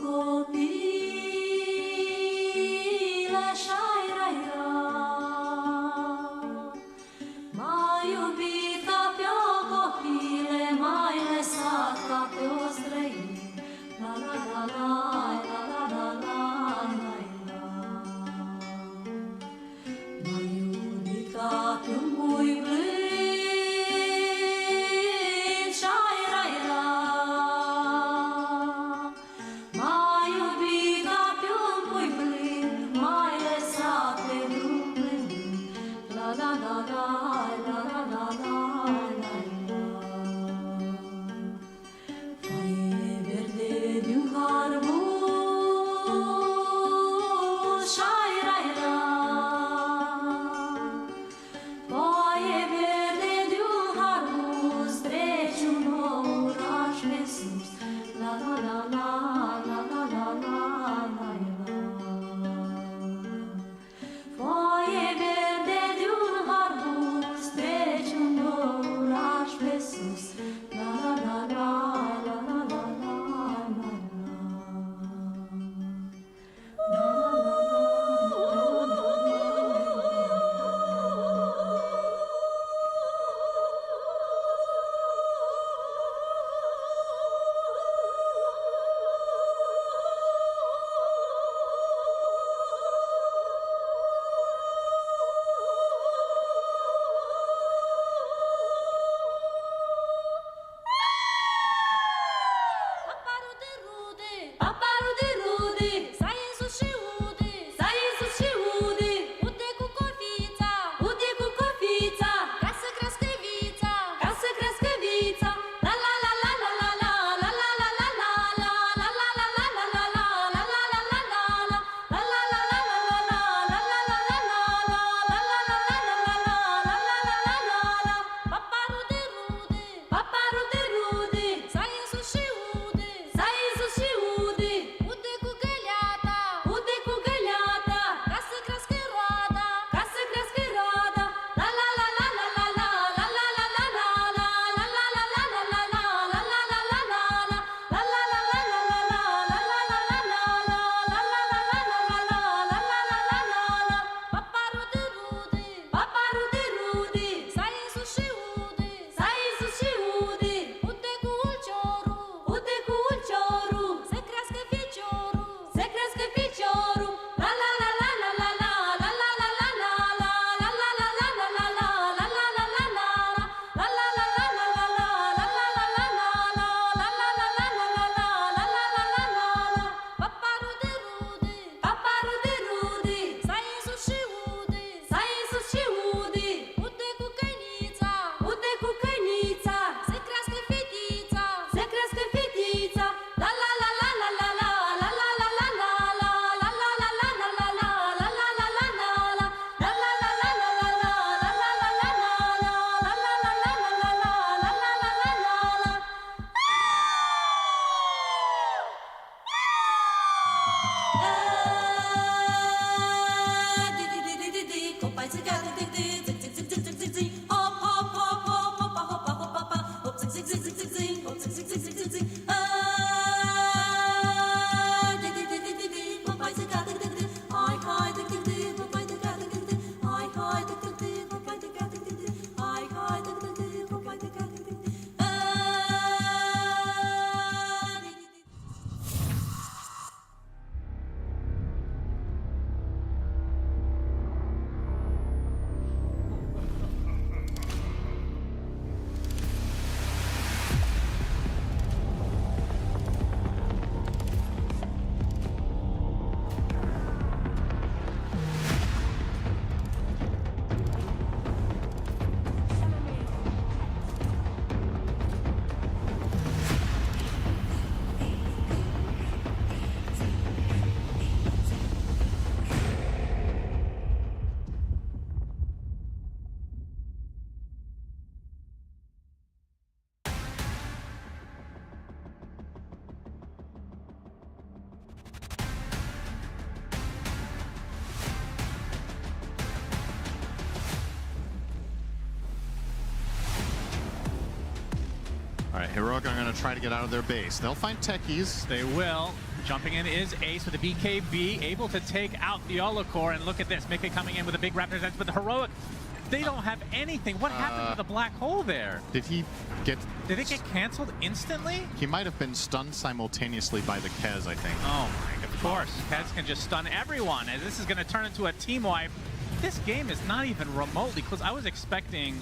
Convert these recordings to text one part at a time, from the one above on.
Copii All right, Heroic are going to try to get out of their base. They'll find techies. They will. Jumping in is Ace with the BKB, able to take out the Olocore, and look at this. Mickey coming in with a big Raptors Edge, but the Heroic, they don't have anything. What happened to the black hole there? Did he get... Did it get canceled instantly? He might have been stunned simultaneously by the Kez, I think. Oh my, of course. Kez can just stun everyone, as this is going to turn into a team wipe. This game is not even remotely close. I was expecting...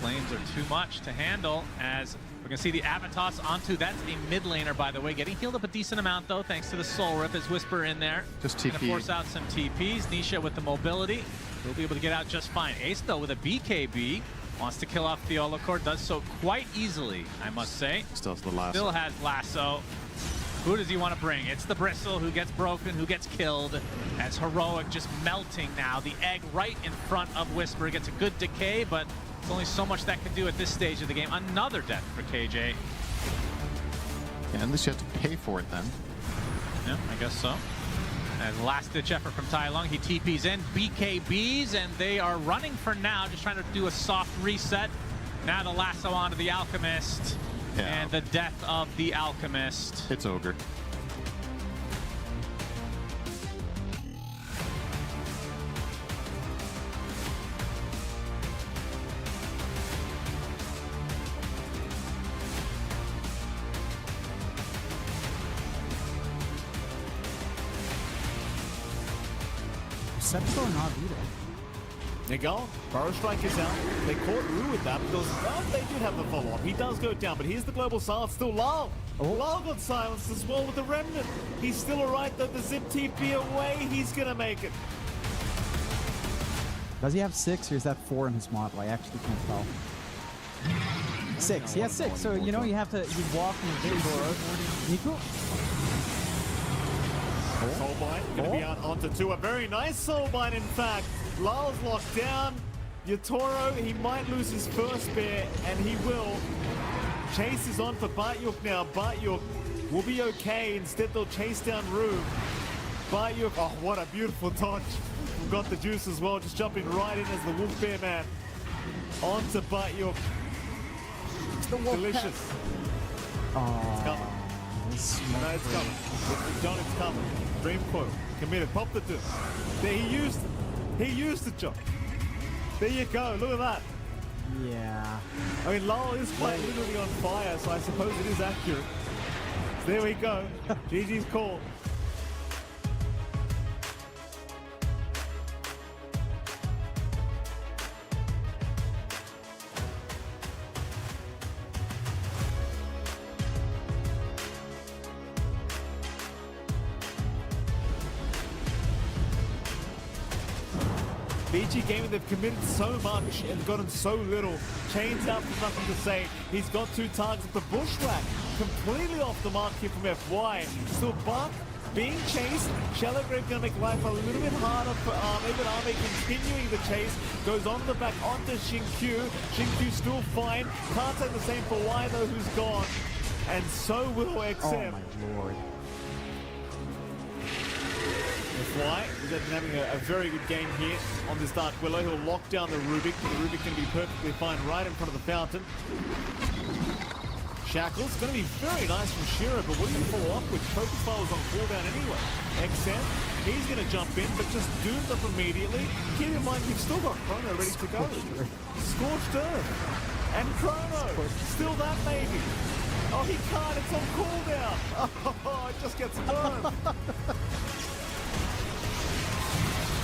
The flames are too much to handle as We're going to see the Avatos onto, that's a mid laner, by the way, getting healed up a decent amount, though, thanks to the Soul Rip as Whisper in there. Just Going to TP. force out some TPs. Nisha with the mobility. He'll be able to get out just fine. Ace, though, with a BKB. Wants to kill off the Olacor. Does so quite easily, I must say. Still has the lasso. Still has lasso. Who does he want to bring? It's the Bristle who gets broken, who gets killed. As Heroic just melting now. The egg right in front of Whisper. Gets a good decay, but there's only so much that can do at this stage of the game. Another death for KJ. Yeah, at least you have to pay for it then. Yeah, I guess so. As last-ditch effort from Tai Lung, he TPs in, BKBs, and they are running for now, just trying to do a soft reset. Now the lasso onto the Alchemist, and the death of the Alchemist. It's Ogre. Septo and Arvita. They go. Burrow Strike is out. They caught Rue with that because they did have the follow-up. He does go down, but here's the global silence. Still Lal. Lal got silenced as well with the Remnant. He's still alright though. The Zip TP away. He's gonna make it. Does he have 6 or is that 4 in his model? I actually can't tell. 6. He has 6. So you know you have to walk in the Nico. Soulbind gonna be out onto 2. A very nice Soulbind, in fact. Lal's locked down. Yatoro, he might lose his first bear, and he will. Chase is on for Batyuk now. Batyuk will be okay. Instead, they'll chase down Rue. Batyuk, oh, what a beautiful dodge. We've got the juice as well, just jumping right in as the Wolf Bear man. On to Batyuk. Delicious. Oh, It's coming. No, it's coming. John, it's coming. Dream quote. Committed. Pop the 2. There, he used it. He used it, John. There you go. Look at that. yeah. I mean, Lowell is quite literally on fire, so I suppose it is accurate. There we go. GG's call. BG Gaming, they've committed so much and gotten so little. Chains out for nothing to say. He's got 2 targets. The Bushwhack completely off the mark here from FY. Still Buck being chased. Shellowgrave gonna make life a little bit harder for Arme, but Arme continuing the chase. Goes on the back onto Xinkyu. Xinkyu still fine. Can't say the same for Y though, who's gone. And so will XM. Oh my lord. FY is having a very good game here on this Dark Willow. He'll lock down the Rubik. The Rubik can be perfectly fine right in front of the fountain. Shackles going to be very nice from Shiro, but what do you follow up with? Focus Fire was on cooldown anyway. XM, he's going to jump in, but just doomed up immediately. Keep in mind, you've still got Chrono ready to go. Scorched Earth. And Chrono. Still that maybe. Oh, he can't. It's on cooldown. Oh, it just gets burned.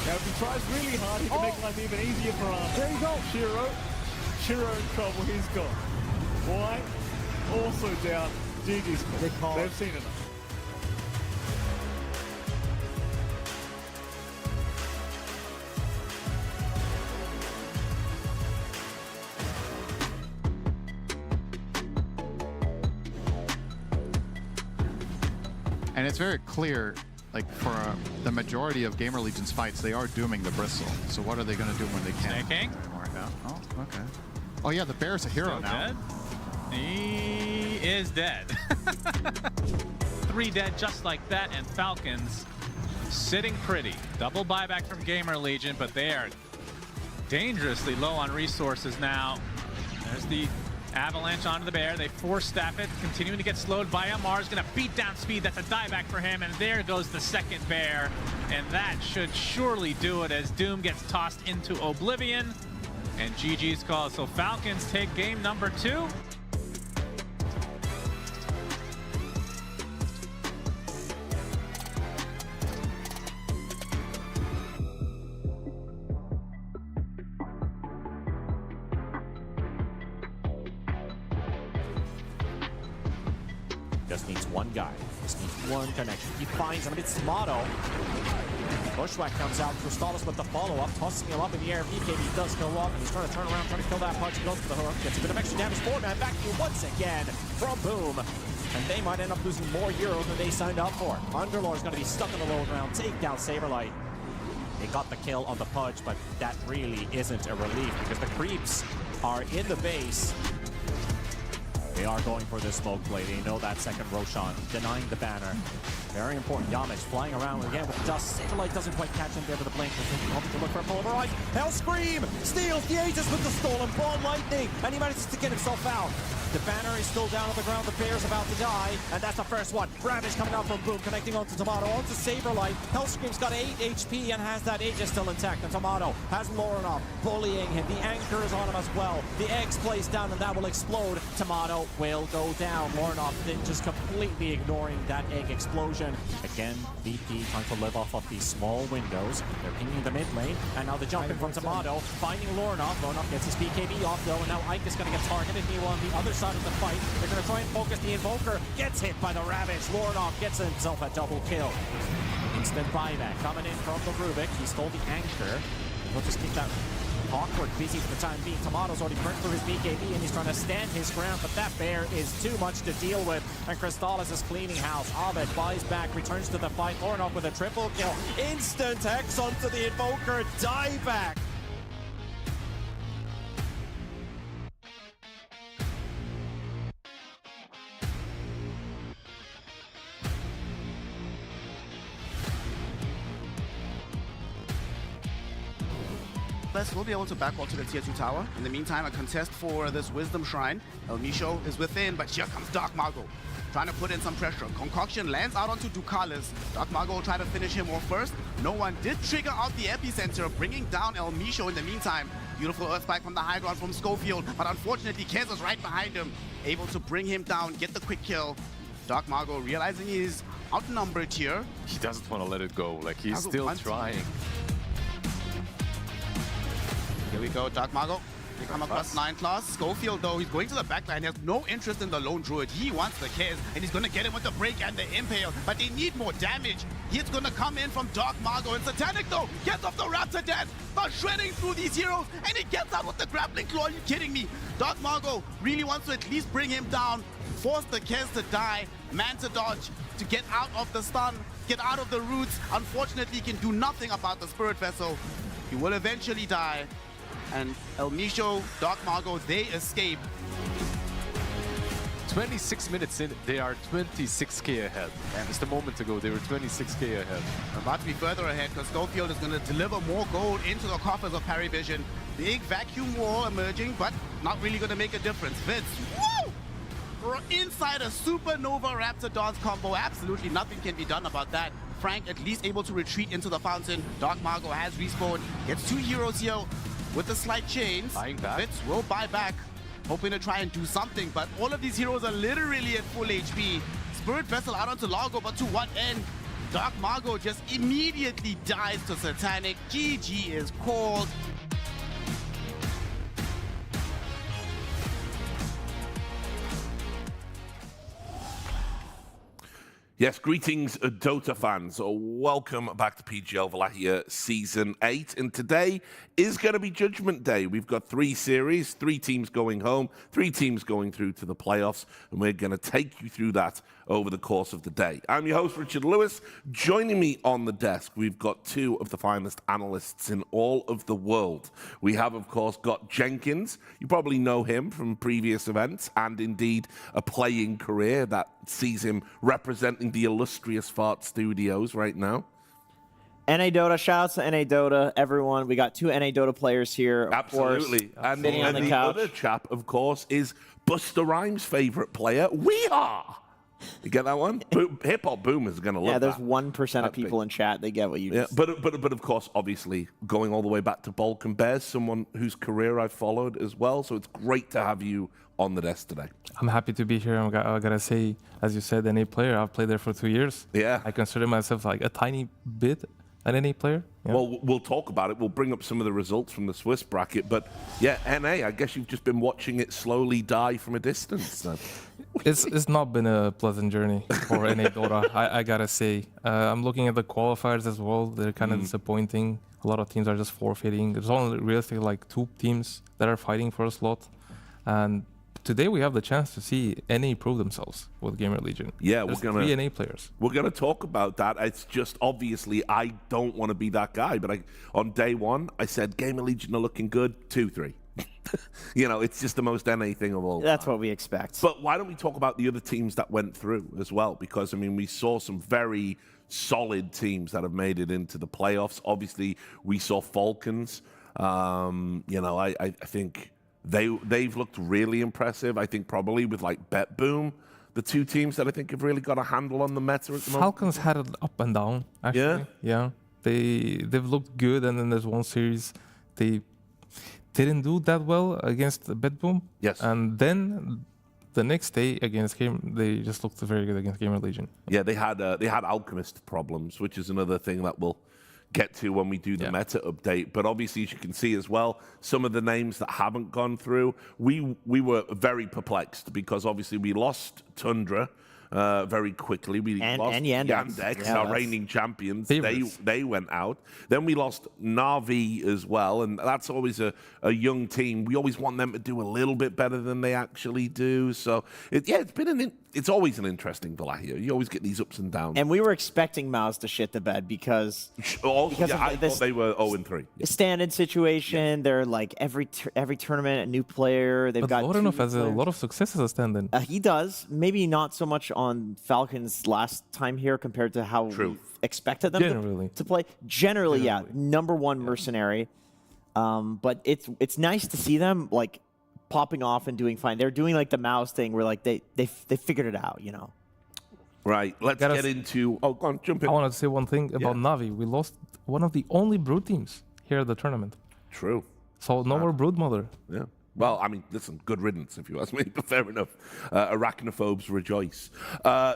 Now, if he tries really hard, he can make life even easier for us. There you go. Shiro in trouble. He's gone. Why? Also down. GG's call. They've seen enough. And it's very clear, like for the majority of GamerLegion's fights, they are dooming the Bristle. So what are they going to do when they can't? Snaking. Oh, okay. Oh yeah, the Bear's a hero Still now. dead? He is dead. 3 dead just like that, and Falcons sitting pretty. Double buyback from GamerLegion, but they are dangerously low on resources now. There's the avalanche onto the Bear. They force staff it, continuing to get slowed by Amar's gonna beat down speed. That's a dieback for him, and there goes the second Bear. And that should surely do it as Doom gets tossed into oblivion. And GG's call. So Falcons take game number 2. just needs one guy. Just needs one connection. He finds him, and it's Tomato. Bushwhack comes out, Crystallis with the follow-up, tossing him up in the air. BKB does go up, and he's trying to turn around, trying to kill that punch. Goes for the hook, gets a bit of extra damage. 4-man back to once again from Boom. And they might end up losing more euros than they signed up for. Underlord's going to be stuck in the low ground, take down Saberlight. They got the kill on the Pudge, but that really isn't a relief because the creeps are in the base. They are going for this smoke play. They know that second Roshan, denying the banner. Very important. Yamich flying around again with dust. Saberlight doesn't quite catch him there with the blink. Hoping to look for a pulverize. Hellscream steals the Aegis with the stolen ball lightning, and he manages to get himself out. The banner is still down on the ground. The bear's about to die, and that's the first one. Ravage coming out from Boom, connecting onto Tomato, onto Saberlight. Hellscream's got 8 HP and has that Aegis still intact. And Tomato has Lorenov bullying him. The anchor is on him as well. The egg's placed down, and that will explode. Tomato will go down. Lorenov then just completely ignoring that egg explosion. Again, VP trying to live off of these small windows. They're pinging the mid lane, and now the jump in from Tomato, finding Lorenov. Lorenov gets his BKB off though, and now Ike is going to get targeted. Meanwhile, on the other side of the fight, they're going to try and focus the Invoker. Gets hit by the Ravage. Lorenov gets himself a double kill. Instant buyback coming in from the Rubik. He stole the anchor. He'll just keep that awkward busy for the time being. Tomato's already burnt through his BKB and he's trying to stand his ground, but that bear is too much to deal with. And Crystallis is cleaning house. Abed buys back, returns to the fight. Lorenov with a triple kill. Instant Hex onto the Invoker. Dieback. Will be able to backwall to the tier 2 tower. In the meantime, a contest for this Wisdom Shrine. El Misho is within, but here comes Dark Mago, trying to put in some pressure. Concoction lands out onto Ducalis. Dark Mago will try to finish him off first. No one did trigger out the epicenter, bringing down El Misho in the meantime. Beautiful earth spike from the high ground from Schofield, but unfortunately Kez is right behind him, able to bring him down, get the quick kill. Dark Mago realizing he's outnumbered here. He doesn't want to let it go, like he's still trying. Here we go, Dark Mago. They come across 9 class. Schofield, though, he's going to the backline. He has no interest in the lone druid. He wants the Kez, and he's going to get him with the break and the impale. But they need more damage. He's going to come in from Dark Mago. And Satanic, though, gets off the Raptor Dance. But shredding through these heroes, and he gets out with the grappling claw. Are you kidding me? Dark Mago really wants to at least bring him down, force the Kez to die, man to dodge, to get out of the stun, get out of the roots. Unfortunately, he can do nothing about the Spirit Vessel. He will eventually die. And El Misho, Dark Mago, they escape. 26 minutes in, they are 26k ahead. And just a moment ago, they were 26k ahead. About to be further ahead because Schofield is going to deliver more gold into the coffers of PARIVISION. Big vacuum wall emerging, but not really going to make a difference. Vince, woo! We're inside a Supernova Raptor Dance combo. Absolutely nothing can be done about that. Frank at least able to retreat into the fountain. Dark Mago has respawned. Gets 2 heroes here with the slight chains. Buying back. Vince will buy back, hoping to try and do something, but all of these heroes are literally at full HP. Spirit Vessel out onto Largo, but to what end? Dark Mago just immediately dies to Satanic. GG is called. Yes, greetings, Dota fans. Welcome back to PGL Wallachia Season 8. And today is going to be Judgment Day. We've got 3 series, 3 teams going home, 3 teams going through to the playoffs. And we're going to take you through that over the course of the day. I'm your host, Richard Lewis. Joining me on the desk, we've got 2 of the finest analysts in all of the world. We have, of course, got Jenkins. You probably know him from previous events and indeed a playing career that sees him representing the illustrious Fart Studios right now. NA Dota, shout out to NA Dota, everyone. We got 2 NA Dota players here, of Absolutely. course. And Sitting on the the couch. other chap, of course, is Busta Rhymes' favorite player, Weehaw. You get that one? Hip Hop Boom is going to love Yeah, there's that. 1% of people in chat. They get what you just... But of course, obviously, going all the way back to Balkan Bears, someone whose career I've followed as well. So it's great to have you on the desk today. I'm happy to be here. I gotta say, as you said, NA player. I've played there for 2 years. Yeah. I consider myself like a tiny bit an NA player. Yeah. Well, we'll talk about it. We'll bring up some of the results from the Swiss bracket. But yeah, NA, I guess you've just been watching it slowly die from a distance. Then. It's not been a pleasant journey for NA Dota, I gotta say. I'm looking at the qualifiers as well. They're kind of disappointing. A lot of teams are just forfeiting. There's only realistically like 2 teams that are fighting for a slot. And today we have the chance to see NA prove themselves with GamerLegion. Yeah, There's we're gonna 3 NA players. We're gonna talk about that. It's just obviously I don't want to be that guy, but on day 1 I said GamerLegion are looking good. 2-3. You know, it's just the most NA thing of all. That's what we expect. But why don't we talk about the other teams that went through as well? Because, I mean, we saw some very solid teams that have made it into the playoffs. Obviously, we saw Falcons. You know, I think they've looked really impressive. I think probably with, like, BetBoom, the 2 teams that I think have really got a handle on the meta at the moment. Falcons had it up and down, actually. Yeah. They've looked good, and then there's one series they didn't do that well against BetBoom. Yes. And then the next day against they just looked very good against GamerLegion. Yeah, they had Alchemist problems, which is another thing that we'll get to when we do the meta update. But obviously, as you can see as well, some of the names that haven't gone through, we were very perplexed because obviously we lost Tundra. Very quickly. We lost Yandex, our reigning champions. They went out. Then we lost Na'Vi as well, and that's always a young team. We always want them to do a little bit better than they actually do. So, it's always an interesting Wallachia. You always get these ups and downs. And we were expecting MOUZ to shit the bed because I thought they were 0-3. Stand-in situation. They're like every tournament, a new player. They've got Lorenov has a lot of success as a stand-in. He does. Maybe not so much on Falcons last time here compared to how we expected them to play. Generally, yeah, #1 mercenary. But it's nice to see them like popping off and doing fine. They're doing like the MOUZ thing where like they figured it out, you know. Right. Let's get into. Oh, go on, jump in. I wanted to say one thing about Na'Vi. We lost one of the only Brood teams here at the tournament. True. So no more Broodmother. Yeah. Well, I mean, listen, good riddance, if you ask me, but fair enough. Arachnophobes rejoice.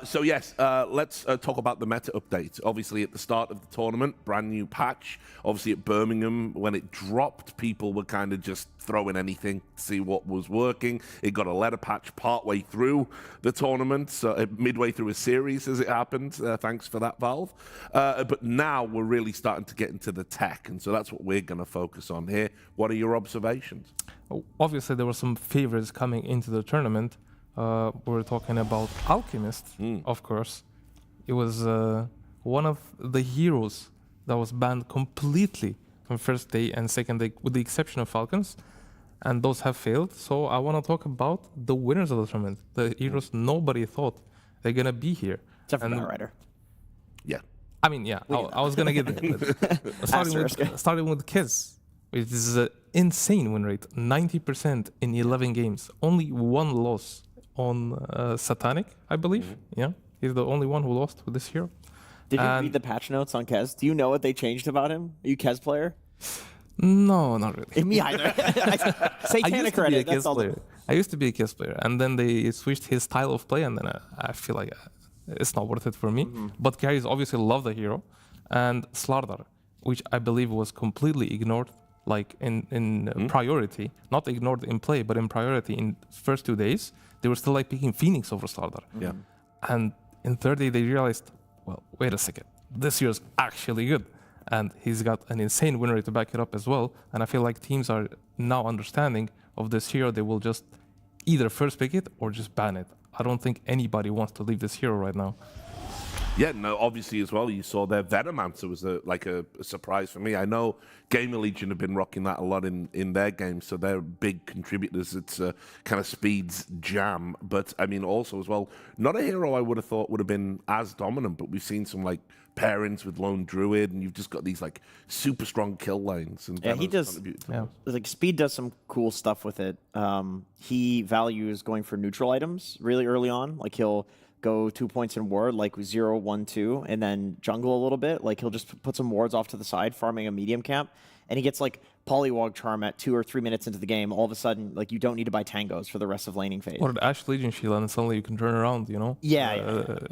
So, yes, let's talk about the meta update. Obviously, at the start of the tournament, brand new patch. Obviously, at Birmingham, when it dropped, people were kind of just throwing anything to see what was working. It got a letter patch partway through the tournament, so midway through a series as it happened. Thanks for that, Valve. But now we're really starting to get into the tech, and so that's what we're going to focus on here. What are your observations? Obviously, there were some favorites coming into the tournament. We're talking about Alchemist, of course. It was one of the heroes that was banned completely from first day and second day, with the exception of Falcons. And those have failed. So I want to talk about the winners of the tournament, the heroes nobody thought they're going to be here. Except for Rider. Yeah. I mean, yeah, I was going to get there. Starting with Kez. It is an insane win rate, 90% in 11 games. Only 1 loss on Satanic, I believe. Yeah, he's the only one who lost with this hero. Did you read the patch notes on Kez? Do you know what they changed about him? Are you a Kez player? No, not really. Me either. Satanic credit. That's all. I used to be a Kez player, and then they switched his style of play, and then I feel like it's not worth it for me. But carries obviously love the hero, and Slardar, which I believe was completely ignored. Like in priority, not ignored in play, but in priority in first 2 days, they were still like picking Phoenix over Slardar. Yeah. And in third day, they realized, well, wait a second, this hero's actually good. And he's got an insane win rate to back it up as well. And I feel like teams are now understanding of this hero. They will just either first pick it or just ban it. I don't think anybody wants to leave this hero right now. Yeah, no, obviously as well, you saw their Venomancer was a surprise for me. I know GamerLegion have been rocking that a lot in their games, so they're big contributors. It's kind of Speed's jam. But, I mean, also as well, not a hero I would have thought would have been as dominant, but we've seen some, like, pairings with Lone Druid, and you've just got these, like, super strong kill lanes. And he does. Like, Speed does some cool stuff with it. He values going for neutral items really early on. Like, he'll go 2 points in ward, like 0, 1, 2, and then jungle a little bit. Like, he'll just put some wards off to the side, farming a medium camp, and he gets, like, Polywog Charm at 2 or 3 minutes into the game. All of a sudden, like, you don't need to buy tangos for the rest of laning phase. Or the Ash Legion shield, and suddenly you can turn around, you know?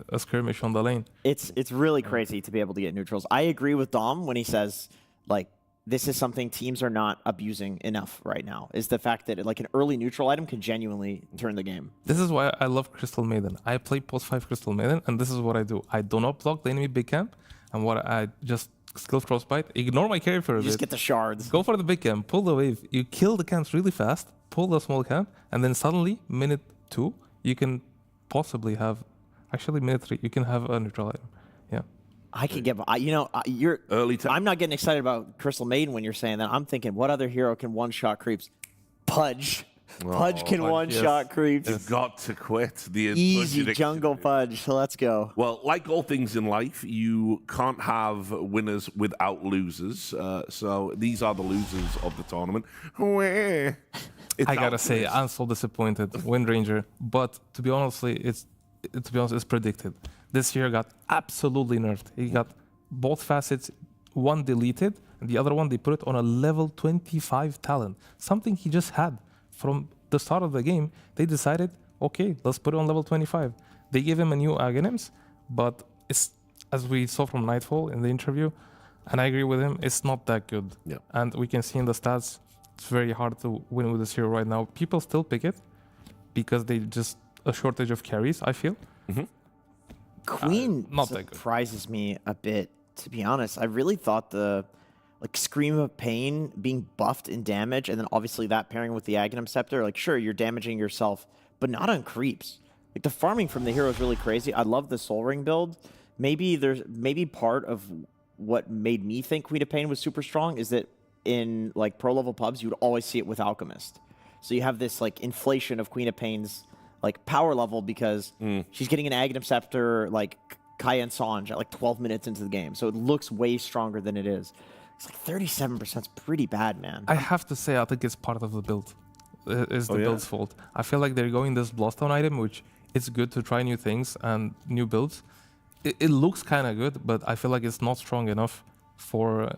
A skirmish on the lane. It's really crazy to be able to get neutrals. I agree with Dom when he says, like, this is something teams are not abusing enough right now, is the fact that like an early neutral item can genuinely turn the game. This is why I love Crystal Maiden. I play post 5 Crystal Maiden, and this is what I do. I do not block the enemy big camp, and what I just skill frostbite, ignore my carry for a You bit. just get the shards. Go for the big camp, pull the wave, you kill the camps really fast, pull the small camp, and then suddenly, minute 2, you can possibly have, actually minute 3, you can have a neutral item. Yeah. I could get, you know, you're Early I'm not getting excited about Crystal Maiden when you're saying that. I'm thinking, what other hero can one-shot creeps? Pudge. Pudge can one-shot creeps. You've got to quit the Easy Pudge jungle addiction. Pudge. So let's go. Well, like all things in life, you can't have winners without losers. So these are the losers of the tournament. I gotta say, I'm so disappointed. Wind Ranger, but to be honest, it's predicted. This year got absolutely nerfed. He got both facets, one deleted, and the other one they put it on a level 25 talent. Something he just had from the start of the game. They decided, okay, let's put it on level 25. They gave him a new Aghanim's, but it's, as we saw from Nightfall in the interview, and I agree with him, it's not that good. Yeah. And we can see in the stats, it's very hard to win with this hero right now. People still pick it because they just a shortage of carries, I feel. Queen not that good. surprises me a bit, to be honest. I really thought the Scream of Pain being buffed in damage, and then obviously that pairing with the Aghanim Scepter, like sure, you're damaging yourself, but not on creeps. Like the farming from the hero is really crazy. I love the Soul Ring build. Maybe part of what made me think Queen of Pain was super strong is that in like pro level pubs, you would always see it with Alchemist. So you have this like inflation of Queen of Pain's like power level because she's getting an Aghanim Scepter like Kaya and Sange at like 12 minutes into the game. So it looks way stronger than it is. It's like 37% is pretty bad, man. I have to say, I think it's part of the build. It's the build's fault. I feel like they're going this Bloodstone item, which it's good to try new things and new builds. It looks kind of good, but I feel like it's not strong enough for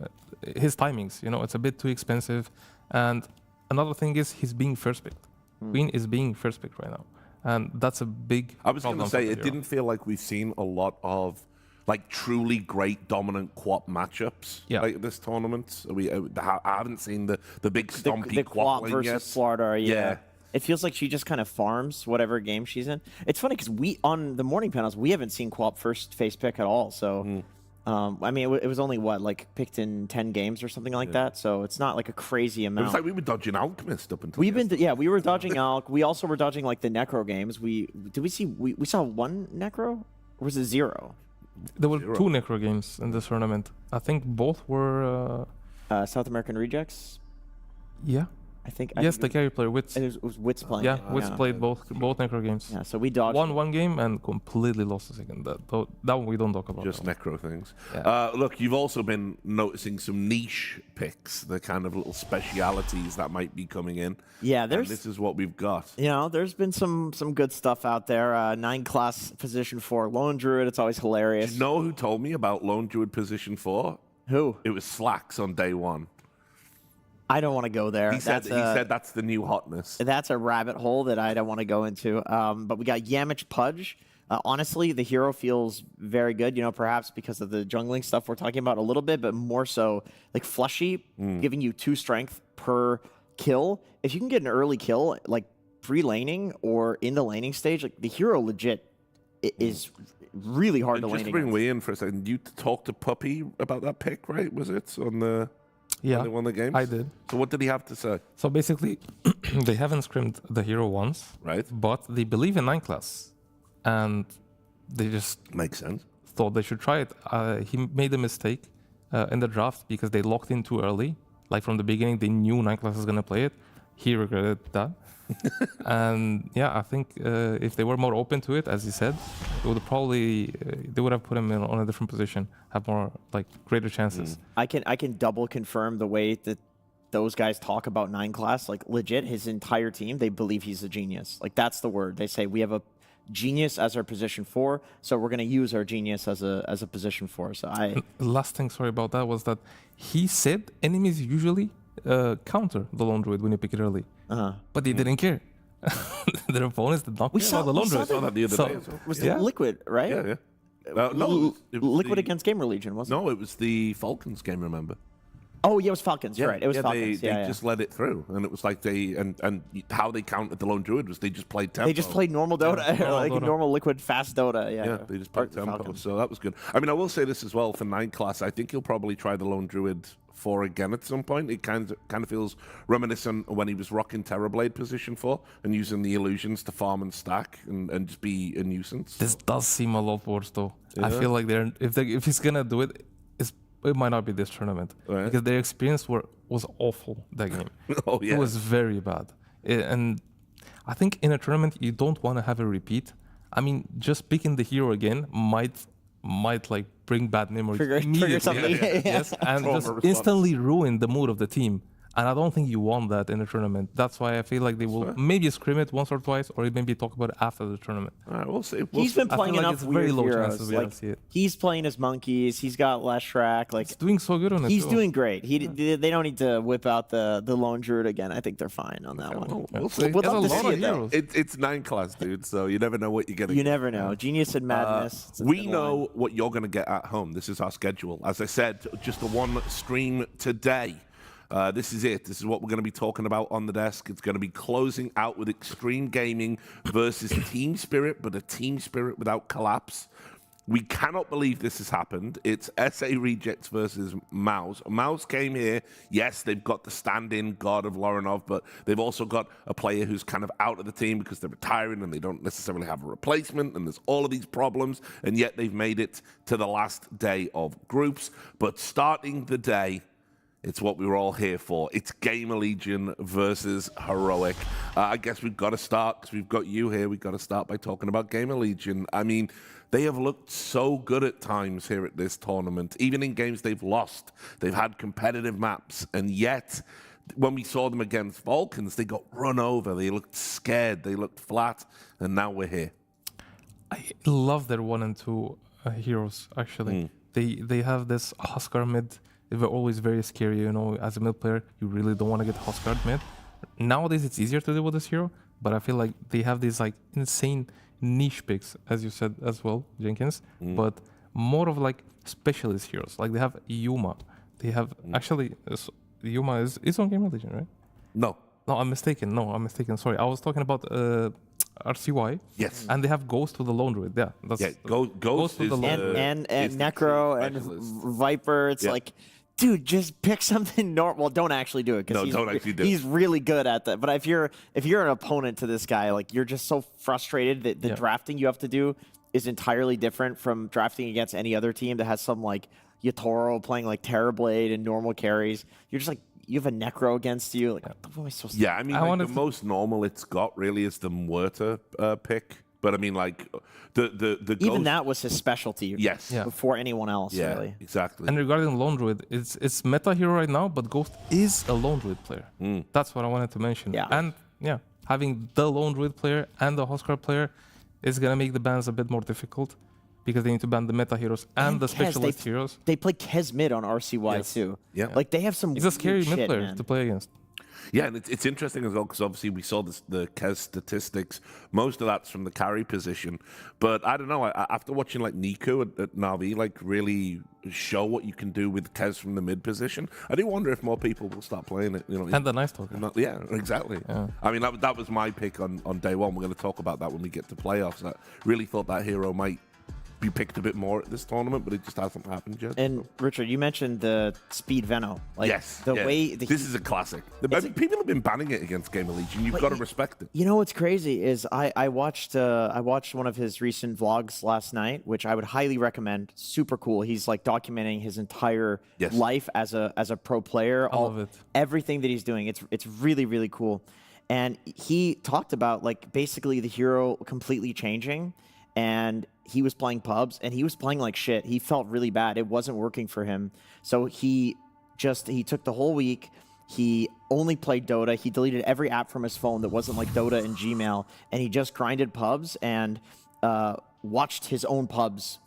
his timings. You know, it's a bit too expensive. And another thing is he's being first picked. Queen is being first picked right now. And that's a big I was going to problem say, for the it hero. didn't feel like we've seen a lot of like truly great dominant quap matchups like this tournament. I haven't seen the big stompy the quap Quap lane versus yet. Slardar, Yeah. It feels like she just kind of farms whatever game she's in. It's funny because we, on the morning panels, we haven't seen Quap first face pick at all. So, I mean, it was only what, like picked in 10 games or something like that. So it's not like a crazy It amount. was like we were dodging Alchemist up until We've been, yesterday. yeah, we were dodging Alk. We also were dodging like the Necro games. We saw one Necro, or was it 0? There were 2 Necro games in this tournament. I think both were... South American Rejects. yeah. I think. Yes, the carry player, Wits. It was Wits playing. Yeah, it. Wits played both Necro games. Yeah, so we dodged. Won one game and completely lost the second. That one we don't talk about. Just necro things. Yeah. Look, you've also been noticing some niche picks, the kind of little specialities that might be coming in. Yeah, And there's. this is what we've got. You know, there's been some good stuff out there. 9 class position 4 Lone Druid. It's always hilarious. Do you know who told me about Lone Druid position 4? Who? It was Slacks on day 1. I don't want to go there. He said that's the new hotness. That's a rabbit hole that I don't want to go into. But we got Yamich Pudge. Honestly, the hero feels very good, you know, perhaps because of the jungling stuff we're talking about a little bit, but more so like Flushy, giving you 2 strength per kill. If you can get an early kill, like pre-laning or in the laning stage, like the hero legit is really hard And to lane just to bring against. Wei in for a second, you talked to Puppy about that pick, right? Was it on the... Yeah, when they won the games? I did. So what did he have to say? So basically, they haven't scrimmed the hero once, Right. but they believe in 9 class. And they just Makes sense. thought they should try it. He made a mistake in the draft because they locked in too early. Like from the beginning, they knew 9 class was going to play it. He regretted that. And yeah, I think if they were more open to it, as he said, it would probably they would have put him in on a different position, have more like greater chances. I can double confirm the way that those guys talk about 9 class. Like legit, his entire team, they believe he's a genius. Like that's the word. They say we have a genius as our position 4, so we're going to use our genius as a position 4. So Last thing, sorry about that, was that he said enemies usually counter the Lone Druid when you pick it early, but they didn't care. Their opponents did not care about the Lone Druid. I saw that the other day as well. was Yeah. it Liquid, right? Yeah, yeah. No, it was Liquid the- against GamerLegion, wasn't it? No, it was the Falcons game, remember? Oh, yeah, it was Falcons. Yeah, Right, it was yeah, Falcons. They yeah, just let it through, and it was like and how they counted the lone druid was they just played tempo. They just played normal Dota, like Dota. normal liquid fast Dota. Yeah, Yeah, they just played tempo, Falcons. so that was good. I mean, I will say this as well for 9 class. I think he'll probably try the lone druid 4 again at some point. It kind of feels reminiscent of when he was rocking Terrorblade position 4 and using the illusions to farm and stack and just be a nuisance. This does seem a lot worse, though. I Yeah. feel like if he's gonna do it, it might not be this tournament Right. because their experience was awful that game. Oh yeah, It was very bad, and I think in a tournament you don't want to have a repeat. I mean, just picking the hero again might like bring bad memories Trigger immediately. something. Yeah. Yes, and Trauma just response. instantly ruin the mood of the team. And I don't think you want that in a tournament. That's why I feel like they will maybe scrim it once or twice, or maybe talk about it after the tournament. all right, we'll see. He's been I playing feel like enough it's very weird low heroes. chances we Like, don't see it. he's playing as monkeys. He's got less track. Like It's doing so good on it. he's too. doing great. They don't need to whip out the lone druid again. I think they're fine on that one. We'll see. Would There's a love to lot see of it, though. heroes. It's 9 class, dude. So you never know what you're gonna. You get. never know. Genius and madness. It's a We thin know line. what you're going to get at home. This is our schedule. As I said, just the one stream today. This is it. This is what we're going to be talking about on the desk. It's going to be closing out with Xtreme Gaming versus Team Spirit, but a Team Spirit without collapse. We cannot believe this has happened. It's SA Rejects versus MOUZ. MOUZ came here. Yes, they've got the stand-in god of Lorinov, but they've also got a player who's kind of out of the team because they're retiring and they don't necessarily have a replacement, and there's all of these problems, and yet they've made it to the last day of groups. But starting the day, it's what we were all here for. It's GamerLegion versus Heroic. I guess we've got to start, because we've got you here, we've got to start by talking about GamerLegion. I mean, they have looked so good at times here at this tournament. Even in games they've lost, they've had competitive maps, and yet when we saw them against Falcons, they got run over. They looked scared, they looked flat, and now we're here. I love their 1 and 2 heroes, actually. They have this Huskar mid. They were always very scary, you know, as a mid player, you really don't want to get Huskar mid. Nowadays, it's easier to deal with this hero, but I feel like they have these like insane niche picks, as you said as well, Jenkins, but more of like specialist heroes. Like they have Yuma. They have, actually, Yuma is on GamerLegion, right? No. No, I'm mistaken. Sorry, I was talking about RCY. Yes. And they have Ghost with the Lone Druid. Yeah, that's Ghost with is the Lone Druid. and is the Necro true and specialist. Viper. It's Yeah. like, dude, just pick something normal. Well, don't actually do it because No, don't actually do it. he's really good at that. But if you're an opponent to this guy, like you're just so frustrated that the drafting you have to do is entirely different from drafting against any other team that has some like Yatoro playing like Terrorblade and normal carries. You're just like, you have a Necro against you. Like, what am I supposed to do? Yeah, I mean, I like, wanted the to- most normal it's got really is the Muerta pick. But I mean, like, the Even Ghost, that was his specialty. Yes. Yeah. Before anyone else, yeah, really. exactly. And regarding Lone Druid, it's meta hero right now, but Ghost is a Lone Druid player. That's what I wanted to mention. Yeah. And yeah, having the Lone Druid player and the Huskar player is gonna make the bans a bit more difficult because they need to ban the meta heroes and the Kez, specialist heroes. They play Kez mid on RCY Yes. too. Yeah. Like they have some. He's a scary weird mid shit, player man. to play against. Yeah, and it's interesting as well because obviously we saw the Kez statistics. Most of that's from the carry position, but I don't know. After watching like Niku at Na'Vi like really show what you can do with Kez from the mid position, I do wonder if more people will start playing it. You know, And the nice token. yeah, exactly. Yeah. I mean, that was my pick on day one. We're going to talk about that when we get to playoffs. I really thought that hero might be picked a bit more at this tournament, but it just hasn't happened yet. And Richard, you mentioned the speed Veno. Like Yes, the yeah. way this is a classic. People have been banning it against GamerLegion. You've But got to respect it. You know what's crazy is I watched one of his recent vlogs last night, which I would highly recommend. Super cool. He's like documenting his entire Yes. life as a pro player. I love it. Everything that he's doing. It's really, really cool. And he talked about like basically the hero completely changing, and he was playing pubs and he was playing like shit. He felt really bad. It wasn't working for him. So he took the whole week. He only played Dota. He deleted every app from his phone that wasn't like Dota and Gmail, and he just grinded pubs and watched his own pubs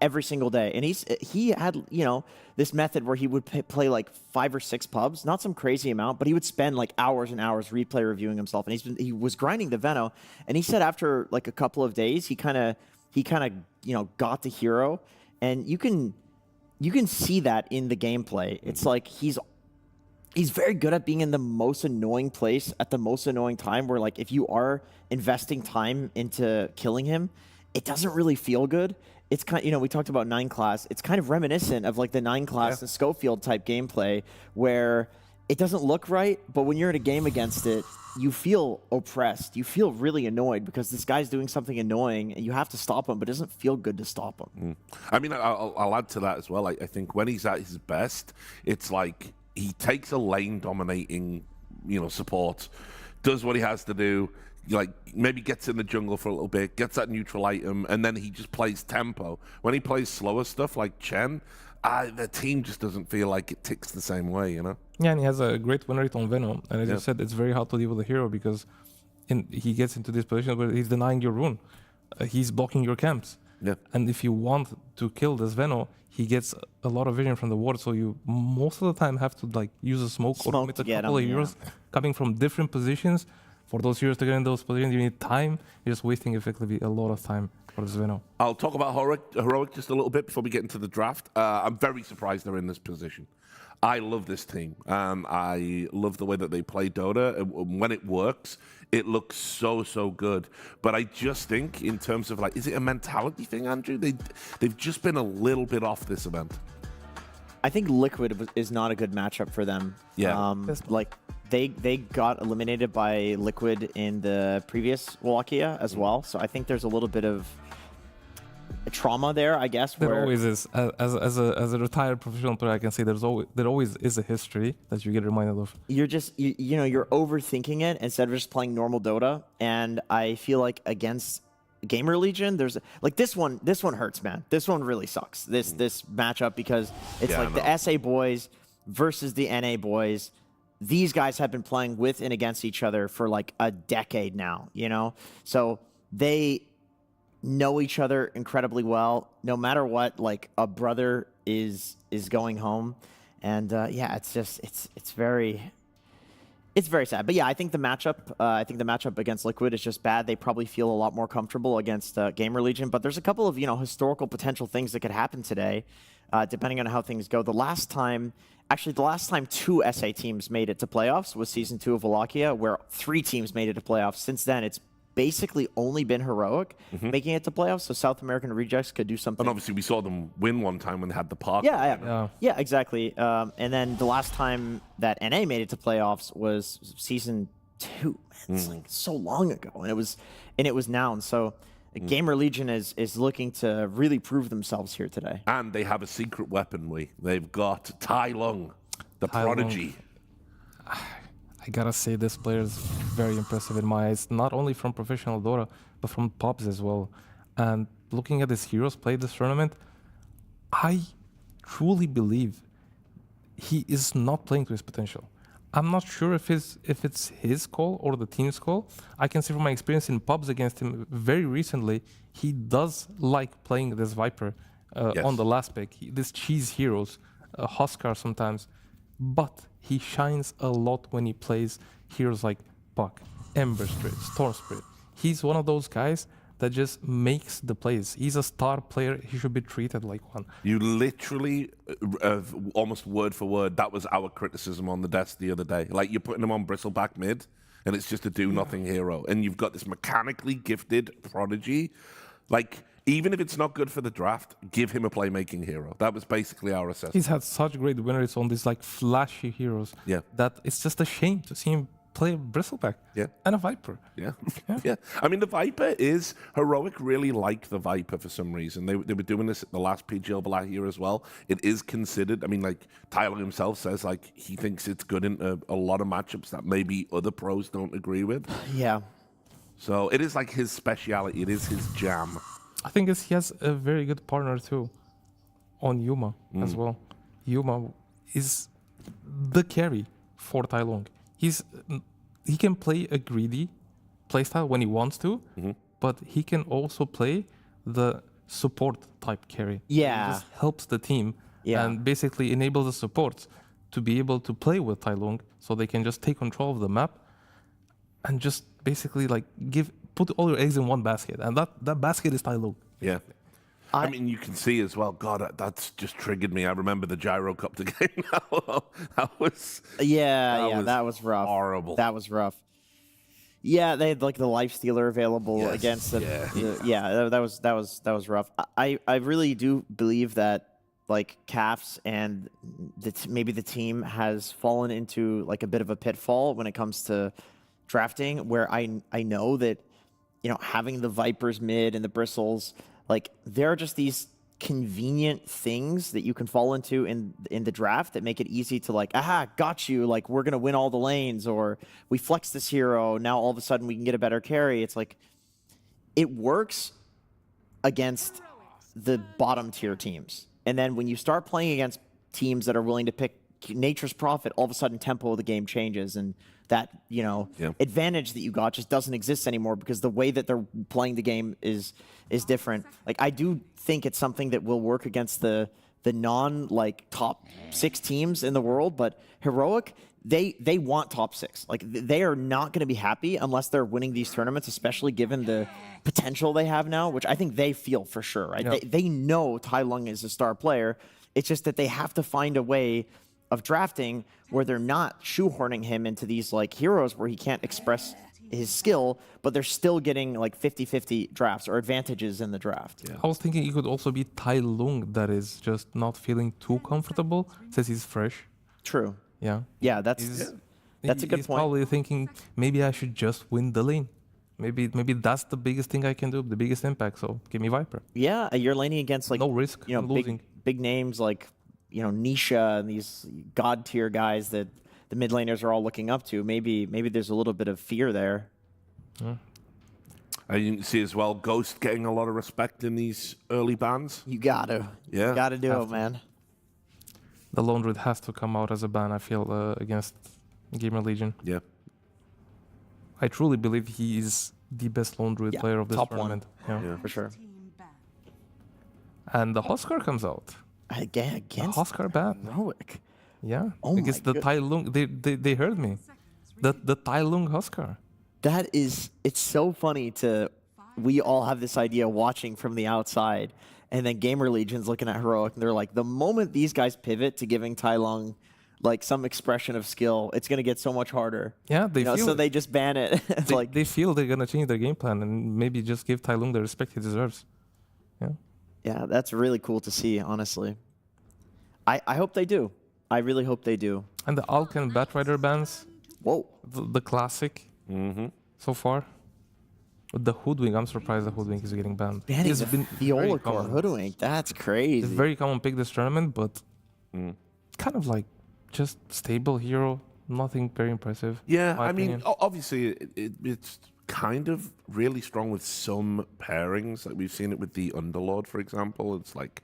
every single day. And he had, you know, this method where he would play like 5 or 6 pubs, not some crazy amount, but he would spend like hours and hours replay reviewing himself. And he was grinding the Veno, and he said after like a couple of days, he kind of you know got the hero, and you can see that in the gameplay. It's like he's he's very good at being in the most annoying place at the most annoying time, where like if you are investing time into killing him, it doesn't really feel good. It's kind of, we talked about 9 class. It's kind of reminiscent of like the 9 class and Schofield type gameplay, where it doesn't look right, but when you're in a game against it, you feel oppressed. You feel really annoyed because this guy's doing something annoying and you have to stop him, but it doesn't feel good to stop him. I mean, I'll add to that as well. I think when he's at his best, it's like he takes a lane dominating, support, does what he has to do, like maybe gets in the jungle for a little bit, gets that neutral item, and then he just plays tempo. When he plays slower stuff like Chen, the team just doesn't feel like it ticks the same way, Yeah, and he has a great win rate on Venom. And as you said, it's very hard to deal with a hero because he gets into this position where he's denying your rune. He's blocking your camps. Yeah. And if you want to kill this Venom, he gets a lot of vision from the ward, so you most of the time have to like use a smoke or commit a couple of heroes coming from different positions. For those heroes to get in those positions, you need time. You're just wasting effectively a lot of time for this Venom. I'll talk about Heroic just a little bit before we get into the draft. I'm very surprised they're in this position. I love this team. I love the way that they play Dota. When it works, it looks so good. But I just think in terms of like, is it a mentality thing, Andrew? They've just been a little bit off this event. I think Liquid is not a good matchup for them. Yeah. Like they got eliminated by Liquid in the previous Wallachia as well. So I think there's a little bit of trauma there, I guess. There always is. As a retired professional player, I can say there always is a history that you get reminded of. You're just you're overthinking it instead of just playing normal Dota. And I feel like against GamerLegion, there's like this one hurts, man. This one really sucks. This matchup, because it's like the SA boys versus the NA boys. These guys have been playing with and against each other for like a decade now, So they know each other incredibly well. No matter what, like a brother is going home. And it's very sad. But yeah, I think the matchup against Liquid is just bad. They probably feel a lot more comfortable against GamerLegion. But there's a couple of historical potential things that could happen today, depending on how things go. The last time 2 SA teams made it to playoffs was Season 2 of Wallachia, where 3 teams made it to playoffs. Since then, it's basically only been Heroic making it to playoffs. So South American Rejects could do something. And obviously, we saw them win one time when they had the park. Yeah, exactly. And then the last time that NA made it to playoffs was Season 2. It's like so long ago, and it was now. And so GamerLegion is looking to really prove themselves here today. And they have a secret weapon. They've got Tai Lung, the prodigy. I gotta say, this player is very impressive in my eyes, not only from professional Dota, but from pubs as well. And looking at his heroes play this tournament, I truly believe he is not playing to his potential. I'm not sure if it's his call or the team's call. I can see from my experience in pubs against him very recently, he does like playing this Viper on the last pick. This cheese heroes, Huskar sometimes, but he shines a lot when he plays heroes like Puck, Ember Spirit, Storm Spirit. He's one of those guys that just makes the plays. He's a star player. He should be treated like one. You literally, almost word for word, that was our criticism on the desk the other day. Like, you're putting him on Bristleback mid, and it's just a do-nothing hero. And you've got this mechanically gifted prodigy. Like, even if it's not good for the draft, give him a playmaking hero. That was basically our assessment. He's had such great win rates on these like flashy heroes that it's just a shame to see him play Bristleback and a Viper. Yeah. I mean, the Viper is Heroic. Really like the Viper for some reason. They were doing this at the last PGL Wallachia as well. It is considered. I mean, like Tyler himself says, like he thinks it's good in a lot of matchups that maybe other pros don't agree with. Yeah. So it is like his speciality. It is his jam. I think he has a very good partner too on Yuma as well. Yuma is the carry for Tai Lung. He can play a greedy playstyle when he wants to, but he can also play the support type carry. Yeah. He just helps the team and basically enables the supports to be able to play with Tai Lung so they can just take control of the map and just basically like put all your eggs in one basket. And that basket is Tai Lung. Yeah. I mean, you can see as well. God, that's just triggered me. I remember the Gyro Cup game now. That was that was rough. Horrible. That was rough. Yeah, they had like the life stealer available against the. That was rough. I really do believe that like CAFs and maybe the team has fallen into like a bit of a pitfall when it comes to drafting, where I know that, you know, having the Vipers mid and the Bristles, like there are just these convenient things that you can fall into in the draft that make it easy to like, aha, got you, like we're gonna win all the lanes, or we flex this hero, now all of a sudden we can get a better carry. It's like, it works against the bottom tier teams. And then when you start playing against teams that are willing to pick Nature's Prophet, all of a sudden tempo of the game changes, and that, you know, advantage that you got just doesn't exist anymore because the way that they're playing the game is different. Like, I do think it's something that will work against the non like top 6 teams in the world, but Heroic, they want top 6. Like, they are not going to be happy unless they're winning these tournaments, especially given the potential they have now, which I think they feel for sure, right? Yep. They know Tai Lung is a star player. It's just that they have to find a way of drafting where they're not shoehorning him into these like heroes where he can't express his skill, but they're still getting like 50-50 drafts or advantages in the draft. I was thinking it could also be Tai Lung that is just not feeling too comfortable since he's fresh. True. Yeah. Yeah, that's a good He's point. probably thinking maybe I should just win the lane. Maybe that's the biggest thing I can do, the biggest impact. So give me Viper. Yeah, you're laning against like No risk, you know, losing. big names like, you know, Nisha and these god tier guys that the mid laners are all looking up to. Maybe there's a little bit of fear there. You can see as well, Ghost getting a lot of respect in these early bans. You gotta do it, man. The Lone Druid has to come out as a ban, I feel, against GamerLegion. Yeah. I truly believe he is the best Lone Druid player of this top one. tournament. Yeah. For sure. And the Huskar comes out. Again, The against Huskar ban. Heroic. Yeah. Oh against my the Tai Lung. They heard me. The Tai Lung Huskar. That is, it's so funny we all have this idea watching from the outside, and then GamerLegion's looking at Heroic, and they're like, the moment these guys pivot to giving Tai Lung like some expression of skill, it's gonna get so much harder. Yeah, they feel so it. they just ban it. It's They, like, they feel they're gonna change their game plan and maybe just give Tai Lung the respect he deserves. Yeah. yeah, that's really cool to see, honestly. I hope they do. I really hope they do. And the Alk and Batrider bans, Whoa. the classic so far. With the Hoodwink, I'm surprised the Hoodwink is getting banned. Banning It's been the very Olacore common. Hoodwink, that's crazy. It's very common pick this tournament, but kind of like just stable hero, nothing very impressive. Yeah, my I mean, opinion. obviously it's kind of really strong with some pairings. Like we've seen it with the Underlord, for example. It's like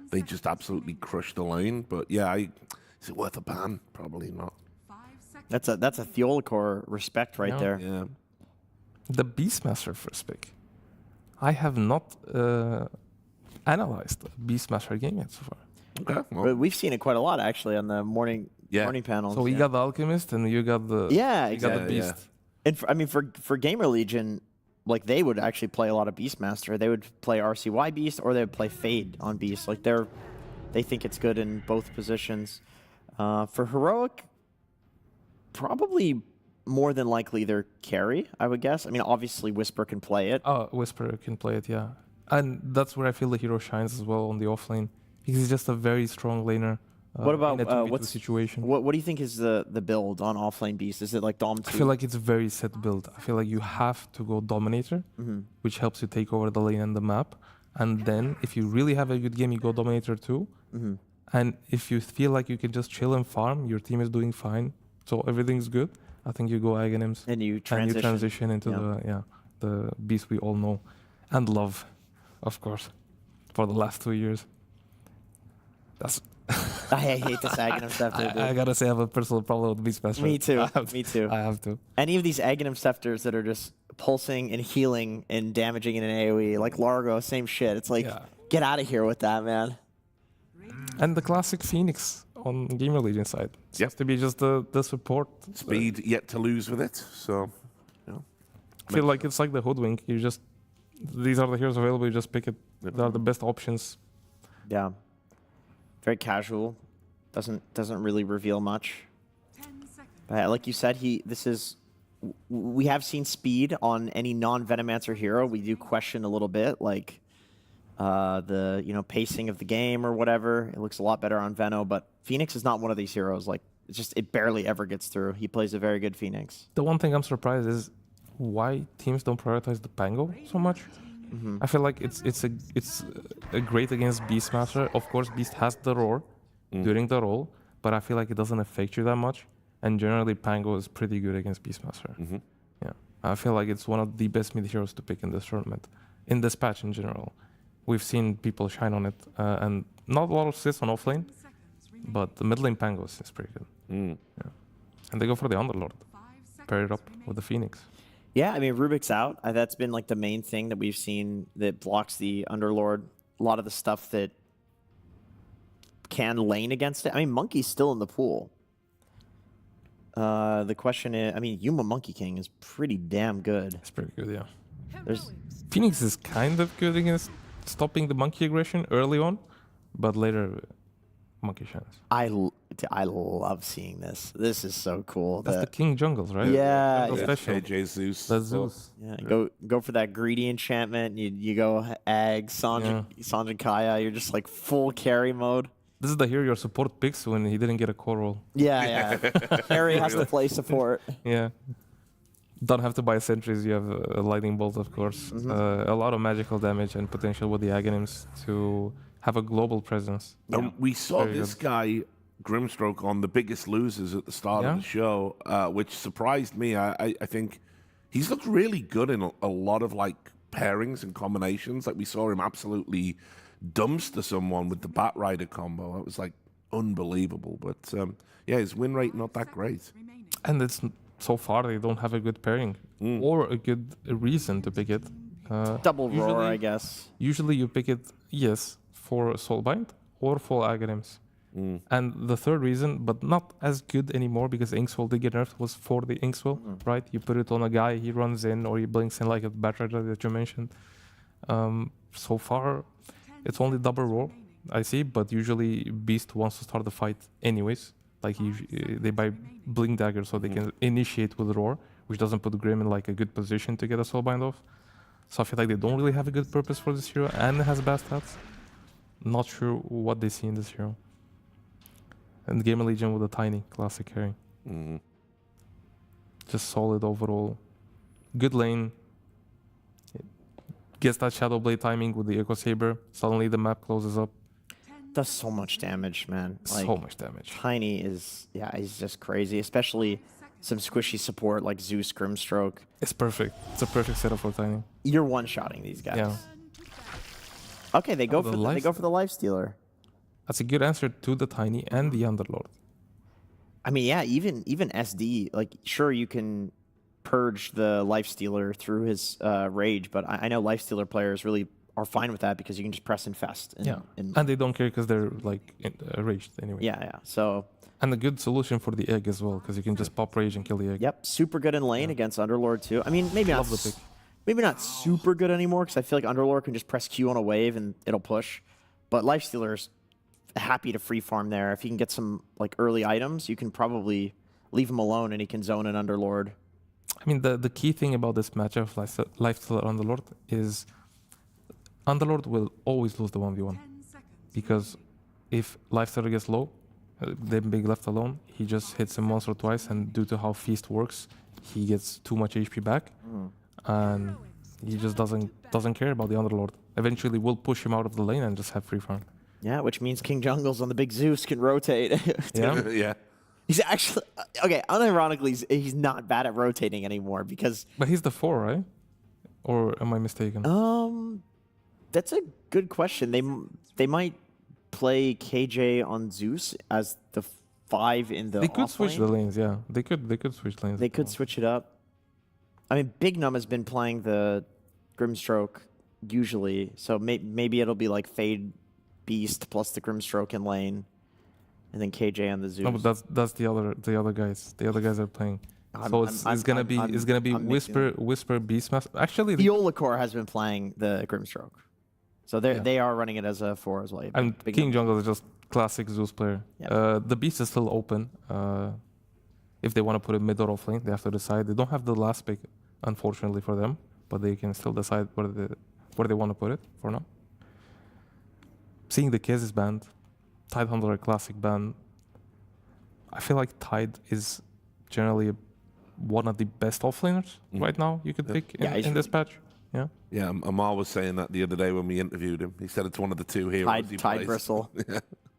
they just absolutely crush the lane. But yeah, is it worth a ban? Probably not. That's a Theolacore respect right Yeah. there. Yeah. The Beastmaster first pick. I have not analyzed a Beastmaster game yet so far. Okay. But Well, we've seen it quite a lot actually on the morning panels. So you got the Alchemist and you got the Yeah, you got the exactly. Beast. And for GamerLegion, like they would actually play a lot of Beastmaster. They would play RCY Beast or they would play Fade on Beast. Like they think it's good in both positions. For Heroic, probably more than likely their carry, I would guess. I mean, obviously Whisper can play it. Oh, Whisper can play it, yeah. And that's where I feel the hero shines as well on the offlane. He's just a very strong laner. What about in a 2v2 what's situation? What do you think is the build on offlane Beast? Is it like Dom 2? I feel like it's a very set build. I feel like you have to go Dominator, which helps you take over the lane and the map. And then if you really have a good game, you go Dominator 2. And if you feel like you can just chill and farm, your team is doing fine, so everything's good, I think you go Aghanims. And you transition into the beast we all know and love, of course, for the last 2 years. That's I hate this Aghanim Scepter, dude. I gotta say I have a personal problem with Beastmaster. Me too. Me too. I have to. Any of these Aghanim Scepters that are just pulsing and healing and damaging in an AoE, like Largo, same shit. It's like, get out of here with that, man. And the classic Phoenix on GamerLegion side. It seems to be just the support. speed yet to lose with it. So, I feel like it's like the Hoodwink. You just, these are the heroes available, you just pick it They are the best options. Yeah. Very casual. Doesn't really reveal much. But like you said, we have seen speed on any non-Venomancer hero. We do question a little bit, like the pacing of the game or whatever. It looks a lot better on Veno, but Phoenix is not one of these heroes. Like it barely ever gets through. He plays a very good Phoenix. The one thing I'm surprised is why teams don't prioritize the Pango so much. I feel like it's a great against Beastmaster. Of course, Beast has the roar during the roll, but I feel like it doesn't affect you that much. And generally, Pango is pretty good against Beastmaster. Yeah, I feel like it's one of the best mid heroes to pick in this tournament, in this patch in general. We've seen people shine on it, and not a lot of assists on offlane, but the mid lane Pango is pretty good. Yeah. And they go for the Underlord, pair it up with the Phoenix. Yeah, I mean, Rubik's out. That's been like the main thing that we've seen that blocks the Underlord. A lot of the stuff that can lane against it. I mean, Monkey's still in the pool. The question is, I mean, Yuma Monkey King is pretty damn good. It's pretty good, yeah. There's Phoenix is kind of good against stopping the monkey aggression early on, but later monkey shines. I love seeing this. This is so cool. That's the King Jungles, right? Yeah, Jungle yeah. special. KJ Zeus. That's Zeus. Yeah, go for that greedy enchantment. You go Ag, Sanjin Kaya. You're just like full carry mode. This is the hero your support picks when he didn't get a core roll. Yeah. Carry has to play support. Yeah. Don't have to buy sentries. You have a lightning bolt, of course. A lot of magical damage and potential with the Aghanims to have a global presence. We saw Very this good. guy, Grimstroke, on The Biggest Losers at the start of the show, which surprised me. I think he's looked really good in a lot of like pairings and combinations. Like we saw him absolutely dumpster someone with the Bat Rider combo. That was like unbelievable. But yeah, his win rate not that great. And it's so far they don't have a good pairing or a good reason to pick it. Double roar, I guess. Usually you pick it, yes, for Soulbind or for Aghanims. And the third reason, but not as good anymore because Inkswell did get nerfed, was for the Inkswell, right? You put it on a guy, he runs in, or he blinks in like a Bat Rider that you mentioned. So far, it's only double roar, I see, but usually Beast wants to start the fight anyways. Like they buy Blink Dagger so they can initiate with roar, which doesn't put Grim in like a good position to get a Soulbind off. So I feel like they don't really have a good purpose for this hero and it has bad stats. Not sure what they see in this hero. And GamerLegion with a tiny classic carry. Just solid overall. Good lane. Gets that Shadow Blade timing with the Echo Saber. Suddenly the map closes up. Does so much damage, man. Like, So much damage. Tiny is, he's just crazy. Especially some squishy support like Zeus, Grimstroke. It's perfect. It's a perfect setup for Tiny. You're one-shotting these guys. Yeah. Okay, they go for the life stealer. That's a good answer to the Tiny and the Underlord. I mean, yeah, even SD, like, sure, you can purge the lifestealer through his rage, but I know lifestealer players really are fine with that because you can just press infest. And they don't care because they're like raged anyway. Yeah. So. And a good solution for the egg as well because you can just pop rage and kill the egg. Yep, super good in lane against Underlord too. I mean, maybe not super good anymore because I feel like Underlord can just press Q on a wave and it'll push. But lifestealer's happy to free farm there. If he can get some like early items, you can probably leave him alone and he can zone an Underlord. I mean, the key thing about this matchup, Lifestealer Underlord, is Underlord will always lose the 1v1. Because if Lifestealer gets low, then being left alone, he just hits him once or twice, and due to how Feast works, he gets too much HP back, and he just doesn't care about the Underlord. Eventually, we'll push him out of the lane and just have free farm. Yeah, which means King Jungles on the big Zeus can rotate. Yeah. He's actually, okay, unironically, he's not bad at rotating anymore because... But he's the 4, right? Or am I mistaken? That's a good question. They might play KJ on Zeus as the 5 in the They could switch lane. the lanes, yeah. They could switch lanes. They could switch it up. I mean, Big Num has been playing the Grimstroke usually, so maybe it'll be like Fade Beast plus the Grimstroke in lane. And then KJ on the Zeus. No, but that's the other guys. The other guys are playing. So it's gonna be Whisper Beastmaster. Actually, Eolacor has been playing the Grimstroke. So they are running it as a 4 as well. And Big King numbers. Jungle is just classic Zeus player. Yeah. The Beast is still open. If they want to put it mid or off lane, they have to decide. They don't have the last pick, unfortunately for them, but they can still decide where they want to put it for now. Seeing the Kez is banned, Tide Handler classic ban. I feel like Tide is generally one of the best offlaners right now you could pick in this patch. Yeah. Yeah, Amar was saying that the other day when we interviewed him. He said it's one of the 2 heroes he Tide plays. Bristle.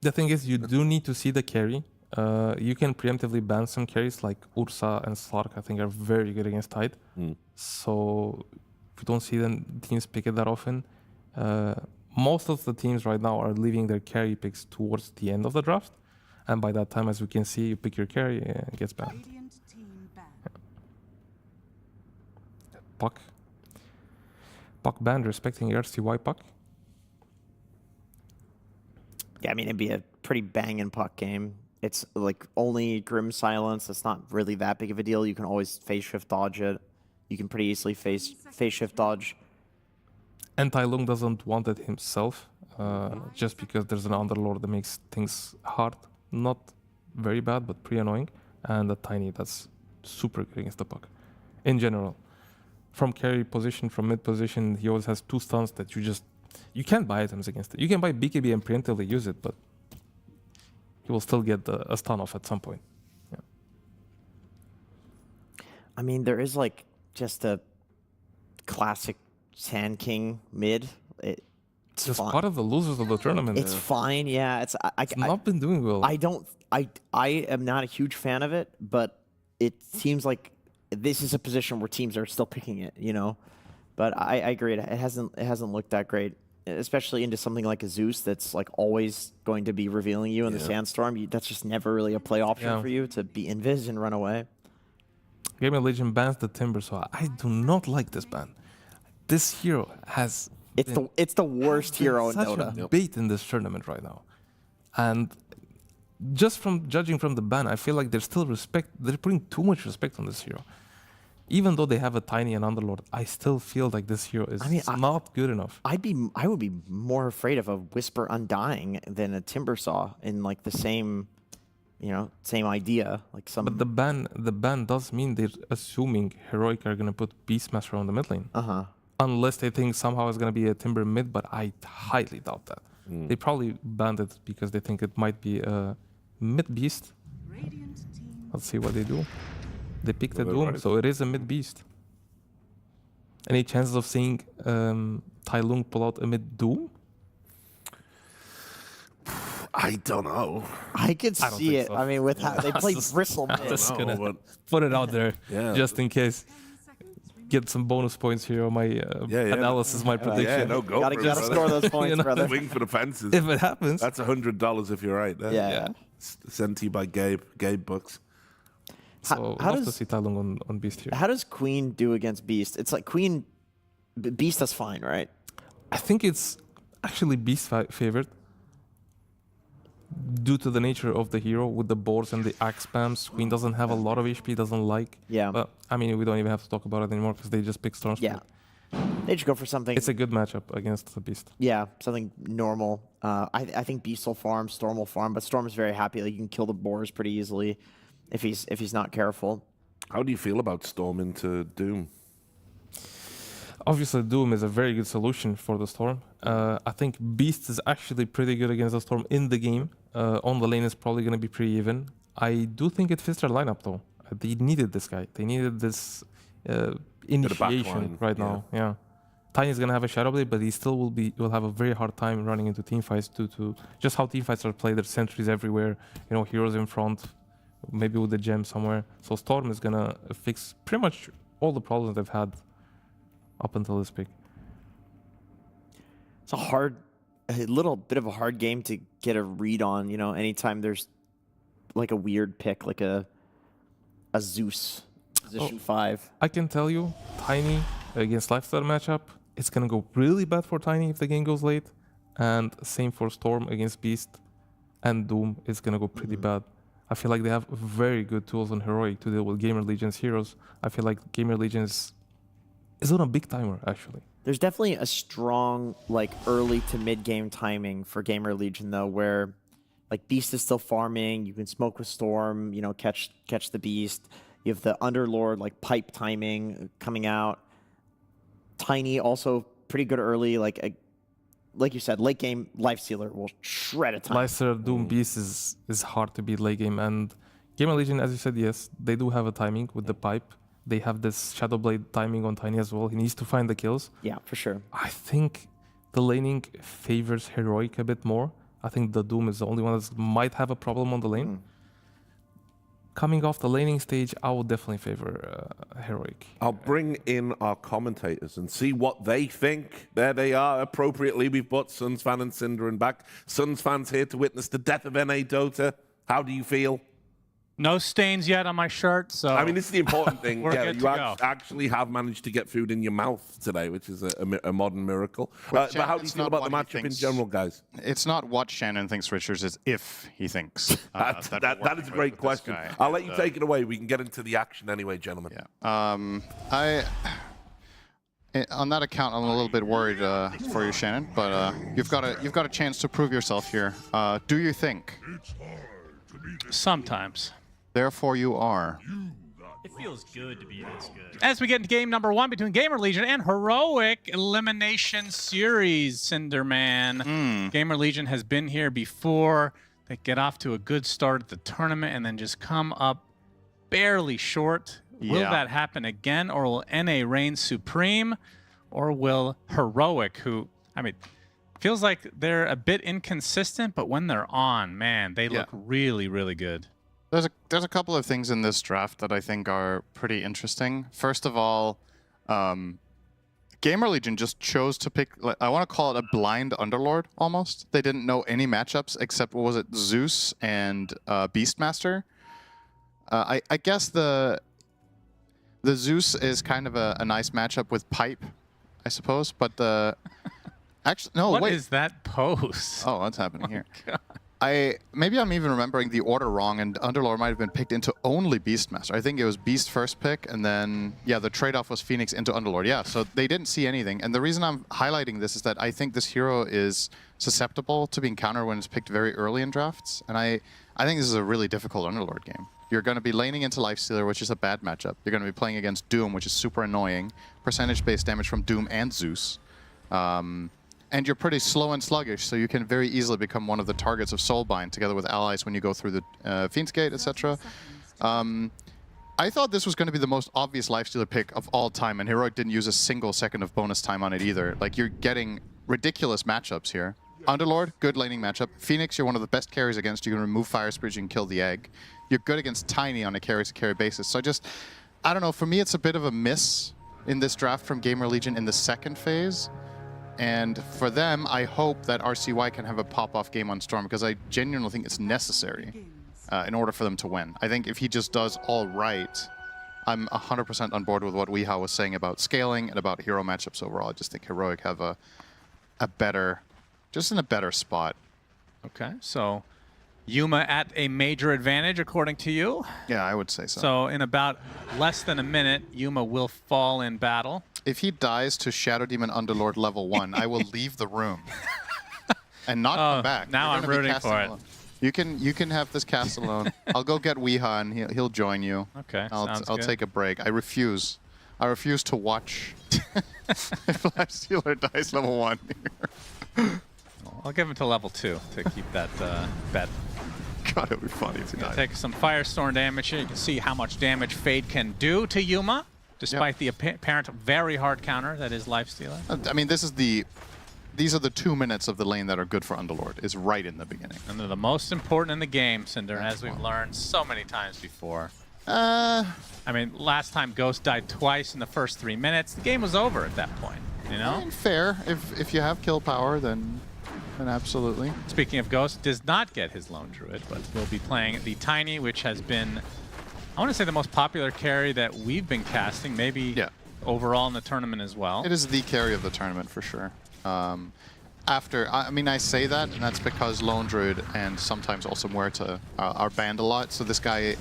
The thing is, you do need to see the carry. You can preemptively ban some carries like Ursa and Slark, I think, are very good against Tide. So if you don't see the teams pick it that often, most of the teams right now are leaving their carry picks towards the end of the draft. And by that time, as we can see, you pick your carry and it gets banned. Puck. Puck banned, respecting RCY Puck. Yeah, I mean, it'd be a pretty banging Puck game. It's like only Grim Silence. It's not really that big of a deal. You can always phase shift dodge it. You can pretty easily phase shift dodge. And Tai Lung doesn't want it himself, just because there's an Underlord that makes things hard. Not very bad, but pretty annoying. And the Tiny, that's super good against the Puck. In general. From carry position, from mid position, he always has 2 stuns that you can't buy items against it. You can buy BKB and preemptively use it, but you will still get a stun off at some point. Yeah. I mean, there is like just a classic Sand King mid. It's Just fine. part of the losers of the tournament. It's fine, yeah. It's not been doing well. I am not a huge fan of it, but it seems like this is a position where teams are still picking it, you know. But I agree, it hasn't looked that great, especially into something like a Zeus that's like always going to be revealing you in the Sandstorm. That's just never really a play option for you to be invis and run away. GamerLegion bans the Timber, so I do not like this ban. This hero has it's the worst hero in such Dota. a bait in this tournament right now, and just from judging from the ban, I feel like they're putting too much respect on this hero. Even though they have a Tiny and Underlord, I still feel like this hero is not good enough. I would be more afraid of a Whisper Undying than a Timbersaw in like the same, same idea. Like some. But the ban does mean they're assuming Heroic are gonna put Beastmaster on the mid lane. Unless they think somehow it's gonna be a Timber mid, but I highly doubt that. They probably banned it because they think it might be a mid beast. Let's see what they do. They picked a Doom, so it is a mid beast. Any chances of seeing Tai Lung pull out a mid Doom? I don't know. I could see it. So. I mean, with how they play Bristle mid. Just gonna put it out there, just in case. Get some bonus points here on my analysis, my prediction. Yeah, no, go gotta score those points, brother. Swing for the fences. If it happens. That's $100 if you're right. Yeah. Sent to you by Gabe Bucks. So how love to does see Tai Lung on Beast here. How does Queen do against Beast? It's like Beast is fine, right? I think it's actually Beast favored due to the nature of the hero with the boards and the axe spams. Queen doesn't have a lot of HP, doesn't like. Yeah. But I mean, we don't even have to talk about it anymore because they just pick Storm Spirit. Yeah. They just go for something. It's a good matchup against the Beast. Yeah, something normal. I think Beast will farm, Storm will farm, but Storm is very happy. Like, you can kill the boars pretty easily if he's not careful. How do you feel about Storm into Doom? Obviously, Doom is a very good solution for the Storm. I think Beast is actually pretty good against the Storm in the game. On the lane, it's probably going to be pretty even. I do think it fits their lineup, though. They needed this guy. They needed this initiation right now. Yeah. Tiny's going to have a Shadow Blade, but he still will have a very hard time running into teamfights due to just how teamfights are played. There's sentries everywhere, heroes in front, maybe with the gem somewhere. So Storm is going to fix pretty much all the problems they've had up until this pick. It's a little bit of a hard game to get a read on, anytime there's like a weird pick, like a Zeus position 5. I can tell you, Tiny against Lifestyle matchup, it's going to go really bad for Tiny if the game goes late. And same for Storm against Beast and Doom, it's going to go pretty bad. I feel like they have very good tools on Heroic to deal with GamerLegion's heroes. I feel like GamerLegion is on a big timer, actually. There's definitely a strong like early to mid game timing for GamerLegion though, where like Beast is still farming. You can smoke with Storm, you know, catch the Beast. You have the Underlord like pipe timing coming out. Tiny also pretty good early. Like you said, late game Lifestealer will shred a time. Lifestealer Doom Beast is hard to beat late game, and GamerLegion, as you said, yes, they do have a timing with the pipe. They have this Shadow Blade timing on Tiny as well. He needs to find the kills. Yeah, for sure. I think the laning favors Heroic a bit more. I think the Doom is the only one that might have a problem on the lane. Coming off the laning stage, I would definitely favor Heroic. I'll bring in our commentators and see what they think. There they are. Appropriately, we've brought Suns fan and Cinderin back. Suns fans here to witness the death of NA Dota. How do you feel? No stains yet on my shirt, so... I mean, this is the important thing. We're good to go. Actually have managed to get food in your mouth today, which is a modern miracle. But how do you feel about the matchup in general, guys? It's not what Shannon thinks, Richards, it's if he thinks. That is a great question. I'll let you take it away. We can get into the action anyway, gentlemen. Yeah. On that account, I'm a little bit worried for you, Shannon, but you've got a chance to prove yourself here. Do you think? Sometimes. Therefore, you are. It feels good to be this good. As we get into game number 1 between GamerLegion and Heroic Elimination Series, Cinderman. GamerLegion has been here before. They get off to a good start at the tournament and then just come up barely short. Will that happen again, or will NA reign supreme, or will Heroic, who, I mean, feels like they're a bit inconsistent, but when they're on, man, they look really, really good. There's a couple of things in this draft that I think are pretty interesting. First of all, GamerLegion just chose to pick, I want to call it a blind Underlord, almost. They didn't know any matchups except, what was it, Zeus and Beastmaster. I guess the Zeus is kind of a nice matchup with Pipe, I suppose, but the... Actually, no, wait. What is that pose? Oh, what's happening here? Maybe I'm even remembering the order wrong, and Underlord might have been picked into only Beastmaster. I think it was Beast first pick, and then, yeah, the trade-off was Phoenix into Underlord. Yeah, so they didn't see anything. And the reason I'm highlighting this is that I think this hero is susceptible to being countered when it's picked very early in drafts. And I think this is a really difficult Underlord game. You're going to be laning into Lifestealer, which is a bad matchup. You're going to be playing against Doom, which is super annoying. Percentage-based damage from Doom and Zeus. And you're pretty slow and sluggish, so you can very easily become one of the targets of Soulbind together with allies when you go through the Fiend's Gate, etc. I thought this was going to be the most obvious Lifestealer pick of all time, and Heroic didn't use a single second of bonus time on it either. Like, you're getting ridiculous matchups here. Underlord, good laning matchup. Phoenix, you're one of the best carries against. You can remove Fire Spirit, you can kill the egg. You're good against Tiny on a carry-to-carry basis. So I don't know, for me it's a bit of a miss in this draft from GamerLegion in the second phase. And for them, I hope that RCY can have a pop-off game on Storm, because I genuinely think it's necessary in order for them to win. I think if he just does all right, I'm 100% on board with what Weehaw was saying about scaling and about hero matchups overall. I just think Heroic have a better, just in a better spot. Okay, so Yuma at a major advantage, according to you? Yeah, I would say so. So in about less than a minute, Yuma will fall in battle. If he dies to Shadow Demon Underlord level 1, I will leave the room and not come back. Now I'm rooting for it. You can have this cast alone. I'll go get Weehaw and he'll join you. Okay, I'll take a break. I refuse to watch if Lifestealer dies level 1 here. I'll give him to level 2 to keep that bet. God, it would be funny if he died. Take some Firestorm damage here. You can see how much damage Fade can do to Yuma, despite the apparent very hard counter that is Lifestealer. I mean, these are the 2 minutes of the lane that are good for Underlord, is right in the beginning. And they're the most important in the game, Cinder, as we've learned so many times before. I mean, last time Ghost died twice in the first 3 minutes. The game was over at that point, you know? I mean, fair. If you have kill power, then absolutely. Speaking of Ghost, does not get his Lone Druid, but will be playing the Tiny, which has been, I want to say, the most popular carry that we've been casting, maybe overall in the tournament as well. It is the carry of the tournament for sure. I mean, I say that, and that's because Lone Druid and sometimes also Muerta are banned a lot, so this guy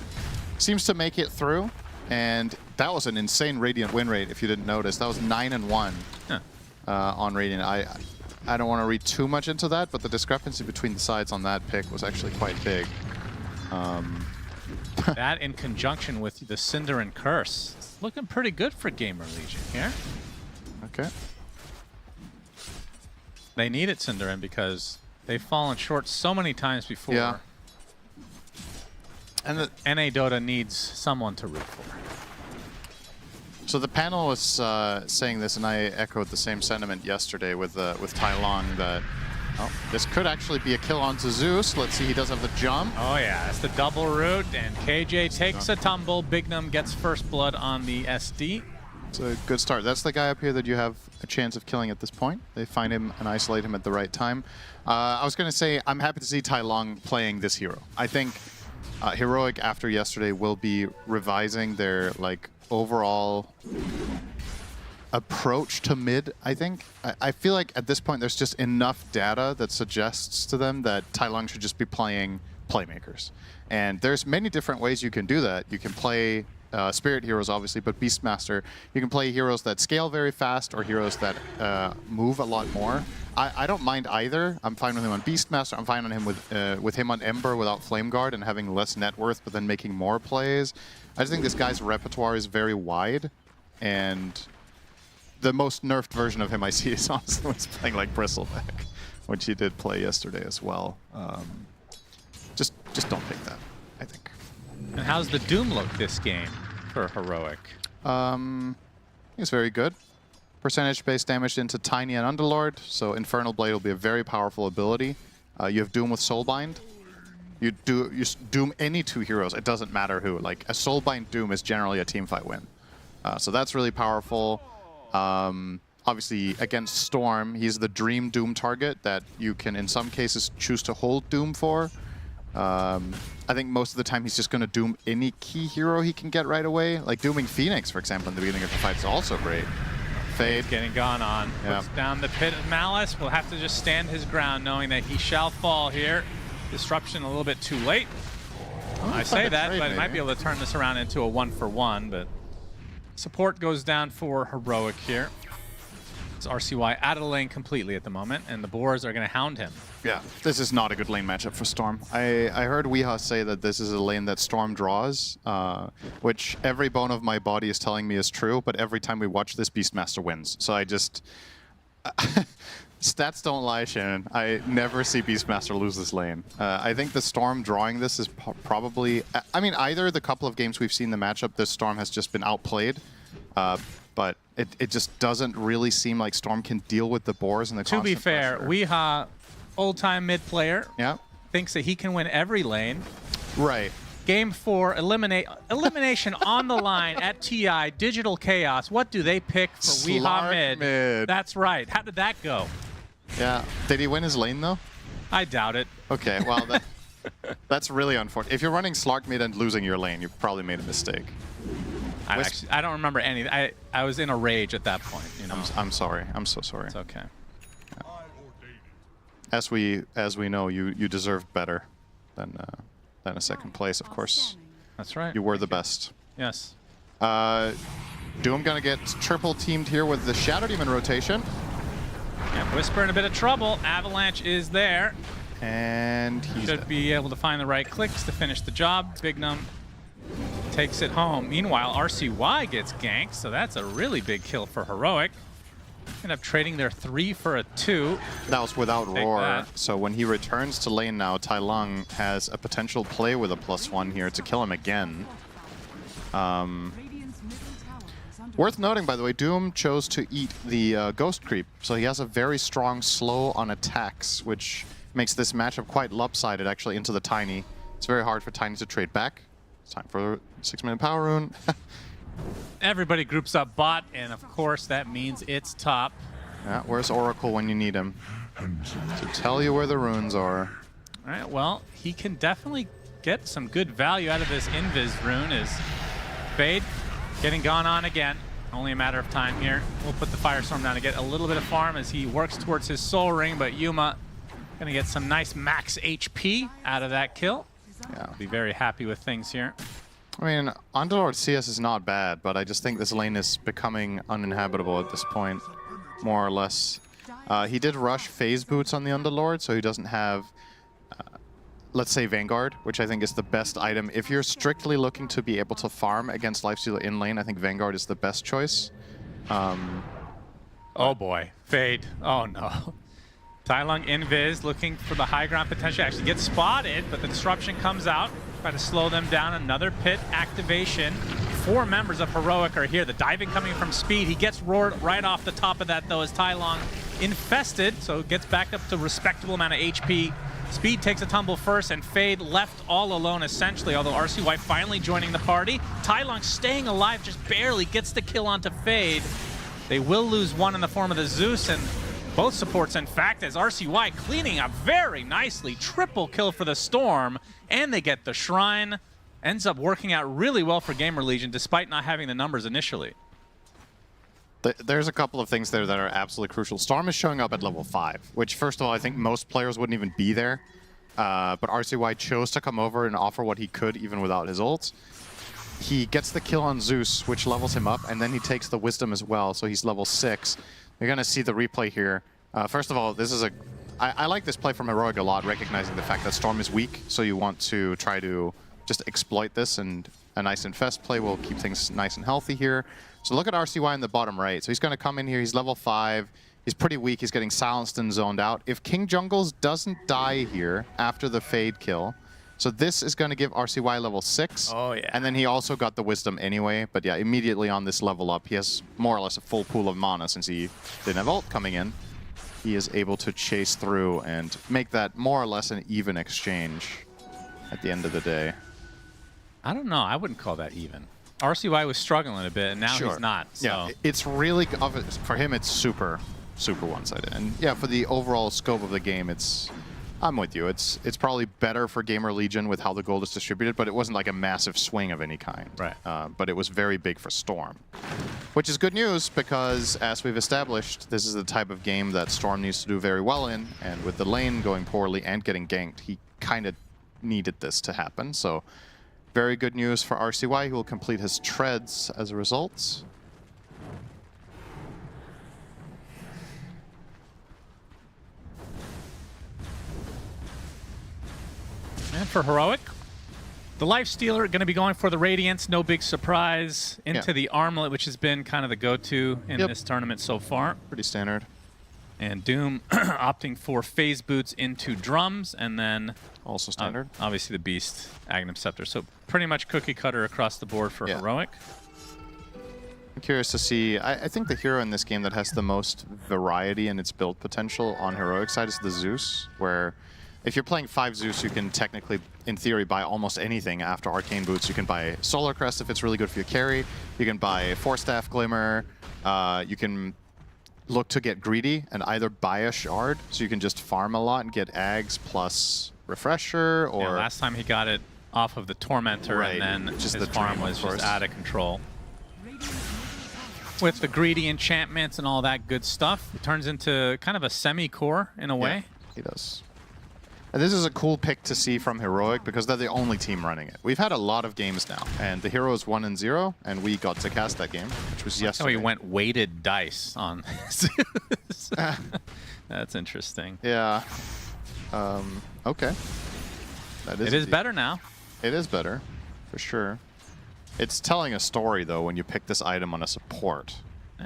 seems to make it through, and that was an insane Radiant win rate if you didn't notice. That was 9-1. Huh. on Radiant. I don't want to read too much into that, but the discrepancy between the sides on that pick was actually quite big. That in conjunction with the Cinder and Curse. It's looking pretty good for GamerLegion here. Okay. They need it, Cinderin, because they've fallen short so many times before. Yeah. And the NA Dota needs someone to root for. So the panel was saying this, and I echoed the same sentiment yesterday with Tai Long, that this could actually be a kill onto Zeus. Let's see, he does have the jump. Oh yeah, it's the double root, and KJ takes a tumble. Bignum gets first blood on the SD. It's a good start. That's the guy up here that you have a chance of killing at this point. They find him and isolate him at the right time. I was going to say, I'm happy to see Tai Long playing this hero. I think Heroic after yesterday will be revising their overall approach to mid, I think. I feel like at this point there's just enough data that suggests to them that Tai Long should just be playing playmakers. And there's many different ways you can do that. You can play Spirit heroes, obviously, but Beastmaster, you can play heroes that scale very fast or heroes that move a lot more. I don't mind either. I'm fine with him on Beastmaster. I'm fine on him with him on Ember without Flame Guard and having less net worth, but then making more plays. I just think this guy's repertoire is very wide, and the most nerfed version of him I see is honestly when he's playing like Bristleback, which he did play yesterday as well. Just don't pick that, I think. And how's the Doom look this game for Heroic? It's very good. Percentage-based damage into Tiny and Underlord, so Infernal Blade will be a very powerful ability. You have Doom with Soulbind. You Doom any two heroes, it doesn't matter who. Like, a Soulbind Doom is generally a teamfight win. So that's really powerful. Obviously, against Storm, he's the dream Doom target that you can, in some cases, choose to hold Doom for. I think most of the time he's just going to Doom any key hero he can get right away. Like Dooming Phoenix, for example, in the beginning of the fight is also great. Fade. Getting gone on. Yep. Puts down the pit of Malice. Will have to just stand his ground knowing that he shall fall here. Disruption a little bit too late. I say that, but it might be able to turn this around into a 1-for-1, but support goes down for Heroic here. It's RCY out of the lane completely at the moment, and the Boars are going to hound him. Yeah, this is not a good lane matchup for Storm. I heard Weeha say that this is a lane that Storm draws, which every bone of my body is telling me is true, but every time we watch this, Beastmaster wins. So I just... Stats don't lie, Shannon. I never see Beastmaster lose this lane. I think the Storm drawing this is probably... I mean, either the couple of games we've seen the matchup, this Storm has just been outplayed, but it just doesn't really seem like Storm can deal with the Boars and the To be fair, pressure. Weeha, old-time mid player, Yeah. thinks that he can win every lane. Right. Game 4, elimination on the line at TI, Digital Chaos. What do they pick for Weeha mid? That's right. How did that go? Yeah. Did he win his lane, though? I doubt it. Okay, well, that's really unfortunate. If you're running Slark mid and losing your lane, you probably made a mistake. I don't remember any. I was in a rage at that point. You know. I'm sorry. I'm so sorry. It's okay. As we know, you deserved better than a second place, of course. That's right. You were the best. Yes. Doom gonna get triple teamed here with the Shadow Demon rotation. And Whisper in a bit of trouble. Avalanche is there. And he should be able to find the right clicks to finish the job. Bignum takes it home. Meanwhile, RCY gets ganked, so that's a really big kill for Heroic. End up trading their 3 for a 2. That was without Take Roar, that. so when he returns to lane now, Tai Long has a potential play with a +1 here to kill him again. Worth noting, by the way, Doom chose to eat the Ghost Creep, so he has a very strong slow on attacks, which makes this matchup quite lopsided, actually, into the Tiny. It's very hard for Tiny to trade back. It's time for a 6-minute power rune. Everybody groups up bot, and of course that means it's top. Yeah, where's Oracle when you need him? To tell you where the runes are. All right, well, he can definitely get some good value out of this Invis rune. Is Fade getting gone on again. Only a matter of time here. We'll put the Firestorm down to get a little bit of farm as he works towards his Soul Ring, but Yuma gonna get some nice max HP out of that kill. Yeah. Be very happy with things here. I mean, Underlord CS is not bad, but I just think this lane is becoming uninhabitable at this point. more or less. He did rush phase boots on the Underlord, so he doesn't have, let's say, Vanguard, which I think is the best item. If you're strictly looking to be able to farm against Lifestealer in lane, I think Vanguard is the best choice. Oh boy, Fade. Oh no. Tailong invis looking for the high ground potential. Actually gets spotted, but the disruption comes out. Try to slow them down. Another pit activation. 4 members of Heroic are here. The diving coming from Speed. He gets roared right off the top of that though as Tailong infested, so gets back up to respectable amount of HP. Speed takes a tumble first, and Fade left all alone essentially, although RCY finally joining the party. Tailong staying alive, just barely gets the kill onto Fade. They will lose one in the form of the Zeus, and both supports, in fact, as RCY cleaning up very nicely. Triple kill for the Storm, and they get the Shrine. Ends up working out really well for GamerLegion, despite not having the numbers initially. There's a couple of things there that are absolutely crucial. Storm is showing up at level 5, which, first of all, I think most players wouldn't even be there. But RCY chose to come over and offer what he could, even without his ult. He gets the kill on Zeus, which levels him up, and then he takes the Wisdom as well, so he's level 6. You're going to see the replay here. First of all, this is I like this play from Heroic a lot, recognizing the fact that Storm is weak, so you want to try to just exploit this, and a nice infest play will keep things nice and healthy here. So look at RCY in the bottom right. So he's going to come in here, he's level 5, he's pretty weak, he's getting silenced and zoned out. If King Jungles doesn't die here after the Fade kill, so this is going to give RCY level 6. Oh, yeah. And then he also got the Wisdom anyway, but yeah, immediately on this level up, he has more or less a full pool of mana since he didn't have ult coming in. He is able to chase through and make that more or less an even exchange at the end of the day. I don't know. I wouldn't call that even. RCY was struggling a bit, and now he's not. So. Yeah, it's really, for him, it's super, super one-sided. And yeah, for the overall scope of the game, I'm with you. It's probably better for GamerLegion with how the gold is distributed, but it wasn't like a massive swing of any kind. Right. But it was very big for Storm, which is good news because, as we've established, this is the type of game that Storm needs to do very well in, and with the lane going poorly and getting ganked, he kind of needed this to happen. So very good news for RCY, who will complete his treads as a result. And for Heroic, the Lifestealer going to be going for the Radiance, no big surprise, into the Armlet, which has been kind of the go-to in this tournament so far. Pretty standard. And Doom opting for phase boots into drums, and then also standard. Obviously the Beast, Aghanim Scepter. So pretty much cookie cutter across the board for Heroic. I'm curious to see. I think the hero in this game that has the most variety in its build potential on Heroic side is the Zeus, where if you're playing 5 Zeus, you can technically, in theory, buy almost anything after Arcane Boots. You can buy Solar Crest if it's really good for your carry. You can buy 4-Staff Glimmer. You can look to get greedy and either buy a Shard, so you can just farm a lot and get Ags plus Refresher, or... Yeah, last time he got it off of the Tormentor, and then just his farm was just out of control. With the greedy enchantments and all that good stuff, it turns into kind of a semi-core in a way. Yeah, he does. And this is a cool pick to see from Heroic because they're the only team running it. We've had a lot of games now, and the hero is 1-0, and we got to cast that game, which was yesterday. Oh, he went weighted dice on That's interesting. Yeah. Okay. It is better now. It is better, for sure. It's telling a story, though, when you pick this item on a support.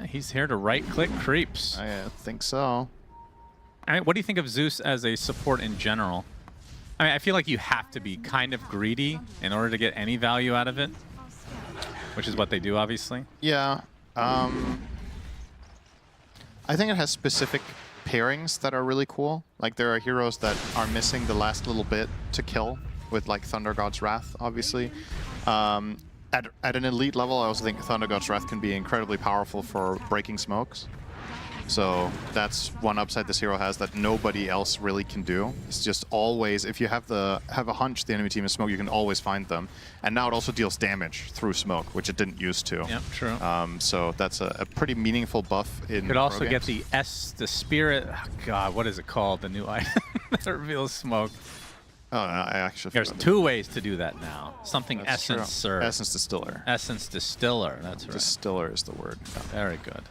He's here to right-click creeps. I think so. I mean, what do you think of Zeus as a support in general? I mean, I feel like you have to be kind of greedy in order to get any value out of it, which is what they do, obviously. Yeah. I think it has specific pairings that are really cool. Like, there are heroes that are missing the last little bit to kill with, like, Thunder God's Wrath, obviously. At an elite level, I also think Thunder God's Wrath can be incredibly powerful for breaking smokes. So that's one upside this hero has that nobody else really can do. It's just always, if you have a hunch the enemy team is smoke, you can always find them. And now it also deals damage through smoke, which it didn't used to. Yep, true. So that's a pretty meaningful buff in could also games. get the Spirit. Oh God, what is it called? The new item that reveals smoke. Oh, no, I actually. There's 2 ways to do that now. Something Essence or Essence Distiller. Essence Distiller. That's right. Distiller is the word. Very good.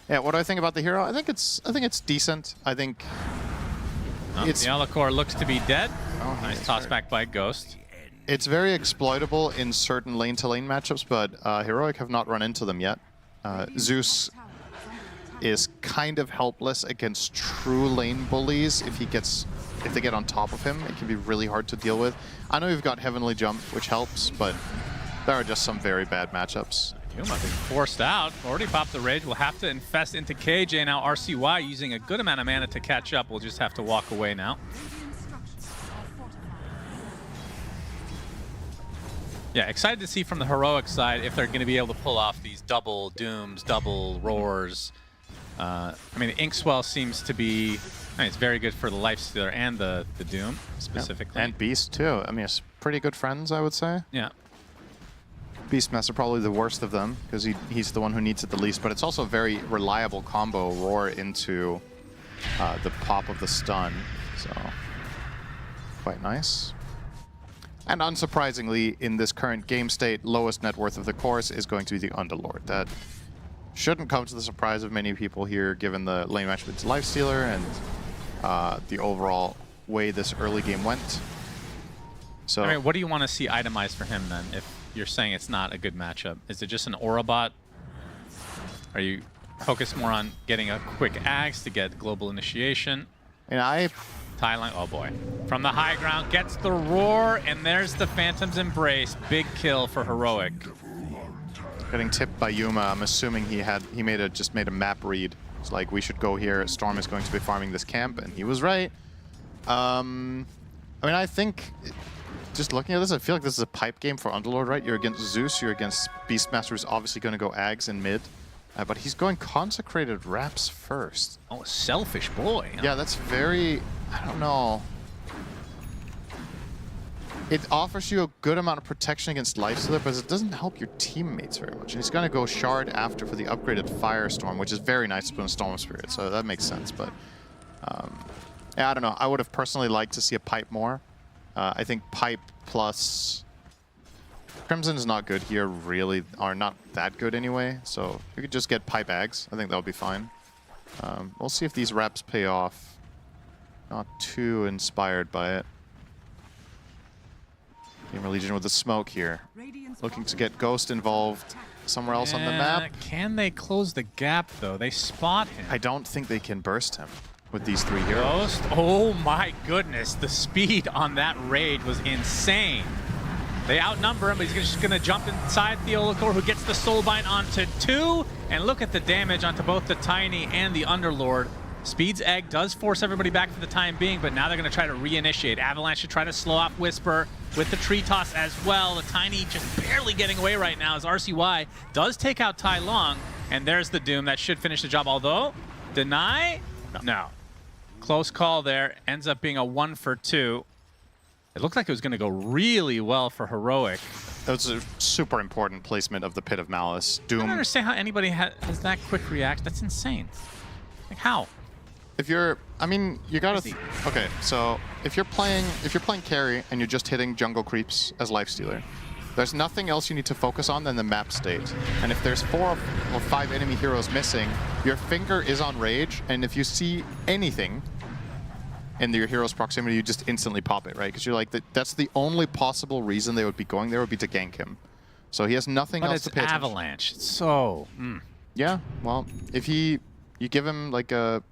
Yeah, what do I think about the hero? I think it's decent. I think it's the Alacor looks to be dead. Oh, Nice toss back by Ghost. It's very exploitable in certain lane-to-lane matchups, but Heroic have not run into them yet. Zeus is kind of helpless against true lane bullies. If they get on top of him, it can be really hard to deal with. I know you've got Heavenly Jump, which helps, but there are just some very bad matchups. Yuma being forced out. Already popped the Rage. Will have to infest into KJ now. RCY using a good amount of mana to catch up. We'll just have to walk away now. Yeah, excited to see from the Heroic side if they're going to be able to pull off these double Dooms, double Roars. I mean, the Inkswell seems to be, it's very good for the Lifestealer and the Doom specifically. Yep. And Beast too. I mean, it's pretty good friends, I would say. Yeah. Beastmaster probably the worst of them because he's the one who needs it the least, but it's also a very reliable combo Roar into the pop of the stun, so quite nice. And unsurprisingly, in this current game state, lowest net worth of the course is going to be the Underlord. That shouldn't come to the surprise of many people here, given the lane match with Lifestealer and the overall way this early game went. So, I mean, what do you want to see itemized for him then, if you're saying it's not a good matchup? Is it just an Aura bot? Are you focused more on getting a quick axe to get global initiation? And Thailand, oh boy. From the high ground, gets the Roar, and there's the Phantom's Embrace. Big kill for Heroic. Getting tipped by Yuma, I'm assuming he just made a map read. It's like, we should go here, Storm is going to be farming this camp, and he was right. I mean, I think, just looking at this, I feel like this is a pipe game for Underlord, right? You're against Zeus, you're against Beastmaster, who's obviously going to go Ags in mid. But he's going Consecrated Wraps first. Oh, a selfish boy. Yeah, that's very, I don't know. It offers you a good amount of protection against Lifestealer, but it doesn't help your teammates very much. And he's going to go Shard after for the upgraded Firestorm, which is very nice to put in Storm Spirit, so that makes sense. But yeah, I don't know. I would have personally liked to see a Pipe more. I think Pipe plus Crimson is not good here, really, or not that good anyway. So you could just get Pipe Ags. I think that would be fine. We'll see if these reps pay off. Not too inspired by it. GamerLegion with the smoke here. Looking to get Ghost involved somewhere else on the map. Can they close the gap, though? They spot him. I don't think they can burst him with these three heroes. Ghost, oh my goodness. The speed on that Rage was insane. They outnumber him, but he's just going to jump inside the Olacor, who gets the Soulbind onto 2. And look at the damage onto both the Tiny and the Underlord. Speed's Egg does force everybody back for the time being, but now they're going to try to reinitiate. Avalanche should try to slow off Whisper with the tree toss as well. The Tiny just barely getting away right now as RCY does take out Tai Long. And there's the Doom. That should finish the job, although deny? No. Close call there. Ends up being a 1 for 2. It looked like it was going to go really well for Heroic. That was a super important placement of the Pit of Malice. Doom. I don't understand how anybody has that quick react. That's insane. Like, how? If you're, I mean, you gotta. Okay, so if you're playing carry and you're just hitting jungle creeps as Lifestealer, there's nothing else you need to focus on than the map state. And if there's 4 or 5 enemy heroes missing, your finger is on Rage, and if you see anything in your hero's proximity, you just instantly pop it, right? Because you're like, that's the only possible reason they would be going there would be to gank him. So he has nothing else to pay attention. But it's Avalanche. It's so. Yeah, well, if you give him like a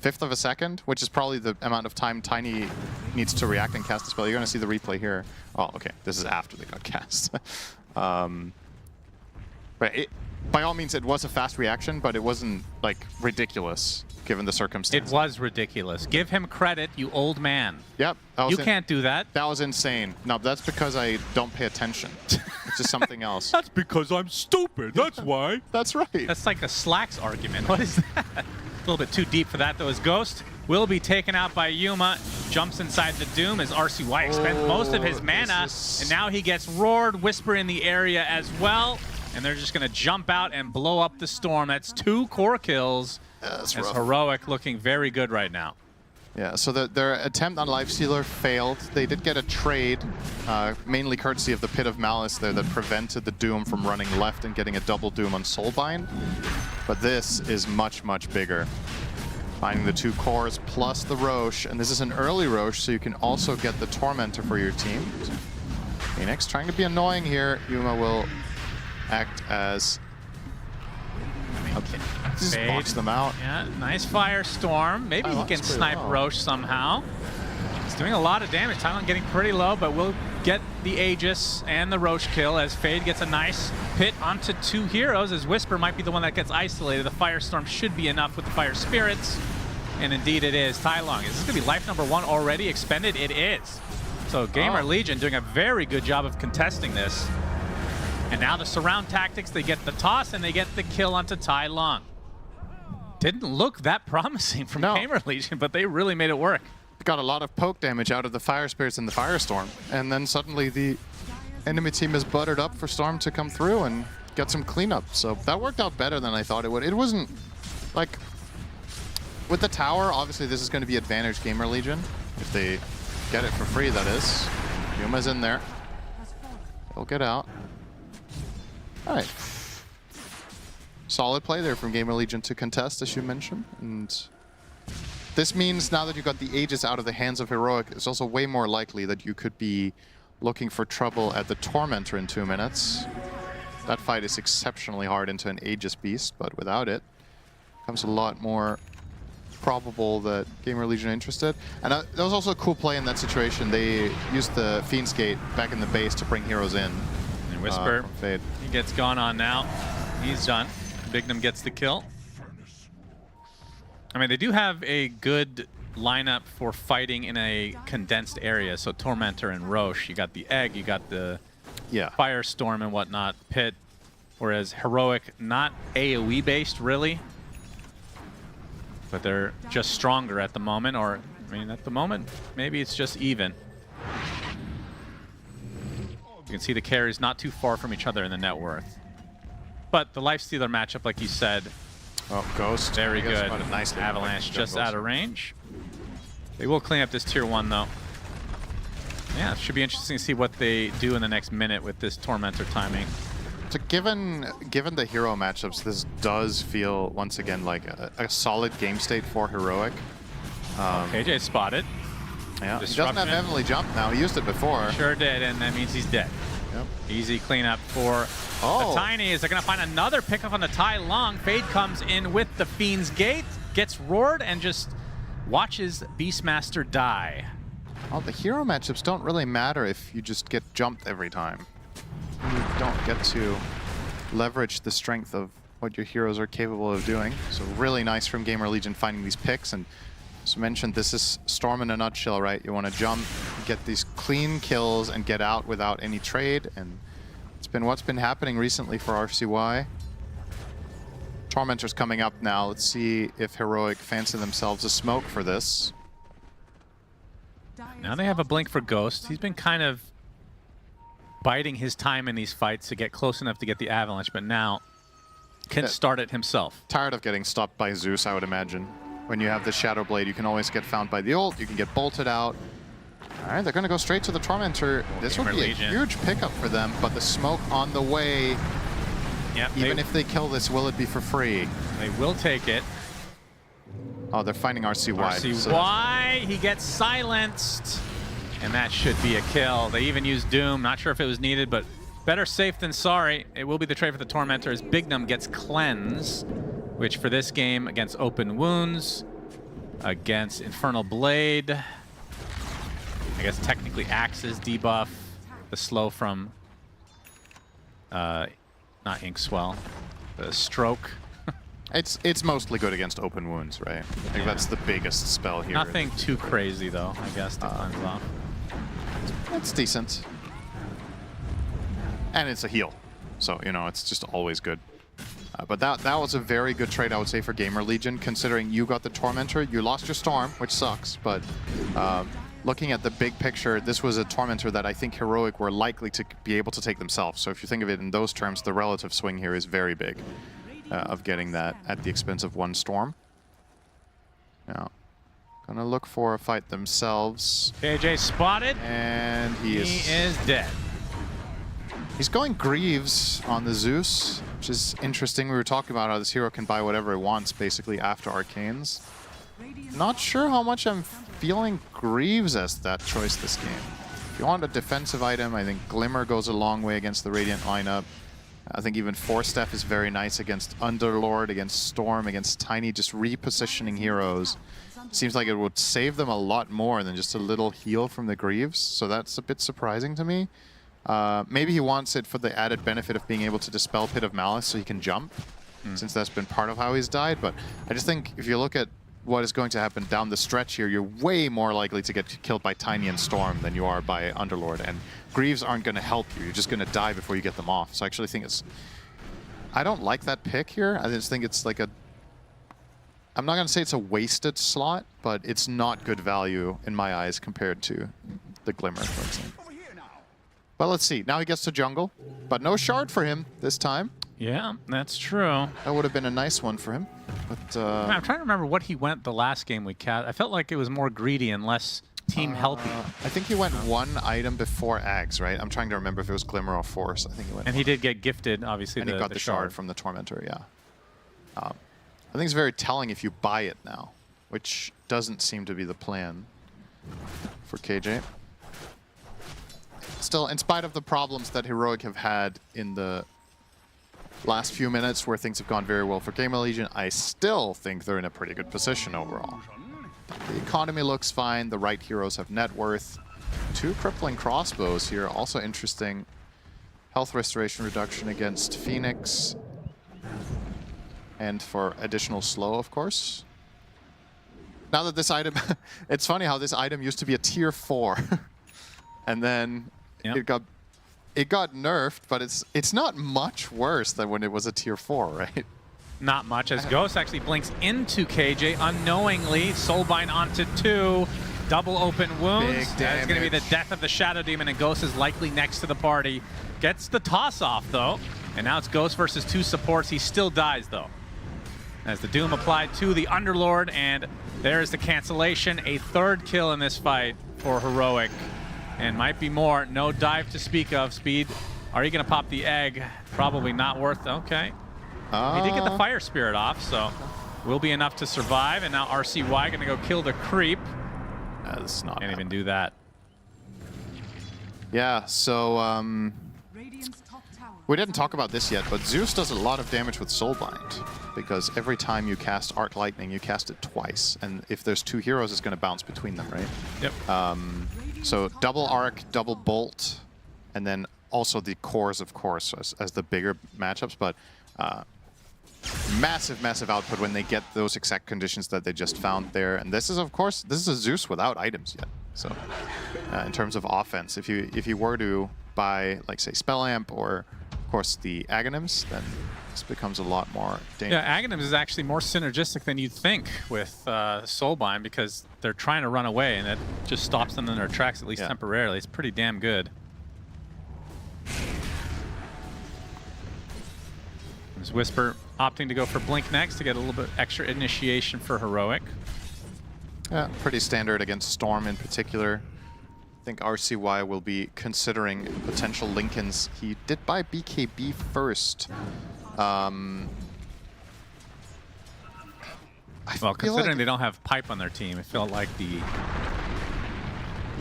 1/5 of a second, which is probably the amount of time Tiny needs to react and cast the spell. You're going to see the replay here. Oh, okay. This is after they got cast. But by all means, it was a fast reaction, but it wasn't, like, ridiculous, given the circumstances. It was ridiculous. Give him credit, you old man. Yep. You can't do that. That was insane. No, that's because I don't pay attention. It's just something else. That's because I'm stupid. That's why. That's right. That's like a Slacks argument. What is that? A little bit too deep for that, though, as Ghost will be taken out by Yuma. Jumps inside the Doom as RCY expends most of his mana, and now he gets roared. Whisper in the area as well, and they're just going to jump out and blow up the Storm. That's 2 core kills. That's as rough. Heroic looking very good right now. Yeah, so their attempt on Lifestealer failed. They did get a trade, mainly courtesy of the Pit of Malice there, that prevented the Doom from running left and getting a double Doom on Soulbind. But this is much, much bigger. Finding the 2 cores plus the Roche, and this is an early Roche, so you can also get the Tormentor for your team. Phoenix trying to be annoying here. Yuma will act as... Okay, just box them out. Yeah, nice Firestorm. Maybe he can snipe Roche somehow. He's doing a lot of damage. Thailand getting pretty low, but we'll get the Aegis and the Roche kill as Fade gets a nice pit onto 2 heroes, as Whisper might be the one that gets isolated. The Firestorm should be enough with the Fire Spirits, and indeed it is. Tailong, is this going to be life number 1 already expended? It is. So GamerLegion doing a very good job of contesting this. And now the surround tactics, they get the toss and they get the kill onto Tailong. Didn't look that promising from GamerLegion, but they really made it work. Got a lot of poke damage out of the Fire Spirits and the Firestorm, and then suddenly the enemy team is buttered up for Storm to come through and get some cleanup. So that worked out better than I thought it would. It wasn't like with the tower. Obviously, this is going to be advantage GamerLegion if they get it for free. That is, Yuma's in there. He'll get out. All right, solid play there from GamerLegion to contest, as you mentioned, and. This means now that you got the Aegis out of the hands of Heroic, it's also way more likely that you could be looking for trouble at the Tormentor in 2 minutes. That fight is exceptionally hard into an Aegis beast, but without it, becomes a lot more probable that GamerLegion are interested. And that was also a cool play in that situation. They used the Fiend's Gate back in the base to bring heroes in. And Whisper, he gets gone on now. He's done. Bignum gets the kill. I mean, they do have a good lineup for fighting in a condensed area. So Tormentor and Roche, you got the Egg, you got the Firestorm and whatnot, Pit. Whereas Heroic, not AoE based really, but they're just stronger at the moment. Or, I mean, at the moment, maybe it's just even. You can see the carries not too far from each other in the net worth. But the Lifestealer matchup, like you said, oh, Ghost. Very good. Nicely. Avalanche just out of range. They will clean up this tier 1 though. Yeah, it should be interesting to see what they do in the next minute with this Tormentor timing. So given the hero matchups, this does feel once again like a solid game state for Heroic. KJ spotted. Yeah, he doesn't have Heavenly Jump now. He used it before. Sure did, and that means he's dead. Yep. Easy cleanup for the Tiny. Is they're going to find another pickup on the Tailong. Fade comes in with the Fiend's Gate, gets roared, and just watches Beastmaster die. Well, the hero matchups don't really matter if you just get jumped every time. You don't get to leverage the strength of what your heroes are capable of doing. So really nice from GamerLegion finding these picks. And as mentioned, this is Storm in a nutshell, right? You want to jump, get these clean kills, and get out without any trade. And it's been what's been happening recently for RCY. Tormentor's coming up now. Let's see if Heroic fancy themselves a smoke for this. Now they have a blink for Ghost. He's been kind of biding his time in these fights to get close enough to get the Avalanche, but now can start it himself. Tired of getting stopped by Zeus, I would imagine. When you have the Shadow Blade, you can always get found by the ult, you can get bolted out. All right, they're going to go straight to the Tormentor. This would be a huge pickup for them, but the smoke on the way, even if they kill this, will it be for free? They will take it. Oh, they're finding RCY. RCY, he gets silenced. And that should be a kill. They even used Doom. Not sure if it was needed, but better safe than sorry. It will be the trade for the Tormentor as Bignum gets Cleanse, which for this game against Open Wounds, against Infernal Blade, I guess technically Axe's debuff, the slow from, not Inkswell, the Stroke. It's mostly good against Open Wounds, right? I think that's the biggest spell here. Nothing too crazy though, I guess, to cleanse off. It's decent. And it's a heal. So, you know, it's just always good. But that was a very good trade, I would say, for GamerLegion, considering you got the Tormentor. You lost your Storm, which sucks, but looking at the big picture, this was a Tormentor that I think Heroic were likely to be able to take themselves. So if you think of it in those terms, the relative swing here is very big of getting that at the expense of one Storm. Now, gonna look for a fight themselves. KJ spotted. And he is dead. He's going Greaves on the Zeus. which is interesting. We were talking about how this hero can buy whatever it wants, basically, after Arcanes. Not sure how much I'm feeling Greaves as that choice this game. If you want a defensive item, I think Glimmer goes a long way against the Radiant lineup. I think even Force Staff is very nice against Underlord, against Storm, against Tiny, just repositioning heroes. Seems like it would save them a lot more than just a little heal from the Greaves, so that's a bit surprising to me. Maybe he wants it for the added benefit of being able to dispel Pit of Malice so he can jump, since that's been part of how he's died. But I just think if you look at what is going to happen down the stretch here, you're way more likely to get killed by Tiny and Storm than you are by Underlord. And Greaves aren't going to help you. You're just going to die before you get them off. So I actually think it's... I don't like that pick here. I just think it's like a... I'm not going to say it's a wasted slot, but it's not good value in my eyes compared to the Glimmer, for example. Well, let's see. Now he gets to jungle, but no shard for him this time. Yeah, that's true. That would have been a nice one for him. But I'm trying to remember what he went the last game we cast. I felt like it was more greedy and less team healthy. I think he went one item before Ags, right? I'm trying to remember if it was Glimmer or Force. I think he went. And he did get gifted, obviously. And he got the shard from the Tormentor, yeah. I think it's very telling if you buy it now, which doesn't seem to be the plan for KJ. Still, in spite of the problems that Heroic have had in the last few minutes where things have gone very well for GamerLegion, I still think they're in a pretty good position overall. The economy looks fine, the right heroes have net worth. 2 crippling crossbows here, also interesting. Health restoration reduction against Phoenix. And for additional slow, of course. Now that this item... it's funny how this item used to be a tier 4. And then it got nerfed, but it's not much worse than when it was a tier 4, right? Not much, as Ghost actually blinks into KJ unknowingly. Soulbind onto 2. Double open wounds. That's going to be the death of the Shadow Demon, and Ghost is likely next to the party. Gets the toss off, though. And now it's Ghost versus 2 supports. He still dies, though. As the Doom applied to the Underlord, and there's the cancellation. A 3rd kill in this fight for Heroic. And might be more. No dive to speak of. Speed, are you going to pop the egg? Probably not worth... Okay. He did get the Fire Spirit off, so will be enough to survive. And now RCY going to go kill the creep. That's not Can't even do that. Yeah, so we didn't talk about this yet, but Zeus does a lot of damage with Soulbind, because every time you cast Arc Lightning, you cast it twice, and if there's 2 heroes, it's going to bounce between them, right? Yep. So double Arc, double Bolt, and then also the cores, of course, as the bigger matchups, but massive, massive output when they get those exact conditions that they just found there. And this is, of course, this is a Zeus without items yet. So in terms of offense, if you were to buy, like, say, Spell Amp or, of course, the Aghanims, then this becomes a lot more dangerous. Yeah, Aghanims is actually more synergistic than you'd think with Soulbind, because they're trying to run away, and it just stops them in their tracks, at least temporarily. It's pretty damn good. There's Whisper opting to go for Blink next to get a little bit extra initiation for Heroic. Yeah, pretty standard against Storm in particular. I think RCY will be considering potential Lincolns. He did buy BKB first. Well, considering they don't have Pipe on their team, it felt like the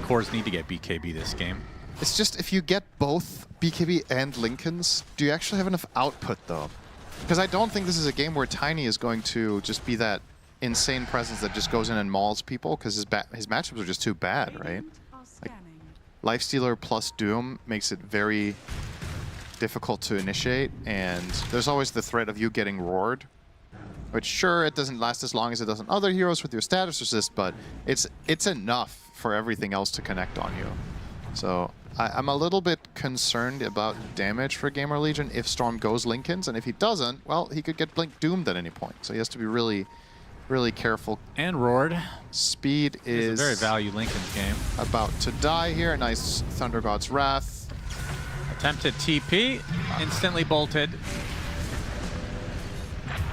cores need to get BKB this game. It's just, if you get both BKB and Lincolns, do you actually have enough output, though? Because I don't think this is a game where Tiny is going to just be that insane presence that just goes in and mauls people, because his matchups are just too bad, right? Like, Lifestealer plus Doom makes it very difficult to initiate, and there's always the threat of you getting roared, which, sure, it doesn't last as long as it does on other heroes with your status resist, but it's enough for everything else to connect on you. So I'm a little bit concerned about damage for GamerLegion if Storm goes Lincolns, and if he doesn't, well, he could get Blink Doomed at any point. So he has to be really, really careful. And roared. Speed is a very value Lincoln's game. About to die here. Nice Thunder God's Wrath. Attempted TP, instantly bolted.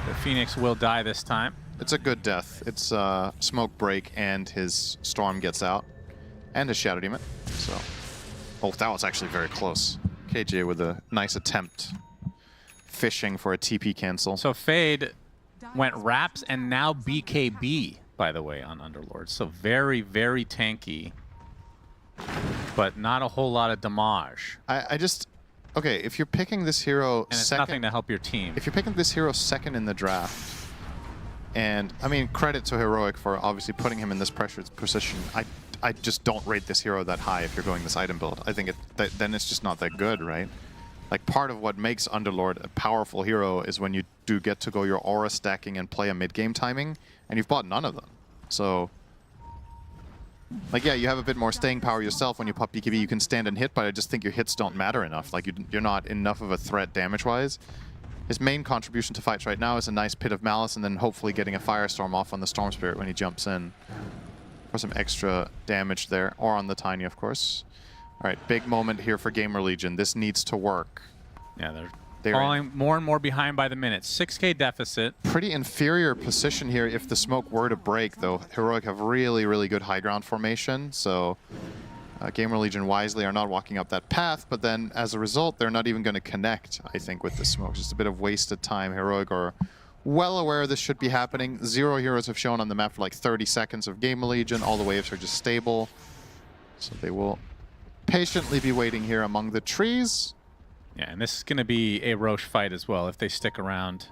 The Phoenix will die this time. It's a good death. It's Smoke Break and his Storm gets out. And his Shadow Demon. So, oh, that was actually very close. KJ with a nice attempt. fishing for a TP cancel. So Fade went Raps and now BKB, by the way, on Underlord. So very, very tanky, but not a whole lot of damage. I just... Okay, if you're picking this hero And it's second... nothing to help your team. If you're picking this hero second in the draft, and I mean, credit to Heroic for obviously putting him in this pressured position. I just don't rate this hero that high if you're going this item build. I think then it's just not that good, right? Like, part of what makes Underlord a powerful hero is when you do get to go your aura stacking and play a mid-game timing, and you've bought none of them. So, like, yeah, you have a bit more staying power yourself when you pop BKB. You can stand and hit, but I just think your hits don't matter enough. Like, you're not enough of a threat damage-wise. His main contribution to fights right now is a nice Pit of Malice, and then hopefully getting a Firestorm off on the Storm Spirit when he jumps in for some extra damage there, or on the Tiny, of course. All right, big moment here for GamerLegion. This needs to work. Yeah, they're falling more and more behind by the minute. 6K deficit. Pretty inferior position here if the smoke were to break, though. Heroic have really, really good high ground formation, so GamerLegion wisely are not walking up that path, but then as a result, they're not even going to connect, I think, with the smoke. Just a bit of wasted time. Heroic are well aware this should be happening. 0 heroes have shown on the map for like 30 seconds of GamerLegion. All the waves are just stable, so they will patiently be waiting here among the trees. Yeah, and this is going to be a Roche fight as well if they stick around.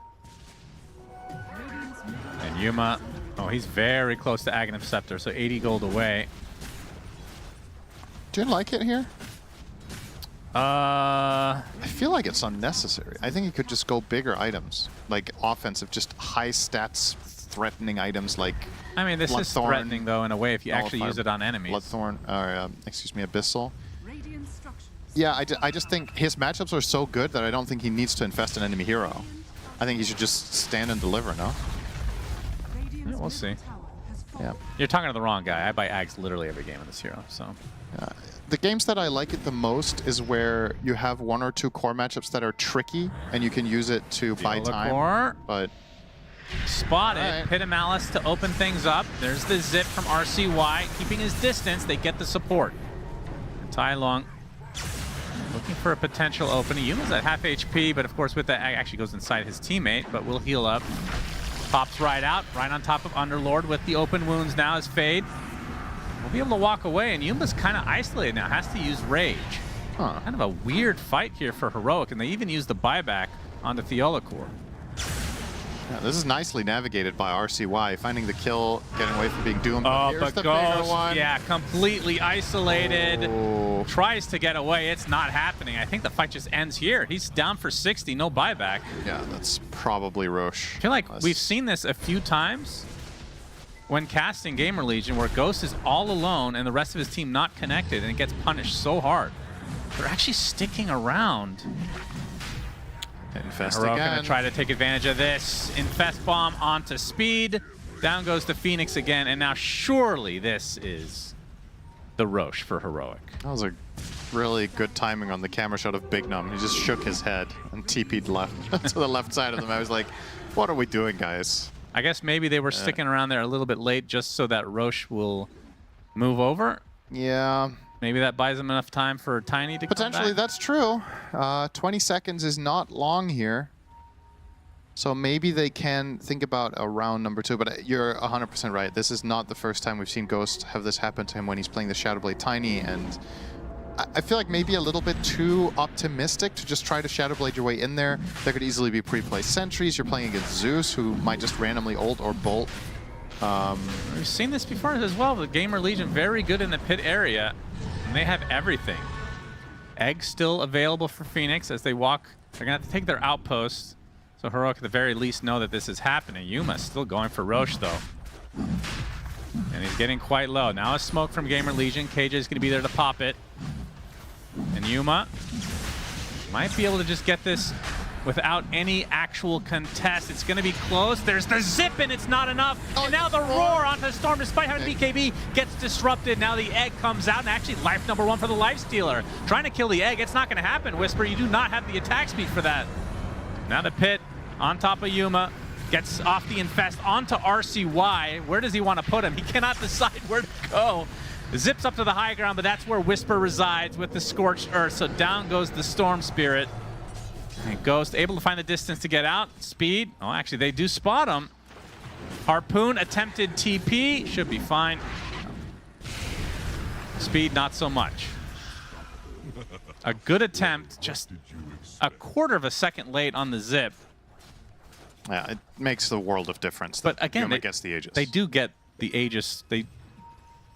And Yuma, oh, he's very close to Aghanim Scepter, so 80 gold away. Do you like it here? I feel like it's unnecessary. I think you could just go bigger items, like offensive, just high stats, threatening items like. I mean, this is threatening though in a way if you actually use it on enemies. Bloodthorn, or excuse me, Abyssal. Yeah, I just think his matchups are so good that I don't think he needs to infest an enemy hero. I think he should just stand and deliver, no? Yeah, we'll see. Yeah. You're talking to the wrong guy. I buy Ags literally every game of this hero, so. The games that I like it the most is where you have 1 or 2 core matchups that are tricky, and you can use it to buy time. Core. But spotted. Right. Pit of Malice to open things up. There's the zip from RCY. Keeping his distance, they get the support. Tai Long looking for a potential opening. Yuma's at half HP, but of course with that, actually goes inside his teammate, but will heal up. Pops right out, right on top of Underlord with the open wounds now as Fade. We'll be able to walk away, and Yuma's kind of isolated now, has to use Rage. Kind of a weird fight here for Heroic, and they even use the buyback onto Theolacor. Yeah, this is nicely navigated by RCY, finding the kill, getting away from being doomed. Oh, Here's but the bigger Ghost, one. yeah, completely isolated. Oh. Tries to get away, it's not happening. I think the fight just ends here. He's down for 60, no buyback. Yeah, that's probably Roche. I feel like we've seen this a few times when casting GamerLegion, where Ghost is all alone and the rest of his team not connected, and it gets punished so hard. They're actually sticking around. Infest Heroic again. gonna try to take advantage of this. Infest bomb onto speed. Down goes the Phoenix again, and now surely this is the Roche for Heroic. That was a really good timing on the camera shot of Big Num. He just shook his head and TP'd left to the left side of them. I was like, what are we doing, guys? I guess maybe they were sticking around there a little bit late just so that Roche will move over. Yeah. Maybe that buys them enough time for Tiny to Potentially, come back. that's true. 20 seconds is not long here. So maybe they can think about a round number 2, but you're 100% right. This is not the first time we've seen Ghost have this happen to him when he's playing the Shadowblade Tiny, and I feel like maybe a little bit too optimistic to just try to Shadowblade your way in there. There could easily be pre-placed sentries. You're playing against Zeus, who might just randomly ult or bolt. We've seen this before as well. The GamerLegion very good in the pit area, and they have everything. Egg still available for Phoenix as they walk. They're gonna have to take their outpost, so Heroic at the very least know that this is happening. Yuma's still going for Roche though, and he's getting quite low. Now a smoke from GamerLegion. KJ is gonna be there to pop it, and Yuma might be able to just get this without any actual contest. It's going to be close. There's the zip, and it's not enough. And now the roar onto the Storm, despite having BKB, gets disrupted. Now the egg comes out, and actually life number 1 for the Lifestealer. Trying to kill the egg. It's not going to happen, Whisper. You do not have the attack speed for that. Now the pit on top of Yuma. Gets off the infest onto RCY. Where does he want to put him? He cannot decide where to go. Zips up to the high ground, but that's where Whisper resides with the Scorched Earth. So down goes the Storm Spirit. And Ghost able to find the distance to get out. Speed. Oh, actually, they do spot him. Harpoon attempted TP. Should be fine. Speed, not so much. A good attempt, just a quarter of a second late on the zip. Yeah, it makes the world of difference. But again, gets the Aegis. They do get the Aegis. They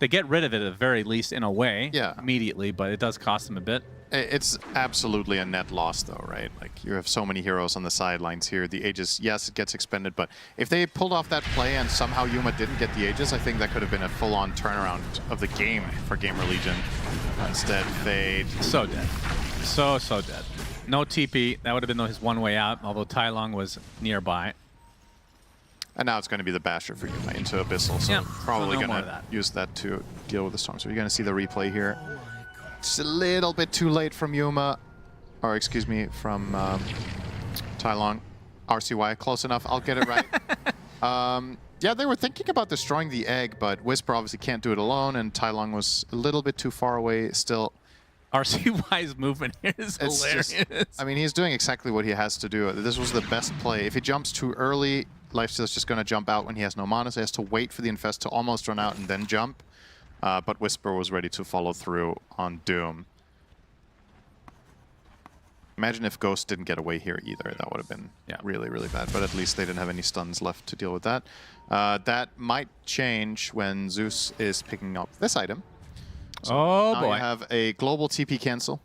get rid of it at the very least in a way. Yeah. Immediately, but it does cost them a bit. It's absolutely a net loss, though, right? Like, you have so many heroes on the sidelines here. The Aegis, yes, it gets expended, but if they pulled off that play and somehow Yuma didn't get the Aegis, I think that could have been a full-on turnaround of the game for GamerLegion. Instead, Fade. So dead. So dead. No TP. That would have been his one way out, although Tai Long was nearby. And now it's going to be the Basher for Yuma into Abyssal, so Yeah, probably so no going more of to that. use that to deal with the Storm. So you're going to see the replay here. It's a little bit too late from Yuma, or excuse me, from Tai Long. RCY, close enough, I'll get it right. Yeah, they were thinking about destroying the egg, but Whisper obviously can't do it alone, and Tai Long was a little bit too far away still. RCY's movement here is hilarious. I mean, he's doing exactly what he has to do. This was the best play. If he jumps too early, Lifesteal's just going to jump out when he has no mana, so he has to wait for the Infest to almost run out and then jump. But Whisper was ready to follow through on Doom. Imagine if Ghost didn't get away here either. That would have been really, really bad. But at least they didn't have any stuns left to deal with that. That might change when Zeus is picking up this item. So oh, now boy. you have a global TP cancel.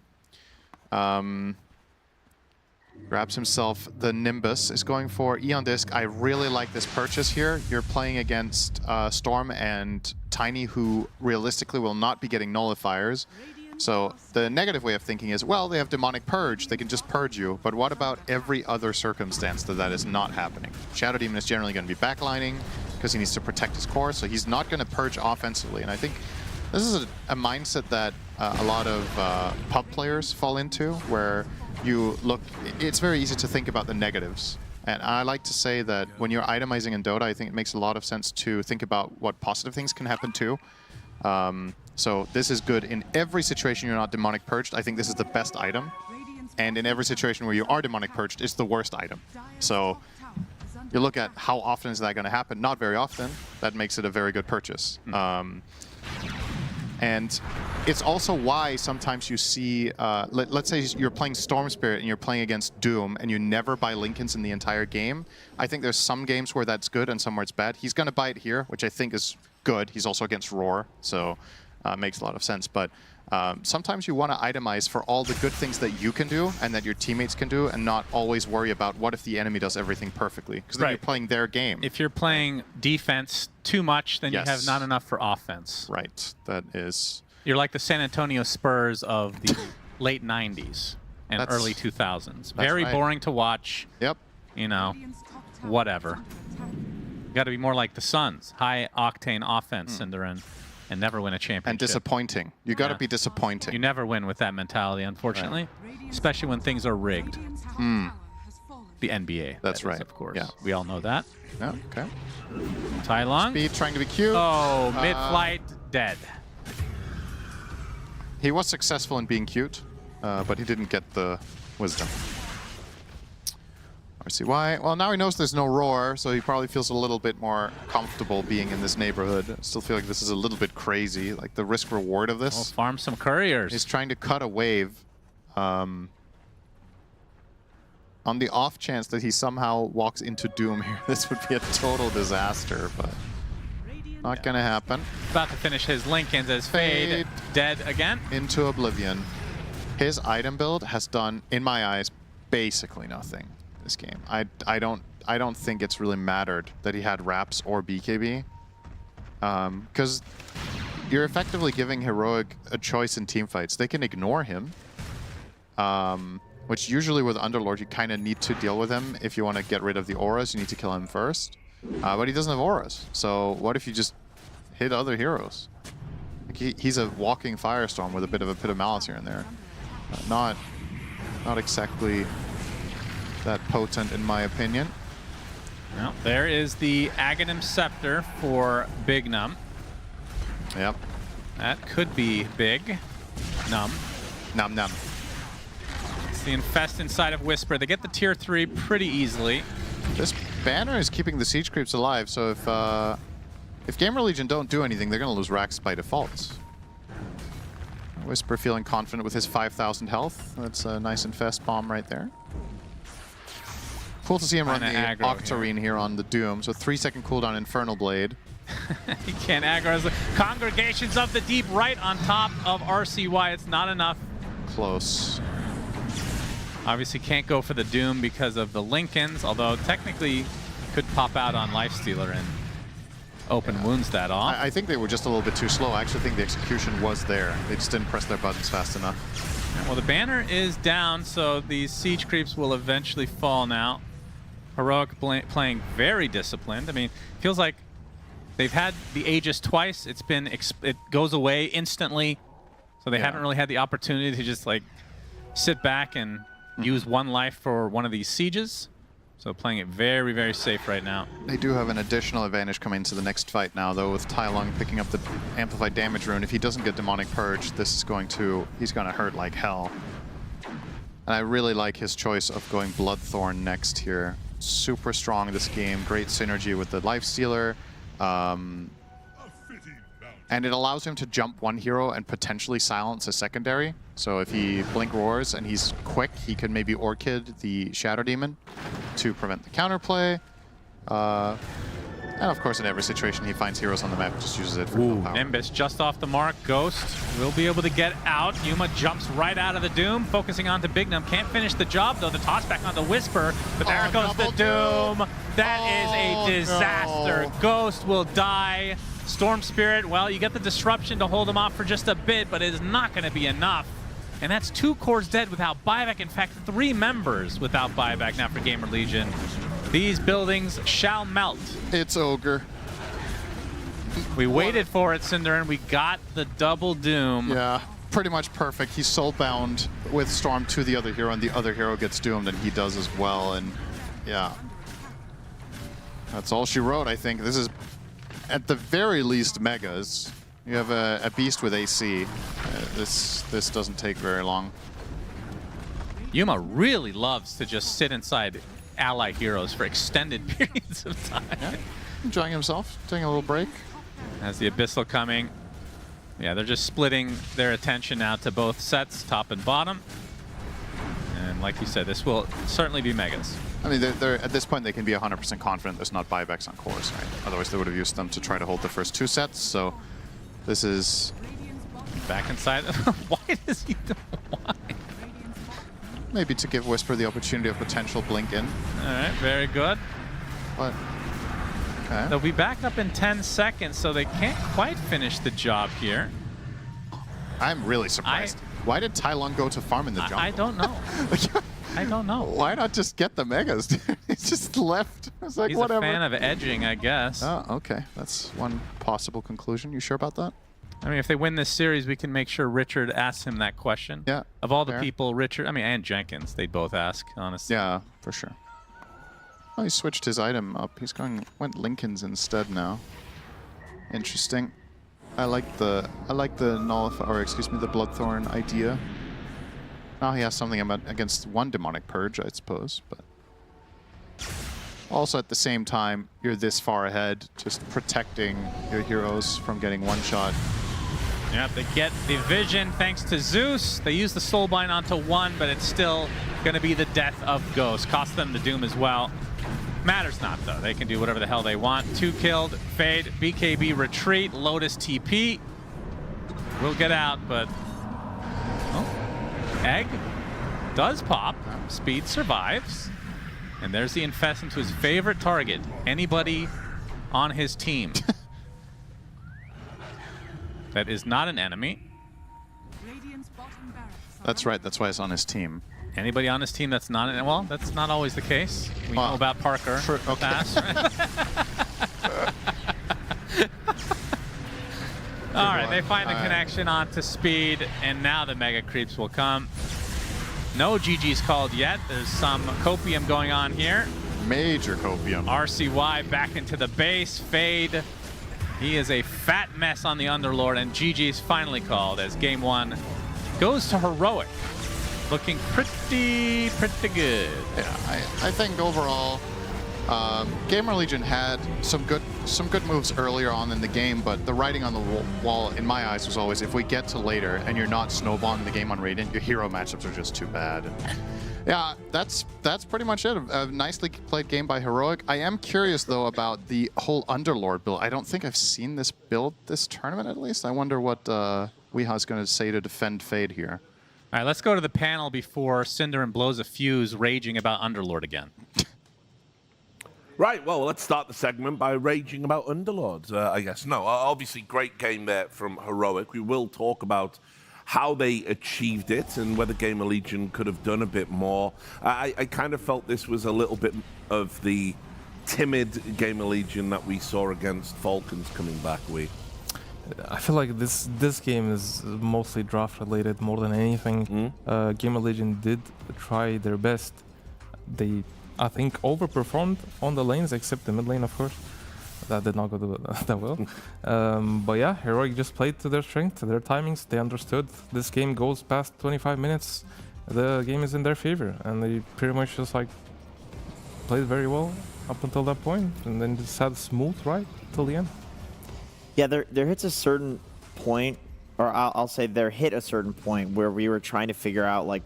Grabs himself the Nimbus, is going for Eon Disc. I really like this purchase here. You're playing against Storm and Tiny, who realistically will not be getting nullifiers. So the negative way of thinking is, well, they have Demonic Purge, they can just purge you, but what about every other circumstance that is not happening? Shadow Demon is generally going to be backlining because he needs to protect his core, so he's not going to purge offensively. And I think this is a mindset that a lot of pub players fall into, where you look, it's very easy to think about the negatives. And I like to say that when you're itemizing in Dota, I think it makes a lot of sense to think about what positive things can happen too. So this is good in every situation you're not demonic purged. I think this is the best item. And in every situation where you are demonic purged, it's the worst item. So you look at how often is that going to happen? Not very often. That makes it a very good purchase. And it's also why sometimes you see, let's say you're playing Storm Spirit and you're playing against Doom and you never buy Lincolns in the entire game. I think there's some games where that's good and some where it's bad. He's going to buy it here, which I think is good. He's also against Roar, so makes a lot of sense. But sometimes you want to itemize for all the good things that you can do and that your teammates can do, and not always worry about what if the enemy does everything perfectly, because then you're playing their game. If you're playing defense too much, then Yes. you have not enough for offense. Right. That is... You're like the San Antonio Spurs of the late 90s and That's- early 2000s. that's Very right. boring to watch. Yep. You know, whatever. You got to be more like the Suns. High octane offense, and they're in, and never win a championship. And disappointing. You got to Yeah. be disappointing. You never win with that mentality, unfortunately, especially when things are rigged. The NBA. That's that is, right. Of course. Yeah. We all know that. Yeah, okay. Tai Long. Speed trying to be cute. Oh, mid-flight, dead. He was successful in being cute, but he didn't get the wisdom. RCY. Well, now he knows there's no Roar, so he probably feels a little bit more comfortable being in this neighborhood. I still feel like this is a little bit crazy, like the risk-reward of We'll this. farm some couriers. He's trying to cut a wave. On the off chance that he somehow walks into Doom here, this would be a total disaster, but not gonna happen. About to finish his Lincolns as Fade dead again. Into Oblivion. His item build has done, in my eyes, basically nothing this game. I don't think it's really mattered that he had Raps or BKB, because you're effectively giving Heroic a choice in teamfights. They can ignore him, which usually with Underlord you kind of need to deal with him. If you want to get rid of the auras, you need to kill him first. But he doesn't have auras, so what if you just hit other heroes? Like he's a walking firestorm with a bit of a pit of malice here and there. Not exactly that potent in my opinion. Well, there is the Aghanim Scepter for Big Num. Yep. That could be big. Num. Num num. It's the Infest inside of Whisper. They get the tier 3 pretty easily. This banner is keeping the siege creeps alive, so if GamerLegion don't do anything, they're going to lose racks by default. Whisper feeling confident with his 5,000 health. That's a nice Infest bomb right there. Cool to see him run the Octarine here on the Doom. So 3-second cooldown Infernal Blade. He can't aggro as the Congregations of the Deep right on top of RCY. It's not enough. Close. Obviously can't go for the Doom because of the Lincolns, although technically could pop out on Lifestealer and open wounds that off. I think they were just a little bit too slow. I actually think the execution was there. They just didn't press their buttons fast enough. Well, the banner is down, so these siege creeps will eventually fall now. Heroic playing very disciplined. I mean, feels like they've had the Aegis twice. It's been it goes away instantly, so they haven't really had the opportunity to just like sit back and use one life for one of these sieges. So playing it very, very safe right now. They do have an additional advantage coming into the next fight now, though, with Tai Lung picking up the amplified damage rune. If he doesn't get Demonic Purge, he's going to hurt like hell. And I really like his choice of going Bloodthorn next here. Super strong this game, great synergy with the Lifestealer. And it allows him to jump one hero and potentially silence a secondary. So if he Blink Roars and he's quick, he could maybe Orchid the Shadow Demon to prevent the counterplay. And of course, in every situation he finds heroes on the map, just uses it for full power. Nimbus just off the mark. Ghost will be able to get out. Yuma jumps right out of the Doom, focusing on to Bignum. Can't finish the job, though. The toss back on the Whisper, but there goes the Doom. That is a disaster. No. Ghost will die. Storm Spirit, well, you get the disruption to hold him off for just a bit, but it is not going to be enough. And that's 2 cores dead without buyback. In fact, 3 members without buyback now for GamerLegion. These buildings shall melt. It's Ogre. We waited for it, Cinder, and we got the double Doom. Yeah, pretty much perfect. He's soulbound with Storm to the other hero, and the other hero gets doomed, and he does as well. And yeah, that's all she wrote, I think. This is, at the very least, megas. You have a beast with AC. This doesn't take very long. Yuma really loves to just sit inside ally heroes for extended periods of time. Yeah. Enjoying himself, taking a little break. As the Abyssal coming. Yeah, they're just splitting their attention now to both sets, top and bottom. And like you said, this will certainly be megas. I mean, they're at this point, they can be 100% confident there's not buybacks on cores, right? Otherwise, they would have used them to try to hold the first 2 sets. So this is... Back inside. Why does he do why? Maybe to give Whisper the opportunity of potential blink in. All right, very good. But, okay. They'll be back up in 10 seconds, so they can't quite finish the job here. I'm really surprised. Why did Tai Lung go to farm in the jungle? I don't know. I don't know. Why not just get the megas? He's just left. It's like, He's whatever. a fan of edging, I guess. Oh, okay. That's one possible conclusion. You sure about that? I mean, if they win this series, we can make sure Richard asks him that question. Yeah. Of all the people, Richard, I mean, and Jenkins, they'd both ask, honestly. Yeah, for sure. Oh, he switched his item up. He's went Lincoln's instead now. Interesting. I like the nullify, or excuse me, the Bloodthorn idea. Now he has something against one Demonic Purge, I suppose, but also at the same time, you're this far ahead, just protecting your heroes from getting one-shot. Yep, they get the vision thanks to Zeus. They use the Soulbind onto one, but it's still going to be the death of Ghost. Cost them the Doom as well. Matters not, though. They can do whatever the hell they want. 2 killed, Fade, BKB retreat, Lotus TP. We'll get out, but... Oh. Egg does pop. Speed survives. And there's the Infest into his favorite target. Anybody on his team. That is not an enemy. That's right. That's why it's on his team. Anybody on his team that's not an... Well, that's not always the case. We know about Parker. Sure, okay. Fast, right? All right, they find the connection onto Speed, and now the Mega Creeps will come. No GG's called yet. There's some copium going on here. Major copium. RCY back into the base. Fade. He is a fat mess on the Underlord, and GG's finally called as game 1 goes to Heroic. looking pretty good. Yeah, I think overall, GamerLegion had some good moves earlier on in the game, but the writing on the wall, in my eyes, was always if we get to later and you're not snowballing the game on Radiant, your hero matchups are just too bad. And yeah, that's pretty much it. A nicely played game by Heroic. I am curious though about the whole Underlord build. I don't think I've seen this build this tournament at least. I wonder what Weeha's going to say to defend Fade here. All right, let's go to the panel before Cinderin blows a fuse raging about Underlord again. Right, well, let's start the segment by raging about Underlords, I guess. No, obviously, great game there from Heroic. We will talk about how they achieved it and whether GamerLegion could have done a bit more. I kind of felt this was a little bit of the timid GamerLegion that we saw against Falcons coming back. I feel like this game is mostly draft related more than anything. GamerLegion did try their best. They, I think, overperformed on the lanes, except the mid lane, of course. That did not go that well. But yeah, Heroic just played to their strength, to their timings. They understood this game goes past 25 minutes. The game is in their favor, and they pretty much just like played very well up until that point, and then just had a smooth ride till the end. Yeah, there hits a certain point, or I'll say there hit a certain point where we were trying to figure out like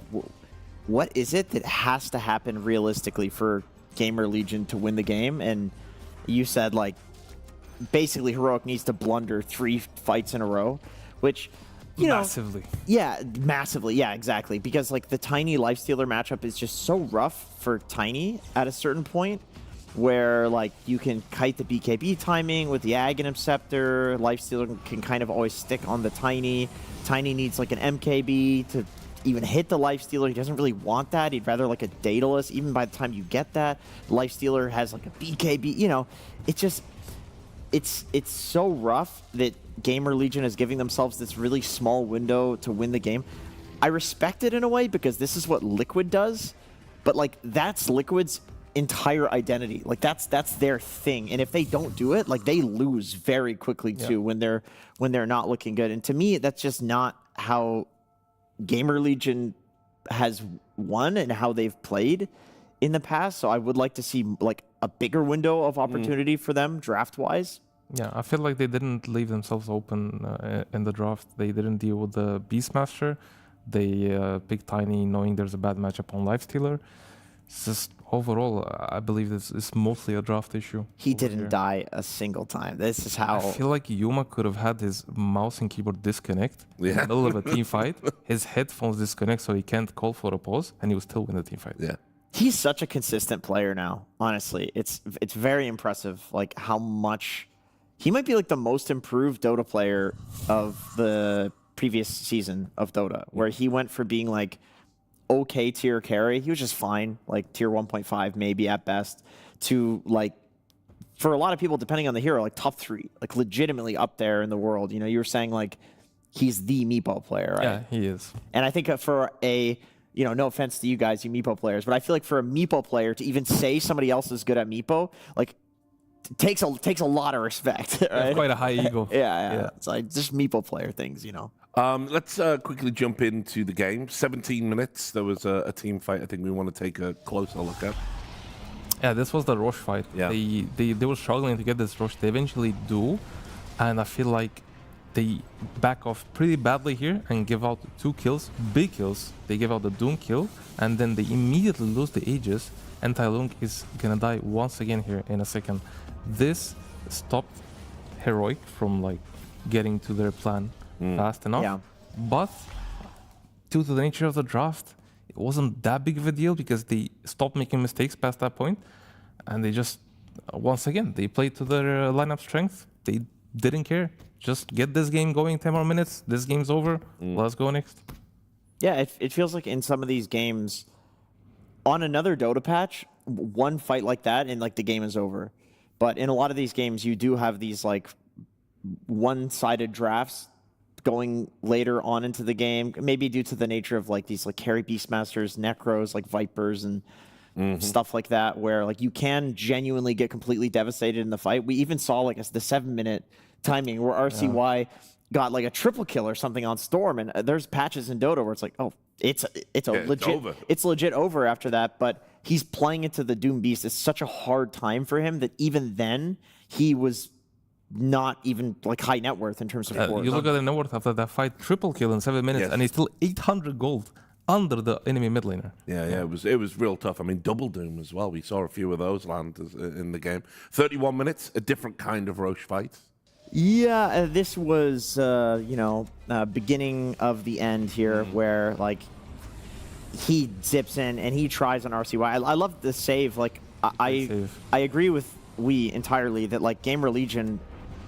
what is it that has to happen realistically for GamerLegion to win the game, and you said like basically Heroic needs to blunder 3 fights in a row, which you massively. know, yeah, massively, yeah, exactly, because like the Tiny Lifestealer matchup is just so rough for Tiny at a certain point where like you can kite the BKB timing with the Ag and Scepter. Lifestealer can kind of always stick on the Tiny. Tiny needs like an MKB to even hit the Lifestealer. He doesn't really want that. He'd rather like a Daedalus. Even by the time you get that, Lifestealer has like a BKB. You know, it's just, it's so rough that GamerLegion is giving themselves this really small window to win the game. I respect it in a way because this is what Liquid does, but like that's Liquid's entire identity. Like that's their thing, and if they don't do it, like they lose very quickly too when they're not looking good. And to me, that's just not how GamerLegion has won and how they've played in the past. So I would like to see like a bigger window of opportunity for them draft wise. Yeah, I feel like they didn't leave themselves open in the draft. They didn't deal with the Beastmaster. They picked Tiny knowing there's a bad matchup on Lifestealer. It's just overall, I believe this is mostly a draft issue. He didn't die a single time. This is how... I feel like Yuma could have had his mouse and keyboard disconnect in the middle of a team fight. His headphones disconnect so he can't call for a pause, and he will still win the team fight. Yeah. He's such a consistent player now, honestly. It's very impressive, like how much... He might be like the most improved Dota player of the previous season of Dota, where he went from being like okay tier carry, he was just fine, like tier 1.5 maybe at best, to like, for a lot of people, depending on the hero, like top 3, like legitimately up there in the world. You know, you were saying like he's the Meepo player, right? Yeah, he is. And I think for a, you know, no offense to you guys, you Meepo players, but I feel like for a Meepo player to even say somebody else is good at Meepo, like takes a lot of respect. Right? Quite a high ego. yeah. It's like just Meepo player things, you know. Let's quickly jump into the game. 17 minutes. There was a team fight I think we want to take a closer look at. Yeah, this was the Roche fight. Yeah. They were struggling to get this Roche. They eventually do, and I feel like they back off pretty badly here and give out 2 kills, big kills. They give out the Doom kill, and then they immediately lose the Aegis, and Tailung is gonna die once again here in a second. This stopped Heroic from like getting to their plan fast enough, but due to the nature of the draft, it wasn't that big of a deal because they stopped making mistakes past that point, and they just once again they played to their lineup strength. They didn't care. Just get this game going. 10 more minutes. This game's over. Let's go next. Yeah, it feels like in some of these games, on another Dota patch, one fight like that and like the game is over. But in a lot of these games, you do have these like one-sided drafts going later on into the game, maybe due to the nature of like these like carry Beastmasters, Necros, like Vipers and stuff like that, where like you can genuinely get completely devastated in the fight. We even saw like the 7-minute timing where RCY got like a triple kill or something on Storm, and there's patches in Dota where it's like, oh, it's legit, it's legit over after that. But he's playing into the Doom Beast. It's such a hard time for him that even then he was not even like high net worth in terms of you look at the net worth after that fight, triple kill in 7 minutes, and he's still 800 gold under the enemy mid laner. Yeah, it was real tough. I mean, double Doom as well. We saw a few of those land in the game. 31 minutes, a different kind of Roche fight. Yeah, this was, beginning of the end here where, like, he zips in and he tries on RCY. I love the save. Like, I agree with entirely that, like, GamerLegion,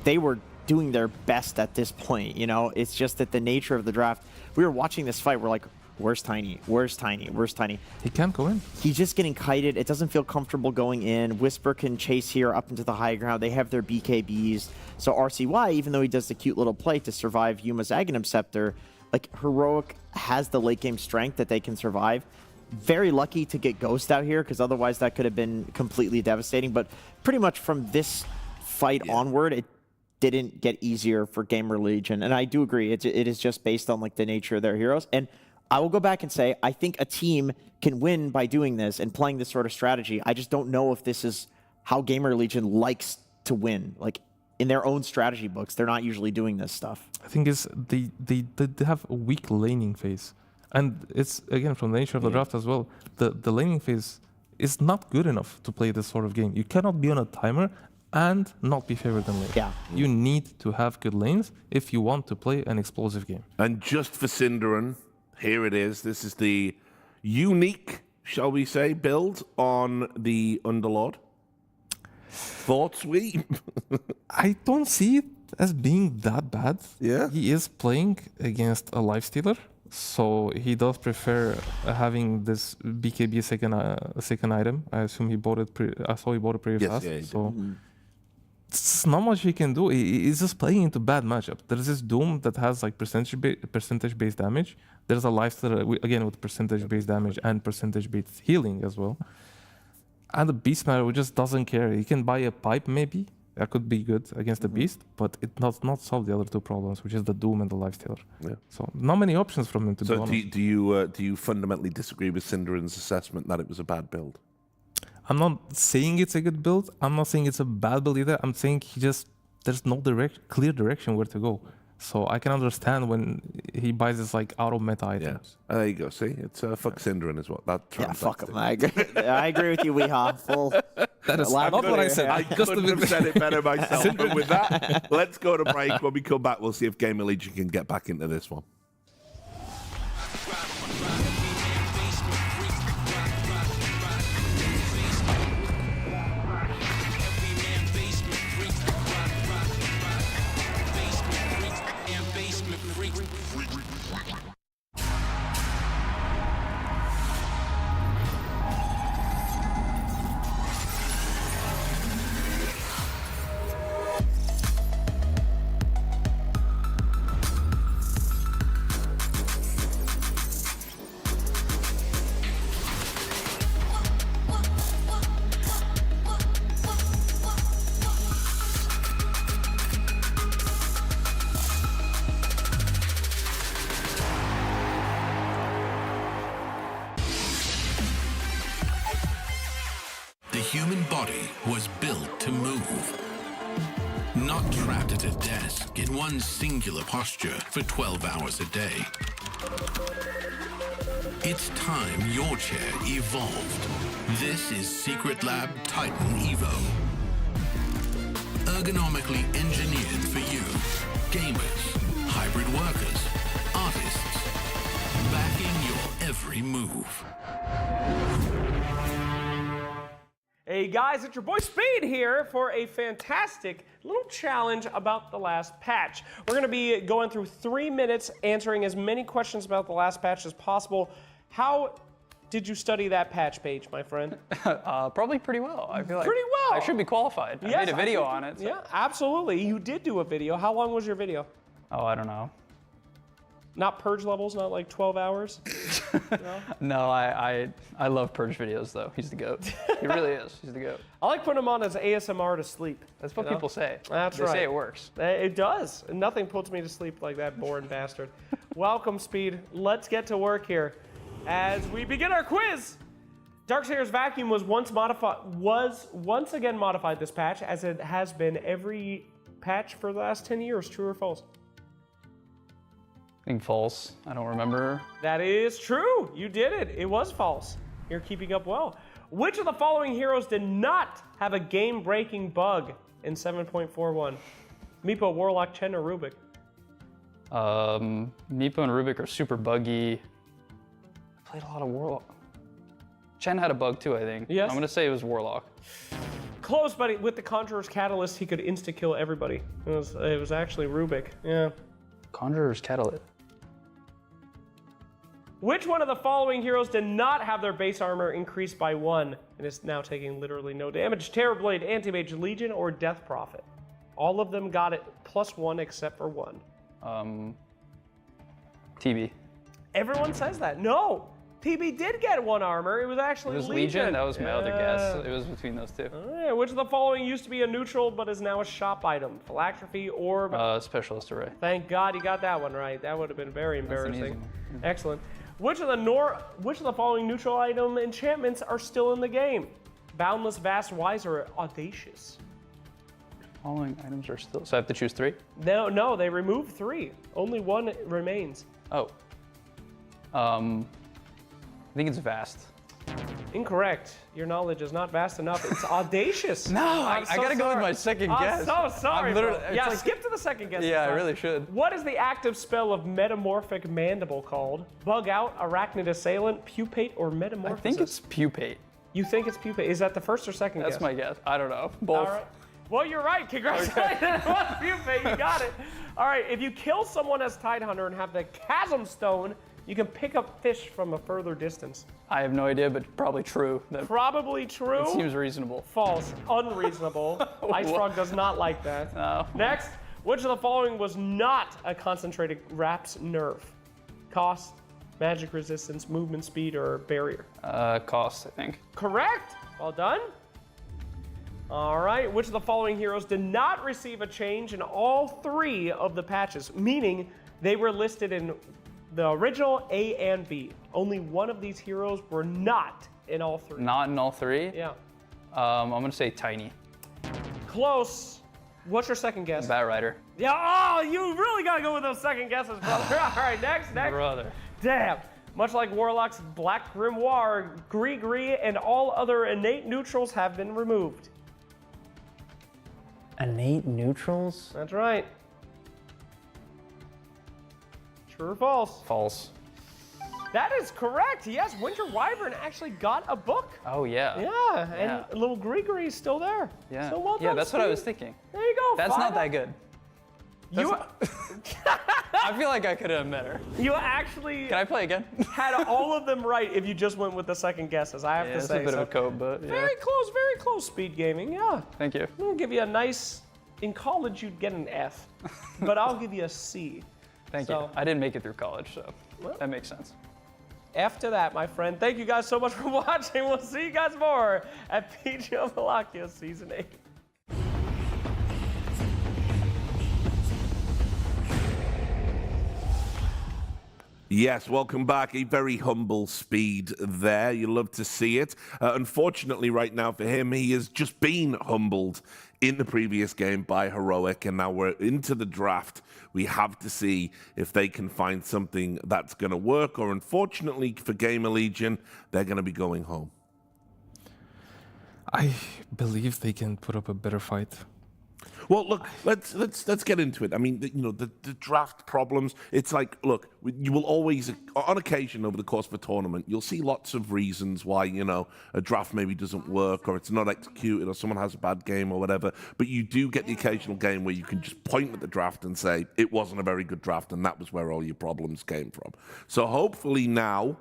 they were doing their best at this point, you know? It's just that the nature of the draft, we were watching this fight, we're like, where's Tiny? Where's Tiny? Where's Tiny? He can't go in. He's just getting kited. It doesn't feel comfortable going in. Whisper can chase here up into the high ground. They have their BKBs. So RCY, even though he does the cute little play to survive Yuma's Aghanim Scepter, like, Heroic has the late game strength that they can survive. Very lucky to get Ghost out here, because otherwise that could have been completely devastating. But pretty much from this fight onward, it didn't get easier for GamerLegion. And I do agree, it is just based on, like, the nature of their heroes. And I will go back and say, I think a team can win by doing this and playing this sort of strategy. I just don't know if this is how GamerLegion likes to win. Like, in their own strategy books, they're not usually doing this stuff. I think it's they have a weak laning phase. And it's, again, from the nature of the draft as well, the laning phase is not good enough to play this sort of game. You cannot be on a timer and not be favored in lane. Yeah. You need to have good lanes if you want to play an explosive game. And just for Syndereൻ, here it is. This is the unique, shall we say, build on the Underlord. Thoughts, we? I don't see it as being that bad. Yeah. He is playing against a lifestealer, so he does prefer having this BKB second item. I assume he bought it. I saw he bought it pretty fast. Yeah, so it's not much he can do. He's just playing into bad matchup. There's this Doom that has like percentage-based damage. There's a lifestealer again with percentage-based damage and percentage-based healing as well. And the Beastmaster just doesn't care. He can buy a pipe maybe. That could be good against the Beast, but it does not solve the other two problems, which is the Doom and the Lifestealer. Yeah. So not many options from him to be honest. Do you fundamentally disagree with Synderen's assessment that it was a bad build? I'm not saying it's a good build. I'm not saying it's a bad build either. I'm saying there's no clear direction where to go. So I can understand when he buys this like out of meta items. Yeah. There you go. See, it's fuck Synderen is what that translates. Yeah, fuck him. I agree with you, Weehaw. Full. That is not what I said. I couldn't have said it better myself. But with that, let's go to break. When we come back, we'll see if GamerLegion can get back into this one. The human body was built to move, not trapped at a desk in one singular posture for 12 hours a day. It's time your chair evolved. This is Secret Lab Titan Evo. Ergonomically engineered for you, gamers, hybrid workers, artists, backing your every move. Hey guys, it's your boy Spade here for a fantastic little challenge about the last patch. We're going to be going through 3 minutes answering as many questions about the last patch as possible. How did you study that patch, Paige, my friend? Probably pretty well. I feel like pretty well. I should be qualified. I made a video on it. So. Yeah, absolutely. You did do a video. How long was your video? Oh, I don't know. Not Purge levels, not like 12 hours? No? No, I love Purge videos though. He's the GOAT. He really is. He's the GOAT. I like putting him on as ASMR to sleep. That's what people say. That's they right. say it works. It does. Nothing puts me to sleep like that boring bastard. Welcome, Speed. Let's get to work here. As we begin our quiz, Darksayer's Vacuum was once again modified this patch, as it has been every patch for the last 10 years. True or false? I think false. I don't remember. That is true. You did it. It was false. You're keeping up well. Which of the following heroes did not have a game-breaking bug in 7.41? Meepo, Warlock, Chen, or Rubik? Meepo and Rubik are super buggy. I played a lot of Warlock. Chen had a bug too, I think. Yes. I'm gonna say it was Warlock. Close, buddy. With the Conjurer's Catalyst, he could insta-kill everybody. It was actually Rubik. Yeah. Conjurer's Catalyst. Which one of the following heroes did not have their base armor increased by 1 and is now taking literally no damage? Terrorblade, Anti-Mage, Legion, or Death Prophet? All of them got it +1 except for 1. TB. Everyone says that. No! TB did get 1 armor. It was actually It was Legion. That was my other guess. It was between those two. All right. Which of the following used to be a neutral but is now a shop item? Phylactrophy, Orb. Specialist Array. Thank God you got that one right. That would have been very embarrassing. Excellent. Which of the following neutral item enchantments are still in the game? Boundless, Vast, Wise, or Audacious? Following items are still. So I have to choose 3? No, they removed 3. Only 1 remains. Oh. I think it's Vast. Incorrect. Your knowledge is not vast enough. It's Audacious. No, I gotta go with my second guess. I'm so sorry, bro. Yeah, like, skip to the second guess. Yeah, I really should. What is the active spell of Metamorphic Mandible called? Bug Out, Arachnid Assailant, Pupate, or Metamorphosis? I think it's Pupate. You think it's Pupate. Is that the first or second guess? That's my guess. I don't know. Both. All right. Well, you're right. Congratulations. It was Pupate. You got it. All right. If you kill someone as Tidehunter and have the Chasm Stone, you can pick up fish from a further distance. I have no idea, but probably true. Probably true? It seems reasonable. False. Unreasonable. Ice Frog does not like that. No. Next, which of the following was not a concentrated Wraps nerf? Cost, magic resistance, movement speed, or barrier? Cost, I think. Correct. Well done. All right. Which of the following heroes did not receive a change in all 3 of the patches? Meaning they were listed in the original A and B. Only one of these heroes were not in all 3. Not in all 3? Yeah. I'm gonna say Tiny. Close. What's your second guess? Bat Rider. Yeah. Oh, you really gotta go with those second guesses, brother. All right. Next. Brother. Damn. Much like Warlock's Black Grimoire, Gree, and all other innate neutrals have been removed. Innate neutrals? That's right. True or false? False. That is correct. Yes, Winter Wyvern actually got a book. Oh, yeah. Yeah, and little Gree is still there. Yeah. So well done, yeah, that's what I Steve. was thinking. There you go. That's not that good. I feel like I could have done better. You actually. Can I play again? had all of them right if you just went with the second guesses. I have to say. It's a bit of a code, but yeah. Very close, Speed Gaming. Yeah. Thank you. I'm gonna give you a nice. In college, you'd get an F, but I'll give you a C. Thank you. I didn't make it through college, so that makes sense. F to that, my friend. Thank you guys so much for watching. We'll see you guys more at PGL Wallachia Season 8. Yes, welcome back. A very humble Speed there. You love to see it. Unfortunately, right now for him, he has just been humbled in the previous game by Heroic, and now we're into the draft. We have to see if they can find something that's going to work, or unfortunately for GamerLegion, they're going to be going home. I believe they can put up a better fight. Well, look, let's get into it. I mean, the draft problems. It's like, look, you will always, on occasion over the course of a tournament, you'll see lots of reasons why a draft maybe doesn't work, or it's not executed, or someone has a bad game, or whatever. But you do get the occasional game where you can just point at the draft and say it wasn't a very good draft, and that was where all your problems came from. So hopefully now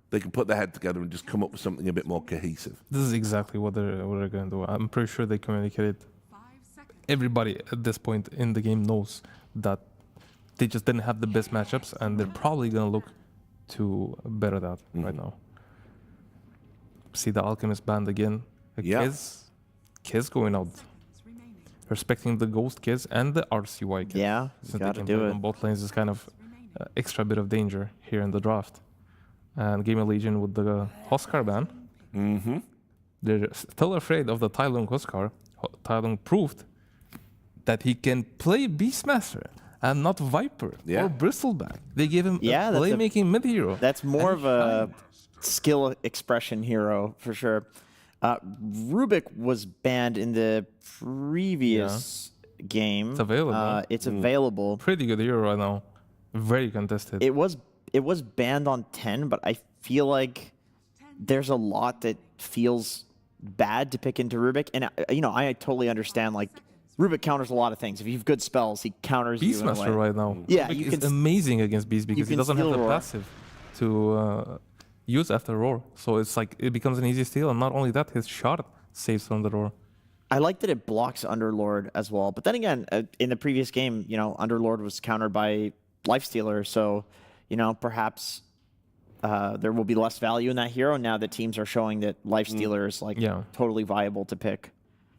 they can put their head together and just come up with something a bit more cohesive. This is exactly what they're going to do. I'm pretty sure they communicated. Everybody at this point in the game knows that they just didn't have the best matchups, and they're probably gonna look to better that right now. See the Alchemist band again. Kiz going out. Respecting the Ghost Kiz and the RCY Kiz. Yeah, since gotta they can do play it. on both lanes is kind of extra bit of danger here in the draft. And GamerLegion with the Huskar ban. They're still afraid of the Tai Lung Huskar. Tai Lung proved that he can play Beastmaster and not Viper or Bristleback. They gave him a playmaking mid-hero. That's more of a skill expression hero for sure. Rubik was banned in the previous game. It's available. It's available. Pretty good hero right now. Very contested. It was banned on 10, but I feel like there's a lot that feels bad to pick into Rubik. And I totally understand, like, Rubik counters a lot of things. If you have good spells, he counters you in a way. Beastmaster right now. Yeah, Rubik is amazing against Beast because he doesn't have the passive to use after Roar. So it's like it becomes an easy steal, and not only that, his shard saves from the Roar. I like that it blocks Underlord as well. But then again, in the previous game, Underlord was countered by Lifestealer, so perhaps there will be less value in that hero now that teams are showing that Lifestealer is totally viable to pick.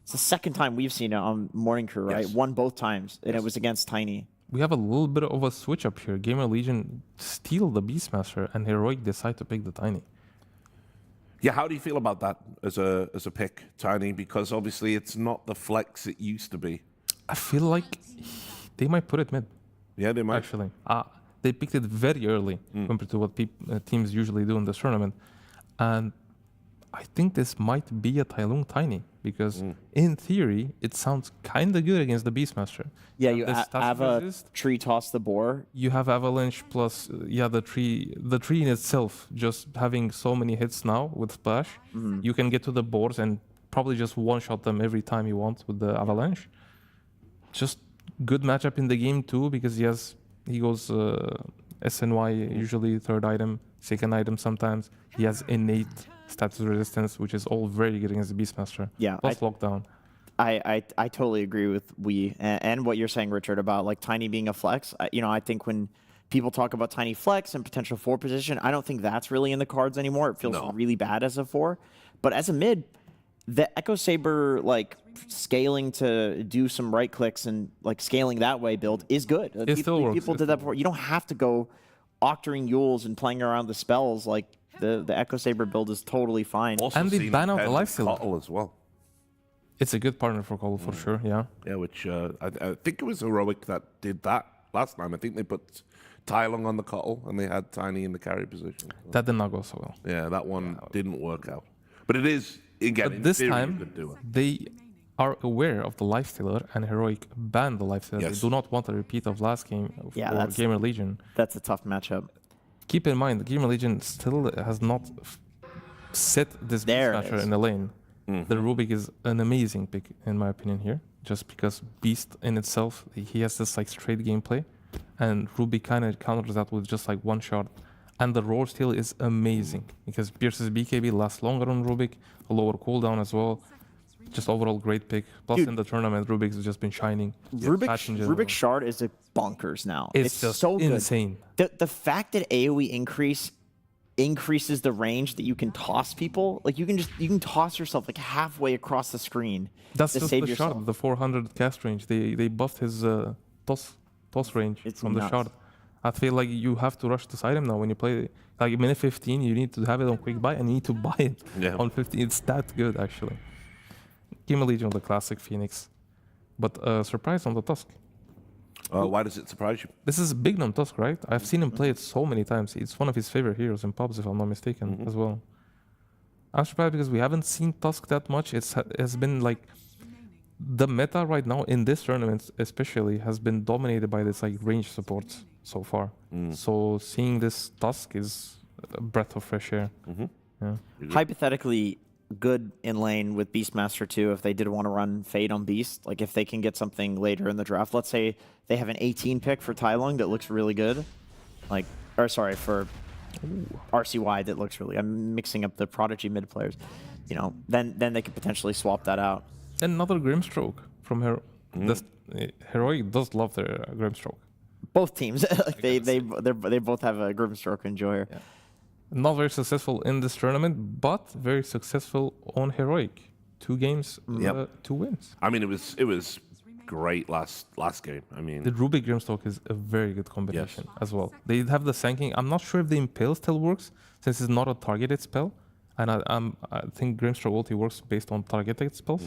It's the second time we've seen it on Morning Crew, right? Won both times, and it was against Tiny. We have a little bit of a switch up here. GamerLegion steal the Beastmaster, and Heroic decide to pick the Tiny. Yeah, how do you feel about that as a pick, Tiny? Because obviously it's not the flex it used to be. I feel like they might put it mid. Yeah, they might. Actually, they picked it very early compared to what teams usually do in this tournament, and I think this might be a Tai Lung Tiny because in theory it sounds kind of good against the Beastmaster. Yeah, you have a tree toss the boar. You have Avalanche plus the tree in itself just having so many hits now with Splash. You can get to the boars and probably just one-shot them every time you want with the Avalanche. Just good matchup in the game too because he goes SNY usually third item, second item sometimes. He has innate status resistance, which is all very good against the Beastmaster. Yeah, plus lockdown. I totally agree with and what you're saying, Richard, about like Tiny being a flex. I think when people talk about Tiny flex and potential 4 position, I don't think that's really in the cards anymore. It feels really bad as a 4, but as a mid, the Echo Saber scaling to do some right clicks and scaling that way build is good. People did that before. You don't have to go octaring Yules and playing around the spells. The Echo Saber build is totally fine. Also and they ban out the Lifestealer as well. It's a good partner for Call for sure, yeah. Yeah, which I think it was Heroic that did that last time. I think they put Tai Lung on the Cottle and they had Tiny in the carry position. So. That did not go so well. Yeah, that one didn't work out. But it is, again, but this time, they are aware of the Lifestealer and Heroic banned the Lifestealer. They do not want a repeat of last game for GamerLegion. That's a tough matchup. Keep in mind, GamerLegion still has not set this Beastmaster in the lane. The Rubik is an amazing pick, in my opinion, here. Just because Beast in itself, he has this straight gameplay. And Rubik kind of counters that with just one shot. And the Roar Steal is amazing. Because Pierce's BKB lasts longer on Rubik, a lower cooldown as well. Just overall great pick. Plus in the tournament, Rubik has just been shining. Rubik's Shard is bonkers now. It's just so insane. Good. The fact that AoE increases the range that you can toss people, you can toss yourself halfway across the screen. That's to just save the yourself. shard, the 400 cast range. They buffed his toss range from the shard. I feel like you have to rush this item now when you play. Minute 15, you need to have it on quick buy and you need to buy it on 15. It's that good actually. GamerLegion with the classic Phoenix, but surprise on the Tusk. Why does it surprise you? This is Big Gnome Tusk, right? I've seen him play it so many times. It's one of his favorite heroes in pubs, if I'm not mistaken, as well. I'm surprised because we haven't seen Tusk that much. It's been the meta right now in this tournament, especially, has been dominated by this range supports so far. So seeing this Tusk is a breath of fresh air. Yeah. Hypothetically, good in lane with Beastmaster 2 if they did want to run Fade on Beast. If they can get something later in the draft. Let's say they have an 18 pick for Tai Lung that looks really good. For RCY that looks really... I'm mixing up the Prodigy mid players. Then they could potentially swap that out. Another Grimstroke from Heroic does love their Grimstroke. Both teams, like they both have a Grimstroke Enjoyer. Yeah. Not very successful in this tournament, but very successful on Heroic. 2 games, 2 wins. I mean, it was great last game. I mean, the Rubik Grimstroke is a very good combination as well. They have the Sanking. I'm not sure if the Impale still works since it's not a targeted spell, and I think Grimstroke ulti works based on targeted spells.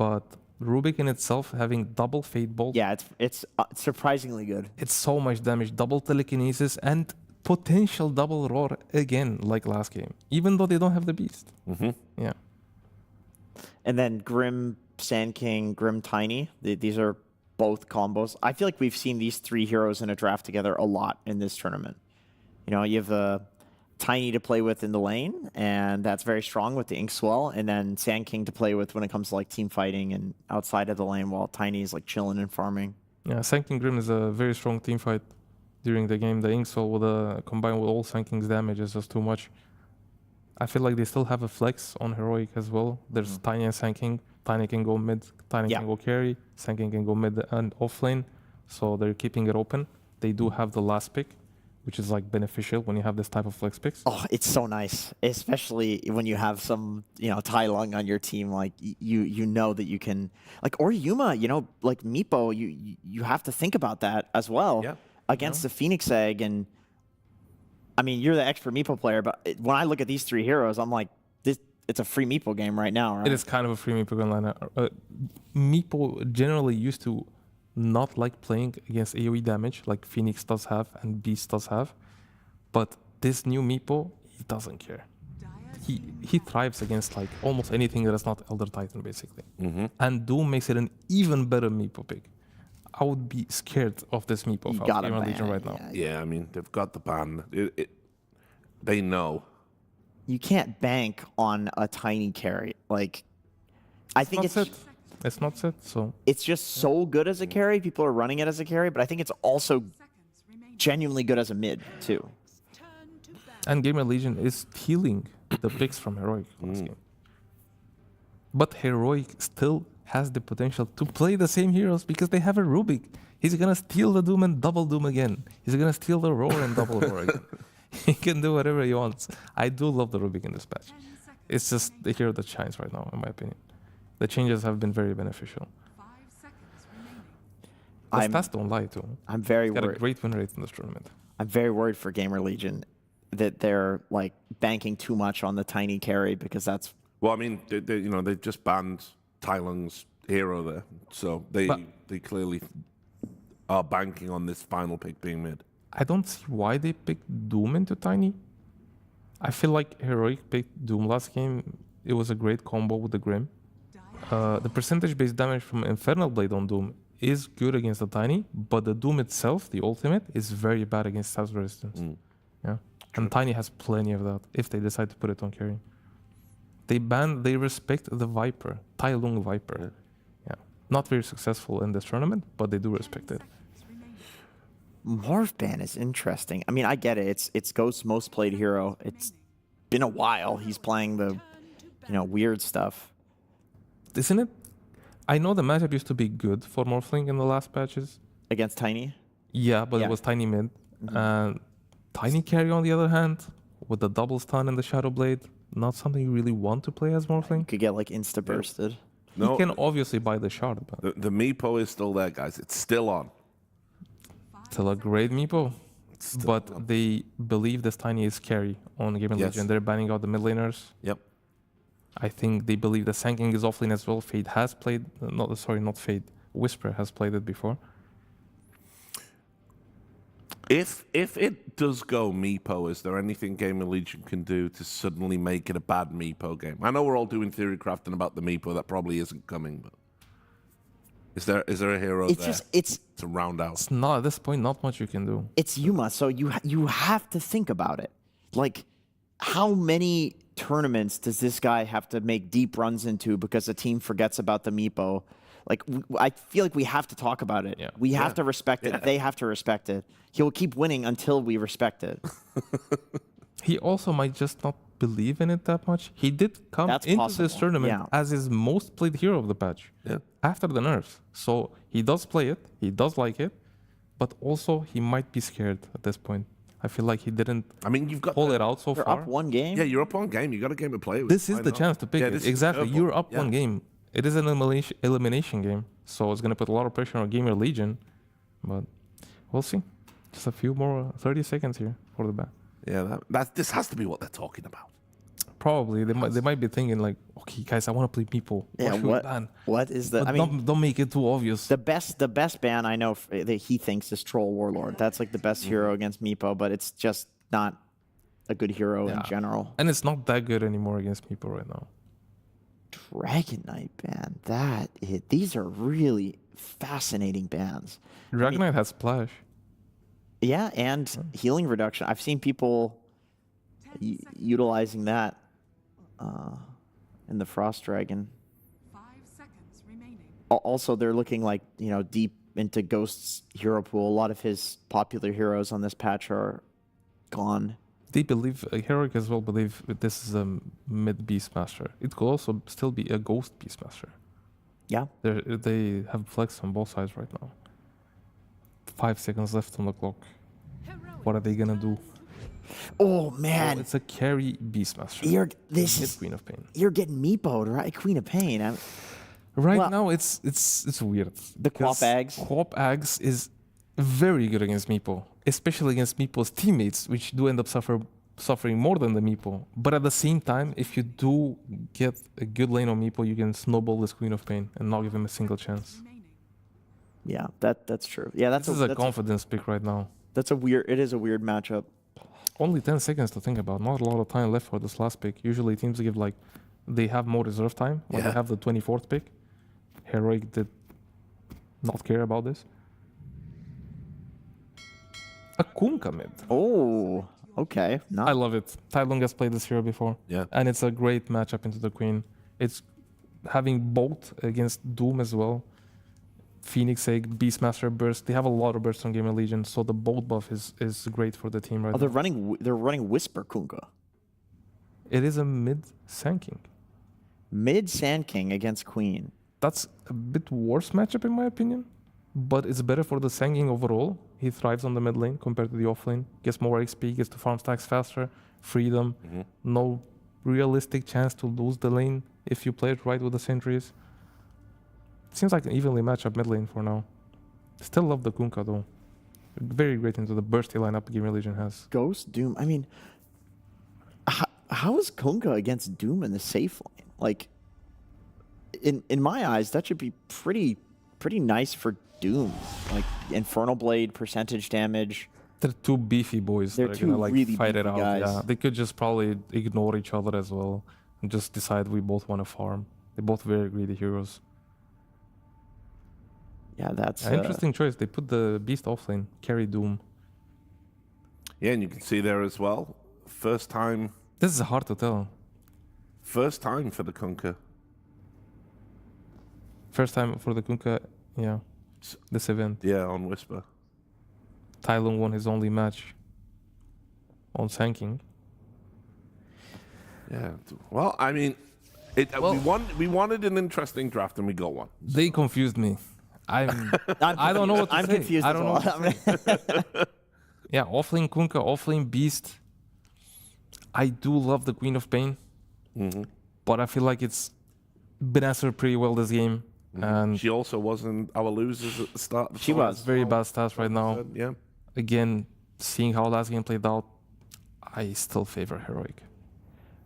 But Rubik in itself having double Fate Bolt. Yeah, it's surprisingly good. It's so much damage, double telekinesis, and potential double roar again, like last game, even though they don't have the beast. Yeah. And then Grim, Sand King, Grim Tiny. These are both combos. I feel like we've seen these 3 heroes in a draft together a lot in this tournament. You know, you have Tiny to play with in the lane, and that's very strong with the Inkswell, and then Sand King to play with when it comes to like team fighting and outside of the lane, while Tiny is like chilling and farming. Yeah, Sand King Grim is a very strong team fight during the game. The Inkswell with combined with all Sand King's damage is just too much. I feel like they still have a flex on Heroic as well. There's Tiny and Sand King. Tiny can go mid, Tiny can go carry, Sand King can go mid and off lane. So they're keeping it open. They do have the last pick, which is like beneficial when you have this type of flex picks. Oh, it's so nice, especially when you have some, you know, Tai Lung on your team. Like you know that you can, like, or Yuma, you know, like Meepo, you have to think about that as well against the Phoenix Egg. And I mean, you're the expert Meepo player, but when I look at these 3 heroes, I'm like, it's a free Meepo game right now, right? It is kind of a free Meepo game right now. Meepo generally used to not like playing against AoE damage like Phoenix does have and Beast does have. But this new Meepo, he doesn't care. He thrives against like almost anything that is not Elder Titan, basically. And Doom makes it an even better Meepo pick. I would be scared of this Meepo if I was GamerLegion right now. Yeah, I mean, they've got the ban. They know. You can't bank on a Tiny carry. Like, I think it's not set, so it's just so good as a carry. People are running it as a carry, but I think it's also genuinely good as a mid too. And GamerLegion is stealing the picks from Heroic last game. But Heroic still has the potential to play the same heroes because they have a Rubik. He's gonna steal the Doom and double Doom again. He's gonna steal the Roar and double Roar again. He can do whatever he wants. I do love the Rubik in this patch. It's just the hero that shines right now, in my opinion. The changes have been very beneficial. The stats don't lie too. I'm very worried. Got a worried. great win rate in this tournament. I'm very worried for GamerLegion that they're like banking too much on the Tiny carry because that's. Well, I mean, they've just banned Tai Lung's hero there, so they clearly are banking on this final pick being mid. I don't see why they picked Doom into Tiny. I feel like Heroic picked Doom last game. It was a great combo with the Grim. The percentage-based damage from Infernal Blade on Doom is good against the Tiny, but the Doom itself, the ultimate, is very bad against stats resistance. Yeah, and Tiny has plenty of that if they decide to put it on carry. They respect the Viper, Tai Lung Viper. Yeah, not very successful in this tournament, but they do respect it. Morph ban is interesting. I mean, I get it. It's Ghost's most played hero. It's been a while. He's playing the, weird stuff. Isn't it? I know the matchup used to be good for Morphling in the last patches. Against Tiny? Yeah, but it was Tiny mid. Tiny carry, on the other hand, with the double stun and the Shadow Blade, not something you really want to play as Morphling. You could get like insta-bursted. No, you can obviously buy the shard. But the Meepo is still there, guys. It's still on. Still a great Meepo. But they believe this Tiny is carry on GamerLegion. They're banning out the mid laners. Yep. I think they believe the Sand King is offlane as well. Fade has played, not Fade. Whisper has played it before. If it does go Meepo, is there anything GamerLegion can do to suddenly make it a bad Meepo game? I know we're all doing theory crafting about the Meepo that probably isn't coming, but is there a hero it's to round out? It's not at this point. Not much you can do. It's Yuma, so you have to think about it. Like, how many tournaments does this guy have to make deep runs into because a team forgets about the Meepo? Like, I feel like we have to talk about it. Yeah. We have to respect it. They have to respect it. He'll keep winning until we respect it. He also might just not believe in it that much. He did come into this tournament as his most played hero of the patch after the nerfs. So he does play it. He does like it. but also he might be scared at this point. I feel like he didn't I mean, you've got pull it out so They're far. up one game. Yeah, you're up one game. You got a game to play with. This is Why the not? chance to pick Yeah, it. this is Exactly. purple. You're up Yeah. one game. It is an elimination game, so it's going to put a lot of pressure on GamerLegion. But we'll see. Just a few more 30 seconds here for the ban. Yeah, this has to be what they're talking about. Probably. They might be thinking like, okay, guys, I want to play Meepo. Yeah, What should we ban? what is the? But I mean, don't make it too obvious. the best ban I know that he thinks is Troll Warlord. That's like the best hero against Meepo, but it's just not a good hero in general. And it's not that good anymore against Meepo right now. Dragon Knight ban. These are really fascinating bans. Dragon Knight has Splash. Yeah, and healing reduction. I've seen people utilizing that in the Frost Dragon. 5 seconds remaining. Also, they're looking like, deep into Ghost's hero pool. A lot of his popular heroes on this patch are gone. They believe, Heroic as well believe this is a mid Beastmaster. It could also still be a Ghost Beastmaster. Yeah. They have flex on both sides right now. 5 seconds left on the clock. What are they gonna do? Oh man, it's a carry Beastmaster. This is Queen of Pain. You're getting meepoed, right? Queen of Pain. Right now, it's weird. The Quap Ags. Quap Ags is very good against Meepo, especially against Meepo's teammates, which do end up suffering more than the Meepo. But at the same time, if you do get a good lane on Meepo, you can snowball this Queen of Pain and not give him a single chance. Yeah, that's true. Yeah, this is a confidence pick right now. It is a weird matchup. Only 10 seconds to think about. Not a lot of time left for this last pick. Usually teams give they have more reserve time when they have the 24th pick. Heroic did not care about this. A Kunkka mid. Oh, okay. I love it. Tai Lung has played this hero before. Yeah. And it's a great matchup into the Queen. It's having both against Doom as well. Phoenix Egg, Beastmaster burst. They have a lot of bursts on GamerLegion, so the bolt buff is great for the team right now. They're running Whisper Kunkka. It is a mid Sand King. Mid Sand King against Queen. That's a bit worse matchup in my opinion, but it's better for the Sand King overall. He thrives on the mid lane compared to the off lane. Gets more XP, gets to farm stacks faster, freedom. No realistic chance to lose the lane if you play it right with the sentries. Seems like an evenly matched up mid lane for now. Still love the Kunkka though. Very great into the bursty lineup GamerLegion has. Ghost, Doom. I mean, how is Kunkka against Doom in the safe lane? Like, in my eyes, that should be pretty nice for Doom. Like Infernal Blade, percentage damage. They're two beefy boys. They're that are two gonna really fight it beefy out. guys. Yeah, they could just probably ignore each other as well and just decide we both want to farm. They're both very greedy heroes. Yeah, that's interesting choice. They put the Beast offlane, carry Doom. Yeah, and you can see there as well. First time. This is hard to tell. First time for the Kunkka. First time for the Kunkka, yeah. This event. Yeah, on Whisper. Tai Lung won his only match on Sand King. Yeah. Well, I mean, we wanted an interesting draft and we got one. They confused me. I don't know what to say. I'm confused I don't know. Yeah, offlane Kunkka, offlane Beast. I do love the Queen of Pain, but I feel like it's been answered pretty well this game. And she also wasn't our losers at the start. She was very bad stats right now. Yeah. Again, seeing how last game played out, I still favor Heroic.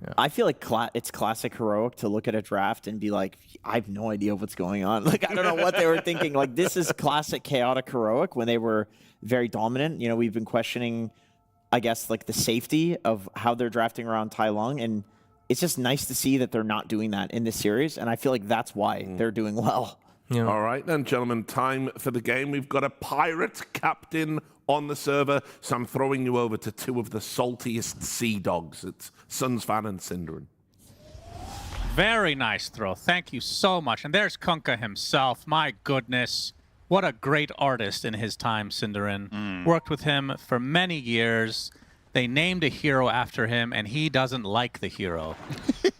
Yeah. I feel like it's classic Heroic to look at a draft and be like, I have no idea what's going on. Like, I don't know what they were thinking. Like, this is classic chaotic Heroic when they were very dominant. You know, we've been questioning, I guess, like the safety of how they're drafting around Tai Lung. And it's just nice to see that they're not doing that in this series. And I feel like that's why they're doing well. Yeah. All right, then, gentlemen, time for the game. We've got a pirate captain on the server, so I'm throwing you over to two of the saltiest sea dogs. It's Sunsfan and Synderen. Very nice throw. Thank you so much. And there's Kunkka himself. My goodness. What a great artist in his time, Synderen. Worked with him for many years. they named a hero after him, and he doesn't like the hero.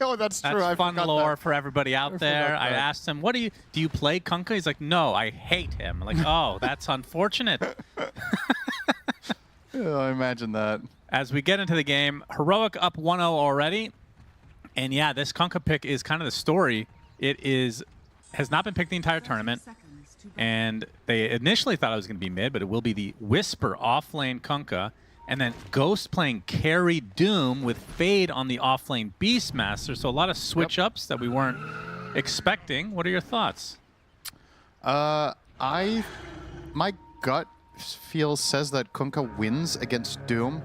Oh, that's true. That's I fun forgot lore that. for everybody out there. I asked him, "What do you play Kunkka?" He's like, "No, I hate him." I'm like, "Oh, that's unfortunate." Yeah, I imagine that. As we get into the game, Heroic up 1-0 already. And yeah, this Kunkka pick is kind of the story. It has not been picked the entire tournament. And they initially thought it was going to be mid, but it will be the Whisper off-lane Kunkka. And then Ghost playing carry Doom with Fade on the off-lane Beastmaster. So a lot of switch-ups that we weren't expecting. What are your thoughts? My gut feel says that Kunkka wins against Doom,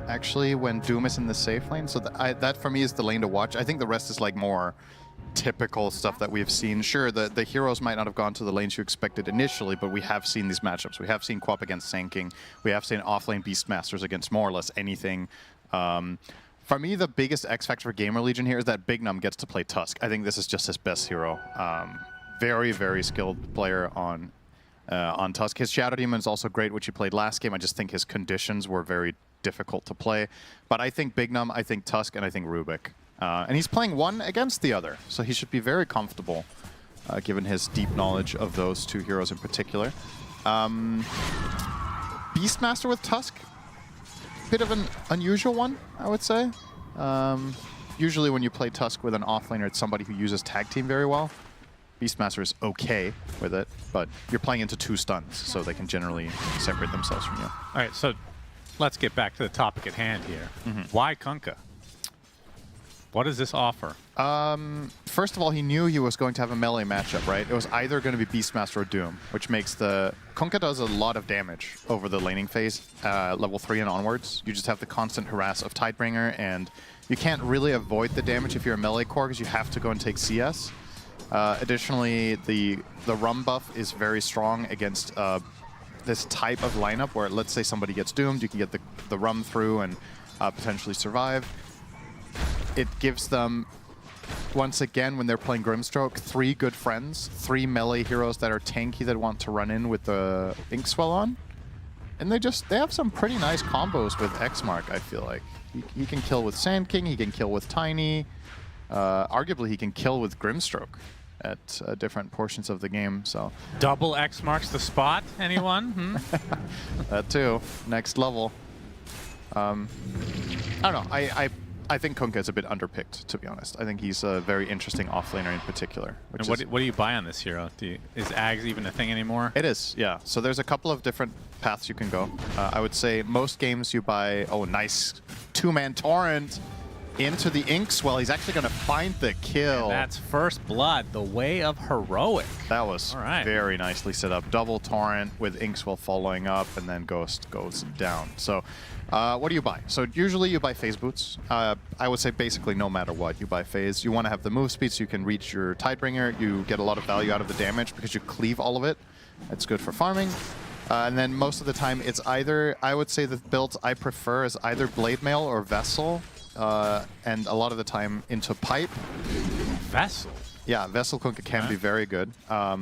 actually, when Doom is in the safe lane. So that for me is the lane to watch. I think the rest is like more typical stuff that we've seen. Sure, the heroes might not have gone to the lanes you expected initially, but we have seen these matchups. We have seen Quap against Sanking. We have seen offlane Beastmasters against more or less anything. For me, the biggest X factor for GamerLegion here is that Big Num gets to play Tusk. I think this is just his best hero. Very, very skilled player on Tusk. His Shadow Demon is also great, which he played last game. I just think his conditions were very difficult to play. But I think Big Num, I think Tusk, and I think Rubik. And he's playing one against the other, so he should be very comfortable, given his deep knowledge of those two heroes in particular. Beastmaster with Tusk, bit of an unusual one, I would say. Usually when you play Tusk with an offlaner, it's somebody who uses tag team very well. Beastmaster is okay with it, but you're playing into 2 stuns, so they can generally separate themselves from you. All right, so let's get back to the topic at hand here. Why Kunkka? What does this offer? First of all, he knew he was going to have a melee matchup, right? It was either going to be Beastmaster or Doom, which makes the... Kunkka does a lot of damage over the laning phase, level 3 and onwards. You just have the constant harass of Tidebringer, and you can't really avoid the damage if you're a melee core, because you have to go and take CS. Additionally, the Rum buff is very strong against this type of lineup where, let's say somebody gets doomed, you can get the Rum through and potentially survive. It gives them, once again, when they're playing Grimstroke, 3 good friends, 3 melee heroes that are tanky that want to run in with the Inkswell on. And they have some pretty nice combos with Xmark, I feel like. He can kill with Sand King, he can kill with Tiny. Arguably, he can kill with Grimstroke at different portions of the game. So Double X marks the spot, anyone? That too. Next level. I don't know. I think Kunkka is a bit underpicked, to be honest. I think he's a very interesting offlaner in particular. And what do you buy on this hero? Is Ags even a thing anymore? It is, yeah. So there's a couple of different paths you can go. I would say most games you buy, oh, nice 2-man torrent into the Inkswell. He's actually going to find the kill. And that's first blood, the way of Heroic. That was right. Very nicely set up. Double torrent with Inkswell following up, and then Ghost goes down. So what do you buy? So usually you buy phase boots. I would say basically no matter what, you buy phase. You want to have the move speed so you can reach your Tidebringer. You get a lot of value out of the damage because you cleave all of it. It's good for farming. And then most of the time it's either, I would say the builds I prefer is either Blade Mail or Vessel. And a lot of the time into Pipe. Vessel? Yeah, Vessel Kunkka can be very good. I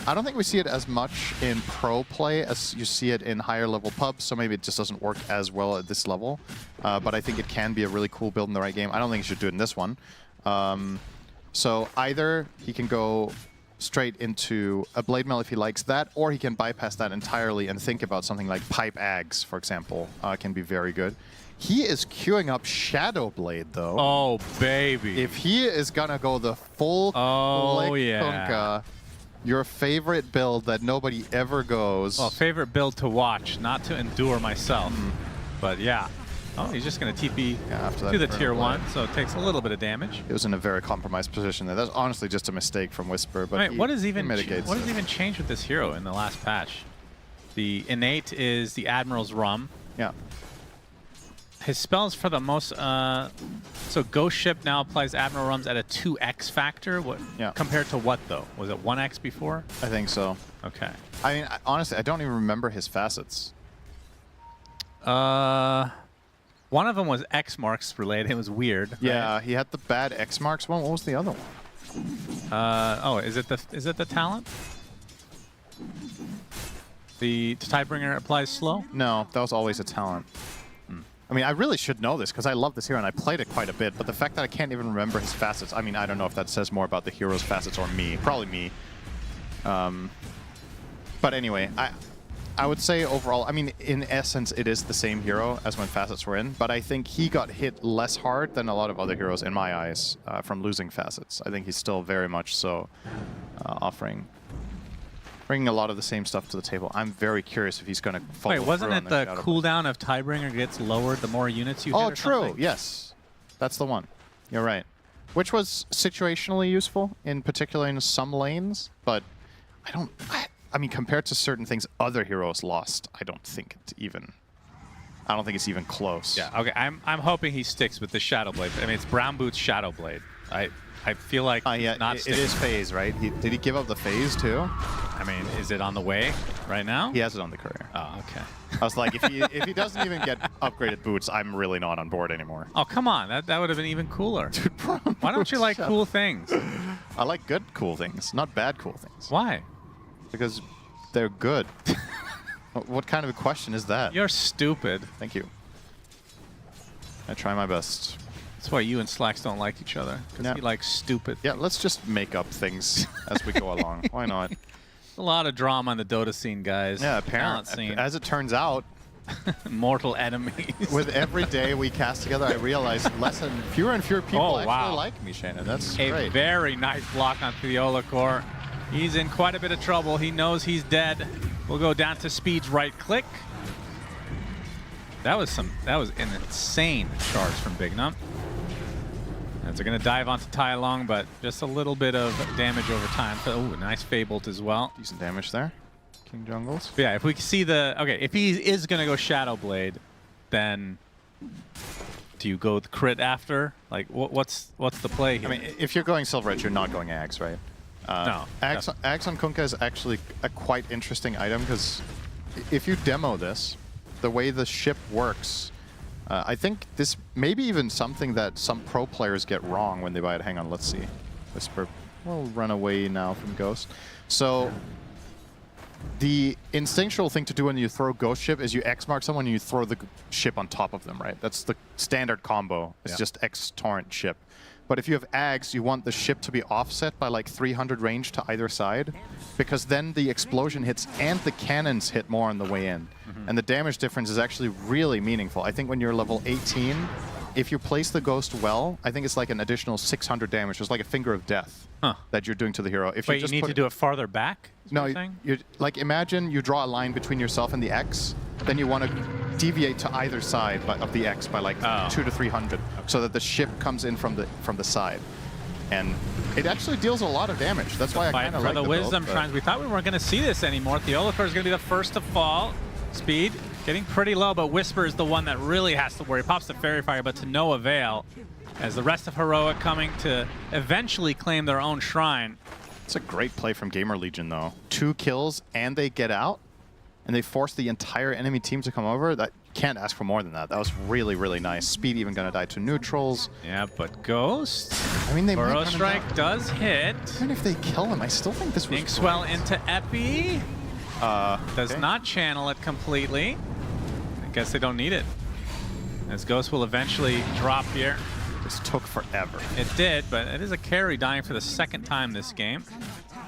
don't think we see it as much in pro play as you see it in higher level pubs, so maybe it just doesn't work as well at this level. But I think it can be a really cool build in the right game. I don't think you should do it in this one. So either he can go straight into a Blade Mail if he likes that, or he can bypass that entirely and think about something like Pipe Ags, for example, can be very good. He is queuing up Shadow Blade, though. Oh, baby. If he is going to go the full Kunkka, your favorite build that nobody ever goes. Well, favorite build to watch, not to endure myself. But yeah. Oh, he's just going to TP to the tier 1, so it takes a little bit of damage. It was in a very compromised position there. That's honestly just a mistake from Whisper, but what has even mitigates even changed with this hero in the last patch? The innate is the Admiral's Rum. Yeah. His spells for the most, so Ghost Ship now applies Admiral Rums at a 2x factor. What compared to what though? Was it 1x before? I think so. Okay. I mean, honestly, I don't even remember his facets. One of them was X marks related. It was weird. Yeah, right? he had the bad X marks one. What was the other one? Oh, is it the talent? The Tidebringer applies slow? No, that was always a talent. I mean, I really should know this because I love this hero and I played it quite a bit, but the fact that I can't even remember his facets, I mean, I don't know if that says more about the hero's facets or me. Probably me. But anyway, I would say overall, I mean, in essence, it is the same hero as when facets were in, but I think he got hit less hard than a lot of other heroes, in my eyes, from losing facets. I think he's still very much so bringing a lot of the same stuff to the table. I'm very curious if he's going to follow Wait, wasn't through it on the Shadow cooldown of Tidebringer gets lowered the more units you hit? Oh, or true. something? Yes. That's the one. You're right. Which was situationally useful, in particular in some lanes, but I mean, compared to certain things other heroes lost, I don't think it's even close. Yeah, okay. I'm hoping he sticks with the Shadow Blade. I mean, it's Brown Boots Shadow Blade. I feel like yeah, not it is phase, right? Did he give up the phase too? I mean, is it on the way right now? He has it on the courier. Oh, okay. I was like, if he doesn't even get upgraded boots, I'm really not on board anymore. Oh, come on. That would have been even cooler. Dude, why don't you like cool things? I like good cool things, not bad cool things. Why? Because they're good. What kind of a question is that? You're stupid. Thank you. I try my best. That's why you and Slacks don't like each other. Because he likes stupid. Yeah, let's just make up things as we go along. Why not? A lot of drama on the Dota scene, guys. Yeah, apparently. As it turns out, mortal enemies. With every day we cast together, I realize fewer and fewer people actually like me, Shannon. That's great. A very nice block on Theolacore. He's in quite a bit of trouble. He knows he's dead. We'll go down to Speed's right click. That was an insane charge from Big Num. As they're going to dive onto Tai Long, but just a little bit of damage over time. Oh, nice Fabled as well. Decent damage there. King Jungles. But yeah, if we can see if he is going to go Shadow Blade, then do you go the crit after? Like, what's the play here? I mean, if you're going Silver Edge, you're not going Ags, right? No. Ags on Kunkka is actually a quite interesting item because if you demo this, the way the ship works, I think this may be even something that some pro players get wrong when they buy it. Hang on, let's see. Whisper will run away now from Ghost. So the instinctual thing to do when you throw Ghost Ship is you X mark someone and you throw the ship on top of them, right? That's the standard combo. It's just X torrent ship. But if you have Ags, you want the ship to be offset by like 300 range to either side, because then the explosion hits and the cannons hit more on the way in. And the damage difference is actually really meaningful. I think when you're level 18, if you place the Ghost well, I think it's like an additional 600 damage. It's like a finger of death that you're doing to the hero. If Wait, you need to do it farther back? No, you're like, imagine you draw a line between yourself and the X, then you want to deviate to either side of the X by like 200 to 300, so that the ship comes in from the side, and it actually deals a lot of damage. That's why I kind of like the Wisdom build, Shrines. We thought we weren't going to see this anymore. Theolacore is going to be the first to fall. Speed getting pretty low, but Whisper is the one that really has to worry. Pops the Fairy Fire, but to no avail, as the rest of Heroic coming to eventually claim their own shrine. It's a great play from GamerLegion, though. 2 kills and they get out, and they force the entire enemy team to come over. That can't ask for more than that. That was really, really nice. Speed even gonna die to neutrals. Yeah, but Ghost. I mean, they Burrow Strike does hit. Even if they kill him, I still think this was Inkswell into Epi. Does not channel it completely. I guess they don't need it, as Ghost will eventually drop here. This took forever. It did, but it is a carry dying for the second time this game.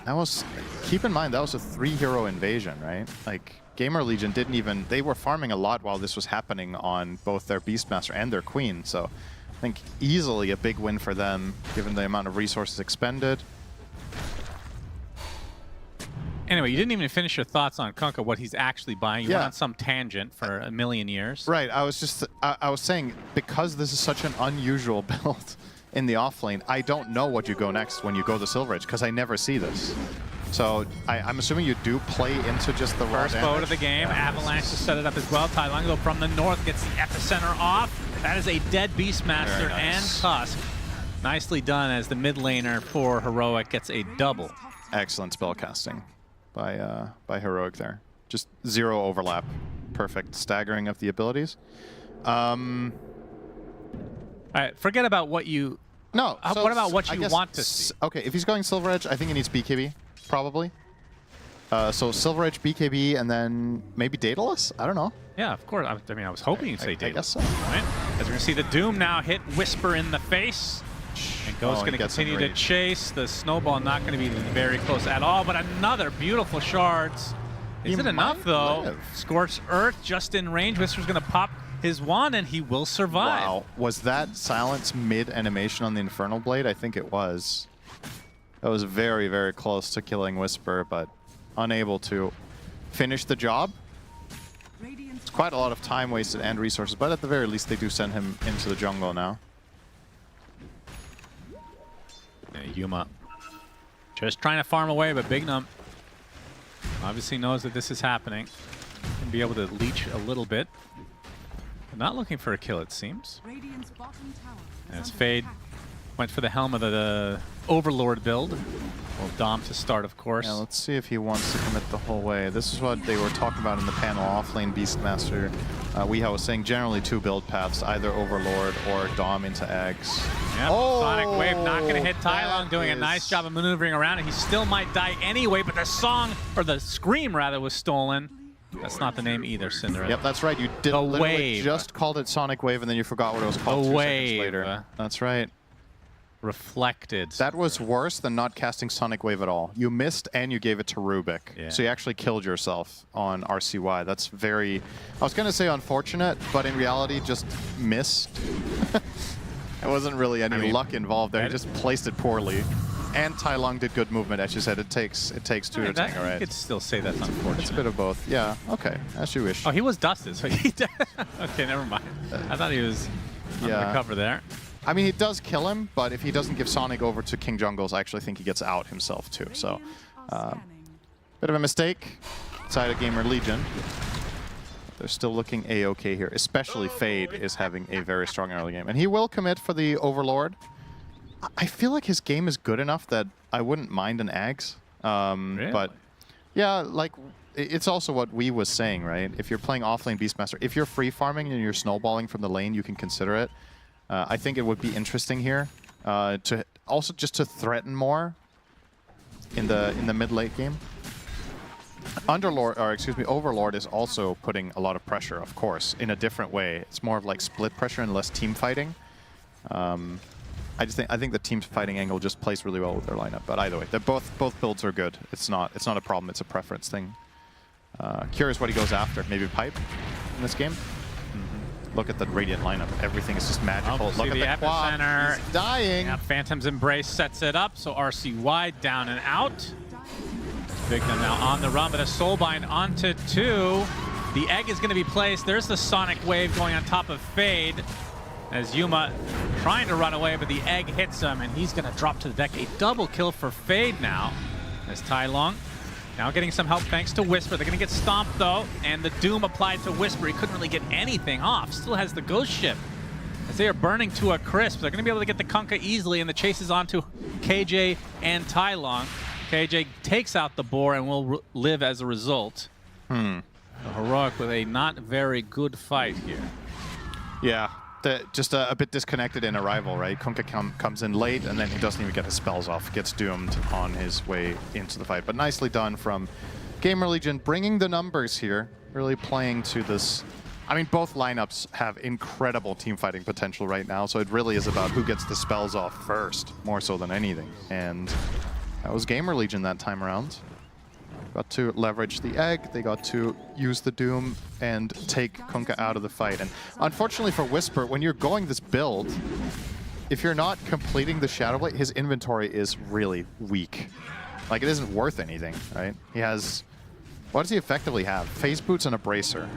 That was, keep in mind, that was a 3-hero invasion, right? Like, GamerLegion didn't even, they were farming a lot while this was happening on both their Beastmaster and their Queen, so I think easily a big win for them, given the amount of resources expended. Anyway, you didn't even finish your thoughts on Kunkka, what he's actually buying. You went on some tangent for a million years. Right, I was saying, because this is such an unusual build in the offlane, I don't know what you go next when you go the Silver Edge, because I never see this. So I'm assuming you do play into just the raw First boat of the game, Avalanche to set it up as well. Tai Long, though, from the north gets the epicenter off. That is a dead Beastmaster and Tusk. Nicely done, as the mid laner for Heroic gets a double. Excellent spell casting by Heroic there. Just 0 overlap. Perfect staggering of the abilities. All right, forget about what you... No. What about what you want to see? Okay, if he's going Silver Edge, I think he needs BKB, probably. So Silver Edge, BKB, and then maybe Daedalus? I don't know. Yeah, of course. I mean, I was hoping you'd say Daedalus. I guess so. Right? As we're going to see the Doom now hit Whisper in the face. And Ghost going to continue to chase. The Snowball not going to be very close at all, but another beautiful shards. Is it enough, though? Scorched Earth just in range. Whisper's going to pop his wand, and he will survive. Wow. Was that silence mid-animation on the Infernal Blade? I think it was. That was very, very close to killing Whisper, but unable to finish the job. It's quite a lot of time wasted and resources, but at the very least, they do send him into the jungle now. Yuma just trying to farm away, but Big Num obviously knows that this is happening and be able to leech a little bit. Not looking for a kill, it seems. As Fade went for the helm of the Overlord build. Well, Dom to start, of course. Yeah, let's see if he wants to commit the whole way. This is what they were talking about in the panel, offlane Beastmaster. Weehaw was saying generally 2 build paths, either Overlord or Dom into Eggs. Yep, Sonic Wave not going to hit Tylong, doing a nice job of maneuvering around, and he still might die anyway, but the song, or the scream rather, was stolen. That's not the name either, Cinder. Yep, that's right. You did literally just called it Sonic Wave, and then you forgot what it was called 2 seconds later. That's right. Reflected. That was worse than not casting Sonic Wave at all. You missed and you gave it to Rubik. Yeah. So you actually killed yourself on RCY. That's very, I was going to say unfortunate, but in reality just missed. There wasn't really any luck involved there. He just placed it poorly. And Tylong did good movement, as you said. It takes 2 to tango, right? You could still say that's unfortunate. It's a bit of both. Yeah, okay, as you wish. Oh, he was dusted, so he did. Okay, never mind. I thought he was under the cover there. I mean, he does kill him, but if he doesn't give Sonic over to King Jungles, I actually think he gets out himself too. So, bit of a mistake inside of GamerLegion. They're still looking A-okay here, especially Fade is having a very strong early game. And he will commit for the Overlord. I feel like his game is good enough that I wouldn't mind an Ags. Really? But yeah, like, it's also what we was saying, right? If you're playing offlane Beastmaster, if you're free farming and you're snowballing from the lane, you can consider it. I think it would be interesting here to also just to threaten more in the mid-late game. Overlord is also putting a lot of pressure, of course, in a different way. It's more of like split pressure and less team fighting. I think the team fighting angle just plays really well with their lineup. But either way, both builds are good. It's not a problem. It's a preference thing. Curious what he goes after. Maybe Pipe in this game. Look at the Radiant lineup. Everything is just magical. Look at the quad. He's dying. Yeah, Phantom's Embrace sets it up. So RCY down and out. Victim now on the run, but a Soulbind onto 2. The egg is going to be placed. There's the Sonic Wave going on top of Fade. As Yuma trying to run away, but the egg hits him, and he's going to drop to the deck. A double kill for Fade now. As Tylong now getting some help thanks to Whisper. They're going to get stomped, though, and the Doom applied to Whisper. He couldn't really get anything off. Still has the Ghost Ship. As they are burning to a crisp. They're going to be able to get the Kunkka easily, and the chase is on to KJ and Tylong. KJ takes out the boar and will live as a result. The Heroic with a not very good fight here. Yeah. Just a bit disconnected in Arrival, right? Kunkka comes in late, and then he doesn't even get his spells off. Gets doomed on his way into the fight. But nicely done from GamerLegion, bringing the numbers here. Really playing to this. I mean, both lineups have incredible team fighting potential right now, so it really is about who gets the spells off first, more so than anything. And that was GamerLegion that time around. Got to leverage the egg, they got to use the Doom and take Kunkka out of the fight. And unfortunately for Whisper, when you're going this build, if you're not completing the Shadow Blade, his inventory is really weak. Like, it isn't worth anything, right? He has, what does he effectively have? Phase Boots and a Bracer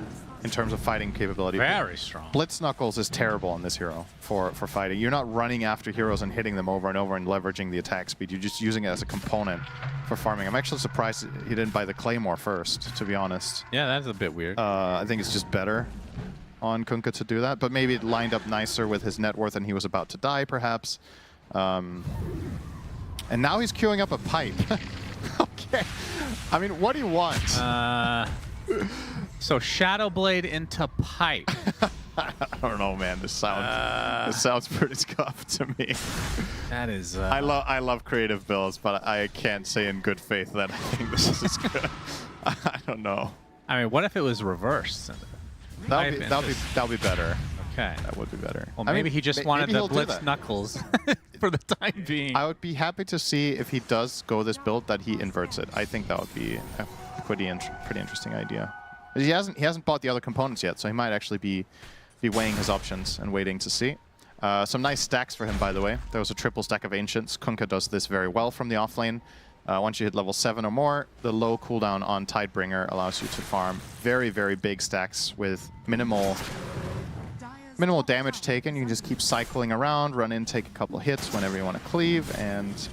in terms of fighting capability. Very strong. Blitz Knuckles is terrible on this hero for fighting. You're not running after heroes and hitting them over and over and leveraging the attack speed. You're just using it as a component for farming. I'm actually surprised he didn't buy the Claymore first, to be honest. Yeah, that's a bit weird. I think it's just better on Kunkka to do that, but maybe it lined up nicer with his net worth and he was about to die, perhaps. And now he's queuing up a pipe. Okay. I mean, what do you want? So Shadow Blade into pipe. I don't know, man. This sounds pretty scuffed to me. That is. I love creative builds, but I can't say in good faith that I think this is good. I don't know. I mean, what if it was reversed? That'll be better. Okay. That would be better. Well, maybe he just wanted maybe the he'll do Blitz that. Knuckles for the time being. I would be happy to see if he does go this build that he inverts it. I think that would be a pretty interesting idea. He hasn't bought the other components yet, so he might actually be weighing his options and waiting to see. Some nice stacks for him, by the way. There was a triple stack of Ancients. Kunkka does this very well from the offlane. Once you hit level 7 or more, the low cooldown on Tidebringer allows you to farm very, very big stacks with minimal damage taken. You can just keep cycling around, run in, take a couple hits whenever you want to cleave, and...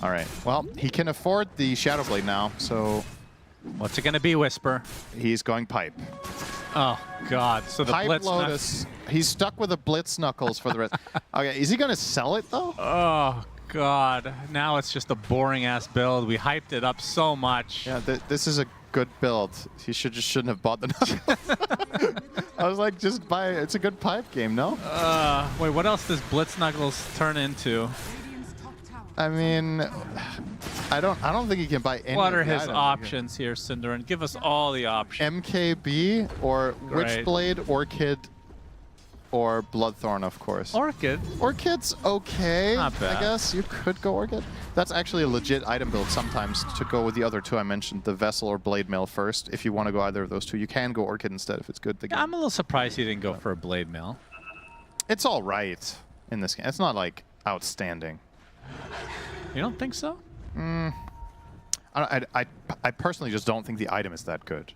Alright, well, he can afford the Shadow Blade now, so... What's it going to be, Whisper? He's going Pipe. Oh, God. So the Pipe Blitz Lotus. He's stuck with a Blitz Knuckles for the rest. Okay, is he going to sell it, though? Oh, God. Now it's just a boring-ass build. We hyped it up so much. Yeah, this is a good build. He shouldn't have bought the Knuckles. I was like, just buy it. It's a good Pipe game, no? Wait, what else does Blitz Knuckles turn into? I mean, I don't think he can buy any. What are of the his items options here, Cinderin? Give us all the options. MKB or Great. Witchblade, Orchid, or Bloodthorn, of course. Orchid. Orchid's okay. Not bad. I guess you could go Orchid. That's actually a legit item build sometimes to go with the other two I mentioned, the Vessel or Blade Mail first. If you want to go either of those two, you can go Orchid instead if it's good. Yeah, I'm a little surprised he didn't go for a Blade Mail. It's all right in this game. It's not like outstanding. You don't think so? I personally just don't think the item is that good.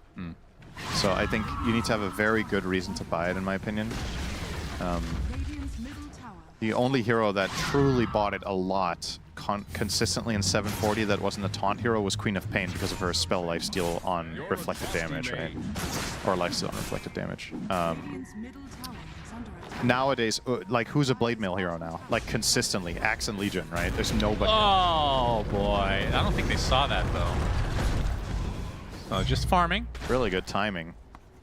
So I think you need to have a very good reason to buy it, in my opinion. The only hero that truly bought it a lot consistently in 740 that wasn't a taunt hero was Queen of Pain because of her spell lifesteal on reflected damage, right? Or lifesteal on reflected damage. Nowadays, like, who's a Blade Mail hero now? Like, consistently, Axe and Legion, right? There's nobody. Oh, boy. I don't think they saw that, though. Oh, just farming. Really good timing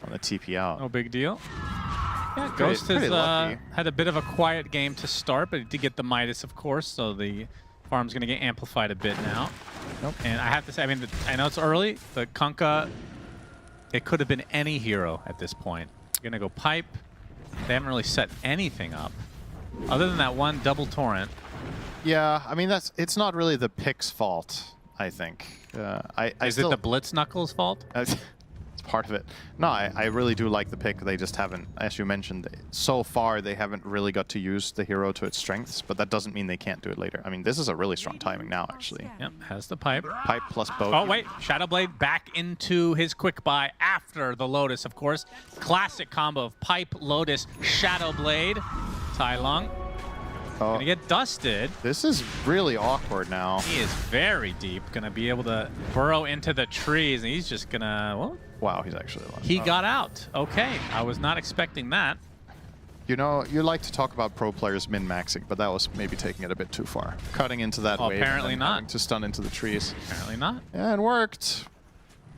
on the TP out. No big deal. Yeah, Ghost has lucky. had a bit of a quiet game to start, but he did get the Midas, of course, so the farm's going to get amplified a bit now. Nope. And I have to say, I mean, I know it's early. The Kunkka, it could have been any hero at this point. Going to go Pipe. They haven't really set anything up, other than that one double torrent. Yeah, I mean, it's not really the pick's fault, I think. Is it the Blitz Knuckles' fault? It's part of it. No, I really do like the pick. They just haven't, as you mentioned, so far they haven't really got to use the hero to its strengths, but that doesn't mean they can't do it later. I mean, this is a really strong timing now, actually. Yep, has the Pipe. Pipe plus both. Oh, wait. Shadowblade back into his quick buy after the Lotus, of course. Classic combo of Pipe, Lotus, Shadowblade. Tai Lung. Gonna get dusted. This is really awkward now. He is very deep. Gonna be able to burrow into the trees, and he's just gonna, well... Wow, he's actually alive. He got out. Okay, I was not expecting that. You know, you like to talk about pro players min-maxing, but that was maybe taking it a bit too far. Cutting into that wave apparently and not. having to stun into the trees. Apparently not. Yeah, it worked.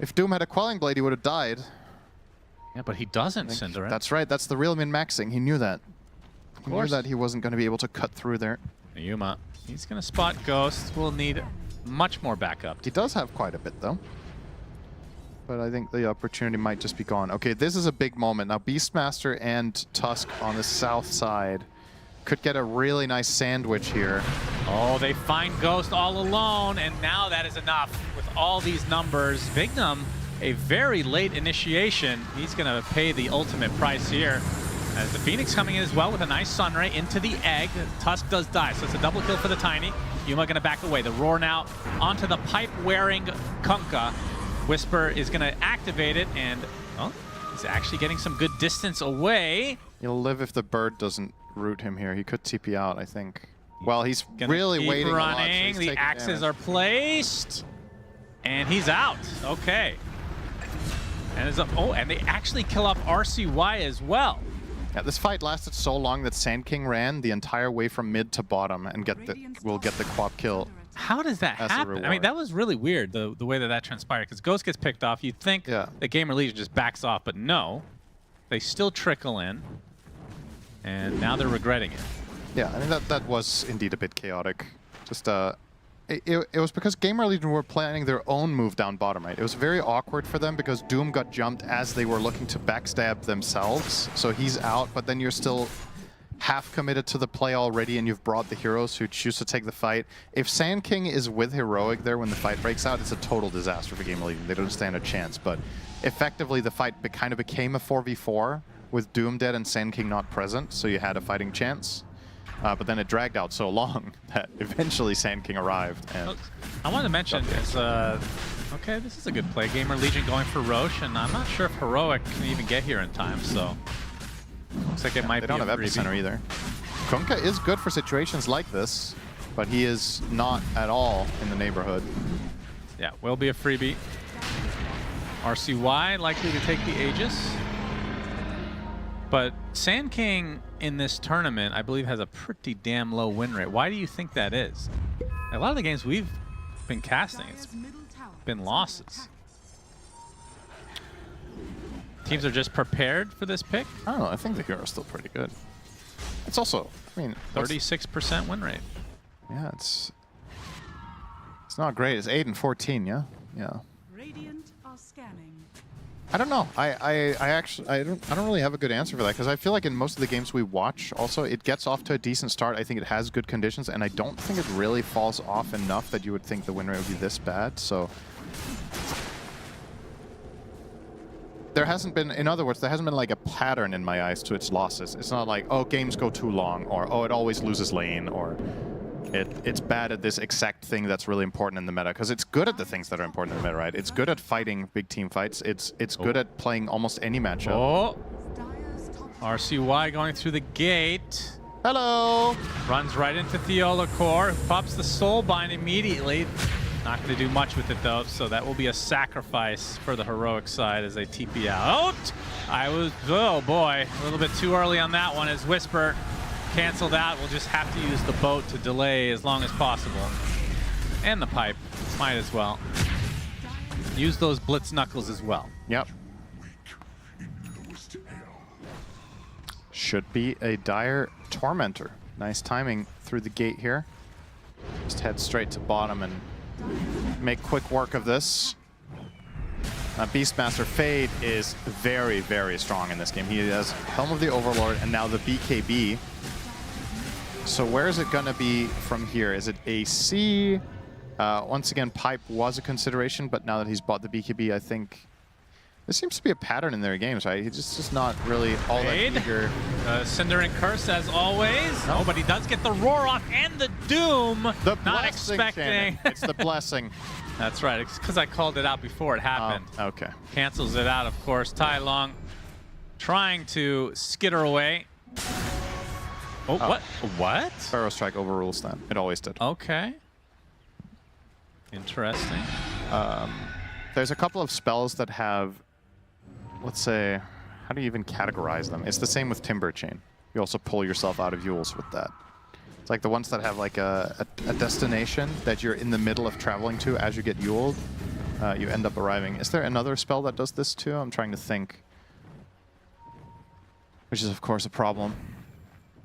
If Doom had a Quelling Blade, he would have died. Yeah, but he doesn't, Cinderin. That's right. That's the real min-maxing. He knew that. He knew that he wasn't going to be able to cut through there. Yuma. He's going to spot Ghost. We'll need much more backup. He does have quite a bit, though. But I think the opportunity might just be gone. Okay, this is a big moment. Now, Beastmaster and Tusk on the south side could get a really nice sandwich here. Oh, they find Ghost all alone, and now that is enough. With all these numbers, Vignum, a very late initiation. He's going to pay the ultimate price here. As the Phoenix coming in as well with a nice Sunray into the egg. Tusk does die, so it's a double kill for the Tiny. Yuma gonna back away. The Roar now onto the pipe-wearing Kunkka. Whisper is gonna activate it, and well, he's actually getting some good distance away. He'll live if the bird doesn't root him here. He could TP out, I think. Well, he's really keep waiting running. a lot, so he's the axes are placed, and he's out. Okay. And and they actually kill off RCY as well. Yeah, this fight lasted so long that Sand King ran the entire way from mid to bottom and will get the quad kill. How does that happen? I mean, that was really weird, the way that transpired, because Ghost gets picked off. You'd think the GamerLegion just backs off, but no. They still trickle in, and now they're regretting it. Yeah, I mean, that was indeed a bit chaotic. Just, it was because GamerLegion were planning their own move down bottom, right? It was very awkward for them because Doom got jumped as they were looking to backstab themselves. So he's out, but then you're still half committed to the play already, and you've brought the heroes who choose to take the fight. If Sand King is with Heroic there when the fight breaks out, it's a total disaster for GamerLegion. They don't stand a chance, but effectively the fight kind of became a 4v4 with Doom dead and Sand King not present, so you had a fighting chance. But then it dragged out so long that eventually Sand King arrived. And I wanted to mention is, okay, this is a good play. GamerLegion going for Roche, and I'm not sure if Heroic can even get here in time, so looks like it might be. They don't have Epicenter either. Kunkka is good for situations like this, but he is not at all in the neighborhood. Yeah, will be a freebie. RCY likely to take the Aegis. But Sand King in this tournament, I believe, has a pretty damn low win rate. Why do you think that is? A lot of the games we've been casting, it's been losses. Teams are just prepared for this pick? I don't know. I think the hero's still pretty good. It's also, I mean, 36% win rate. Yeah, it's not great. It's 8 and 14, yeah? Yeah. Radiant are scanning. I don't know. I don't really have a good answer for that, because I feel like in most of the games we watch also it gets off to a decent start. I think it has good conditions, and I don't think it really falls off enough that you would think the win rate would be this bad. So there hasn't been, in other words, there hasn't been like a pattern in my eyes to its losses. It's not like, oh, games go too long, or oh, it always loses lane, or it's bad at this exact thing that's really important in the meta, because it's good at the things that are important in the meta, right? It's good at fighting big team fights. It's good at playing almost any matchup. Oh, RCY going through the gate. Hello. Runs right into Theolacor, who pops the soul bind immediately. Not going to do much with it though, so that will be a sacrifice for the Heroic side as they TP out. Oh boy, a little bit too early on that one as Whisper canceled out. We'll just have to use the boat to delay as long as possible. And the pipe, might as well. Use those Blitz Knuckles as well. Yep. Should be a dire Tormentor. Nice timing through the gate here. Just head straight to bottom and make quick work of this. Beastmaster Fade is very, very strong in this game. He has Helm of the Overlord and now the BKB. So where is it going to be from here? Is it AC? Once again, pipe was a consideration, but now that he's bought the BKB, I think there seems to be a pattern in their games, right? He's just not really all that eager. Cinder and Curse as always. Oh, but he does get the roar off and the Doom. The not expecting. Shannon. It's the blessing. That's right. It's because I called it out before it happened. Okay. Cancels it out, of course. Tai Long trying to skitter away. Oh, what? What? Pharaoh Strike overrules that. It always did. Okay. Interesting. There's a couple of spells that have, let's say, how do you even categorize them? It's the same with Timber Chain. You also pull yourself out of Yules with that. It's like the ones that have like a destination that you're in the middle of traveling to as you get Yuled. You end up arriving. Is there another spell that does this too? I'm trying to think. Which is, of course, a problem.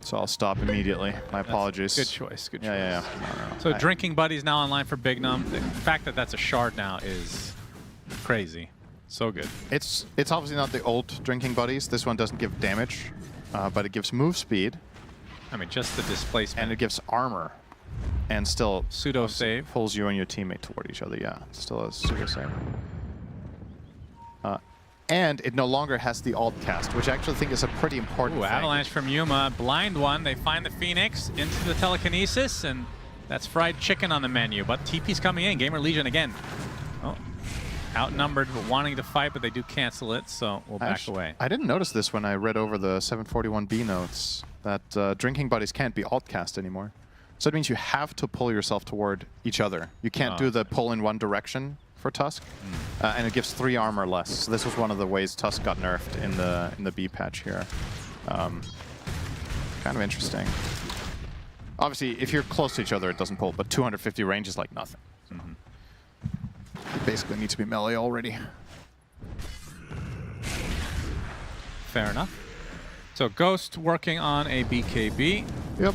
So I'll stop immediately. My apologies. Good choice. Good choice. Yeah. No. So Drinking Buddy's now online for Big Num. The fact that that's a shard now is crazy. So good. It's obviously not the old Drinking Buddies. This one doesn't give damage, but it gives move speed. I mean, just the displacement. And it gives armor. And still pseudo save. Pulls you and your teammate toward each other. Yeah, still a pseudo save. And it no longer has the alt cast, which I actually think is a pretty important thing. Avalanche from Yuma. Blind one. They find the Phoenix into the telekinesis, and that's fried chicken on the menu. But TP's coming in. GamerLegion again. Oh, outnumbered, but wanting to fight, but they do cancel it, so we'll back away. I didn't notice this when I read over the 741B notes, that Drinking Buddies can't be alt cast anymore. So it means you have to pull yourself toward each other. You can't do the pull in one direction for Tusk, and it gives 3 armor less. So this was one of the ways Tusk got nerfed in the B patch here. Kind of interesting. Obviously, if you're close to each other, it doesn't pull, but 250 range is like nothing. So you basically need to be melee already. Fair enough. So Ghost working on a BKB. Yep.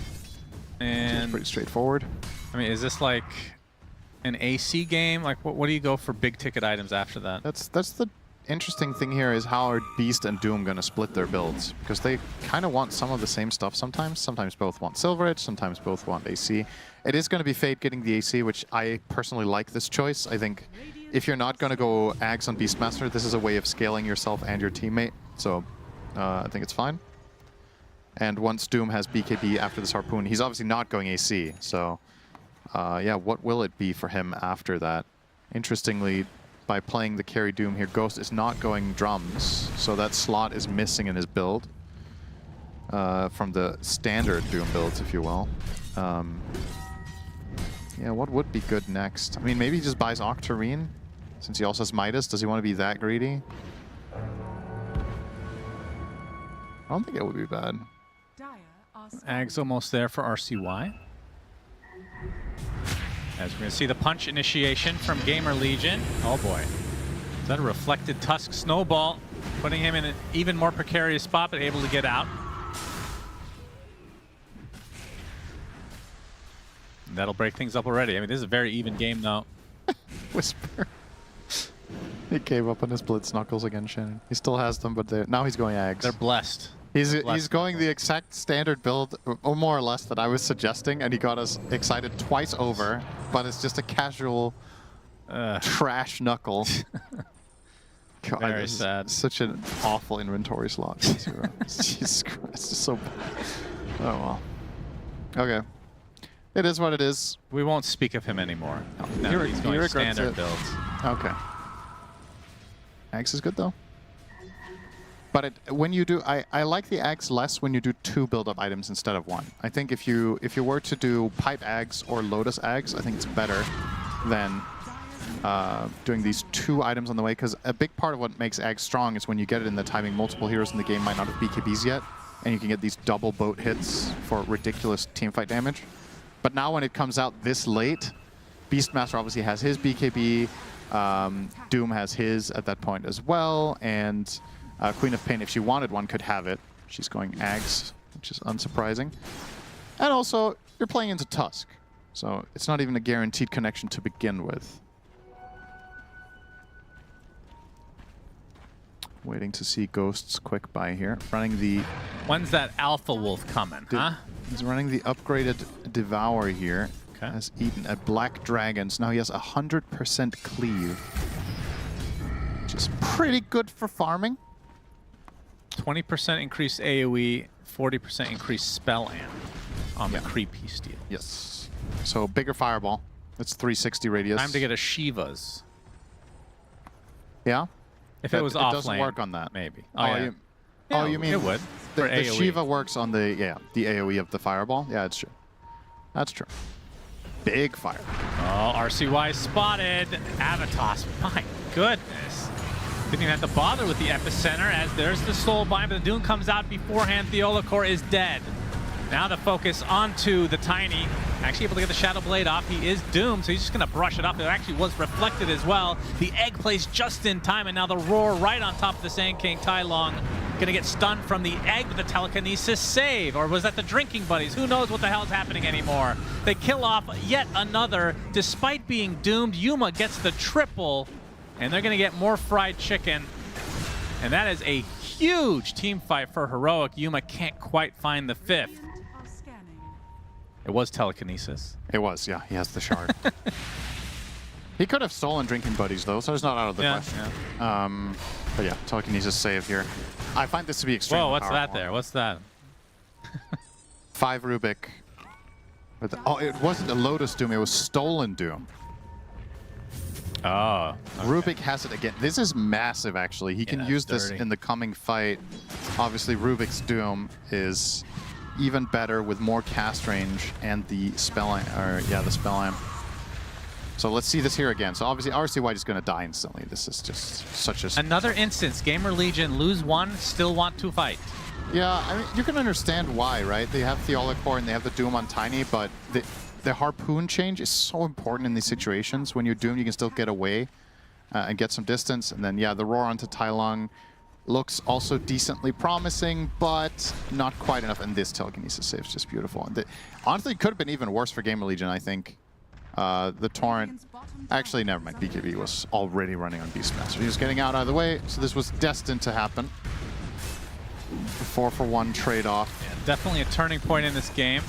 And it's pretty straightforward. I mean, is this like an AC game? Like, what do you go for big ticket items after that? That's the interesting thing here is how are Beast and Doom going to split their builds? Because they kind of want some of the same stuff sometimes. Sometimes both want Silver Edge, sometimes both want AC. It is going to be Fade getting the AC, which I personally like this choice. I think if you're not going to go Ags on Beastmaster, this is a way of scaling yourself and your teammate. So I think it's fine. And once Doom has BKB after this Harpoon, he's obviously not going AC. So yeah, what will it be for him after that? Interestingly, by playing the carry Doom here, Ghost is not going drums. So that slot is missing in his build from the standard Doom builds, if you will. Yeah, what would be good next? I mean, maybe he just buys Octarine, since he also has Midas. Does he want to be that greedy? I don't think it would be bad. Ag's almost there for RCY. As we're going to see the punch initiation from GamerLegion. Oh boy. Is that a reflected Tusk snowball? Putting him in an even more precarious spot, but able to get out. And that'll break things up already. I mean, this is a very even game though. Whisper. He gave up on his Blitz Knuckles again, Shannon. He still has them, but now he's going Ags. They're blessed. He's going the exact standard build, or more or less, that I was suggesting, and he got us excited twice over, but it's just a casual trash Knuckle. God, very sad. Such an awful inventory slot. Jesus Christ, it's just so bad. Oh well. Okay. It is what it is. We won't speak of him anymore. No, he's going standard builds. Okay. Axe is good though. But when you do, I like the Ags less when you do 2 build-up items instead of 1. I think if you were to do Pipe Ags or Lotus Ags, I think it's better than doing these 2 items on the way, because a big part of what makes Ags strong is when you get it in the timing multiple heroes in the game might not have BKBs yet, and you can get these double boat hits for ridiculous teamfight damage. But now when it comes out this late, Beastmaster obviously has his BKB, Doom has his at that point as well, and Queen of Pain, if she wanted one, could have it. She's going Ags, which is unsurprising. And also, you're playing into Tusk, so it's not even a guaranteed connection to begin with. Waiting to see Ghost's quick buy here. Running the... When's that Alpha Wolf coming, huh? He's running the upgraded Devour here. Okay. Has eaten a Black Dragon, so now he has 100% cleave. Which is pretty good for farming. 20% increased AoE, 40% increased spell amp on the creepy steel. Yes. So bigger fireball. It's 360 radius. Time to get a Shiva's. Yeah? If it was off doesn't lane, work on that. Maybe. You mean it would? The AoE. Shiva works on the AoE of the fireball. Yeah, it's true. That's true. Big fire. Oh, RCY spotted. Avatos, my goodness. Didn't even have to bother with the epicenter, as there's the soul bind, but the Doom comes out beforehand. Theolacor is dead. Now the focus onto the Tiny. Actually able to get the Shadow Blade off. He is doomed, so he's just going to brush it up. It actually was reflected as well. The egg placed just in time, and now the roar right on top of the Sand King Tai Long. Going to get stunned from the egg with the telekinesis save. Or was that the drinking buddies? Who knows what the hell is happening anymore. They kill off yet another. Despite being doomed, Yuma gets the triple. And they're going to get more fried chicken. And that is a huge team fight for Heroic. Yuma can't quite find the 5th. It was telekinesis. It was, yeah. He has the shard. He could have stolen drinking buddies, though, so it's not out of the question. Yeah. But yeah, telekinesis save here. I find this to be extremely Whoa, what's powerful. that there? What's that? 5 Rubik. Oh, it wasn't a Lotus Doom, it was stolen Doom. Oh. Okay. Rubik has it again. This is massive, actually. He can use this in the coming fight. Obviously, Rubik's Doom is even better with more cast range and the spell amp. So let's see this here again. So obviously, RCY is going to die instantly. This is just such a... Another instance. GamerLegion lose 1, still want to fight. Yeah, I mean, you can understand why, right? They have Theolacor and they have the Doom on Tiny, but the Harpoon change is so important in these situations. When you're Doomed, you can still get away and get some distance. And then, yeah, the Roar onto Tai Long. looks also decently promising, but not quite enough. And this telekinesis save is just beautiful. And honestly, it could have been even worse for GamerLegion, I think. The Torrent, actually, never mind. BKB was already running on Beastmaster. He was getting out of the way, so this was destined to happen. 4-for-1 trade-off. Yeah, definitely a turning point in this game.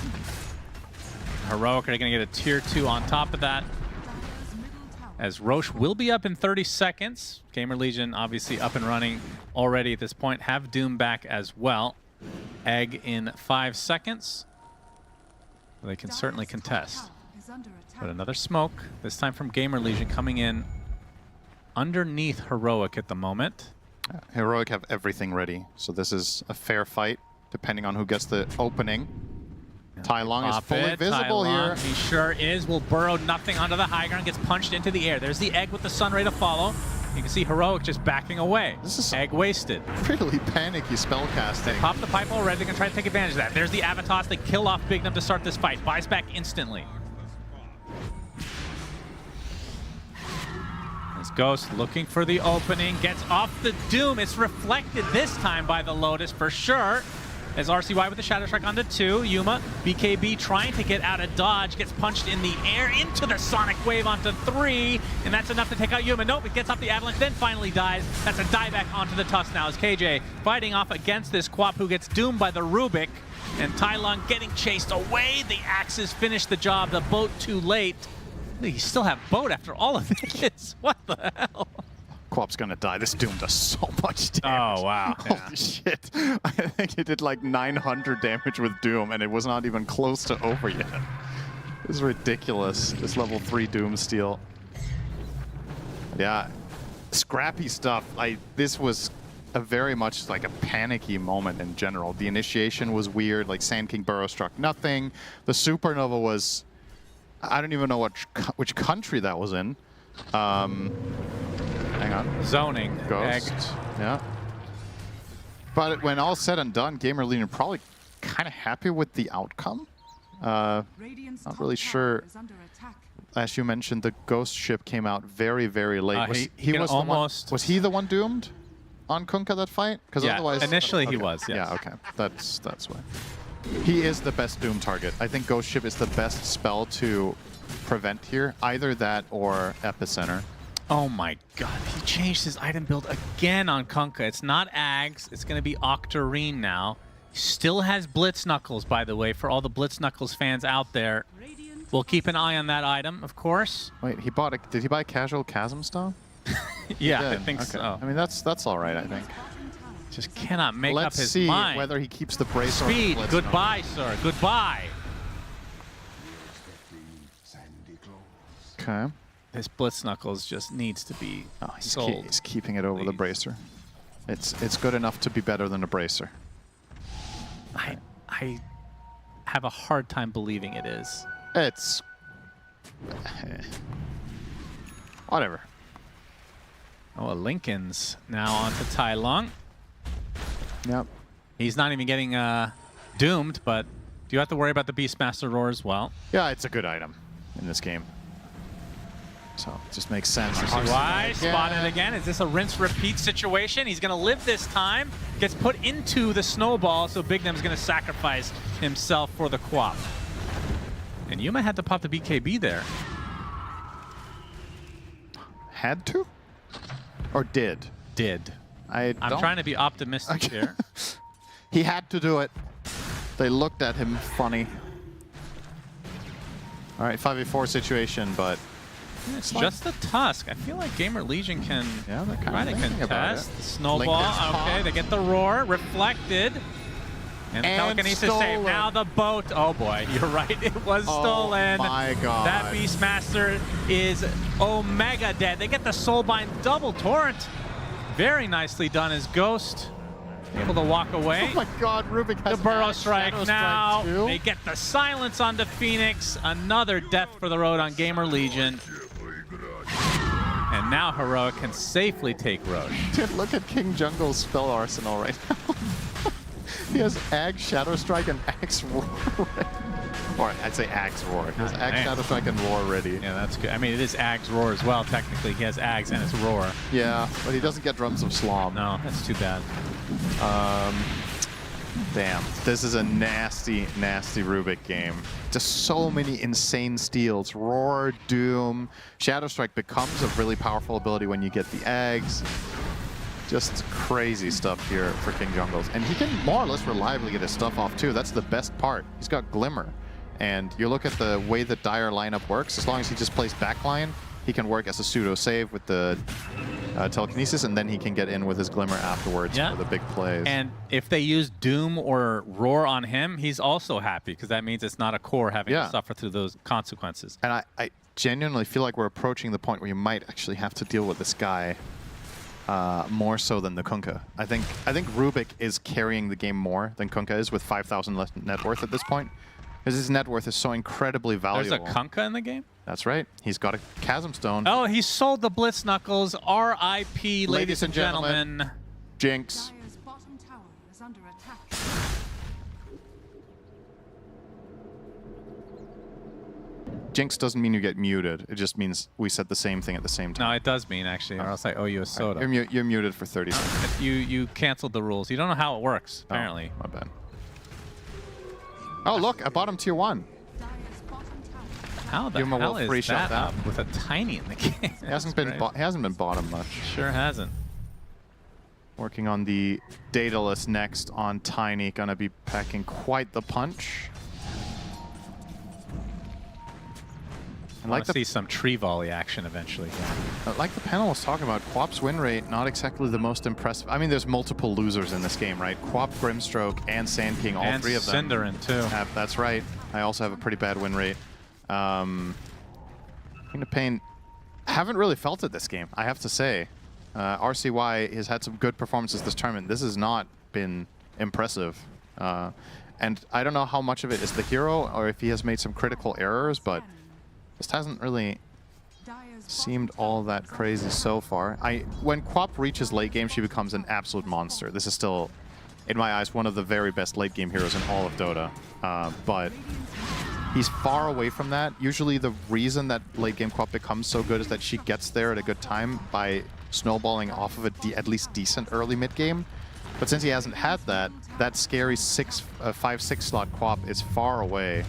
Heroic are going to get a tier 2 on top of that, as Roche will be up in 30 seconds. GamerLegion obviously up and running already at this point. Have Doom back as well. Egg in 5 seconds. They can certainly contest. But another smoke, this time from GamerLegion, coming in underneath Heroic at the moment. Heroic have everything ready, so this is a fair fight, depending on who gets the opening. Tai Long is fully visible here. He sure is. Will burrow nothing onto the high ground, gets punched into the air. There's the egg with the Sunray to follow. You can see Heroic just backing away. This is egg wasted. Really panicky spellcasting. They pop the pipe already. They're going to try to take advantage of that. There's the Avatos. They kill off Bignum to start this fight. Buys back instantly. As Ghost looking for the opening. Gets off the Doom. It's reflected this time by the Lotus for sure. As RCY with the Shadow Strike onto 2. Yuma, BKB trying to get out of dodge. Gets punched in the air into the Sonic Wave onto 3. And that's enough to take out Yuma. Nope, it gets off the Avalanche, then finally dies. That's a dieback onto the Tusk now as KJ fighting off against this Quap who gets doomed by the Rubik. And Tai Long getting chased away. The Axes finish the job. The boat too late. You still have boat after all of this. What the hell? Quap's gonna die. This Doom does so much damage. Oh, wow. Holy shit. I think he did like 900 damage with Doom, and it was not even close to over yet. This is ridiculous. This level 3 Doom steal. Yeah, scrappy stuff. This was a very much like a panicky moment in general. The initiation was weird, like Sand King Burrow struck nothing. The Supernova was, I don't even know which country that was in. Hang on. Zoning. Ghost. Egg. Yeah. But when all said and done, GamerLegion probably kind of happy with the outcome. Not really sure. As you mentioned, the Ghost ship came out very, very late. He was almost. Was he the one doomed on Kunkka that fight? Because yeah, otherwise, initially okay. he was. Yes. Yeah. Okay. That's why. He is the best Doom target. I think Ghost ship is the best spell to prevent here. Either that or Epicenter. Oh my god, he changed his item build again on Kunkka. It's not Ags, it's going to be Octarine now. He still has Blitz Knuckles, by the way, for all the Blitz Knuckles fans out there. We'll keep an eye on that item, of course. Wait, he bought did he buy Casual Chasm Stone? Yeah, I think so. I mean, that's all right, I think. Just cannot make up his mind. mind. Let's see whether he keeps the brace or Speed, the Blitz goodbye, sir, goodbye. Okay. This Blitz Knuckles just needs to be sold. He's keeping it over the bracer. It's good enough to be better than a bracer. I have a hard time believing it is. It's whatever. Oh, a Lincoln's now onto Tai Long. Yep. He's not even getting doomed, but do you have to worry about the Beastmaster Roar as well? Yeah, it's a good item in this game. So it just makes sense. RCY spotted again. Is this a rinse-repeat situation? He's going to live this time. Gets put into the snowball, so Bignum's going to sacrifice himself for the Quap. And Yuma had to pop the BKB there. Had to? Or did? Did. I'm trying to be optimistic here. He had to do it. They looked at him funny. All right, 5v4 situation, but it's just the Tusk. I feel like GamerLegion can try to contest. The snowball, okay, they get the roar, reflected. And the telekinesis save. Now the boat. Oh boy, you're right. It was stolen. Oh my god. That Beastmaster is Omega dead. They get the Soulbind double torrent. Very nicely done as Ghost. Able to walk away. Oh my god, Rubik has the Burrow Strike Shadow now. Strike too. They get the silence onto Phoenix. Another death for the road on GamerLegion. And now Heroic can safely take road. Dude, look at King Jungle's spell arsenal right now. He has Ag, Shadow Strike, and Axe Roar. Or I'd say Ags Roar. He has Ags, Shadow Strike, and Roar ready. Yeah, that's good. I mean, it is Ags Roar as well. Technically, he has Ags and it's Roar. Yeah, but he doesn't get Drums of Slom. No, that's too bad. Damn. This is a nasty, nasty Rubik game. Just so many insane steals. Roar, Doom. Shadow Strike becomes a really powerful ability when you get the Ags. Just crazy stuff here for King Jungles. And he can more or less reliably get his stuff off too. That's the best part. He's got Glimmer. And you look at the way the Dire lineup works, as long as he just plays backline, he can work as a pseudo save with the telekinesis, and then he can get in with his Glimmer afterwards for the big plays. And if they use Doom or Roar on him, he's also happy, because that means it's not a core having to suffer through those consequences. And I genuinely feel like we're approaching the point where you might actually have to deal with this guy more so than the Kunkka. I think Rubik is carrying the game more than Kunkka is with 5,000 less net worth at this point, because his net worth is so incredibly valuable. There's a Kunkka in the game? That's right. He's got a Chasm Stone. Oh, he sold the Blitz Knuckles. R.I.P. Ladies and gentlemen. Jinx. Dire's bottom tower is under attack. Jinx doesn't mean you get muted. It just means we said the same thing at the same time. No, it does mean, actually, or else I owe you a soda. You're muted for 30 seconds. You canceled the rules. You don't know how it works, apparently. Oh, my bad. Oh, look, a bottom tier 1. How the Yuma hell will is free shot that up with a tiny in the game? He hasn't been bottom much. Sure hasn't. Working on the Daedalus next on Tiny. Gonna be packing quite the punch. I like to see some tree volley action eventually. Like the panel was talking about, Quap's win rate, not exactly the most impressive. I mean, there's multiple losers in this game, right? Quap, Grimstroke, and Sand King, all three of them. And Cinderin, too. That's right. I also have a pretty bad win rate. King of Pain, haven't really felt it this game, I have to say. RCY has had some good performances this tournament. This has not been impressive. And I don't know how much of it is the hero or if he has made some critical errors, but just hasn't really seemed all that crazy so far. When Quap reaches late game, she becomes an absolute monster. This is still, in my eyes, one of the very best late game heroes in all of Dota. But he's far away from that. Usually the reason that late game Quap becomes so good is that she gets there at a good time by snowballing off of at least decent early mid game. But since he hasn't had that, that scary 5-6 slot Quap is far away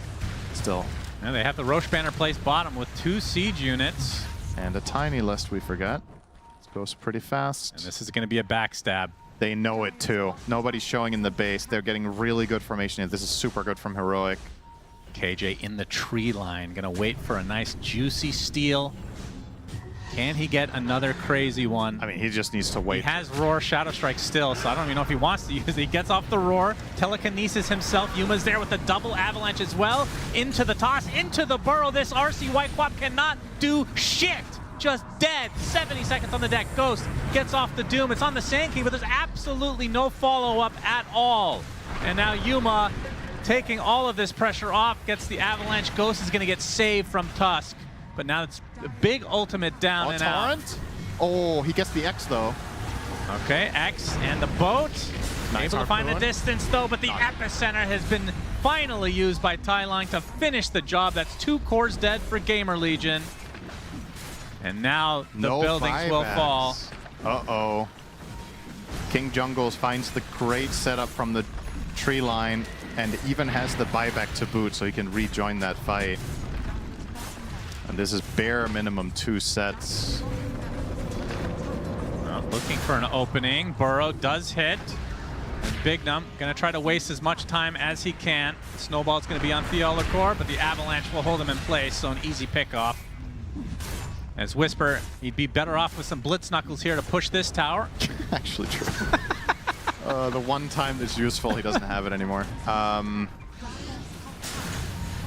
still. And they have the Roche banner placed bottom with 2 siege units. And a Tiny, lest we forget. This goes pretty fast. And this is going to be a backstab. They know it too. Nobody's showing in the base. They're getting really good formation. This is super good from Heroic. KJ in the tree line. Going to wait for a nice juicy steal. Can he get another crazy one? I mean, he just needs to wait. He has Roar Shadow Strike still, so I don't even know if he wants to use it. He gets off the Roar. Telekinesis himself. Yuma's there with the double avalanche as well. Into the toss, into the burrow. This RC White Quap cannot do shit. Just dead. 70 seconds on the deck. Ghost gets off the Doom. It's on the Sand King, but there's absolutely no follow-up at all. And now Yuma taking all of this pressure off, gets the avalanche. Ghost is going to get saved from Tusk. But now it's a big ultimate down and Torrent? out. Oh, he gets the X though. Okay, X and the boat. Nice Able to find the distance though, but the epicenter has been finally used by Tyline to finish the job. That's 2 cores dead for GamerLegion. And now the buildings will fall. Uh-oh. King Jungles finds the great setup from the tree line and even has the buyback to boot so he can rejoin that fight. And this is bare minimum 2 sets. Looking for an opening. Burrow does hit. And Bignum gonna try to waste as much time as he can. Snowball's gonna be on Theolacor, but the Avalanche will hold him in place, so an easy pickoff. As Whisper, he'd be better off with some Blitz Knuckles here to push this tower. Actually true. The one time that's useful, he doesn't have it anymore.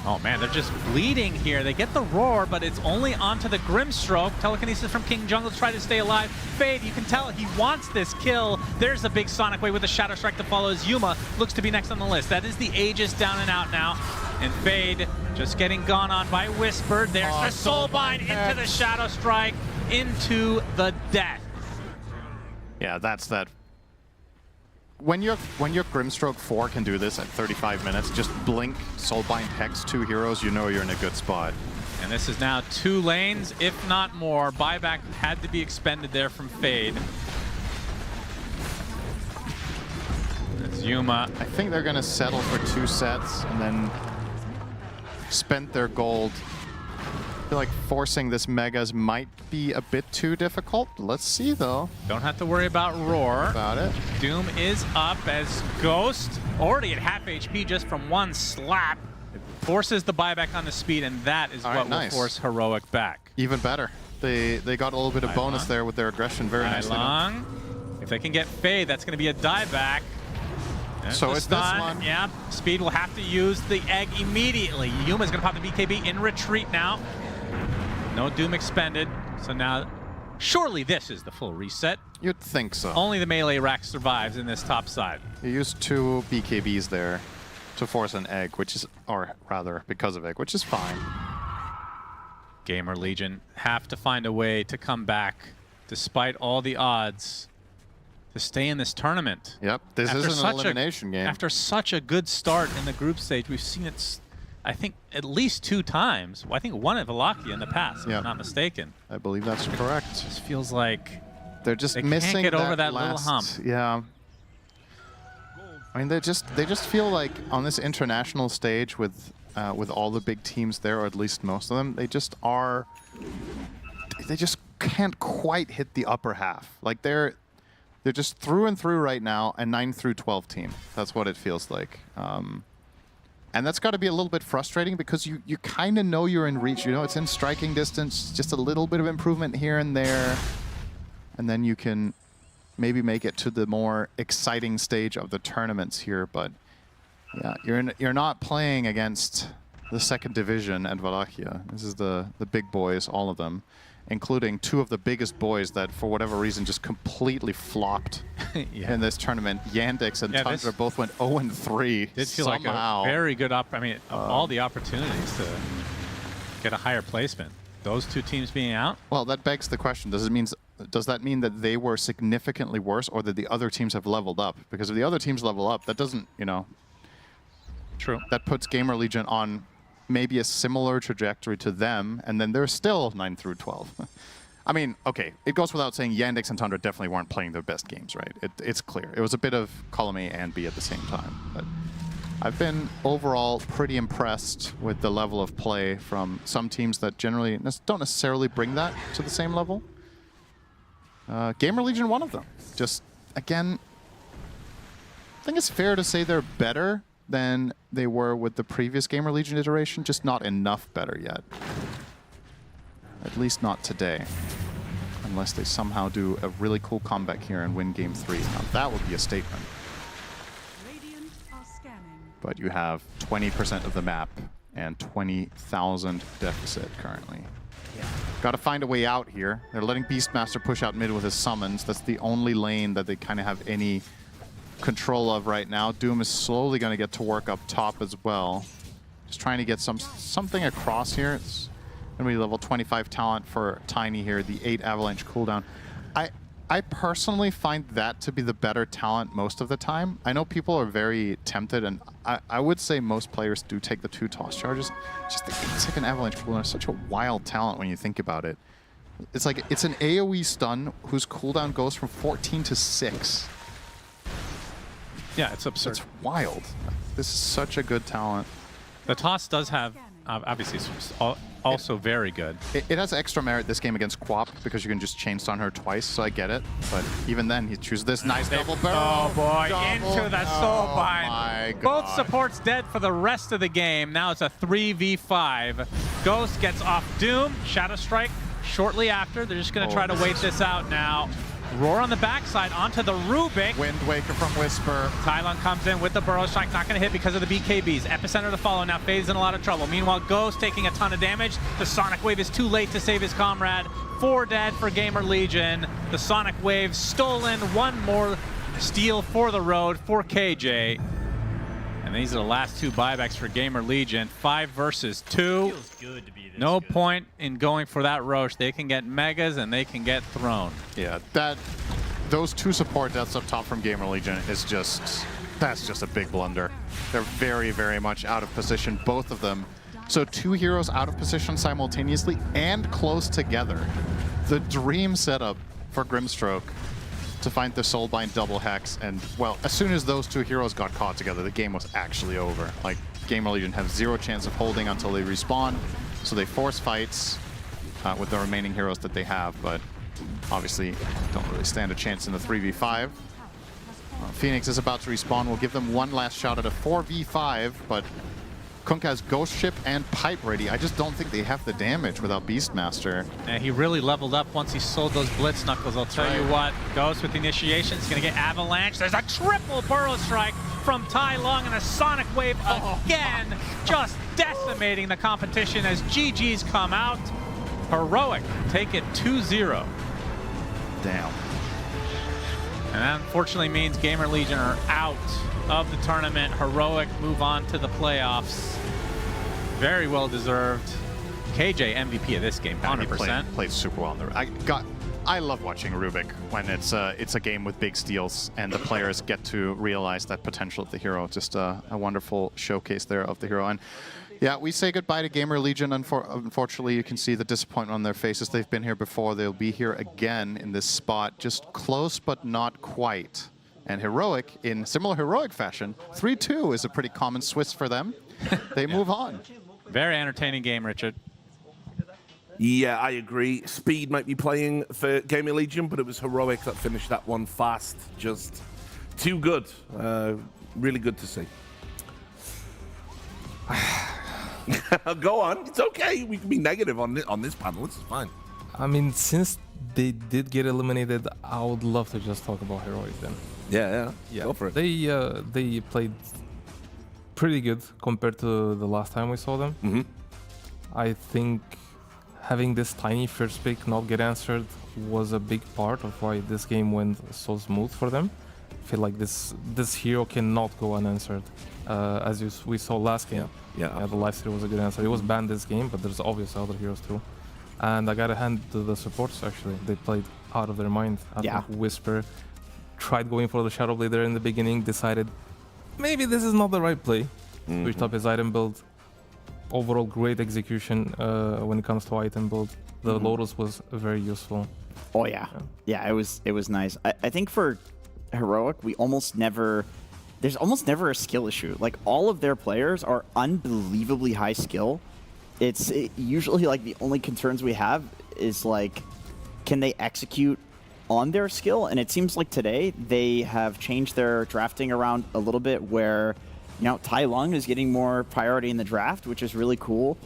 Oh man, they're just bleeding here. They get the Roar, but it's only onto the Grimstroke. Telekinesis from King Jungle to try to stay alive. Fade, you can tell he wants this kill. There's a big Sonic Wave with a Shadow Strike to follow as Yuma looks to be next on the list. That is the Aegis down and out now. And Fade just getting gone on by Whisper. There's the Soulbind into the Shadow Strike, into the death. Yeah, that's that when your Grimstroke 4 can do this at 35 minutes, just blink, Soulbind, Hex 2 heroes, you know you're in a good spot. And this is now 2 lanes, if not more. Buyback had to be expended there from Fade. It's Yuma. I think they're going to settle for 2 sets and then spend their gold. I feel like forcing this Megas might be a bit too difficult. Let's see, though. Don't have to worry about Roar. About it. Doom is up as Ghost, already at half HP just from one slap. Forces the buyback on the speed, and that is what will force Heroic back. Even better. They got a little bit of bonus there with their aggression. Very nicely done. If they can get Fade, that's going to be a dieback. So it's this one. Yeah, Speed will have to use the egg immediately. Yuma's going to pop the BKB in retreat now. No Doom expended. So now, surely this is the full reset. You'd think so. Only the melee rack survives in this top side. You used 2 BKBs there to force an egg, which is, or rather, because of egg, which is fine. GamerLegion have to find a way to come back, despite all the odds, to stay in this tournament. Yep, this is an elimination game. After such a good start in the group stage, we've seen it, I think, at least 2 times. Well, I think one at Wallachia in the past, if I'm not mistaken. I believe that's correct. It just feels like they're just they missing can't get over that last, little hump. Yeah. I mean, they just feel like on this international stage with all the big teams there, or at least most of them, they just can't quite hit the upper half. Like they're just through and through right now, a 9 through 12 team. That's what it feels like. And that's got to be a little bit frustrating because you kind of know you're in reach. You know, it's in striking distance, just a little bit of improvement here and there, and then you can maybe make it to the more exciting stage of the tournaments here. But yeah, you're not playing against the 2nd division at Wallachia. This is the big boys, all of them, including 2 of the biggest boys that for whatever reason just completely flopped in this tournament. Yandex and Tundra both went 0-3. Did feel like a very good all the opportunities to get a higher placement. Those 2 teams being out? Well, that begs the question. Does that mean that they were significantly worse, or that the other teams have leveled up? Because if the other teams level up, that doesn't, you know... True. That puts GamerLegion on maybe a similar trajectory to them, and then they're still 9 through 12. I mean, okay, it goes without saying Yandex and Tundra definitely weren't playing their best games, right? It's clear. It was a bit of column A and B at the same time. But I've been overall pretty impressed with the level of play from some teams that generally don't necessarily bring that to the same level. GamerLegion, one of them. Just, again, I think it's fair to say they're better than they were with the previous GamerLegion iteration, just not enough better yet. At least not today. Unless they somehow do a really cool comeback here and win Game 3. Now that would be a statement. But you have 20% of the map and 20,000 deficit currently. Yeah. Got to find a way out here. They're letting Beastmaster push out mid with his summons. That's the only lane that they kind of have any control of right now. Doom is slowly going to get to work up top as well. Just trying to get something across here. It's going to be level 25 talent for Tiny here, the 8 Avalanche cooldown. I personally find that to be the better talent most of the time. I know people are very tempted, and I would say most players do take the 2 toss charges. Just the 8-second Avalanche cooldown is such a wild talent when you think about it. It's like, it's an AoE stun whose cooldown goes from 14 to 6. Yeah, it's absurd. It's wild. This is such a good talent. The toss does have, obviously, also very good. It has extra merit this game against Quap because you can just chain stun her twice, so I get it. But even then, he chooses this nice double barrel. Oh boy, into the soul bind. My God. Both supports dead for the rest of the game. Now it's a 3v5. Ghost gets off Doom. Shadow Strike shortly after. They're just going to try to wait this out now. Roar on the backside onto the Rubik. Wind Waker from Whisper. Tylon comes in with the Burrow Strike, not going to hit because of the BKBs. Epicenter to follow, now Fade's in a lot of trouble. Meanwhile, Ghost taking a ton of damage. The Sonic Wave is too late to save his comrade. 4 dead for GamerLegion. The Sonic Wave stolen, 1 more steal for the road for KJ. And these are the last 2 buybacks for GamerLegion. 5 versus 2. Feels good to be this No good. point in going for that Roche. They can get Megas and they can get thrown. Yeah, that those two support deaths up top from GamerLegion is just, that's just a big blunder. They're very, very much out of position, both of them. So 2 heroes out of position simultaneously and close together. The dream setup for Grimstroke to find the Soulbind double hex, and well, as soon as those 2 heroes got caught together, the game was actually over. Like, GamerLegion have 0 chance of holding until they respawn, so they force fights with the remaining heroes that they have, but obviously don't really stand a chance in the 3v5. Phoenix is about to respawn. We'll give them one last shot at a 4v5, but Kunk has Ghost Ship and Pipe ready. I just don't think they have the damage without Beastmaster. And he really leveled up once he sold those Blitz Knuckles. I'll tell you what, Ghost with the initiation is going to get Avalanche. There's a triple Burrow Strike from Tai Lung and a Sonic Wave again, just decimating the competition as GG's come out. Heroic take it 2-0. Damn. And that unfortunately means GamerLegion are out of the tournament. Heroic move on to the playoffs. Very well deserved. KJ MVP of this game, 100%. Played super well. I love watching Rubik when it's a game with big steals and the players get to realize that potential of the hero. Just a wonderful showcase there of the hero. And yeah, we say goodbye to GamerLegion. Unfortunately, you can see the disappointment on their faces. They've been here before. They'll be here again in this spot. Just close, but not quite. And Heroic, in similar Heroic fashion, 3-2 is a pretty common Swiss for them. They move on. Very entertaining game, Richard. Yeah, I agree. Speed might be playing for GamerLegion, but it was Heroic that finished that one fast. Just too good. Really good to see. Go on. It's okay. We can be negative on this panel. This is fine. I mean, since they did get eliminated, I would love to just talk about Heroic then. Yeah. Go for it. They played pretty good compared to the last time we saw them. Mm-hmm. I think having this tiny first pick not get answered was a big part of why this game went so smooth for them. I feel like this hero cannot go unanswered, as we saw last game. Yeah, the life steal was a good answer. It was banned this game, but there's obviously other heroes too. And I gotta hand to the supports, actually. They played out of their mind. I think Whisper tried going for the Shadow Blade there in the beginning, decided maybe this is not the right play. Switched up his item build. Overall, great execution when it comes to item build. The Lotus was very useful. Oh yeah, it was nice. I think for Heroic, there's almost never a skill issue. Like, all of their players are unbelievably high skill. It's usually like the only concerns we have is like, can they execute on their skill? And it seems like today they have changed their drafting around a little bit where, you know, Tai Lung is getting more priority in the draft, which is really cool.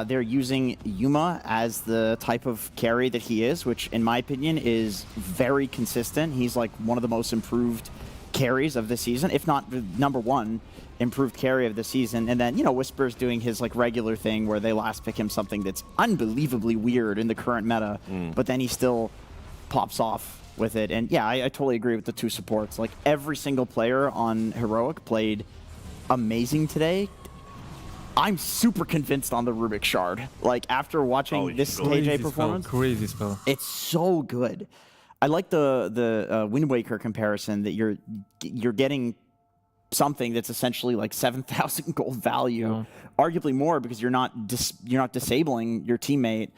They're using Yuma as the type of carry that he is, which in my opinion is very consistent. He's like one of the most improved carries of the season, if not the #1 improved carry of the season. And then, you know, Whisper's doing his like regular thing where they last pick him something that's unbelievably weird in the current meta, but then he still pops off with it. And yeah, I totally agree with the two supports. Like, every single player on Heroic played amazing today. I'm super convinced on the Rubik Shard. Like, after watching this KJ performance, crazy spell. It's so good. I like the Wind Waker comparison that you're getting something that's essentially like 7,000 gold value, arguably more because you're not disabling your teammate,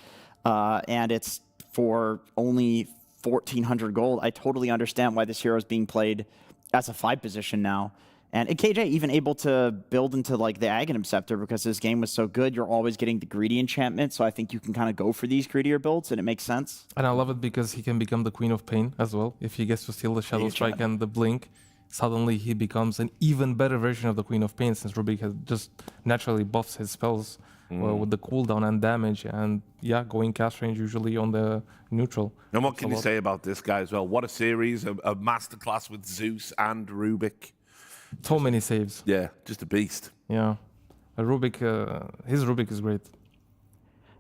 and it's for only 1,400 gold. I totally understand why this hero is being played as a 5 position now. And KJ even able to build into like the Aghanim Scepter because his game was so good. You're always getting the greedy enchantment, so I think you can kind of go for these greedier builds, and it makes sense. And I love it because he can become the Queen of Pain as well. If he gets to steal the Shadow Strike and the Blink, suddenly he becomes an even better version of the Queen of Pain, since Rubik has just naturally buffs his spells with the cooldown and damage, and yeah, going cast range usually on the neutral. And what can you say about this guy as well? What a series, a masterclass with Zeus and Rubik. So many saves. Yeah, just a beast. Yeah. Rubik, his Rubik is great.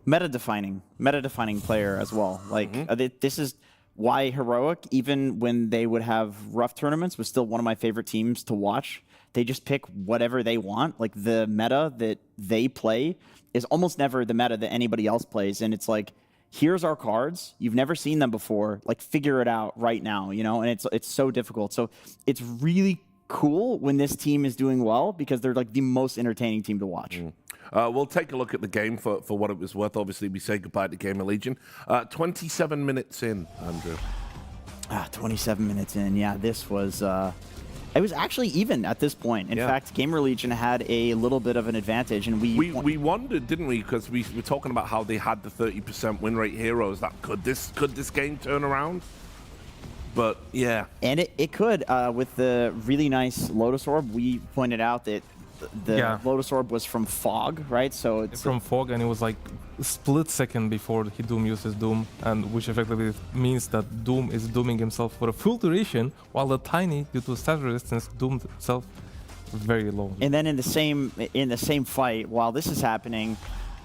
Meta-defining player as well. Like, this is why Heroic, even when they would have rough tournaments, was still one of my favorite teams to watch. They just pick whatever they want. Like, the meta that they play is almost never the meta that anybody else plays. And it's like, here's our cards. You've never seen them before. Like, figure it out right now, you know? And it's so difficult. So it's really cool when this team is doing well because they're like the most entertaining team to watch. We'll take a look at the game for what it was worth. Obviously, we say goodbye to GamerLegion. 27 minutes in, Andrew. 27 minutes in. Yeah, this was... it was actually even at this point. In fact, GamerLegion had a little bit of an advantage, and we wondered, didn't we? Because we were talking about how they had the 30% win rate heroes. That could this game turn around? But yeah, and it could with the really nice Lotus Orb. We pointed out that the Lotus Orb was from Fog, right? So it's from Fog, and it was like a split second before Doom uses Doom, and which effectively means that Doom is dooming himself for a full duration, while the Tiny, due to stat resistance, doomed itself very low. And then in the same fight, while this is happening,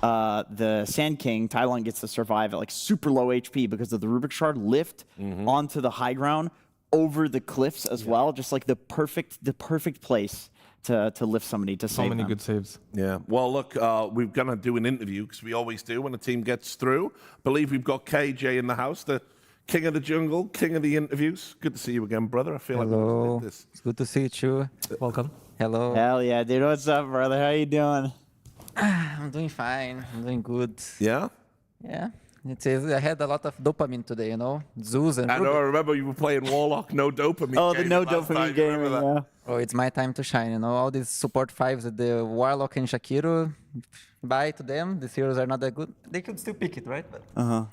the Sand King Tylon gets to survive at like super low HP because of the Rubik Shard lift onto the high ground over the cliffs as well, just like the perfect place to lift somebody to save them. So many good saves. Yeah. Well, look, we're going to do an interview because we always do when a team gets through. I believe we've got KJ in the house, the king of the jungle, king of the interviews. Good to see you again, brother. I feel like we did this. It's good to see you too. Welcome. Hello. Hell yeah, dude. What's up, brother? How you doing? I'm doing fine. I'm doing good. Yeah? Yeah. I had a lot of dopamine today, you know? Zeus and I know, I remember you were playing Warlock, no dopamine. Oh, the no dopamine game, yeah. Oh, it's my time to shine, you know? All these support 5s, the Warlock and Shakiro, bye to them. These heroes are not that good. They could still pick it, right? But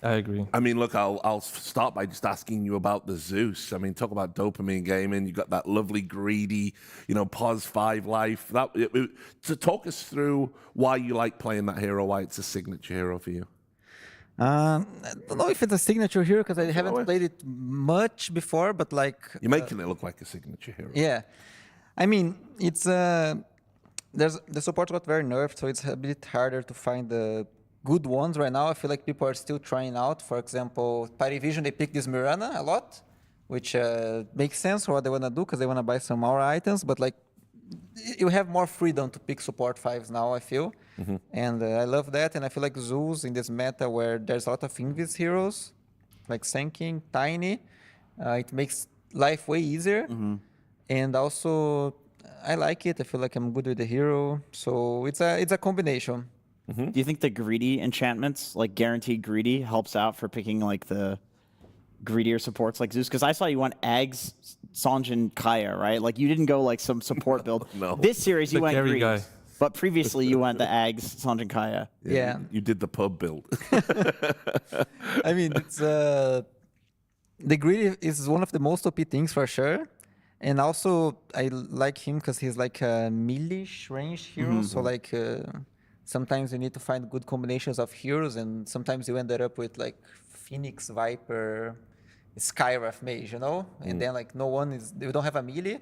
I agree. I mean, look, I'll start by just asking you about the Zeus. I mean, talk about dopamine gaming. You got that lovely, greedy, pos 5 life. To talk us through why you like playing that hero, why it's a signature hero for you. I don't know if it's a signature hero because I haven't played it much before, but like... You're making it look like a signature hero. Yeah. I mean, it's... the support got very nerfed, so it's a bit harder to find the good ones right now. I feel like people are still trying out. For example, PARIVISION, they pick this Mirana a lot, which makes sense for what they want to do because they want to buy some Aura items, but like you have more freedom to pick support 5s now, I feel. And I love that, and I feel like Zeus in this meta where there's a lot of Invis heroes, like Sand King, Tiny, it makes life way easier. And also, I like it. I feel like I'm good with the hero, so it's a combination. Do you think the greedy enchantments, like guaranteed greedy, helps out for picking like the greedier supports like Zeus? Because I saw you went Ags, Sanjin, Kaya, right? Like you didn't go like some support build. No. This series you went greedy. Guy. But previously you went the Ags, Sanjin, Kaya. Yeah. You did the pub build. I mean, it's the greedy is one of the most OP things for sure. And also, I like him because he's like a melee-ish range hero. So like sometimes you need to find good combinations of heroes, and sometimes you ended up with like Phoenix, Viper, Skywrath Mage, you know? And then like we don't have a melee.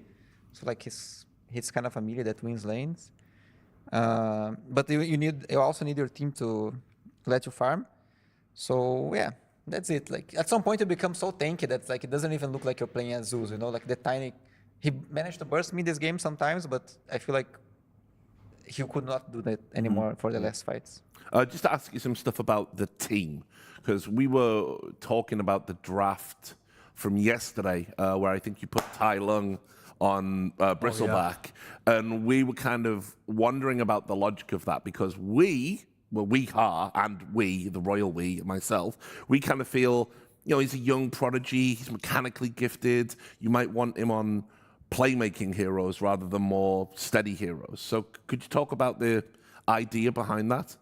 So like he's kind of a melee that wins lanes. But you also need your team to let you farm. So yeah, that's it. Like at some point you become so tanky that like it doesn't even look like you're playing as Zeus, you know? Like the Tiny, he managed to burst me this game sometimes, but I feel like he could not do that anymore for the last fights. Just to ask you some stuff about the team, because we were talking about the draft from yesterday, where I think you put Tai Lung on Bristleback, and we were kind of wondering about the logic of that, because the royal we, myself, we kind of feel, he's a young prodigy, he's mechanically gifted, you might want him on playmaking heroes rather than more steady heroes. So could you talk about the idea behind that?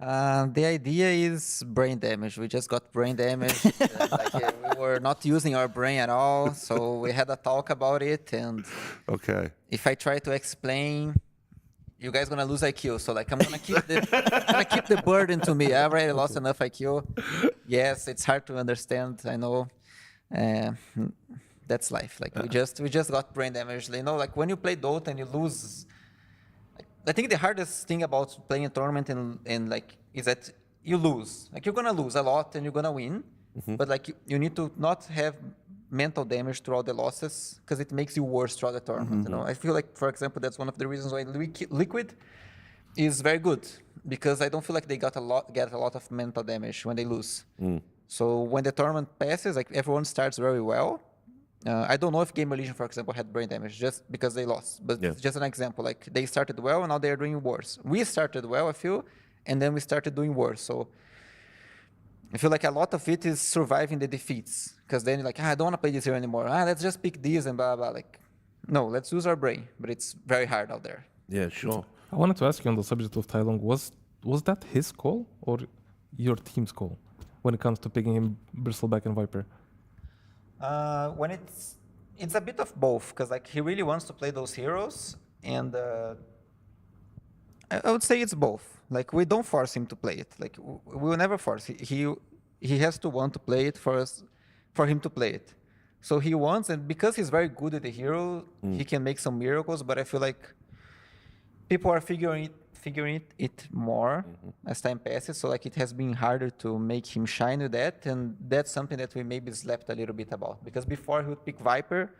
The idea is brain damage. We just got brain damage. We were not using our brain at all, so we had a talk about it. And if I try to explain, you guys gonna lose IQ. So like I'm gonna keep the burden to me. I already lost enough IQ. Yes, it's hard to understand. I know. That's life. Like we just got brain damage. Like when you play Dota and you lose. I think the hardest thing about playing a tournament and like is that you lose. Like you're gonna lose a lot and you're gonna win, but like you need to not have mental damage throughout the losses because it makes you worse throughout the tournament. I feel like, for example, that's one of the reasons why Liquid is very good. because I don't feel like they get a lot of mental damage when they lose. So when the tournament passes, like everyone starts very well. I don't know if GamerLegion, for example, had brain damage just because they lost, but it's just an example. Like they started well and now they are doing worse. We started well, I feel, and then we started doing worse. So I feel like a lot of it is surviving the defeats, because then you're like, I don't want to play this here anymore. Let's just pick these and blah blah. Like, no, let's use our brain, but it's very hard out there. Yeah, sure. I wanted to ask you on the subject of Tai Lung, was that his call or your team's call when it comes to picking him Bristleback and Viper? When it's a bit of both, because like he really wants to play those heroes, and I would say it's both. Like we don't force him to play it. Like we will never force. He has to want to play it for him to play it. So he wants, and because he's very good at the hero, he can make some miracles. But I feel like people are figuring it more as time passes. So like it has been harder to make him shine with that, and that's something that we maybe slept a little bit about. Because before he would pick Viper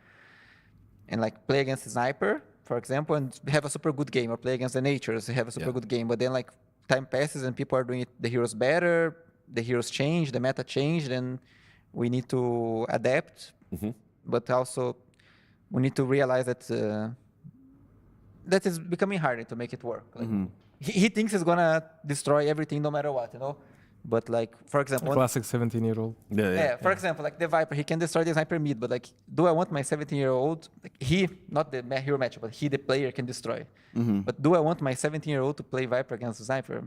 and like play against Sniper, for example, and have a super good game, or play against the Natures, have a super good game. But then like time passes and people are doing it, the heroes better, the heroes change, the meta changed, and we need to adapt. But also we need to realize that that is becoming harder to make it work. Like, he thinks he's gonna destroy everything no matter what, you know. But like, for example, classic 17-year-old. For example, like the Viper, he can destroy the Sniper mid, but like, do I want my 17-year-old? Like he, not the hero match, but he, the player, can destroy. But do I want my 17-year-old to play Viper against the Sniper?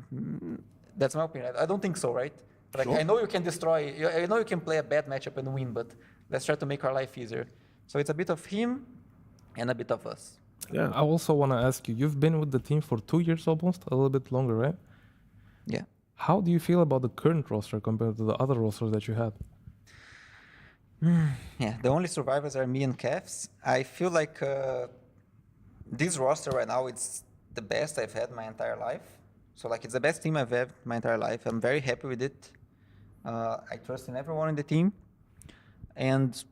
That's my opinion. I don't think so, right? Like I know you can destroy. I know you can play a bad matchup and win, but let's try to make our life easier. So it's a bit of him and a bit of us. Yeah. I also want to ask you, you've been with the team for 2 years almost, a little bit longer, right? Yeah. How do you feel about the current roster compared to the other rosters that you had? Yeah, the only survivors are me and Cavs. I feel like this roster right now, it's the best I've had my entire life. So like, it's the best team I've had my entire life. I'm very happy with it. I trust in everyone in the team. And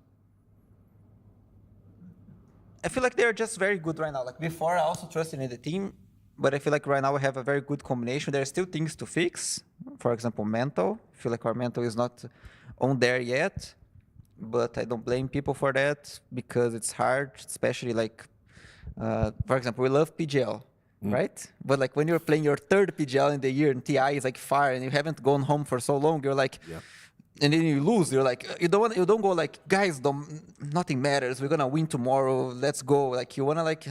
I feel like they're just very good right now. Like before, I also trusted in the team, but I feel like right now we have a very good combination. There are still things to fix. For example, mental. I feel like our mental is not on there yet, but I don't blame people for that because it's hard, especially like, for example, we love PGL, right? But like when you're playing your third PGL in the year and TI is like fire and you haven't gone home for so long, you're like, and then you lose. You're like, you don't go like, guys, nothing matters. We're gonna win tomorrow. Let's go. Like you wanna like.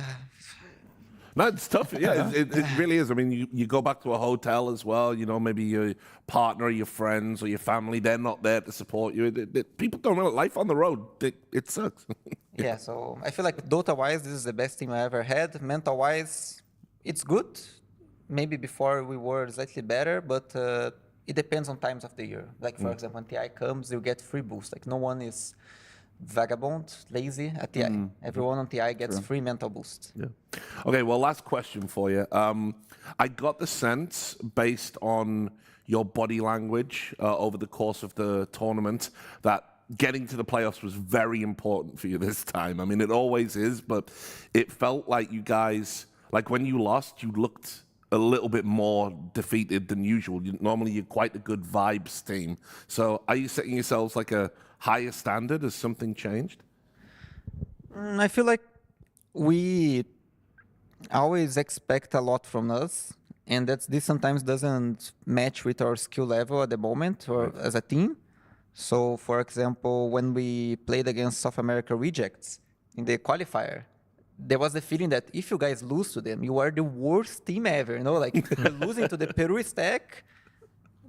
No, it's tough. Yeah, it really is. I mean, you go back to a hotel as well. You know, maybe your partner, or your friends, or your family, they're not there to support you. People don't know life on the road. It sucks. Yeah, so I feel like Dota-wise, this is the best team I ever had. Mental-wise, it's good. Maybe before we were slightly better, but it depends on times of the year. Like, for example, when TI comes, you get free boost. Like, no one is vagabond, lazy at TI. Everyone on TI gets free mental boost. Yeah. Okay, well, last question for you. I got the sense, based on your body language over the course of the tournament, that getting to the playoffs was very important for you this time. I mean, it always is, but it felt like you guys, like when you lost, you looked a little bit more defeated than usual. Normally, you're quite a good vibes team. So are you setting yourselves like a higher standard? Has something changed? I feel like we always expect a lot from us, and this sometimes doesn't match with our skill level at the moment or as a team. So, for example, when we played against South America Rejects in the qualifier, there was the feeling that if you guys lose to them, you are the worst team ever. You know, like you're losing to the Peru stack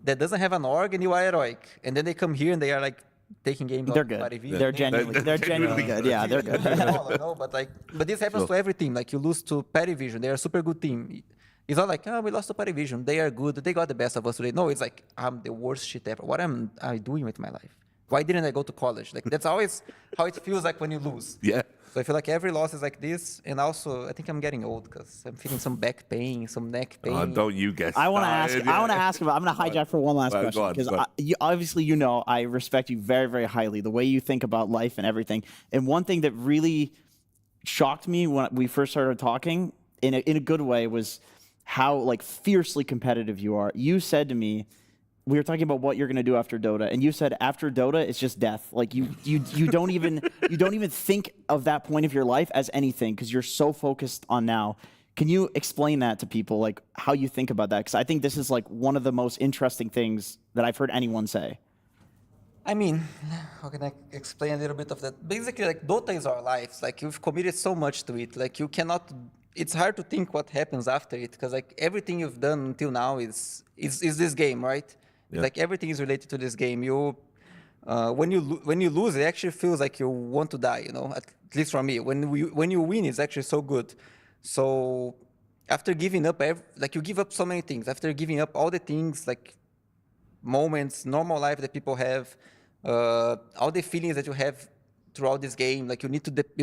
that doesn't have an org, and you are heroic. And then they come here and they are like taking games. They're good. They're genuinely good. Yeah, they're good. But this happens to every team. Like you lose to PARIVISION, they are a super good team. It's not like, oh, we lost to PARIVISION. They are good. They got the best of us today. No, it's like, I'm the worst shit ever. What am I doing with my life? Why didn't I go to college? Like that's always how it feels like when you lose. Yeah. So I feel like every loss is like this, and also I think I'm getting old because I'm feeling some back pain, some neck pain. Don't you guess? I want to ask about. I'm going to hijack for one last question because obviously I respect you very, very highly. The way you think about life and everything. And one thing that really shocked me when we first started talking, in a good way, was how like fiercely competitive you are. You said to me, we were talking about what you're going to do after Dota, and you said after Dota it's just death. Like you don't even think of that point of your life as anything because you're so focused on now. Can you explain that to people, like how you think about that? Because I think this is like one of the most interesting things that I've heard anyone say. I mean, how can I explain a little bit of that? Basically, like Dota is our lives. Like you've committed so much to it. Like you cannot. It's hard to think what happens after it because like everything you've done until now is this game, right? Yeah. Like everything is related to this game. You, when you lose, it actually feels like you want to die. You know, at least for me. When you win, it's actually so good. So after giving up, like you give up so many things. After giving up all the things, like moments, normal life that people have, all the feelings that you have throughout this game, like you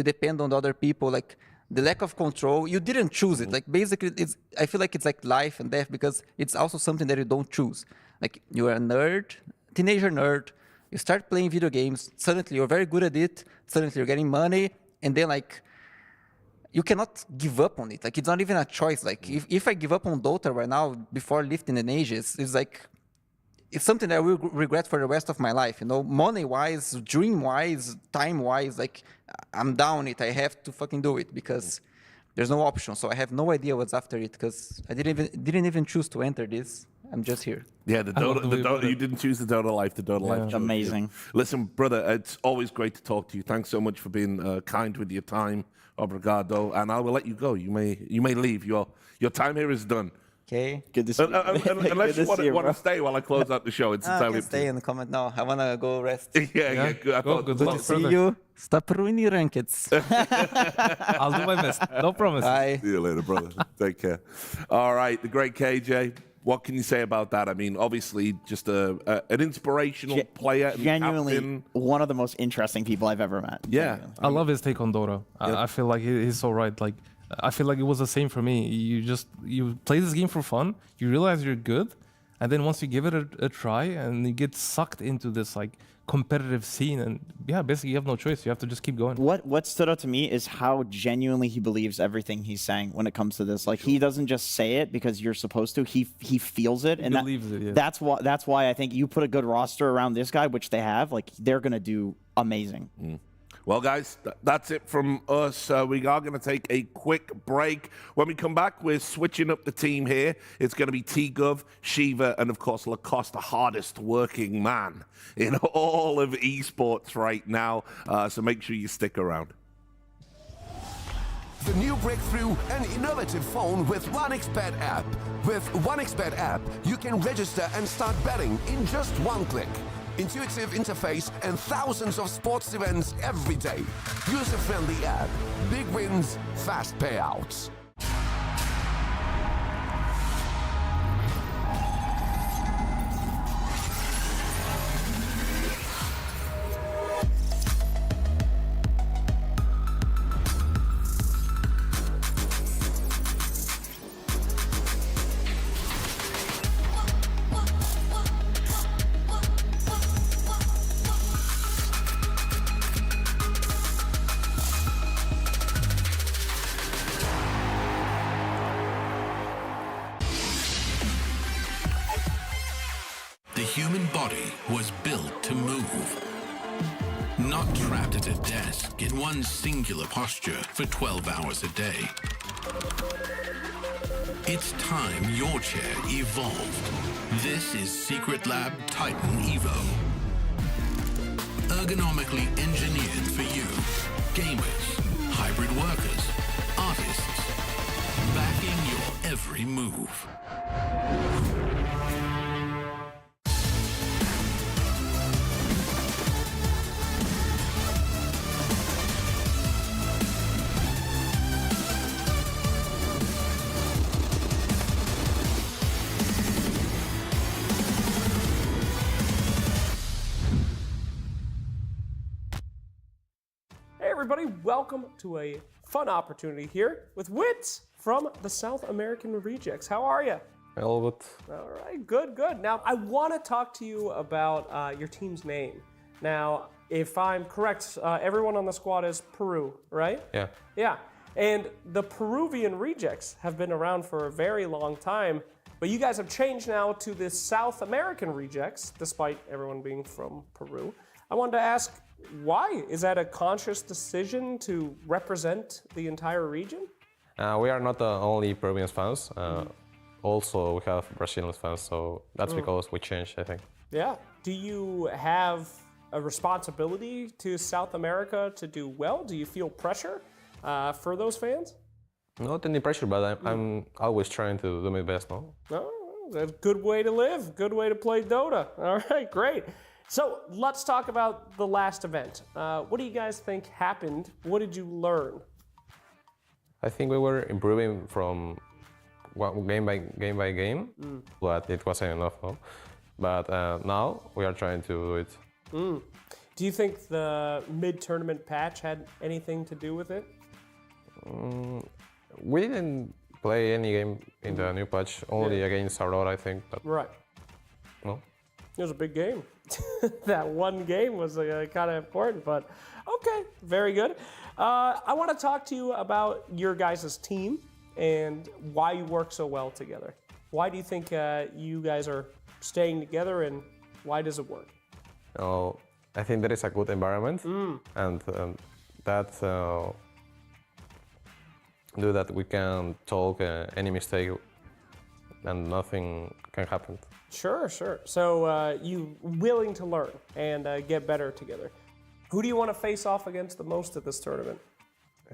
depend on other people, like the lack of control. You didn't choose it. Like basically, I feel like it's like life and death because it's also something that you don't choose. Like you are a nerd, teenager nerd. You start playing video games. Suddenly you're very good at it. Suddenly you're getting money, and then like you cannot give up on it. Like it's not even a choice. Like if I give up on Dota right now before lifting an Aegis, it's like it's something that I will regret for the rest of my life. You know, money-wise, dream-wise, time-wise, like I'm down it. I have to fucking do it because there's no option. So I have no idea what's after it because I didn't even choose to enter this. I'm just here. Yeah, the Dota, you didn't choose the Dota life. The Dota life. Amazing. Listen, brother, it's always great to talk to you. Thanks so much for being kind with your time. Obrigado. And I will let you go. You may leave. Your time here is done. Okay. Good to see you. Unless you want to stay while I close out the show. It's entirely I can stay in the comment. No, I want to go rest. Yeah, good. Good to see you. Stop ruining rankeds. I'll do my best. No promise. Bye. See you later, brother. Take care. All right, the great KJ. What can you say about that? I mean, obviously, just an inspirational player. And genuinely, captain. one of the most interesting people I've ever met. Yeah. I love his take on Dota. I feel like he's so right. Like, I feel like it was the same for me. You play this game for fun. You realize you're good, and then once you give it a try, and you get sucked into this like competitive scene, and yeah, basically you have no choice. You have to just keep going. What stood out to me is how genuinely he believes everything he's saying when it comes to this. Like he doesn't just say it because you're supposed to. He feels it, and believes it. Yeah. That's why I think you put a good roster around this guy, which they have. Like they're gonna do amazing. Well, guys, that's it from us. We are going to take a quick break. When we come back, we're switching up the team here. It's going to be T-Gov, Shiva, and, of course, Lacoste, the hardest working man in all of esports right now. So make sure you stick around. The new breakthrough and innovative phone with 1xBet app. With 1xBet app, you can register and start betting in just one click. Intuitive interface and thousands of sports events every day. User-friendly app. Big wins, fast payouts. The human body was built to move. Not trapped at a desk in one singular posture for 12 hours a day. It's time your chair evolved. This is Secret Lab Titan Evo. Ergonomically engineered for you. Gamers, hybrid workers, artists. Backing your every move. Everybody, welcome to a fun opportunity here with Wits from the South American Rejects. How are you? All right, good. Now, I want to talk to you about your team's name. Now, if I'm correct, everyone on the squad is Peru, right? Yeah. Yeah. And the Peruvian rejects have been around for a very long time, but you guys have changed now to the South American rejects, despite everyone being from Peru. I wanted to ask, why? Is that a conscious decision to represent the entire region? We are not the only Peruvian fans. Also, we have Brazilian fans, so that's because we changed, I think. Yeah. Do you have a responsibility to South America to do well? Do you feel pressure for those fans? Not any pressure, but I'm always trying to do my best, no? Oh, that's a good way to live, good way to play Dota. All right, great. So let's talk about the last event. What do you guys think happened? What did you learn? I think we were improving from game by game, but it wasn't enough, no? But now we are trying to do it. Do you think the mid-tournament patch had anything to do with it? We didn't play any game in the new patch, only against Aurora, I think. But right. No? It was a big game. That one game was kind of important, but okay, very good. I want to talk to you about your guys' team and why you work so well together. Why do you think you guys are staying together, and why does it work? Oh, I think there is a good environment, and that do that we can talk any mistake and nothing can happen. Sure, sure. So you willing to learn and get better together. Who do you want to face off against the most at this tournament?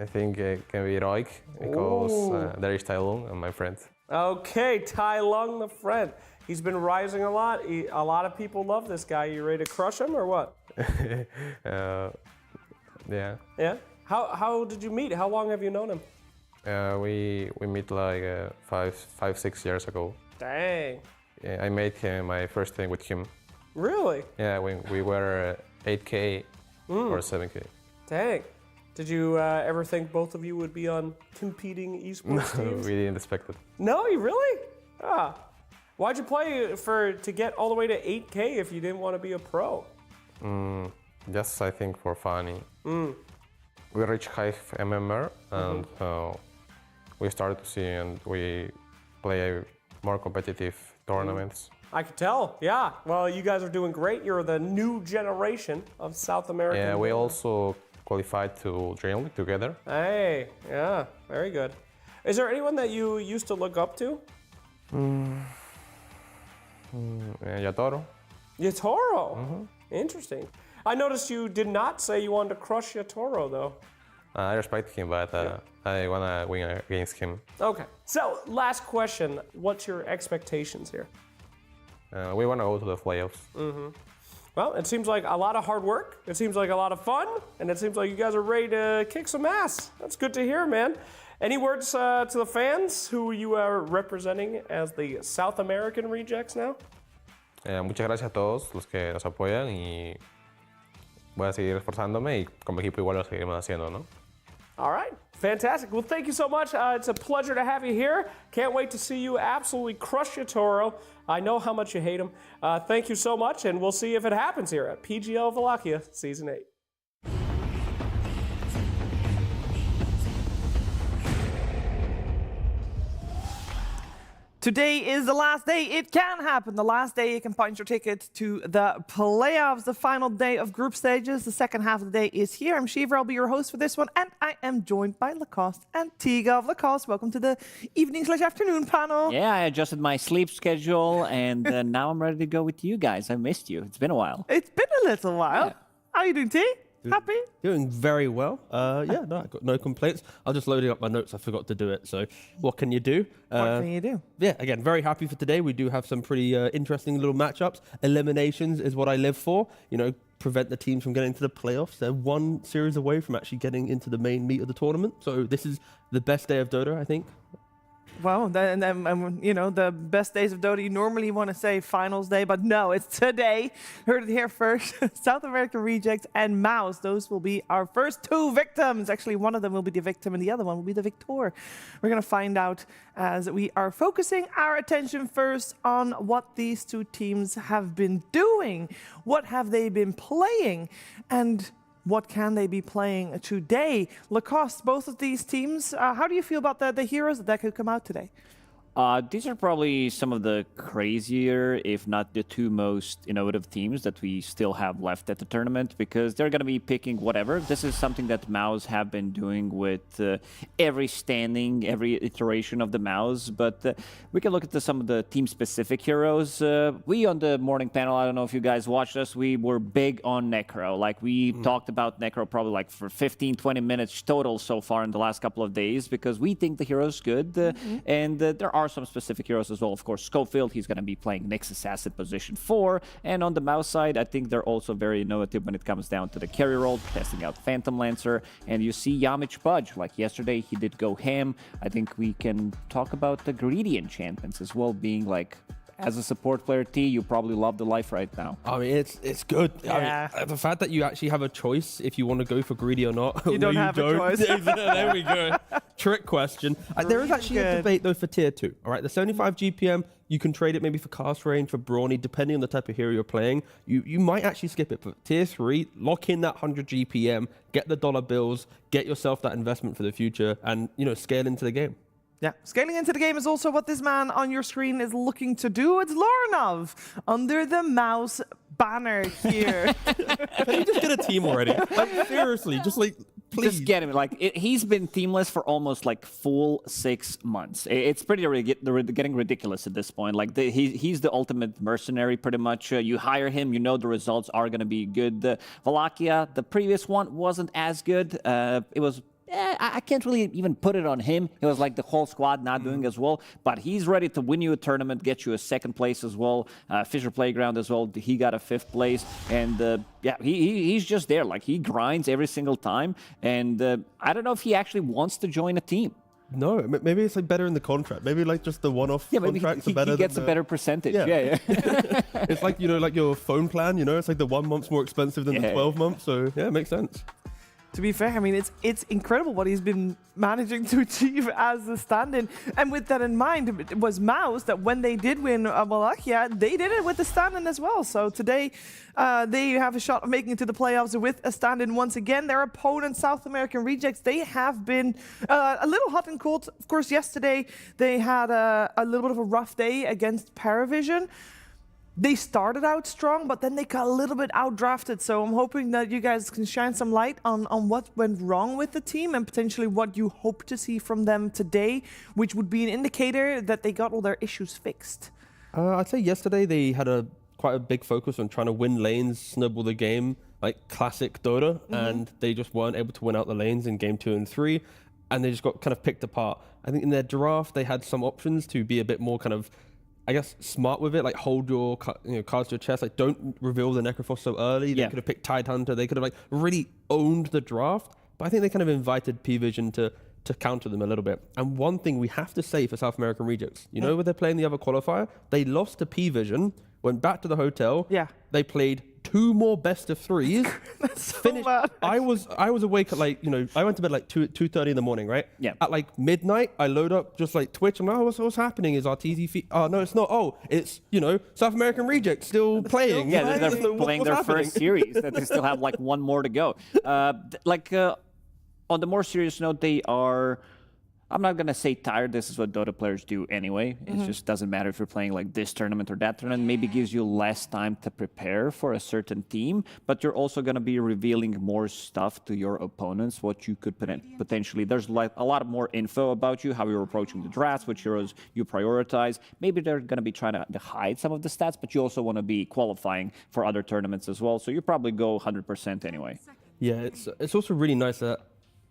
I think it can be Roik, because there is Tai Lung and my friend. Okay, Tai Lung, the friend. He's been rising a lot. A lot of people love this guy. You ready to crush him or what? Yeah. Yeah? How did you meet? How long have you known him? We met like 5-6 years ago. Dang. Yeah, I made my first thing with him. Really? Yeah, when we were 8K or 7K. Dang. Did you ever think both of you would be on competing esports teams? We didn't expect it. No, you really? Ah. Why'd you play to get all the way to 8K if you didn't want to be a pro? Just I think for funny. We reached high MMR and we started to see and we play more competitive tournaments. I could tell, yeah. Well, you guys are doing great. You're the new generation of South American. Yeah, we also qualified to Dream League together. Hey, yeah, very good. Is there anyone that you used to look up to? Yatoro. Yatoro? Interesting. I noticed you did not say you wanted to crush Yatoro, though. I respect him, but I want to win against him. Okay. So, last question. What's your expectations here? We want to go to the playoffs. Well, it seems like a lot of hard work. It seems like a lot of fun. And it seems like you guys are ready to kick some ass. That's good to hear, man. Any words to the fans who you are representing as the South American rejects now? Muchas gracias a todos los que nos apoyan y voy a seguir esforzándome y como equipo igual lo seguiremos haciendo, ¿no? All right, fantastic. Well, thank you so much. It's a pleasure to have you here. Can't wait to see you absolutely crush Yatoro. I know how much you hate him. Thank you so much, and we'll see if it happens here at PGL Wallachia Season 8. Today is the last day it can happen. The last day you can punch your ticket to the playoffs, the final day of group stages. The second half of the day is here. I'm Shiva, I'll be your host for this one, and I am joined by Lacoste and Tiga of Lacoste. Welcome to the evening/afternoon panel. Yeah, I adjusted my sleep schedule, and now I'm ready to go with you guys. I missed you. It's been a while. It's been a little while. Yeah. How are you doing, T? Happy? Doing very well. Yeah, no, I've got no complaints. I was just loading up my notes. I forgot to do it. So what can you do? What can you do? Yeah, again, very happy for today. We do have some pretty interesting little matchups. Eliminations is what I live for. You know, prevent the teams from getting to the playoffs. They're one series away from actually getting into the main meat of the tournament. So this is the best day of Dota, I think. Well, you know, the best days of Dota, you normally want to say finals day, but no, it's today. Heard it here first. South American Rejects and MOUZ. Those will be our first two victims. Actually, one of them will be the victim and the other one will be the victor. We're going to find out as we are focusing our attention first on what these two teams have been doing. What have they been playing? And what can they be playing today? Lacoste, both of these teams, how do you feel about the heroes that could come out today? These are probably some of the crazier, if not the two most innovative teams that we still have left at the tournament, because they're going to be picking whatever. This is something that MOUZ have been doing with every standing, every iteration of the MOUZ. But we can look at some of the team-specific heroes. We on the morning panel, I don't know if you guys watched us, we were big on Necro. Like, we talked about Necro probably like for 15, 20 minutes total so far in the last couple of days, because we think the hero's good. And there are some specific heroes as well. Of course, Schofield, he's going to be playing Nyx Assassin position 4. And on the MOUZ side, I think they're also very innovative when it comes down to the carry role, testing out Phantom Lancer. And you see Yamich Budge, like yesterday, he did go ham. I think we can talk about the greedy enchantments as well, being like, as a support player, T, you probably love the life right now. I mean, it's good. Yeah. I mean, the fact that you actually have a choice if you want to go for greedy or not. You don't have a choice. There we go. Trick question. There is actually a debate, though, for tier 2. All right, the 75 GPM, you can trade it maybe for cast range, for brawny, depending on the type of hero you're playing. You might actually skip it. But tier 3, lock in that 100 GPM, get the dollar bills, get yourself that investment for the future, and, scale into the game. Yeah, scaling into the game is also what this man on your screen is looking to do. It's Lorinov under the MOUZ banner here. Can you just get a team already? Like, seriously, just like, please. Just get him. Like, he's been teamless for almost like full 6 months. It's pretty getting ridiculous at this point. Like, he's the ultimate mercenary, pretty much. You hire him, you know the results are going to be good. Wallachia, the previous one wasn't as good. It was... I can't really even put it on him. It was like the whole squad not doing as well. But he's ready to win you a tournament, get you a 2nd place as well. Fisher Playground as well. He got a 5th place. And yeah, he's just there. Like, he grinds every single time. And I don't know if he actually wants to join a team. No, maybe it's like better in the contract. Maybe like just the one-off contracts are better. He gets a better percentage. Yeah. It's like, like your phone plan, it's like the 1 month's more expensive than the 12 months. So yeah, it makes sense. To be fair, I mean, it's incredible what he's been managing to achieve as a stand-in. And with that in mind, it was MOUZ that when they did win Wallachia, they did it with the stand-in as well. So today, they have a shot of making it to the playoffs with a stand-in once again. Their opponent, South American Rejects, they have been a little hot and cold. Of course, yesterday, they had a little bit of a rough day against PARIVISION. They started out strong, but then they got a little bit outdrafted. So I'm hoping that you guys can shine some light on what went wrong with the team and potentially what you hope to see from them today, which would be an indicator that they got all their issues fixed. I'd say yesterday they had quite a big focus on trying to win lanes, snowball the game, like classic Dota, and they just weren't able to win out the lanes in game 2 and 3, and they just got kind of picked apart. I think in their draft, they had some options to be a bit more kind of, I guess, smart with it, like hold your cards to your chest, like don't reveal the Necrophos so early. They could have picked Tidehunter. They could have like really owned the draft, but I think they kind of invited PVision to counter them a little bit. And one thing we have to say for South American Rejects, when they're playing the other qualifier, they lost to PVision, went back to the hotel. Yeah. They played 2 more best of 3s. That's so bad. I was awake at like, I went to bed like 2:30 in the morning, right? Yeah. At like midnight, I load up just like Twitch. I'm like, what's happening? Is our TZ feed? Oh, no, it's not. Oh, it's, South American Rejects still playing. Yeah, they're playing their first series. That they still have like 1 more to go. On the more serious note, they are... I'm not going to say tired. This is what Dota players do anyway. It just doesn't matter if you're playing like this tournament or that tournament. Maybe gives you less time to prepare for a certain team, but you're also going to be revealing more stuff to your opponents, what you could potentially... There's like a lot more info about you, how you're approaching the drafts, which heroes you prioritize. Maybe they're going to be trying to hide some of the stats, but you also want to be qualifying for other tournaments as well. So you probably go 100% anyway. Yeah, it's also really nice that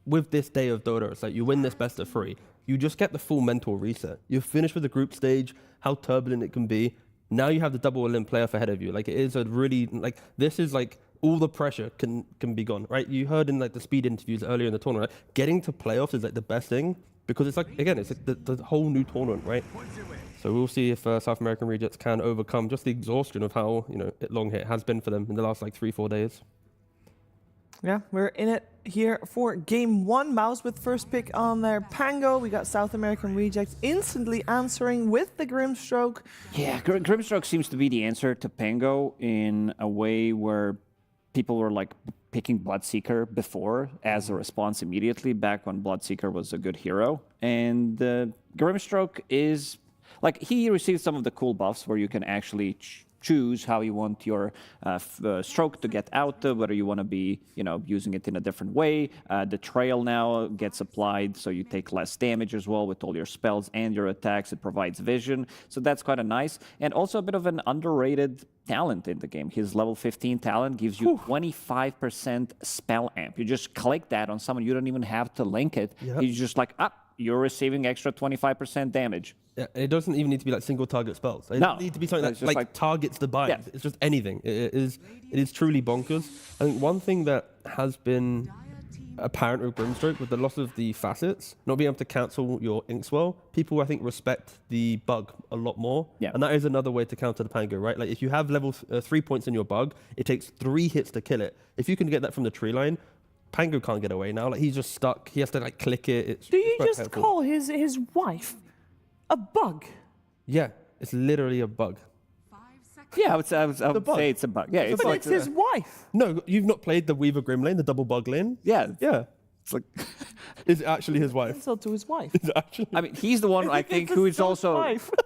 with this day of Dota, it's like you win this best of 3. You just get the full mental reset. You're finished with the group stage, how turbulent it can be. Now you have the double-elim playoff ahead of you. Like, it is a really, like, this is like all the pressure can be gone, right? You heard in like the speed interviews earlier in the tournament, right? Getting to playoffs is like the best thing because it's like, again, it's like the whole new tournament, right? So we'll see if South American Rejects can overcome just the exhaustion of how, long it has been for them in the last like 3-4 days. Yeah, we're in it here for game 1. MOUZ with first pick on their Pango. We got South American Rejects instantly answering with the Grimstroke. Yeah, Grimstroke seems to be the answer to Pango in a way where people were like picking Bloodseeker before as a response immediately, back when Bloodseeker was a good hero. And Grimstroke is, like, he received some of the cool buffs where you can actually choose how you want your stroke to get out, whether you want to be, using it in a different way. The trail now gets applied, so you take less damage as well with all your spells and your attacks. It provides vision, so that's quite a nice, and also a bit of an underrated talent in the game. His level 15 talent gives you 25% spell amp. You just click that on someone, you don't even have to link it. Yep. He's just like, you're receiving extra 25% damage. Yeah, it doesn't even need to be like single target spells. It No. doesn't need to be something It's that just like targets the bind. Yeah. It's just anything. It is truly bonkers. I think one thing that has been apparent with Grimstroke, with the loss of the facets, not being able to cancel your Inkswell, people I think respect the bug a lot more. Yeah. And that is another way to counter the Pango, right? Like if you have level 3 points in your bug, it takes 3 hits to kill it. If you can get that from the tree line, Pango can't get away now. Like he's just stuck. He has to like click it. Do you quite just painful. call his wife a bug? Yeah, it's literally a bug. Yeah, I would say it's a bug. Yeah, But it's his wife. No, you've not played the Weaver Grim lane, the double bug lane? Yeah. Yeah. It's like is actually his wife. Insult to his wife. I mean, he's the one I think who is also.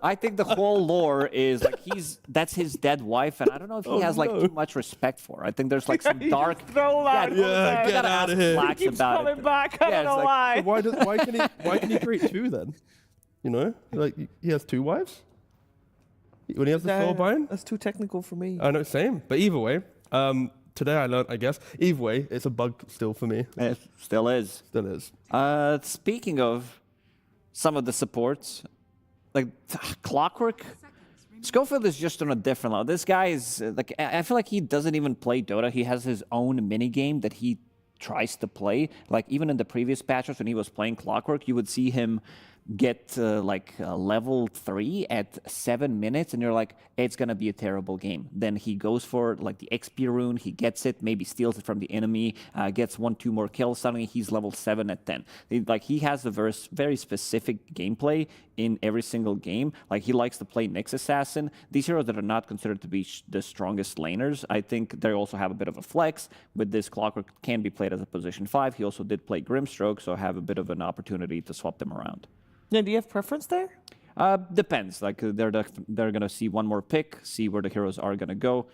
I think the whole lore is like that's his dead wife, and I don't know if he has like too much respect for her. I think there's like some dark. Throw that. Yeah, get out of here. He keeps coming back. I don't know why. So why can he create 2 then? Like he has 2 wives. When he has the Soulbind? That's too technical for me. I know, same. But either way, today I learned, I guess, either way, it's a bug still for me. It still is. Still is. Speaking of some of the supports, like Clockwork, Schofield is just on a different level. This guy is, like, I feel like he doesn't even play Dota. He has his own mini game that he tries to play. Like, even in the previous patches when he was playing Clockwork, you would see him get level 3 at 7 minutes, and you're like, it's gonna be a terrible game. Then he goes for like the XP rune, he gets it, maybe steals it from the enemy, gets 1-2 more kills, suddenly he's level 7 at 10. He has a very specific gameplay in every single game. Like, he likes to play Nyx Assassin. These heroes that are not considered to be the strongest laners, I think they also have a bit of a flex. With this, Clockwork can be played as a position 5. He also did play Grimstroke, so have a bit of an opportunity to swap them around. Yeah, do you have preference there? Depends. Like, they're gonna see one more pick, see where the heroes are gonna go.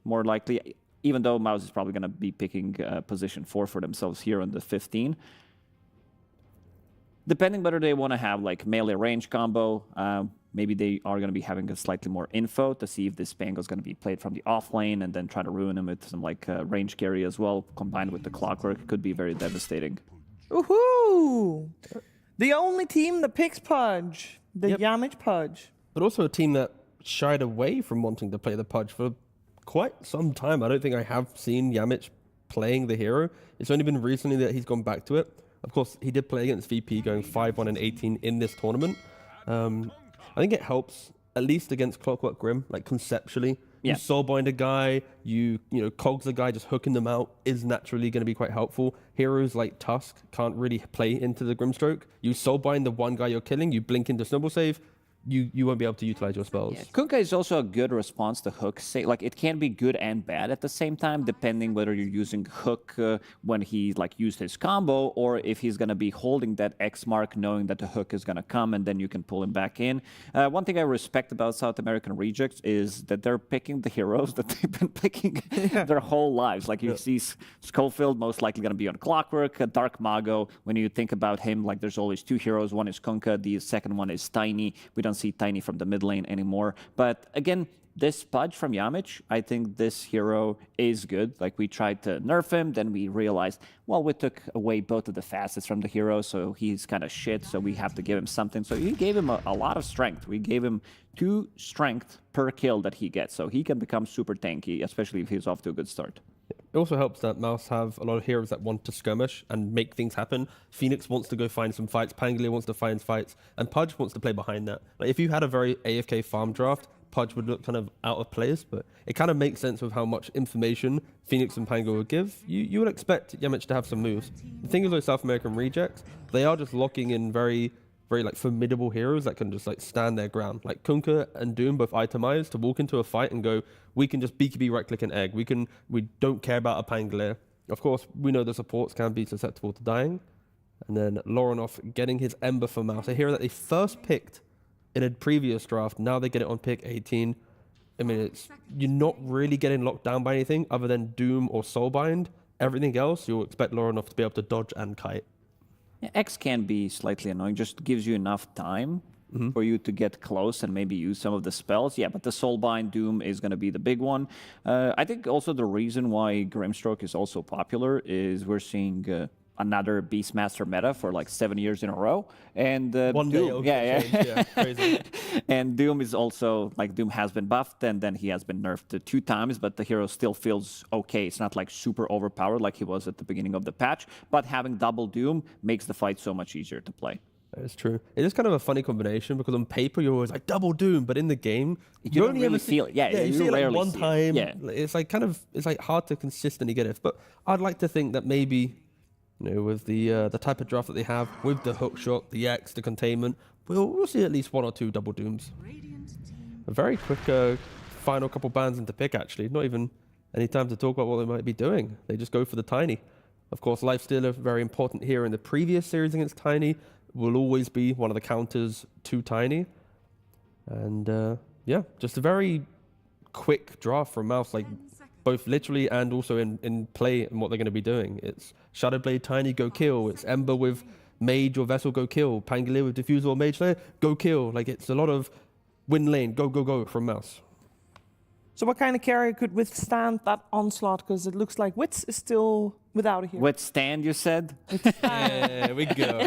More likely, even though MOUZ is probably gonna be picking position 4 for themselves here on the 15. Depending whether they want to have like melee range combo, maybe they are going to be having a slightly more info to see if this Spango is going to be played from the off lane, and then try to ruin him with some like range carry as well, combined with the Clockwork. It could be very devastating. Woohoo! The only team that picks Pudge, the Yamich Pudge. But also a team that shied away from wanting to play the Pudge for quite some time. I don't think I have seen Yamich playing the hero. It's only been recently that he's gone back to it. Of course, he did play against VP, going 5-1 and 18 in this tournament. I think it helps, at least against Clockwork Grim, like conceptually. You soulbind a guy, you cogs a guy, just hooking them out is naturally going to be quite helpful. Heroes like Tusk can't really play into the Grimstroke. You soulbind the one guy you're killing, you blink into Snowball Save, you won't be able to utilize your spells. Yeah. Kunkka is also a good response to Hook. Like, it can be good and bad at the same time, depending whether you're using Hook when he like used his combo, or if he's going to be holding that X mark, knowing that the Hook is going to come, and then you can pull him back in. One thing I respect about South American Rejects is that they're picking the heroes that they've been picking their whole lives. Like, you see Schofield most likely going to be on Clockwork, Dark Mago. When you think about him, like, there's always 2 heroes. One is Kunkka, the second one is Tiny. We don't see Tiny from the mid lane anymore. But again, this Pudge from Yamich, I think this hero is good. Like, we tried to nerf him, then we realized, well, we took away both of the facets from the hero, so he's kind of shit, so we have to give him something. So we gave him a lot of strength. We gave him 2 strength per kill that he gets, so he can become super tanky, especially if he's off to a good start. It also helps that MOUZ have a lot of heroes that want to skirmish and make things happen. Phoenix wants to go find some fights, Pangolier wants to find fights, and Pudge wants to play behind that. Like, if you had a very AFK farm draft, Pudge would look kind of out of place, but it kind of makes sense with how much information Phoenix and Pango would give. You would expect Yamich to have some moves. The thing is with South American Rejects, they are just locking in very very like formidable heroes that can just like stand their ground. Like Kunkka and Doom both itemized to walk into a fight and go, we can just BKB right click and egg. We don't care about a Pangolier. Of course, we know the supports can be susceptible to dying. And then Lorinov getting his Ember for MOUZ. A hero that they first picked in a previous draft. Now they get it on pick 18. I mean, you're not really getting locked down by anything other than Doom or Soulbind. Everything else, you'll expect Lorinov to be able to dodge and kite. Yeah, X can be slightly annoying, just gives you enough time for you to get close and maybe use some of the spells. Yeah, but the Soulbind Doom is going to be the big one. I think also the reason why Grimstroke is also popular is we're seeing another Beastmaster meta for like 7 years in a row. And One day Doom, yeah, crazy. And Doom is also, like, Doom has been buffed and then he has been nerfed 2 times, but the hero still feels okay. It's not like super overpowered like he was at the beginning of the patch, but having double Doom makes the fight so much easier to play. It's true. It is kind of a funny combination because on paper you're always like double Doom, but in the game you only ever feel it. Yeah, you see it like one time. Yeah. It's like it's like hard to consistently get it. But I'd like to think that maybe, you know, with the type of draft that they have, with the hook shot, the X, the containment, we'll see at least 1 or 2 double Dooms. A very quick final couple bans into pick, actually. Not even any time to talk about what they might be doing. They just go for the Tiny. Of course, Lifestealer, very important here in the previous series against Tiny, will always be one of the counters to Tiny. And yeah, just a very quick draft from MOUZ, like both literally and also in play and what they're going to be doing. It's Shadowblade Tiny, go kill. It's Ember with Mage or Vessel, go kill. Pangolier with Diffusal or Mage Slayer, go kill. Like, it's a lot of win lane, go, go, go from MOUZ. So what kind of carrier could withstand that onslaught? Because it looks like Wits is still without a hero. Withstand, you said? There we go.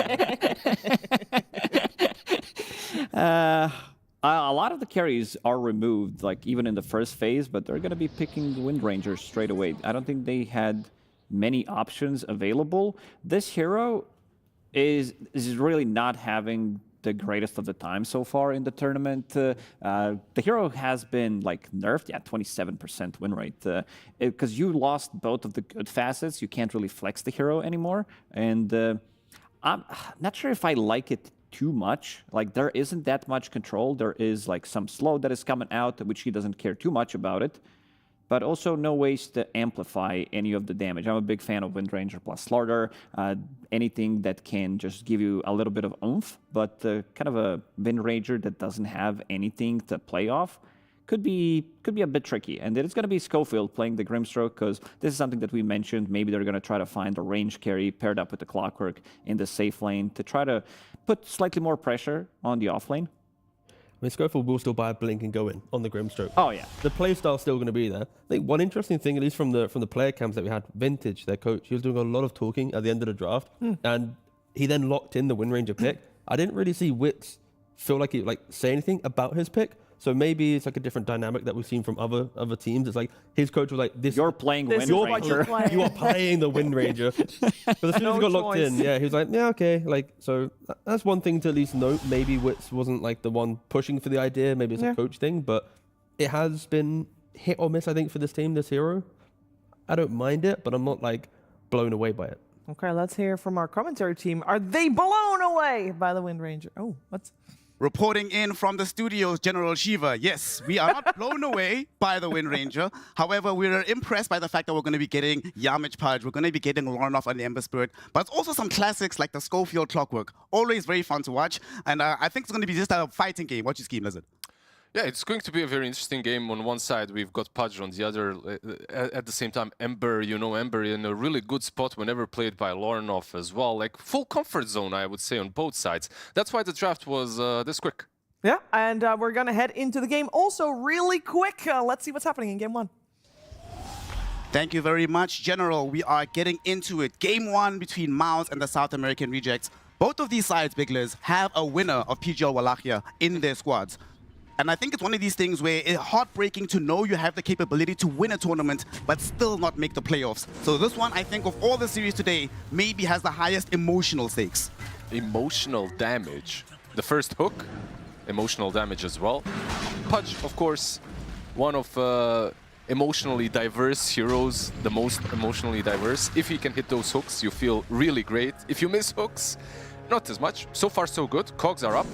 A lot of the carries are removed, like even in the first phase, but they're going to be picking the Wind Rangers straight away. I don't think they had many options available. This hero is really not having the greatest of the time so far in the tournament. The hero has been like nerfed, 27% win rate, because you lost both of the good facets. You can't really flex the hero anymore, and I'm not sure if I like it too much. Like, there isn't that much control. There is like some slow that is coming out, which he doesn't care too much about it, but also no ways to amplify any of the damage. I'm a big fan of Wind Ranger plus Slaughter, anything that can just give you a little bit of oomph, but kind of a Wind Ranger that doesn't have anything to play off could be a bit tricky. And it's going to be Schofield playing the Grimstroke, because this is something that we mentioned. Maybe they're going to try to find a range carry paired up with the Clockwork in the safe lane to try to put slightly more pressure on the off lane. I mean, Schofield will still buy a blink and go in on the Grimstroke. Oh, yeah. The playstyle's still going to be there. I think one interesting thing, at least from the player camps that we had, Vintage, their coach, he was doing a lot of talking at the end of the draft, and he then locked in the Wind Ranger pick. I didn't really see Wits feel like he say anything about his pick. So maybe it's like a different dynamic that we've seen from other teams. It's like his coach was like, "This you're playing Wind Ranger. You are playing the Wind Ranger." But as soon as he got locked in, he was like, "Yeah, okay." Like, so that's one thing to at least note. Maybe Wits wasn't like the one pushing for the idea. Maybe it's a coach thing, but it has been hit or miss, I think, for this team, this hero. I don't mind it, but I'm not like blown away by it. Okay, let's hear from our commentary team. Are they blown away by the Wind Ranger? Oh, what's... Reporting in from the studios, General Shiva. Yes, we are not blown away by the Wind Ranger. However, we're impressed by the fact that we're going to be getting Yamich Pudge, we're going to be getting Lorinov on the Ember Spirit, but also some classics like the Schofield Clockwork. Always very fun to watch, and I think it's going to be just a fighting game. What's your scheme, Lizard? Yeah, it's going to be a very interesting game. On one side, we've got Pudge, on the other, at the same time, Ember. You know, Ember in a really good spot whenever played by Lorinov as well. Like, full comfort zone, I would say, on both sides. That's why the draft was this quick. Yeah, and we're going to head into the game also really quick. Let's see what's happening in Game 1. Thank you very much, General. We are getting into it. Game 1 between MOUZ and the South American Rejects. Both of these sides, Big Liz, have a winner of PGL Wallachia in their squads. And I think it's one of these things where it's heartbreaking to know you have the capability to win a tournament, but still not make the playoffs. So this one, I think, of all the series today, maybe has the highest emotional stakes. Emotional damage. The first hook, emotional damage as well. Pudge, of course, one of emotionally diverse heroes, the most emotionally diverse. If he can hit those hooks, you feel really great. If you miss hooks, Not as much. So far, so good. Cogs are up.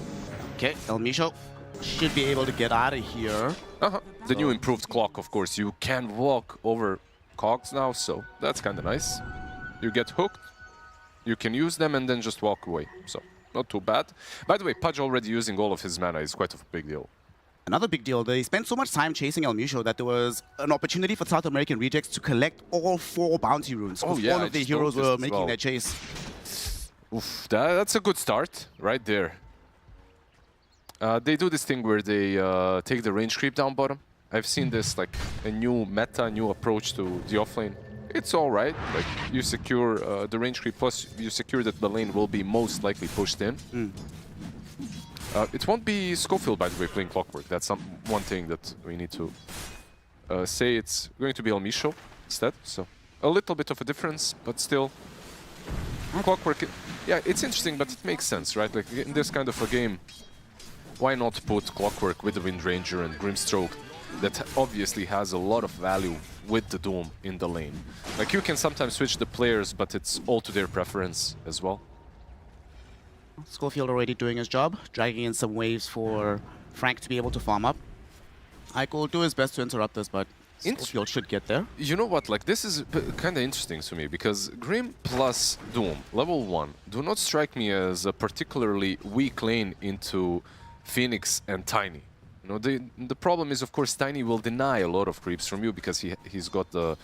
Okay, Elmisho should be able to get out of here. The new improved clock, of course. You can walk over cogs now, so that's kind of nice. You get hooked, you can use them and then just walk away. So, not too bad. By the way, Pudge already using all of his mana is quite a big deal. Another big deal, they spent so much time chasing Elmisho that there was an opportunity for South American Rejects to collect all 4 bounty runes. Oh, yeah, all of the heroes were making their chase. Oof, that's a good start right there. They do this thing where they take the range creep down bottom. I've seen this like a new meta, new approach to the offlane. It's all right. Like you secure the range creep, plus you secure that the lane will be most likely pushed in. It won't be Schofield, by the way, playing Clockwork. That's one thing that we need to say. It's going to be Elmisho instead. So a little bit of a difference, but still. Clockwork, yeah, it's interesting, but it makes sense, right? Like in this kind of a game, why not put Clockwork with the Wind Ranger and Grimstroke that obviously has a lot of value with the Doom in the lane. Like you can sometimes switch the players, but it's all to their preference as well. Schofield already doing his job, dragging in some waves for Frank to be able to farm up. Ike will do his best to interrupt this, but Schofield should get there. You know what, like this is kind of interesting to me, because Grim plus Doom, level 1, do not strike me as a particularly weak lane into Phoenix and Tiny. You know, the problem is, of course, Tiny will deny a lot of creeps from you because he's got the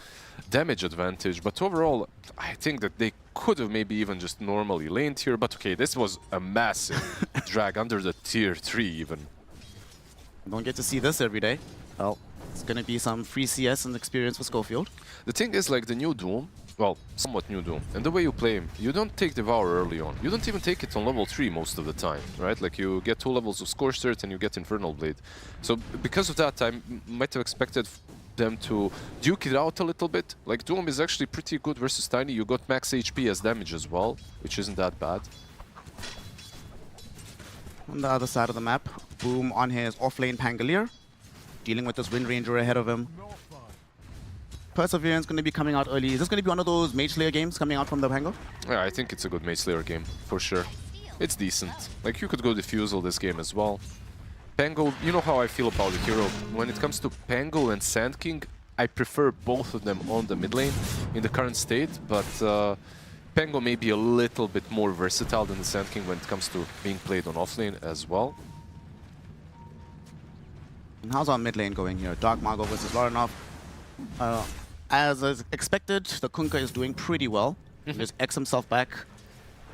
damage advantage. But overall, I think that they could have maybe even just normally laned here. But okay, this was a massive drag under the tier 3 even. Don't get to see this every day. Well, it's going to be some free CS and experience for Schofield. The thing is, like the new Doom, well, somewhat new Doom, and the way you play him, you don't take Devour early on. You don't even take it on level 3 most of the time, right? Like you get 2 levels of Scorched Earth and you get Infernal Blade. So because of that, I might have expected them to duke it out a little bit. Like Doom is actually pretty good versus Tiny. You got max HP as damage as well, which isn't that bad. On the other side of the map, Boom on his offlane Pangolier, dealing with this Wind Ranger ahead of him. Perseverance going to be coming out early. Is this going to be one of those Mage Slayer games coming out from the Pango? Yeah, I think it's a good Mage Slayer game, for sure. It's decent. Like, you could go Diffusal this game as well. Pango, you know how I feel about the hero. When it comes to Pango and Sand King, I prefer both of them on the mid lane in the current state, but Pango may be a little bit more versatile than the Sand King when it comes to being played on offlane as well. And how's our mid lane going here? Dark Margo versus Lorinov. As expected, the Kunkka is doing pretty well. Just X himself back.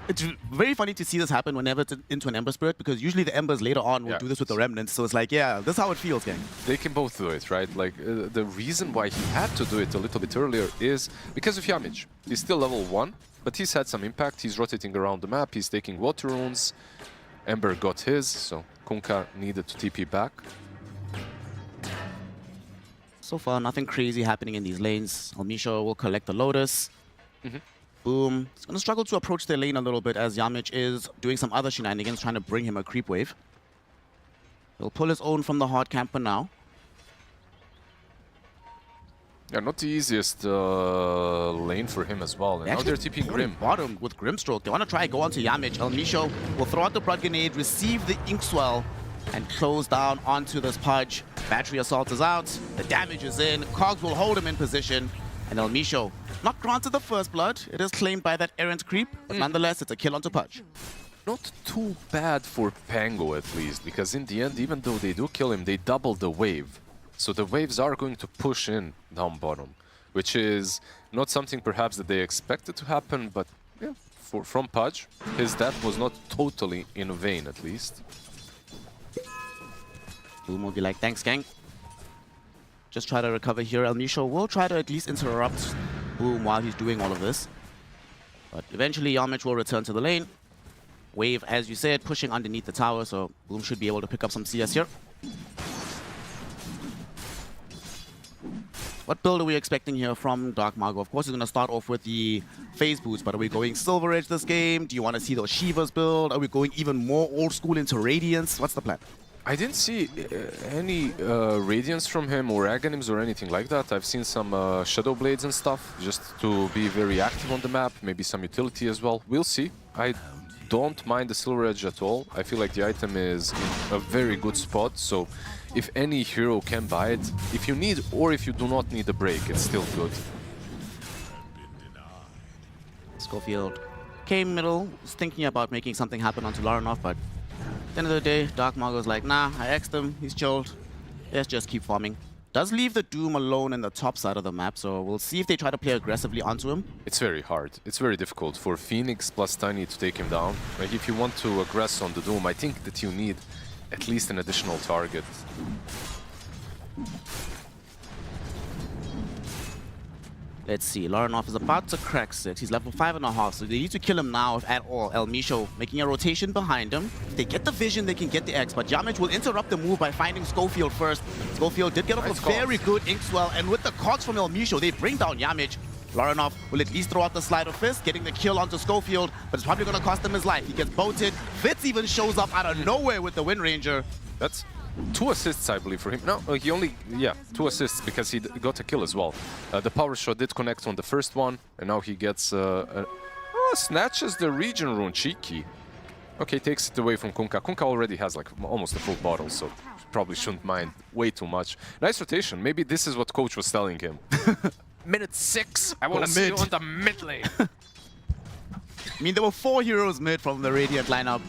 It's very funny to see this happen whenever it's into an Ember Spirit, because usually the Embers later on will do this with the Remnants. So it's like, yeah, this is how it feels, gang. They can both do it, right? Like, the reason why he had to do it a little bit earlier is because of Yamage. He's still level 1, but he's had some impact. He's rotating around the map. He's taking Water Runes. Ember got his, so Kunkka needed to TP back. So far, nothing crazy happening in these lanes. Elmisho will collect the Lotus. Boom. He's going to struggle to approach their lane a little bit as Yamich is doing some other shenanigans, trying to bring him a creep wave. He'll pull his own from the hard camper now. Yeah, not the easiest lane for him as well. And now they're TPing Grim. Bottom with Grimstroke. They want to try go onto Yamich. Elmisho will throw out the Blood Grenade, receive the Inkswell, and close down onto this Pudge. Battery Assault is out. The damage is in. Cogs will hold him in position. And Elmisho, not granted the first blood. It is claimed by that errant creep. But nonetheless, it's a kill onto Pudge. Not too bad for Pango, at least. Because in the end, even though they do kill him, they double the wave. So the waves are going to push in down bottom. Which is not something perhaps that they expected to happen. But yeah, from Pudge, his death was not totally in vain, at least. Boom will be like, thanks, gang. Just try to recover here. Elmisho will try to at least interrupt Boom while he's doing all of this. But eventually, Yamich will return to the lane. Wave, as you said, pushing underneath the tower, so Boom should be able to pick up some CS here. What build are we expecting here from Dark Margo? Of course, he's going to start off with the phase boost, but are we going Silver Edge this game? Do you want to see those Shivas build? Are we going even more old school into Radiance? What's the plan? I didn't see any Radiance from him or Aghanims or anything like that. I've seen some Shadow Blades and stuff, just to be very active on the map, maybe some utility as well. We'll see. I don't mind the Silver Edge at all. I feel like the item is in a very good spot, so if any hero can buy it, if you need or if you do not need a break, it's still good. Schofield came middle, was thinking about making something happen onto Laranov, but at the end of the day, Dark Margo's like, nah, I X'd him, he's chilled. Let's just keep farming. Does leave the Doom alone in the top side of the map, so we'll see if they try to play aggressively onto him. It's very hard. It's very difficult for Phoenix plus Tiny to take him down. Like, if you want to aggress on the Doom, I think that you need at least an additional target. Let's see, Laranov is about to crack 6. He's level 5.5, so they need to kill him now if at all. El Misho making a rotation behind him. If they get the vision, they can get the X, but Yamich will interrupt the move by finding Schofield first. Schofield did get off a very good Ink Swell, and with the cogs from El Misho, they bring down Yamich. Laranov will at least throw out the Sleight of Fist, getting the kill onto Schofield, but it's probably going to cost him his life. He gets boated. Fitz even shows up out of nowhere with the Wind Ranger. That's 2 assists, I believe, for him. No, he only, 2 assists because he got a kill as well. The power shot did connect on the first one, and now he gets snatches the region rune. Cheeky. Okay, takes it away from Kunkka. Kunkka already has like almost a full bottle, so probably shouldn't mind way too much. Nice rotation. Maybe this is what coach was telling him. Minute 6. I want to see you on the mid lane. I mean, there were 4 heroes mid from the Radiant lineup.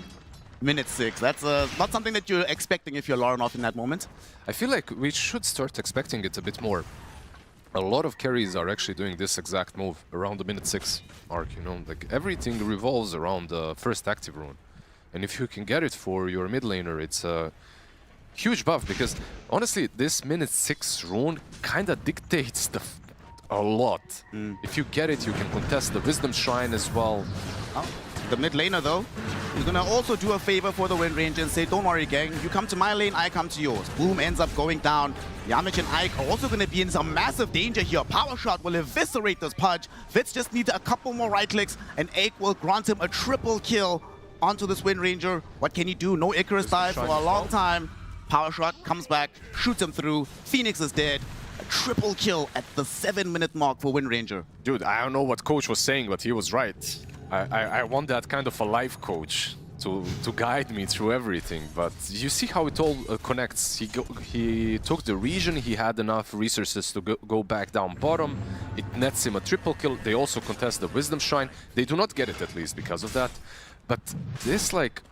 Minute 6. That's not something that you're expecting if you're Laranov in that moment. I feel like we should start expecting it a bit more. A lot of carries are actually doing this exact move around the minute 6 mark, you know? Like, everything revolves around the first active rune. And if you can get it for your mid laner, it's a huge buff, because honestly, this minute 6 rune kind of dictates a lot. If you get it, you can contest the Wisdom Shrine as well. The mid laner, though, is going to also do a favor for the Wind Ranger and say, don't worry, gang, you come to my lane, I come to yours. Boom ends up going down. Yamich and Ike are also going to be in some massive danger here. Power Shot will eviscerate this Pudge. Fitz just needs a couple more right clicks, and Ike will grant him a triple kill onto this Wind Ranger. What can he do? No Icarus dive for a long time. Power Shot comes back, shoots him through. Phoenix is dead. A triple kill at the 7-minute mark for Wind Ranger. Dude, I don't know what coach was saying, but he was right. I want that kind of a life coach to guide me through everything, but you see how it all connects. He took the region, he had enough resources to go back down bottom. It nets him a triple kill. They also contest the Wisdom Shrine. They do not get it, at least, because of that. But this, like,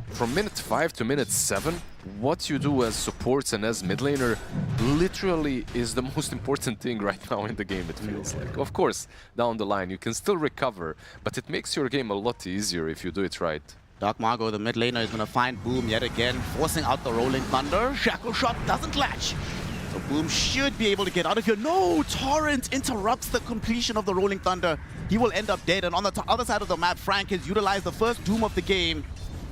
from minute 5 to minute 7, what you do as supports and as mid laner literally is the most important thing right now in the game, it feels like. Of course, down the line you can still recover, but it makes your game a lot easier if you do it right. Dark Margo, the mid laner, is going to find Boom yet again, forcing out the Rolling Thunder. Shackle Shot doesn't latch. So Boom should be able to get out of here. No! Torrent interrupts the completion of the Rolling Thunder. He will end up dead, and on the other side of the map, Frank has utilized the first Doom of the game.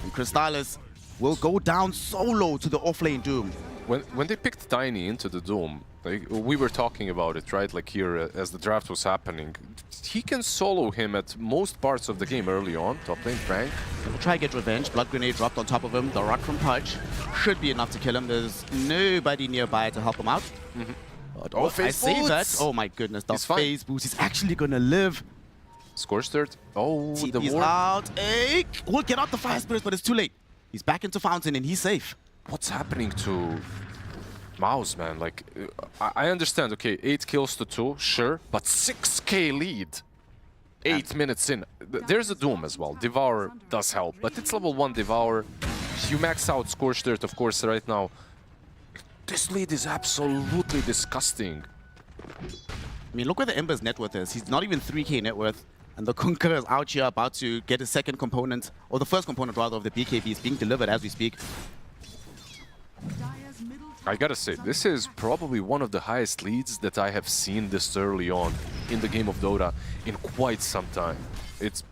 And Crystallis will go down solo to the offlane Doom. When they picked Tiny into the Doom, like, we were talking about it, right? Like here, as the draft was happening. He can solo him at most parts of the game early on, top lane Frank. We'll try to get revenge. Blood Grenade dropped on top of him. The Rot from Pudge should be enough to kill him. There's nobody nearby to help him out. But I say that. Oh my goodness, the phase boost. He's actually going to live. Scorched Earth. Oh, the TP's ward. out. Hey, we'll get out the Fire Spirits, but it's too late. He's back into Fountain and he's safe. What's happening to MOUZ, man? Like, I understand, okay, 8 kills to 2, sure, but 6k lead. 8 minutes in. There's a Doom as well. Devour does help, but it's level 1 Devour. You max out Scorched Earth, of course, right now. This lead is absolutely disgusting. I mean, look where the Ember's net worth is. He's not even 3k net worth. And the Kunkka is out here about to get his second component, or the first component rather, of the BKB is being delivered as we speak. I gotta say, this is probably one of the highest leads that I have seen this early on in the game of Dota in quite some time. It's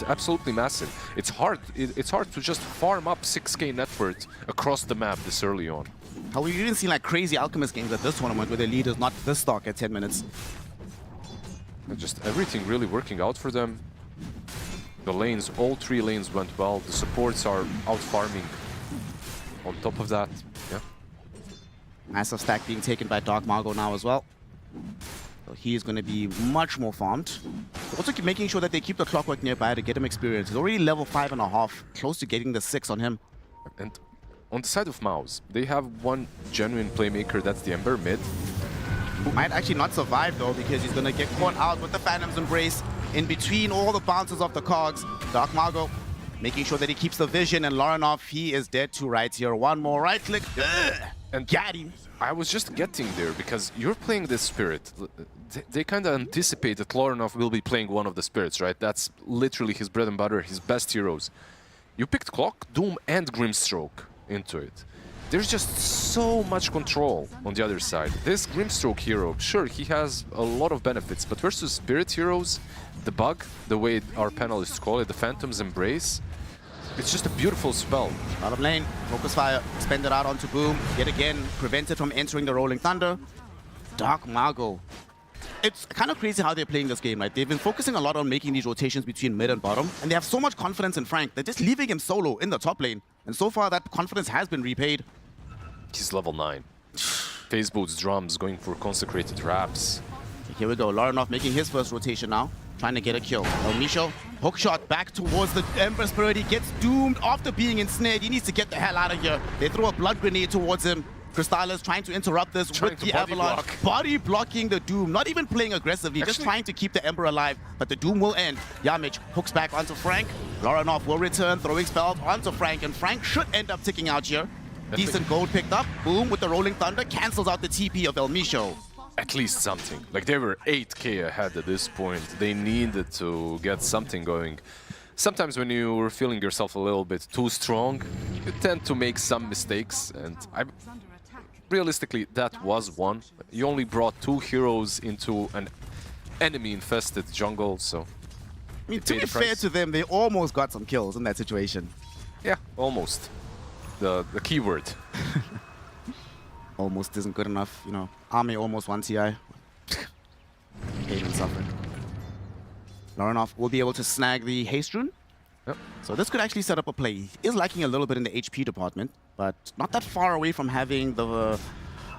absolutely massive. It's hard to just farm up 6k net worth across the map this early on. How we've even seen like crazy Alchemist games at this tournament where the lead is not this stock at 10 minutes. Just everything really working out for them. The lanes, all 3 lanes went well. The supports are out farming. On top of that, yeah. Massive stack being taken by Dark Margo now as well. So he is going to be much more farmed. Also keep making sure that they keep the clockwork nearby to get him experience. He's already level 5.5, close to getting the 6 on him. And on the side of MOUZ, they have one genuine playmaker, that's the Ember mid. Who might actually not survive though, because he's going to get caught out with the Phantom's Embrace in between all the bounces of the cogs. Dark Margo making sure that he keeps the vision, and Larenov, he is dead to right here. One more right click. And got him. I was just getting there because you're playing this spirit. They kind of anticipate that Larenov will be playing one of the spirits, right? That's literally his bread and butter, his best heroes. You picked Clock, Doom, and Grimstroke into it. There's just so much control on the other side. This Grimstroke hero, sure, he has a lot of benefits, but versus spirit heroes, the bug, the way our panelists call it, the Phantom's Embrace, it's just a beautiful spell. Bottom lane, Focus Fire expended out onto Boom. Yet again, prevented from entering the Rolling Thunder. Dark Margo. It's kind of crazy how they're playing this game, right? They've been focusing a lot on making these rotations between mid and bottom, and they have so much confidence in Frank. They're just leaving him solo in the top lane. And so far, that confidence has been repaid. He's level 9. Phase Boots, drums, going for consecrated wraps. Here we go, Larenov making his first rotation now, trying to get a kill. Misho, hookshot back towards the Ember Spirit. He gets doomed after being ensnared. He needs to get the hell out of here. They throw a blood grenade towards him. Crystallis trying to interrupt this with the Avalanche. Body blocking the Doom, not even playing aggressively, just trying to keep the Ember alive, but the Doom will end. Yamich hooks back onto Frank. Larenov will return, throwing spells onto Frank, and Frank should end up ticking out here. Decent gold picked up. Boom with the Rolling Thunder cancels out the TP of Misho. At least something. Like, they were 8k ahead at this point. They needed to get something going. Sometimes when you're feeling yourself a little bit too strong, you tend to make some mistakes, and realistically, that was one. You only brought 2 heroes into an enemy-infested jungle, so... I mean, to be fair to them, they almost got some kills in that situation. Yeah, almost. The keyword. Almost isn't good enough, you know. Army almost 1 TI. Even suffering. Larenov will be able to snag the Haste Rune. Yep. So this could actually set up a play. He is lacking a little bit in the HP department, but not that far away from having the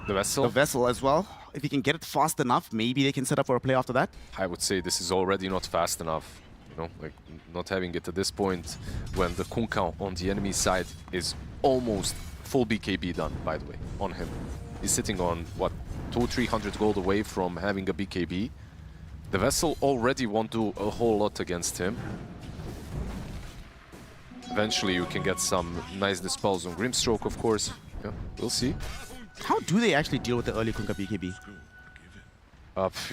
vessel as well. If he can get it fast enough, maybe they can set up for a play after that. I would say this is already not fast enough. You know, like, not having it at this point when the Kunkao on the enemy side is almost full BKB done, by the way, on him. He's sitting on, what, 200-300 gold away from having a BKB. The Vessel already won't do a whole lot against him. Eventually you can get some nice dispels on Grimstroke, of course. Yeah, we'll see. How do they actually deal with the early Kunkka BKB?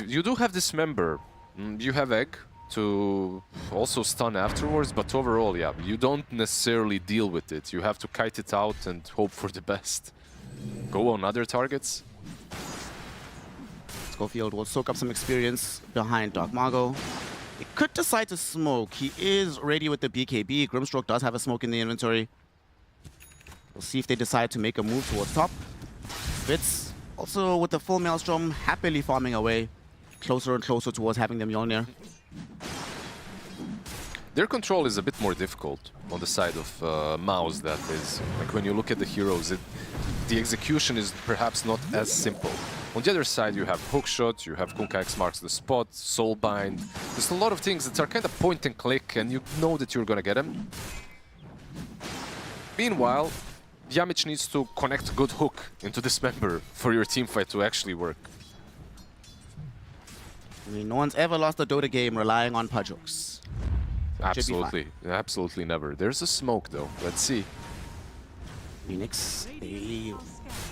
You do have Dismember. You have Egg to also stun afterwards, but overall, yeah, you don't necessarily deal with it. You have to kite it out and hope for the best. Go on other targets. Schofield will soak up some experience behind Dark Margo. He could decide to smoke. He is ready with the BKB. Grimstroke does have a smoke in the inventory. We'll see if they decide to make a move towards top. Fitz, also with the full Maelstrom, happily farming away. Closer and closer towards having the Mjolnir. Their control is a bit more difficult on the side of MOUZ, that is. Like, when you look at the heroes, the execution is perhaps not as simple. On the other side, you have Hookshot, you have Kunkka X marks the spot, Soulbind. There's a lot of things that are kind of point and click, and you know that you're gonna get them. Meanwhile, Yamich needs to connect a good hook into this member for your teamfight to actually work. I mean, no one's ever lost a Dota game relying on pudge hooks. Absolutely, absolutely never. There's a smoke though, let's see. Phoenix, they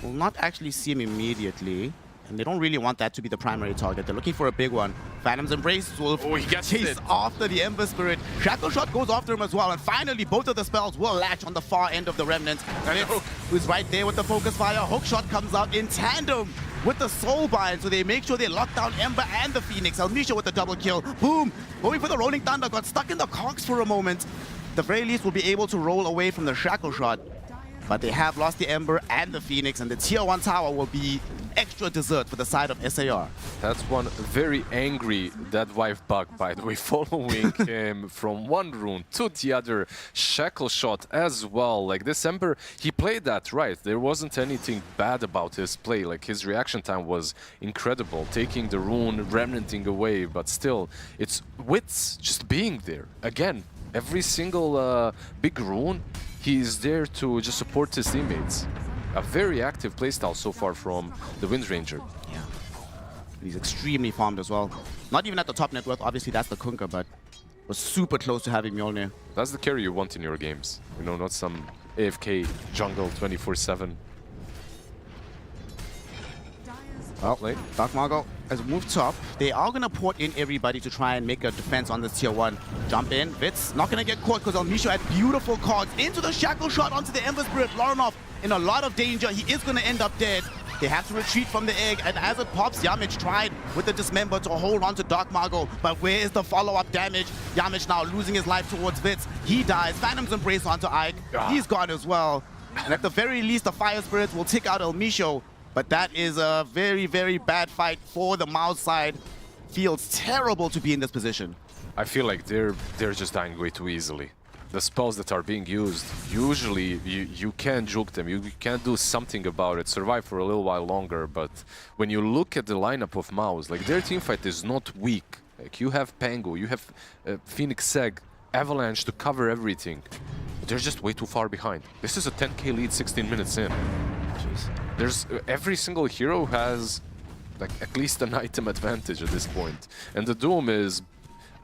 will not actually see him immediately, and they don't really want that to be the primary target. They're looking for a big one. Phantom's Embrace will chase after the Ember Spirit. Shackle Shot goes after him as well, and finally both of the spells will latch on the far end of the Remnant. Who's right there with the Focus Fire. Hookshot comes out in tandem with the Soulbind, so they make sure they lock down Ember and the Phoenix. Almisha with the double kill. Boom! Going for the Rolling Thunder, got stuck in the cogs for a moment. At the very least will be able to roll away from the Shackle Shot. But they have lost the Ember and the Phoenix, and the Tier 1 tower will be extra dessert for the side of SAR. That's one very angry Dead Wife bug, by the way, following him from one rune to the other. Shackle shot as well. Like this Ember, he played that right. There wasn't anything bad about his play. Like his reaction time was incredible, taking the rune, remnanting away, but still, it's Wits just being there. Again, every single big rune, he is there to just support his teammates. A very active playstyle so far from the Wind Ranger. Yeah. He's extremely farmed as well. Not even at the top net worth, obviously that's the Kunkka, but was super close to having Mjolnir. That's the carry you want in your games. You know, not some AFK jungle 24/7. Well, Dark Margot has moved top. They are going to port in everybody to try and make a defense on this tier 1. Jump in. Vitz not going to get caught because Elmisho had beautiful cards into the shackle shot onto the Ember Spirit. Lorinov in a lot of danger. He is going to end up dead. They have to retreat from the egg, and as it pops, Yamich tried with the Dismember to hold on to Dark Margot, but where is the follow-up damage? Yamich now losing his life towards Vitz. He dies. Phantom's Embrace onto Ike. He's gone as well. And at the very least, the Fire Spirits will take out Elmisho. But that is a very, very bad fight for the MOUZ side. Feels terrible to be in this position. I feel like they're just dying way too easily. The spells that are being used, usually you can juke them, you can do something about it, survive for a little while longer, but when you look at the lineup of MOUZ, like their teamfight is not weak. Like you have Pango, you have Phoenix Seg, Avalanche to cover everything. But they're just way too far behind. This is a 10k lead 16 minutes in. Jeez. There's every single hero has like at least an item advantage at this point. And the Doom is,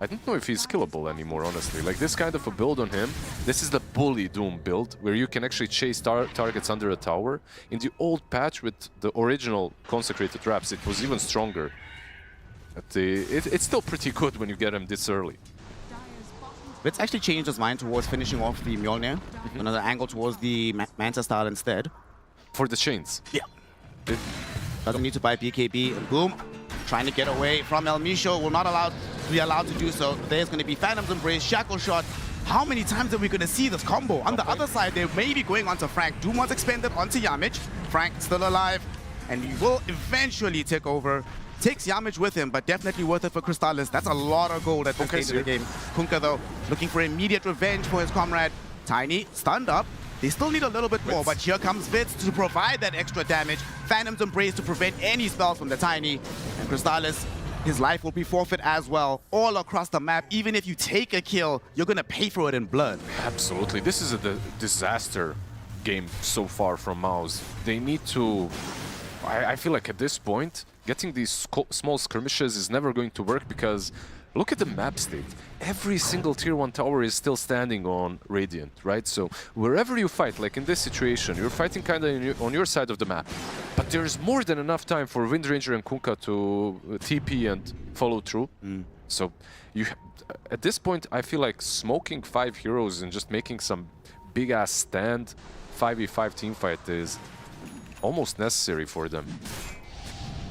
I don't know if he's killable anymore, honestly. Like this kind of a build on him, this is the bully Doom build, where you can actually chase targets under a tower. In the old patch with the original Consecrated Traps, it was even stronger. But it's still pretty good when you get him this early. Vitz actually changed his mind towards finishing off the Mjolnir. Another angle towards the Manta style instead. For the chains. Yeah. Doesn't need to buy BKB. And boom, trying to get away from Elmisho. Will not be allowed to do so. There's going to be Phantom's Embrace, Shackle Shot. How many times are we going to see this combo? On the other side, they may be going onto Frank. Doom was expended onto Yamich. Frank still alive. And he will eventually take over. Takes Yamich with him, but definitely worth it for Crystallis. That's a lot of gold at this stage of the game. Kunkka, though, looking for immediate revenge for his comrade. Tiny, stunned up. They still need a little bit more, but here comes Vitz to provide that extra damage. Phantom's Embrace to prevent any spells from the Tiny. And Crystallis, his life will be forfeit as well, all across the map. Even if you take a kill, you're going to pay for it in blood. Absolutely. This is a disaster game so far from MOUZ. They need to... I feel like at this point, getting these small skirmishes is never going to work because look at the map state. Every single tier 1 tower is still standing on Radiant, right? So wherever you fight, like in this situation, you're fighting kind of on your side of the map. But there's more than enough time for Wind Ranger and Kunkka to TP and follow through. So at this point, I feel like smoking 5 heroes and just making some big-ass stand 5v5 teamfight is almost necessary for them.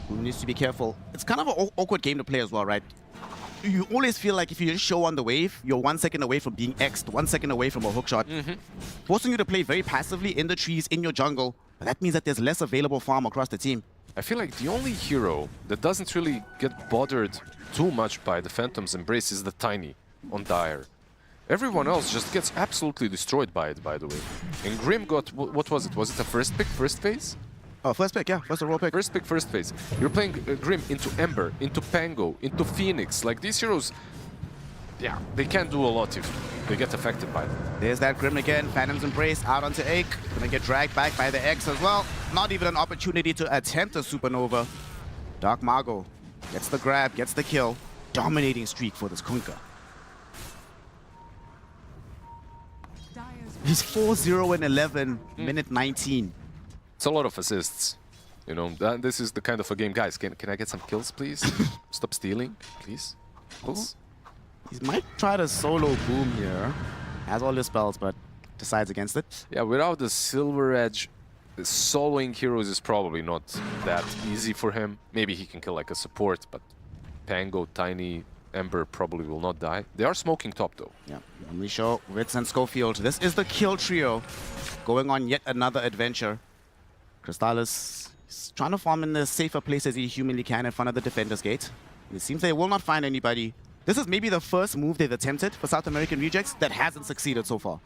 Who needs to be careful. It's kind of an awkward game to play as well, right? You always feel like if you just show on the wave, you're 1 second away from being X'd, 1 second away from a hookshot. Forcing you to play very passively in the trees, in your jungle. But that means that there's less available farm across the team. I feel like the only hero that doesn't really get bothered too much by the Phantom's Embrace is the Tiny on Dire. Everyone else just gets absolutely destroyed by it, by the way. And Grim got, what was it? Was it a first pick, first phase? Oh, first pick, yeah. First overall pick. First pick, first phase. You're playing Grim into Ember, into Pango, into Phoenix. Like, these heroes, yeah, they can't do a lot if they get affected by them. There's that Grim again. Phantom's Embrace out onto Ake. Gonna get dragged back by the X as well. Not even an opportunity to attempt a supernova. Dark Margot gets the grab, gets the kill. Dominating streak for this Kunkka. He's 4-0 and 11, minute 19. It's a lot of assists. You know, this is the kind of a game. Guys, can I get some kills, please? Stop stealing, please. Kills. He might try to solo Boom here. Has all his spells, but decides against it. Yeah, without the Silver Edge, soloing heroes is probably not that easy for him. Maybe he can kill like a support, but Pango, Tiny, Ember probably will not die. They are smoking top though. Yeah, Misho, Ritz and Schofield. This is the kill trio going on yet another adventure. Crystallis He's trying to farm in the safer place as he humanly can in front of the defender's gate. It seems they will not find anybody. This is maybe the first move they've attempted for South American Rejects that hasn't succeeded so far.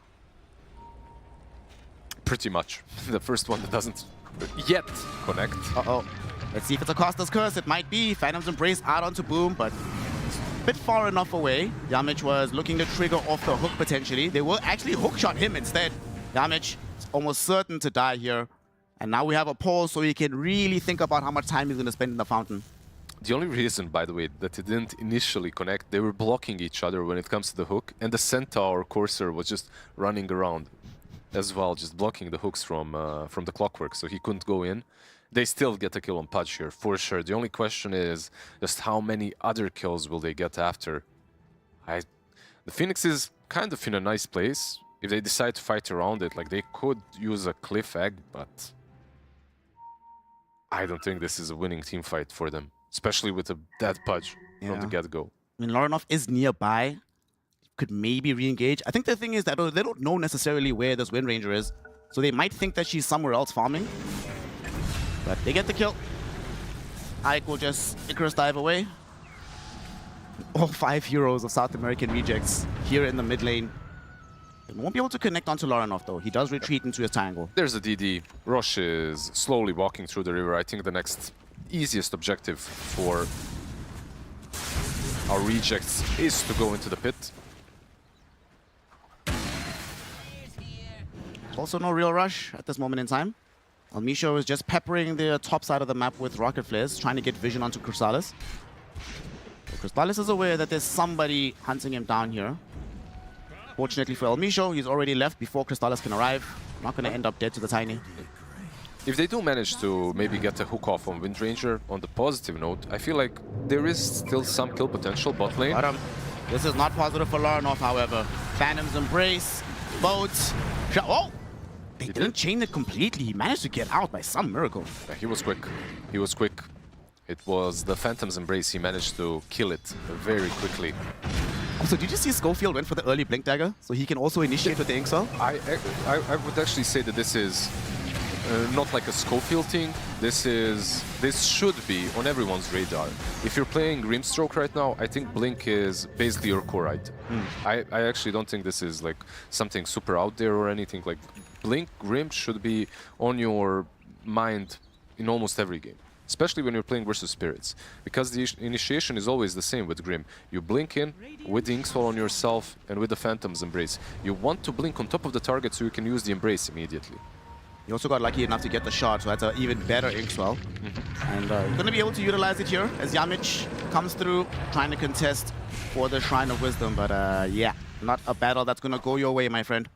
Pretty much. The first one that doesn't yet connect. Uh-oh. Let's see if it's a Costa's Curse. It might be. Phantom's Embrace out onto Boom, but it's a bit far enough away. Yamich was looking to trigger off the hook potentially. They will actually hookshot him instead. Yamich is almost certain to die here. And now we have a pause so he can really think about how much time he's going to spend in the fountain. The only reason, by the way, that it didn't initially connect, they were blocking each other when it comes to the hook, and the Centaur Courser was just running around as well, just blocking the hooks from the Clockwork, so he couldn't go in. They still get a kill on Pudge here, for sure. The only question is just how many other kills will they get after. The Phoenix is kind of in a nice place. If they decide to fight around it, like they could use a Cliff Egg, but I don't think this is a winning team fight for them, especially with a dead Pudge from the get-go. I mean, Lorinov is nearby. Could maybe re-engage. I think the thing is that they don't know necessarily where this Wind Ranger is, so they might think that she's somewhere else farming. But they get the kill. Ike will just Icarus dive away. All 5 heroes of South American Rejects here in the mid lane. They won't be able to connect onto Lorinov though. He does retreat into his triangle. There's a DD. Rosh is slowly walking through the river. I think the next easiest objective for our Rejects is to go into the pit. Also no real rush at this moment in time. Almisho is just peppering the top side of the map with rocket flares, trying to get vision onto Crystallis. So Crystallis is aware that there's somebody hunting him down here. Fortunately for Almisho, he's already left before Crystallis can arrive. Not going to end up dead to the Tiny. If they do manage to maybe get a hook off on Wind Ranger, on the positive note, I feel like there is still some kill potential bot lane. This is not positive for Lorinov, however. Phantom's Embrace, boats. Oh! They didn't chain it completely. He managed to get out by some miracle. Yeah, he was quick. He was quick. It was the Phantom's Embrace. He managed to kill it very quickly. Also, did you see Schofield went for the early Blink Dagger? So he can also initiate with the Inkswell? I would actually say that this is not like a Schofield thing. This should be on everyone's radar. If you're playing Grimstroke right now, I think Blink is basically your core item. I actually don't think this is like something super out there or anything. Like Blink, Grim should be on your mind in almost every game, especially when you're playing versus Spirits, because the initiation is always the same with Grim. You blink in with the Inkswell on yourself and with the Phantom's Embrace. You want to blink on top of the target so you can use the Embrace immediately. He also got lucky enough to get the shot, so that's an even better Inkswell. And he's going to be able to utilize it here as Yamich comes through, trying to contest for the Shrine of Wisdom. But yeah, not a battle that's going to go your way, my friend.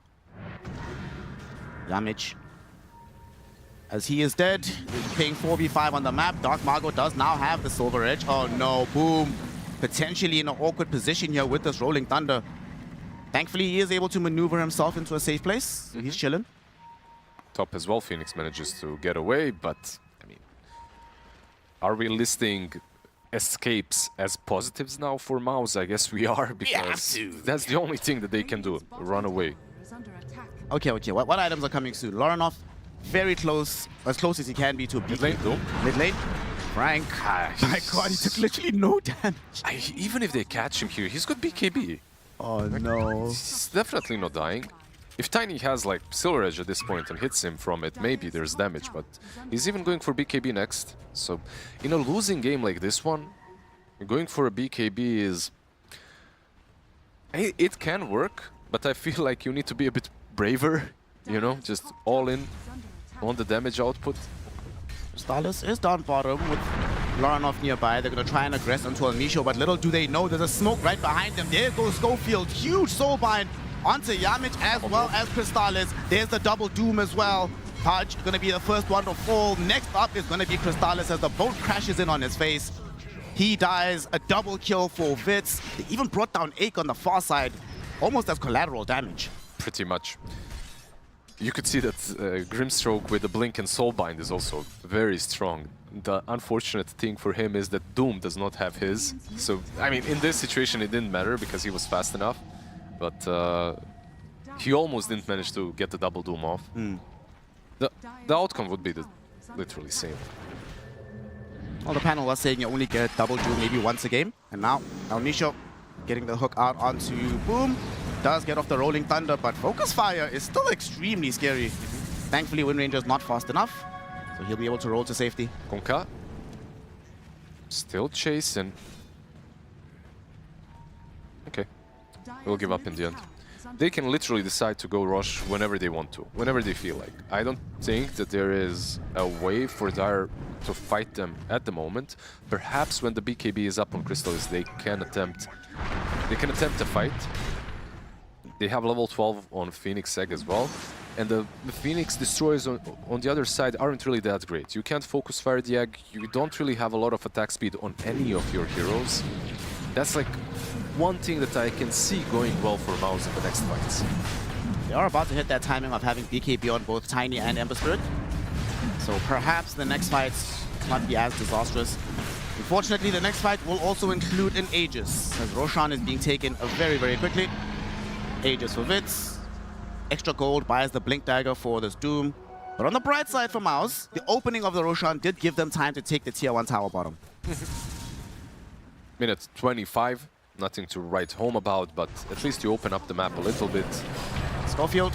Yamich, as he is dead, he's paying 4v5 on the map. Dark Margot does now have the Silver Edge. Oh no, Boom. Potentially in an awkward position here with this Rolling Thunder. Thankfully, he is able to maneuver himself into a safe place. So he's chilling. Top as well, Phoenix manages to get away, but I mean, are we listing escapes as positives now for MOUZ? I guess we are, because that's the only thing that they can do, run away. Okay, what items are coming soon? Lorinov, very close, as close as he can be to a mid lane. Mid lane. Frank, my god, he took literally no damage. Even if they catch him here, he's got BKB. Oh no. He's definitely not dying. If Tiny has like Silver Edge at this point and hits him from it, maybe there's damage, but he's even going for BKB next. So in a losing game like this one, going for a BKB is... It can work, but I feel like you need to be a bit braver, you know, just all in on the damage output. Stalis is down bottom with Lorinov nearby. They're going to try and aggress onto Almisho, but little do they know there's a smoke right behind them. There goes Schofield. Huge soulbind onto Yamich as well as Crystallis. There's the double doom as well. Pudge going to be the first one to fall. Next up is going to be Crystallis as the boat crashes in on his face. He dies. A double kill for Vitz. They even brought down Ache on the far side, almost as collateral damage. Pretty much. You could see that Grimstroke with the Blink and Soulbind is also very strong. The unfortunate thing for him is that Doom does not have his. So, I mean, in this situation it didn't matter because he was fast enough. But he almost didn't manage to get the double Doom off. The outcome would be the literally same. Well, the panel was saying you only get double duel maybe once a game. And now, El Nisho getting the hook out onto Boom. Does get off the rolling thunder, but focus fire is still extremely scary. Thankfully, Wind Ranger's not fast enough, so he'll be able to roll to safety. Konka still chasing. Okay, we'll give up in the end. They can literally decide to go rush whenever they want to, whenever they feel like. I don't think that there is a way for Dire to fight them at the moment. Perhaps when the BKB is up on Crystallis, they can attempt a fight. They have level 12 on Phoenix Egg as well. And the Phoenix Destroyers on the other side aren't really that great. You can't focus fire the Egg, you don't really have a lot of attack speed on any of your heroes. That's like one thing that I can see going well for MOUZ in the next fights. They are about to hit that timing of having BKB on both Tiny and Ember Spirit. So perhaps the next fights not be as disastrous. Unfortunately, the next fight will also include an Aegis, as Roshan is being taken very, very quickly. Aegis for Vitz. Extra gold buys the Blink Dagger for this Doom. But on the bright side for MOUZ, the opening of the Roshan did give them time to take the tier 1 tower bottom. Minute 25, nothing to write home about, but at least you open up the map a little bit. Schofield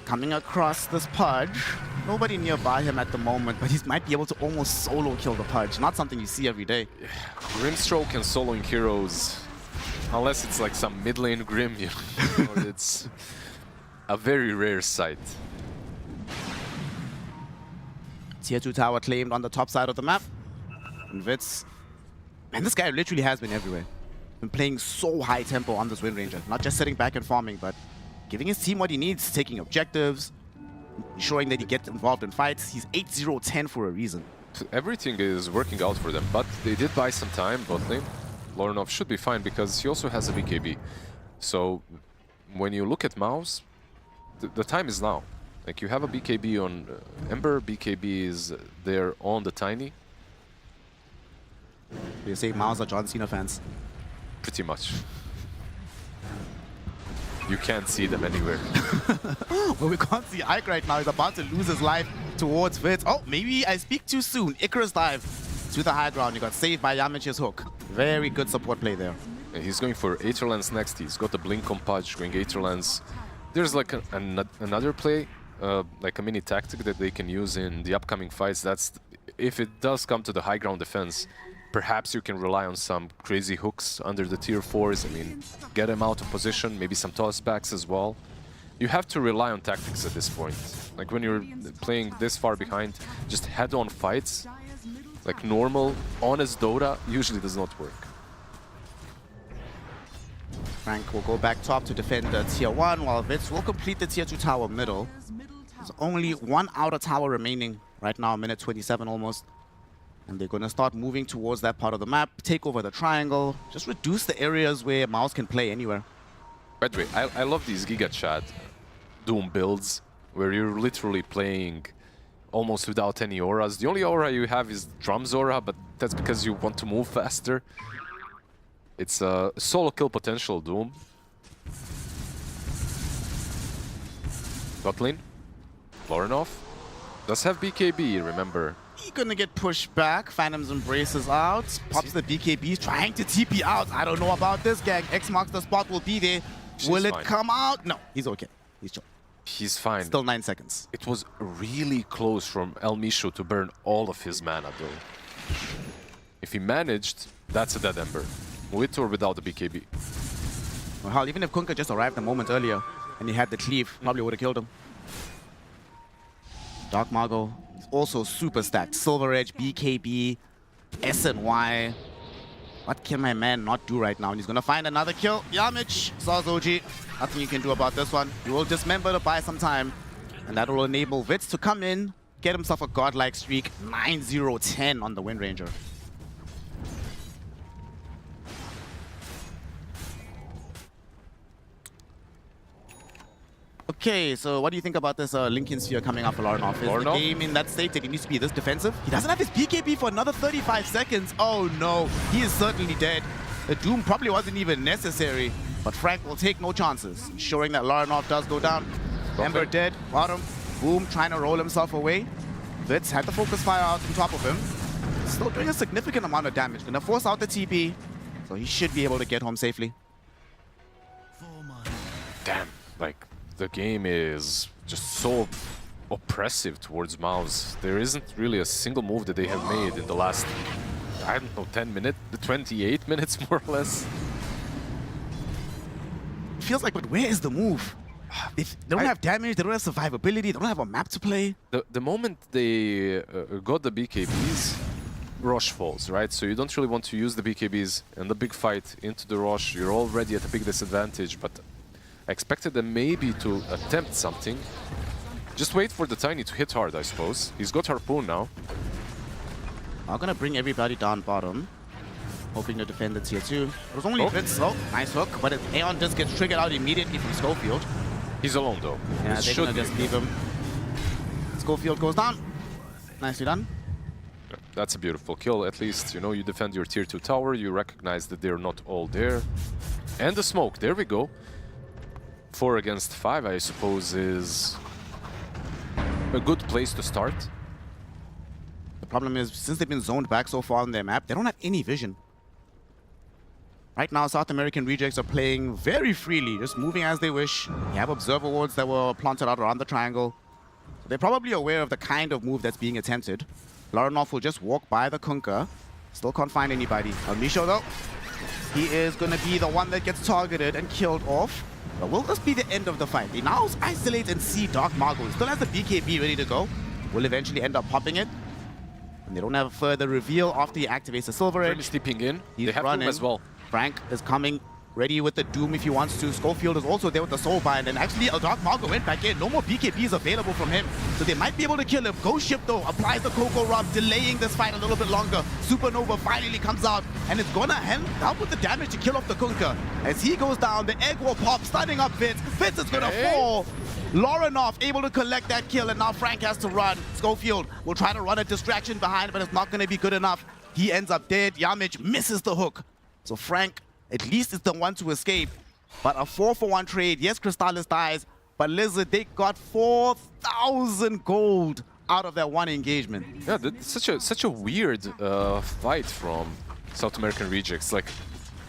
coming across this Pudge. Nobody nearby him at the moment, but he might be able to almost solo kill the Pudge. Not something you see every day. Grimstroke and soloing heroes, unless it's like some mid lane Grim, you know, it's a very rare sight. Tier 2 tower claimed on the top side of the map. And Vitz, man, this guy literally has been everywhere. Been playing so high tempo on this Wind Ranger. Not just sitting back and farming, but giving his team what he needs, taking objectives, ensuring that he gets involved in fights. He's 8-0-10 for a reason. Everything is working out for them, but they did buy some time, bot lane. Lorenov should be fine because he also has a BKB. So when you look at MOUZ, the time is now. Like, you have a BKB on Ember, BKB is there on the Tiny. You say MOUZ are John Cena fans? Pretty much. You can't see them anywhere. Well, we can't see Ike right now. He's about to lose his life towards Vitz. Oh, maybe I speak too soon. Icarus dive to the high ground. He got saved by Yamich's hook. Very good support play there. And he's going for Aetherlance next. He's got the Blink on Pudge, going Aetherlance. There's like another play, like a mini tactic that they can use in the upcoming fights. That's if it does come to the high ground defense, perhaps you can rely on some crazy hooks under the tier 4s. I mean, get them out of position, maybe some tossbacks as well. You have to rely on tactics at this point. Like, when you're playing this far behind, just head-on fights, like normal, honest Dota, usually does not work. Frank will go back top to defend the tier 1, while Vitz will complete the tier 2 tower middle. There's only one outer tower remaining right now, minute 27 almost. And they're going to start moving towards that part of the map, take over the triangle, just reduce the areas where MOUZ can play anywhere. By the way, I love these Giga Chat Doom builds, where you're literally playing almost without any auras. The only aura you have is Drum's aura, but that's because you want to move faster. It's a solo kill potential Doom. Bot lane, Lorenov does have BKB, remember. He's gonna get pushed back. Phantom's Embrace is out. Pops the BKB, trying to TP out. I don't know about this gang. X marks the spot, will be there. Will it come out? No, he's okay. He's chill. He's fine. Still 9 seconds. It was really close from El Misho to burn all of his mana, though. If he managed, that's a dead Ember. With or without the BKB. Well, hell, even if Kunka just arrived a moment earlier and he had the cleave, probably would have killed him. Dark Margo is also super stacked. Silver Edge, BKB, SNY. What can my man not do right now? And he's gonna find another kill. Yamich, Sazoji. Nothing you can do about this one. You will dismember to buy some time. And that will enable Vitz to come in, get himself a godlike streak. 9-0-10 on the Wind Ranger. Okay, so what do you think about this Lincoln Sphere coming off of Lorenov? Is the game in that state that he needs to be this defensive? He doesn't have his BKB for another 35 seconds. Oh no, he is certainly dead. The Doom probably wasn't even necessary, but Frank will take no chances, ensuring that Lorenov does go down. Ember dead, bottom. Boom trying to roll himself away. Vitz had the focus fire out on top of him. Still doing a significant amount of damage. Gonna force out the TP, so he should be able to get home safely. Damn, like, the game is just so oppressive towards MOUZ. There isn't really a single move that they have made in the last, I don't know, 10 minutes, 28 minutes more or less. It feels like, but where is the move? If they don't have damage, they don't have survivability, they don't have a map to play. The moment they got the BKBs, Rosh falls, right? So you don't really want to use the BKBs in the big fight into the Rosh. You're already at a big disadvantage, but I expected them maybe to attempt something. Just wait for the Tiny to hit hard, I suppose. He's got Harpoon now. I'm gonna bring everybody down bottom, hoping to defend the tier 2. It was only Vitz, oh, nice hook, but Aeon just gets triggered out immediately from Schofield. He's alone though. Yeah, they're gonna just leave him. Schofield goes down. Nicely done. That's a beautiful kill. At least, you know, you defend your tier 2 tower, you recognize that they're not all there. And the smoke, there we go. 4 against 5, I suppose, is a good place to start. The problem is, since they've been zoned back so far on their map, they don't have any vision. Right now, South American rejects are playing very freely, just moving as they wish. You have observer wards that were planted out around the triangle. They're probably aware of the kind of move that's being attempted. Larinov will just walk by the Kunkka. Still can't find anybody. Misho, though, he is going to be the one that gets targeted and killed off. But will this be the end of the fight? He now isolates and see Dark Margo. He still has the BKB ready to go. Will eventually end up popping it. And they don't have a further reveal after he activates the Silver Edge. Really stepping in. He's they have running Doom as well. Frank is coming, ready with the Doom if he wants to. Schofield is also there with the Soulbind, and actually Dark Margo went back in. No more BKBs available from him, so they might be able to kill him. Ghost Ship, though, applies the Coco Rub, delaying this fight a little bit longer. Supernova finally comes out, and it's gonna help with the damage to kill off the Kunkka. As he goes down, the egg will pop, stunning up Vitz. Vitz is gonna fall. Larinov able to collect that kill, and now Frank has to run. Schofield will try to run a distraction behind, but it's not gonna be good enough. He ends up dead. Yamich misses the hook. So Frank, at least, is the one to escape. But a 4-for-1 trade. Yes, Crystallis dies, but Lizard, they got 4,000 gold out of that one engagement. Yeah, that's such a weird fight from South American rejects. Like,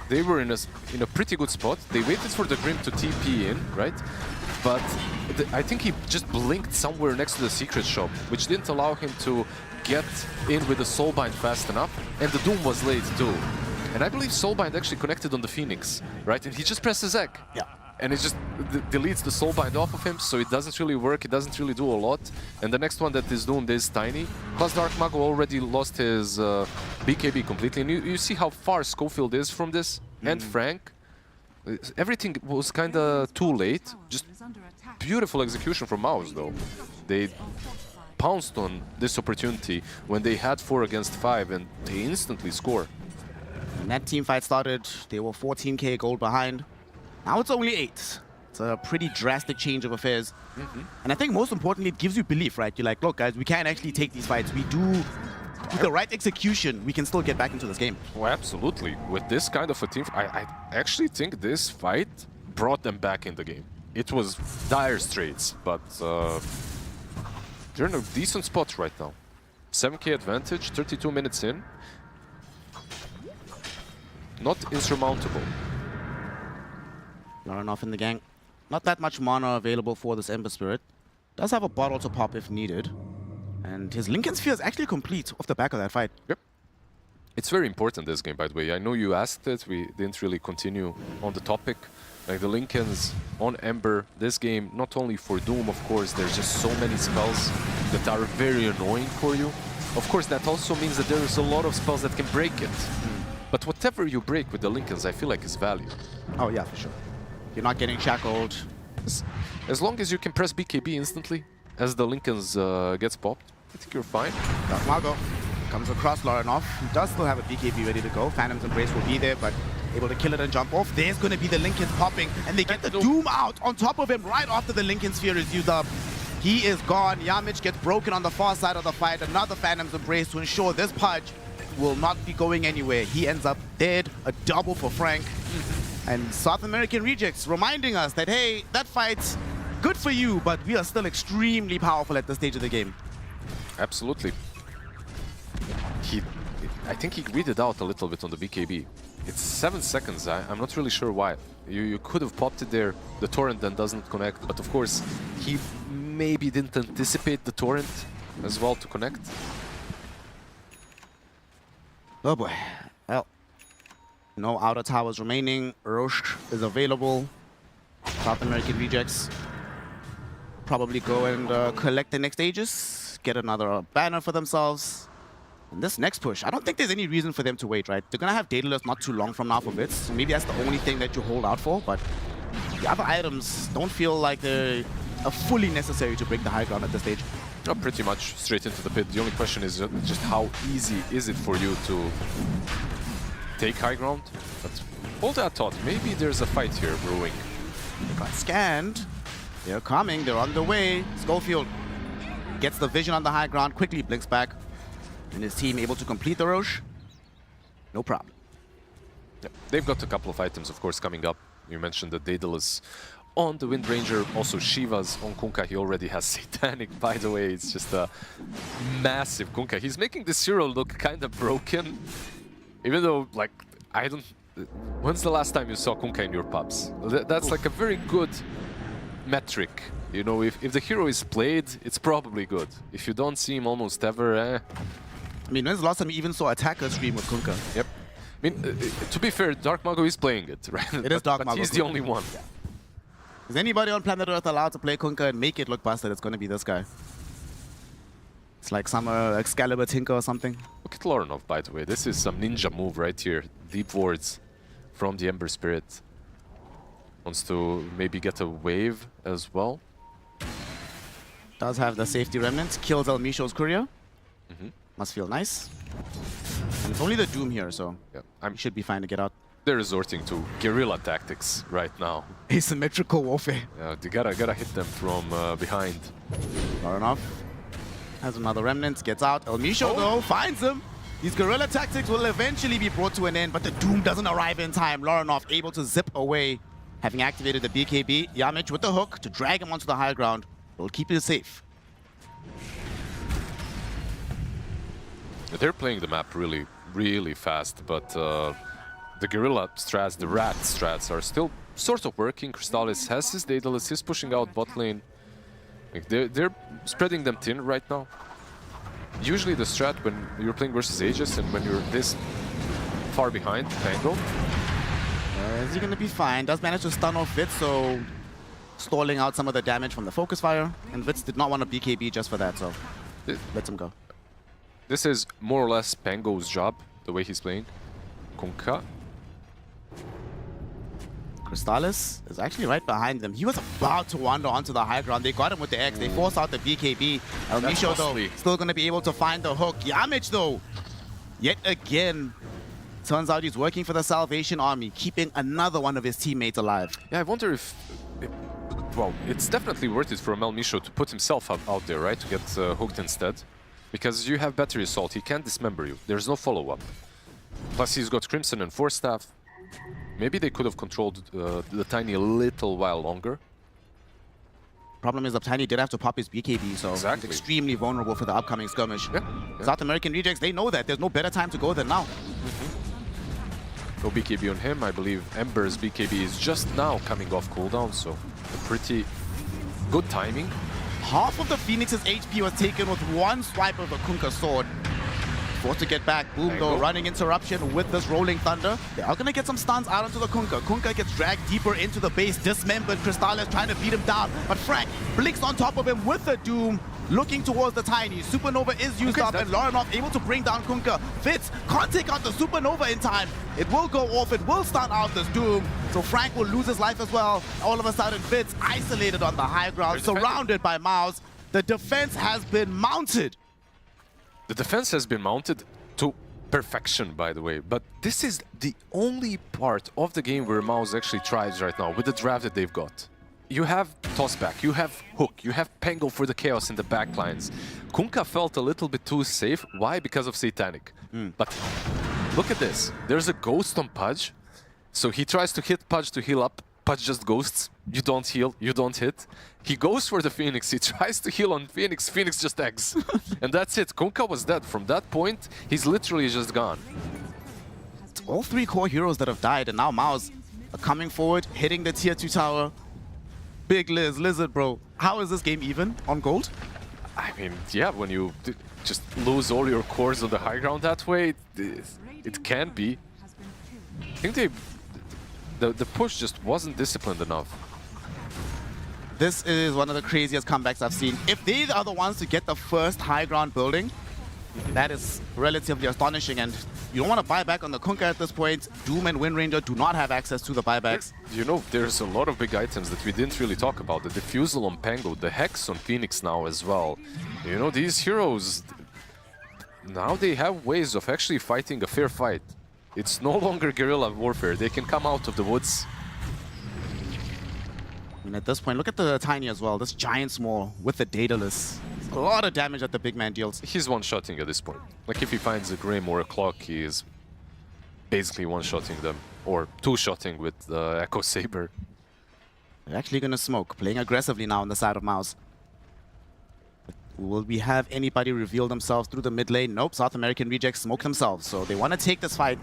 they were in a pretty good spot. They waited for the Grim to TP in, right? But I think he just blinked somewhere next to the secret shop, which didn't allow him to get in with the Soulbind fast enough. And the Doom was late too. And I believe Soulbind actually connected on the Phoenix, right? And he just presses egg. Yeah. And it just deletes the Soulbind off of him, so it doesn't really work, it doesn't really do a lot. And the next one that is doomed is Tiny. Plus Dark Mago already lost his BKB completely. And you see how far Schofield is from this, and Frank. Everything was kind of too late. Just beautiful execution from MOUZ, though. They pounced on this opportunity when they had 4 against 5, and they instantly score. When that team fight started, they were 14k gold behind. Now it's only 8. It's a pretty drastic change of affairs. And I think most importantly, it gives you belief, right? You're like, look, guys, we can actually take these fights. We do, with the right execution, we can still get back into this game. Oh, absolutely. With this kind of a team, I actually think this fight brought them back in the game. It was dire straits, but they're in a decent spot right now. 7k advantage, 32 minutes in. Not insurmountable. Not enough in the gang. Not that much mana available for this Ember Spirit. Does have a bottle to pop if needed. And his Lincoln Sphere is actually complete off the back of that fight. Yep. It's very important, this game, by the way. I know you asked it. We didn't really continue on the topic. Like the Lincolns on Ember, this game, not only for Doom, of course, there's just so many spells that are very annoying for you. Of course, that also means that there is a lot of spells that can break it. But whatever you break with the Lincolns, I feel like is value. Oh yeah, for sure. You're not getting shackled. As long as you can press BKB instantly, as the Lincolns gets popped, I think you're fine. Dark Margo comes across Larinov. He does still have a BKB ready to go. Phantom's Embrace will be there, but able to kill it and jump off. There's going to be the Lincolns popping, and they get the Doom out on top of him right after the Lincoln Sphere is used up. He is gone. Yamich gets broken on the far side of the fight. Another Phantom's Embrace to ensure this Pudge will not be going anywhere. He ends up dead. A double for Frank. And South American rejects reminding us that, hey, that fight's good for you, but we are still extremely powerful at this stage of the game. Absolutely. I think he greeded out a little bit on the BKB. It's 7 seconds. I'm not really sure why. You could have popped it there. The torrent then doesn't connect. But of course, he maybe didn't anticipate the torrent as well to connect. Oh boy. Well, no outer towers remaining. Roche is available. South American rejects probably go and collect the next Aegis, get another banner for themselves. And this next push, I don't think there's any reason for them to wait, right? They're going to have Daedalus not too long from now for Vitz, so maybe that's the only thing that you hold out for, but the other items don't feel like they're fully necessary to break the high ground at this stage. No, pretty much straight into the pit. The only question is just how easy is it for you to take high ground? But hold that thought, maybe there's a fight here brewing. They got scanned. They're coming, they're on the way. Schofield gets the vision on the high ground, quickly blinks back. And his team able to complete the Roche? No problem. Yeah, they've got a couple of items, of course, coming up. You mentioned the Daedalus on the Wind Ranger, also Shiva's on Kunkka. He already has Satanic, by the way. It's just a massive Kunkka. He's making this hero look kind of broken. Even though, like, I don't... When's the last time you saw Kunkka in your pubs? That's like a very good metric. You know, if the hero is played, it's probably good. If you don't see him almost ever, I mean, when's the last time you even saw Attacker stream with Kunkka? Yep. I mean, to be fair, Dark Mago is playing it, right? It is Dark Mago. But he's the only one. Yeah. Is anybody on planet Earth allowed to play Kunkka and make it look busted? It's going to be this guy. It's like some Excalibur Tinker or something. Look at Lorenov, by the way. This is some ninja move right here. Deep wards from the Ember Spirit. Wants to maybe get a wave as well. Does have the safety remnants. Kills El Misho's courier. Must feel nice. And it's only the Doom here, so yeah, should be fine to get out. They're resorting to guerrilla tactics right now. Asymmetrical warfare. Yeah, they gotta hit them from behind. Lorenov has another remnant, gets out. El Misho, though, finds him. These guerrilla tactics will eventually be brought to an end, but the Doom doesn't arrive in time. Lorenov able to zip away, having activated the BKB. Yamich with the hook to drag him onto the high ground. Will keep it safe. They're playing the map really, really fast, but the guerrilla strats, the rat strats are still sort of working. Crystallis has his Daedalus, he's pushing out bot lane. Like they're spreading them thin right now. Usually the strat when you're playing versus Aegis and when you're this far behind, Tango. Is he going to be fine? Does manage to stun off Vitz, so stalling out some of the damage from the focus fire. And Vitz did not want a BKB just for that, so lets him go. This is more or less Pango's job, the way he's playing. Kunkka. Crystallis is actually right behind them. He was about to wander onto the high ground. They got him with the X. They forced out the BKB. El Misho, though, still going to be able to find the hook. Yamich, though, yet again, turns out he's working for the Salvation Army, keeping another one of his teammates alive. Yeah, I wonder if... well, it's definitely worth it for El Misho to put himself out there, right? To get hooked instead. Because you have Battery Assault, he can't dismember you. There's no follow-up. Plus he's got Crimson and Force Staff. Maybe they could have controlled the Tiny a little while longer. Problem is, Tiny did have to pop his BKB, so he's extremely vulnerable for the upcoming skirmish. Yeah. South American rejects, they know that. There's no better time to go than now. No BKB on him. I believe Ember's BKB is just now coming off cooldown, so a pretty good timing. Half of the Phoenix's HP was taken with one swipe of the Kunkka sword. Forced to get back. Boom, though, running interruption with this Rolling Thunder. They are going to get some stuns out onto the Kunkka. Kunkka gets dragged deeper into the base, dismembered. Crystallis trying to beat him down, but Frank blinks on top of him with the Doom, looking towards the Tiny. Supernova is used up, and Lorenov able to bring down Kunkka. Fitz can't take out the Supernova in time. It will go off, it will stun out this Doom, so Frank will lose his life as well. All of a sudden, Fitz isolated on the high ground, surrounded by MOUZ. The defense has been mounted. The defense has been mounted to perfection, by the way, but this is the only part of the game where MOUZ actually thrives right now with the draft that they've got. You have Tossback, you have Hook, you have Pango for the chaos in the backlines. Kunkka felt a little bit too safe. Why? Because of Satanic. But look at this. There's a Ghost on Pudge, so he tries to hit Pudge to heal up. Pudge just ghosts. You don't heal, you don't hit. He goes for the Phoenix, he tries to heal on Phoenix, Phoenix just eggs. And that's it, Kunkka was dead. From that point, he's literally just gone. It's all 3 core heroes that have died, and now MOUZ are coming forward, hitting the tier 2 tower. Big Lizard, bro. How is this game even on gold? I mean, yeah, when you just lose all your cores on the high ground that way, it can be. I think the push just wasn't disciplined enough. This is one of the craziest comebacks I've seen. If they are the ones to get the first high ground building, that is relatively astonishing, and you don't want to buy back on the Kunkka at this point. Doom and Wind Ranger do not have access to the buybacks. You know, there's a lot of big items that we didn't really talk about. The Diffusal on Pango, the Hex on Phoenix now as well. You know, these heroes, now they have ways of actually fighting a fair fight. It's no longer guerrilla warfare. They can come out of the woods. And at this point, look at the Tiny as well. This giant small with the Daedalus. A lot of damage that the big man deals. He's one-shotting at this point. Like, if he finds a Grim or a Clock, he is basically one-shotting them. Or two-shotting with the Echo Saber. They're actually going to smoke, playing aggressively now on the side of MOUZ. Will we have anybody reveal themselves through the mid lane? Nope, South American rejects smoke themselves, so they want to take this fight.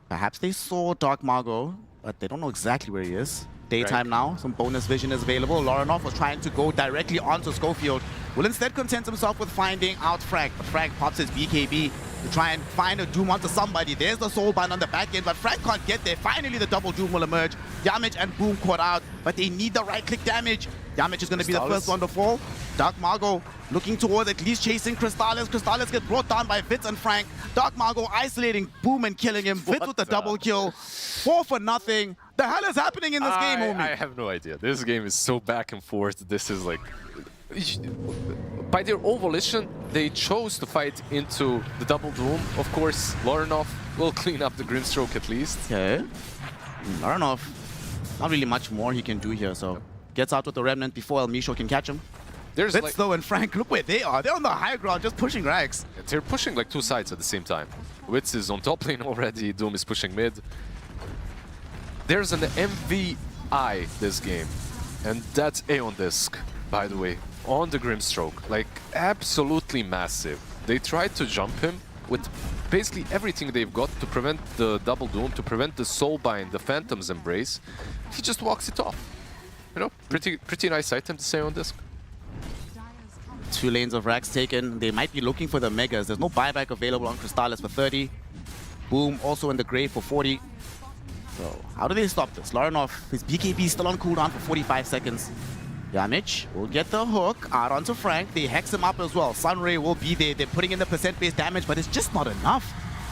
Perhaps they saw Dark Margot, but they don't know exactly where he is. Daytime now, some bonus vision is available. Lorinov was trying to go directly onto Schofield. Will instead content himself with finding out Frag. But Frag pops his BKB to try and find a Doom onto somebody. There's the Soulbind on the back end, but Frag can't get there. Finally, the double Doom will emerge. Yamich and Boom caught out, but they need the right-click damage. Yamich is going to be the first one to fall. Dark Margot looking towards at least chasing Crystallis. Crystallis gets brought down by Vitz and Frank. Dark Margot isolating Boom and killing him. Vitz with the double kill. 4 for nothing. The hell is happening in this game, homie? I have no idea. This game is so back and forth. This is like... By their own volition, they chose to fight into the double Doom. Of course, Lorinov will clean up the Grimstroke at least. Okay. Lorinov, not really much more he can do here, so... Gets out with the Remnant before El Misho can catch him. There's Vitz, like, though, and Frank, look where they are. They're on the high ground, just pushing Rags. They're pushing like 2 sides at the same time. Witz is on top lane already, Doom is pushing mid. There's an MVI this game, and that's Aeon Disc, by the way, on the Grimstroke. Like, absolutely massive. They tried to jump him with basically everything they've got to prevent the double Doom, to prevent the Soulbind, the Phantom's Embrace. He just walks it off. You know, pretty nice item to say on Disc. 2 lanes of Rags taken. They might be looking for the Megas. There's no buyback available on Crystallis for 30. Boom also in the grave for 40. So how do they stop this? Lorinov, his BKB still on cooldown for 45 seconds. Yamich will get the hook out onto Frank. They hex him up as well. Sunray will be there. They're putting in the percent-based damage, but it's just not enough.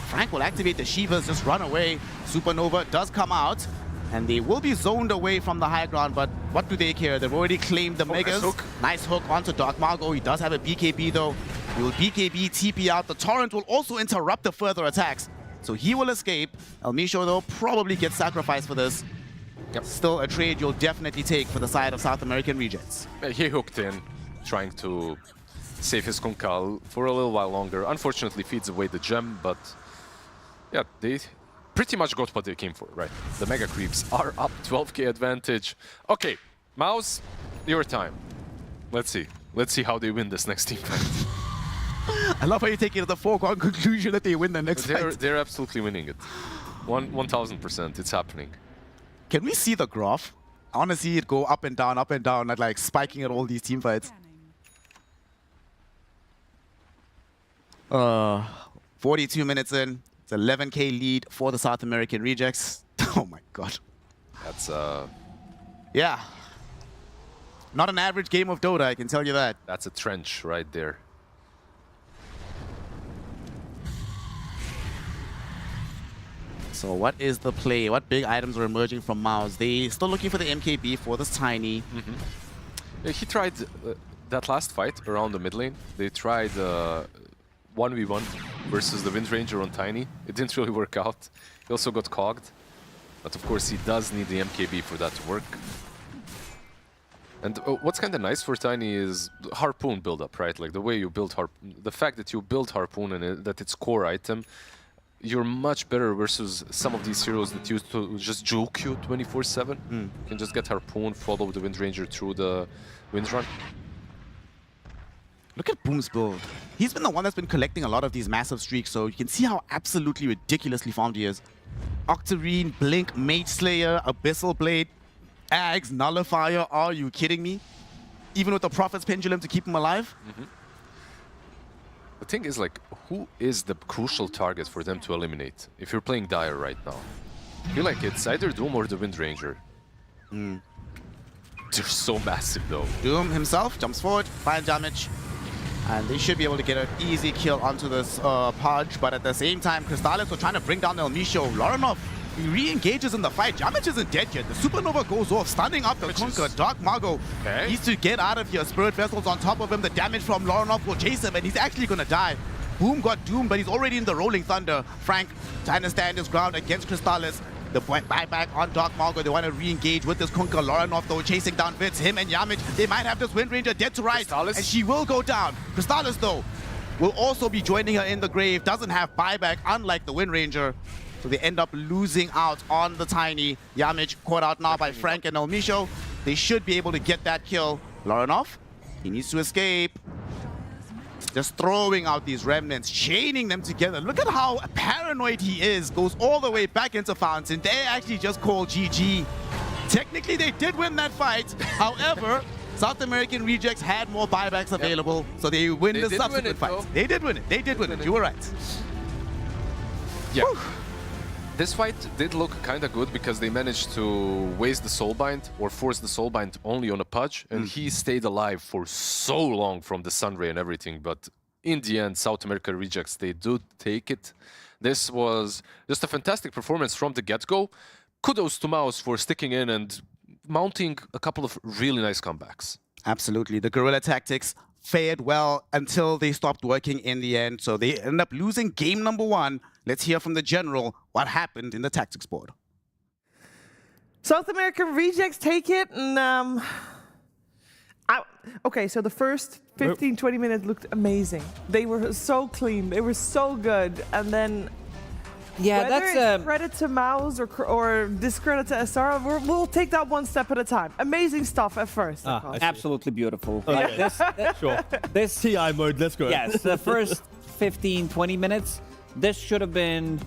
Frank will activate the Shivas, just run away. Supernova does come out. And they will be zoned away from the high ground, but what do they care? They've already claimed the Megas. Nice hook onto Dark Margot. He does have a BKB though. He will BKB TP out. The Torrent will also interrupt the further attacks. So he will escape. El Misho though probably gets sacrificed for this. Yep. Still a trade you'll definitely take for the side of South American rejects. He hooked in, trying to save his Kunkka for a little while longer. Unfortunately feeds away the gem, but yeah, they pretty much got what they came for, right? The Mega Creeps are up, 12k advantage. Okay, MOUZ, your time. Let's see. Let's see how they win this next team fight. I love how you take it to the foregone conclusion that they win the next fight. They're absolutely winning it. 1000%, it's happening. Can we see the graph? I want to see it go up and down, and like spiking at all these team fights. 42 minutes in. It's 11k lead for the South American rejects. Oh my god. That's yeah. Not an average game of Dota, I can tell you that. That's a trench right there. So what is the play? What big items are emerging from MOUZ? They still looking for the MKB for this Tiny. He tried that last fight around the mid lane. They tried 1v1 versus the Wind Ranger on Tiny. It didn't really work out. He also got cogged. But of course he does need the MKB for that to work. And what's kind of nice for Tiny is Harpoon build-up, right? Like the way you build Harpoon, the fact that you build Harpoon and that it's core item, you're much better versus some of these heroes that used to just juke you 24/7. You can just get Harpoon, follow the Wind Ranger through the Wind Run. Look at Boom's build. He's been the one that's been collecting a lot of these massive streaks, so you can see how absolutely ridiculously farmed he is. Octarine, Blink, Mage Slayer, Abyssal Blade, Ags, Nullifier. Are you kidding me? Even with the Prophet's Pendulum to keep him alive? The thing is, like, who is the crucial target for them to eliminate? If you're playing Dire right now, I feel like it's either Doom or the Wind Ranger. They're so massive, though. Doom himself jumps forward, 5 damage. And they should be able to get an easy kill onto this Pudge, but at the same time, Crystallis were trying to bring down El Misho. Loranov, he re-engages in the fight. Jamich isn't dead yet. The Supernova goes off, stunning up the Kunkka. Dark Mago needs to get out of here. Spirit Vessel's on top of him. The damage from Loranov will chase him, and he's actually going to die. Boom got doomed, but he's already in the Rolling Thunder. Frank trying to stand his ground against Crystallis. The buyback on Dark Mago. They want to re-engage with this Kunkka. Loranov, though, chasing down Vitz. Him and Yamich, they might have this Wind Ranger dead to rights. And she will go down. Crystallis, though, will also be joining her in the grave. Doesn't have buyback, unlike the Wind Ranger. So they end up losing out on the Tiny. Yamich caught out now by Frank and El Misho. They should be able to get that kill. Loranov, he needs to escape. Just throwing out these remnants, chaining them together. Look at how paranoid he is. Goes all the way back into Fountain. They actually just call GG. Technically, they did win that fight. However, South American Rejects had more buybacks available, so they win the subsequent fight. They did win it. They did win it. You were right. Yeah. Whew. This fight did look kind of good because they managed to waste the Soulbind or force the Soulbind only on a Pudge, and he stayed alive for so long from the Sunray and everything. But in the end, South America Rejects, they do take it. This was just a fantastic performance from the get-go. Kudos to MOUZ for sticking in and mounting a couple of really nice comebacks. Absolutely. The guerrilla tactics fared well until they stopped working in the end. So they end up losing game number 1. Let's hear from the general what happened in the tactics board. South American Rejects take it, and okay, so the first 15, 20 minutes looked amazing. They were so clean, they were so good, and then yeah, whether that's it's credit to MOUZ or discredit to SR, we'll take that one step at a time. Amazing stuff at first. Absolutely beautiful. Okay. Like this TI mode, let's go. Yes, the first 15, 20 minutes, this should have been,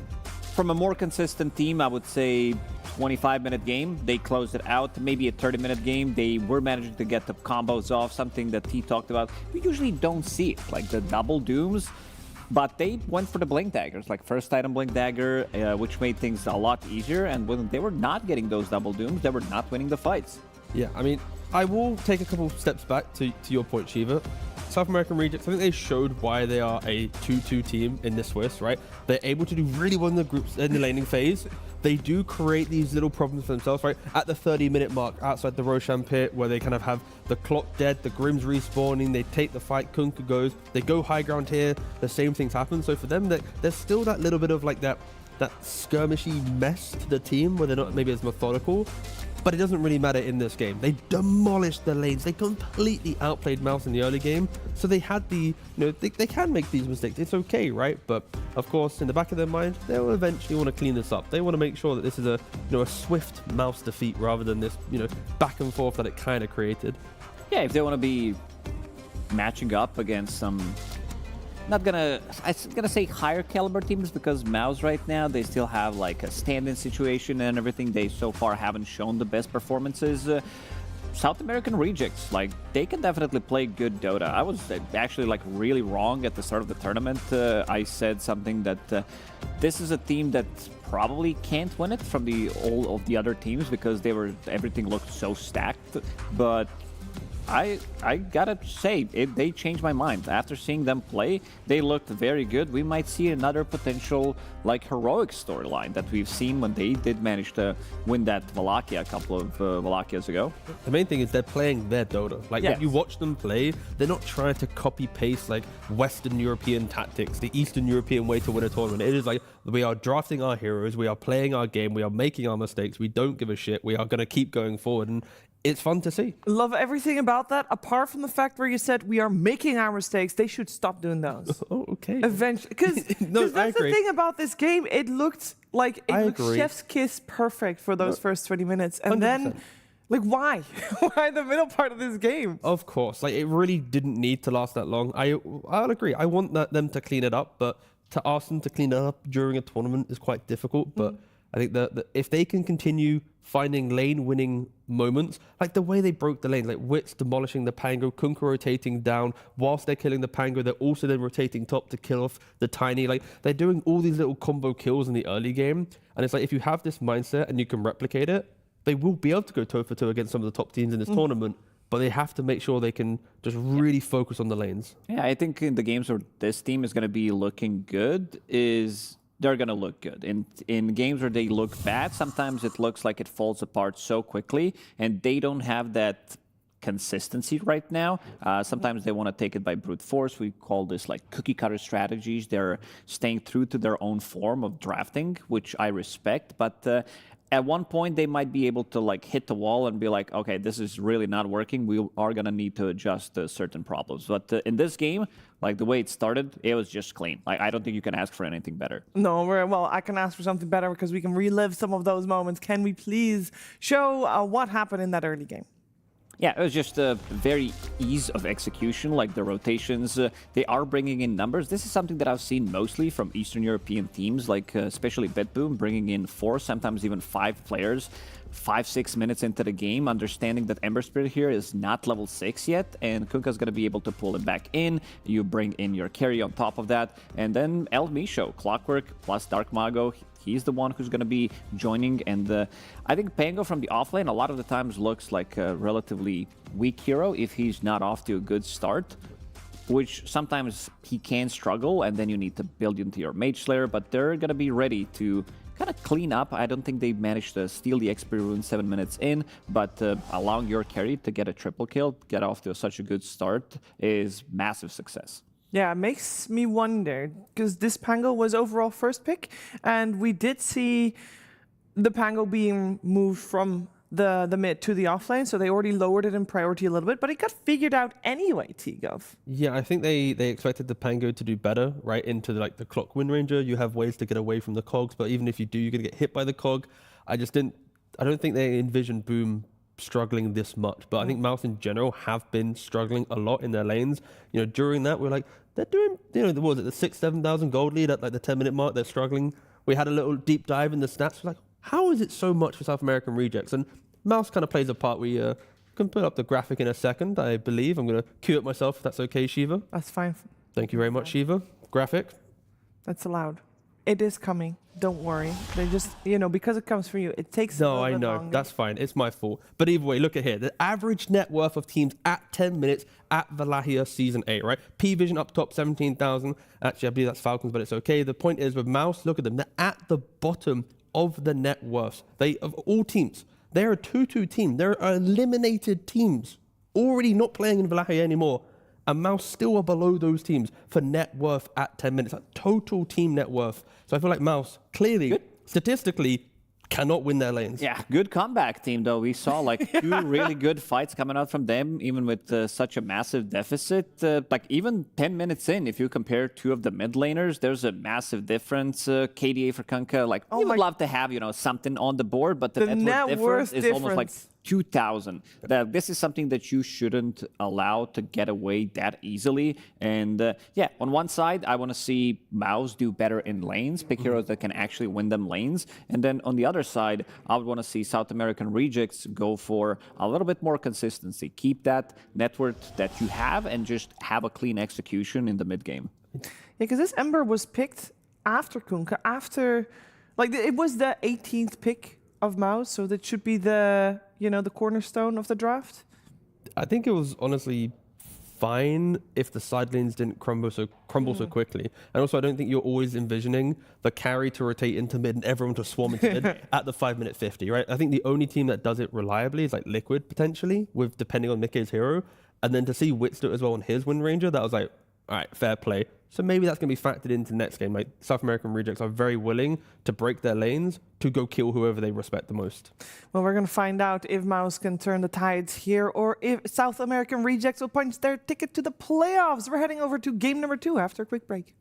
from a more consistent team, I would say 25-minute game. They closed it out, maybe a 30-minute game. They were managing to get the combos off, something that he talked about. We usually don't see it, like the double dooms, but they went for the blink daggers, like first item blink dagger, which made things a lot easier. And when they were not getting those double dooms, they were not winning the fights. Yeah, I mean, I will take a couple steps back to your point, Shiva. South American Rejects, I think they showed why they are a 2-2 team in the Swiss, right? They're able to do really well in the groups in the laning phase. They do create these little problems for themselves, right? At the 30-minute mark outside the Roshan pit, where they kind of have the clock dead, the Grims respawning, they take the fight, Kunkka goes, they go high ground here, the same things happen. So for them, there's still that little bit of like that skirmishy mess to the team where they're not maybe as methodical. But it doesn't really matter in this game. They demolished the lanes. They completely outplayed MOUZ in the early game. So they had the, they can make these mistakes. It's okay, right? But of course, in the back of their mind, they will eventually want to clean this up. They want to make sure that this is a swift MOUZ defeat rather than this, back and forth that it kind of created. Yeah, if they want to be matching up against some, I'm gonna say higher caliber teams, because MOUZ right now, they still have like a stand-in situation and everything. They so far haven't shown the best performances. South American Rejects, like, they can definitely play good Dota. I was actually like really wrong at the start of the tournament. I said something that this is a team that probably can't win it from all of the other teams because everything looked so stacked. But I gotta say, they changed my mind. After seeing them play, they looked very good. We might see another potential, like, heroic storyline that we've seen when they did manage to win that Wallachia a couple of Wallachias ago. The main thing is they're playing their Dota. Like, when you watch them play, they're not trying to copy-paste, like, Western European tactics, the Eastern European way to win a tournament. It is like, we are drafting our heroes, we are playing our game, we are making our mistakes, we don't give a shit, we are going to keep going forward. And it's fun to see. Love everything about that, apart from the fact where you said we are making our mistakes. They should stop doing those. Oh, okay. Eventually, because No, I that's the agree. thing about this game. It looked like agree. chef's kiss perfect for those first 20 minutes, and 100%. then, like, why? Why the middle part of this game? Of course, like it really didn't need to last that long. I'll agree. I want them to clean it up, but to ask them to clean it up during a tournament is quite difficult. But I think that if they can continue finding lane-winning moments, like the way they broke the lane, like Wits demolishing the Pango, Kunkka rotating down, whilst they're killing the Pango, they're also then rotating top to kill off the Tiny. Like they're doing all these little combo kills in the early game, and it's like if you have this mindset and you can replicate it, they will be able to go toe-for-toe against some of the top teams in this tournament, but they have to make sure they can just really focus on the lanes. Yeah, I think in the games where this team is going to be looking good is they're going to look good. In games where they look bad, sometimes it looks like it falls apart so quickly, and they don't have that consistency right now. Sometimes they want to take it by brute force. We call this like cookie cutter strategies. They're staying true to their own form of drafting, which I respect, but at one point, they might be able to like hit the wall and be like, okay, this is really not working. We are going to need to adjust certain problems. But in this game, like the way it started, it was just clean. Like I don't think you can ask for anything better. No, well, I can ask for something better because we can relive some of those moments. Can we please show what happened in that early game? Yeah, it was just a very ease of execution, like the rotations. They are bringing in numbers. This is something that I've seen mostly from Eastern European teams, like especially BetBoom, bringing in 4, sometimes even 5 players, 5-6 minutes into the game, understanding that Ember Spirit here is not level 6 yet, and Kunkka's going to be able to pull it back in. You bring in your carry on top of that, and then El Misho, Clockwork plus Dark Mago. He's the one who's going to be joining, and I think Pango from the offlane a lot of the times looks like a relatively weak hero if he's not off to a good start, which sometimes he can struggle, and then you need to build into your Mage Slayer, but they're going to be ready to kind of clean up. I don't think they managed to steal the XP rune 7 minutes in, but allowing your carry to get a triple kill, get off to such a good start is massive success. Yeah, it makes me wonder, because this Pango was overall first pick, and we did see the Pango being moved from the mid to the offlane, so they already lowered it in priority a little bit, but it got figured out anyway, T-Gov. Yeah, I think they expected the Pango to do better, right, into like the clock Wind Ranger. You have ways to get away from the cogs, but even if you do, you're going to get hit by the cog. I don't think they envisioned Boom struggling this much, but I think MOUZ in general have been struggling a lot in their lanes. You know, during that, we're like, they're doing, you know, what was it, the 6,000-7,000 gold lead at like the 10-minute mark, they're struggling. We had a little deep dive in the stats. We're like, how is it so much for South American rejects? And MOUZ kind of plays a part. We can put up the graphic in a second, I believe. I'm going to cue it myself, if that's okay, Shiva. That's fine. Thank you very much, Shiva. Graphic. That's allowed. It is coming. Don't worry. They just, you know, because it comes from you, it takes a little bit longer. That's fine. It's my fault. But either way, look at here. The average net worth of teams at 10 minutes at Wallachia Season 8, right? PVision up top, 17,000. Actually, I believe that's Falcons, but it's okay. The point is with MOUZ, look at them. They're at the bottom of the net worth. Of all teams, they're a 2-2 team. They're eliminated teams already not playing in Wallachia anymore. And MOUZ still are below those teams for net worth at 10 minutes, like total team net worth. So I feel like MOUZ clearly, statistically, cannot win their lanes. Yeah, good comeback team, though. We saw like 2 really good fights coming out from them, even with such a massive deficit. Like even 10 minutes in, if you compare 2 of the mid laners, there's a massive difference. KDA for Kunkka, like you would love to have, you know, something on the board, but the net worth difference is almost like 2,000. This is something that you shouldn't allow to get away that easily. And yeah, on one side, I want to see MOUZ do better in lanes, pick heroes that can actually win them lanes. And then on the other side, I would want to see South American rejects go for a little bit more consistency. Keep that net worth that you have and just have a clean execution in the mid game. Yeah, because this Ember was picked after Kunkka, after, like, it was the 18th pick of MOUZ, so that should be the, you know, the cornerstone of the draft. I think it was honestly fine if the side lanes didn't crumble so quickly. And also, I don't think you're always envisioning the carry to rotate into mid and everyone to swarm into mid at the 5-minute 50, right? I think the only team that does it reliably is like Liquid, potentially, with depending on Mickey's hero. And then to see Wits do it as well on his Wind Ranger, that was like, all right, fair play. So maybe that's going to be factored into next game. Like South American Rejects are very willing to break their lanes to go kill whoever they respect the most. Well, we're going to find out if MOUZ can turn the tides here or if South American Rejects will punch their ticket to the playoffs. We're heading over to game number 2 after a quick break.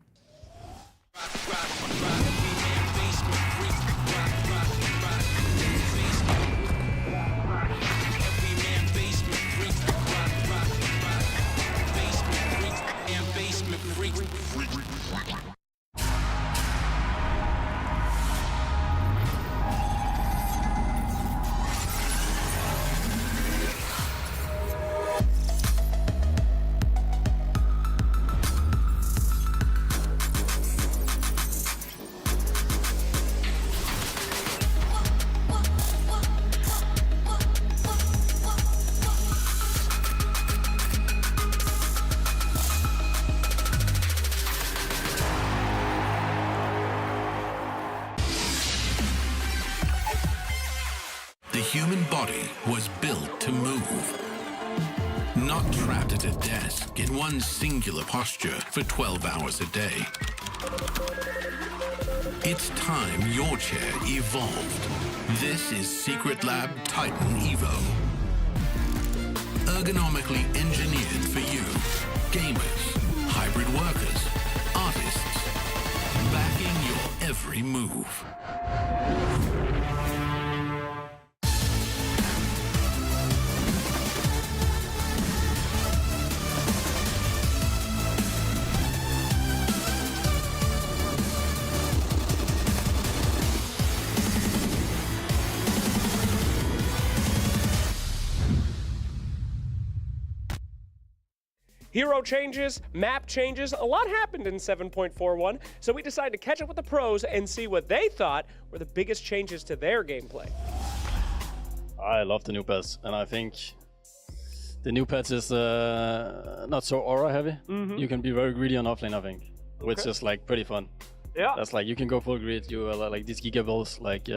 The human body was built to move. Not trapped at a desk in one singular posture for 12 hours a day. It's time your chair evolved. This is Secret Lab Titan Evo. Ergonomically engineered for you. Gamers, hybrid workers, artists. Backing your every move. Hero changes, map changes, a lot happened in 7.41, so we decided to catch up with the pros and see what they thought were the biggest changes to their gameplay. I love the new pets, and I think the new pets is not so aura heavy. You can be very greedy on offlane, I think, which is like pretty fun. Yeah. That's like, you can go full grid, you like these Giga builds, like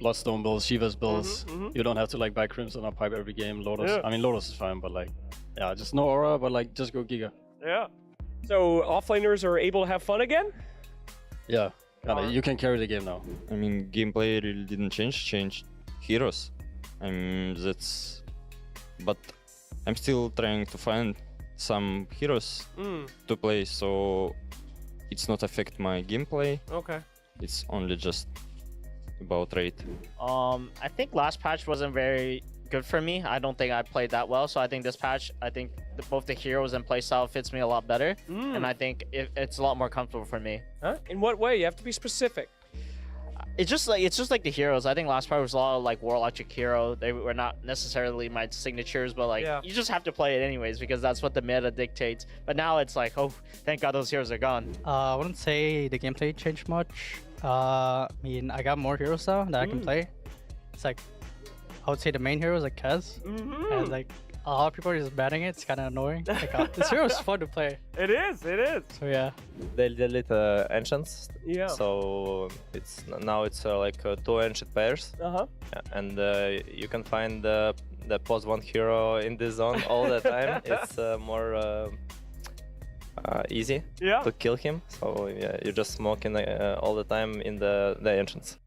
Bloodstone builds, Shiva's builds. You don't have to like buy Crimson or Pipe every game, Lotus. Yeah. I mean, Lotus is fine, but like, yeah, just no aura, but like, just go Giga. Yeah. So offlaners are able to have fun again? Yeah, kinda. You can carry the game now. I mean, gameplay really didn't changed heroes. That's... But I'm still trying to find some heroes to play, so it's not affect my gameplay. Okay. It's only just about rate. I think last patch wasn't very good for me. I don't think I played that well, so I think this patch, I think both the heroes and playstyle fits me a lot better, and I think it's a lot more comfortable for me. Huh? In what way? You have to be specific. It's just like the heroes. I think last part was a lot of like Warlogic hero. They were not necessarily my signatures, but like you just have to play it anyways because that's what the meta dictates. But now it's like, oh, thank God those heroes are gone. I wouldn't say the gameplay changed much. I mean, I got more heroes now that I can play. It's like, I would say the main hero is like Kez, and like a lot of people are just banning it. It's kind of annoying. Like, this hero is fun to play. It is. It is. So yeah. They delete ancients. Yeah. So now it's like 2 ancient pairs. And you can find the +1 hero in this zone all the time. It's more easy to kill him. So yeah, you're just smoking all the time in the ancients.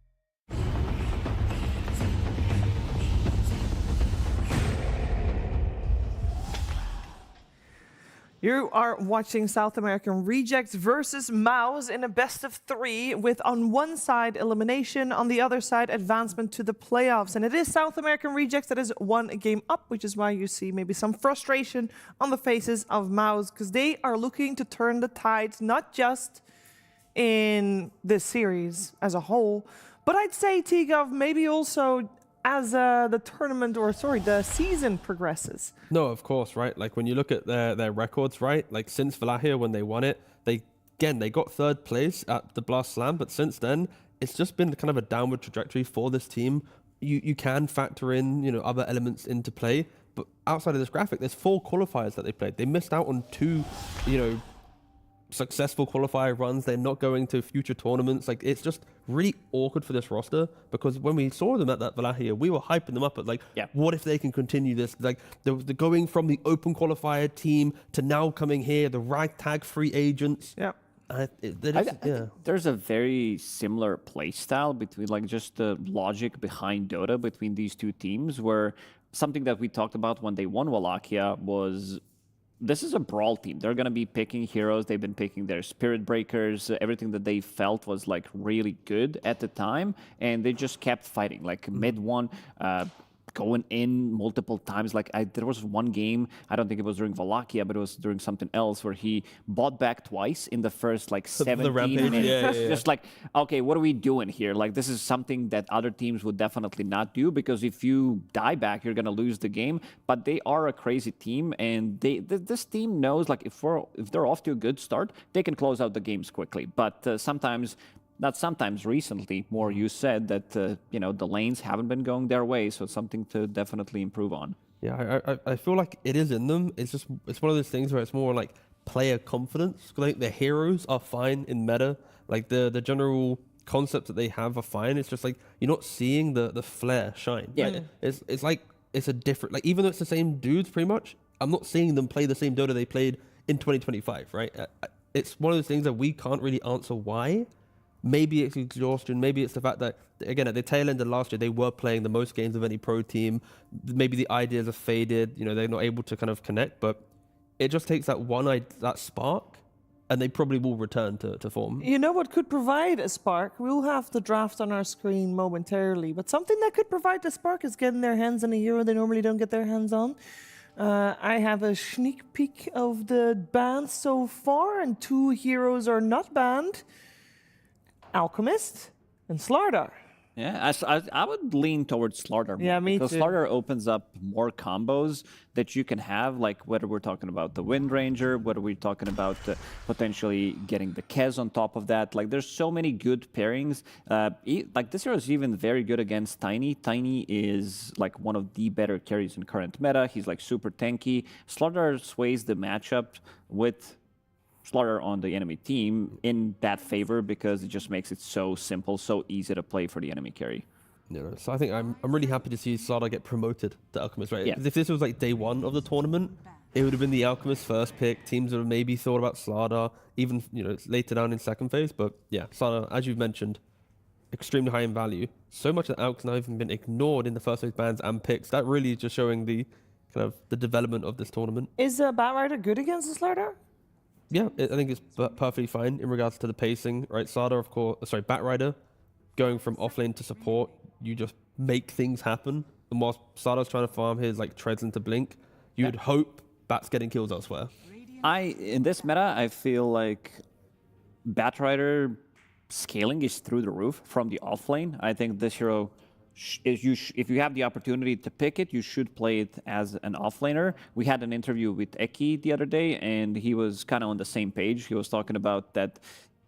You are watching South American Rejects versus MOUZ in a best of 3 with on one side elimination, on the other side advancement to the playoffs. And it is South American Rejects that is 1 game up, which is why you see maybe some frustration on the faces of MOUZ, because they are looking to turn the tides, not just in this series as a whole, but I'd say, Tigov, maybe also as the tournament, or sorry, the season progresses. No, of course, right? Like when you look at their records, right? Like since Wallachia, when they won it, they got 3rd place at the Blast Slam, but since then, it's just been kind of a downward trajectory for this team. You can factor in, you know, other elements into play, but outside of this graphic, there's 4 qualifiers that they played. They missed out on 2, you know, successful qualifier runs. They're not going to future tournaments. Like, it's just really awkward for this roster, because when we saw them at that Wallachia, we were hyping them up at like, what if they can continue this? Like, they're going from the open qualifier team to now coming here, the ragtag free agents. Yeah. I think there's a very similar play style between, like, just the logic behind Dota between these two teams, where something that we talked about when they won Wallachia was, this is a brawl team. They're going to be picking heroes. They've been picking their spirit breakers, everything that they felt was like really good at the time, and they just kept fighting. Like mid one, going in multiple times. Like there was one game, I don't think it was during Wallachia, but it was during something else, where he bought back twice in the first like 17 minutes. Just like, okay, what are we doing here? Like, this is something that other teams would definitely not do, because if you die back, you're going to lose the game. But they are a crazy team, and this team knows, like, if they're off to a good start, they can close out the games quickly. But recently, more, you said that, the lanes haven't been going their way, so it's something to definitely improve on. Yeah, I feel like it is in them. It's one of those things where it's more like player confidence. I think the heroes are fine in meta. Like the general concept that they have are fine. It's just like, you're not seeing the flair shine. Yeah. Right? It's like, it's a different, like, even though it's the same dudes pretty much, I'm not seeing them play the same Dota they played in 2025, right? It's one of those things that we can't really answer why. Maybe it's exhaustion. Maybe it's the fact that, again, at the tail end of last year, they were playing the most games of any pro team. Maybe the ideas have faded. They're not able to kind of connect. But it just takes that spark, and they probably will return to form. You know what could provide a spark? We'll have the draft on our screen momentarily. But something that could provide the spark is getting their hands on a hero they normally don't get their hands on. I have a sneak peek of the bans so far, and 2 heroes are not banned. Alchemist and Slardar. Yeah, I would lean towards Slardar more. Yeah, me because too. Slardar opens up more combos that you can have, like whether we're talking about the Wind Ranger, whether we're talking about potentially getting the Kez on top of that. Like, there's so many good pairings. Like, this hero is even very good against Tiny. Tiny is like one of the better carries in current meta. He's like super tanky. Slardar sways the matchup with Slardar on the enemy team in that favor, because it just makes it so simple, so easy to play for the enemy carry. So I think I'm really happy to see Slardar get promoted to Alchemist, right? Yeah. If this was like day one of the tournament, it would have been the Alchemist first pick. Teams would have maybe thought about Slardar, even later down in second phase. But yeah, Slardar, as you've mentioned, extremely high in value. So much that Alch's not even been ignored in the first phase bans and picks. That really is just showing the kind of the development of this tournament. Is Batrider good against the Slardar? Yeah, I think it's perfectly fine in regards to the pacing, right? Batrider, going from offlane to support, you just make things happen. And whilst Sardar's trying to farm his like treads into Blink, you'd hope Bat's getting kills elsewhere. In this meta, I feel like Batrider scaling is through the roof from the offlane. I think this hero, if you have the opportunity to pick it, you should play it as an offlaner. We had an interview with Eki the other day, and he was kind of on the same page. He was talking about that,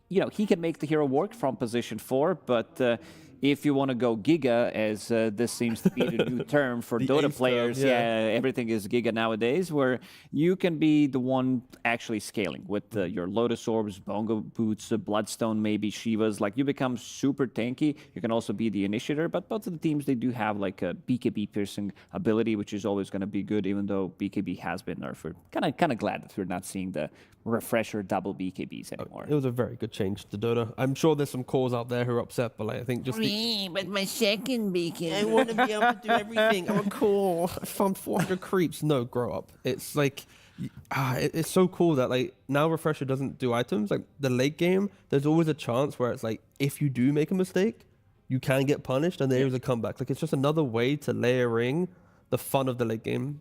he can make the hero work from position 4, but if you want to go Giga, as this seems to be the new term for Dota players, everything is Giga nowadays, where you can be the one actually scaling with your Lotus Orbs, Bongo Boots, Bloodstone, maybe Shivas. Like, you become super tanky. You can also be the initiator, but both of the teams, they do have like a BKB piercing ability, which is always going to be good, even though BKB has been nerfed. We're kind of glad that we're not seeing the refresher double BKBs anymore. It was a very good change to Dota. I'm sure there's some cores out there who are upset, but I think just but my second beacon. I want to be able to do everything. I'm cool. I found 400 creeps. No, grow up. It's like, it's so cool that like now Refresher doesn't do items. Like the late game, there's always a chance where it's like, if you do make a mistake, you can get punished and there is a comeback. Like, it's just another way to layering the fun of the late game.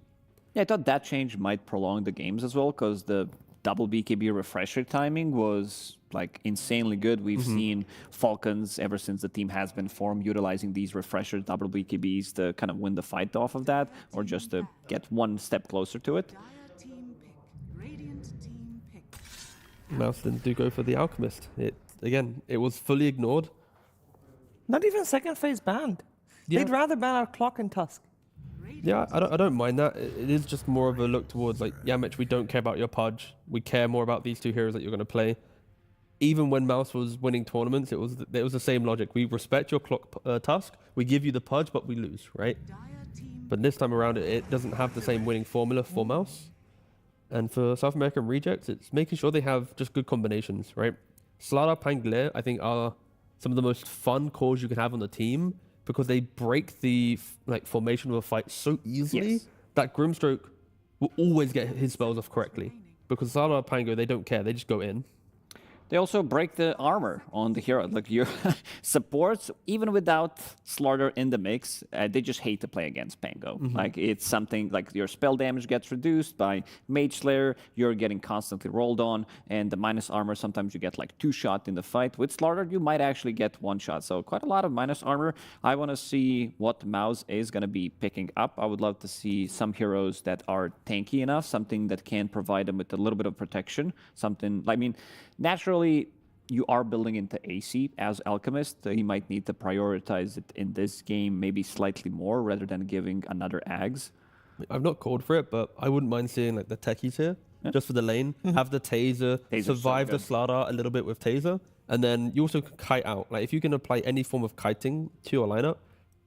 Yeah, I thought that change might prolong the games as well, because the double BKB refresher timing was like insanely good. We've seen Falcons, ever since the team has been formed, utilizing these refresher double BKBs to kind of win the fight off of that, or just to get one step closer to it. MOUZ didn't do go for the Alchemist. It was fully ignored. Not even second phase banned. Yeah. They'd rather ban our Clock and Tusk. Yeah, I don't mind that. It is just more of a look towards like, yeah, Mitch, we don't care about your Pudge. We care more about these two heroes that you're going to play. Even when MOUZ was winning tournaments, it was the same logic. We respect your clock task. We give you the Pudge, but we lose, right? But this time around, it doesn't have the same winning formula for MOUZ. And for South American Rejects, it's making sure they have just good combinations, right? Slardar, Pangler, I think, are some of the most fun cores you can have on the team because they break the formation of a fight so easily that Grimstroke will always get his spells off correctly. Because Slardar, Pango, they don't care. They just go in. They also break the armor on the hero. Like your supports, even without Slardar in the mix, they just hate to play against Pango. Like it's something like your spell damage gets reduced by Mage Slayer, you're getting constantly rolled on, and the minus armor, sometimes you get like 2 shot in the fight. With Slardar, you might actually get 1 shot. So quite a lot of minus armor. I want to see what MOUZ is going to be picking up. I would love to see some heroes that are tanky enough, something that can provide them with a little bit of protection. Something, I mean, naturally, you are building into AC as Alchemist. You might need to prioritize it in this game maybe slightly more rather than giving another Ags. I've not called for it, but I wouldn't mind seeing like the techies here, just for the lane. Have the Taser, survive the Slardar a little bit with Taser, and then you also can kite out. Like if you can apply any form of kiting to your lineup,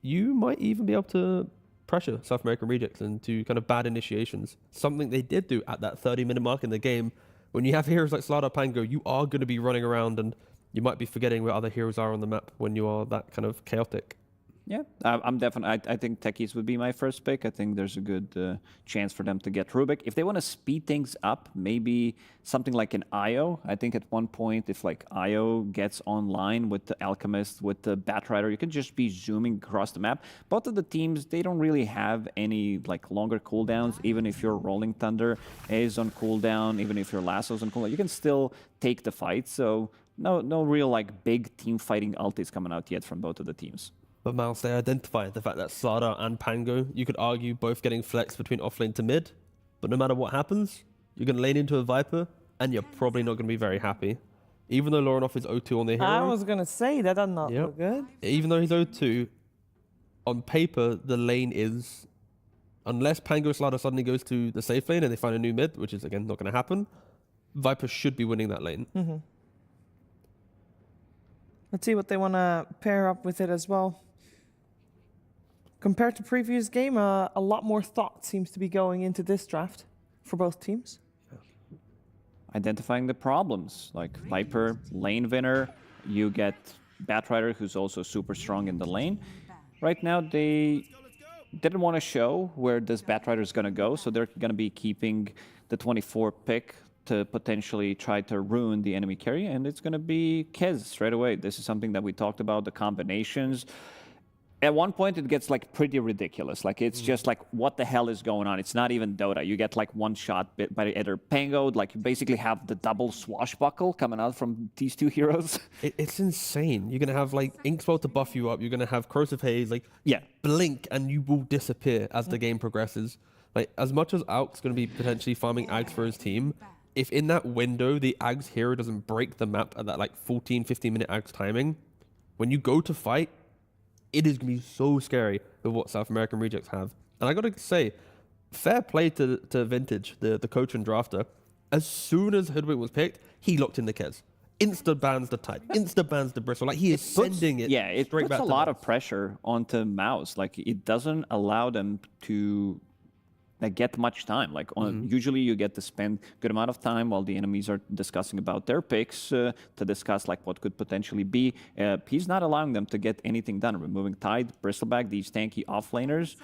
you might even be able to pressure South American Rejects into kind of bad initiations. Something they did do at that 30-minute mark in the game. When you have heroes like Slardar, Pango, you are going to be running around and you might be forgetting where other heroes are on the map when you are that kind of chaotic. Yeah, I'm definitely. I think techies would be my first pick. I think there's a good chance for them to get Rubik. If they want to speed things up, maybe something like an IO. I think at one point, if like IO gets online with the Alchemist, with the Batrider, you can just be zooming across the map. Both of the teams, they don't really have any like longer cooldowns. Even if your Rolling Thunder is on cooldown, even if your Lasso's on cooldown, you can still take the fight. So no real like big team fighting ultis coming out yet from both of the teams. But MOUZ, they identified the fact that Slardar and Pango, you could argue both getting flexed between offlane to mid, but no matter what happens, you're going to lane into a Viper, and you're probably not going to be very happy. Even though Laurenov is 0-2 on the hero. I was going to say, that does not look good. Even though he's 0-2, on paper, the lane is, unless Pango Slardar suddenly goes to the safe lane and they find a new mid, which is, again, not going to happen, Viper should be winning that lane. Let's see what they want to pair up with it as well. Compared to previous game, a lot more thought seems to be going into this draft for both teams. Identifying the problems, like Viper, lane winner, you get Batrider, who's also super strong in the lane. Right now, they didn't want to show where this Batrider is going to go, so they're going to be keeping the 24 pick to potentially try to ruin the enemy carry, and it's going to be Kez straight away. This is something that we talked about, the combinations. At one point, it gets like pretty ridiculous. Like it's just like, what the hell is going on? It's not even Dota. You get like 1 shot bit by either Pango. Like you basically have the double swashbuckle coming out from these two heroes. It's insane. You're going to have like Inkswell to buff you up. You're going to have Corrosive Haze, like blink and you will disappear as the game progresses. Like as much as Alk's going to be potentially farming Ags for his team, if in that window the Ags hero doesn't break the map at that like 14-15 minute Ags timing, when you go to fight, it is going to be so scary with what South American Rejects have. And I got to say, fair play to Vintage, the coach and drafter. As soon as Hoodwink was picked, he locked in the Kez. Insta bans the Tide, insta bans the Bristle. Like he is sending it. Yeah, it straight puts back a to lot MOUZ. of pressure onto MOUZ. Like it doesn't allow them to get much time. Like usually you get to spend good amount of time while the enemies are discussing about their picks to discuss like what could potentially be. He's not allowing them to get anything done. Removing Tide, Bristleback, these tanky offlaners.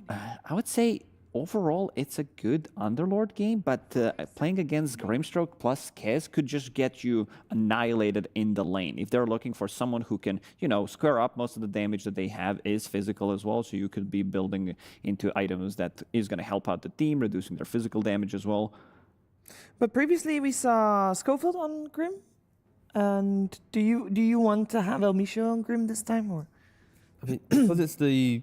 I would say overall it's a good Underlord game, but playing against Grimstroke plus Kez could just get you annihilated in the lane. If they're looking for someone who can, square up, most of the damage that they have is physical as well, so you could be building into items that is going to help out the team, reducing their physical damage as well. But previously we saw Schofield on Grim, and do you want to have Elmisha on Grim this time, or? I mean, because it's the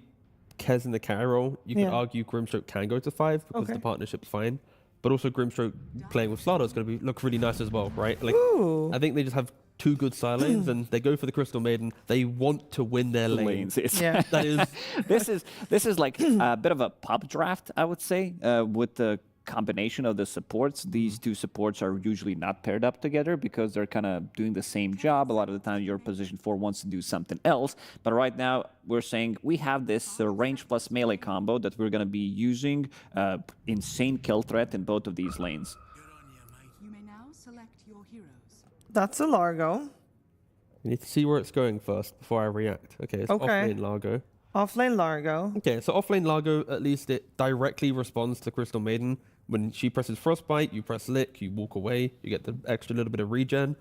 Kez in the carry role, you could argue Grimstroke can go to 5 because the partnership's fine. But also Grimstroke playing with Slardar is going to look really nice as well, right? Like, I think they just have two good side lanes, and they go for the Crystal Maiden. They want to win their lanes. Yeah. That is this is like a bit of a pub draft, I would say, with the combination of the supports. These two supports are usually not paired up together because they're kind of doing the same job. A lot of the time your position 4 wants to do something else. But right now we're saying we have this range plus melee combo that we're going to be using. Insane kill threat in both of these lanes. You may now select your heroes. That's a Largo. You need to see where it's going first before I react. Okay, it's off-lane Largo. Off-lane Largo. Okay, so off-lane Largo, at least it directly responds to Crystal Maiden. When she presses Frostbite, you press Lick, you walk away, you get the extra little bit of regen.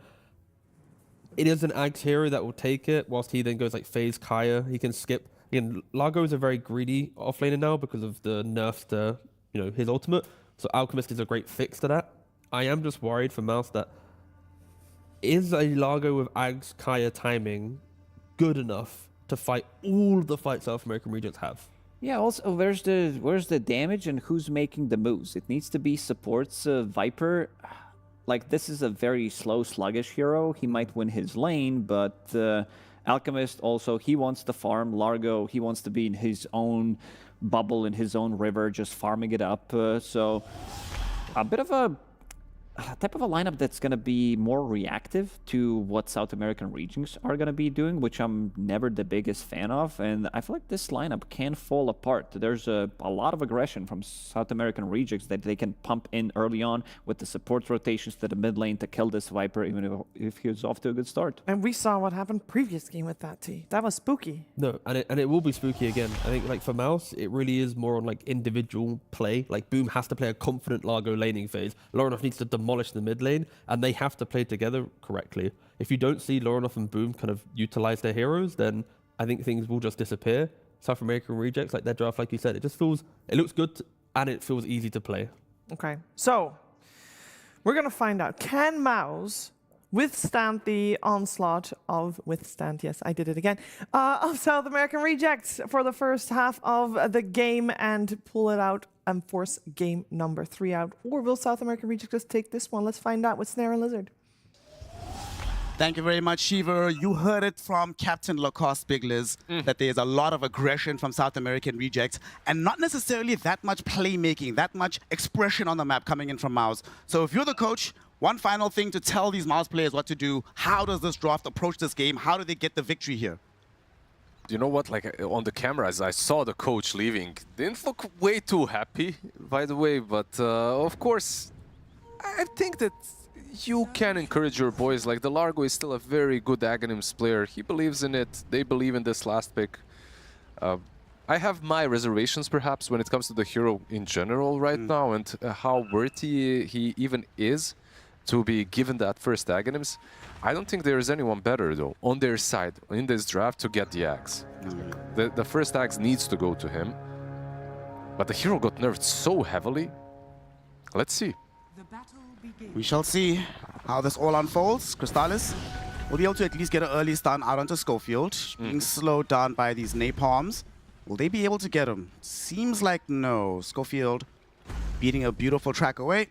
It is an Ags hero that will take it, whilst he then goes like phase Kaya. He can skip. Again, Largo is a very greedy offlaner now because of the nerfs to his ultimate. So Alchemist is a great fix to that. I am just worried for MOUZ that is a Largo with Ags Kaya timing good enough to fight all the fights South American regions have? Yeah, also, where's the damage and who's making the moves? It needs to be supports. Viper, like, this is a very slow, sluggish hero. He might win his lane, but Alchemist also, he wants to farm. Largo, he wants to be in his own bubble, in his own river, just farming it up. So a bit of a type of a lineup that's going to be more reactive to what South American regions are going to be doing, which I'm never the biggest fan of. And I feel like this lineup can fall apart. There's a lot of aggression from South American regions that they can pump in early on with the support rotations to the mid lane to kill this Viper, even if he's off to a good start. And we saw what happened previous game with that T. That was spooky. No, and it will be spooky again. I think like for MOUZ, it really is more on like individual play. Like Boom has to play a confident Largo laning phase. Lorinov needs to demolish the mid lane, and they have to play together correctly. If you don't see Lorinov and Boom kind of utilize their heroes, then I think things will just disappear. South American rejects, like their draft, like you said, it looks good and it feels easy to play. Okay, so we're going to find out, can MOUZ withstand the onslaught of, yes, I did it again, of South American rejects for the first half of the game and pull it out and force game number 3 out? Or will South American rejects just take this one? Let's find out with Snare and Lizard. Thank you very much, Shiva. You heard it from Captain Lacoste, Big Liz, that there's a lot of aggression from South American rejects and not necessarily that much playmaking, that much expression on the map coming in from MOUZ. So if you're the coach, one final thing to tell these MOUZ players what to do. How does this draft approach this game? How do they get the victory here? You know what, like on the cameras, I saw the coach leaving. Didn't look way too happy, by the way, but of course, I think that you can encourage your boys. Like the Largo is still a very good Aghanims player. He believes in it. They believe in this last pick. I have my reservations, perhaps, when it comes to the hero in general right now and how worthy he even is to be given that first Aghanims. I don't think there is anyone better, though, on their side in this draft to get the Axe. The first Axe needs to go to him. But the hero got nerfed so heavily. Let's see. We shall see how this all unfolds. Crystallis will be able to at least get an early stun out onto Schofield, being slowed down by these napalms. Will they be able to get him? Seems like no. Schofield beating a beautiful track away.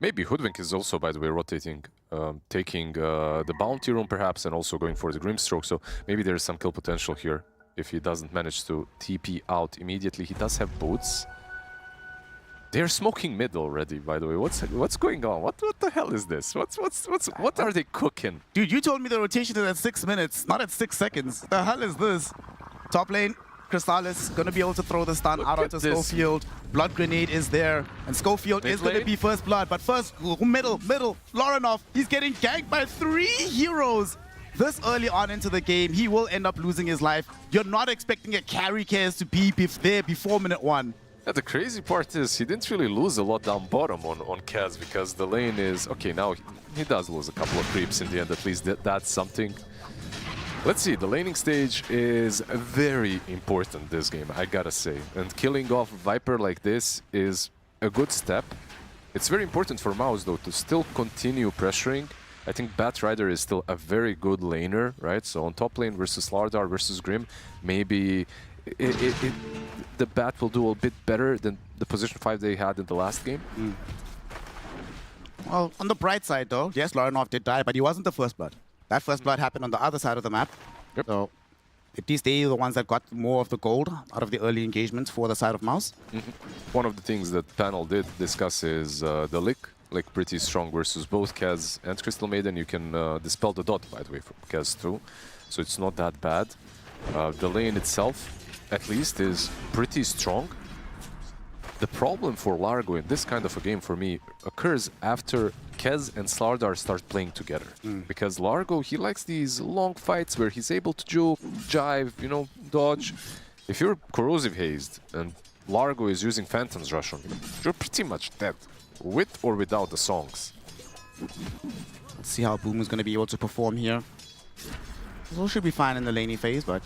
Maybe Hoodwink is also, by the way, rotating, taking the bounty room perhaps and also going for the Grimstroke. So maybe there is some kill potential here if he doesn't manage to TP out immediately. He does have boots. They're smoking mid already, by the way. What's going on? What the hell is this? What are they cooking? Dude, you told me the rotation is at 6 minutes, not at 6 seconds. The hell is this? Top lane, Crystallis gonna be able to throw the stun out onto Schofield. Blood grenade is there, and Schofield is gonna be first blood. But first, middle, Lorinov, he's getting ganked by 3 heroes. This early on into the game, he will end up losing his life. You're not expecting a carry Chaos to be there before minute 1. Yeah, the crazy part is he didn't really lose a lot down bottom on Kaz because the lane is... Okay, now he does lose a couple of creeps in the end, at least that's something. Let's see, the laning stage is very important this game, I gotta say. And killing off Viper like this is a good step. It's very important for MOUZ, though, to still continue pressuring. I think Batrider is still a very good laner, right? So on top lane versus Lardar versus Grim, maybe the Bat will do a bit better than the position 5 they had in the last game. Well, on the bright side, though, yes, Lorinov did die, but he wasn't the first blood. That first blood happened on the other side of the map. So at least they are the ones that got more of the gold out of the early engagements for the side of MOUZ. One of the things that panel did discuss is the lick. Like pretty strong versus both Kaz and Crystal Maiden. You can dispel the dot, by the way, from Kaz too. So it's not that bad. The lane itself, at least, is pretty strong. The problem for Largo in this kind of a game for me occurs after Kaz and Slardar start playing together. Because Largo, he likes these long fights where he's able to juke, jive, you know, dodge. If you're corrosive hazed and Largo is using Phantom's Rush on you, you're pretty much dead, with or without the songs. Let's see how Boom is going to be able to perform here. So should be fine in the laning phase, but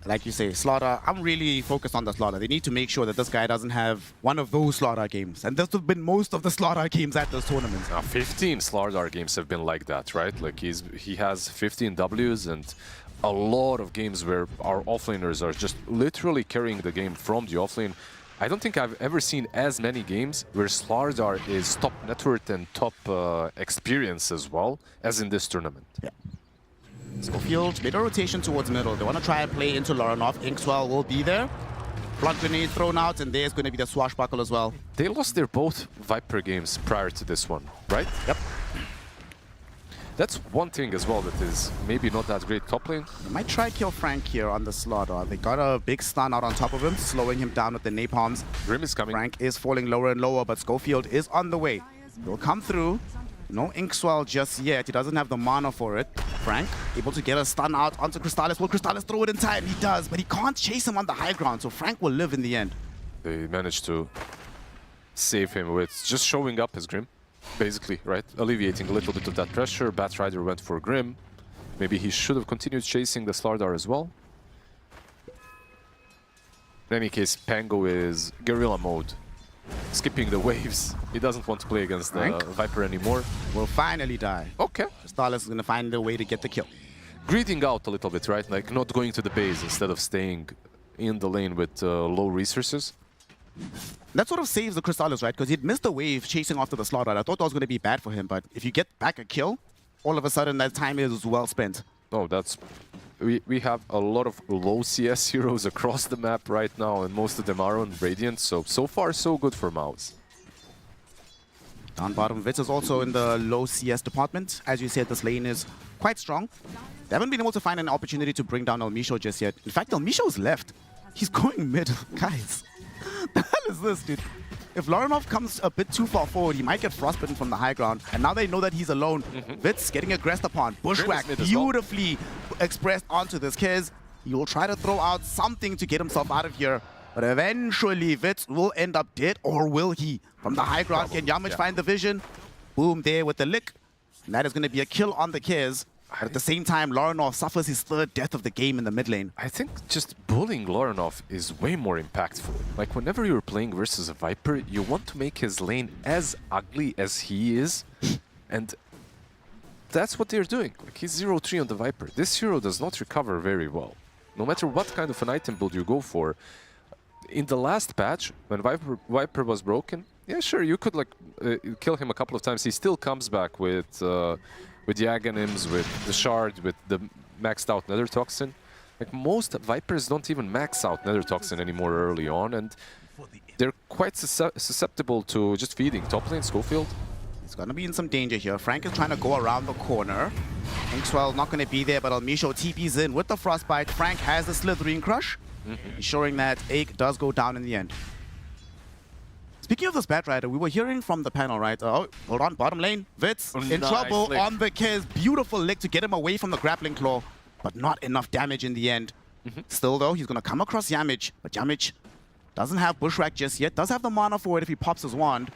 like you say, Slaughter, I'm really focused on the Slaughter. They need to make sure that this guy doesn't have one of those Slaughter games. And this have been most of the Slaughter games at this tournament. 15 Slaughter games have been like that, right? Like he has 15 Ws and a lot of games where our offlaners are just literally carrying the game from the offlane. I don't think I've ever seen as many games where Slardar is top net worth and top experience as well as in this tournament. Yeah. Schofield made a rotation towards middle. They want to try and play into Loranov. Inkswell will be there. Blood grenade thrown out, and there's going to be the swashbuckle as well. They lost their both Viper games prior to this one, right? Yep. That's one thing as well that is maybe not that great top lane. They might try kill Frank here on the Slaughter. They got a big stun out on top of him, slowing him down with the napalms. Grim is coming. Frank is falling lower and lower, but Schofield is on the way. He'll come through. No Inkswell just yet. He doesn't have the mana for it. Frank able to get a stun out onto Crystallis. Will Crystallis throw it in time? He does, but he can't chase him on the high ground, so Frank will live in the end. They managed to save him with just showing up as Grim, basically, right? Alleviating a little bit of that pressure. Batrider went for Grim. Maybe he should have continued chasing the Slardar as well. In any case, Pango is guerrilla mode, skipping the waves. He doesn't want to play against the Viper anymore. Will finally die. Okay. Crystallis is going to find a way to get the kill. Greeding out a little bit, right? Like not going to the base instead of staying in the lane with low resources. That sort of saves the Crystallis, right? Because he'd missed the wave chasing after the Slaughter. I thought that was going to be bad for him, but if you get back a kill, all of a sudden that time is well spent. Oh, that's... We have a lot of low CS heroes across the map right now, and most of them are on Radiant, so far so good for MOUZ. Down bottom, Vitz is also in the low CS department. As you said, this lane is quite strong. They haven't been able to find an opportunity to bring down Elmisho just yet. In fact, Elmisho's left. He's going mid. Guys, the hell is this, dude? If Loranov comes a bit too far forward, he might get frostbitten from the high ground. And now they know that he's alone. Vitz getting aggressed upon. Bushwhack beautifully expressed onto this Kez. He will try to throw out something to get himself out of here. But eventually, Vitz will end up dead, or will he? From the high ground, can Yamich find the vision? Boom, there with the lick. And that is going to be a kill on the Kez. But at the same time, Loranov suffers his third death of the game in the mid lane. I think just bullying Loranov is way more impactful. Like, whenever you're playing versus a Viper, you want to make his lane as ugly as he is. And that's what they're doing. Like, he's 0-3 on the Viper. This hero does not recover very well. No matter what kind of an item build you go for. In the last patch, when Viper was broken, yeah, sure, you could like kill him a couple of times. He still comes back with the Aghanims, with the Shard, with the maxed out Nether Toxin. Like most Vipers don't even max out Nether Toxin anymore early on, and they're quite susceptible to just feeding top lane. Schofield. He's going to be in some danger here. Frank is trying to go around the corner. Inkswell not going to be there, but Elmisho TP's in with the Frostbite. Frank has the Slithering Crush, ensuring that Aeg does go down in the end. Speaking of this Batrider, we were hearing from the panel, right? Oh, hold on, bottom lane. Vitz in trouble lick on the Kez. Beautiful lick to get him away from the grappling claw, but not enough damage in the end. Still, though, he's going to come across Yamich, but Yamich doesn't have Bushwhack just yet. Does have the mana for it if he pops his wand.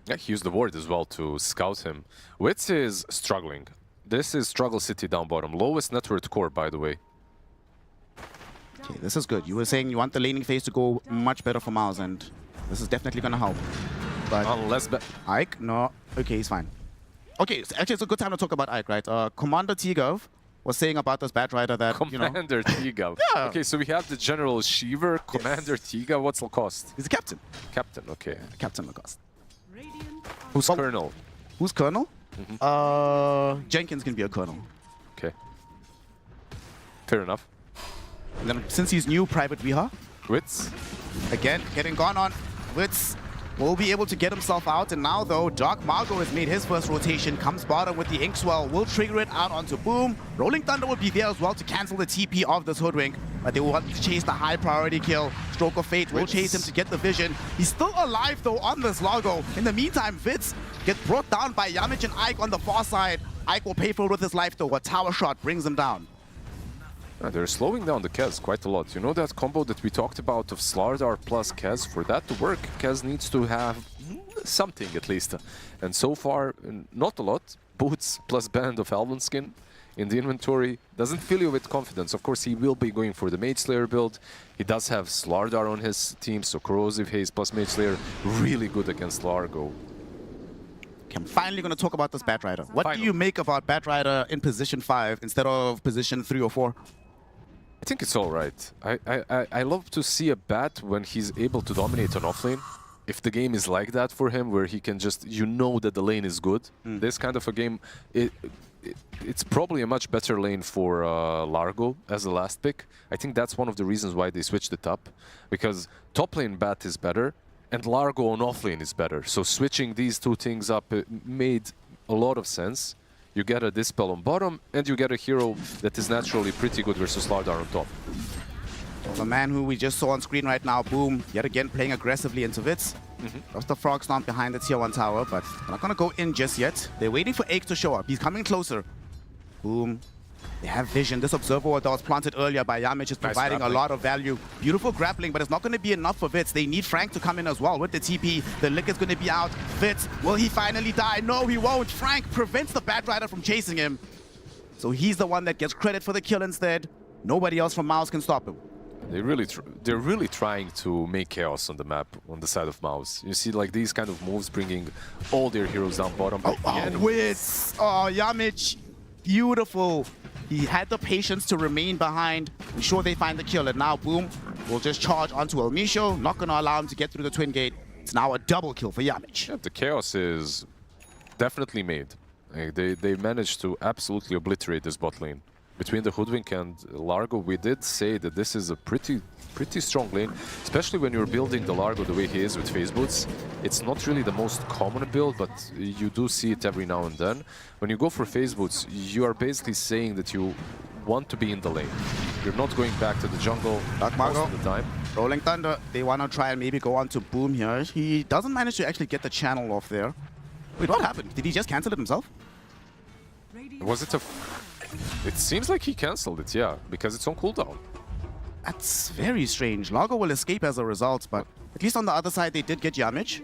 Yeah, he used the ward as well to scout him. Vitz is struggling. This is Struggle City down bottom. Lowest net worth core, by the way. Okay, this is good. You were saying you want the laning phase to go much better for MOUZ, and this is definitely going to help. But unless Ike, no. Okay, he's fine. Okay, so actually, it's a good time to talk about Ike, right? Commander T-Gov was saying about this Batrider that, Commander T-Gov. Yeah. Okay, so we have the General Shiver, Commander T-Gov. What's the cost? He's a captain. Captain, okay. Captain the cost. Who's Colonel? Who's Colonel? Jenkins can be a Colonel. Fair enough. And then since he's new, Private Viha. Wits. Again, getting gone on. Wits will be able to get himself out. And now, though, Dark Margo has made his first rotation. Comes bottom with the Inkswell. Will trigger it out onto Boom. Rolling Thunder will be there as well to cancel the TP of this Hoodwink. But they will want to chase the high priority kill. Stroke of Fate will chase him to get the vision. He's still alive, though, on this Largo. In the meantime, Vitz gets brought down by Yamich and Ike on the far side. Ike will pay for it with his life, though. A tower shot brings him down. They're slowing down the Kez quite a lot. You know that combo that we talked about of Slardar plus Kez? For that to work, Kez needs to have something at least. And so far, not a lot. Boots plus Band of Elven Skin in the inventory doesn't fill you with confidence. Of course, he will be going for the Mage Slayer build. He does have Slardar on his team, so Corrosive Haze plus Mage Slayer, really good against Largo. Okay, I'm finally going to talk about this Batrider. What do you make about Batrider in position 5 instead of position 3 or 4? I think it's all right. I love to see a Bat when he's able to dominate an offlane. If the game is like that for him, where he can just, you know that the lane is good, this kind of a game, it's probably a much better lane for Largo as a last pick. I think that's one of the reasons why they switched it up, because top lane Bat is better, and Largo on offlane is better. So switching these two things up made a lot of sense. You get a Dispel on bottom, and you get a hero that is naturally pretty good versus Slardar on top. The man who we just saw on screen right now, Boom, yet again playing aggressively into Vitz. Just the Frog Stomp behind the tier 1 tower, but they're not going to go in just yet. They're waiting for Aegis to show up. He's coming closer. Boom. They have vision. This Observer that was planted earlier by Yamich is providing a lot of value. Beautiful grappling, but it's not going to be enough for Vitz. They need Frank to come in as well with the TP. The lick is going to be out. Vitz, will he finally die? No, he won't. Frank prevents the Batrider from chasing him. So he's the one that gets credit for the kill instead. Nobody else from MOUZ can stop him. They're really trying to make chaos on the map on the side of MOUZ. You see, like, these kind of moves bringing all their heroes down bottom. Wits! Oh, Yamich, beautiful. He had the patience to remain behind, ensure they find the kill, and now Boom will just charge onto El Misho, not going to allow him to get through the Twin Gate. It's now a double kill for Yamich. Yeah, the chaos is definitely made. They managed to absolutely obliterate this bot lane. Between the Hoodwink and Largo, we did say that this is a pretty strong lane, especially when you're building the Largo the way he is with phase boots. It's not really the most common build, but you do see it every now and then. When you go for phase boots, you are basically saying that you want to be in the lane. You're not going back to the jungle most of the time. Rolling Thunder, they want to try and maybe go on to Boom here. He doesn't manage to actually get the channel off there. Wait, what happened? Did he just cancel it himself? Was it a... It seems like he cancelled it, yeah, because it's on cooldown. That's very strange. Largo will escape as a result, but at least on the other side, they did get Yamich.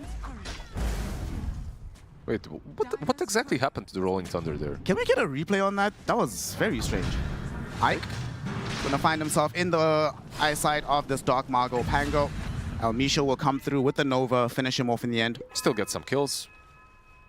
Wait, what exactly happened to the Rolling Thunder there? Can we get a replay on that? That was very strange. Ike gonna find himself in the eyesight of this Dark Margo Pango. El Misho will come through with the Nova, finish him off in the end. Still get some kills.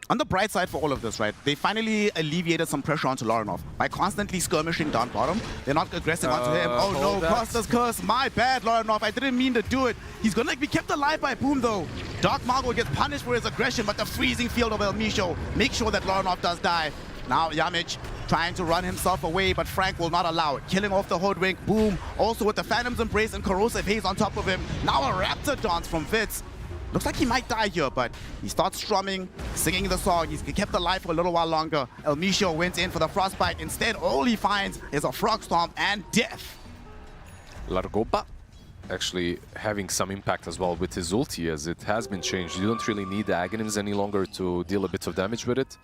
On the bright side for all of this, right, they finally alleviated some pressure onto Larinov by constantly skirmishing down bottom. They're not aggressive onto him. Oh no, Costa's curse. My bad, Larinov. I didn't mean to do it. He's gonna be kept alive by Boom though. Dark Margo gets punished for his aggression, but the freezing field of El Misho makes sure that Larinov does die. Now Yamich trying to run himself away, but Frank will not allow it. Killing off the Hoodwink. Boom. Also with the Phantom's Embrace and Corrosive Haze on top of him. Now a Raptor dance from Vitz. Looks like he might die here, but he starts strumming, singing the song. He's kept alive for a little while longer. El Misho went in for the Frostbite. Instead, all he finds is a Frog Stomp and death. Largoba actually having some impact as well with his ulti, as it has been changed. You don't really need the Aghanims any longer to deal a bit of damage with it.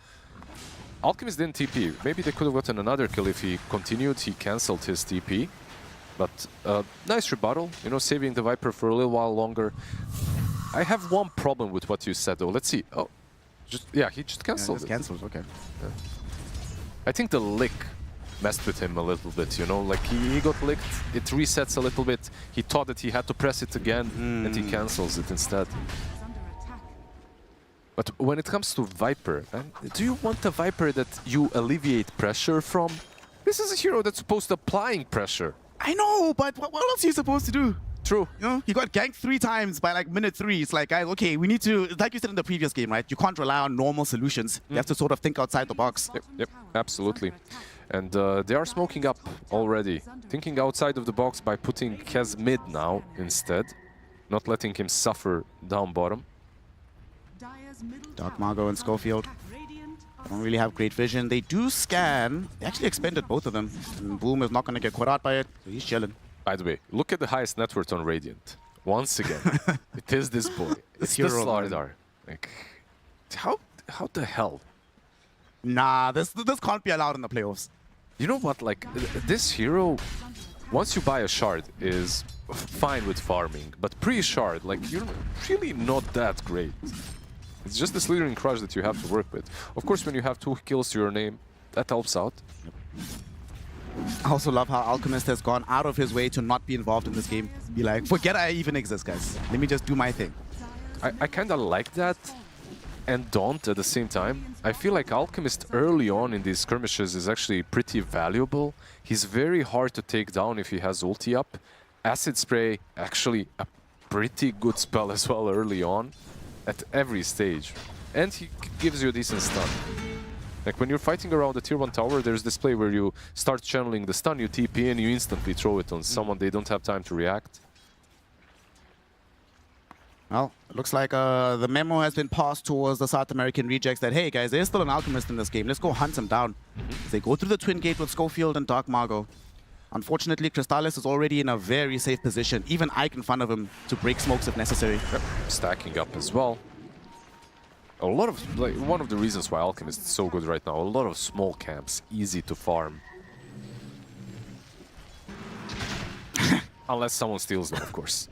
Alchemist didn't TP. Maybe they could have gotten another kill if he continued. He cancelled his TP. But nice rebuttal, you know, saving the Viper for a little while longer. I have one problem with what you said, though. Let's see. Oh, yeah, he just cancelled. Yeah, cancelled. Okay. Yeah. I think the lick messed with him a little bit. You know, like he got licked. It resets a little bit. He thought that he had to press it again, and he cancels it instead. But when it comes to Viper, do you want a Viper that you alleviate pressure from? This is a hero that's supposed to applying pressure. I know, but what else are you supposed to do? True. You know, he got ganked 3 times by like minute 3. It's like, guys, okay, we need to, like you said in the previous game, right? You can't rely on normal solutions. You have to sort of think outside the box. Yep, absolutely. And they are smoking up already. Thinking outside of the box by putting Kez mid now instead. Not letting him suffer down bottom. Dark Margo and Schofield don't really have great vision. They do scan. They actually expended both of them. And Boom is not going to get caught out by it, so he's chilling. By the way, look at the highest net worth on Radiant. Once again, it is this boy. It's the hero Slardar. Like, how the hell? Nah, this can't be allowed in the playoffs. You know what? Like, this hero, once you buy a shard, is fine with farming. But pre-shard, like, you're really not that great. It's just the slithering crush that you have to work with. Of course, when you have 2 kills to your name, that helps out. I also love how Alchemist has gone out of his way to not be involved in this game. Be like, forget I even exist, guys. Let me just do my thing. I kind of like that and don't at the same time. I feel like Alchemist early on in these skirmishes is actually pretty valuable. He's very hard to take down if he has ulti up. Acid Spray, actually a pretty good spell as well early on at every stage. And he gives you a decent stun. Like when you're fighting around the tier 1 tower, there's this play where you start channeling the stun, you TP in, you instantly throw it on someone, they don't have time to react. Well, it looks like the memo has been passed towards the South American rejects that, hey guys, there's still an Alchemist in this game, let's go hunt him down. They go through the Twin Gate with Schofield and Dark Margo. Unfortunately, Crystallis is already in a very safe position. Even Ike in front of him to break smokes if necessary. Yep. Stacking up as well. A lot of, like, one of the reasons why Alchemist is so good right now, a lot of small camps, easy to farm. Unless someone steals them, of course.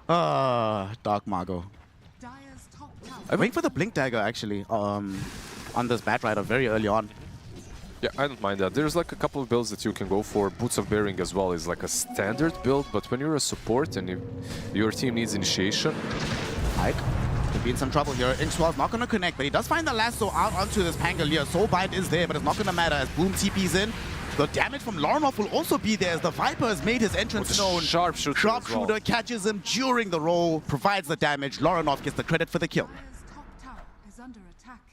Dark Margo. I wait for the Blink Dagger, actually, on this Bat Rider very early on. Yeah, I don't mind that. There's like a couple of builds that you can go for. Boots of Bearing as well is like a standard build, but when you're a support and your team needs initiation... Ike could be in some trouble here. Inkswell's not going to connect, but he does find the lasso out onto this Pangolier. Soul Bite is there, but it's not going to matter as Boom TP's in. The damage from Laranov will also be there as the Viper has made his entrance known. Sharpshooter catches him during the roll, provides the damage. Laranov gets the credit for the kill.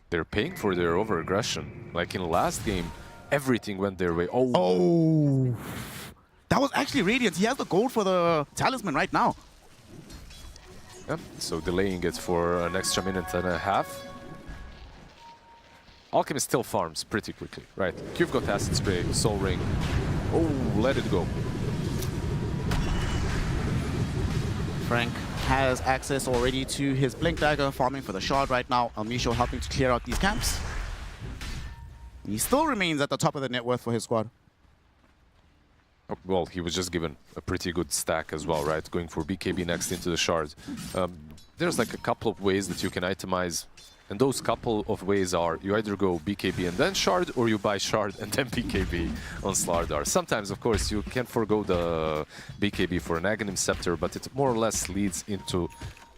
They're paying for their over-aggression. Like in last game, everything went their way. Oh. That was actually Radiant. He has the gold for the Talisman right now. Yep. So delaying it for an extra minute and a half. Alchemist still farms pretty quickly, right? You've got Acid Spray, Soul Ring. Oh, let it go. Frank has access already to his Blink Dagger, farming for the shard right now. Almisho helping to clear out these camps. He still remains at the top of the net worth for his squad. Oh, well, he was just given a pretty good stack as well, right? Going for BKB next into the shard. There's like a couple of ways that you can itemize. And those couple of ways are, you either go BKB and then shard, or you buy shard and then BKB on Slardar. Sometimes, of course, you can forgo the BKB for an Aghanim Scepter, but it more or less leads into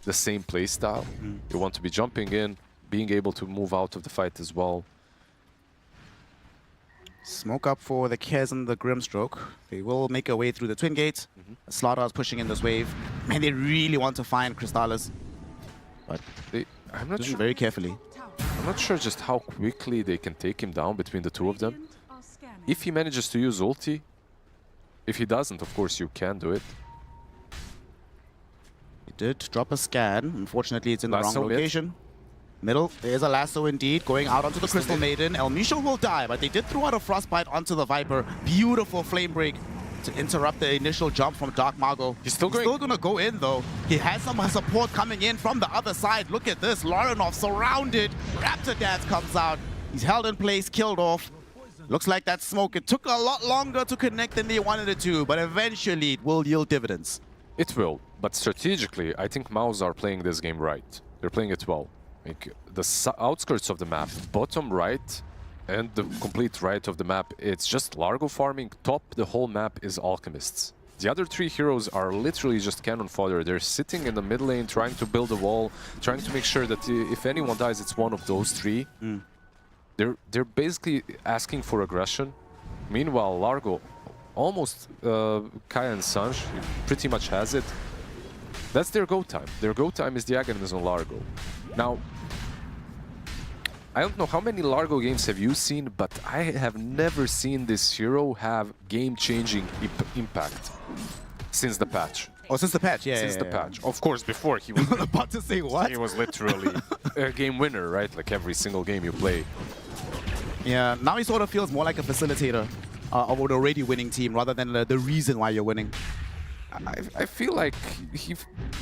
the same playstyle. You want to be jumping in, being able to move out of the fight as well. Smoke up for the Kez and the Grimstroke. They will make a way through the Twin Gate. Slardar is pushing in this wave. Man, they really want to find Crystallis. But I'm not sure. Very carefully. I'm not sure just how quickly they can take him down between the two of them. If he manages to use ulti, if he doesn't, of course, you can do it. He did drop a scan. Unfortunately, it's in the wrong location. Middle, there's a lasso indeed, going out onto the Crystal Maiden. Elmisho will die, but they did throw out a Frostbite onto the Viper. Beautiful flame break to interrupt the initial jump from Dark Margo. He's still going to go in, though. He has some support coming in from the other side. Look at this. Laranov surrounded. Raptor Dance comes out. He's held in place, killed off. Looks like that smoke, it took a lot longer to connect than they wanted it to, but eventually it will yield dividends. It will, but strategically, I think MOUZ are playing this game right. They're playing it well. Like the outskirts of the map, bottom right, and the complete right of the map, it's just Largo farming. Top the whole map is Alchemists. The other three heroes are literally just cannon fodder. They're sitting in the mid lane, trying to build a wall, trying to make sure that if anyone dies, it's one of those three. They're basically asking for aggression. Meanwhile, Largo almost Kaya and Sanj. He pretty much has it. That's their go time. Their go time is the Aghanim's on Largo. Now, I don't know how many Largo games have you seen, but I have never seen this hero have game-changing impact since the patch. Oh, since the patch, yeah. Since the patch. Of course, before he was about to say what? He was literally a game winner, right? Like every single game you play. Yeah, now he sort of feels more like a facilitator of an already winning team rather than the reason why you're winning. I feel like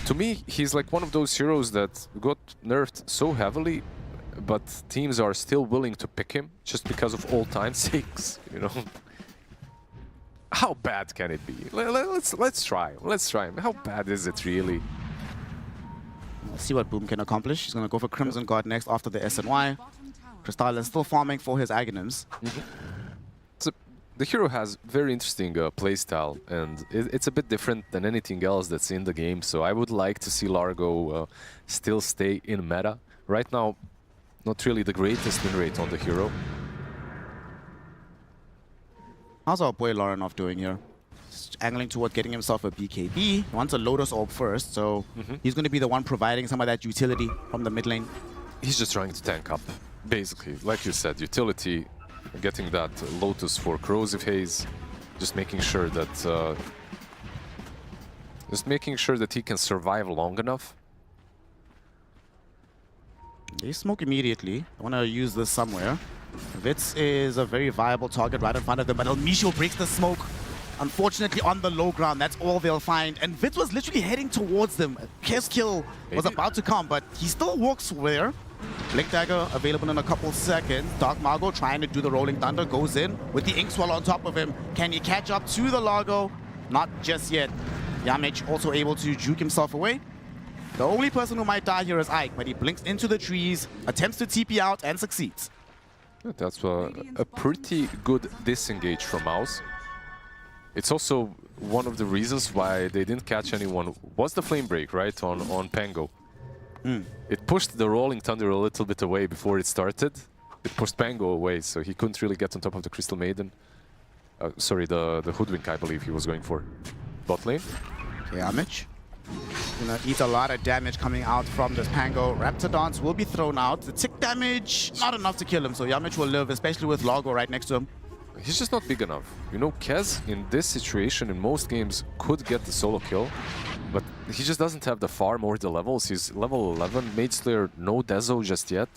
to me, he's like one of those heroes that got nerfed so heavily, but teams are still willing to pick him just because of old time sakes, you know. How bad can it be? Let's try. Let's try. How bad is it really? Let's see what Boom can accomplish. He's going to go for Crimson Guard next after the SNY. Crystal is still farming for his Aghanims. So the hero has very interesting playstyle, and it's a bit different than anything else that's in the game. So I would like to see Largo still stay in meta. Right now, not really the greatest win rate on the hero. How's our boy Larenov doing here? Just angling toward getting himself a BKB. He wants a Lotus Orb first, so he's going to be the one providing some of that utility from the mid lane. He's just trying to tank up, basically. Like you said, utility, getting that Lotus for Corrosive Haze, just making sure that he can survive long enough. They smoke immediately. I want to use this somewhere. Vitz is a very viable target right in front of them, but Elmisho breaks the smoke. Unfortunately, on the low ground, that's all they'll find. And Vitz was literally heading towards them. Kez kill was about to come, but he still walks there. Blink Dagger available in a couple seconds. Dark Margo trying to do the Rolling Thunder, goes in with the Ink Swallow on top of him. Can he catch up to the Largo? Not just yet. Yamich also able to juke himself away. The only person who might die here is Ike, but he blinks into the trees, attempts to TP out, and succeeds. That's a pretty good disengage from MOUZ. It's also one of the reasons why they didn't catch anyone was the Flame Break, right, on Pango. It pushed the Rolling Thunder a little bit away before it started. It pushed Pango away, so he couldn't really get on top of the Crystal Maiden. Sorry, the Hoodwink, I believe he was going for. Bot lane. Yamich. Gonna eat a lot of damage coming out from this Pango. Raptidons will be thrown out. The tick damage, not enough to kill him, so Yamich will live, especially with Largo right next to him. He's just not big enough. You know, Kez in this situation in most games could get the solo kill, but he just doesn't have the farm or the levels. He's level 11, Mage Slayer, no Dezo just yet.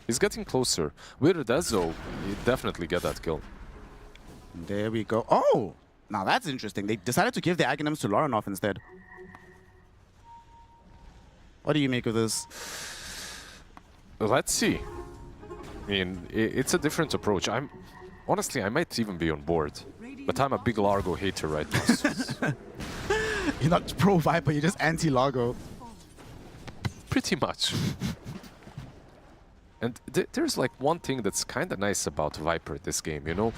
He's getting closer. With a Dezo, he'd definitely get that kill. There we go. Oh, now that's interesting. They decided to give the Aghanims to Larenov instead. What do you make of this? Let's see. I mean, it's a different approach. Honestly, I might even be on board, but I'm a big Largo hater right now. You're not pro Viper, you're just anti-Largo. Pretty much. And there's like one thing that's kind of nice about Viper this game, you know?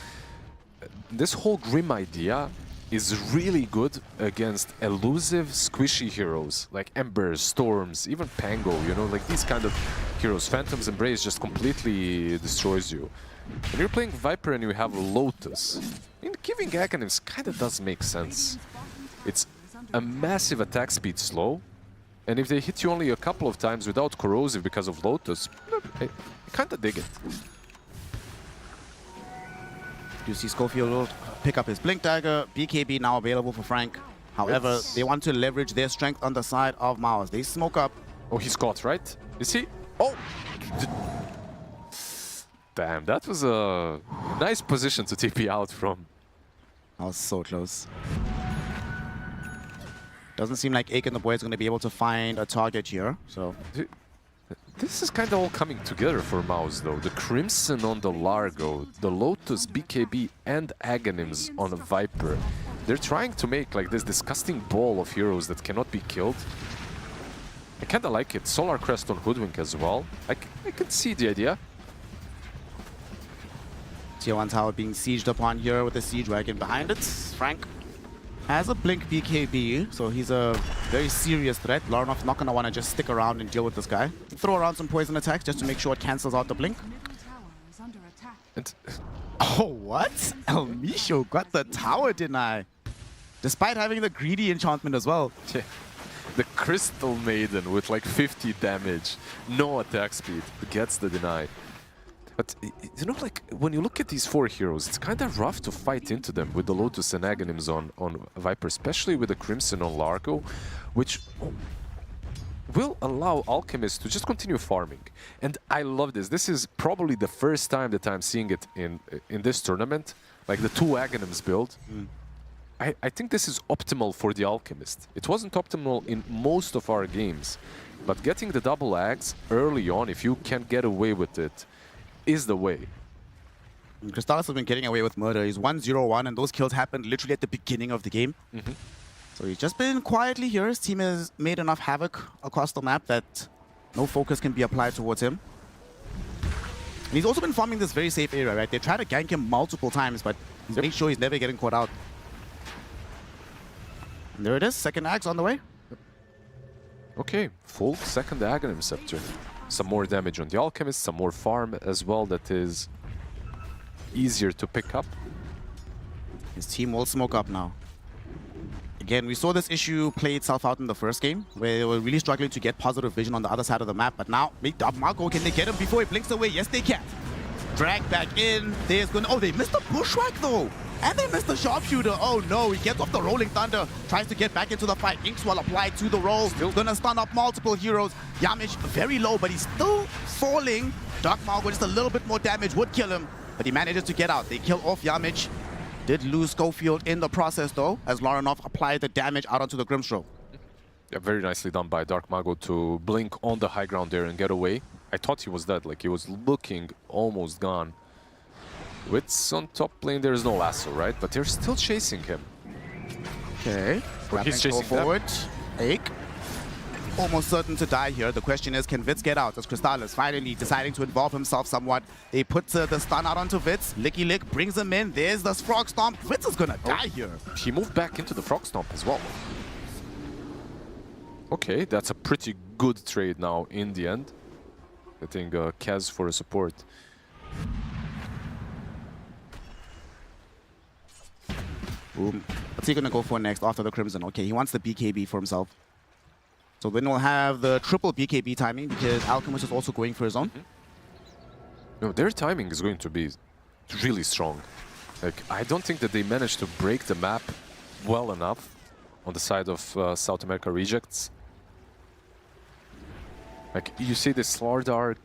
This whole Grim idea is really good against elusive, squishy heroes like Embers, Storms, even Pango, you know, like these kind of heroes. Phantom's Embrace just completely destroys you. When you're playing Viper and you have Lotus, I mean, giving Aghanims kind of does make sense. It's a massive attack speed slow, and if they hit you only a couple of times without Corrosive because of Lotus, I kind of dig it. You see Schofield will pick up his Blink Dagger. BKB now available for Frank. However, they want to leverage their strength on the side of MOUZ. They smoke up. Oh, he's caught, right? Is he? Oh! Damn, that was a nice position to TP out from. That was so close. Doesn't seem like Ake and the boy is going to be able to find a target here, so... This is kind of all coming together for MOUZ, though. The Crimson on the Largo, the Lotus, BKB, and Aghanims on a Viper. They're trying to make like this disgusting ball of heroes that cannot be killed. I kind of like it. Solar Crest on Hoodwink as well. I can see the idea. Tier 1 tower being sieged upon here with the Siege Wagon behind it. Frank has a Blink BKB, so he's a very serious threat. Larenov not going to want to just stick around and deal with this guy. Throw around some poison attacks just to make sure it cancels out the Blink. And Oh, what? El Misho got the tower deny. Despite having the greedy enchantment as well. Yeah. The Crystal Maiden with like 50 damage, no attack speed, gets the deny. But, you know, like, when you look at these four heroes, it's kind of rough to fight into them with the Lotus and Aghanims on Viper, especially with the Crimson on Largo, which will allow Alchemist to just continue farming. And I love this. This is probably the first time that I'm seeing it in this tournament, like the two Aghanims build. I think this is optimal for the Alchemist. It wasn't optimal in most of our games, but getting the double Ags early on, if you can get away with it, is the way. Crystallis has been getting away with murder. He's 1-0-1, and those kills happened literally at the beginning of the game. So he's just been quietly here. His team has made enough havoc across the map that no focus can be applied towards him. And he's also been farming this very safe area, right? They try to gank him multiple times, but he's made sure he's never getting caught out. And there it is, second Ags on the way. Okay, full second Aghanim Scepter. Some more damage on the Alchemist, some more farm as well that is easier to pick up. His team will smoke up now. Again, we saw this issue play itself out in the first game, where they were really struggling to get positive vision on the other side of the map. But now, big Marco, can they get him before he blinks away? Yes, they can. Drag back in. There's going. Oh, they missed the bushwhack though. And they missed the sharpshooter. Oh no, he gets off the Rolling Thunder. Tries to get back into the fight. Inkswell applied to the roll. Still gonna stun up multiple heroes. Yamish very low, but he's still falling. Dark Margo just a little bit more damage would kill him, but he manages to get out. They kill off Yamish. Did lose Schofield in the process though, as Laranov applied the damage out onto the Grimstroke. Yeah, very nicely done by Dark Mago to blink on the high ground there and get away. I thought he was dead, like he was looking almost gone. Wits on top lane, there's no lasso, right? But they're still chasing him. Okay. He's chasing forward. Ache. Almost certain to die here. The question is, can Wits get out? As Crystallis finally deciding to involve himself somewhat. They put the stun out onto Wits. Licky Lick brings him in. There's the Frog Stomp. Wits is gonna die here. He moved back into the Frog Stomp as well. Okay, that's a pretty good trade now in the end. I think Kaz for a support. Boom. What's he gonna go for next after the Crimson? Okay, he wants the BKB for himself. So then we'll have the triple BKB timing because Alchemist is also going for his own. No, their timing is going to be really strong. Like, I don't think that they managed to break the map well enough on the side of South America rejects. Like, you see the Slardar,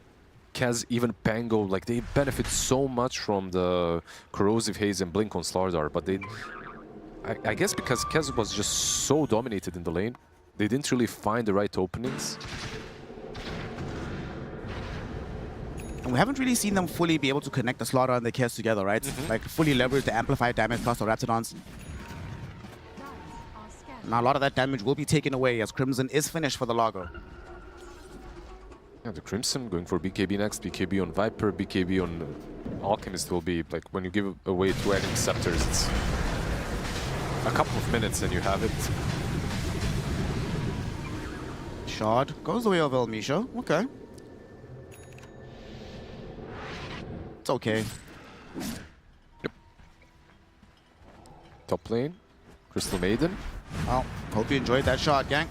Kaz, even Pango, like, they benefit so much from the Corrosive Haze and Blink on Slardar, but they... I guess because Kaz was just so dominated in the lane, they didn't really find the right openings. And we haven't really seen them fully be able to connect the Slaughter and the Kaz together, right? Like, fully leverage the amplified damage plus the Raptidons. Now, a lot of that damage will be taken away as Crimson is finished for the Lago. Yeah, the Crimson going for BKB next, BKB on Viper, BKB on Alchemist will be, like, when you give away two Aghanim Scepters, it's a couple of minutes and you have it. Shard goes the way of El Misho. Okay. It's okay. Yep. Top lane, Crystal Maiden. Well, hope you enjoyed that shot, gang.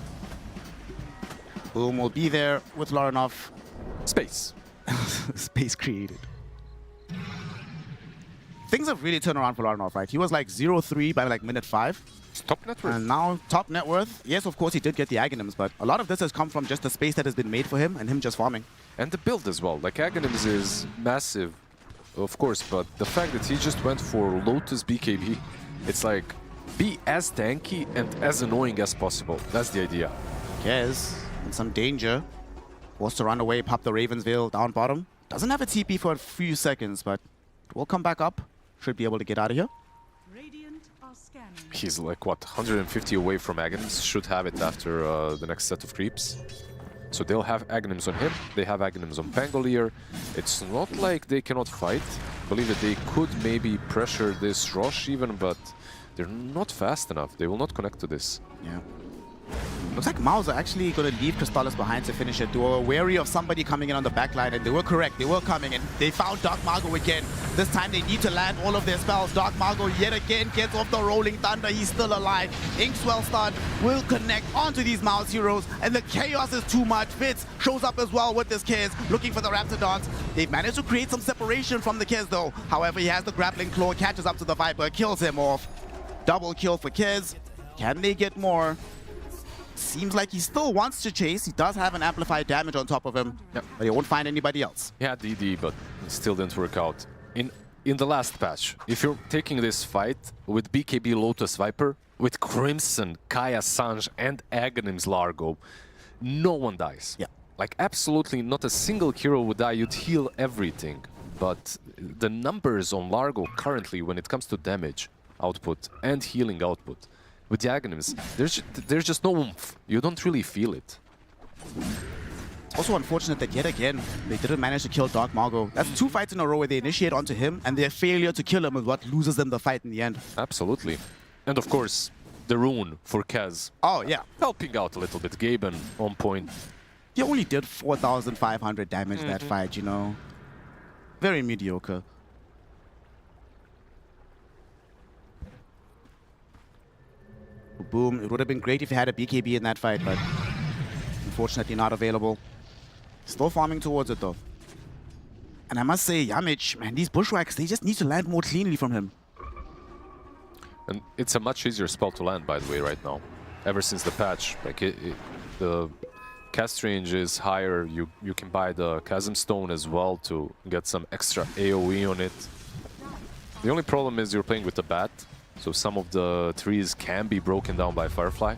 Boom will be there with Laranov. Space. Space created. Things have really turned around for Laranov, right? He was like 0-3 by like minute 5. It's top net worth. And now top net worth. Yes, of course, he did get the Aghanims, but a lot of this has come from just the space that has been made for him and him just farming. And the build as well. Like, Aghanims is massive, of course, but the fact that he just went for Lotus BKB, it's like, be as tanky and as annoying as possible. That's the idea. Yes, in some danger. Wants to run away, pop the Raven's Veil down bottom. Doesn't have a TP for a few seconds, but will come back up. Should be able to get out of here. He's like, what, 150 away from Aghanims. Should have it after the next set of creeps. So they'll have Aghanims on him. They have Aghanims on Pangolier. It's not like they cannot fight. I believe that they could maybe pressure this Rosh even, but they're not fast enough. They will not connect to this. Yeah. Looks like MOUZ are actually going to leave Crystallis behind to finish it. They were wary of somebody coming in on the backline, and they were correct. They were coming, and they found Dark Margo again. This time they need to land all of their spells. Dark Margo yet again gets off the Rolling Thunder. He's still alive. Inkswell stun will connect onto these MOUZ heroes, and the chaos is too much. Fitz shows up as well with this Kez, looking for the Raptidons. They've managed to create some separation from the Kez, though. However, he has the grappling claw, catches up to the Viper, kills him off. Double kill for Kez. Can they get more? Seems like he still wants to chase. He does have an amplified damage on top of him, but he won't find anybody else. Yeah, DD, but it still didn't work out. In the last patch, if you're taking this fight with BKB Lotus Viper, with Crimson, Kaya Sanj, and Aghanim's Largo, no one dies. Yeah. Like, absolutely not a single hero would die. You'd heal everything. But the numbers on Largo currently, when it comes to damage output and healing output, with the Aghanims, there's just no oomph. You don't really feel it. It's also unfortunate that yet again, they didn't manage to kill Dark Margo. That's 2 fights in a row where they initiate onto him, and their failure to kill him is what loses them the fight in the end. Absolutely. And of course, the rune for Kaz. Oh, yeah. Helping out a little bit. Gaben on point. He only did 4,500 damage that fight, you know. Very mediocre. Boom. It would have been great if he had a BKB in that fight, but unfortunately not available. Still farming towards it, though. And I must say, Yamich, man, these bushwhacks, they just need to land more cleanly from him. And it's a much easier spell to land, by the way, right now. Ever since the patch, like the cast range is higher. You can buy the Chasm Stone as well to get some extra AoE on it. The only problem is you're playing with the bat, so some of the trees can be broken down by Firefly.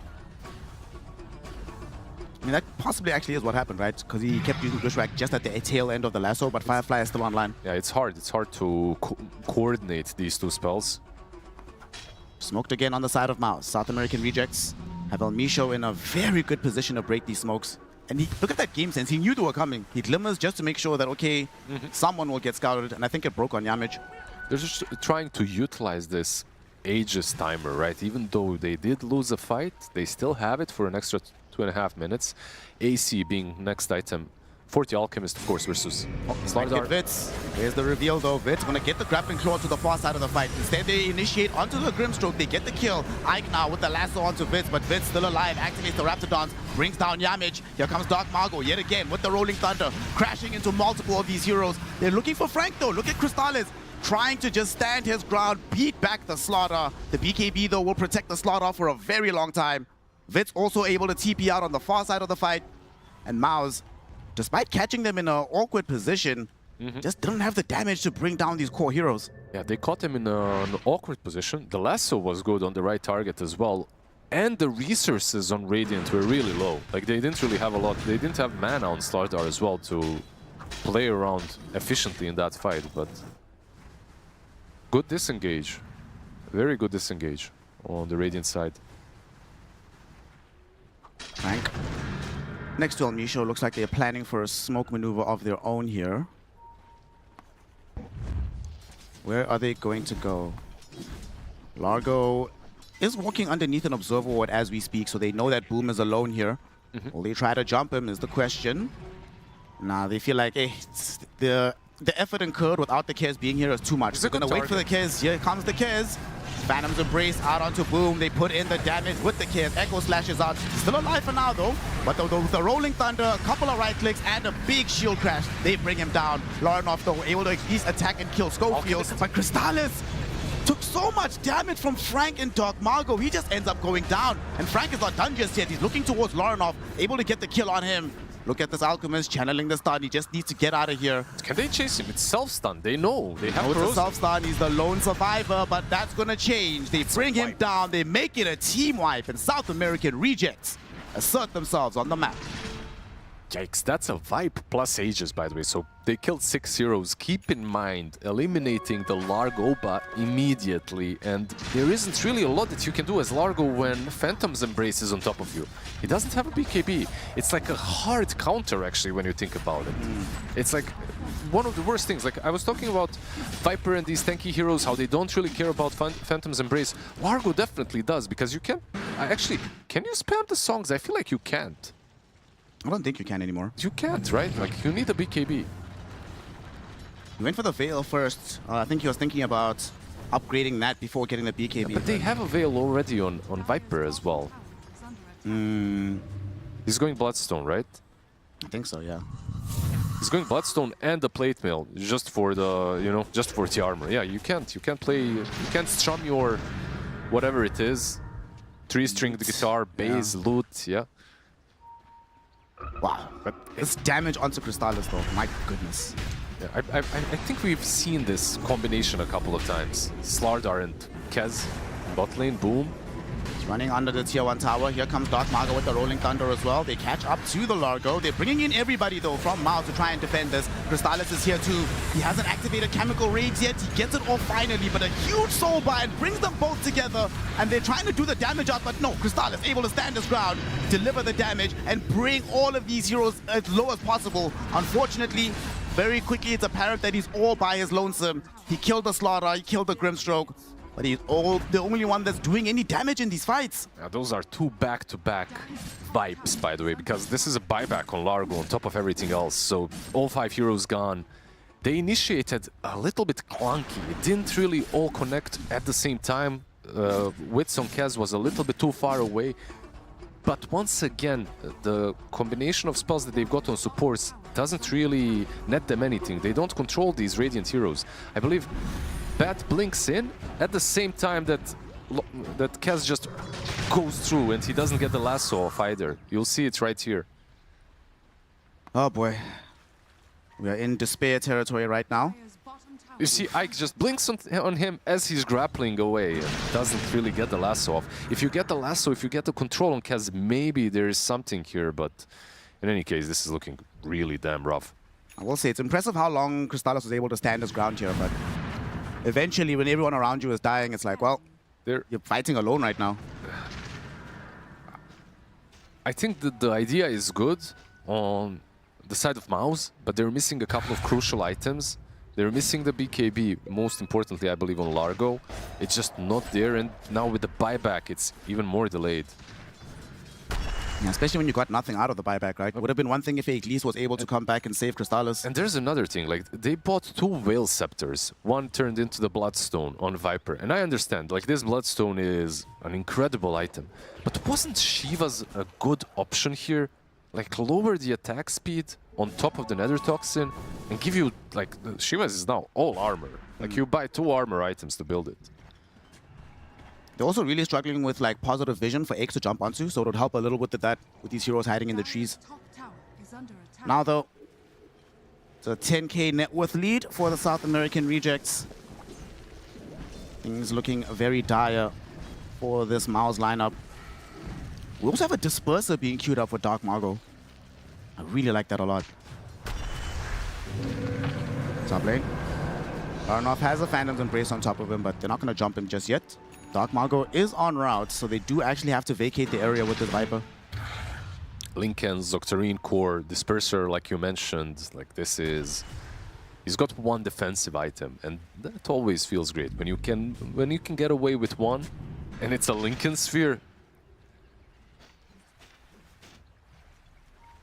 I mean, that possibly actually is what happened, right? Because he kept using Bushwhack just at the tail end of the lasso, but Firefly is still online. Yeah, it's hard. It's hard to coordinate these two spells. Smoked again on the side of MOUZ. South American rejects have El Misho in a very good position to break these smokes. And look at that game sense. He knew they were coming. He glimmers just to make sure that, okay, someone will get scouted. And I think it broke on Yamich. They're just trying to utilize this Aegis timer, right? Even though they did lose a fight, they still have it for an extra 2.5 minutes. AC being next item. 40 Alchemist, of course, versus Slardar. Vitz. There's the reveal, though. Vitz going to get the grappling claw to the far side of the fight. Instead, they initiate onto the Grimstroke. They get the kill. Ike now with the lasso onto Vitz, but Vitz still alive. Activates the Raptidons. Brings down Yamich. Here comes Dark Margo yet again with the Rolling Thunder. Crashing into multiple of these heroes. They're looking for Frank, though. Look at Crystallis. Trying to just stand his ground, beat back the Slaughter. The BKB, though, will protect the Slaughter for a very long time. Vitz also able to TP out on the far side of the fight. And MOUZ, despite catching them in an awkward position, just didn't have the damage to bring down these core heroes. Yeah, they caught him in an awkward position. The lasso was good on the right target as well. And the resources on Radiant were really low. Like, they didn't really have a lot. They didn't have mana on Slardar as well to play around efficiently in that fight, but good disengage. Very good disengage on the Radiant side. Frank. Next to El Misho, looks like they're planning for a smoke maneuver of their own here. Where are they going to go? Largo is walking underneath an observer ward as we speak, so they know that Boom is alone here. Will they try to jump him is the question. Nah, they feel like, hey, the effort incurred without the Kez being here is too much. They're going to wait for the Kez. Here comes the Kez. Phantom's Embrace out onto Boom. They put in the damage with the Kez. Echo slashes out. Still alive for now, though. But with the Rolling Thunder, a couple of right clicks, and a big shield crash, they bring him down. Laurenov, though, able to at least attack and kill Schofield. But Crystallis took so much damage from Frank and Dark Margo. He just ends up going down. And Frank is not done just yet. He's looking towards Laurenov, able to get the kill on him. Look at this Alchemist channeling the stun. He just needs to get out of here. Can they chase him? It's self-stun. They know. They have it's a self-stun. He's the lone survivor, but that's going to change. They bring him down. They make it a team wipe, and South American rejects assert themselves on the map. Yikes, that's a Vibe plus Aegis, by the way. So they killed 6 heroes. Keep in mind, eliminating the Largoba immediately. And there isn't really a lot that you can do as Largo when Phantom's Embrace is on top of you. He doesn't have a BKB. It's like a hard counter, actually, when you think about it. It's like one of the worst things. Like, I was talking about Viper and these tanky heroes, how they don't really care about Phantom's Embrace. Largo definitely does, because you can Actually, can you spam the songs? I feel like you can't. I don't think you can anymore. You can't, right? Like, you need a BKB. He went for the Veil first. I think he was thinking about upgrading that before getting the BKB. Yeah, but they have a Veil already on Viper as well. He's going Bloodstone, right? I think so, yeah. He's going Bloodstone and the Plate Mail just for the, you know, just for the armor. Yeah, you can't play, you can't strum your whatever it is. 3-string guitar, bass, lute, yeah. Wow, but this damage onto Crystallis though, my goodness. Yeah, I think we've seen this combination a couple of times. Slardar and Kez, bot lane, boom. He's running under the tier 1 tower. Here comes Dark Mago with the Rolling Thunder as well. They catch up to the Largo. They're bringing in everybody though from MOUZ to try and defend this. Crystallis is here too. He hasn't activated Chemical Raids yet. He gets it off finally, but a huge soul bind brings them both together, and they're trying to do the damage out, but no, Crystallis able to stand his ground, deliver the damage, and bring all of these heroes as low as possible. Unfortunately, very quickly it's apparent that he's all by his lonesome. He killed the Slaughter, he killed the Grimstroke, but he's the only one that's doing any damage in these fights. Yeah, those are 2 back-to-back vibes, by the way, because this is a buyback on Largo on top of everything else. So all 5 heroes gone. They initiated a little bit clunky. It didn't really all connect at the same time. Wits on Kez was a little bit too far away. But once again, the combination of spells that they've got on supports doesn't really net them anything. They don't control these Radiant heroes. I believe Bat blinks in at the same time that Kez just goes through and he doesn't get the lasso off either. You'll see it right here. Oh boy. We are in despair territory right now. You see, Ike just blinks on him as he's grappling away and doesn't really get the lasso off. If you get the lasso, if you get the control on Kez, maybe there is something here, but in any case, this is looking really damn rough. I will say, it's impressive how long Crystallis was able to stand his ground here, but eventually, when everyone around you is dying, it's like, well, you're fighting alone right now. I think that the idea is good on the side of MOUZ, but they're missing a couple of crucial items. They're missing the BKB, most importantly, I believe, on Largo. It's just not there, and now with the buyback, it's even more delayed. Yeah, especially when you got nothing out of the buyback, right? It would have been one thing if Aegis was able to come back and save Crystallis. And there's another thing, like, they bought 2 Veil Scepters. One turned into the Bloodstone on Viper. And I understand, like, this Bloodstone is an incredible item. But wasn't Shiva's a good option here? Like, lower the attack speed on top of the Nether Toxin and give you, like, Shiva's is now all armor. Like, you buy 2 armor items to build it. They're also really struggling with like positive vision for X to jump onto, so it would help a little bit with that, with these heroes hiding in the trees. Now though, it's a 10k net worth lead for the South American rejects. Things looking very dire for this MOUZ lineup. We also have a Disperser being queued up for Dark Mago. I really like that a lot. Top lane. Baronov has a Phantom's Embrace on top of him, but they're not going to jump him just yet. Dark Mago is en route, so they do actually have to vacate the area with this Viper. Linken's Octarine Core, Disperser, like you mentioned, like this is... He's got 1 defensive item, and that always feels great. When you can get away with 1, and it's a Linken Sphere.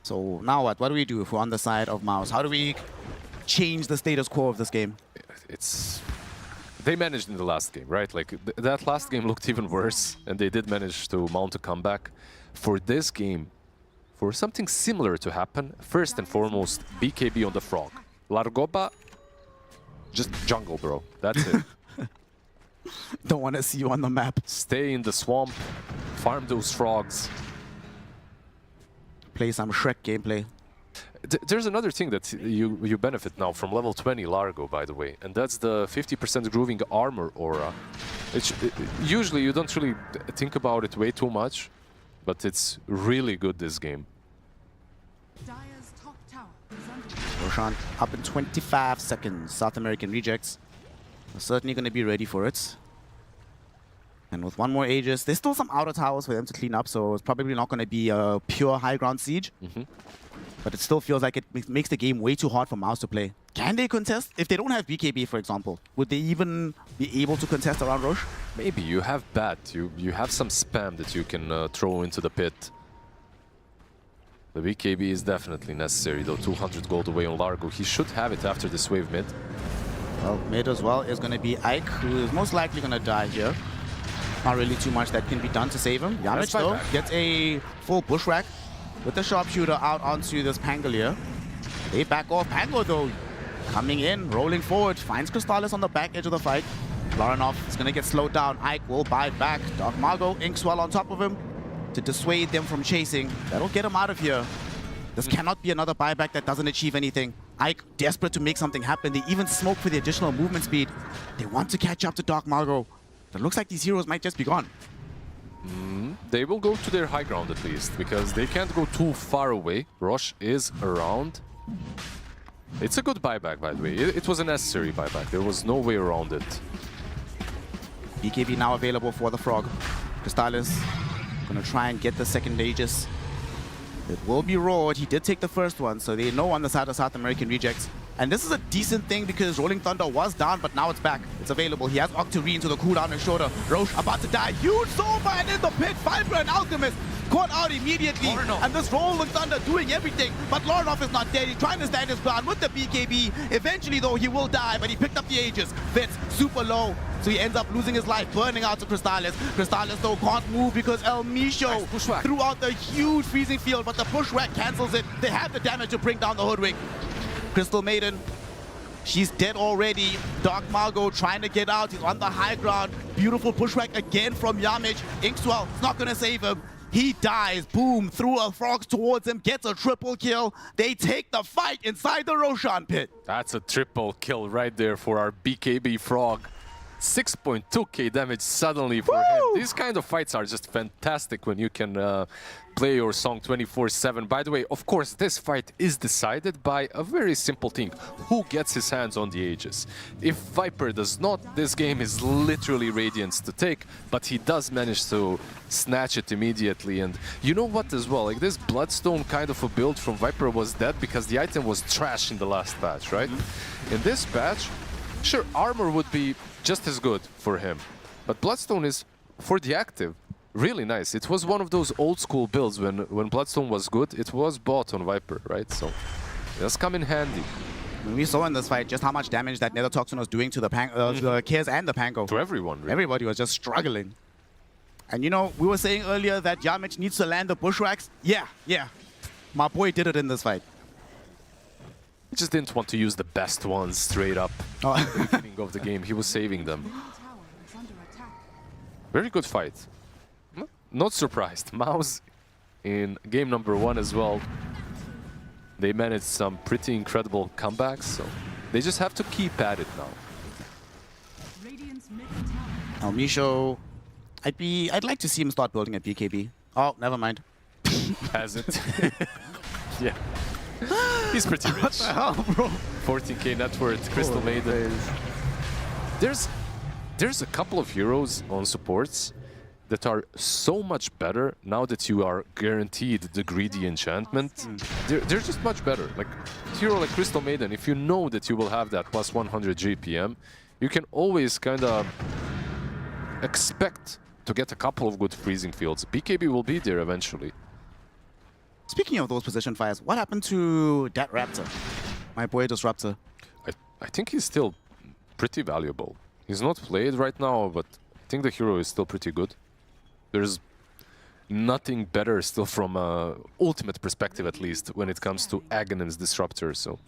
So now what? What do we do if we're on the side of MOUZ? How do we change the status quo of this game? It's... They managed in the last game, right? Like, that last game looked even worse, and they did manage to mount a comeback. For this game, for something similar to happen, first and foremost, BKB on the Frog. Largoba, just jungle, bro. That's it. Don't want to see you on the map. Stay in the swamp, farm those frogs. Play some Shrek gameplay. There's another thing that you benefit now from level 20 Largo, by the way, and that's the 50% grooving armor aura. Usually you don't really think about it way too much, but it's really good this game. Roshan up in 25 seconds. South American rejects are certainly going to be ready for it. And with 1 more Aegis, there's still some outer towers for them to clean up, so it's probably not going to be a pure high ground siege. but it still feels like it makes the game way too hard for MOUZ to play. Can they contest? If they don't have BKB, for example, would they even be able to contest around Roche? Maybe you have Bat, you have some spam that you can throw into the pit. The BKB is definitely necessary, though. 200 gold away on Largo. He should have it after this wave mid. Well, mid as well is going to be Ike, who is most likely going to die here. Not really too much that can be done to save him. Yamich, though, gets a full bushwhack with the sharpshooter out onto this Pangolier. They back off. Pango, though, coming in, rolling forward, finds Crystallis on the back edge of the fight. Laranov is going to get slowed down. Ike will bite back. Dark Margo, Inkswell on top of him to dissuade them from chasing. That'll get him out of here. This cannot be another buyback that doesn't achieve anything. Ike, desperate to make something happen. They even smoke for the additional movement speed. They want to catch up to Dark Margo. It looks like these heroes might just be gone. They will go to their high ground at least, because they can't go too far away. Roche is around. It's a good buyback, by the way. It was a necessary buyback. There was no way around it. BKB now available for the Frog. Crystallis gonna try and get the second Aegis. It will be roared. He did take the first one, so they know on the side of South American rejects. And this is a decent thing because Rolling Thunder was down, but now it's back. It's available. He has Octarine, so the cooldown is shorter. Roche about to die. Huge soul bind in the pit. Viper and Alchemist caught out immediately. And this Rolling Thunder doing everything, but Laranov is not dead. He's trying to stand his ground with the BKB. Eventually, though, he will die, but he picked up the Aegis. Fitz super low, so he ends up losing his life, burning out to Crystallis. Crystallis, though, can't move because El Misho threw out the huge freezing field, but the pushwhack cancels it. They have the damage to bring down the Hoodwink. Crystal Maiden, she's dead already. Dark Margo trying to get out. He's on the high ground. Beautiful pushback again from Yamich. Inkswell is not going to save him. He dies. Boom, threw a frog towards him, gets a triple kill. They take the fight inside the Roshan pit. That's a triple kill right there for our BKB Frog. 6.2k damage suddenly for him. These kind of fights are just fantastic when you can play your song 24/7. By the way, of course, this fight is decided by a very simple thing. Who gets his hands on the Aegis? If Viper does not, this game is literally Radiant's to take, but he does manage to snatch it immediately. And you know what as well, like this Bloodstone kind of a build from Viper was dead because the item was trash in the last patch, right? In this patch, sure, armor would be just as good for him, but Bloodstone is, for the active, really nice. It was one of those old school builds when Bloodstone was good. It was bought on Viper, right? So it does come in handy. We saw in this fight just how much damage that Nether Toxin was doing to the Kez and the Pango. To everyone, really. Everybody was just struggling. And you know, we were saying earlier that Yamich needs to land the bushwhacks. Yeah. My boy did it in this fight. He just didn't want to use the best ones straight up at the beginning of the game. He was saving them. Very good fight. Not surprised. MOUZ in game number 1 as well. They managed some pretty incredible comebacks, so they just have to keep at it now. El Misho, I'd like to see him start building a BKB. Oh, never mind. Has it? Yeah. He's pretty rich. What the hell, bro? 14k net worth, Crystal Maiden. There's a couple of heroes on supports that are so much better now that you are guaranteed the greedy enchantment. They're just much better. Like a hero like Crystal Maiden, if you know that you will have that plus 100 GPM, you can always kind of expect to get a couple of good freezing fields. BKB will be there eventually. Speaking of those position fires, what happened to that Raptor? My boy Disruptor. I think he's still pretty valuable. He's not played right now, but I think the hero is still pretty good. There's nothing better still from an ultimate perspective, at least, when it comes to Aghanim's Disruptor, so...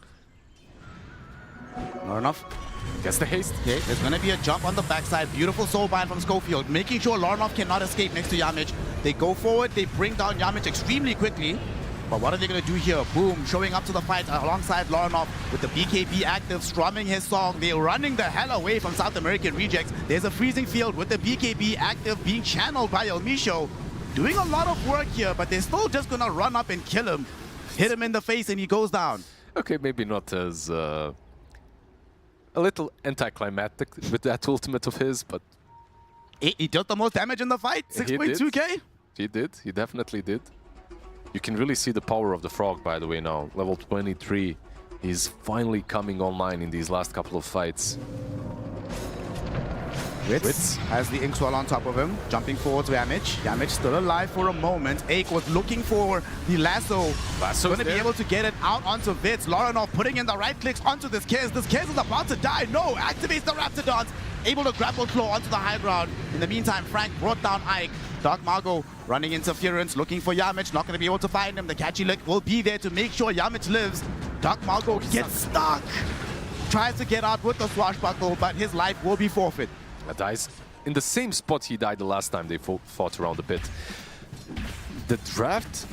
Not enough. Gets the haste. Okay, there's going to be a jump on the backside. Beautiful soulbind from Schofield, making sure Laranov cannot escape next to Yamich. They go forward, they bring down Yamich extremely quickly. But what are they going to do here? Boom, showing up to the fight alongside Laranov with the BKB active, strumming his song. They're running the hell away from South American rejects. There's a freezing field with the BKB active being channeled by El Misho. Doing a lot of work here, but they're still just going to run up and kill him. Hit him in the face and he goes down. Okay, maybe not as... a little anticlimactic with that ultimate of his, but... He dealt the most damage in the fight, 6.2k? He did, he definitely did. You can really see the power of the Frog, by the way, now. Level 23. He's finally coming online in these last couple of fights. Witz has the Inkswell on top of him, jumping forward to Yamich. Yamich still alive for a moment. Aik was looking for the lasso. Going to be able to get it out onto Vitz. Loranov putting in the right clicks onto this Kez. This Kez is about to die. No, activates the Raptidons. Able to grapple claw onto the high ground. In the meantime, Frank brought down Ike. Dark Margo running interference, looking for Yamich. Not going to be able to find him. The catchy lick will be there to make sure Yamich lives. Dark Margo gets stuck. Tries to get out with the swashbuckle, but his life will be forfeit. Dies in the same spot he died the last time they fought around the pit. The draft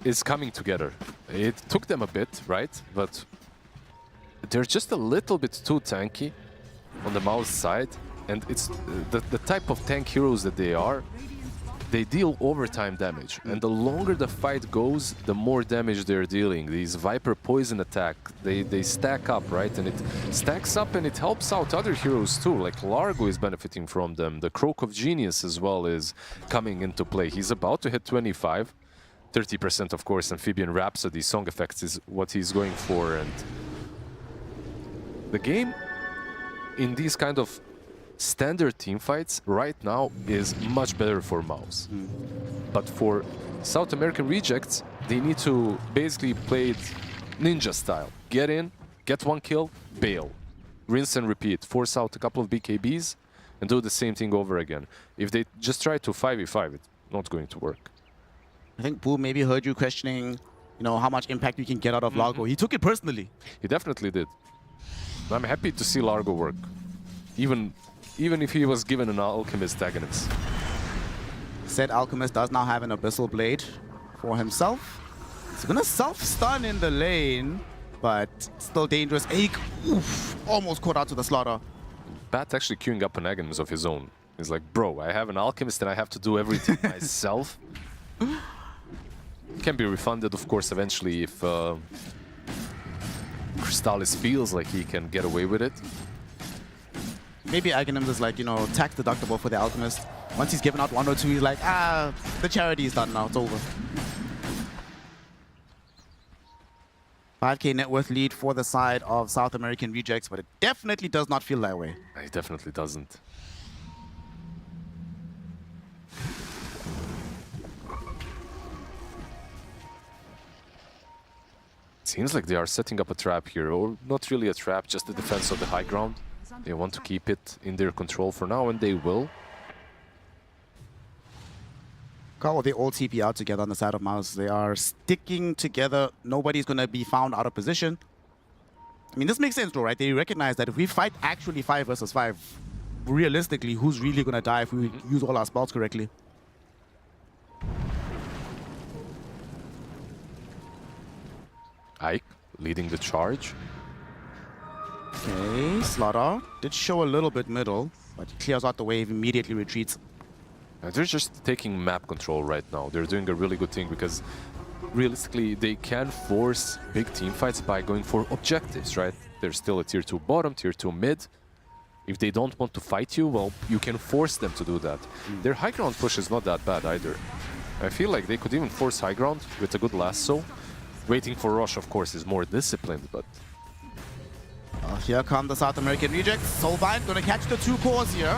is coming together. It took them a bit, right? But they're just a little bit too tanky on the MOUZ side. And it's the type of tank heroes that they are. They deal overtime damage, and the longer the fight goes, the more damage they're dealing. These Viper poison attack, they stack up, right? And it stacks up and it helps out other heroes too, like Largo is benefiting from them. The Croak of Genius as well is coming into play. He's about to hit 25, 30% of course. Amphibian Rhapsody song effects is what he's going for, and the game in these kind of standard team fights right now is much better for MOUZ. But for South American rejects, they need to basically play it ninja style. Get in, get one kill, bail. Rinse and repeat. Force out a couple of BKBs and do the same thing over again. If they just try to 5v5, it's not going to work. I think Boom maybe heard you questioning, you know, how much impact you can get out of Largo. He took it personally. He definitely did. I'm happy to see Largo work. Even if he was given an Alchemist Agonist. Said Alchemist does now have an Abyssal Blade for himself. He's gonna self-stun in the lane, but still dangerous. Aik, oof, almost caught out to the slaughter. Bat actually queuing up an Agonist of his own. He's like, bro, I have an Alchemist and I have to do everything myself. Can be refunded, of course, eventually if Crystallis feels like he can get away with it. Maybe Aghanim is like, you know, tax deductible for the Alchemist. Once he's given out 1 or 2, he's like, the charity is done now, it's over. 5k net worth lead for the side of South American rejects, but it definitely does not feel that way. It definitely doesn't. Seems like they are setting up a trap here, or not really a trap, just the defense of the high ground. They want to keep it in their control for now, and they will. Carl, they all TP out together on the side of MOUZ. They are sticking together. Nobody's going to be found out of position. I mean, this makes sense, though, right? They recognize that if we fight actually 5 versus 5, realistically, who's really going to die if we use all our spells correctly? Ike leading the charge. Okay, Slaughter did show a little bit middle, but he clears out the wave, immediately retreats. They're just taking map control right now. They're doing a really good thing because realistically they can force big team fights by going for objectives, right? They're still a tier 2 bottom, tier 2 mid. If they don't want to fight you, well, you can force them to do that. Their high ground push is not that bad either. I feel like they could even force high ground with a good lasso. Waiting for Rosh, of course, is more disciplined, but... Here come the South American rejects. Soulbind gonna catch the 2 cores here.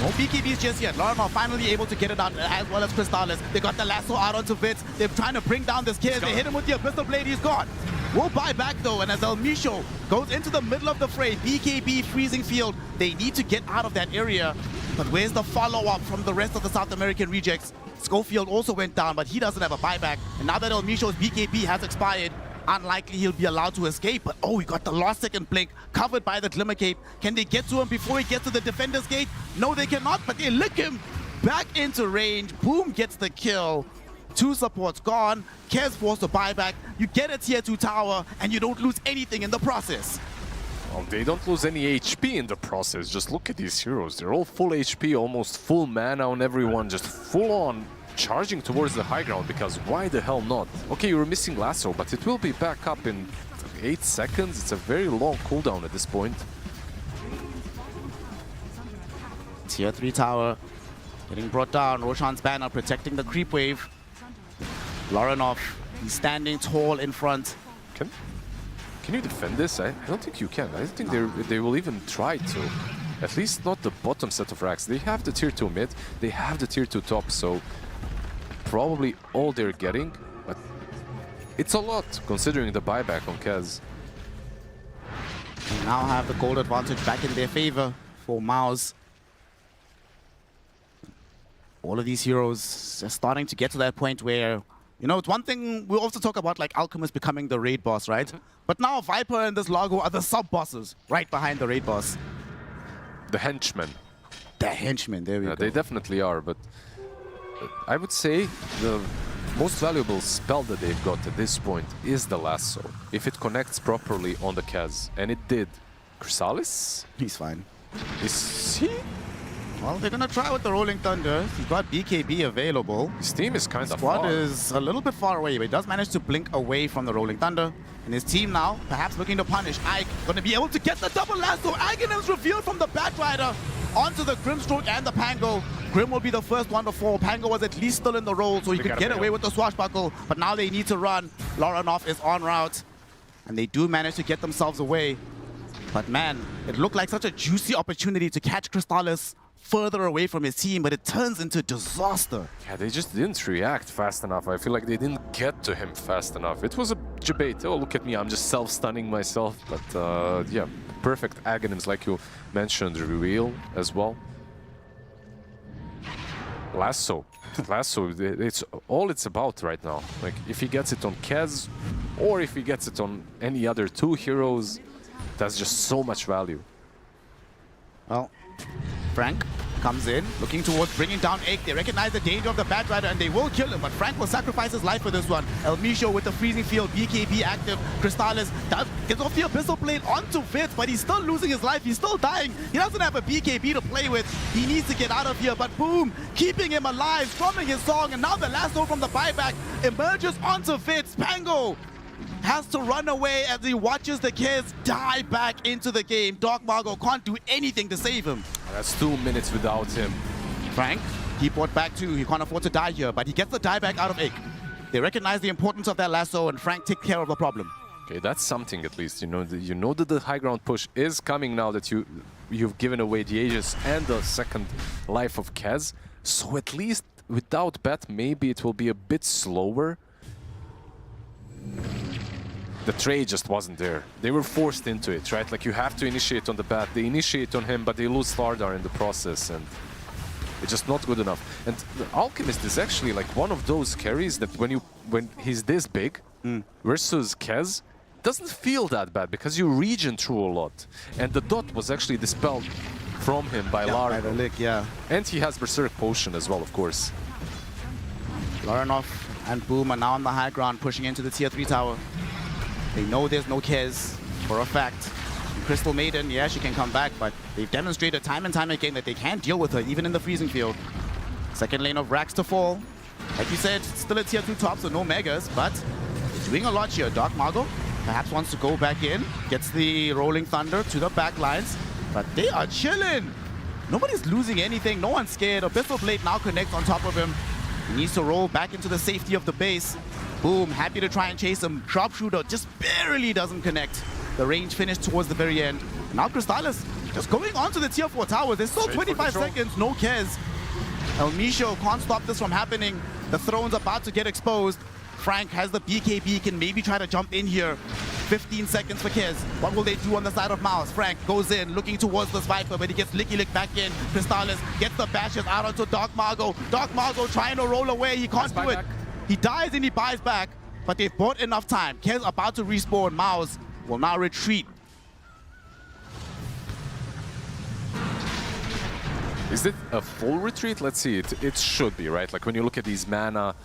No BKBs just yet. Loranov finally able to get it out, as well as Crystallis. They got the lasso out onto Vitz. They're trying to bring down this kid. They hit him with the Abyssal Blade. He's gone. We'll buy back though, and as El Misho goes into the middle of the fray, BKB freezing field. They need to get out of that area. But where's the follow-up from the rest of the South American rejects? Schofield also went down, but he doesn't have a buyback. And now that El Misho's BKB has expired, unlikely he'll be allowed to escape. But oh, we got the last second blink covered by the Glimmer Cape. Can they get to him before he gets to the defender's gate? No, they cannot, but they lick him back into range. Boom gets the kill. 2 supports gone. Kez forced a buyback. You get a tier 2 tower, and you don't lose anything in the process. Well, they don't lose any HP in the process. Just look at these heroes. They're all full HP, almost full mana on everyone, just full on charging towards the high ground, because why the hell not? Okay, you were missing lasso, but it will be back up in 8 seconds. It's a very long cooldown at this point. Tier 3 tower getting brought down. Roshan's banner protecting the creep wave. Loranov, he's standing tall in front. Can you defend this? I don't think you can. I don't think they will even try to. At least not the bottom set of racks. They have the tier 2 mid, they have the tier 2 top, so probably all they're getting, but it's a lot considering the buyback on Kaz. They now have the gold advantage back in their favor for MOUZ. All of these heroes are starting to get to that point where, you know, it's one thing we also talk about, like Alchemist becoming the raid boss, right? But now Viper and this Largo are the sub-bosses right behind the raid boss. The henchmen. The henchmen, there we go. They definitely are, but I would say the most valuable spell that they've got at this point is the Lasso. If it connects properly on the Kaz, and it did. Chrysalis? He's fine. Is he? Well, they're gonna try with the Rolling Thunder. He's got BKB available. His team is kind of far. far. Squad is a little bit far away, but he does manage to blink away from the Rolling Thunder. And his team now, perhaps looking to punish. Ike gonna be able to get the double lasso. Aghanim's revealed from the Batrider onto the Grimstroke and the Pango. Grim will be the first one to fall. Pango was at least still in the roll, so he could get away with the swashbuckle. But now they need to run. Loranov is en route. And they do manage to get themselves away. But man, it looked like such a juicy opportunity to catch Crystallis further away from his team, but it turns into disaster. Yeah, they just didn't react fast enough. I feel like they didn't get to him fast enough. It was a debate. Oh, look at me, I'm just self-stunning myself. But yeah, perfect Aghanims, like you mentioned, reveal as well. Lasso. Lasso, it's all it's about right now. Like, if he gets it on Kaz, or if he gets it on any other two heroes, that's just so much value. Well, Frank comes in, looking towards bringing down Egg. They recognize the danger of the Batrider and they will kill him, but Frank will sacrifice his life for this one. El Misho with the freezing field, BKB active. Crystallis gets off the Abyssal Blade onto Fitz, but he's still losing his life. He's still dying. He doesn't have a BKB to play with. He needs to get out of here, but boom, keeping him alive, strumming his song, and now the lasso from the buyback emerges onto Fitz. Pango has to run away as he watches the kids die back into the game. Doc Margo can't do anything to save him. That's 2 minutes without him. Frank, he brought back two. He can't afford to die here, but he gets the die back out of Egg. They recognize the importance of that lasso, and Frank takes care of the problem. Okay, that's something at least. You know that the high ground push is coming now that you've given away the Aegis and the second life of Kaz. So at least without Bat, maybe it will be a bit slower. The trade just wasn't there. They were forced into it, right? Like, you have to initiate on the Bat. They initiate on him, but they lose Thardar in the process, and it's just not good enough. And the Alchemist is actually like one of those carries that when he's this big versus Kaz, doesn't feel that bad because you regen through a lot. And the dot was actually dispelled from him by Lara. By the lick, yeah. And he has Berserk Potion as well, of course. Loranov and Boom are now on the high ground, pushing into the tier 3 tower. They know there's no Kez for a fact. Crystal Maiden, yeah, she can come back, but they've demonstrated time and time again that they can't deal with her, even in the freezing field. Second lane of Rax to fall. Like you said, still a tier 2 top, so no megas, but they're doing a lot here. Dark Margo perhaps wants to go back in, gets the Rolling Thunder to the back lines, but they are chilling. Nobody's losing anything, no one's scared. Abyssal Blade now connects on top of him. He needs to roll back into the safety of the base. Boom, happy to try and chase him. Sharpshooter just barely doesn't connect. The range finished towards the very end. Now Crystallis just going on to the tier 4 tower. There's still 25 seconds, no Kez. El Misho can't stop this from happening. The throne's about to get exposed. Frank has the BKB, can maybe try to jump in here. 15 seconds for Kez. What will they do on the side of MOUZ? Frank goes in, looking towards this Viper, but he gets Licky Lick back in. Crystallis gets the bashes out onto Dark Margo. Dark Margo trying to roll away. He can't do it. He dies and he buys back, but they've bought enough time. Kez about to respawn. MOUZ will now retreat. Is it a full retreat? Let's see. It should be, right? Like, when you look at these mana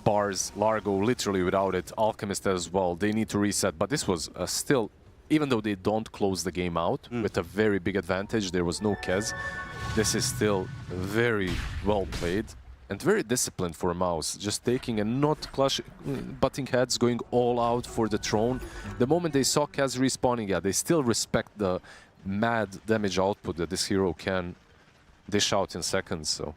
bars, Largo literally without it, Alchemist as well, they need to reset. But this was still, even though they don't close the game out with a very big advantage, there was no Kez. This is still very well played. And very disciplined for MOUZ, just taking and not butting heads, going all out for the throne. The moment they saw Kaz respawning, yeah, they still respect the mad damage output that this hero can dish out in seconds. So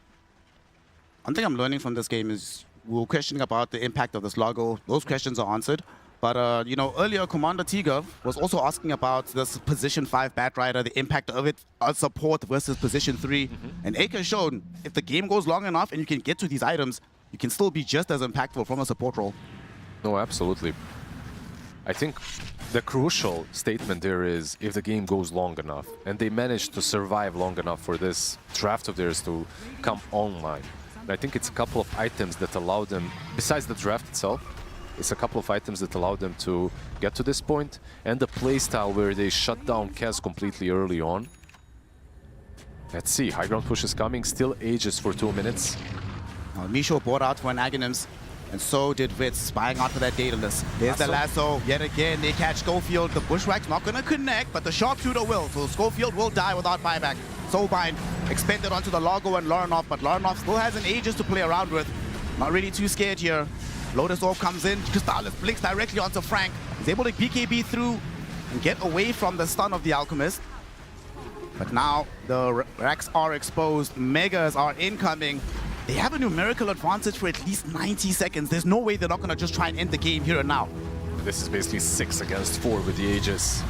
one thing I'm learning from this game is we were questioning about the impact of this logo. Those questions are answered. But, you know, earlier Commander Tigov was also asking about this position 5 Batrider, the impact of it on support versus position 3. And AK has shown if the game goes long enough and you can get to these items, you can still be just as impactful from a support role. No, absolutely. I think the crucial statement there is if the game goes long enough, and they manage to survive long enough for this draft of theirs to come online. And I think it's a couple of items that allow them, besides the draft itself, it's a couple of items that allow them to get to this point, and the playstyle where they shut down Kaz completely early on. Let's see, high ground push is coming, still Aegis for 2 minutes. Misho bought out for an Aghanims, and so did Vitz, spying out for that Daedalus. There's the lasso, yet again they catch Schofield. The Bushwhack's not going to connect, but the Sharpshooter will, so Schofield will die without buyback. Soulbind expended onto the Largo and Laranov, but Laranov still has an Aegis to play around with. Not really too scared here. Lotus Orb comes in, Crystallis blinks directly onto Frank. He's able to BKB through and get away from the stun of the Alchemist. But now the racks are exposed, Megas are incoming. They have a numerical advantage for at least 90 seconds. There's no way they're not going to just try and end the game here and now. This is basically 6 against 4 with the Aegis.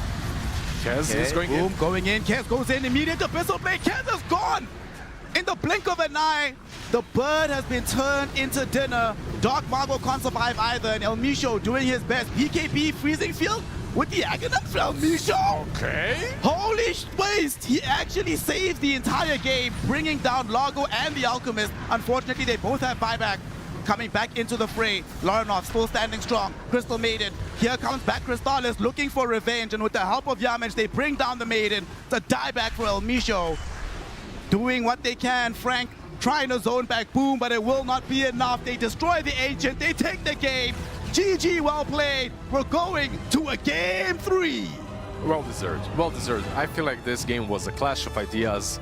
Kaz is going in. Going in, Kaz goes in, immediate Abyssal Blade, Kaz is gone! In the blink of an eye, the bird has been turned into dinner. Dark Margot can't survive either, and El Misho doing his best. BKB freezing field with the Aghanim for El Misho. Okay. Holy waste! He actually saved the entire game, bringing down Largo and the Alchemist. Unfortunately, they both have buyback. Coming back into the fray. Laranov still standing strong. Crystal Maiden. Here comes back Crystallis looking for revenge, and with the help of Yamage, they bring down the Maiden. It's a dieback for El Misho. Doing what they can. Frank trying to zone back Boom, but it will not be enough. They destroy the Ancient. They take the game. GG, well played. We're going to a game 3. Well deserved. Well deserved. I feel like this game was a clash of ideas.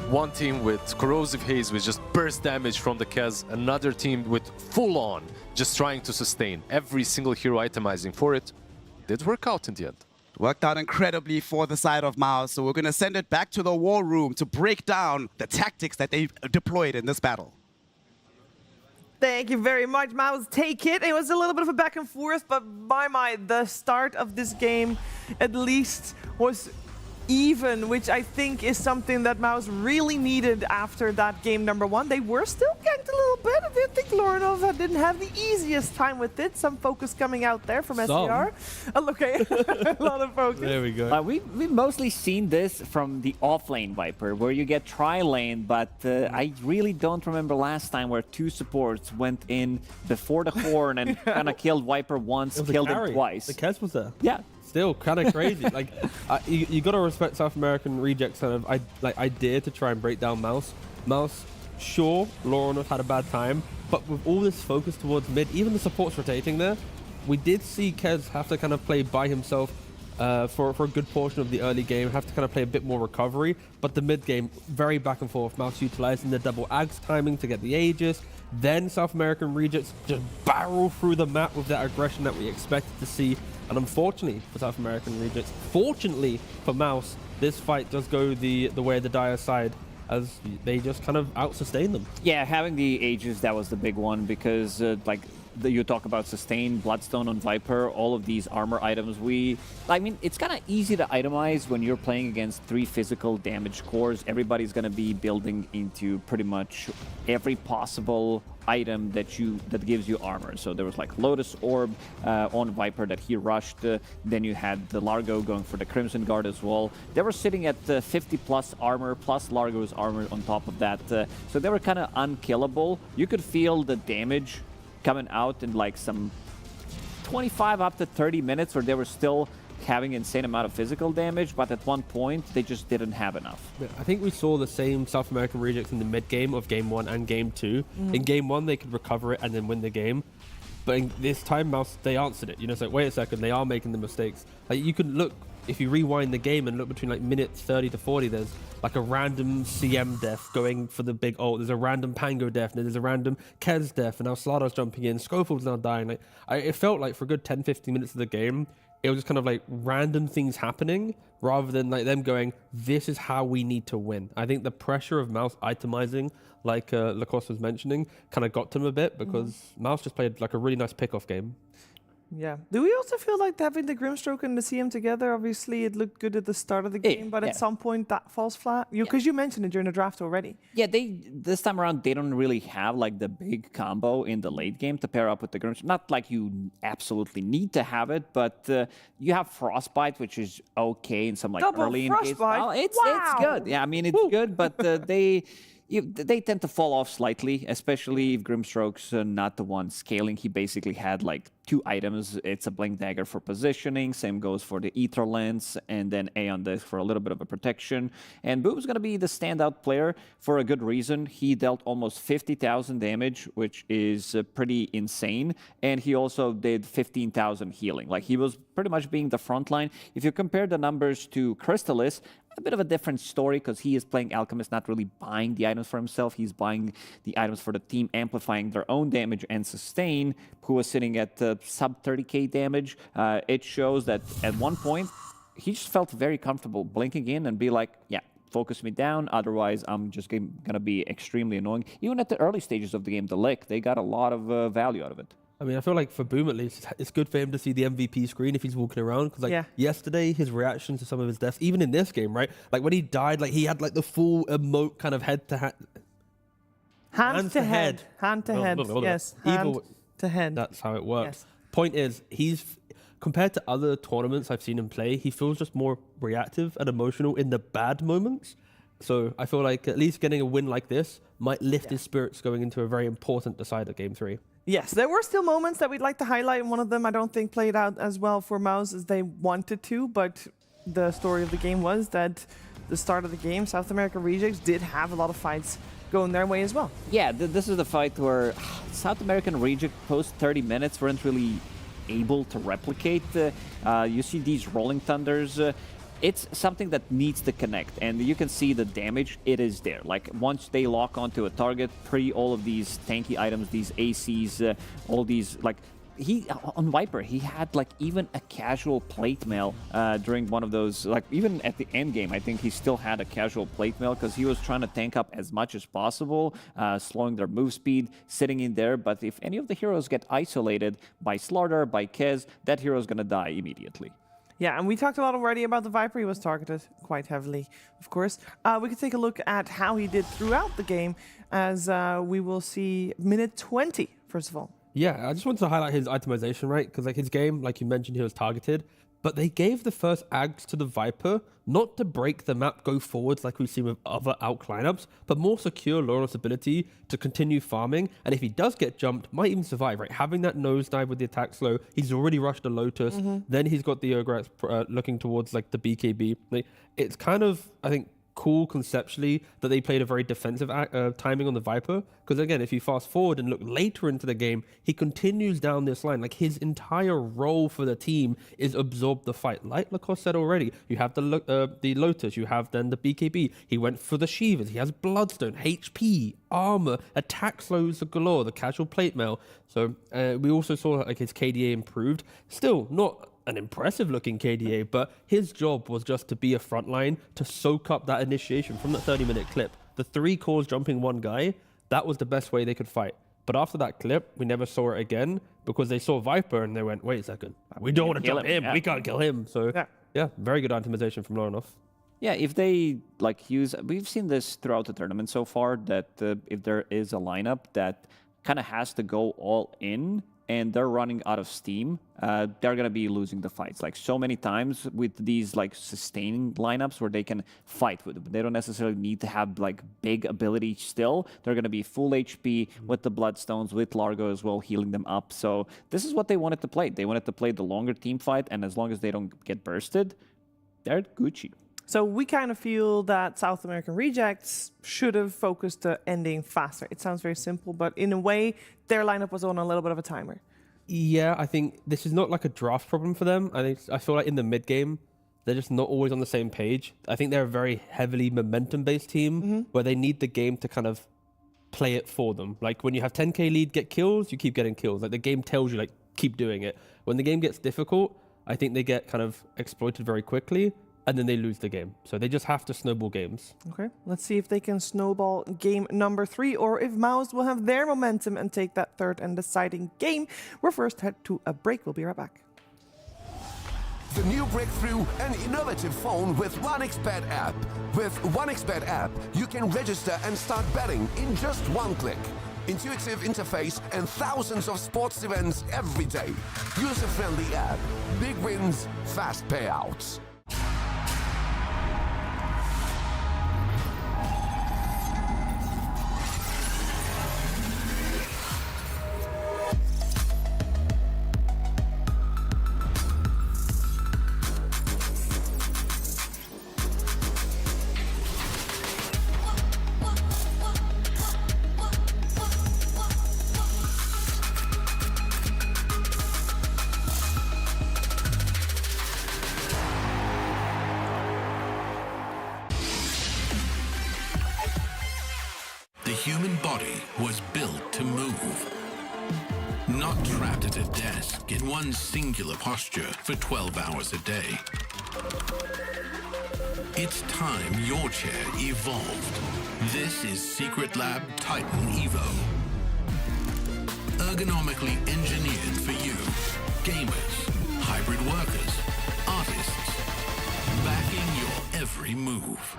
One team with corrosive haze with just burst damage from the Kaz. Another team with full on, just trying to sustain every single hero itemizing for it. Did work out in the end. Worked out incredibly for the side of MOUZ, so we're going to send it back to the war room to break down the tactics that they've deployed in this battle. Thank you very much, MOUZ. Take it. It was a little bit of a back and forth, but my, the start of this game at least was even, which I think is something that MOUZ really needed after that game number 1. They were still ganked a little bit. I did think Loranov didn't have the easiest time with it. Some focus coming out there from SDR. Okay, a lot of focus. There we go. We've mostly seen this from the offlane Viper, where you get tri-lane, but I really don't remember last time where 2 supports went in before the horn and kind of killed Viper once, killed him twice. The Kez was there. Yeah. Still kind of crazy. Like you got to respect South American Rejects kind of idea to try and break down MOUZ. MOUZ, sure, Loranov had a bad time, but with all this focus towards mid, even the supports rotating there, we did see Kez have to kind of play by himself for a good portion of the early game, have to kind of play a bit more recovery, but the mid game, very back and forth. MOUZ utilizing the double Ags timing to get the Aegis, then South American Rejects just barrel through the map with that aggression that we expected to see. And unfortunately for South American Rejects, fortunately for MOUZ, this fight does go the way of the dire side, as they just kind of out-sustain them. Yeah, having the Aegis, that was the big one, because you talk about sustain, Bloodstone on Viper, all of these armor items. I mean, it's kind of easy to itemize when you're playing against 3 physical damage cores. Everybody's going to be building into pretty much every possible item that gives you armor. So there was like Lotus Orb on Viper that he rushed. Then you had the Largo going for the Crimson Guard as well. They were sitting at 50 plus armor, plus Largo's armor on top of that. So they were kind of unkillable. You could feel the damage coming out in like some 25 up to 30 minutes where they were still having insane amount of physical damage, but at one point they just didn't have enough. Yeah, I think we saw the same South American Rejects in the mid game of game 1 and game 2. In game 1 they could recover it and then win the game, but in this time MOUZ, they answered it. You know, it's like, wait a second, they are making the mistakes. Like, you could look if you rewind the game and look between like minutes 30 to 40, there's like a random CM death going for the big ult. There's a random Pango death, and there's a random Kez death, and now Slado's jumping in. Schofield's now dying. Like, it felt like for a good 10-15 minutes of the game, it was just kind of like random things happening rather than like them going, this is how we need to win. I think the pressure of MOUZ itemizing, like Lacoste was mentioning, kind of got to him a bit because MOUZ just played like a really nice pickoff game. Yeah. Do we also feel like having the Grimstroke and the CM together, obviously it looked good at the start of the game, but at some point that falls flat? Because you mentioned it during the draft already. Yeah, this time around, they don't really have like the big combo in the late game to pair up with the Grimstroke. Not like you absolutely need to have it, but you have Frostbite, which is okay in some like Double early engagement. Frostbite? Well, it's Wow. good. Yeah, I mean, it's good, but they tend to fall off slightly, especially if Grimstroke's not the one scaling. He basically had like 2 items. It's a Blink Dagger for positioning. Same goes for the Ether Lens, and then A on this for a little bit of a protection. And Boom's going to be the standout player for a good reason. He dealt almost 50,000 damage, which is pretty insane. And he also did 15,000 healing. Like, he was pretty much being the front line. If you compare the numbers to Crystalis, a bit of a different story because he is playing Alchemist, not really buying the items for himself. He's buying the items for the team, amplifying their own damage and sustain, who was sitting at sub 30k damage. It shows that at one point, he just felt very comfortable blinking in and be like, yeah, focus me down. Otherwise, I'm just going to be extremely annoying. Even at the early stages of the game, the lick, they got a lot of value out of it. I mean, I feel like for Boom, at least, it's good for him to see the MVP screen if he's walking around. Because, like, yesterday, his reaction to some of his deaths, even in this game, right? Like, when he died, like, he had, like, the full emote kind of head-to-hand. Hand to head. Hand to head. Yes. Hand to head. That's how it works. Yes. Point is, compared to other tournaments I've seen him play, he feels just more reactive and emotional in the bad moments. So I feel like at least getting a win like this might lift his spirits going into a very important decider game 3. Yes, there were still moments that we'd like to highlight, and one of them I don't think played out as well for MOUZ as they wanted to, but the story of the game was that the start of the game, South America Rejects did have a lot of fights going their way as well. Yeah, this is the fight where South American Reject post 30 minutes weren't really able to replicate. You see these Rolling Thunders. It's something that needs to connect, and you can see the damage, it is there. Like, once they lock onto a target, all of these tanky items, these ACs, all these, like, on Viper, he had, like, even a casual plate mail during one of those, like, even at the end game, I think he still had a casual plate mail because he was trying to tank up as much as possible, slowing their move speed, sitting in there, but if any of the heroes get isolated by Slaughter, by Kez, that hero is going to die immediately. Yeah, and we talked a lot already about the Viper. He was targeted quite heavily, of course. We could take a look at how he did throughout the game, as we will see minute 20, first of all. Yeah, I just wanted to highlight his itemization, right? Because like his game, like you mentioned, he was targeted. But they gave the first Ags to the Viper, not to break the map, go forwards like we've seen with other Alk lineups, but more secure Laurel's ability to continue farming. And if he does get jumped, might even survive, right? Having that nosedive with the attack slow, he's already rushed a Lotus. Then he's got the Ogre looking towards like the BKB. Like, it's kind of, I think, cool conceptually that they played a very defensive timing on the Viper, because again, if you fast forward and look later into the game, he continues down this line. Like, his entire role for the team is absorb the fight. Like Lacoste said already, you have the Lotus, you have then the BKB. He went for the Shivas, he has Bloodstone, HP, armor, attack slows galore, the casual plate mail. So we also saw like his KDA improved. Still not an impressive looking KDA, but his job was just to be a frontline, to soak up that initiation from that 30-minute clip. The 3 cores jumping one guy, that was the best way they could fight. But after that clip, we never saw it again because they saw Viper and they went, wait a second, we don't want to jump him, we can't kill him. So yeah, very good itemization from Lorenov. Yeah, if they like use, we've seen this throughout the tournament so far, that if there is a lineup that kind of has to go all in, and they're running out of steam, they're going to be losing the fights. Like, so many times with these like sustaining lineups where they can fight with it, but they don't necessarily need to have like big ability still. They're going to be full HP with the Bloodstones, with Largo as well, healing them up. So this is what they wanted to play. They wanted to play the longer team fight, and as long as they don't get bursted, they're Gucci. So we kind of feel that South American Rejects should have focused the ending faster. It sounds very simple, but in a way, their lineup was on a little bit of a timer. Yeah, I think this is not like a draft problem for them. I feel like in the mid game, they're just not always on the same page. I think they're a very heavily momentum-based team where they need the game to kind of play it for them. Like when you have 10k lead, get kills, you keep getting kills. Like the game tells you, like, keep doing it. When the game gets difficult, I think they get kind of exploited very quickly, and then they lose the game. So they just have to snowball games. Okay, let's see if they can snowball game number 3, or if MOUZ will have their momentum and take that third and deciding game. We're first head to a break. We'll be right back. The new breakthrough, an innovative phone with 1xBet app. With 1xBet app, you can register and start betting in just one click. Intuitive interface and thousands of sports events every day. User-friendly app. Big wins, fast payouts. The human body was built to move. Not trapped at a desk in one singular posture for 12 hours a day. It's time your chair evolved. This is Secret Lab Titan Evo. Ergonomically engineered for you. Gamers, hybrid workers, artists. Backing your every move.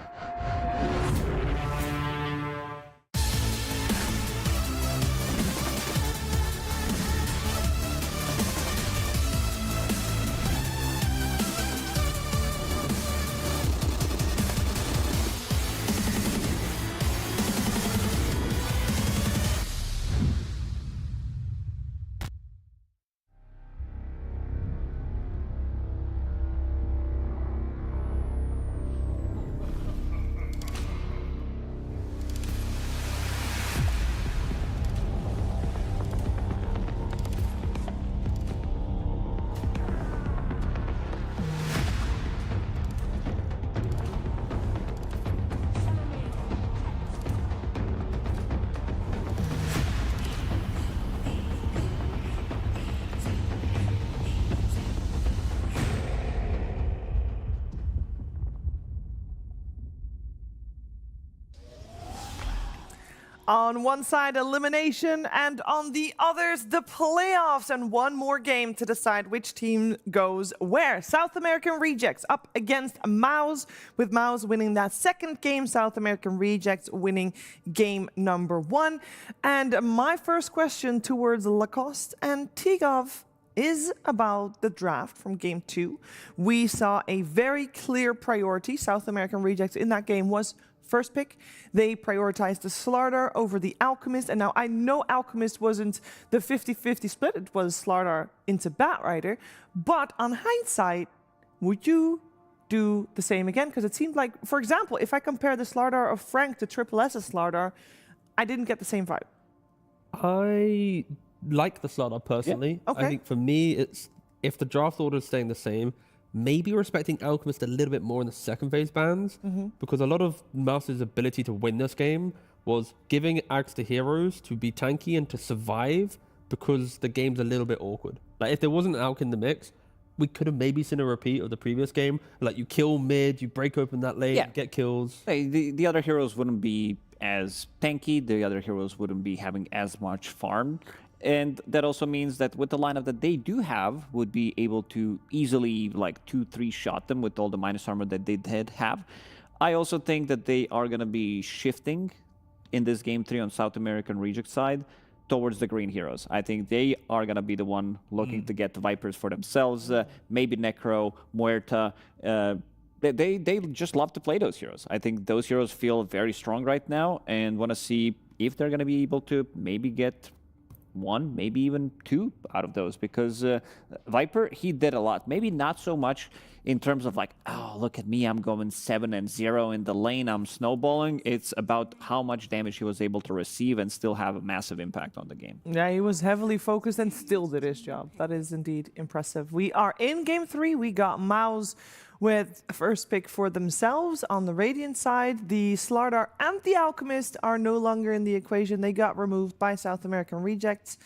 On one side, elimination, and on the others, the playoffs, and one more game to decide which team goes where. South American Rejects up against MOUZ, with MOUZ winning that second game, South American Rejects winning game number 1. And my first question towards Lacoste and Tigov is about the draft from game 2. We saw a very clear priority. South American Rejects in that game was first pick. They prioritized the Slardar over the Alchemist. And now I know Alchemist wasn't the 50-50 split. It was Slardar into Batrider. But on hindsight, would you do the same again? Because it seemed like, for example, if I compare the Slardar of Frank to Triple S's Slardar, I didn't get the same vibe. I like the Slardar personally. Yeah. Okay. I think for me, it's if the draft order is staying the same, maybe respecting Alchemist a little bit more in the second phase bans, because a lot of MOUZ's ability to win this game was giving Ags to heroes to be tanky and to survive, because the game's a little bit awkward. Like if there wasn't an Alch in the mix, we could have maybe seen a repeat of the previous game. Like you kill mid, you break open that lane, get kills. Hey, the other heroes wouldn't be as tanky, the other heroes wouldn't be having as much farm. And that also means that with the lineup that they do have, would be able to easily like 2-3 shot them with all the minus armor that they did have. I also think that they are going to be shifting in this game 3 on South American Reject side towards the green heroes. I think they are going to be the one looking to get the Vipers for themselves, maybe Necro, Muerta. They just love to play those heroes. I think those heroes feel very strong right now and want to see if they're going to be able to maybe get 1, maybe even 2 out of those, because Viper, he did a lot. Maybe not so much in terms of like, oh, look at me, I'm going 7-0 in the lane, I'm snowballing. It's about how much damage he was able to receive and still have a massive impact on the game. Yeah, he was heavily focused and still did his job. That is indeed impressive. We are in game 3. We got MOUZ with a first pick for themselves. On the Radiant side, the Slardar and the Alchemist are no longer in the equation. They got removed by South American Rejects.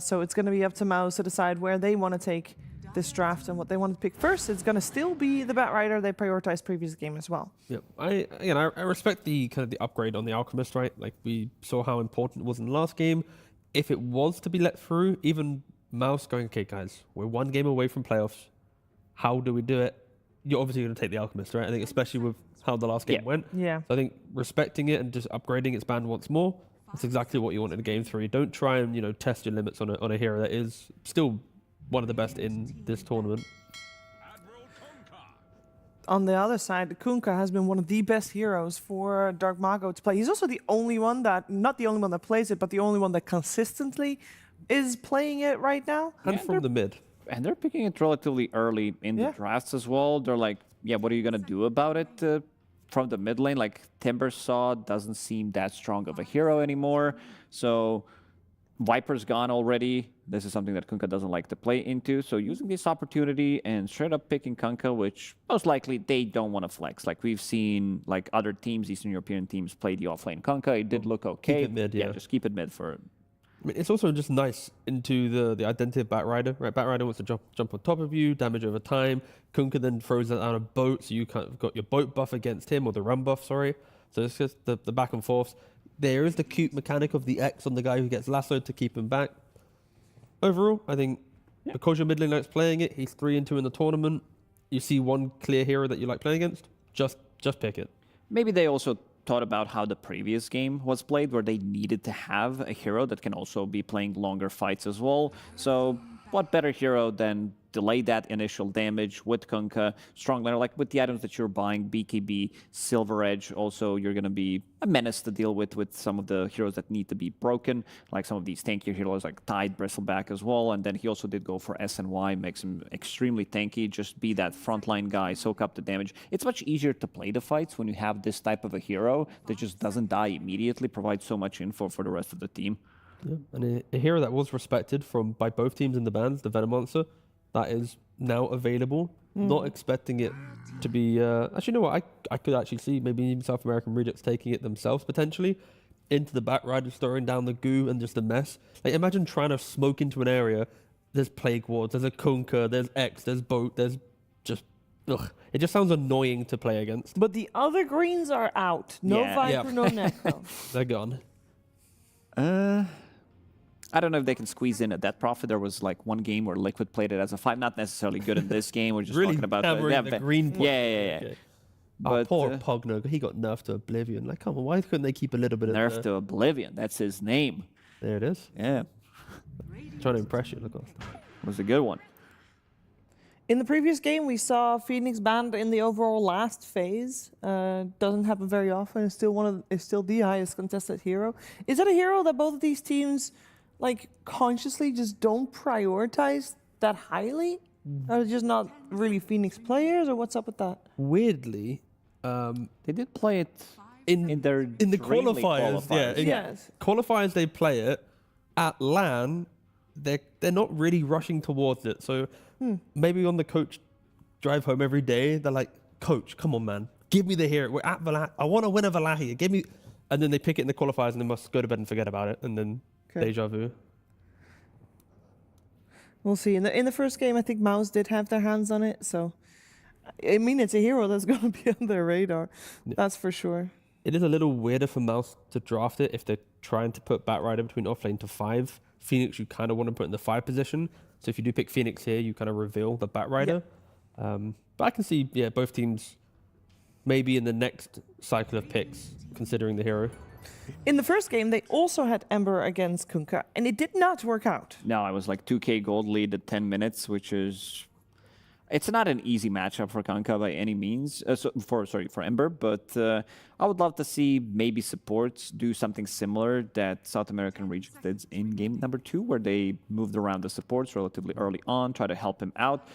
So it's going to be up to MOUZ to decide where they want to take this draft and what they want to pick first. It's going to still be the Batrider. They prioritized previous game as well. Yep. I respect the kind of the upgrade on the Alchemist, right? Like we saw how important it was in the last game. If it was to be let through, even MOUZ going, okay, guys, we're one game away from playoffs. How do we do it? You're obviously going to take the Alchemist, right? I think especially with how the last game went. Yeah. So I think respecting it and just upgrading its band once more, that's exactly what you want in Game 3. Don't try and, test your limits on a hero that is still one of the best in this tournament. On the other side, Kunkka has been one of the best heroes for Dark Mago to play. He's also the only one that, not the only one that plays it, but the only one that consistently is playing it right now. And from the mid. And they're picking it relatively early in the drafts as well. They're like, yeah, what are you going to do about it from the mid lane? Like, Timbersaw doesn't seem that strong of a hero anymore. So Viper's gone already. This is something that Kunkka doesn't like to play into. So using this opportunity and straight up picking Kunkka, which most likely they don't want to flex. Like we've seen like other teams, Eastern European teams, play the offlane Kunkka. It did look okay. Keep it mid, yeah. Just keep it mid for it. I mean, it's also just nice into the identity of Batrider, right? Batrider wants to jump on top of you, damage over time. Kunkka then throws it on a boat, so you kind of got your boat buff against him, or the run buff, sorry. So it's just the back and forth. There is the cute mechanic of the X on the guy who gets lassoed to keep him back. Overall, I think because your mid lane knight's playing it, he's 3-2 in the tournament. You see one clear hero that you like playing against, just pick it. Maybe they also thought about how the previous game was played, where they needed to have a hero that can also be playing longer fights as well. So what better hero than delay that initial damage with Kunkka, strong laner, like with the items that you're buying, BKB, Silver Edge. Also, you're going to be a menace to deal with some of the heroes that need to be broken, like some of these tankier heroes like Tide, Bristleback as well. And then he also did go for SNY, makes him extremely tanky, just be that frontline guy, soak up the damage. It's much easier to play the fights when you have this type of a hero that just doesn't die immediately, provides so much info for the rest of the team. Yeah. And a hero that was respected by both teams in the bans, the Venom Monster, that is now available. Not expecting it to be... actually, you know what? I could actually see maybe even South American Rejects taking it themselves, potentially, into the Batrider, throwing down the goo and just a mess. Like, imagine trying to smoke into an area. There's Plague Wards, there's a Kunkka, there's X, there's Boat, there's just... Ugh. It just sounds annoying to play against. But the other greens are out. No Viper, no Necro. They're gone. I don't know if they can squeeze in at that profit. There was like one game where Liquid played it as a 5. Not necessarily good in this game. We're just really talking about the green point. Yeah. Okay. But, poor Pogno, he got nerfed to Oblivion. Like, come on, why couldn't they keep a little bit of nerfed to Oblivion? That's his name. There it is. Yeah. Trying to impress you, look. It was a good one. In the previous game, we saw Phoenix banned in the overall last phase. Doesn't happen very often. It's still the highest contested hero. Is that a hero that both of these teams like consciously just don't prioritize that highly? Are they just not really Phoenix players, or what's up with that? Weirdly, they did play it in the qualifiers. Yes. Qualifiers they play it. At LAN, they're not really rushing towards it. So maybe on the coach drive home every day, they're like, "Coach, come on, man, give me the hero. We're at Wallachia. I want to win a Wallachia. Give me." And then they pick it in the qualifiers, and they must go to bed and forget about it, and then deja vu. We'll see. In the first game, I think MOUZ did have their hands on it, so I mean, it's a hero that's going to be on their radar. Yeah. That's for sure. It is a little weirder for MOUZ to draft it if they're trying to put Batrider between offlane to 5. Phoenix, you kind of want to put in the 5 position. So if you do pick Phoenix here, you kind of reveal the Batrider. Yeah. But I can see, both teams maybe in the next cycle of picks considering the hero. In the first game, they also had Ember against Kunkka, and it did not work out. No, it was like 2k gold lead at 10 minutes, which is... It's not an easy matchup for Kunkka by any means, for Ember, but I would love to see maybe supports do something similar that South American Rejects did in game number 2, where they moved around the supports relatively early on, try to help him out.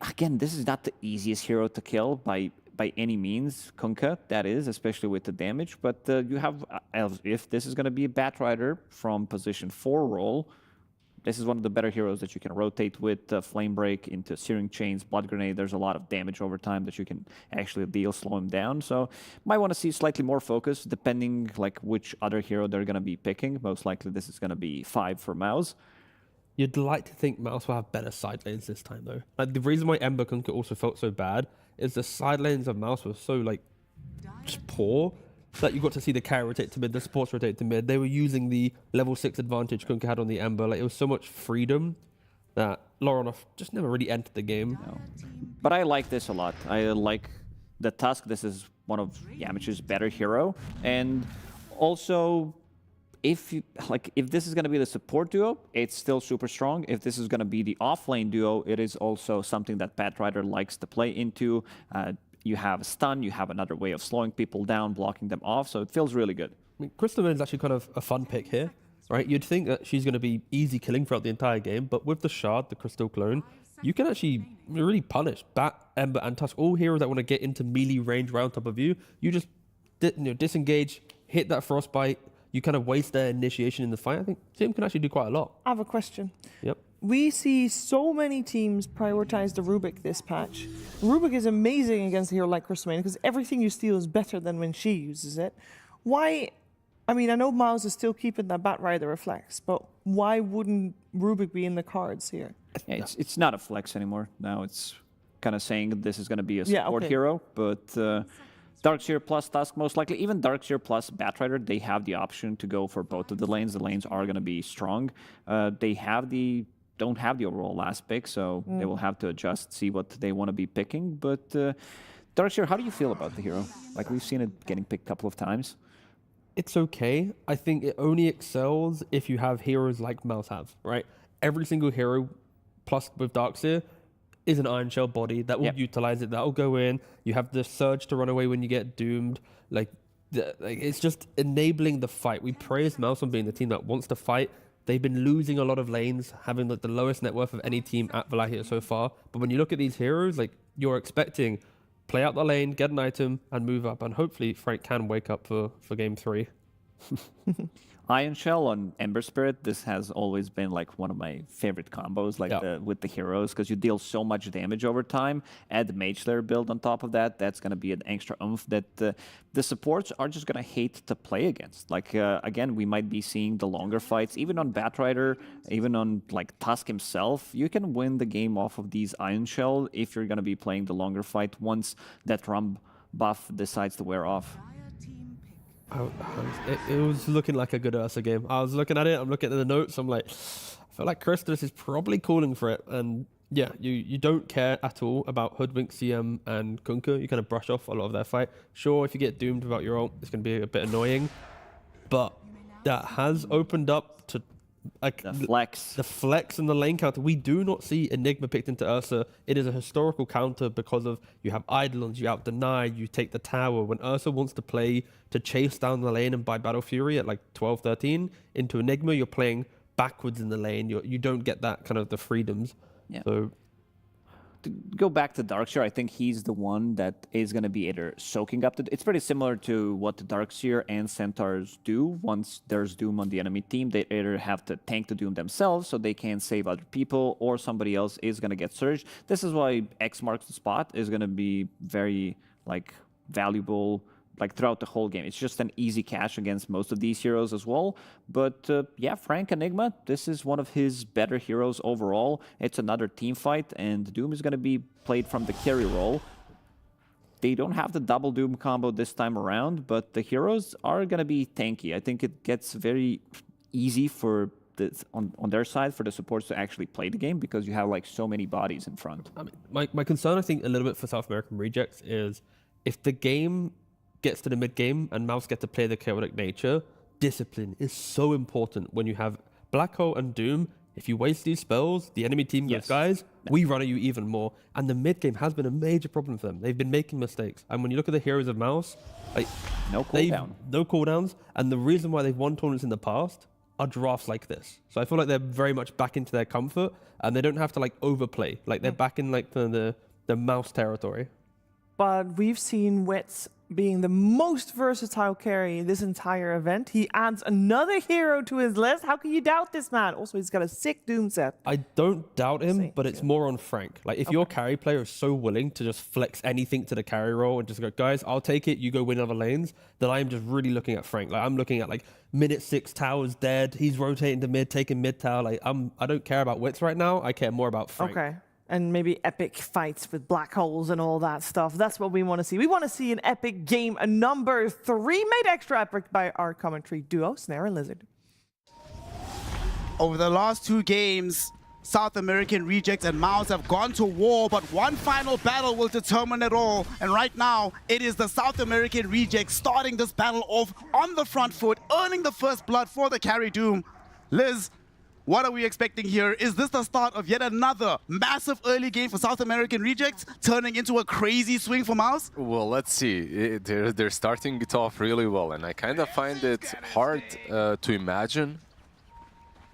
Again, this is not the easiest hero to kill by any means, Kunkka, that is, especially with the damage, but you have, if this is going to be a Batrider from position 4 role, this is one of the better heroes that you can rotate with. Flame Break into Searing Chains, Blood Grenade. There's a lot of damage over time that you can actually deal, slow him down. So might want to see slightly more focus depending like which other hero they're going to be picking. Most likely this is going to be 5 for MOUZ. You'd like to think MOUZ will have better side lanes this time, though. Like, the reason why Ember Kunkka also felt so bad is the side lanes of MOUZ were so, like, just poor that you got to see the carry rotate to mid, the supports rotate to mid. They were using the level 6 advantage Kunkka had on the Ember. Like, it was so much freedom that Laronov just never really entered the game. No. But I like this a lot. I like the Tusk. This is one of Yamich's better hero. And also, if this is going to be the support duo, it's still super strong. If this is going to be the off-lane duo, it is also something that Batrider likes to play into. You have a stun, you have another way of slowing people down, blocking them off, so it feels really good. I mean, Crystal is actually kind of a fun pick here, right? You'd think that she's going to be easy killing throughout the entire game, but with the Shard, the Crystal Clone, you can actually really punish Bat, Ember, and Tusk, all heroes that want to get into melee range right on top of you. You just disengage, hit that Frostbite, you kind of waste their initiation in the fight. I think Tim can actually do quite a lot. I have a question. Yep. We see so many teams prioritize the Rubik this patch. Rubik is amazing against a hero like Crystal because everything you steal is better than when she uses it. Why? I mean, I know MOUZ is still keeping that Batrider reflex, but why wouldn't Rubik be in the cards here? Yeah, it's not a flex anymore. Now it's kind of saying this is going to be a support hero, but Darkseer plus Tusk most likely. Even Darkseer plus Batrider, they have the option to go for both of the lanes. The lanes are going to be strong. They don't have the overall last pick, so they will have to adjust, see what they want to be picking. But Darkseer, how do you feel about the hero? Like, we've seen it getting picked a couple of times. It's okay. I think it only excels if you have heroes like MOUZ have, right? Every single hero, plus with Darkseer, is an Iron Shell body that will utilize it. That will go in. You have the Surge to run away when you get doomed. It's just enabling the fight. We praise MOUZ on being the team that wants to fight. They've been losing a lot of lanes, having the lowest net worth of any team at Wallachia so far. But when you look at these heroes, like, you're expecting play out the lane, get an item, and move up. And hopefully Frank can wake up for game 3. Iron Shell on Ember Spirit, this has always been like one of my favorite combos, like with the heroes, because you deal so much damage over time. Add the Mage Slayer build on top of that. That's going to be an extra oomph that the supports are just going to hate to play against. Like, again, we might be seeing the longer fights, even on Batrider, even on like Tusk himself. You can win the game off of these Iron Shell if you're going to be playing the longer fight once that Rump buff decides to wear off. It was looking like a good Ursa game. I was looking at it, I'm looking at the notes, I'm like, I feel like Christus is probably calling for it. And yeah, you don't care at all about Hoodwink, CM, and Kunkka. You kind of brush off a lot of their fight. Sure, if you get doomed without your ult, it's going to be a bit annoying. But that has opened up to the flex and the lane counter. We do not see Enigma picked into Ursa. It is a historical counter because of you have Eidolons, you out deny, you take the tower. When Ursa wants to play to chase down the lane and buy Battle Fury at like 12, 13 into Enigma, you're playing backwards in the lane. You don't get that kind of the freedoms. Yeah. So to go back to Darkseer, I think he's the one that is going to be either soaking up it's pretty similar to what the Darkseer and Centaurs do. Once there's Doom on the enemy team, they either have to tank the Doom themselves so they can save other people, or somebody else is going to get surged. This is why X marks the spot is going to be very valuable throughout the whole game. It's just an easy cash against most of these heroes as well. But yeah, Frank Enigma, this is one of his better heroes overall. It's another team fight, and Doom is going to be played from the carry role. They don't have the double Doom combo this time around, but the heroes are going to be tanky. I think it gets very easy for on their side for the supports to actually play the game because you have so many bodies in front. I mean, my concern, I think, a little bit for South American rejects is if the game gets to the mid game and MOUZ get to play the chaotic nature, discipline is so important when you have Black Hole and Doom. If you waste these spells, the enemy team goes, guys, we run at you even more. And the mid game has been a major problem for them. They've been making mistakes. And when you look at the heroes of MOUZ, no cooldowns. And the reason why they've won tournaments in the past are drafts like this. So I feel like they're very much back into their comfort and they don't have to overplay. They're back in the MOUZ territory. But we've seen Wets being the most versatile carry in this entire event. He adds another hero to his list. How can you doubt this man? Also, he's got a sick Doom set. I don't doubt him, but it's more on Frank. Like, if your carry player is so willing to just flex anything to the carry role and just go, guys, I'll take it, you go win other lanes, then I'm just really looking at Frank. Like, I'm looking at, like, minute 6 towers dead. He's rotating to mid, taking mid tower. Like, I don't care about wits right now. I care more about Frank. Okay. And maybe epic fights with black holes and all that stuff. That's what we want to see. We want to see an epic game, a number 3, made extra epic by our commentary duo, Snare and Lizard. Over the last 2 games, South American Rejects and MOUZ have gone to war, but one final battle will determine it all. And right now, it is the South American Rejects starting this battle off on the front foot, earning the first blood for the carry Doom. Liz, what are we expecting here? Is this the start of yet another massive early game for South American Rejects, turning into a crazy swing for MOUZ? Well, let's see. They're starting it off really well, and I kind of find it hard to imagine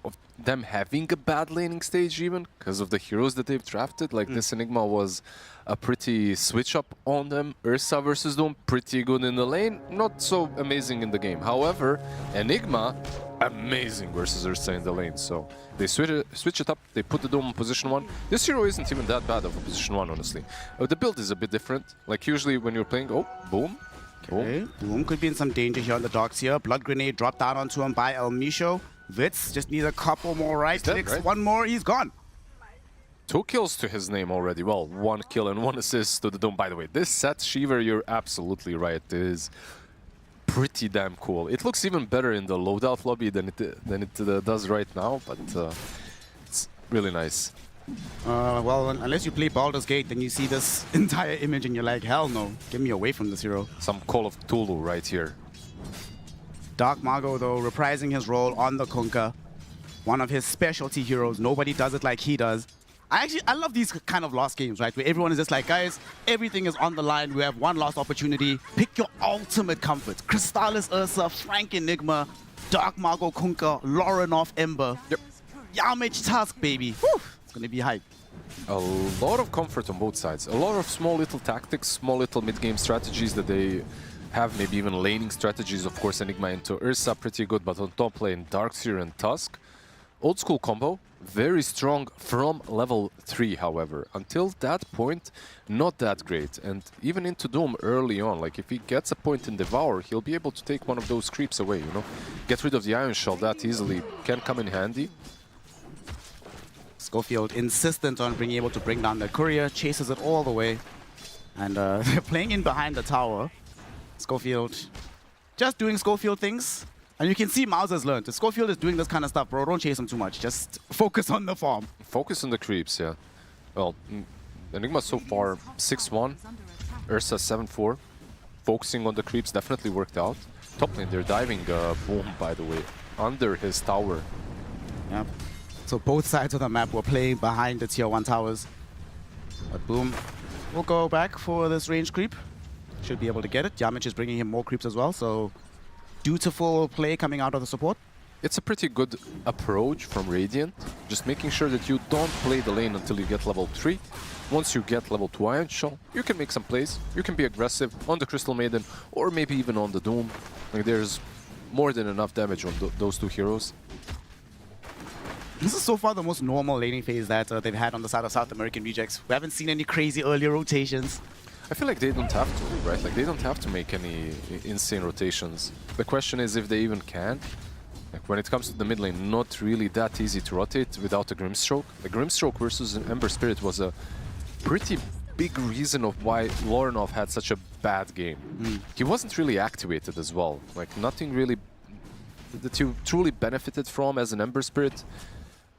of them having a bad laning stage even, because of the heroes that they've drafted. Like this Enigma was a pretty switch up on them. Ursa versus Doom, pretty good in the lane, not so amazing in the game. However, Enigma, amazing versus Ursa in the lane. So they switch it up, they put the Doom in position 1. This hero isn't even that bad of a position 1, honestly. The build is a bit different. Like usually when you're playing, oh, boom. Okay, Boom could be in some danger here on the docks here. Blood Grenade dropped down onto him by El Misho. Vitz just needs a couple more right clicks. Right? One more, he's gone. 2 kills to his name already. Well, 1 kill and 1 assist to the Doom. By the way, this set, Shiver, you're absolutely right, is pretty damn cool. It looks even better in the loadout lobby than it does right now, but it's really nice. Well, unless you play Baldur's Gate, then you see this entire image and you're like, hell no, get me away from this hero. Some Call of Cthulhu right here. Dark Mago, though, reprising his role on the Kunkka. One of his specialty heroes. Nobody does it like he does. I love these kind of last games, right? Where everyone is just like, guys, everything is on the line. We have one last opportunity. Pick your ultimate comfort. Crystallis Ursa, Frank Enigma, Dark Mago Kunkka, Lorinov Ember. Yep. Yamage Tusk, baby. Whew. It's going to be hype. A lot of comfort on both sides. A lot of small little tactics, small little mid-game strategies that they have, maybe even laning strategies. Of course, Enigma into Ursa, pretty good, but on top lane, Darkseer and Tusk. Old school combo, very strong from level 3, however. Until that point, not that great. And even into Doom early on, like if he gets a point in Devour, he'll be able to take one of those creeps away, you know? Get rid of the Iron Shell that easily, can come in handy. Schofield insistent on being able to bring down the courier, chases it all the way. And they're playing in behind the tower. Schofield just doing Schofield things. And you can see MOUZ has learned. If Schofield is doing this kind of stuff, bro, don't chase him too much. Just focus on the farm. Focus on the creeps, yeah. Well, Enigma so far 6-1, Ursa 7-4. Focusing on the creeps definitely worked out. Top lane, they're diving Boom, by the way, under his tower. Yep. So both sides of the map were playing behind the tier 1 towers. But Boom will go back for this range creep. Should be able to get it. Yamage is bringing him more creeps as well, so dutiful play coming out of the support. It's a pretty good approach from Radiant. Just making sure that you don't play the lane until you get level 3. Once you get level 2 Iron Shell, you can make some plays. You can be aggressive on the Crystal Maiden or maybe even on the Doom. Like, there's more than enough damage on those 2 heroes. This is so far the most normal laning phase that they've had on the side of South American Rejects. We haven't seen any crazy early rotations. I feel like they don't have to, right? Like, they don't have to make any insane rotations. The question is if they even can. Like, when it comes to the mid lane, not really that easy to rotate without a Grimstroke. The Grimstroke versus an Ember Spirit was a pretty big reason of why Lorinov had such a bad game. He wasn't really activated as well. Like, nothing really that you truly benefited from as an Ember Spirit.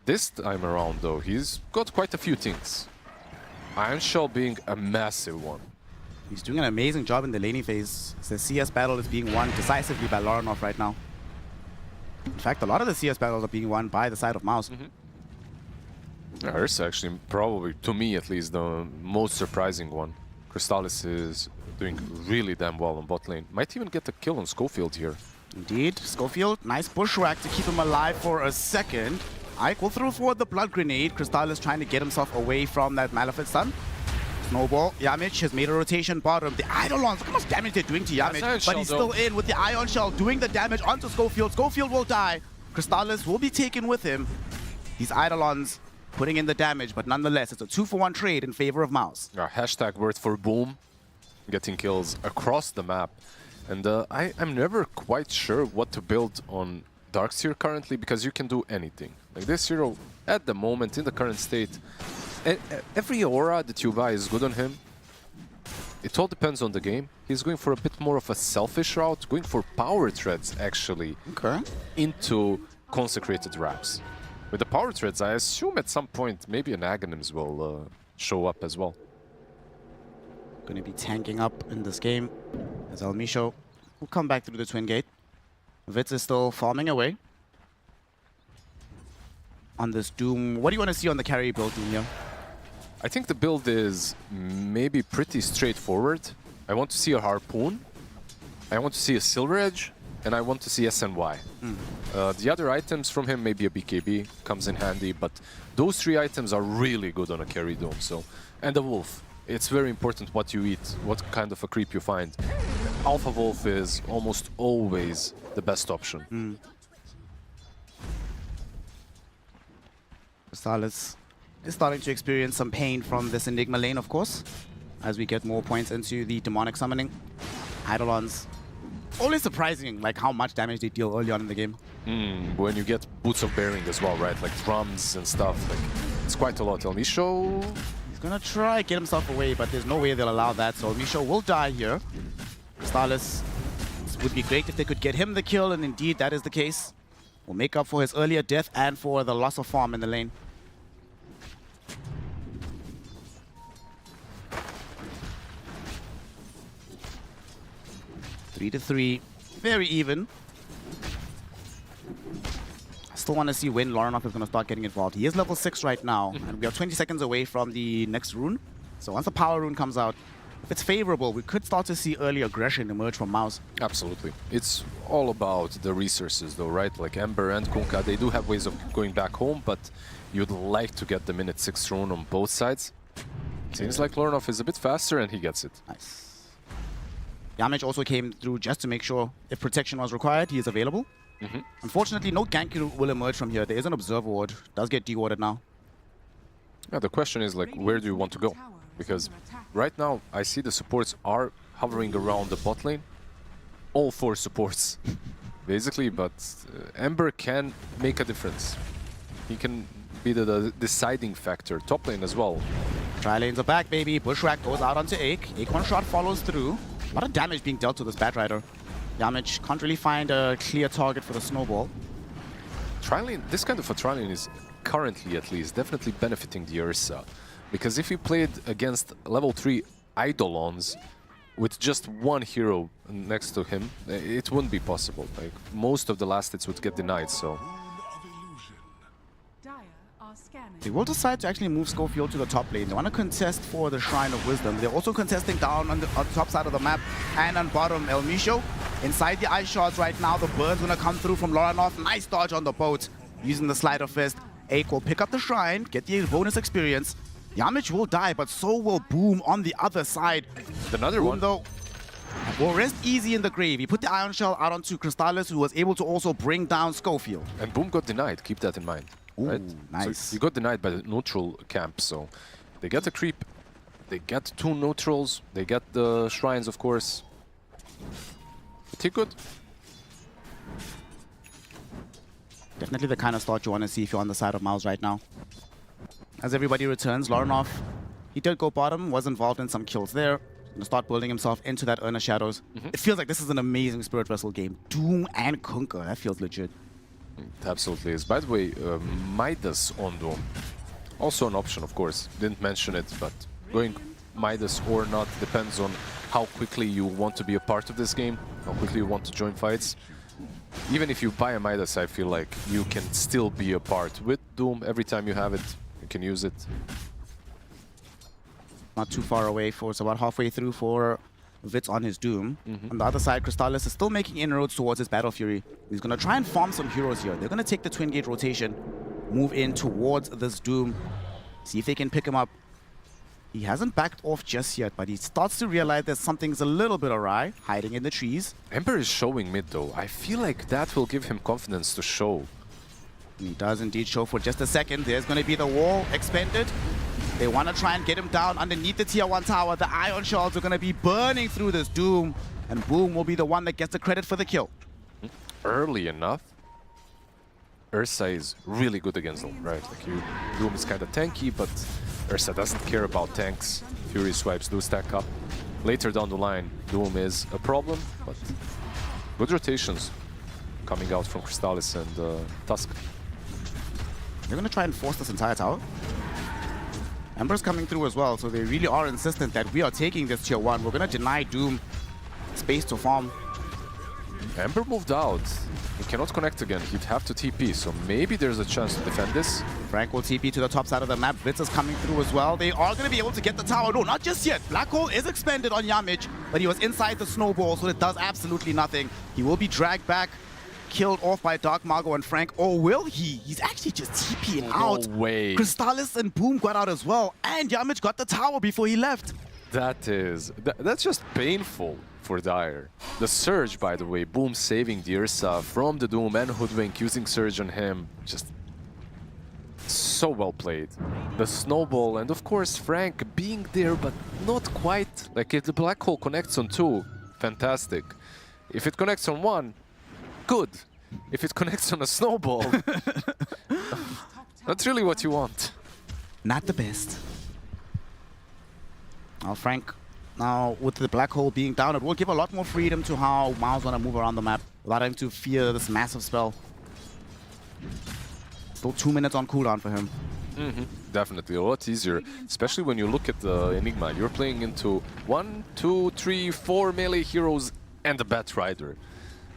This time around, though, he's got quite a few things. Iron Shell being a massive one. He's doing an amazing job in the laning phase. The CS battle is being won decisively by Lorinov right now. In fact, a lot of the CS battles are being won by the side of MOUZ. Ursa actually, probably, to me at least, the most surprising one. Crystallis is doing really damn well on bot lane. Might even get a kill on Schofield here. Indeed, Schofield, nice bushwhack to keep him alive for a second. Ike will throw forward the Blood Grenade. Crystallis trying to get himself away from that Malefic stun. Snowball. Yamich has made a rotation bottom. The Eidolons, look how much damage they're doing to Yamich. But he's still in with the Ion Shell, doing the damage onto Schofield. Schofield will die. Crystallis will be taken with him. These Eidolons putting in the damage, but nonetheless, it's a 2-for-1 trade in favor of MOUZ. Hashtag word for Boom, getting kills across the map. And I'm never quite sure what to build on Darkseer currently, because you can do anything. Like this hero, at the moment, in the current state, every aura that you buy is good on him. It all depends on the game. He's going for a bit more of a selfish route, going for power threads, actually, into consecrated wraps. With the power threads, I assume at some point maybe an Aghanims will show up as well. Going to be tanking up in this game as Elmisho will come back through the twin gate. Vitz is still farming away on this Doom. What do you want to see on the carry build, Doom here? I think the build is maybe pretty straightforward. I want to see a Harpoon, I want to see a Silver Edge, and I want to see SNY. The other items from him, maybe a BKB, comes in handy, but those three items are really good on a carry Doom. So, and the Wolf. It's very important what you eat, what kind of a creep you find. Alpha Wolf is almost always the best option. Crystallis is starting to experience some pain from this Enigma lane, of course, as we get more points into the demonic summoning. Eidolons, always surprising like how much damage they deal early on in the game. When you get Boots of Bearing as well, right? Like drums and stuff. Like, it's quite a lot. Elmisho, he's gonna try get himself away, but there's no way they'll allow that. So Elmisho will die here. Crystallis, it would be great if they could get him the kill, and indeed that is the case. Will make up for his earlier death and for the loss of farm in the lane. Three to three, very even. I still want to see when Lorinov is going to start getting involved. He is level 6 right now, and we are 20 seconds away from the next rune. So once the power rune comes out, if it's favorable, we could start to see early aggression emerge from MOUZ. Absolutely. It's all about the resources though, right? Like Ember and Kunkka, they do have ways of going back home, but you'd like to get the minute 6 rune on both sides. Seems like Lorinov is a bit faster and he gets it. Nice. Yamich also came through just to make sure if protection was required, he is available. Unfortunately, no gank will emerge from here. There is an Observer Ward. Does get dewarded now. Yeah, the question is like, where do you want to go? Because right now, I see the supports are hovering around the bot lane. All 4 supports, basically, but Ember can make a difference. He can be the deciding factor. Top lane as well. Tri-lanes are back, baby. Bushwhack goes out onto Ache. Ache one shot follows through. A lot of damage being dealt to this Batrider. Yamich can't really find a clear target for the snowball. Tri-lane, this kind of a tri-lane is currently, at least, definitely benefiting the Ursa. Because if he played against level 3 Eidolons with just one hero next to him, it wouldn't be possible. Like, most of the last hits would get denied, so... They will decide to actually move Schofield to the top lane. They want to contest for the Shrine of Wisdom. They're also contesting down on the top side of the map and on bottom. Elmisho inside the ice shards right now. The burn's going to come through from Lorinov. Nice dodge on the boat using the Sleight of Fist. Ache will pick up the Shrine, get the bonus experience. Yamich will die, but so will Boom on the other side. Another one. Though, will rest easy in the grave. He put the Ion Shell out onto Crystallis, who was able to also bring down Schofield. And Boom got denied. Keep that in mind. Ooh, right? nice. So he got denied by the neutral camp, so they get a creep, they get 2 neutrals, they get the shrines, of course. Pretty good. Definitely the kind of start you want to see if you're on the side of MOUZ right now. As everybody returns, Lorinov, he did go bottom, was involved in some kills there. Gonna start building himself into that Urna Shadows. It feels like this is an amazing Spirit Vessel game. Doom and Kunkka, that feels legit. It absolutely is. By the way, Midas on Doom. Also an option, of course. Didn't mention it, but going Midas or not depends on how quickly you want to be a part of this game, how quickly you want to join fights. Even if you buy a Midas, I feel like you can still be a part. With Doom, every time you have it, you can use it. Not too far away for, it's about halfway through for Vitz on his Doom. On the other side, Crystallis is still making inroads towards his Battle Fury. He's going to try and farm some heroes here. They're going to take the Twin Gate rotation, move in towards this Doom, see if they can pick him up. He hasn't backed off just yet, but he starts to realize that something's a little bit awry, hiding in the trees. Ember is showing mid though. I feel like that will give him confidence to show. And he does indeed show for just a second. There's going to be the wall expended. They want to try and get him down underneath the tier 1 tower. The ion shells are going to be burning through this Doom. And Boom will be the one that gets the credit for the kill. Early enough. Ursa is really good against them, right? Like Doom is kind of tanky, but Ursa doesn't care about tanks. Fury swipes do stack up. Later down the line, Doom is a problem, but good rotations coming out from Crystallis and Tusk. They're going to try and force this entire tower. Ember's coming through as well, so they really are insistent that we are taking this tier 1. We're going to deny Doom space to farm. Ember moved out. He cannot connect again. He'd have to TP, so maybe there's a chance to defend this. Frank will TP to the top side of the map. Vitz is coming through as well. They are going to be able to get the tower. No, not just yet. Black Hole is expended on Yamich, but he was inside the snowball, so it does absolutely nothing. He will be dragged back, killed off by Dark Mago and Frank. Or will he? He's actually just TPing out. No way. Crystallis and Boom got out as well, and Yamich got the tower before he left. That's just painful for Dire. The Surge, by the way, Boom saving the Ursa from the Doom and Hoodwink, using Surge on him. Just so well played. The Snowball, and of course Frank being there, but not quite. Like if the Black Hole connects on 2, fantastic. If it connects on 1, good. If it connects on a Snowball, that's really what you want. Not the best. Now Frank, now with the Black Hole being down, it will give a lot more freedom to how MOUZ want to move around the map without having to fear this massive spell. Still 2 minutes on cooldown for him. Definitely a lot easier, especially when you look at the Enigma. You're playing into 1, 2, 3, 4 melee heroes and a Batrider.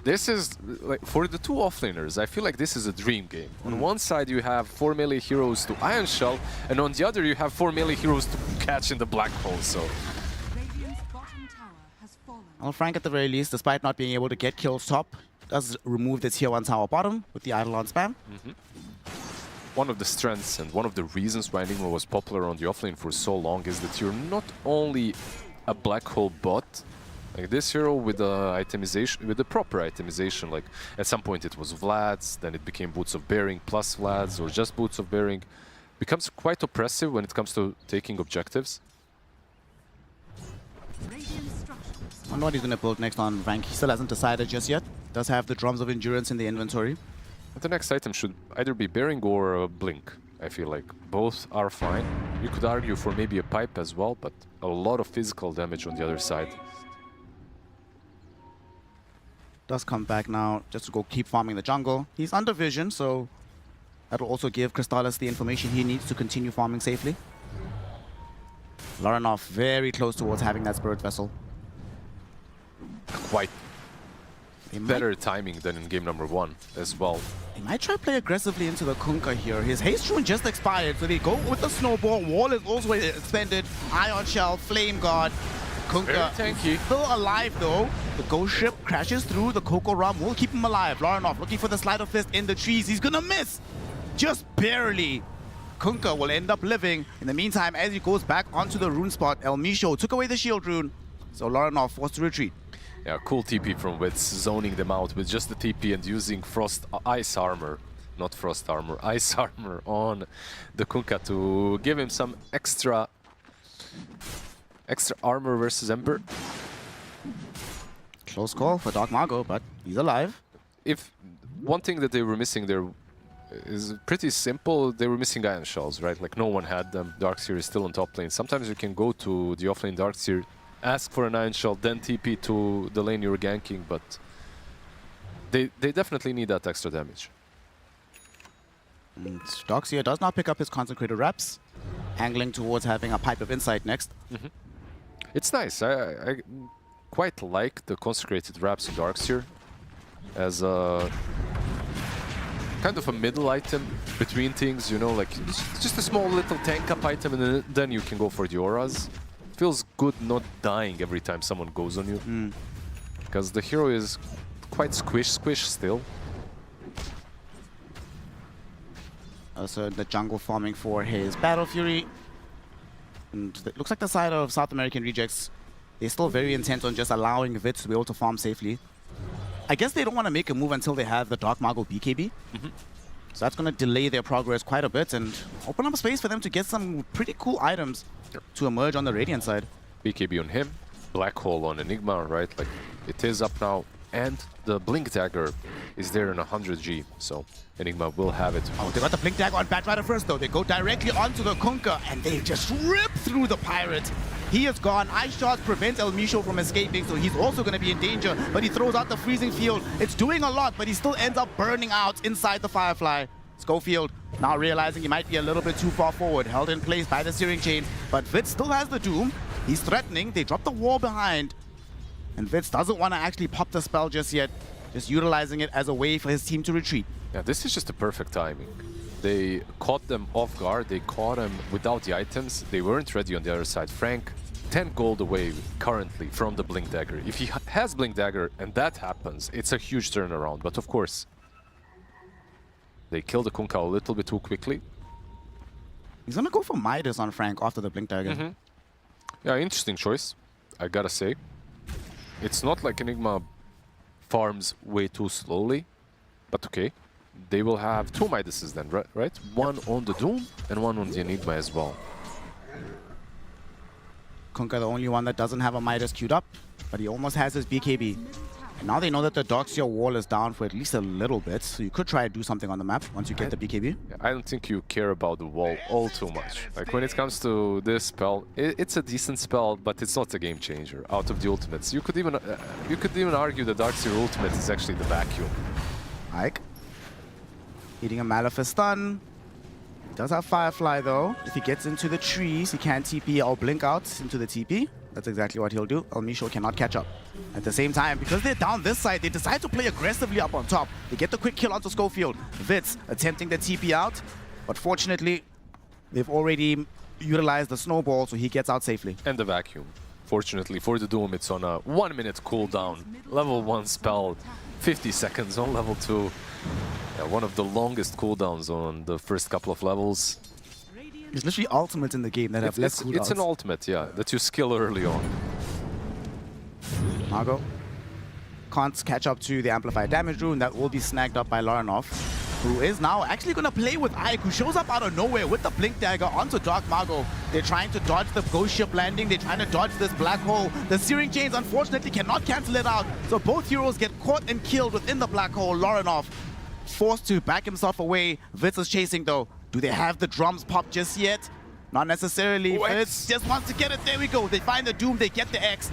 This is, like, for the 2 offlaners, I feel like this is a dream game. On one side you have 4 melee heroes to Ion Shell, and on the other you have 4 melee heroes to catch in the Black Hole, so... Well, Frank at the very least, despite not being able to get kills top, does remove the tier 1 tower bottom with the Eidolon spam. One of the strengths and one of the reasons why Enigma was popular on the offlane for so long is that you're not only a Black Hole bot. Like this hero with the itemization, with the proper itemization, like at some point it was Vlad's, then it became Boots of Bearing plus Vlad's, or just Boots of Bearing, becomes quite oppressive when it comes to taking objectives. I wonder what he's going to build next on rank. He still hasn't decided just yet. Does have the Drums of Endurance in the inventory. But the next item should either be Bearing or Blink. I feel like both are fine. You could argue for maybe a Pipe as well, but a lot of physical damage on the other side. Does come back now just to go keep farming the jungle. He's under vision, so that'll also give Crystallis the information he needs to continue farming safely. Laranov very close towards having that Spirit Vessel. Quite better timing than in game number 1 as well. He might try to play aggressively into the Kunkka here. His Haste Rune just expired, so they go with the Snowball. Wall is also expended. Ion Shell, Flame Guard. Kunkka still alive though. The Ghost Ship crashes through. The Coco Rum will keep him alive. Laranov looking for the Sleight of Fist in the trees. He's gonna miss! Just barely. Kunkka will end up living. In the meantime, as he goes back onto the rune spot, El Misho took away the shield rune. So Laranov forced to retreat. Yeah, cool TP from Witz, zoning them out with just the TP and using Ice Armor, not Frost Armor, Ice Armor on the Kunkka to give him some extra armor versus Ember. Close call for Dark Mago, but he's alive. If one thing that they were missing there is pretty simple, they were missing Ion Shells, right? Like no one had them. Darkseer is still on top lane. Sometimes you can go to the offlane Darkseer, ask for an Ion Shell, then TP to the lane you're ganking, but they definitely need that extra damage. And Darkseer does not pick up his Consecrated Wraps, angling towards having a Pipe of Insight next. It's nice. I quite like the Consecrated Wraps in Darkseer as a kind of a middle item between things, you know, like just a small little tank up item, and then you can go for the auras. Feels good not dying every time someone goes on you, because the hero is quite squish still. Also in the jungle farming for his Battle Fury. And it looks like the side of South American Rejects, they're still very intent on just allowing Vits to be able to farm safely. I guess they don't want to make a move until they have the Dark Mago BKB. So that's going to delay their progress quite a bit and open up a space for them to get some pretty cool items to emerge on the Radiant side. BKB on him, Black Hole on Enigma, right? Like, it is up now. And the Blink Dagger is there in 100G, so Enigma will have it. Oh, they got the Blink Dagger on Batrider first, though. They go directly onto the Kunkka, and they just rip through the Pirate. He is gone. Ice shots prevent El Misho from escaping, so he's also going to be in danger. But he throws out the Freezing Field. It's doing a lot, but he still ends up burning out inside the Firefly. Schofield now realizing he might be a little bit too far forward, held in place by the Searing Chain. But Vits still has the Doom. He's threatening. They drop the wall behind. And Vits doesn't want to actually pop the spell just yet, just utilizing it as a way for his team to retreat. Yeah, this is just the perfect timing. They caught them off guard, they caught them without the items, they weren't ready on the other side. Frank, 10 gold away currently from the Blink Dagger. If he has Blink Dagger and that happens, it's a huge turnaround. But of course, they kill the Kunkka a little bit too quickly. He's going to go for Midas on Frank after the Blink Dagger. Yeah, interesting choice, I gotta say. It's not like Enigma farms way too slowly, but okay. They will have 2 Midases then, right? One on the Doom and one on the Enigma as well. Kunkka the only one that doesn't have a Midas queued up, but he almost has his BKB. And now they know that the Doxia wall is down for at least a little bit, so you could try to do something on the map once you get the BKB. I don't think you care about the wall all too much. Like when it comes to this spell, it's a decent spell, but it's not a game changer out of the ultimates. You could even argue the Darkseer ultimate is actually the vacuum. Ike hitting a Malefice stun. He does have Firefly though. If he gets into the trees, he can TP or blink out into the TP. That's exactly what he'll do. El Misho cannot catch up. At the same time, because they're down this side, they decide to play aggressively up on top. They get the quick kill onto Schofield. Vits attempting the TP out, but fortunately, they've already utilized the snowball, so he gets out safely. And the vacuum. Fortunately for the Doom, it's on a 1-minute cooldown. Level 1 spell, 50 seconds on level 2. Yeah, one of the longest cooldowns on the first couple of levels. There's literally ultimates in the game that have less cooldowns. It's an ultimate, yeah, that you skill early on. Mago can't catch up to the amplified damage rune. That will be snagged up by Laranov, who is now actually going to play with Ike, who shows up out of nowhere with the Blink Dagger onto Dark Mago. They're trying to dodge the Ghost Ship landing. They're trying to dodge this Black Hole. The Searing Chains, unfortunately, cannot cancel it out. So both heroes get caught and killed within the Black Hole. Laranov forced to back himself away. Vits is chasing, though. Do they have the drums pop just yet? Not necessarily. Vits just wants to get it. There we go. They find the Doom. They get the X.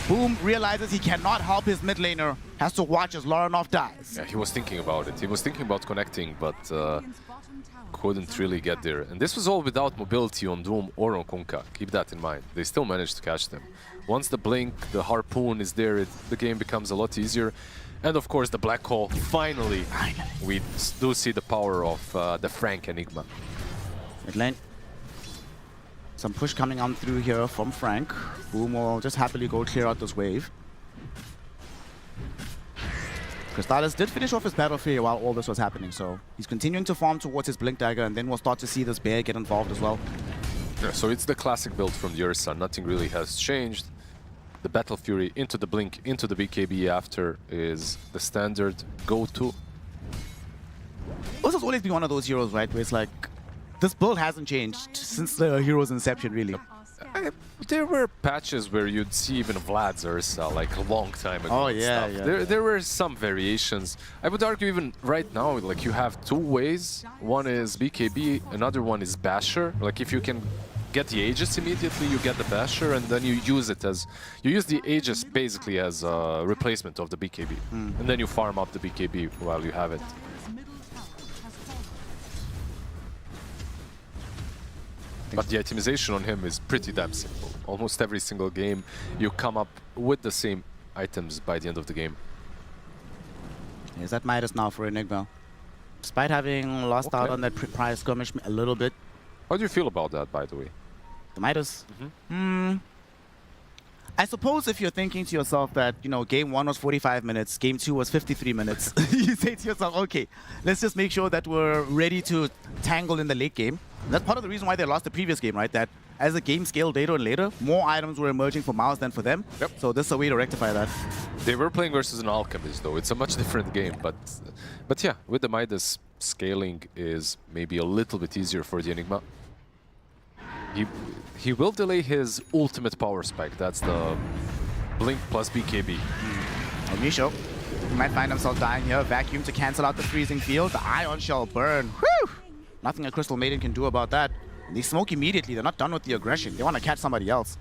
Boom realizes he cannot help his mid laner. Has to watch as Laranov dies. Yeah, he was thinking about it. He was thinking about connecting, but couldn't really get there. And this was all without mobility on Doom or on Kunkka. Keep that in mind. They still managed to catch them. Once the Blink, the Harpoon is there, the game becomes a lot easier. And of course, the Black Hole, finally, we do see the power of the Frank Enigma. Mid lane. Some push coming on through here from Frank. Boom will just happily go clear out this wave. Crystallis did finish off his Battle Fury while all this was happening, so he's continuing to farm towards his Blink Dagger, and then we'll start to see this bear get involved as well. Yeah, so it's the classic build from the Ursa. Nothing really has changed. The Battle Fury into the Blink, into the BKB after is the standard go-to. Ursa's always been one of those heroes, right, where it's like, this build hasn't changed since the hero's inception, really. There were patches where you'd see even Vlad's Ursa like a long time ago. Oh, yeah, yeah. There were some variations. I would argue even right now, like you have 2 ways. One is BKB, another one is Basher. Like if you can get the Aegis immediately, you get the Basher, and then you use it as... You use the Aegis basically as a replacement of the BKB. And then you farm up the BKB while you have it. But the itemization on him is pretty damn simple. Almost every single game, you come up with the same items by the end of the game. Is that Midas now for Enigma? Despite having lost out on that prior skirmish a little bit. How do you feel about that, by the way? The Midas? I suppose if you're thinking to yourself that, you know, game 1 was 45 minutes, game 2 was 53 minutes, you say to yourself, okay, let's just make sure that we're ready to tangle in the late game. And that's part of the reason why they lost the previous game, right? That as the game scaled later and later, more items were emerging for MOUZ than for them. Yep. So this is a way to rectify that. They were playing versus an Alchemist, though. It's a much different game, but yeah, with the Midas, scaling is maybe a little bit easier for the Enigma. He will delay his ultimate power spike. That's the Blink plus BKB. And Misho, he might find himself dying here. Vacuum to cancel out the freezing field. The Ion Shell burn. Whew! Nothing a Crystal Maiden can do about that. And they smoke immediately. They're not done with the aggression. They want to catch somebody else.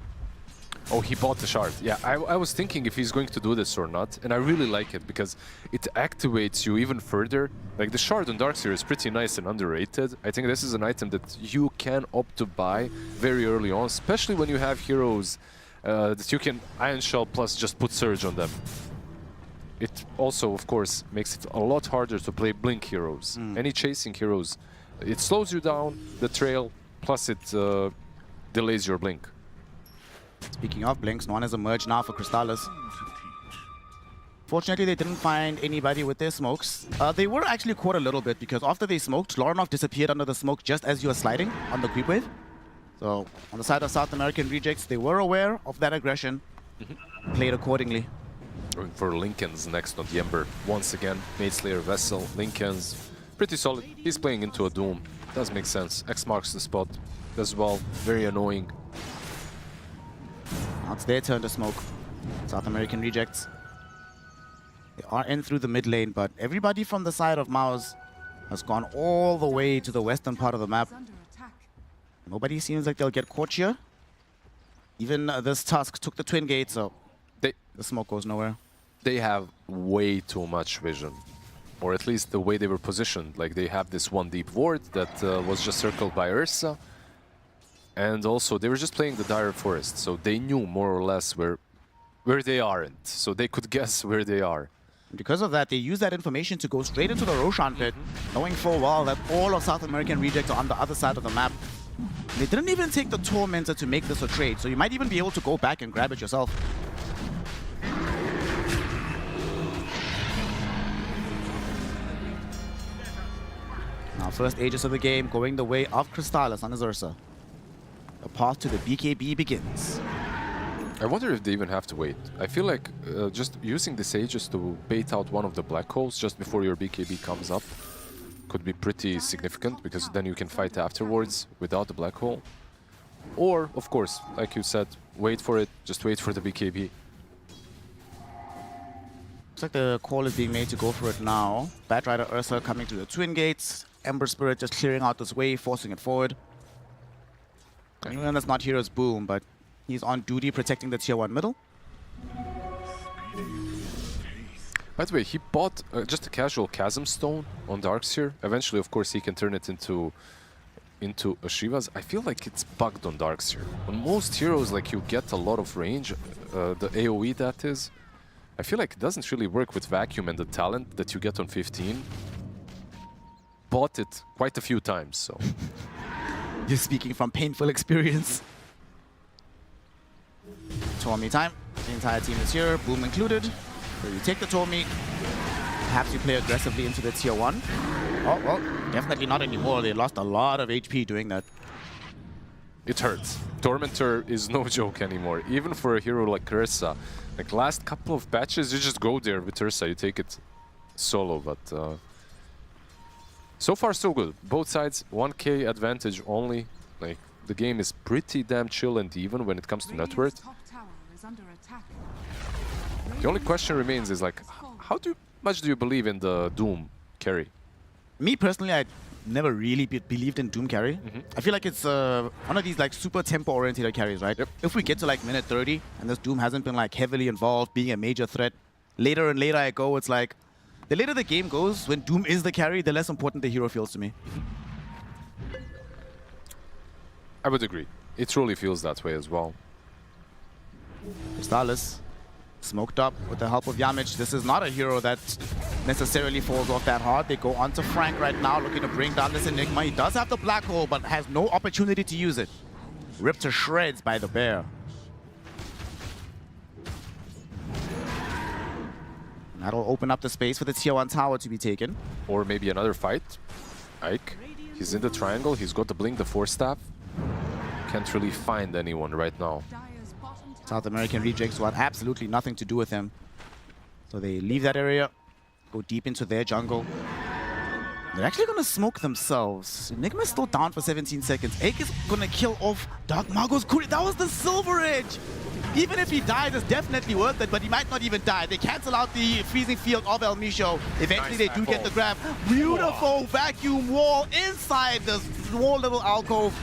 Oh, he bought the shard. Yeah, I was thinking if he's going to do this or not, and I really like it because it activates you even further. Like the shard on Darkseer is pretty nice and underrated. I think this is an item that you can opt to buy very early on, especially when you have heroes that you can Ion Shell plus just put Surge on them. It also, of course, makes it a lot harder to play Blink heroes. Any chasing heroes, it slows you down, the trail, plus it delays your Blink. Speaking of blinks, one has emerged now for Crystallis. Fortunately, they didn't find anybody with their smokes. They were actually caught a little bit because after they smoked, Lorinov disappeared under the smoke just as you were sliding on the creep wave. So on the side of South American Rejects, they were aware of that aggression, played accordingly. Going for Lincoln's next on the Ember. Once again, Mage Slayer Vessel, Lincoln's pretty solid. He's playing into a Doom. Does make sense. X marks the spot as well. Very annoying. Now it's their turn to smoke. South American Rejects. They are in through the mid lane, but everybody from the side of MOUZ has gone all the way to the western part of the map. Nobody seems like they'll get caught here. Even this Tusk took the Twin Gate, so the smoke goes nowhere. They have way too much vision. Or at least the way they were positioned. Like they have this one deep ward that was just circled by Ursa. And also, they were just playing the Dire Forest, so they knew more or less where they aren't. So they could guess where they are. Because of that, they use that information to go straight into the Roshan pit, knowing full well that all of South American Rejects are on the other side of the map. They didn't even take the Tormentor to make this a trade, so you might even be able to go back and grab it yourself. Now, first Aegis of the game going the way of Crystallis on his Ursa. The path to the BKB begins. I wonder if they even have to wait. I feel like just using this Aegis to bait out one of the black holes just before your BKB comes up could be pretty significant, because then you can fight afterwards without the black hole. Or, of course, like you said, wait for it, just wait for the BKB. Looks like the call is being made to go for it now. Batrider Ursa coming through the Twin Gates. Ember Spirit just clearing out this wave, forcing it forward. Anyone that's not here is Boom, but he's on duty protecting the tier 1 middle. By the way, he bought just a casual Chasm Stone on Darkseer. Eventually, of course, he can turn it into a Shiva's. I feel like it's bugged on Darkseer. On most heroes, like, you get a lot of range, the AoE that is. I feel like it doesn't really work with Vacuum and the talent that you get on 15. Bought it quite a few times, so... You're speaking from painful experience. Tormy time. The entire team is here, Boom included. So you take the Tormy. Perhaps you play aggressively into the tier 1. Oh, well, definitely not anymore. They lost a lot of HP doing that. It hurts. Tormentor is no joke anymore, even for a hero like Ursa. Like, last couple of patches, you just go there with Ursa, you take it solo, but... so far, so good. Both sides, 1k advantage only. Like, the game is pretty damn chill and even when it comes to net worth. The only question remains is, like, how much do you believe in the Doom carry? Me, personally, I never really believed in Doom carry. I feel like it's one of these, like, super tempo-oriented carries, right? Yep. If we get to, like, minute 30 and this Doom hasn't been, like, heavily involved, being a major threat, later and later I go, it's like, the later the game goes, when Doom is the carry, the less important the hero feels to me. I would agree. It truly feels that way as well. Crystallis smoked up with the help of Yamich. This is not a hero that necessarily falls off that hard. They go on to Frank right now, looking to bring down this Enigma. He does have the black hole, but has no opportunity to use it. Ripped to shreds by the bear. That'll open up the space for the tier 1 tower to be taken. Or maybe another fight. Ike, he's in the triangle, he's got the blink, the 4 staff. can't really find anyone right now. South American rejects want absolutely nothing to do with him. So they leave that area, go deep into their jungle. They're actually going to smoke themselves. Enigma's still down for 17 seconds. Aegis going to kill off Dark Mago's Kuri. That was the Silver Edge. Even if he dies, it's definitely worth it, but he might not even die. They cancel out the freezing field of El Misho. Eventually, they do get the grab. Beautiful vacuum wall inside this small little alcove.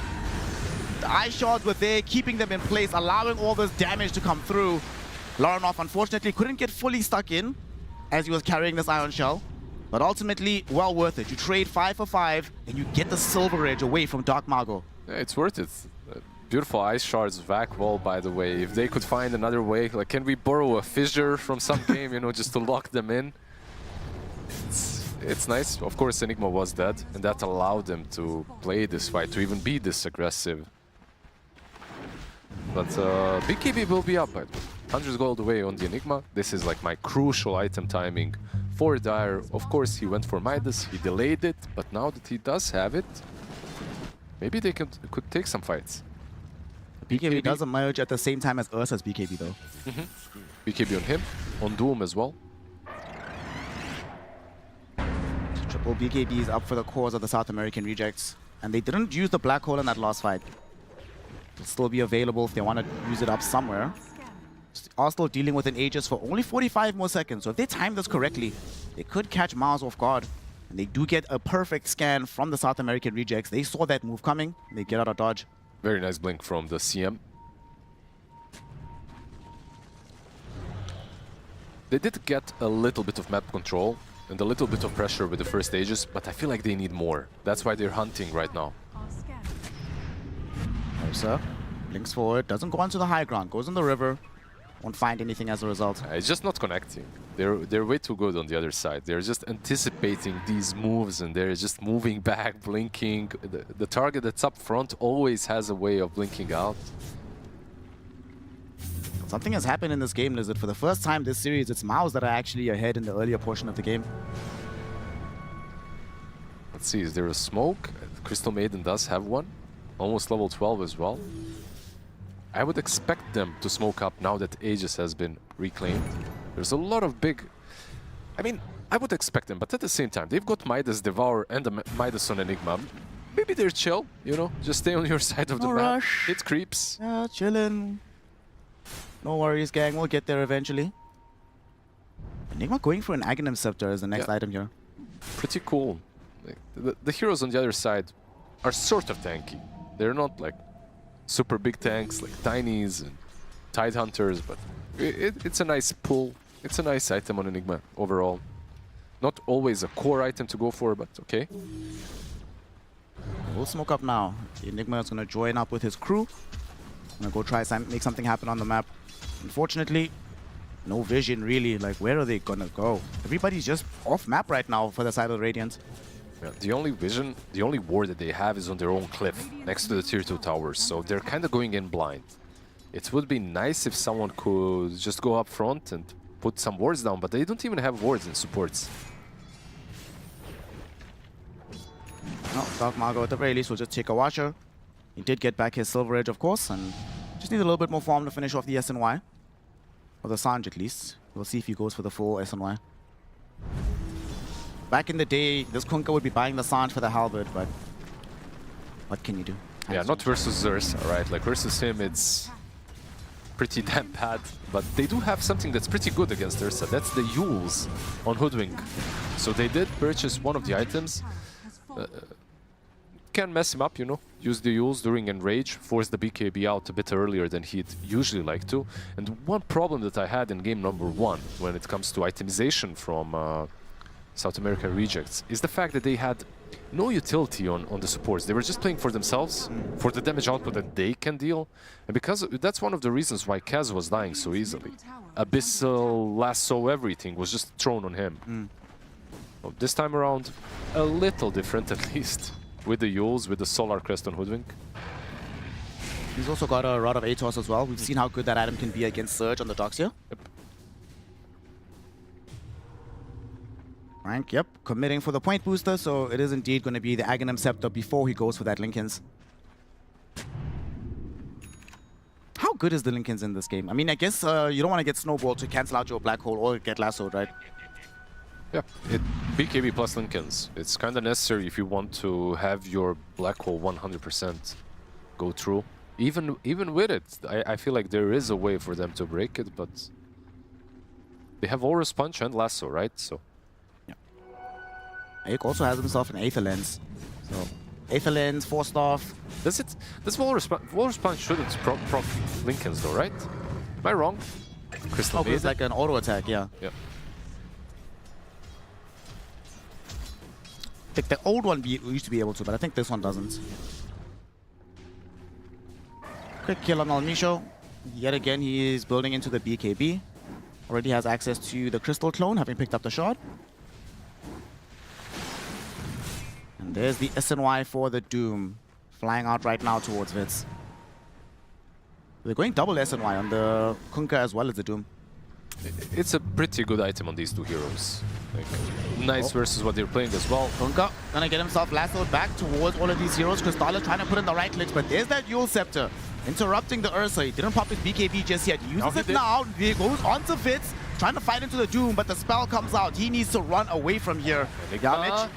The eye shots were there, keeping them in place, allowing all this damage to come through. Laurenoff, unfortunately, couldn't get fully stuck in as he was carrying this Ion Shell. But ultimately, well worth it. You trade 5 for 5, and you get the Silver Edge away from Dark Mago. Yeah, it's worth it. Beautiful ice shards, vac wall, by the way. If they could find another way, like, can we borrow a fissure from some game, you know, just to lock them in? It's nice. Of course, Enigma was dead, and that allowed them to play this fight, to even be this aggressive. But BKB will be up by 100 gold away on the Enigma. This is like my crucial item timing for Dire. Of course, he went for MOUZ, he delayed it, but now that he does have it, maybe they could take some fights. BKB does emerge at the same time as Ursa's BKB, though. BKB on him, on Doom as well. Triple BKB is up for the cause of the South American rejects. And they didn't use the black hole in that last fight. It'll still be available if they want to use it up somewhere. Are still dealing with an Aegis for only 45 more seconds. So if they time this correctly, they could catch MOUZ off guard. And they do get a perfect scan from the South American rejects. They saw that move coming. They get out of dodge. Very nice blink from the CM. They did get a little bit of map control and a little bit of pressure with the first Aegis, but I feel like they need more. That's why they're hunting right now. Ursa blinks forward, doesn't go onto the high ground, goes in the river. Won't find anything as a result. It's just not connecting. They're way too good on the other side. They're just anticipating these moves and they're just moving back, blinking. The target that's up front always has a way of blinking out. Something has happened in this game, Lizard. For the first time this series, it's MOUZ that are actually ahead in the earlier portion of the game. Let's see, is there a smoke? Crystal Maiden does have one. Almost level 12 as well. I would expect them to smoke up now that Aegis has been reclaimed. There's a lot of big... I mean, I would expect them, but at the same time, they've got MOUZ Devour and the MOUZ on Enigma. Maybe they're chill, you know? Just stay on your side of the map. Rush. It creeps. Yeah, chillin'. No worries, gang. We'll get there eventually. Enigma going for an Aghanim Scepter as the next item here. Pretty cool. Like, the heroes on the other side are sort of tanky. They're not like super big tanks like Tinies and Tide Hunters, but it's a nice pull. It's a nice item on Enigma overall. Not always a core item to go for, but okay. We'll smoke up now. Enigma is going to join up with his crew. Going to go try to make something happen on the map. Unfortunately, no vision really. Like, where are they going to go? Everybody's just off map right now for the side of the Radiant. Yeah, the only vision, the only ward that they have is on their own cliff next to the tier 2 towers, so they're kind of going in blind. It would be nice if someone could just go up front and put some wards down, but they don't even have wards in supports. No, Dark Mago at the very least will just take a Watcher. He did get back his Silver Edge, of course, and just need a little bit more farm to finish off the SNY. Or the Sanj at least. We'll see if he goes for the full SNY. Back in the day, this Kunkka would be buying the Sanj for the Halberd, but what can you do? Yeah, not versus Ursa, right? Like, versus him, it's pretty damn bad. But they do have something that's pretty good against Ursa. That's the Yules on Hoodwink. So they did purchase one of the items. Can mess him up, you know. Use the Yules during Enrage, force the BKB out a bit earlier than he'd usually like to. And one problem that I had in game number 1 when it comes to itemization from South American rejects is the fact that they had no utility on the supports. They were just playing for themselves, for the damage output that they can deal. And because that's one of the reasons why Kaz was dying so easily. Abyssal, Lasso, everything was just thrown on him. Well, this time around, a little different at least. With the Yules, with the Solar Crest on Hoodwink. He's also got a Rod of Atos as well. We've seen how good that item can be against Surge on the docks here. Yep. Rank, yep, committing for the point booster, so it is indeed going to be the Aghanim Scepter before he goes for that Linken's. good is the Linkens in this game? I mean, I guess you don't want to get snowballed to cancel out your black hole or get lassoed, right? Yeah, BKB plus Linkens. It's kind of necessary if you want to have your black hole 100% go through. Even with it, I feel like there is a way for them to break it, but they have Aura's Punch and Lasso, right? So yeah. Aegis also has himself an Aether Lens. So Aether Lens, forced off. This Walrus Punch shouldn't proc Linkens though, right? Am I wrong? Crystal it's like an auto attack, yeah. Yeah. I think the old one used to be able to, but I think this one doesn't. Quick kill on Almisho. Yet again, he is building into the BKB. Already has access to the Crystal Clone, having picked up the shot. And there's the SNY for the Doom. Flying out right now towards Vitz. They're going double SNY on the Kunkka as well as the Doom. It's a pretty good item on these two heroes. Like, nice versus what they're playing as well. Kunkka gonna get himself lassoed back towards all of these heroes. Crystal trying to put in the right glitch, but there's that Yule Scepter. Interrupting the Ursa. He didn't pop his BKB just yet. He uses it now. He goes onto Vitz, trying to fight into the Doom, but the spell comes out. He needs to run away from here. Damage.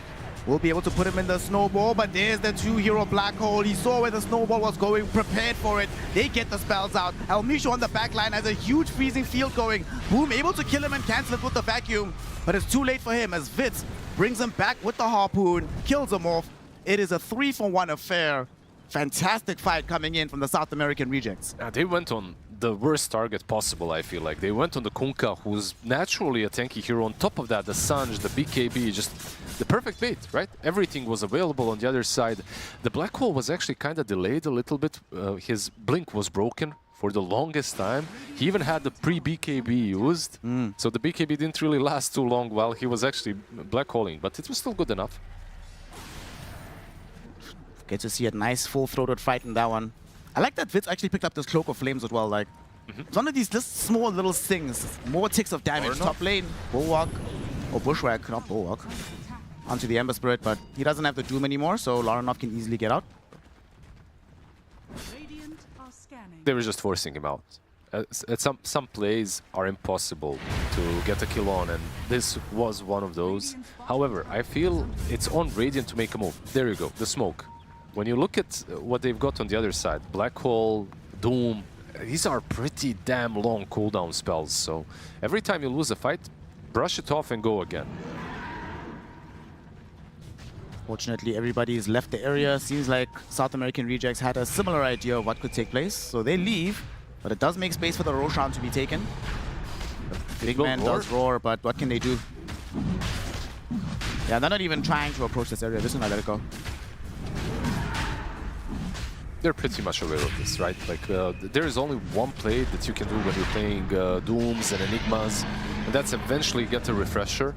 We'll be able to put him in the snowball, but there's the two-hero black hole. He saw where the snowball was going, prepared for it. They get the spells out. Almisho on the back line has a huge freezing field going. Boom able to kill him and cancel it with the vacuum, but it's too late for him as Vitz brings him back with the harpoon, kills him off. It is a 3-for-1 affair. Fantastic fight coming in from the South American rejects. They went on the worst target possible, I feel like. They went on the Kunkka, who's naturally a tanky hero. On top of that, the Sanj, the BKB, just the perfect bait, right? Everything was available on the other side. The black hole was actually kind of delayed a little bit. His blink was broken for the longest time. He even had the pre-BKB used. So the BKB didn't really last too long while he was actually black holing, but it was still good enough. Get to see a nice full-throated fight in that one. I like that Vitz actually picked up this Cloak of Flames as well. Like, it's one of these just small little things. More ticks of damage. Top lane, Bulwark, or Bushwhack, not Bulwark, onto the Ember Spirit, but he doesn't have the Doom anymore, so Laranov can easily get out. They were just forcing him out. Some plays are impossible to get a kill on, and this was one of those. However, I feel it's on Radiant to make a move. There you go, the smoke. When you look at what they've got on the other side, Black Hole, Doom, these are pretty damn long cooldown spells, so every time you lose a fight, brush it off and go again. Fortunately, everybody's left the area. Seems like South American rejects had a similar idea of what could take place, so they leave, but it does make space for the Roshan to be taken. The big man does roar, but what can they do? Yeah, they're not even trying to approach this area. They're just gonna let it go. They're pretty much aware of this, right? Like, there is only one play that you can do when you're playing Dooms and Enigmas, and that's eventually get a refresher.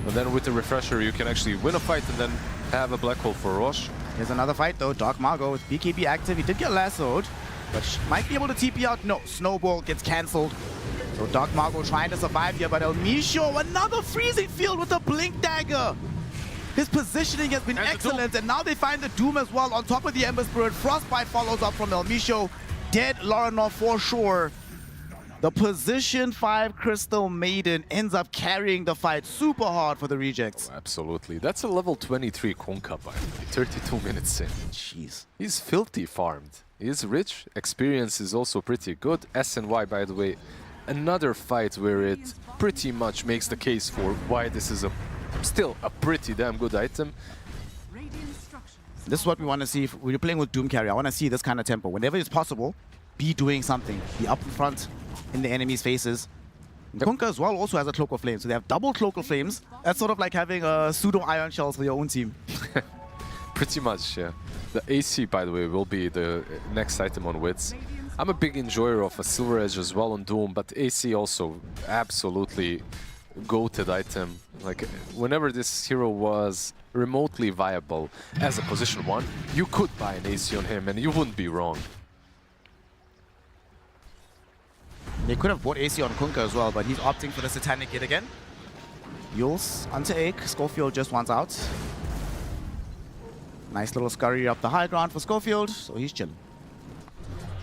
And then with the refresher, you can actually win a fight and then have a black hole for Rosh. Here's another fight though. Dark Margot with BKB active. He did get lassoed, but might be able to TP out. No, Snowball gets cancelled. So Dark Margot trying to survive here, but Almisho, another freezing field with a Blink Dagger. His positioning has been excellent, and now they find the Doom as well on top of the Ember Spirit. Frostbite follows up from Almisho. Dead Laranov for sure. The position 5 Crystal Maiden ends up carrying the fight super hard for the rejects. Oh, absolutely. That's a level 23 Kunkka, by the way. 32 minutes in. Jeez. He's filthy farmed. He's rich. Experience is also pretty good. SNY, by the way, another fight where it pretty much makes the case for why this is still a pretty damn good item. This is what we want to see when you're playing with Doom carry. I want to see this kind of tempo. Whenever it's possible, be doing something. Be up in front in the enemy's faces. Kunkka as well also has a Cloak of Flames, so they have double Cloak of Flames. That's sort of like having a pseudo Iron Shells for your own team. Pretty much, yeah. The AC, by the way, will be the next item on Wits. I'm a big enjoyer of a Silver Edge as well on Doom, but AC also absolutely goated item. Like, whenever this hero was remotely viable as a position 1, you could buy an AC on him and you wouldn't be wrong. They could have bought AC on Kunkka as well, but he's opting for the Satanic yet again. Yules onto Aegis. Schofield just wants out. Nice little scurry up the high ground for Schofield, so he's chilling.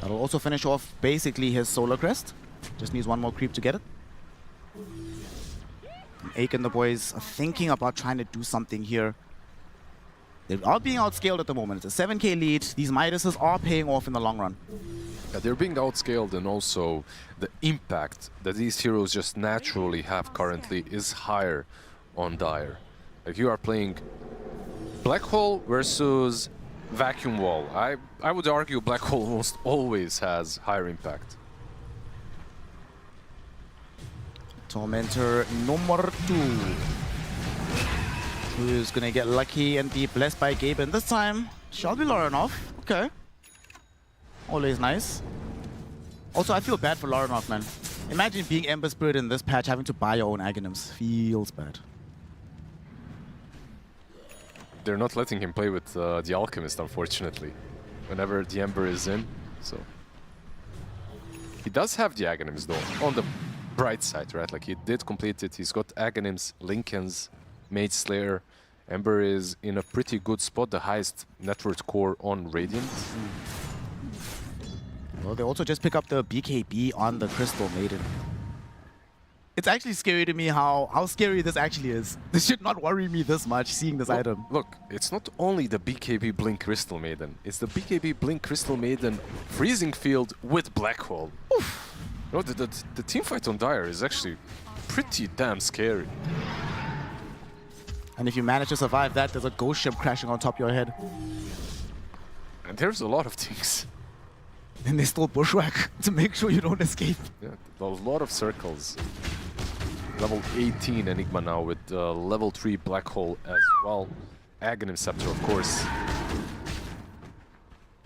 That'll also finish off basically his solar crest. Just needs one more creep to get it. Aik and the boys are thinking about trying to do something here. They are being outscaled at the moment. It's a 7k lead. These Midases are paying off in the long run. Yeah, they're being outscaled, and also the impact that these heroes just naturally have currently is higher on Dire. Like, you are playing Black Hole versus Vacuum Wall. I would argue Black Hole almost always has higher impact. Tormentor number 2. Who's gonna get lucky and be blessed by Gaben this time? Shall be Loranov. Okay. Always nice. Also, I feel bad for Loranov, man. Imagine being Ember Spirit in this patch, having to buy your own Aghanims. Feels bad. They're not letting him play with the Alchemist, unfortunately, whenever the Ember is in, so... He does have the Aghanims, though, on the bright side, right? Like, he did complete it. He's got Aghanims, Linken's, Mage Slayer. Ember is in a pretty good spot, the highest net worth core on Radiant. Well, they also just pick up the BKB on the Crystal Maiden. It's actually scary to me how scary this actually is. This should not worry me this much, seeing this item. Look, it's not only the BKB Blink Crystal Maiden, it's the BKB Blink Crystal Maiden Freezing Field with Black Hole. Oof. You know, the teamfight on Dire is actually pretty damn scary. And if you manage to survive that, there's a ghost ship crashing on top of your head. And there's a lot of things. And they still bushwhack to make sure you don't escape. Yeah, a lot of circles. Level 18 Enigma now with level 3 Black Hole as well. Aghanim Scepter, of course.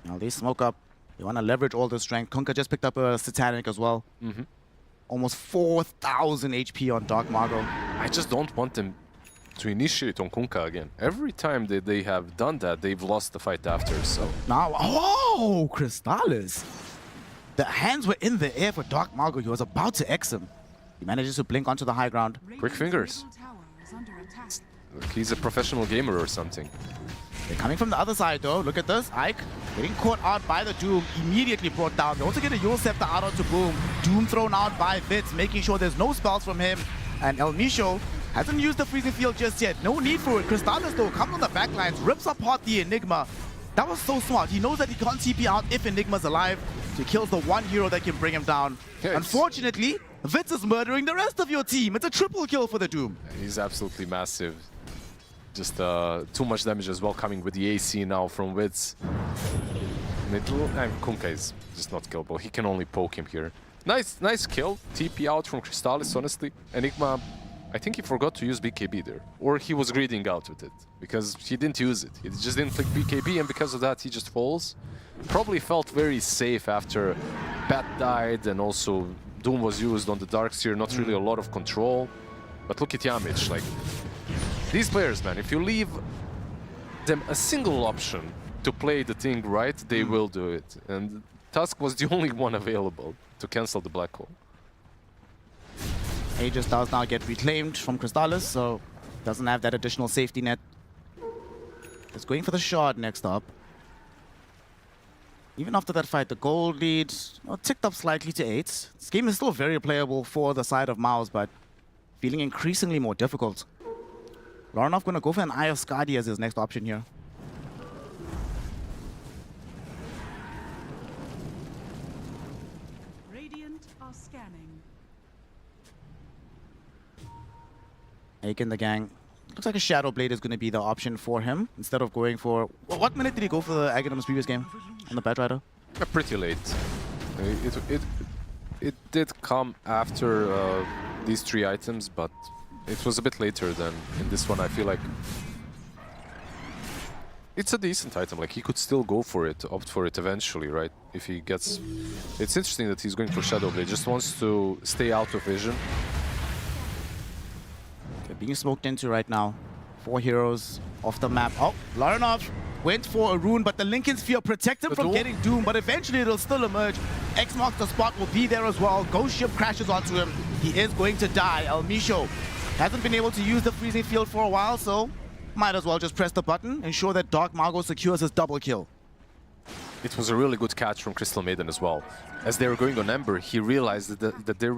Now they smoke up. They want to leverage all the strength. Kunkka just picked up a Satanic as well. Almost 4,000 HP on Dark Margot. I just don't want them to initiate on Kunkka again. Every time that they have done that, they've lost the fight after, so... Now, oh, Crystallis! The hands were in the air for Dark Margot. He was about to X him. He manages to blink onto the high ground. Quick fingers. Look, he's a professional gamer or something. They're coming from the other side, though. Look at this. Ike getting caught out by the Doom, immediately brought down. They also get a Yule Scepter out onto Boom. Doom thrown out by Vitz, making sure there's no spells from him. And El Misho hasn't used the Freezing Field just yet. No need for it. Crystallis, though, comes on the backlines, rips apart the Enigma. That was so smart. He knows that he can't TP out if Enigma's alive. So he kills the one hero that can bring him down. Yes. Unfortunately, Vitz is murdering the rest of your team. It's a triple kill for the Doom. He's absolutely massive. Just too much damage as well coming with the AC now from Vitz. Kunkka is just not killable. He can only poke him here. Nice kill. TP out from Crystallis, honestly. Enigma, I think he forgot to use BKB there. Or he was greeding out with it. Because he didn't use it. He just didn't click BKB, and because of that he just falls. Probably felt very safe after Bat died, and also Doom was used on the Darkseer. Not really a lot of control. But look at Yamich, like... These players, man, if you leave them a single option to play the thing right, they will do it. And Tusk was the only one available to cancel the Black Hole. Aegis does now get reclaimed from Crystallis, so doesn't have that additional safety net. It's going for the shard next up. Even after that fight, the gold lead ticked up slightly to 8. This game is still very playable for the side of MOUZ, but feeling increasingly more difficult. Loranov going to go for an Eye of Skadi as his next option here. Radiant are scanning. Aik and the gang. Looks like a Shadow Blade is going to be the option for him instead of going for... What minute did he go for the Aghanim's previous game on the Batrider? Pretty late. It did come after these 3 items, but it was a bit later than in this one. I feel like it's a decent item. Like, he could still go for it, opt for it eventually, right? If he gets... It's interesting that he's going for Shadow Blade. Just wants to stay out of vision. They're being smoked into right now. 4 heroes off the map. Oh, Loranov went for a rune, but the Lincoln Sphere protects him from getting Doom, but eventually it'll still emerge. X marks the spot, will be there as well. Ghost Ship crashes onto him. He is going to die. El Misho hasn't been able to use the Freezing Field for a while, so might as well just press the button, ensure that Dark Margot secures his double kill. it was a really good catch from Crystal Maiden as well. As they were going on Ember, he realized that there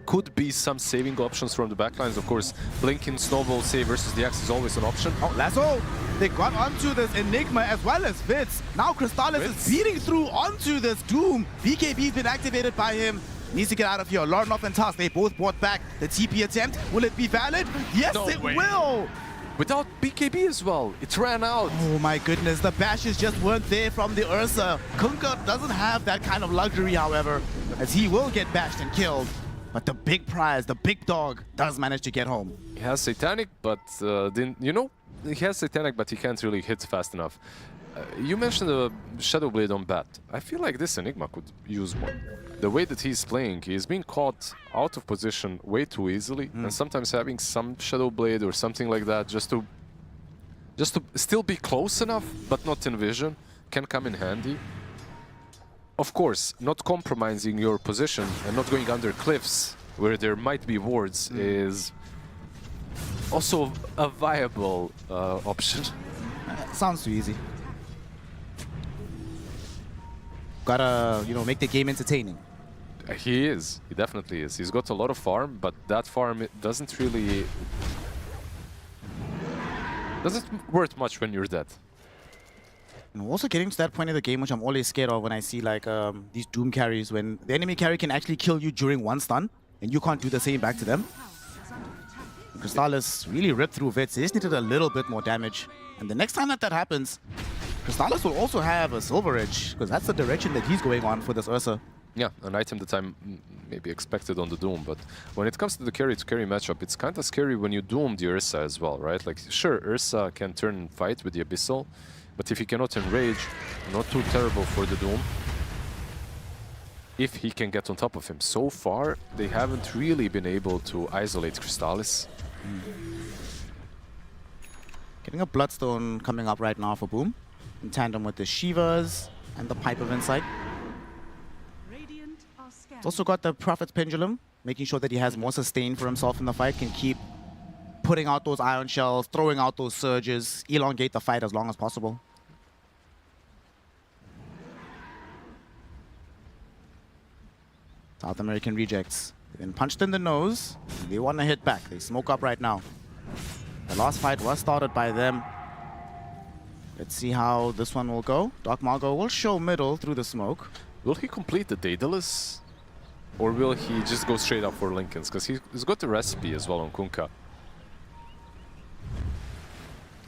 could be some saving options from the backlines. Of course, blinking snowball save versus the Axe is always an option. Oh, Lasso! They got onto this Enigma as well as Vitz. Now Crystallis is beating through onto this Doom. BKB's been activated by him. Needs to get out of here. Larnoff and Tusk, they both brought back the TP attempt. Will it be valid? Yes, it will! Without BKB as well, it ran out. Oh my goodness, the bashes just weren't there from the Ursa. Kunkka doesn't have that kind of luxury, however, as he will get bashed and killed. But the big prize, the big dog, does manage to get home. He has Satanic, but he has Satanic, but he can't really hit fast enough. You mentioned the Shadow Blade on Bat. I feel like this Enigma could use one. The way that he's playing, he's being caught out of position way too easily, and sometimes having some Shadow Blade or something like that just to still be close enough, but not in vision, can come in handy. Of course, not compromising your position and not going under cliffs where there might be wards is also a viable option. Sounds too easy. Gotta, make the game entertaining. He is. He definitely is. He's got a lot of farm, but that farm doesn't worth much when you're dead. And also getting to that point of the game, which I'm always scared of when I see like these Doom carries, when the enemy carry can actually kill you during one stun, and you can't do the same back to them. Crystallis really ripped through Vitz. He just needed a little bit more damage. And the next time that happens, Crystallis will also have a Silver Edge, because that's the direction that he's going on for this Ursa. Yeah, an item that I'm maybe expected on the Doom, but when it comes to the carry-to-carry matchup, it's kind of scary when you Doom the Ursa as well, right? Like, sure, Ursa can turn and fight with the Abyssal, but if he cannot enrage, not too terrible for the Doom. If he can get on top of him. So far, they haven't really been able to isolate Crystallis. Getting a Bloodstone coming up right now for Boom, in tandem with the Shivas and the Pipe of Insight. He's also got the Prophet's Pendulum, making sure that he has more sustain for himself in the fight, can keep putting out those Ion Shells, throwing out those Surges, elongate the fight as long as possible. South American rejects. They've been punched in the nose. They want to hit back. They smoke up right now. The last fight was started by them. Let's see how this one will go. Dark Margo will show middle through the smoke. Will he complete the Daedalus? Or will he just go straight up for Linken's? Because he's got the recipe as well on Kunkka.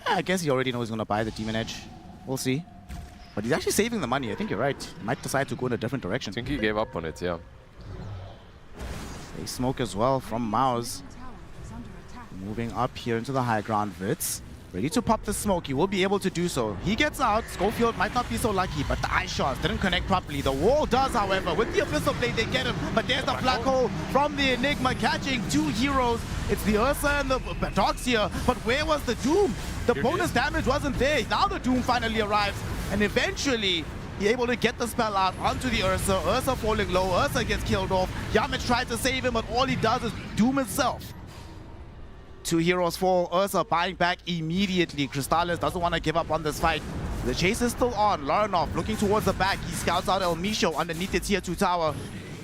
I guess he already knows he's going to buy the Demon Edge. We'll see. But he's actually saving the money. I think you're right. He might decide to go in a different direction. I think he gave up on it, yeah. They smoke as well from MOUZ. Moving up here into the high ground, Vitz. Ready to pop the smoke. He will be able to do so. He gets out. Schofield might not be so lucky, but the eye shots didn't connect properly. The wall does, however. With the Abyssal Blade, they get him. But there's the black hole from the Enigma, catching two heroes. It's the Ursa and the Dogs here. But where was the Doom? The bonus damage wasn't there. Now the Doom finally arrives. And eventually, he's able to get the spell out onto the Ursa. Ursa falling low. Ursa gets killed off. Yamich tried to save him, but all he does is Doom itself. Two heroes fall. Ursa buying back immediately. Crystallis doesn't want to give up on this fight. The chase is still on. Larnov looking towards the back. He scouts out El Misho underneath the tier 2 tower.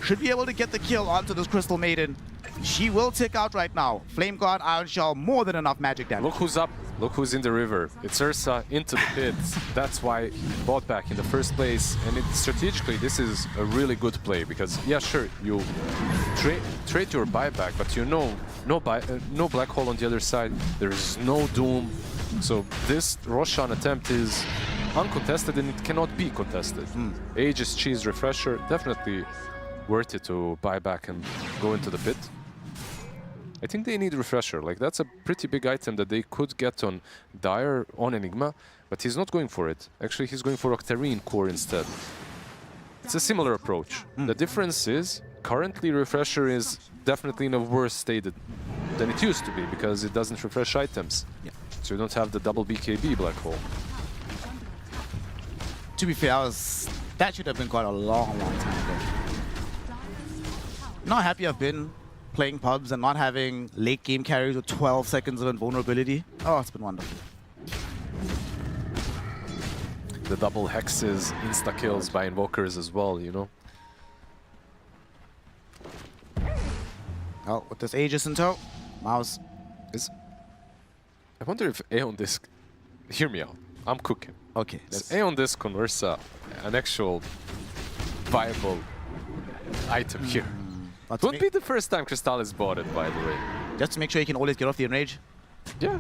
Should be able to get the kill onto this Crystal Maiden. She will tick out right now. Flame Guard, Iron Shell, more than enough magic damage. Look who's up. Look who's in the river. It's Ursa into the pits. That's why he bought back in the first place. And strategically, this is a really good play because, yeah, sure, you trade your buyback, but you know no black hole on the other side. There is no Doom. So this Roshan attempt is uncontested and it cannot be contested. Aegis Cheese Refresher, definitely worth it to buy back and go into the pit. I think they need Refresher. Like, that's a pretty big item that they could get on Dire, on Enigma, but he's not going for it. Actually, he's going for Octarine Core instead. It's a similar approach. The difference is, currently Refresher is definitely in a worse state than it used to be, because it doesn't refresh items. So you don't have the double BKB black hole. To be fair, that should have been quite a long time ago. Not happy I've been playing pubs and not having late game carries with 12 seconds of invulnerability. Oh, it's been wonderful. the double hexes, insta-kills by invokers as well, you know? Oh, with this Aegis in tow, MOUZ is... I wonder if Aeon Disc... Hear me out. I'm cooking. Okay. Is Aeon Disc on Ursa an actual viable item here? It won't be the first time Crystallis bought it, by the way. Just to make sure you can always get off the enrage? Yeah.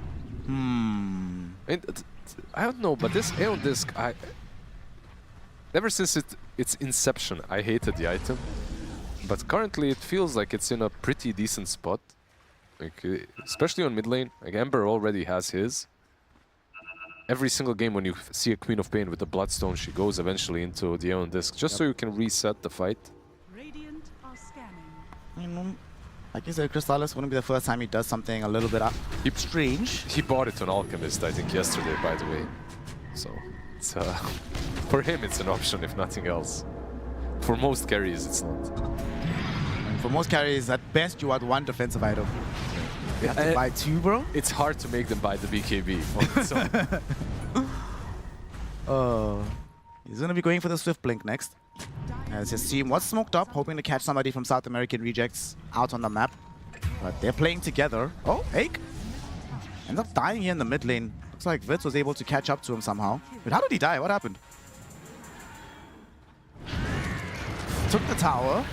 I don't know, but this Aeon Disc, ever since its inception, I hated the item. But currently it feels like it's in a pretty decent spot. Like, especially on mid lane. Like Ember already has his. Every single game when you see a Queen of Pain with the Bloodstone, she goes eventually into the Aeon Disc, just so you can reset the fight. Radiant are scanning. Like you said, Crystallis wouldn't be the first time he does something a little bit strange. He bought it on Alchemist, I think, yesterday, by the way. So, it's, for him, it's an option, if nothing else. For most carries, it's not. And for most carries, at best, you want one defensive item. You have to buy two, bro? It's hard to make them buy the BKB on its own. He's going to be going for the Swift Blink next. As his team was smoked up, hoping to catch somebody from South American rejects out on the map. But they're playing together. Oh, Aik ends up dying here in the mid lane. Looks like Vitz was able to catch up to him somehow. But how did he die? What happened? Took the tower.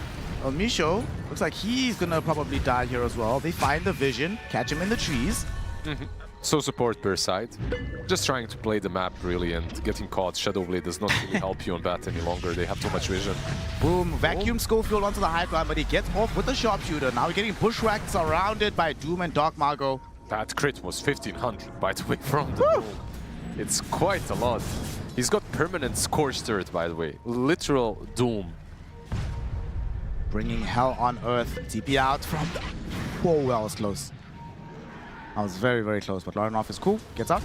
Misho looks like he's gonna probably die here as well. They find the vision, catch him in the trees. So support per side. Just trying to play the map really, and getting caught Shadow Blade does not really help you on bat any longer. They have too much vision. Boom, vacuum Schofield onto the high ground, but he gets off with the sharpshooter. Now we're getting bushwhacked, surrounded by Doom and Dark Margot. That crit was 1500, by the way, from the Doom. It's quite a lot. He's got permanent Scorched Earth, by the way. Literal Doom. Bringing hell on earth. TP out from the... Whoa, that was close. I was very, very close, but Lauren off is cool. Gets up.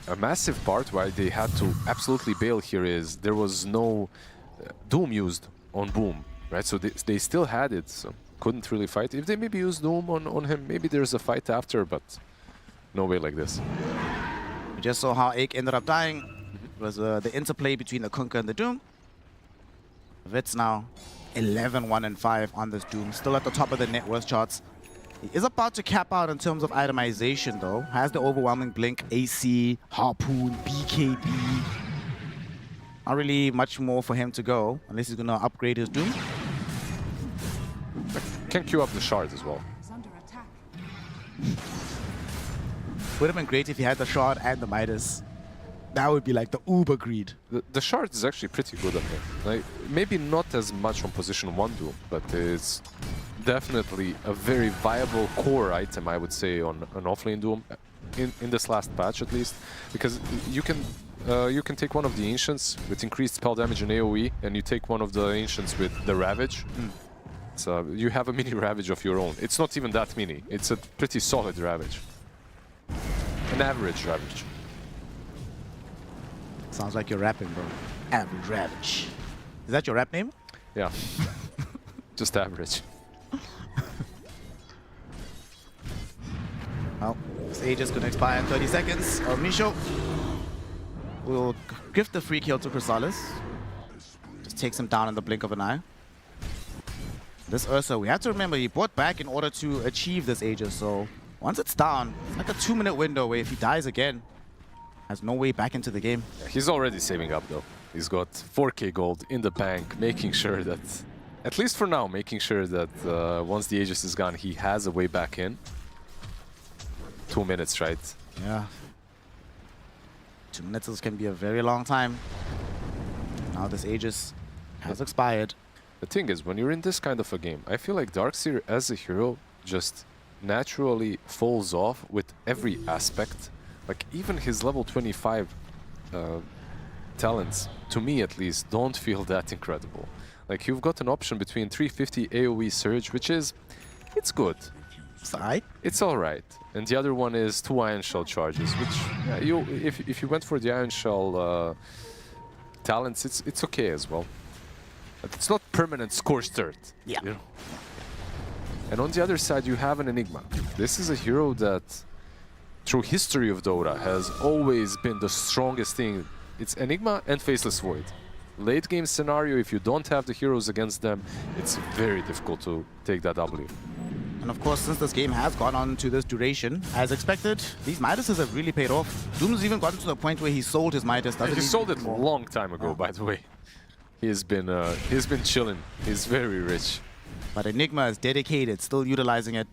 A massive part why they had to absolutely bail here is there was no Doom used on Boom, right? So they still had it, so couldn't really fight. If they maybe use Doom on him, maybe there's a fight after, but no way like this. We just saw how Aik ended up dying. It was the interplay between the Kunkka and the Doom. Vitz now 11-1-5 on this Doom, still at the top of the net worth charts. He is about to cap out in terms of itemization though. Has the overwhelming blink, AC, harpoon, BKB. Not really much more for him to go, unless he's gonna upgrade his Doom. Can queue up the shard as well. Would have been great if he had the shard and the Midas. That would be like the uber greed. The shard is actually pretty good at him. Like, maybe not as much on position 1 Doom, but it's definitely a very viable core item, I would say, on an offlane Doom, in this last patch at least, because you can take one of the Ancients with increased spell damage and AoE, and you take one of the Ancients with the Ravage. So you have a mini Ravage of your own. It's not even that mini. It's a pretty solid Ravage. An average Ravage. Sounds like you're rapping, bro. Average Ravage. Is that your rap name? Yeah. Just average. Well, this Aegis gonna expire in 30 seconds. Misho will gift the free kill to Crystallis. Just takes him down in the blink of an eye. This Ursa, we have to remember, he bought back in order to achieve this Aegis, so once it's down, it's like a 2-minute window where if he dies again, has no way back into the game. He's already saving up though. He's got 4k gold in the bank, making sure that, at least for now, making sure that once the Aegis is gone, he has a way back in. 2 minutes, right? Yeah. 2 minutes can be a very long time. Now this Aegis has expired. The thing is, when you're in this kind of a game, I feel like Darkseer as a hero just naturally falls off with every aspect. Like, even his level 25 talents, to me at least, don't feel that incredible. Like, you've got an option between 350 AoE Surge, which is, it's good. It's alright. It's alright. And the other one is 2 Iron Shell charges, which, yeah, if you went for the Iron Shell talents, it's okay as well. But it's not permanent Scorched Earth. Yeah. You know? And on the other side, you have an Enigma. This is a hero that through history of Dota has always been the strongest thing. It's Enigma and Faceless Void. Late game scenario, if you don't have the heroes against them, it's very difficult to take that W. And of course, since this game has gone on to this duration, as expected, these Midases have really paid off. Doom's even gotten to the point where he sold his Midas. He sold it a long time ago, by the way. He's been chilling. He's very rich. But Enigma is dedicated, still utilizing it.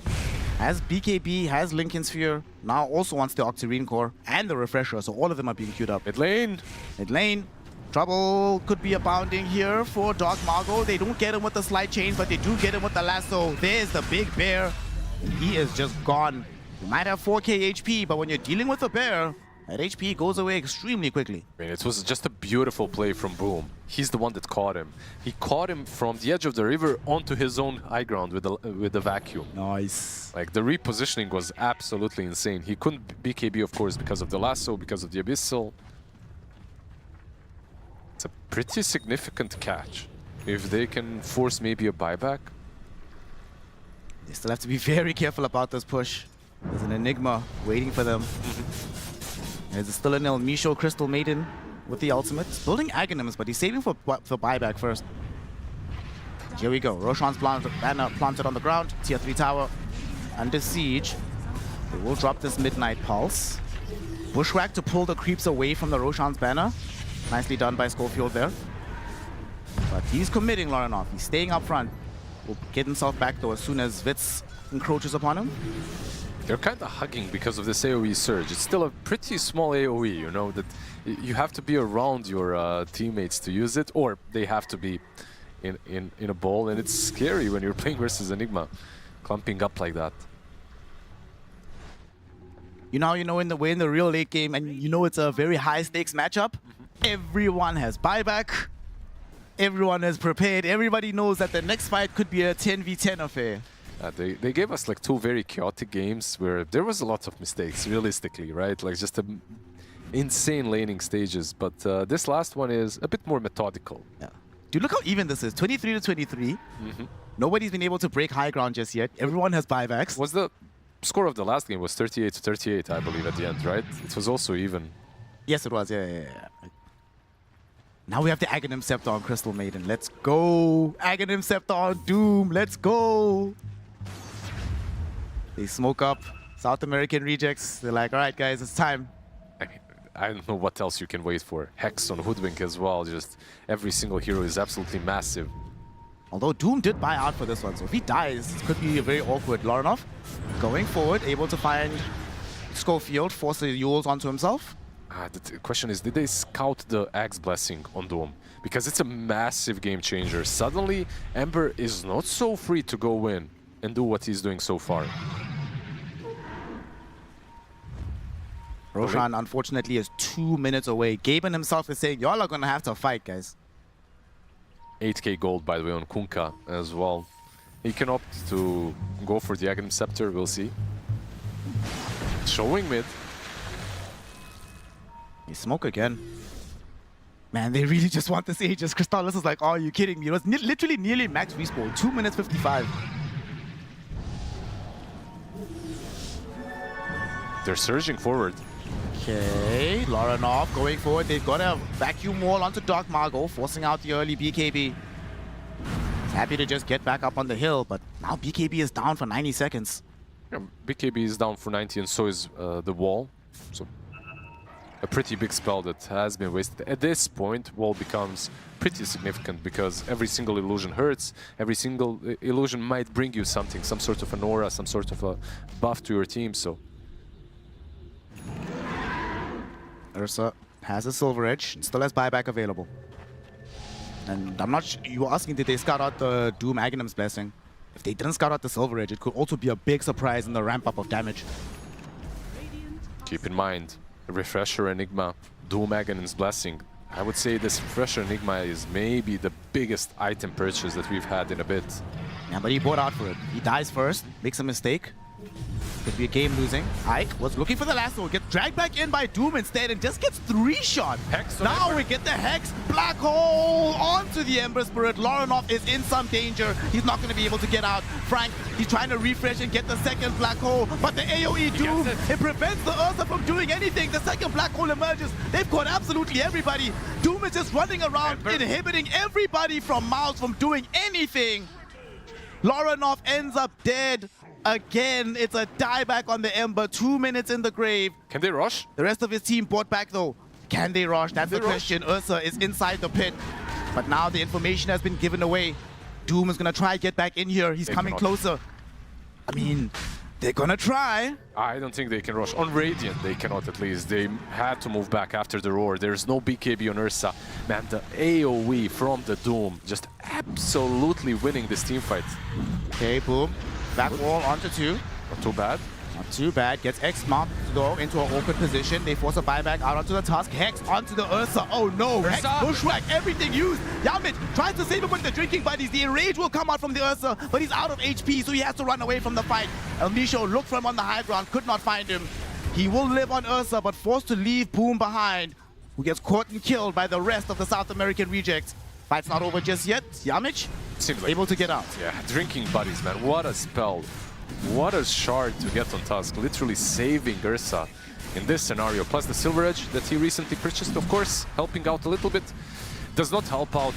Has BKB, has Lincoln Sphere, now also wants the Octarine Core and the Refresher, so all of them are being queued up. Mid lane. Mid lane. Trouble could be abounding here for Dark Margo. They don't get him with the slide chain, but they do get him with the lasso. There's the big bear. He is just gone. You might have 4k HP, but when you're dealing with a bear, that HP goes away extremely quickly. I mean, it was just a beautiful play from Boom. He's the one that caught him. He caught him from the edge of the river onto his own high ground with the vacuum. Nice. Like, the repositioning was absolutely insane. He couldn't BKB, of course, because of the lasso, because of the Abyssal. It's a pretty significant catch. If they can force maybe a buyback. They still have to be very careful about this push. There's an Enigma waiting for them. There's still an El Misho Crystal Maiden with the ultimate. He's building Aghanims, but he's saving for buyback first. Here we go. Roshan's banner planted on the ground. Tier 3 tower under siege. They will drop this Midnight Pulse. Bushwhack to pull the creeps away from the Roshan's banner. Nicely done by Schofield there. But he's committing Lorinov. He's staying up front. Will get himself back though as soon as Vitz encroaches upon him. They're kind of hugging because of this AoE surge. It's still a pretty small AoE, you know, that you have to be around your teammates to use it, or they have to be in a ball, and it's scary when you're playing versus Enigma, clumping up like that. You know, in the real late game, and you know it's a very high stakes matchup. Everyone has buyback. Everyone is prepared. Everybody knows that the next fight could be a 10v10 affair. They gave us like two very chaotic games where there was a lot of mistakes, realistically, right? Like just insane laning stages. But this last one is a bit more methodical. Yeah. Dude, look how even this is. 23 to 23. Nobody's been able to break high ground just yet. Everyone has buybacks. Was the score of the last game was 38 to 38, I believe, at the end, right? It was also even. Yes, it was. Yeah. Now we have the Aghanim Scepter on Crystal Maiden. Let's go. Aghanim Scepter on Doom. Let's go. They smoke up South American rejects. They're like, all right, guys, it's time. I mean, I don't know what else you can wait for. Hex on Hoodwink as well. Just every single hero is absolutely massive. Although Doom did buy out for this one, so if he dies, it could be very awkward. Lorinov going forward, able to find Schofield, force the Yules onto himself. The question is, did they scout the Axe Blessing on Doom? Because it's a massive game changer. Suddenly, Ember is not so free to go in and do what he's doing so far. Roshan, unfortunately, is 2 minutes away. Gaben himself is saying, y'all are going to have to fight, guys. 8k gold, by the way, on Kunkka as well. He can opt to go for the Aghanim Scepter, we'll see. Showing mid. They smoke again. Man, they really just want this Aegis. Crystallis is like, oh, are you kidding me? It was literally nearly max respawn. 2 minutes 55. They're surging forward. Okay, Lorinov going forward. They've got a vacuum wall onto Dark Margo, forcing out the early BKB. He's happy to just get back up on the hill, but now BKB is down for 90 seconds. Yeah, BKB is down for 90 and so is the wall. So a pretty big spell that has been wasted. At this point, wall becomes pretty significant because every single illusion hurts. Every single illusion might bring you something, some sort of an aura, some sort of a buff to your team, so. Ursa has a Silver Edge and still has buyback available. And I'm not you were asking, did they scout out the Doom Aghanim's Blessing? If they didn't scout out the Silver Edge, it could also be a big surprise in the ramp up of damage. Keep in mind, Refresher Enigma, Doom Aghanim's Blessing. I would say this Refresher Enigma is maybe the biggest item purchase that we've had in a bit. Yeah, but he bought out for it. He dies first, makes a mistake. Could be a game losing. Ike was looking for the lasso, gets dragged back in by Doom instead and just gets 3-shot. Now we get the Hex, Black Hole onto the Ember Spirit. Lorenov is in some danger. He's not going to be able to get out. Frank, he's trying to refresh and get the second Black Hole, but the AoE Doom, it prevents the Ursa from doing anything. The second Black Hole emerges. They've caught absolutely everybody. Doom is just running around, inhibiting everybody from MOUZ from doing anything. Lorenov ends up dead. Again, it's a dieback on the Ember. 2 minutes in the grave. Can they rush? The rest of his team brought back though. Can they rush? That's the question. Ursa is inside the pit. But now the information has been given away. Doom is going to try to get back in here. He's coming closer. I mean, they're going to try. I don't think they can rush. On Radiant, they cannot at least. They had to move back after the roar. There's no BKB on Ursa. Man, the AoE from the Doom just absolutely winning this team fight. Okay, boom. Back wall onto 2. Not too bad. Not too bad. Gets X marked though into an open position. They force a buyback out onto the Tusk. Hex onto the Ursa. Oh no. Hex, bushwhack, everything used. Yamit tries to save him with the drinking buddies. The enrage will come out from the Ursa, but he's out of HP, so he has to run away from the fight. El Misho looked for him on the high ground, could not find him. He will live on Ursa, but forced to leave Boom behind, who gets caught and killed by the rest of the South American rejects. Fight's not over just yet. Yamich seems like able to get out. Yeah, drinking buddies, man. What a spell. What a shard to get on Tusk. Literally saving Ursa in this scenario. Plus the Silver Edge that he recently purchased, of course, helping out a little bit. Does not help out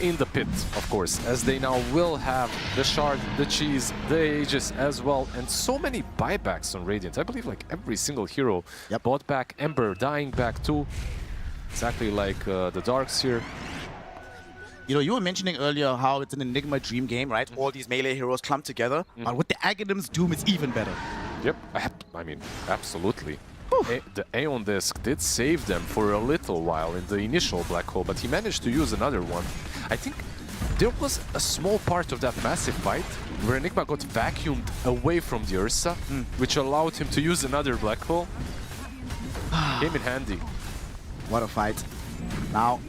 in the pit, of course, as they now will have the shard, the cheese, the Aegis as well, and so many buybacks on Radiant. I believe like every single hero bought back. Ember dying back too. Exactly like the Darks here. You know, you were mentioning earlier how it's an Enigma Dream game, right? All these melee heroes clump together. But with the Aghanims, Doom is even better. Yep, I mean, absolutely. The Aeon Disc did save them for a little while in the initial Black Hole, but he managed to use another one. I think there was a small part of that massive fight where Enigma got vacuumed away from the Ursa, which allowed him to use another Black Hole. Came in handy. What a fight. Now,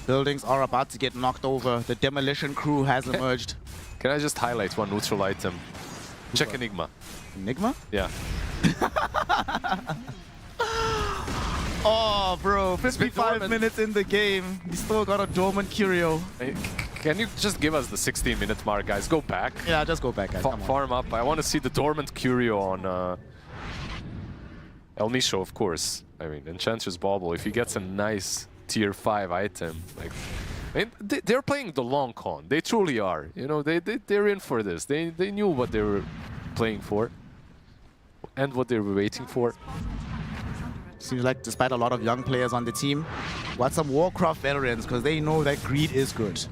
buildings are about to get knocked over. The demolition crew has emerged. Can I just highlight one neutral item? Check Enigma. Enigma? Yeah. Oh, bro, 55 minutes in the game. He still got a dormant curio. Hey, can you just give us the 16-minute mark, guys? Go back. Yeah, just go back, guys. Farm up. I want to see the dormant curio on El Misho, of course. I mean, Enchantress Bauble. If he gets a nice tier 5 item, like, I mean, they're playing the long con. They truly are. You know, they're in for this. They knew what they were playing for and what they were waiting for. Seems like despite a lot of young players on the team, got some Warcraft veterans because they know that greed is good.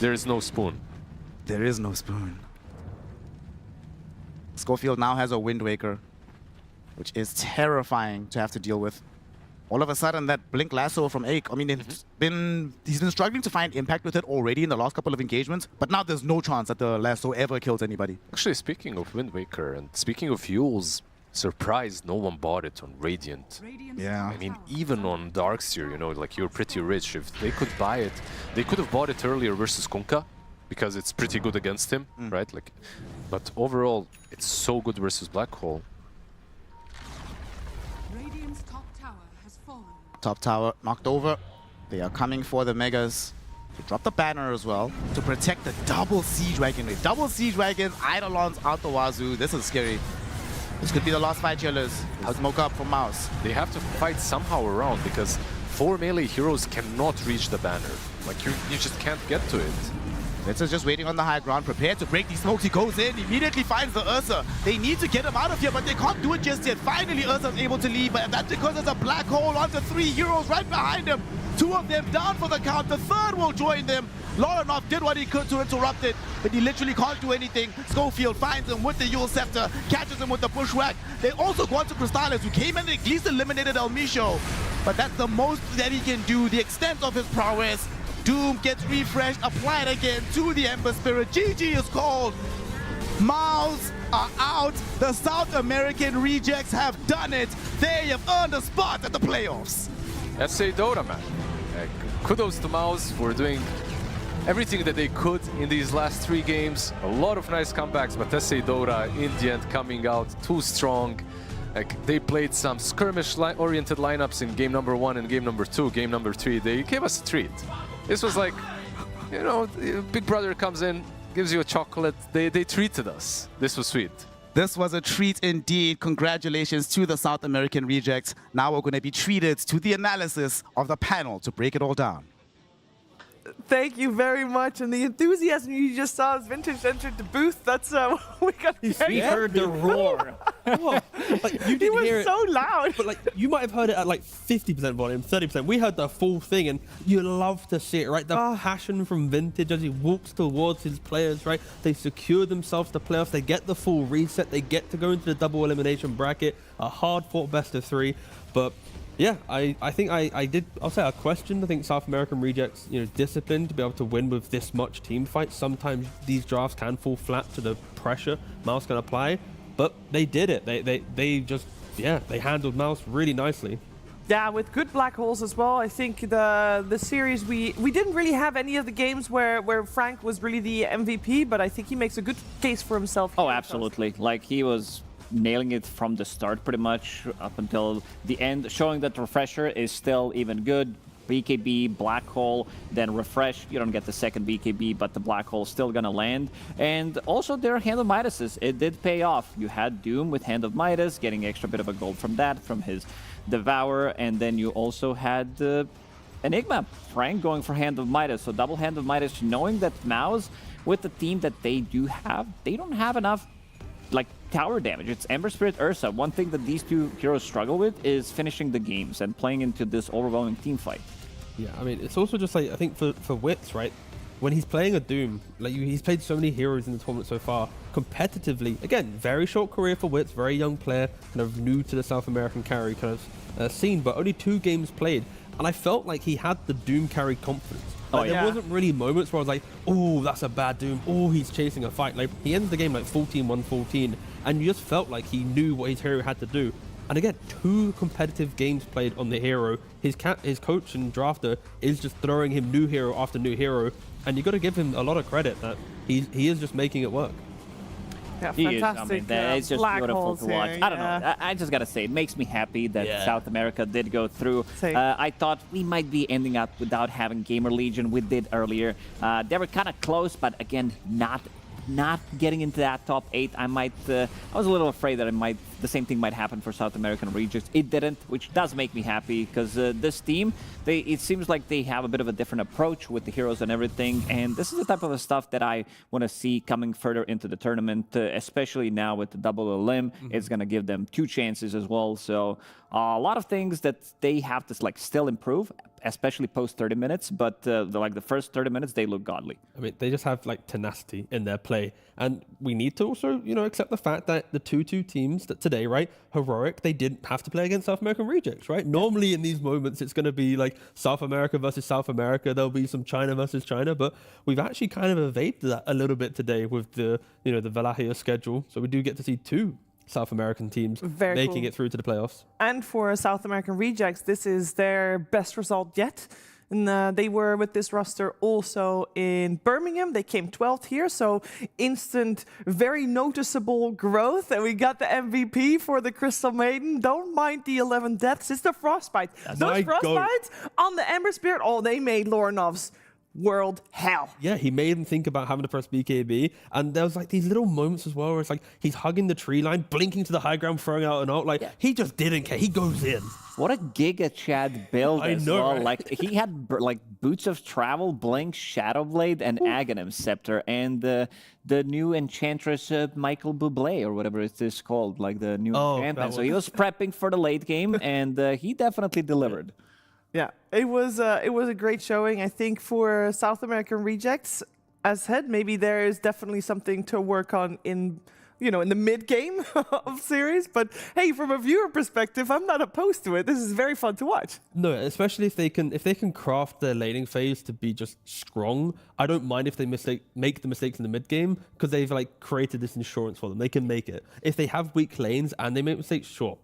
There is no spoon. There is no spoon. Schofield now has a Wind Waker, which is terrifying to have to deal with. All of a sudden, that Blink Lasso from Aik, I mean, he's been struggling to find impact with it already in the last couple of engagements, but now there's no chance that the Lasso ever kills anybody. Actually, speaking of Wind Waker and speaking of Yules, surprised no one bought it on Radiant. Yeah. I mean, even on Darkseer, you know, like, you're pretty rich. If they could buy it, they could have bought it earlier versus Kunkka, because it's pretty good against him, right? Like, but overall, it's so good versus Black Hole. Radiant's top tower has fallen. Top tower knocked over. They are coming for the Megas. They drop the banner as well to protect the double Siege Wagon. Double Siege Wagons, Eidolons out the wazoo. This is scary. This could be the last fight, Chillers. Smoke up for MOUZ. They have to fight somehow around because 4 melee heroes cannot reach the banner. Like, you just can't get to it. Let's just waiting on the high ground, prepared to break these smokes. He goes in, immediately finds the Ursa. They need to get him out of here, but they can't do it just yet. Finally, Ursa's able to leave, but that's because there's a Black Hole onto 3 heroes right behind him. 2 of them down for the count. The third will join them. Lorenov did what he could to interrupt it, but he literally can't do anything. Schofield finds him with the Yule Scepter, catches him with the Bushwhack. They also go on to Crystallis, who came in and at least eliminated El Misho. But that's the most that he can do, the extent of his prowess. Doom gets refreshed, applied again to the Ember Spirit. GG is called. MOUZ are out. The South American rejects have done it. They have earned a spot at the playoffs. SA Dota, man. Kudos to MOUZ for doing everything that they could in these last 3 games. A lot of nice comebacks, but SA Dota in the end coming out too strong. Like, they played some skirmish-oriented lineups in game number 1 and game number 2. Game number 3, they gave us a treat. This was like, you know, Big Brother comes in, gives you a chocolate. They treated us. This was sweet. This was a treat indeed. Congratulations to the South American rejects. Now we're going to be treated to the analysis of the panel to break it all down. Thank you very much. And the enthusiasm you just saw as Vintage entered the booth, that's we got We heard the roar. Like, you didn't hear it so loud. But like, you might have heard it at like 50% volume, 30%. We heard the full thing, and you love to see it, right? The passion from Vintage as he walks towards his players, right? They secure themselves to playoffs. They get the full reset. They get to go into the double elimination bracket, a hard-fought best of 3. But yeah, I think I'll say I questioned, I think South American rejects, you know, discipline to be able to win with this much team fight. Sometimes these drafts can fall flat to the pressure MOUZ can apply, but they did it. They just, yeah, they handled MOUZ really nicely. Yeah, with good black holes as well. I think the series, we didn't really have any of the games where Frank was really the MVP, but I think he makes a good case for himself. Oh, absolutely. Like, he was nailing it from the start pretty much up until the end, showing that Refresher is still even good. BKB, Black Hole, then Refresh. You don't get the second BKB, but the Black Hole is still gonna land. And also their Hand of Midases, it did pay off. You had Doom with Hand of Midas, getting extra bit of a gold from that, from his Devourer, and then you also had Enigma, Frank going for Hand of Midas. So double Hand of Midas, knowing that MOUZ, with the team that they do have, they don't have enough like tower damage. It's Ember Spirit, Ursa. One thing that these two heroes struggle with is finishing the games and playing into this overwhelming team fight. Yeah, I mean, it's also just like, I think for Wits, right? When he's playing a Doom, like he's played so many heroes in the tournament so far, competitively. Again, very short career for Wits, very young player, kind of new to the South American carry kind of scene, but only 2 games played. And I felt like he had the Doom carry confidence. Like, there wasn't really moments where I was like, oh, that's a bad Doom. Oh, he's chasing a fight. Like, he ended the game like 14-1-14, and you just felt like he knew what his hero had to do. And again, 2 competitive games played on the hero. His coach and drafter is just throwing him new hero after new hero, and you got to give him a lot of credit that he is just making it work. Yeah, fantastic. It's just beautiful to watch. I don't know. I just gotta say, it makes me happy that South America did go through. I thought we might be ending up without having GamerLegion. We did earlier. They were kind of close, but again, not getting into that top 8. I was a little afraid that the same thing might happen for South American rejects. It didn't, which does make me happy, because this team, it seems like they have a bit of a different approach with the heroes and everything, and this is the type of stuff that I want to see coming further into the tournament, especially now with the double elim. It's going to give them 2 chances as well, so a lot of things that they have to still improve, especially post 30 minutes, but the first 30 minutes, they look godly. I mean, they just have like tenacity in their play, and we need to also, you know, accept the fact that the 2-2 teams that today, right, Heroic, they didn't have to play against South American rejects, right? Normally in these moments, it's going to be like South America versus South America. There'll be some China versus China, but we've actually kind of evaded that a little bit today with the, you know, the Wallachia schedule. So we do get to see 2 South American teams making it through to the playoffs. And for South American rejects, this is their best result yet. And they were with this roster also in Birmingham. They came 12th here, so instant, very noticeable growth. And we got the MVP for the Crystal Maiden. Don't mind the 11 deaths, it's the Frostbite. Those Frostbites on the Ember Spirit, they made Lornov's world hell. Yeah, he made him think about having to press BKB, and there was like these little moments as well where it's like he's hugging the tree line, blinking to the high ground, throwing out an ult. Like he just didn't care. He goes in. What a Giga Chad build as well. Right? Like he had like Boots of Travel, Blink, Shadowblade, and Aghanim Scepter, and the new Enchantress Michael Bublé or whatever it is called, like the new enchantment. So he was prepping for the late game, and he definitely delivered. Yeah, it was a great showing. I think for South American rejects, as said, maybe there is definitely something to work on in the mid game of series. But hey, from a viewer perspective, I'm not opposed to it. This is very fun to watch. No, especially if they can craft their laning phase to be just strong. I don't mind if they make the mistakes in the mid game, because they've like created this insurance for them. They can make it. If they have weak lanes and they make mistakes, sure,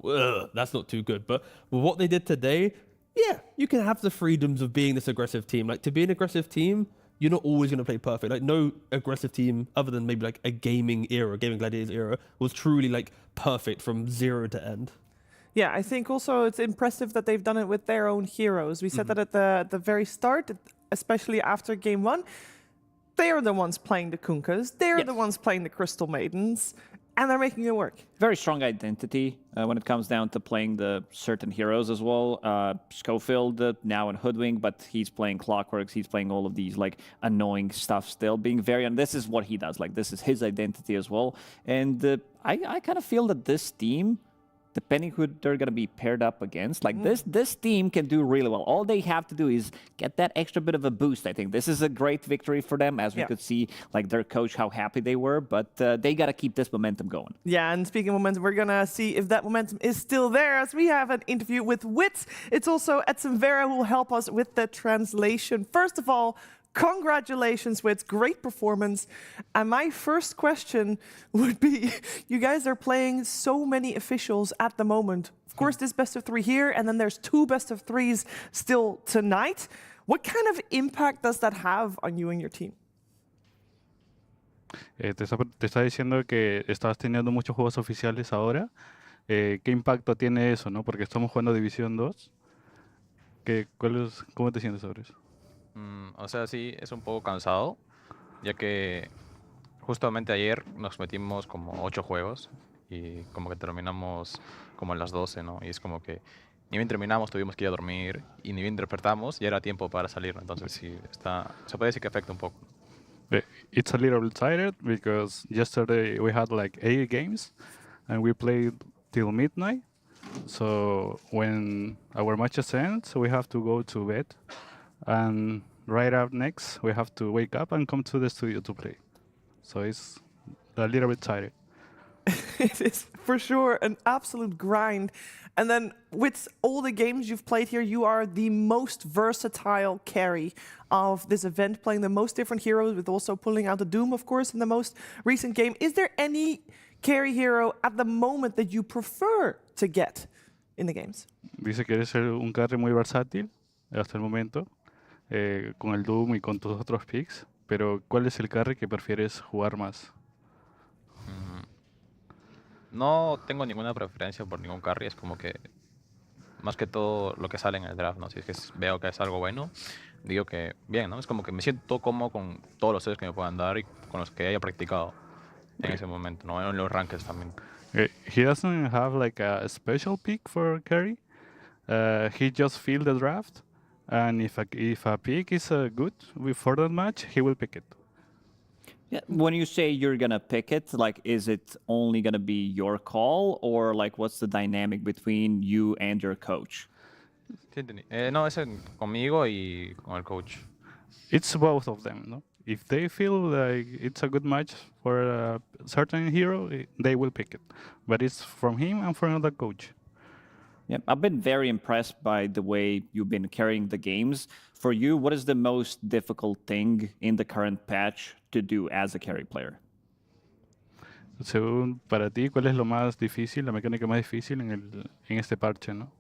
that's not too good. But with what they did today, yeah, you can have the freedoms of being this aggressive team. Like, to be an aggressive team, you're not always going to play perfect. Like no aggressive team, other than maybe like a gaming gladiators era, was truly like perfect from 0 to end. Yeah, I think also it's impressive that they've done it with their own heroes. We said that at the very start, especially after game 1. They are the ones playing the Kunkas. They're the ones playing the Crystal Maidens. And they're making it work. Very strong identity when it comes down to playing the certain heroes as well. Schofield now in Hoodwink, but he's playing Clockworks. He's playing all of these like annoying stuff still, being very... And this is what he does. Like this is his identity as well. And I kind of feel that this team, depending who they're going to be paired up against, like this team can do really well. All they have to do is get that extra bit of a boost. I think this is a great victory for them, as we could see, like their coach, how happy they were, but they got to keep this momentum going. Yeah, and speaking of momentum, we're going to see if that momentum is still there, as we have an interview with Wits. It's also Edson Vera who will help us with the translation. First of all, congratulations, Wits. Great performance. And my first question would be, you guys are playing so many officials at the moment. Of course, this best of 3 here, and then there's 2 best of 3s still tonight. What kind of impact does that have on you and your team? Te está diciendo que estás teniendo muchos juegos oficiales ahora. ¿Qué impacto tiene eso, no? Porque estamos jugando División 2. ¿Cómo te sientes sobre eso? O sea, sí, es un poco cansado, ya que justamente ayer nos metimos como 8 juegos y como que terminamos como a las 12, ¿no? Y es como que ni bien terminamos, tuvimos que ir a dormir y ni bien despertamos, ya era tiempo para salir, ¿no? Entonces sí, se puede decir que afecta un poco. It's a little tired because yesterday we had like 8 games and we played till midnight. So when our matches end, we have to go to bed. And right up next, we have to wake up and come to the studio to play. So it's a little bit tired. It is for sure an absolute grind. And then with all the games you've played here, you are the most versatile carry of this event, playing the most different heroes, with also pulling out the Doom, of course, in the most recent game. Is there any carry hero at the moment that you prefer to get in the games? Dice que eres un carry muy versátil hasta el momento. Con el Doom y con tus otros picks, pero ¿cuál es el carry que prefieres jugar más? No tengo ninguna preferencia por ningún carry, es como que más que todo lo que sale en el draft, ¿no? Si es que veo que es algo bueno, digo que bien, ¿no? Es como que me siento cómodo con todos los seres que me puedan dar y con los que haya practicado en ese momento, ¿no? En los rankings también. He doesn't have like a special pick for carry. He just feel the draft. And if a pick is good for that match, he will pick it. Yeah. When you say you're gonna pick it, like, is it only gonna be your call, or like, what's the dynamic between you and your coach? Sí, no, es conmigo y con el coach. It's both of them, no? If they feel like it's a good match for a certain hero, they will pick it. But it's from him and from the coach. Yeah, I've been very impressed by the way you've been carrying the games. For you, what is the most difficult thing in the current patch to do as a carry player? Según para ti, ¿cuál es lo más difícil, la mecánica más difícil en este parche, no?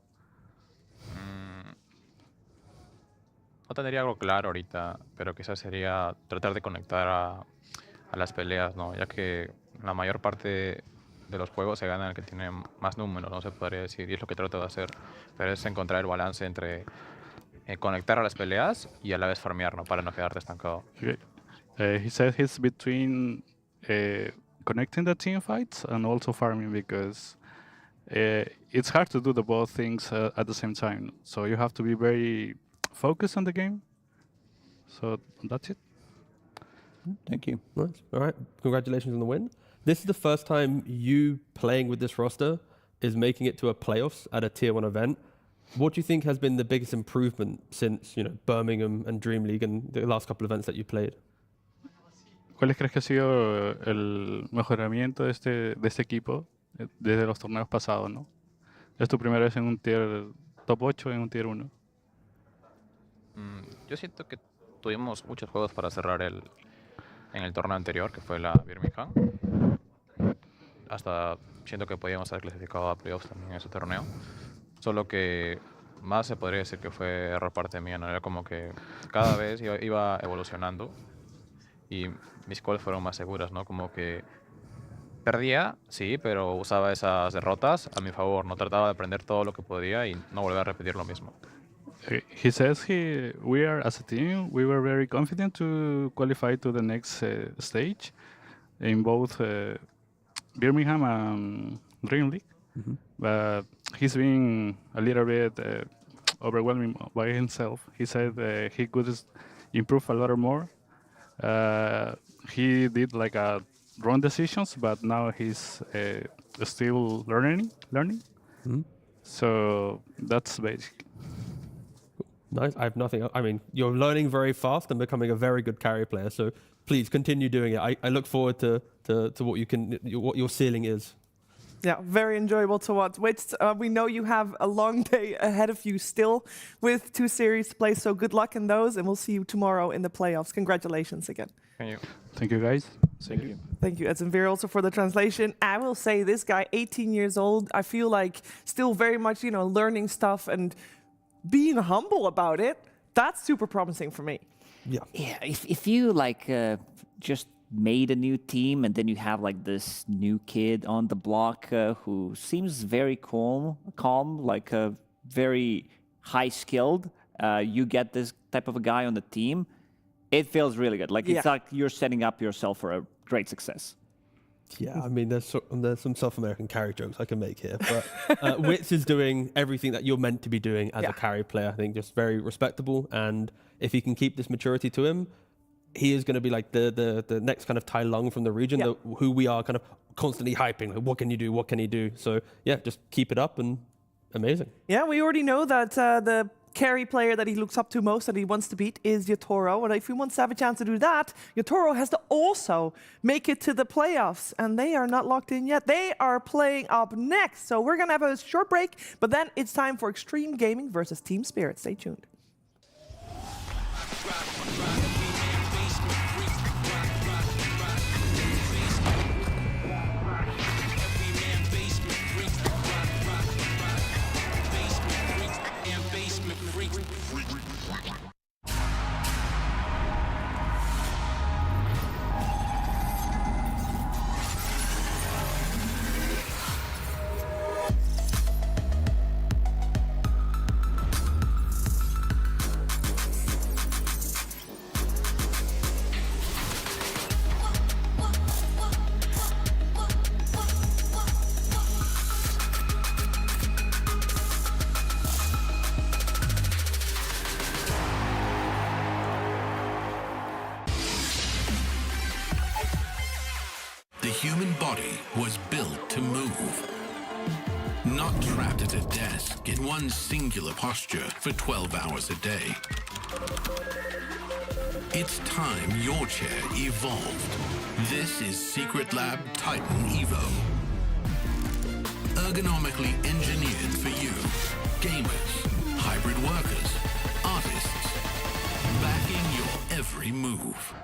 No tendría algo claro ahorita, pero quizás sería tratar de conectar a las peleas, ¿no? Ya que la mayor parte de los juegos se gana el que tiene más números, no se podría decir, y es lo que trato de hacer, pero es encontrar el balance entre conectar a las peleas y a la vez farmear, ¿no? Para no quedarte estancado. Okay. He said he's between connecting the team fights and also farming, because it's hard to do the both things at the same time, so you have to be very focused on the game. So that's it. Thank you. Nice. All right. Congratulations on the win. This is the first time you playing with this roster is making it to a playoffs at a tier 1 event. What do you think has been the biggest improvement since, Birmingham and Dream League and the last couple of events that you played? ¿Cuál crees que ha sido el mejoramiento de este equipo desde los torneos pasados, no? Es tu primera vez en un tier top 8, en un tier 1. Yo siento que tuvimos muchos juegos para cerrar en el torneo anterior, que fue la Birmingham. Hasta siento que podíamos haber clasificado a playoffs también en ese torneo. Solo que más se podría decir que fue error parte mía, ¿no? Era como que cada vez iba evolucionando y mis calls fueron más seguras, ¿no? Como que perdía, sí, pero usaba esas derrotas a mi favor, no trataba de aprender todo lo que podía y no volver a repetir lo mismo. He says we are as a team, we were very confident to qualify to the next stage in both Birmingham and Dream League, but he's been a little bit overwhelming by himself. He said he could improve a lot more. He did like wrong decisions, but now he's still learning. So that's basic. Nice. I have nothing. I mean, you're learning very fast and becoming a very good carry player. So please continue doing it. I look forward to what your ceiling is. Yeah, very enjoyable to watch. We know you have a long day ahead of you still with 2 series to play, so good luck in those, and we'll see you tomorrow in the playoffs. Congratulations again. Thank you. Thank you, guys. Thank you. Thank you, Ed Vincere, also for the translation. I will say, this guy, 18 years old, I feel like still very much, learning stuff and being humble about it. That's super promising for me. Yeah. Yeah, if you just made a new team and then you have like this new kid on the block who seems very calm, like very high skilled, you get this type of a guy on the team, it feels really good. Like it's like you're setting up yourself for a great success. Yeah, I mean, there's some South American carry jokes I can make here, but Wits is doing everything that you're meant to be doing as a carry player. I think just very respectable, and if he can keep this maturity to him, he is going to be like the next kind of Tai Lung from the region, who we are kind of constantly hyping. Like, what can you do? What can he do? So yeah, just keep it up and amazing. Yeah, we already know that the carry player that he looks up to most, that he wants to beat, is Yotoro. And if he wants to have a chance to do that, Yotoro has to also make it to the playoffs. And they are not locked in yet. They are playing up next. So we're going to have a short break, but then it's time for Xtreme Gaming versus Team Spirit. Stay tuned. The human body was built to move, not trapped at a desk in one singular posture for 12 hours a day. It's time your chair evolved. This is Secret Lab Titan Evo. Ergonomically engineered for you, gamers, hybrid workers, artists, backing your every move.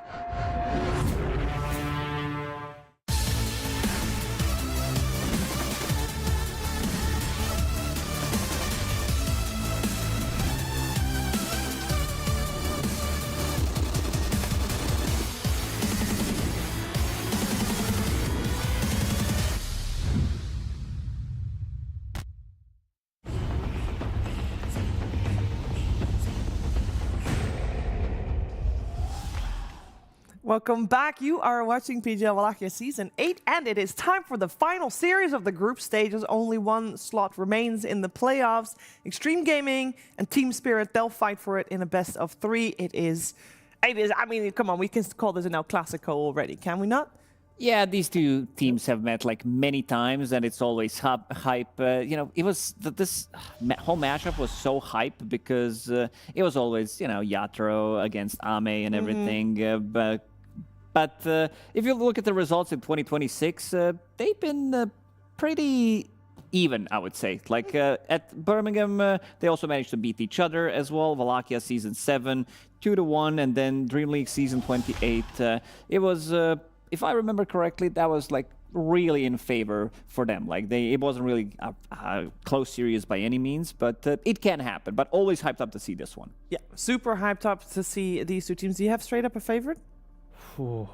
Welcome back. You are watching PGL Wallachia Season 8, and it is time for the final series of the group stages. Only one slot remains in the playoffs. Xtreme Gaming and Team Spirit, they'll fight for it in a best of 3. It is, I mean, come on, we can call this an El Clasico already, can we not? Yeah, these two teams have met like many times, and it's always hype. It was this whole matchup was so hype because it was always, Yatro against Ame and everything. But if you look at the results in 2026, they've been pretty even, I would say. Like at Birmingham, they also managed to beat each other as well. Wallachia Season 7, 2-1, and then Dream League Season 28. It was, if I remember correctly, that was like really in favor for them. Like it wasn't really a close series by any means, but it can happen. But always hyped up to see this one. Yeah, super hyped up to see these two teams. Do you have straight up a favorite? Ooh,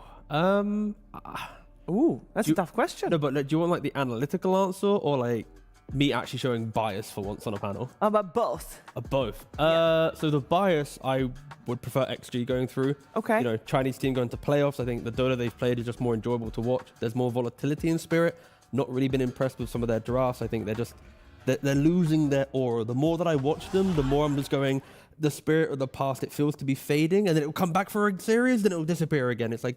that's a tough question. No, but do you want like the analytical answer or like me actually showing bias for once on a panel? About both. Both. So the bias, I would prefer XG going through. Okay. You know, Chinese team going to playoffs. I think the Dota they've played is just more enjoyable to watch. There's more volatility in Spirit. Not really been impressed with some of their drafts. I think they're losing their aura. The more that I watch them, the more I'm just going, the Spirit of the past, it feels to be fading, and then it will come back for a series, then it will disappear again. It's like,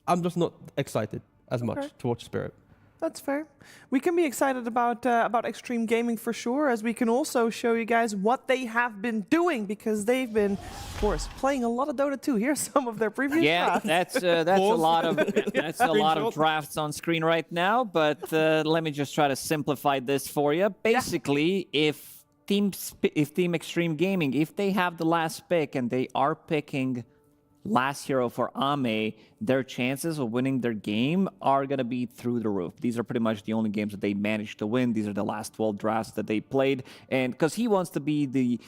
I'm just not excited as much to watch Spirit. That's fair. We can be excited about Xtreme Gaming for sure, as we can also show you guys what they have been doing, because they've been, of course, playing a lot of Dota 2. Here's some of their previous drafts. that's a lot of drafts on screen right now. But let me just try to simplify this for you. Basically, if Team Xtreme Gaming, if they have the last pick and they are picking last hero for AME, their chances of winning their game are going to be through the roof. These are pretty much the only games that they managed to win. These are the last 12 drafts that they played. And because he wants to be the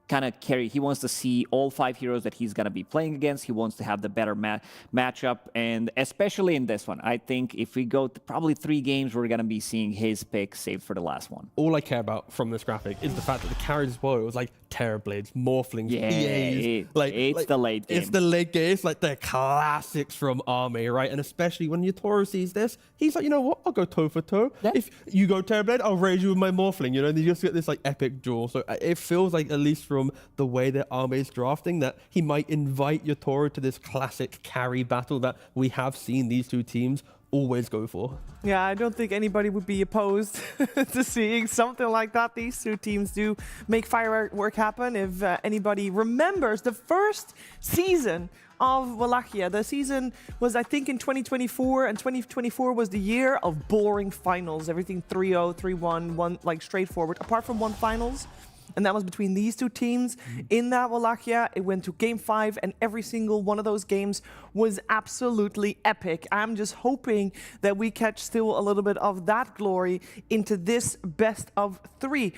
kind of carry, he wants to see all 5 heroes that he's going to be playing against. He wants to have the better matchup. And especially in this one, I think if we go to probably 3 games, we're going to be seeing his pick saved for the last one. All I care about from this graphic is the fact that the carries as well, it was like Terrorblades, Morphlings, EAs. It's the late game. It's the late game. It's like the classics from Army, right? And especially when Yatoro sees this, he's like, you know what? I'll go toe for toe. Yeah. If you go Terrorblade, I'll raise you with my Morphling, you know? And you just get this like epic duel. So it feels like, at least from the way that Arme's drafting, that he might invite Yatoro to this classic carry battle that we have seen these two teams always go for. Yeah, I don't think anybody would be opposed to seeing something like that. These two teams do make firework happen. If anybody remembers the first season of Wallachia, the season was, I think, in 2024, and 2024 was the year of boring finals. Everything 3-0, 3-1, one like straightforward, apart from one finals. And that was between these two teams. In that Wallachia, it went to Game 5, and every single one of those games was absolutely epic. I'm just hoping that we catch still a little bit of that glory into this best of 3.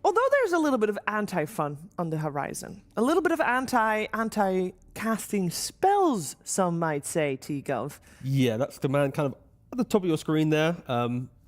Although there's a little bit of anti-fun on the horizon. A little bit of anti-casting spells, some might say, T-Gov. Yeah, that's the man kind of at the top of your screen there.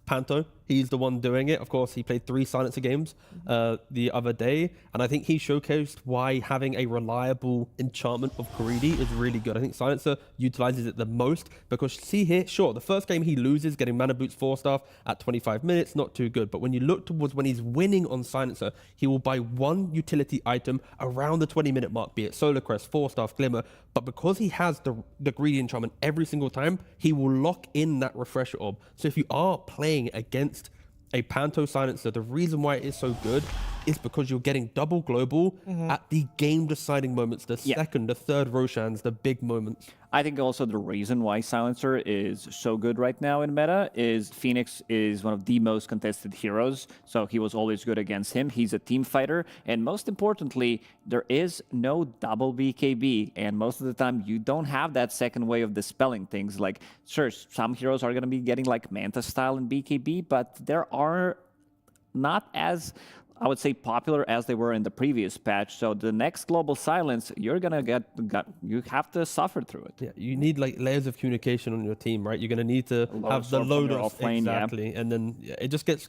Panto, he's the one doing it. Of course, he played 3 Silencer games the other day, and I think he showcased why having a reliable enchantment of Greedy is really good. I think Silencer utilizes it the most, because see here, sure, the first game he loses, getting Mana Boots 4-star at 25 minutes, not too good. But when you look towards when he's winning on Silencer, he will buy 1 utility item around the 20-minute mark, be it Solar Crest, 4-star Glimmer. But because he has the Greedy enchantment every single time, he will lock in that Refresher Orb. So if you are playing against a Panto Silencer, the reason why it is so good is because you're getting double global at the game-deciding moments, the second, the third Roshans, the big moments. I think also the reason why Silencer is so good right now in meta is Phoenix is one of the most contested heroes, so he was always good against him. He's a team fighter, and most importantly, there is no double BKB, and most of the time you don't have that second way of dispelling things. Like, sure, some heroes are going to be getting like Manta style in BKB, but there are not as, I would say, popular as they were in the previous patch. So the next global silence, you're gonna you have to suffer through it. Yeah, you need like layers of communication on your team, right? You're gonna need to have the load off exactly, and then it just gets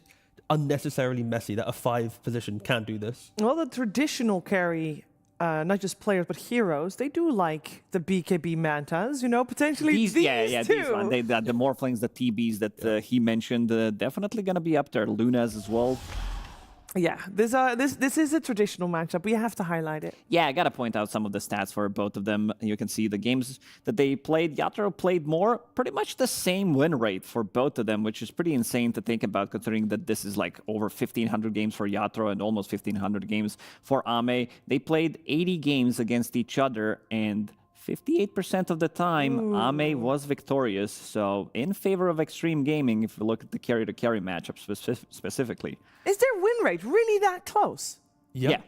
unnecessarily messy that a 5 position can't do this. Well, the traditional carry, not just players but heroes, they do like the BKB Mantas, you know, potentially these too. These ones, the Morphlings, the TBs that he mentioned, definitely gonna be up there. Lunas as well. Yeah, this is a traditional matchup. We have to highlight it. Yeah, I got to point out some of the stats for both of them. You can see the games that they played. Yatoro played more, pretty much the same win rate for both of them, which is pretty insane to think about, considering that this is like over 1,500 games for Yatoro and almost 1,500 games for Ame. They played 80 games against each other, and 58% of the time, Ame was victorious. So in favor of Xtreme Gaming, if you look at the carry-to-carry matchup specifically. Is their win rate really that close? Yep. Yeah.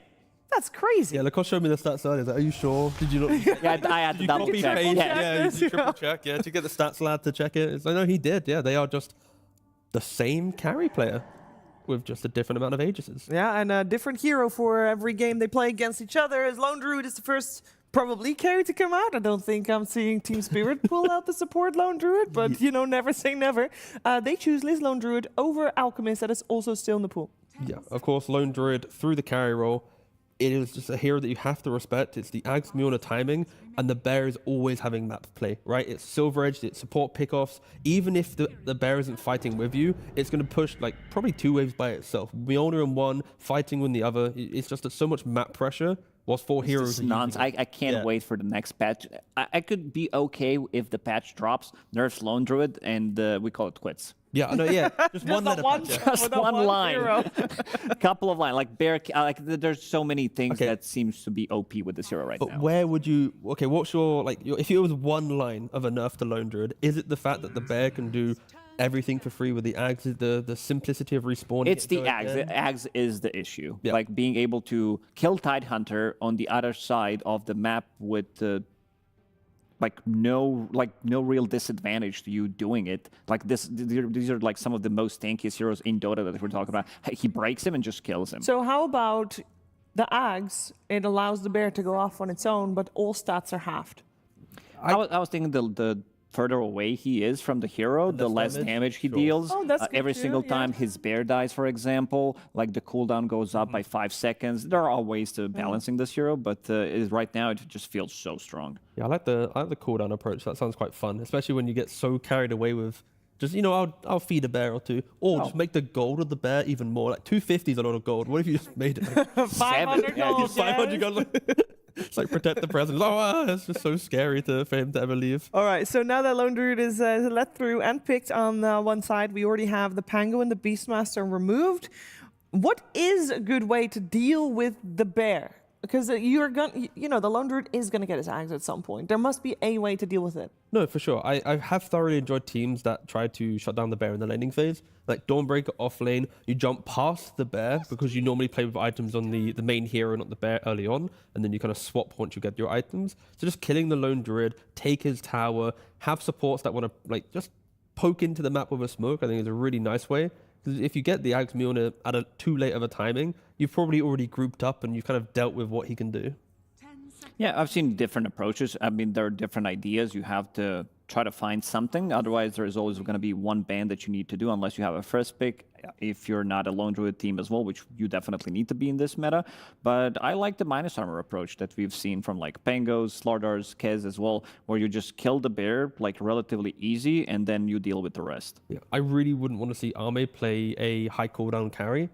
That's crazy. Yeah, Lacoste showed me the stats earlier. Like, are you sure? Did you not? Yeah, I had to double check. Yeah, you triple check. Yeah, to get the stats lad to check it. It's like, no, he did. Yeah, they are just the same carry player with just a different amount of Aegises. Yeah, and a different hero for every game they play against each other. As Lone Druid is the first probably carry to come out. I don't think I'm seeing Team Spirit pull out the support Lone Druid, but you know, never say never. They choose Liz Lone Druid over Alchemist, that is also still in the pool. Yeah, of course, Lone Druid through the carry role. It is just a hero that you have to respect. It's the Ags Mjolnir timing, and the bear is always having map play, right? It's silver edged, it's support pickoffs. Even if the bear isn't fighting with you, it's going to push like probably 2 waves by itself. Mjolnir in one, fighting in the other. It's just so much map pressure. Whilst 4 heroes. I can't wait for the next patch. I could be okay if the patch drops, nerfs Lone Druid, and we call it quits. Yeah, no, yeah, just one letter. Just one line. A couple of lines, like bear. Like there's so many things that seems to be OP with this hero right now. But where would you? Okay, what's your if it was one line of a nerf to Lone Druid, is it the fact that the bear can do everything for free with the Ags? Is the simplicity of respawning? It's the Ags. The Ags is the issue. Yeah. Like being able to kill Tidehunter on the other side of the map with no real disadvantage to you doing it. Like these are like some of the most tankiest heroes in Dota that we're talking about. He breaks him and just kills him. So how about the Ags? It allows the bear to go off on its own, but all stats are halved. I was thinking the further away he is from the hero, the less damage he deals. Oh, that's every good single too, time his bear dies, for example, like the cooldown goes up by 5 seconds. There are ways to balancing this hero, but right now it just feels so strong. Yeah, I like the cooldown approach. That sounds quite fun, especially when you get so carried away with just, I'll feed a bear or two, or just make the gold of the bear even more. Like 250 is a lot of gold. What if you just made it like 500 gold? 500 gold. It's like protect the president. Oh, it's just so scary for him to ever leave. All right, so now that Lone Druid is let through and picked on one side, we already have the Pango and the Beastmaster removed. What is a good way to deal with the bear? Because you're going, the Lone Druid is going to get his Ags at some point. There must be a way to deal with it. No, for sure. I have thoroughly enjoyed teams that try to shut down the bear in the laning phase. Like Dawnbreaker off lane, you jump past the bear because you normally play with items on the main hero, not the bear early on, and then you kind of swap once you get your items. So just killing the Lone Druid, take his tower, have supports that want to just poke into the map with a smoke, I think is a really nice way. Because if you get the Ags Mjolnir at a too late of a timing, you've probably already grouped up and you've kind of dealt with what he can do. Yeah, I've seen different approaches. I mean, there are different ideas. You have to try to find something. Otherwise, there is always going to be one ban that you need to do unless you have a first pick. If you're not a Lone Druid team as well, which you definitely need to be in this meta. But I like the minus armor approach that we've seen from like Pangos, Slardars, Kez as well, where you just kill the bear like relatively easy and then you deal with the rest. Yeah, I really wouldn't want to see Arme play a high cooldown carry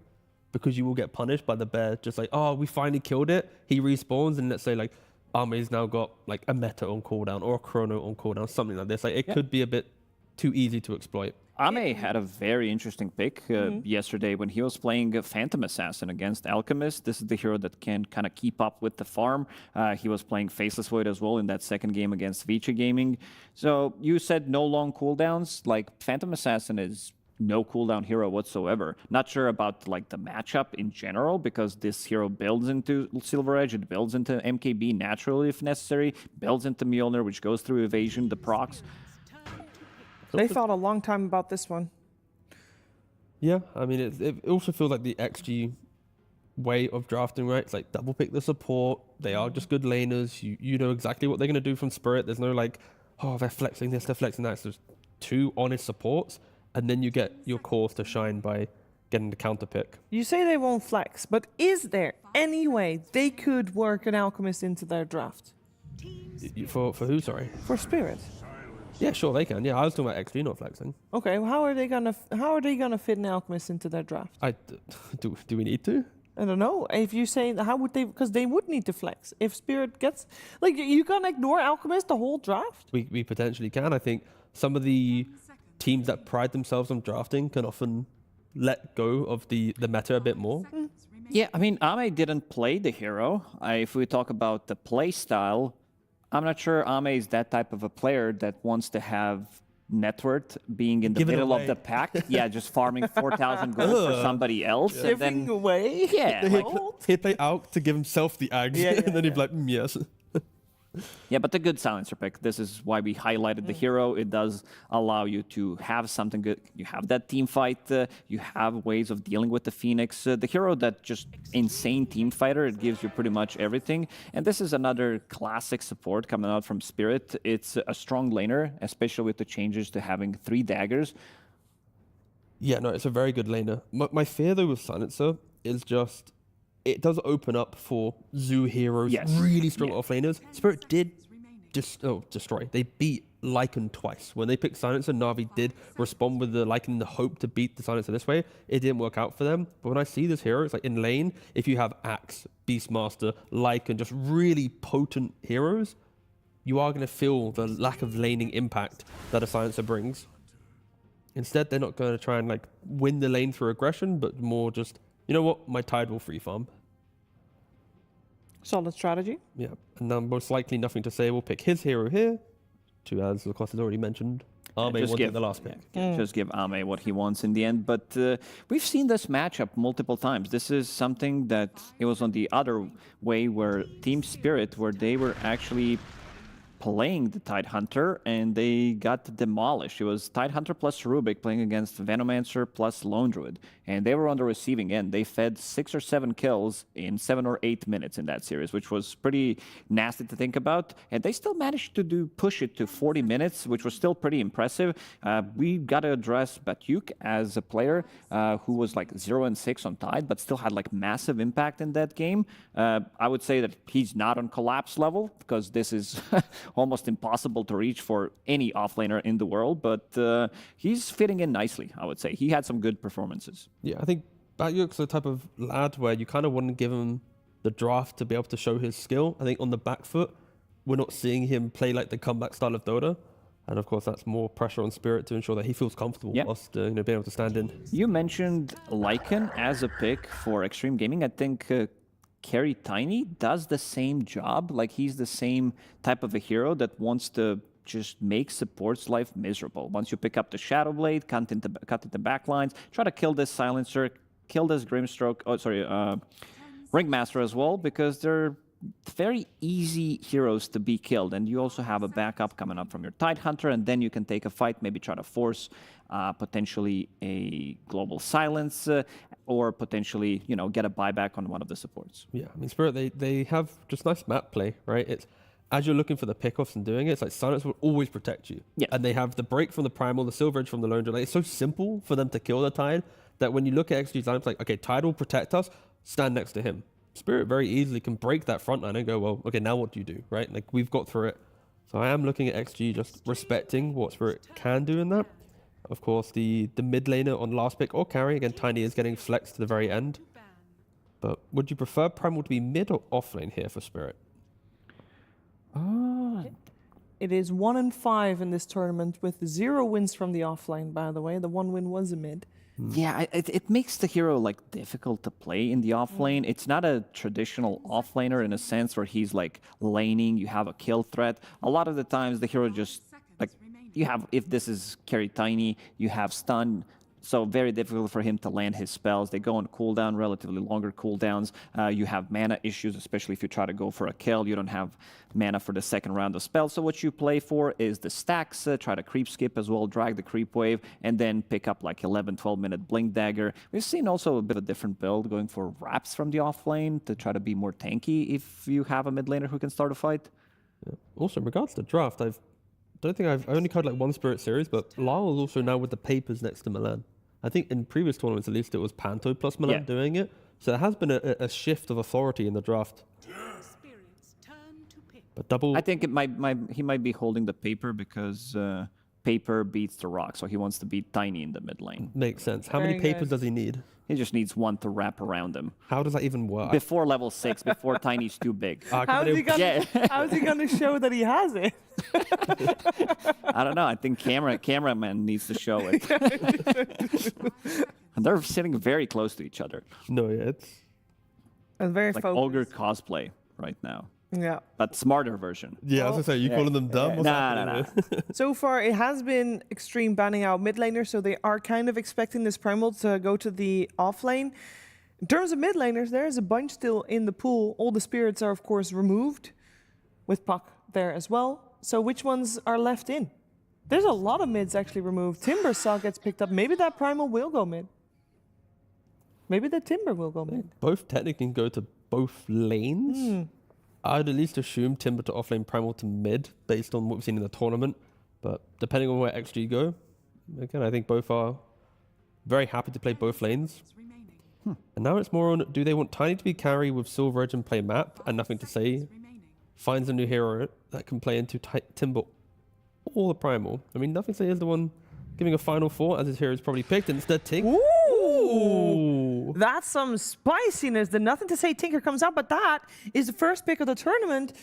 because you will get punished by the bear. Just like, oh, we finally killed it. He respawns and let's say like Arme's now got like a meta on cooldown or a chrono on cooldown, something like this. Like it could be a bit too easy to exploit. Ame had a very interesting pick yesterday when he was playing a Phantom Assassin against Alchemist. This is the hero that can kind of keep up with the farm. He was playing Faceless Void as well in that second game against Vici Gaming. So you said no long cooldowns. Like Phantom Assassin is no cooldown hero whatsoever. Not sure about like the matchup in general because this hero builds into Silver Edge, it builds into MKB naturally if necessary, builds into Mjolnir, which goes through evasion, the procs. They thought a long time about this one. Yeah, I mean, it also feels like the XG way of drafting, right? It's like double pick the support. They are just good laners. You know exactly what they're going to do from Spirit. There's no like, oh, they're flexing this, they're flexing that. So there's 2 honest supports, and then you get your cores to shine by getting the counter pick. You say they won't flex, but is there any way they could work an Alchemist into their draft? For who, sorry? For Spirit. Yeah, sure they can. Yeah, I was talking about XG not flexing. Okay, well, how are they gonna fit an Alchemist into their draft? Do we need to? I don't know. If you say how would they? Because they would need to flex. If Spirit gets like you can't ignore Alchemist the whole draft. We potentially can. I think some of the teams that pride themselves on drafting can often let go of the meta a bit more. Yeah, I mean, Ame didn't play the hero. If we talk about the play style, I'm not sure Ame is that type of a player that wants to have net worth being in the Give it middle of away. the pack. Yeah, just farming 4,000 gold for somebody else. And then, away? yeah, like, He'd play out to give himself the Ags, and then he'd be like, yes. yeah, but the good silencer pick. This is why we highlighted the hero. It does allow you to have something good. You have that team fight. You have ways of dealing with the Phoenix. The hero that just insane team fighter. It gives you pretty much everything. And this is another classic support coming out from Spirit. It's a strong laner, especially with the changes to having 3 daggers. Yeah, no, it's a very good laner. My fear, though, with Silencer is just it does open up for Zoo heroes, really strong offlaners. Spirit did destroy. They beat Lycan twice. When they picked Silencer, Na'Vi did respond with the Lycan in the hope to beat the Silencer this way. It didn't work out for them. But when I see this hero, it's like in lane, if you have Axe, Beastmaster, Lycan, just really potent heroes, you are going to feel the lack of laning impact that a Silencer brings. Instead, they're not going to try and like win the lane through aggression, but more just, you know what, my Tide will free farm. Solid strategy. Yeah, and then most likely nothing to say. We'll pick his hero here, to as of course has already mentioned. Ame wanted the last pick. Just give Ame what he wants in the end. But we've seen this matchup multiple times. This is something that it was on the other way where Team Spirit, where they were actually playing the Tidehunter and they got demolished. It was Tidehunter plus Rubik playing against Venomancer plus Lone Druid, and they were on the receiving end. They fed 6 or 7 kills in 7 or 8 minutes in that series, which was pretty nasty to think about. And they still managed to push it to 40 minutes, which was still pretty impressive. We got to address Batyuk as a player who was like 0-6 on Tide, but still had like massive impact in that game. I would say that he's not on collapse level because this is almost impossible to reach for any offlaner in the world, but he's fitting in nicely, I would say. He had some good performances. Yeah, I think Batyuk's the type of lad where you kind of want to give him the draft to be able to show his skill. I think on the back foot, we're not seeing him play like the comeback style of Dota. And of course, that's more pressure on Spirit to ensure that he feels comfortable whilst being able to stand in. You mentioned Lycan as a pick for Xtreme Gaming. I think Carry Tiny does the same job. Like, he's the same type of a hero that wants to just make support's life miserable. Once you pick up the Shadow Blade, cut into backlines, try to kill this Silencer, kill this Grimstroke, Ringmaster as well, because they're very easy heroes to be killed. And you also have a backup coming up from your Tidehunter, and then you can take a fight, maybe try to force potentially a global silence, or potentially, get a buyback on one of the supports. Yeah, I mean, Spirit, they have just nice map play, right? It's as you're looking for the pickoffs and doing it, it's like Silence will always protect you. Yeah. And they have the break from the Primal, the Silver Edge from the Lone Druid. Like, it's so simple for them to kill the Tide that when you look at XG's lineup, like, okay, Tide will protect us, stand next to him. Spirit very easily can break that front line and go, well, okay, now what do you do, right? Like, we've got through it. So I am looking at XG just respecting what Spirit can do in that. Of course, the mid laner on last pick or carry, again, Tiny is getting flexed to the very end. But would you prefer Primal to be mid or off lane here for Spirit? It is 1-5 in this tournament with 0 wins from the offlane, by the way. The 1 win was a mid. Yeah, it makes the hero like difficult to play in the offlane. It's not a traditional offlaner in a sense where he's like laning, you have a kill threat. A lot of the times the hero just like you have, if this is Carry Tiny, you have stun. So very difficult for him to land his spells. They go on cooldown, relatively longer cooldowns. You have mana issues, especially if you try to go for a kill. You don't have mana for the second round of spells. So what you play for is the stacks, try to creep skip as well, drag the creep wave, and then pick up like 11, 12-minute Blink Dagger. We've seen also a bit of a different build going for wraps from the offlane to try to be more tanky if you have a mid laner who can start a fight. Yeah. Also, in regards to draft, I only covered like one Spirit series, but Lyle is also now with the papers next to Milan. I think in previous tournaments, at least, it was Panto plus Milan doing it. So there has been a shift of authority in the draft. But double... I think he might be holding the paper because paper beats the rock, so he wants to beat Tiny in the mid lane. Makes sense. How many papers does he need? He just needs one to wrap around him. How does that even work? Before level 6, before Tiny's too big. How's he gonna show that he has it? I don't know. I think cameraman needs to show it. And they're sitting very close to each other. No, yeah, it's very like focused. ogre cosplay right now. Yeah. But smarter version. Yeah, I was going to say, you calling them dumb? What's happening here? So far, it has been Xtreme banning out mid laners, so they are kind of expecting this Primal to go to the off lane. In terms of mid laners, there's a bunch still in the pool. All the spirits are, of course, removed, with Puck there as well. So which ones are left in? There's a lot of mids actually removed. Timber Saw gets picked up. Maybe that Primal will go mid. Maybe the Timber will go mid. Both technically can go to both lanes. I'd at least assume Timber to offlane, Primal to mid, based on what we've seen in the tournament. But depending on where XG go, again, I think both are very happy to play both lanes. And now it's more on, do they want Tiny to be carry with Silver Edge and play map and nothing to say? Finds a new hero that can play into Timber or the Primal. I mean, nothing to say is the one giving a final four, as his hero is probably picked, and instead Tink. Ooh! That's some spiciness. The Nothing to Say Tinker comes out, but that is the first pick of the tournament.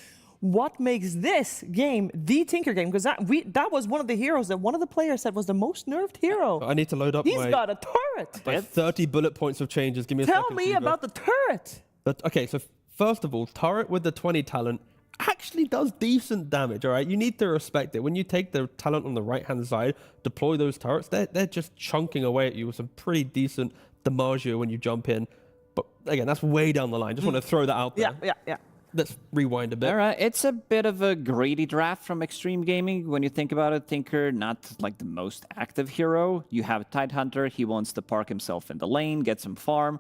What makes this game the Tinker game? Because that was one of the heroes that one of the players said was the most nerfed hero. I need to load up He's got a turret. my 30 bullet points of changes. Give me a Tell second. me about the turret. But, okay, so first of all, turret with the 20 talent actually does decent damage, all right? You need to respect it. When you take the talent on the right-hand side, deploy those turrets, they're just chunking away at you with some pretty decent damage when you jump in. But, again, that's way down the line. Just want to throw that out there. Yeah. Let's rewind a bit. All right, it's a bit of a greedy draft from Xtreme Gaming. When you think about it, Tinker, not like the most active hero. You have Tidehunter, he wants to park himself in the lane, get some farm.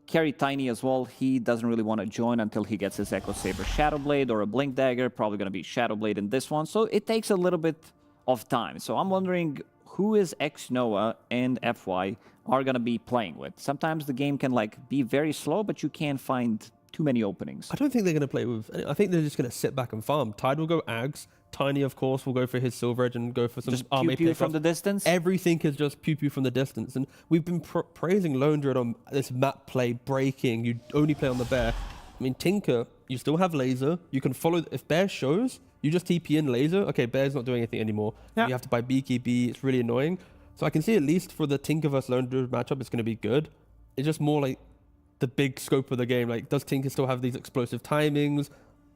Carry Tiny as well, he doesn't really want to join until he gets his Echo Saber Shadowblade or a Blink Dagger, probably going to be Shadowblade in this one, so it takes a little bit of time. So I'm wondering who is X-Noah and FY are going to be playing with. Sometimes the game can like be very slow, but you can't find too many openings. I don't think they're going to play with... I think they're just going to sit back and farm. Tide will go Ags. Tiny, of course, will go for his Silver Edge and go for some just army pew from the distance? Everything is just pew-pew from the distance. And we've been praising Lone Druid on this map play, breaking. You only play on the bear. I mean, Tinker, you still have laser. You can follow... If bear shows, you just TP in laser. Okay, bear's not doing anything anymore. Yeah. You have to buy BKB. It's really annoying. So I can see at least for the Tinker versus Lone Druid matchup, it's going to be good. It's just more like the big scope of the game. Like, does Tinker still have these explosive timings?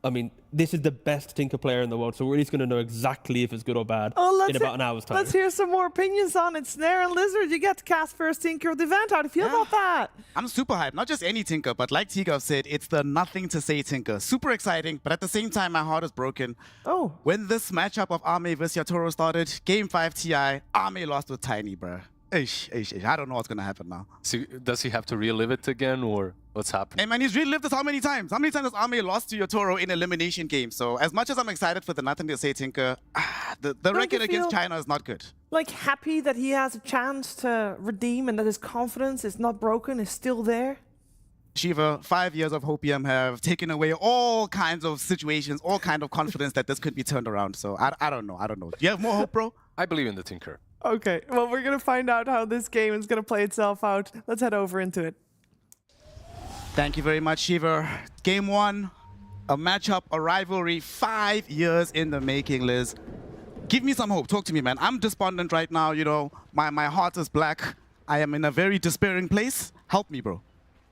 I mean, this is the best Tinker player in the world, so we're at least going to know exactly if it's good or bad in about an hour's time. Let's hear some more opinions on it. Snare and Lizard, you get to cast first Tinker of the event. How do you feel about that? I'm super hyped. Not just any Tinker, but like Tigov said, it's the Nothing to Say Tinker. Super exciting, but at the same time, my heart is broken. Oh. When this matchup of Ame versus Yatoro started, Game 5 TI, Ame lost with Tiny, bruh. I don't know what's going to happen now. So does he have to relive it again, or what's happening? Hey man, he's relived this how many times? How many times has Ame lost to Yatoro in elimination games? So as much as I'm excited for the Nothing to Say Tinker, the record against China is not good. Like happy that he has a chance to redeem and that his confidence is not broken, is still there? Shiva, 5 years of Hopium have taken away all kinds of situations, all kind of confidence that this could be turned around. So I don't know. Do you have more hope, bro? I believe in the Tinker. Okay, well, we're going to find out how this game is going to play itself out. Let's head over into it. Thank you very much, Shiva. Game 1, a matchup, a rivalry, 5 years in the making, Liz. Give me some hope. Talk to me, man. I'm despondent right now, you know. My heart is black. I am in a very despairing place. Help me, bro.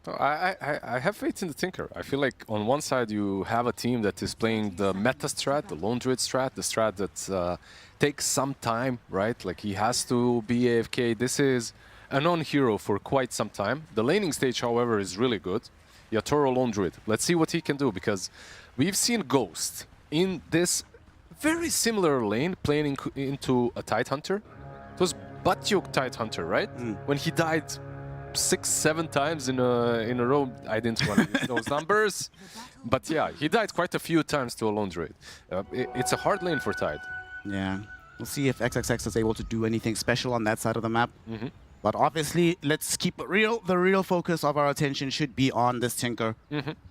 I have faith in the Tinker. I feel like on one side you have a team that is playing the meta strat, the Lone Druid strat, the strat that takes some time, right? Like he has to be AFK. This is a non-hero for quite some time. The laning stage, however, is really good. Yatoro Lone Druid. Let's see what he can do, because we've seen Ghost in this very similar lane playing into a Tidehunter. It was Batyuk Tidehunter, right? When he died 6-7 times in a row. I didn't want to use those numbers, but yeah, he died quite a few times to a Lone Druid. It's a hard lane for Tide. Yeah, we'll see if XXX is able to do anything special on that side of the map. But obviously, let's keep it real. The real focus of our attention should be on this Tinker.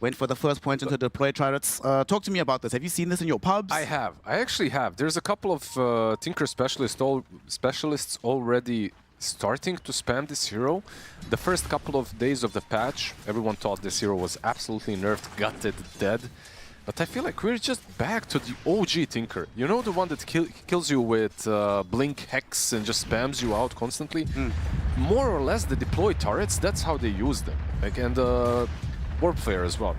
Went for the first point into deploy turrets. Talk to me about this. Have you seen this in your pubs? I have. I actually have. There's a couple of Tinker specialists already starting to spam this hero. The first couple of days of the patch, everyone thought this hero was absolutely nerfed, gutted, dead. But I feel like we're just back to the OG Tinker. You know, the one that kills you with Blink Hex and just spams you out constantly? More or less the deploy turrets, that's how they use them. Like, and Warp Flare as well.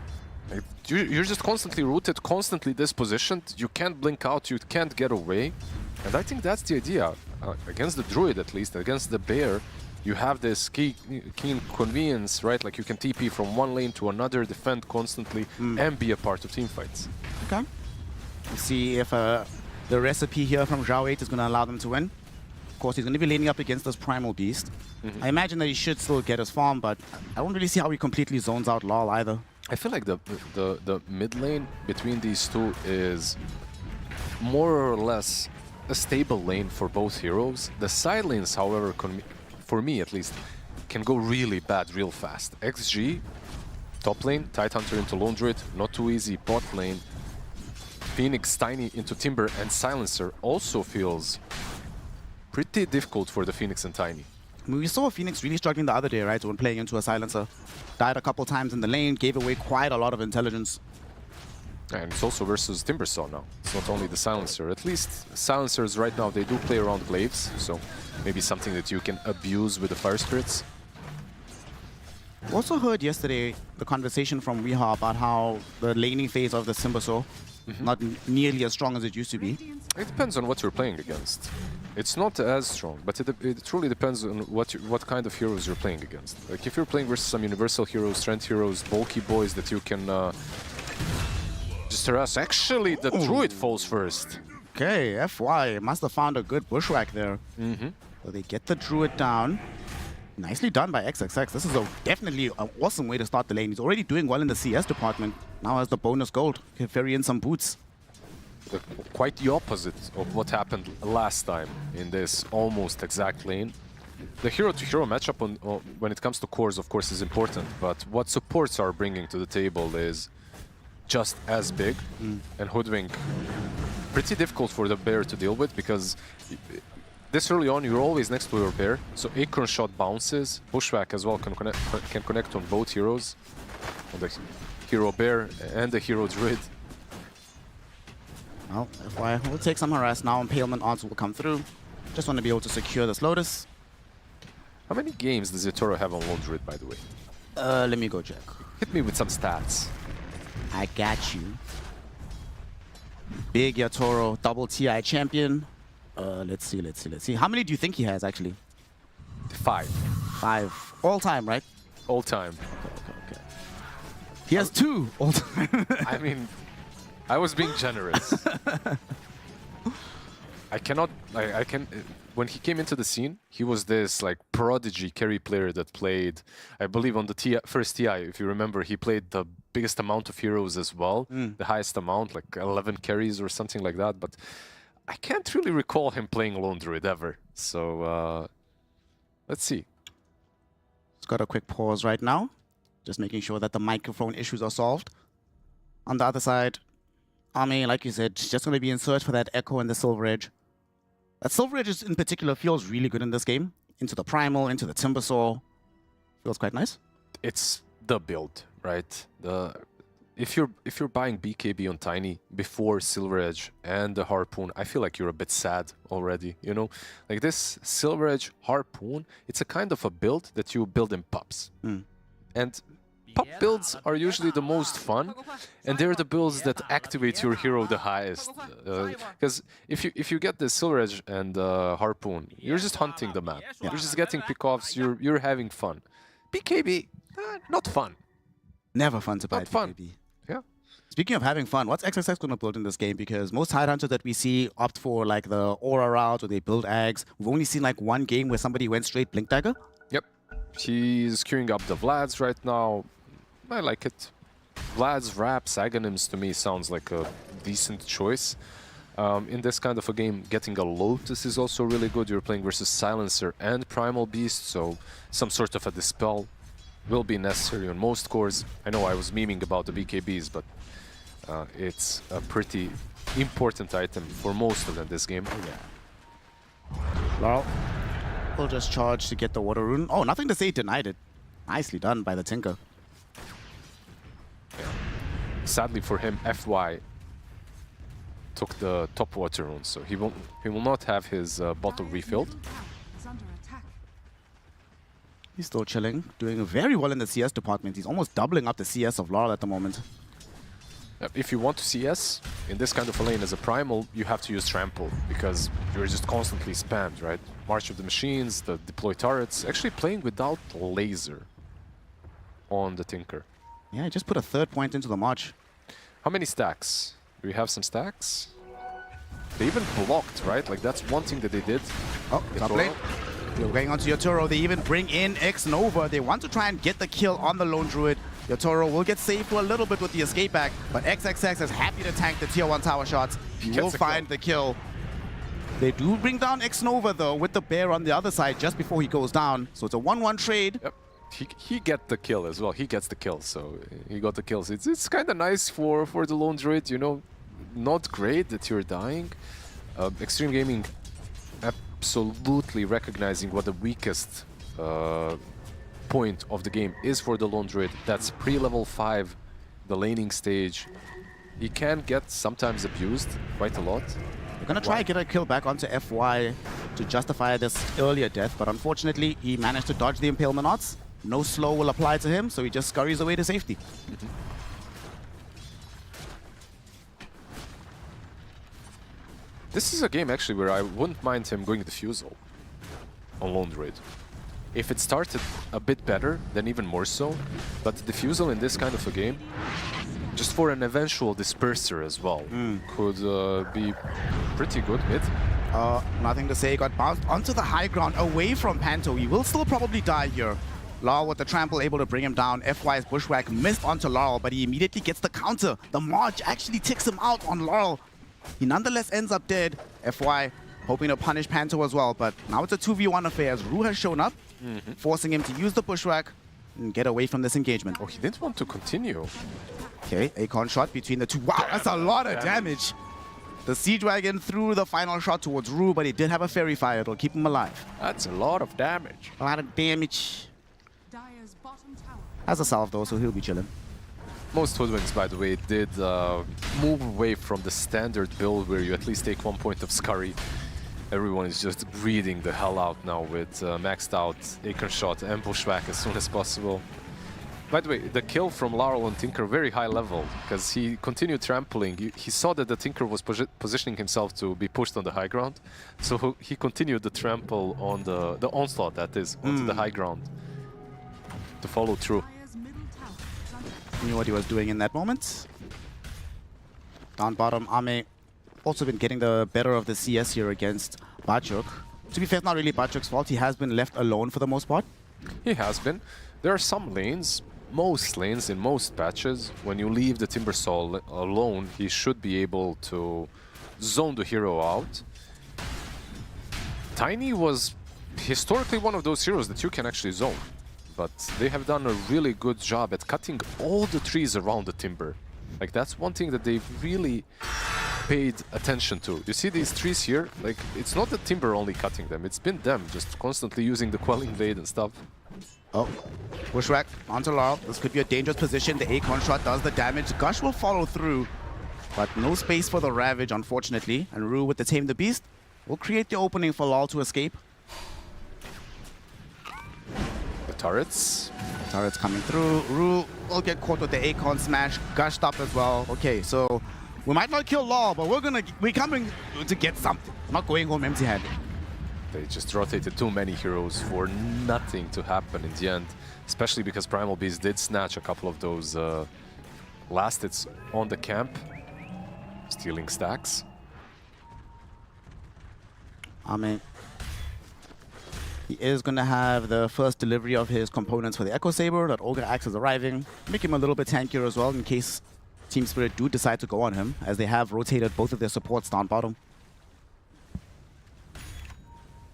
You're just constantly rooted, constantly dispositioned. You can't blink out, you can't get away. And I think that's the idea. Against the Druid, at least, against the Bear, you have this keen convenience, right? Like you can TP from one lane to another, defend constantly, and be a part of teamfights. Okay. Let's see if the recipe here from Zhao 8 is going to allow them to win. Of course, he's going to be laning up against this Primal Beast. I imagine that he should still get his farm, but I don't really see how he completely zones out LoL either. I feel like the mid lane between these two is more or less a stable lane for both heroes. The side lanes, however, for me at least, can go really bad real fast. XG, top lane, Tidehunter into Lone Druid, not too easy. Bot lane, Phoenix, Tiny into Timber, and Silencer also feels pretty difficult for the Phoenix and Tiny. I mean, we saw Phoenix really struggling the other day, right, when playing into a Silencer. Died a couple times in the lane, gave away quite a lot of intelligence. And it's also versus Timbersaw now. It's not only the Silencer. At least Silencers right now, they do play around Glaives, so maybe something that you can abuse with the Fire Spirits. We also heard yesterday the conversation from Weeha about how the laning phase of the Timbersaw not nearly as strong as it used to be. It depends on what you're playing against. It's not as strong, but it truly depends on what kind of heroes you're playing against. Like if you're playing versus some universal heroes, strength heroes, bulky boys that you can just harass. Actually, the Druid falls first. Okay, FY must have found a good bushwhack there. So they get the Druid down. Nicely done by XXX. This is definitely an awesome way to start the lane. He's already doing well in the CS department. Now has the bonus gold. Can ferry in some boots. Quite the opposite of what happened last time in this almost exact lane. The hero-to-hero matchup when it comes to cores, of course, is important, but what supports are bringing to the table is just as big, and Hoodwink pretty difficult for the Bear to deal with, because this early on you're always next to your Bear, so Acorn Shot bounces, Bushwhack as well can connect on both heroes, on the hero Bear and the hero Druid. Well, FY will take some harass now. Impalement odds will come through. Just want to be able to secure this Lotus. How many games does Yatoro have on Lone Druid, by the way? Let me go check. Hit me with some stats. I got you. Big Yatoro, double TI champion. Let's see. How many do you think he has, actually? 5. 5. All time, right? All time. Okay. He has 2 all time. I mean, I was being generous. I can. When he came into the scene, he was this like prodigy carry player that played, I believe, on the first TI. If you remember, he played the biggest amount of heroes as well, the highest amount, like 11 carries or something like that. But I can't really recall him playing Lone Druid ever. So let's see. It's got a quick pause right now, just making sure that the microphone issues are solved. On the other side, Ami, like you said, just going to be in search for that Echo and the Silver Edge. That Silver Edge in particular feels really good in this game. Into the Primal, into the Timbersaw. Feels quite nice. It's the build, right? If you're buying BKB on Tiny before Silver Edge and the Harpoon, I feel like you're a bit sad already, you know? Like this Silver Edge Harpoon, it's a kind of a build that you build in pubs. And pub builds are usually the most fun, and they're the builds that activate your hero the highest. Because if you get the Silver Edge and Harpoon, you're just hunting the map. You're just getting pickoffs. You're having fun. BKB, not fun. Never fun to buy BKB. Yeah. Speaking of having fun, what's XXX going to build in this game? Because most Tidehunters that we see opt for like the Aura route or they build Ags. We've only seen like one game where somebody went straight Blink Dagger. Yep. He's queuing up the Vlads right now. I like it. Vlad's Raps, Aghanims to me sounds like a decent choice. In this kind of a game, getting a Lotus is also really good. You're playing versus Silencer and Primal Beast, so some sort of a Dispel will be necessary on most cores. I know I was memeing about the BKBs, but it's a pretty important item for most of them this game. Well, we'll just charge to get the Water Rune. Oh, nothing to say, denied it. Nicely done by the Tinker. Sadly for him, FY took the top Water Rune, so he will not have his bottle refilled. He's still chilling, doing very well in the CS department. He's almost doubling up the CS of Laurel at the moment. If you want to CS in this kind of a lane as a primal, you have to use trample because you're just constantly spammed, right? March of the Machines, the deploy turrets, actually playing without laser on the Tinker. Yeah, just put a third point into the march. How many stacks? Do we have some stacks? They even blocked, right? Like that's one thing that they did. Oh, top lane. You're going onto your Turo. They even bring in X-Nova. They want to try and get the kill on the lone druid. Your Toro will get saved for a little bit with the escape back, but XXX is happy to tank the tier 1 tower shots. He will find the kill. They do bring down X-Nova though with the bear on the other side just before he goes down. So it's a 1-1 trade. Yep. He get the kill as well. He gets the kill, so he got the kills. It's kind of nice for the lone druid, you know. Not great that you're dying. Xtreme Gaming absolutely recognizing what the weakest point of the game is for the lone druid. That's pre-level 5, the laning stage. He can get sometimes abused quite a lot. We're gonna try and get a kill back onto FY to justify this earlier death, but unfortunately he managed to dodge the Impalement odds. No slow will apply to him, so he just scurries away to safety. This is a game actually where I wouldn't mind him going Diffusal on lone druid. If it started a bit better, then even more so. But Diffusal in this kind of a game, just for an eventual disperser as well, could be pretty good mid. Nothing to say. Got bounced onto the high ground away from Panto. He will still probably die here. Laurel with the trample able to bring him down. FY's bushwhack missed onto Laurel, but he immediately gets the counter. The March actually ticks him out on Laurel. He nonetheless ends up dead. FY hoping to punish Panto as well, but now it's a 2v1 affair as Ru has shown up, forcing him to use the bushwhack and get away from this engagement. Oh, he didn't want to continue. Okay, Akon shot between the two. Wow, that's a lot of damage. The Sea Dragon threw the final shot towards Ru, but he did have a fairy fire. It'll keep him alive. That's a lot of damage. A lot of damage. Has a salve though, so he'll be chilling. Most Hoodwinks, by the way, did move away from the standard build where you at least take 1 point of Scurry. Everyone is just breathing the hell out now with maxed out Acre Shot and Bushwhack as soon as possible. By the way, the kill from Laurel and Tinker, very high level, because he continued trampling. He saw that the Tinker was positioning himself to be pushed on the high ground, so he continued the trample on the onslaught, that is, onto the high ground to follow through. Knew what he was doing in that moment. Down bottom, Ame also been getting the better of the CS here against Bachuk. To be fair, it's not really Bachuk's fault. He has been left alone for the most part. He has been. There are some lanes, most lanes in most patches, when you leave the Timbersaw alone, he should be able to zone the hero out. Tiny was historically one of those heroes that you can actually zone, but they have done a really good job at cutting all the trees around the Timber. Like, that's one thing that they've really paid attention to. You see these trees here? Like, it's not the Timber only cutting them, it's been them just constantly using the Quelling Blade and stuff. Oh, Bushwhack onto Laurel. This could be a dangerous position. The Akon shot does the damage. Gush will follow through, but no space for the Ravage, unfortunately. And Ru with the Tame the Beast will create the opening for Laurel to escape. The turrets. Turrets coming through. Ru will get caught with the Akon smash. Gushed up as well. Okay, so we might not kill Laurel, but we're coming to get something. I'm not going home empty-handed. They just rotated too many heroes for nothing to happen in the end, especially because Primal Beast did snatch a couple of those last hits on the camp, stealing stacks. He is going to have the first delivery of his components for the Echo Saber. That Ogre Axe is arriving. Make him a little bit tankier as well in case Team Spirit do decide to go on him, as they have rotated both of their supports down bottom.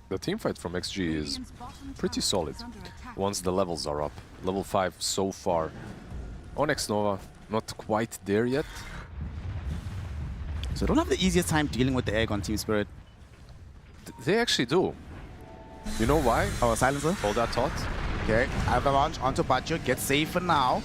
The teamfight from XG is pretty solid once the levels are up. Level 5 so far. On X-Nova, not quite there yet. So don't have the easiest time dealing with the egg on Team Spirit. They actually do. You know why? Oh, a silencer? Hold that thought. Okay, Avalanche onto Butcher, gets safe for now.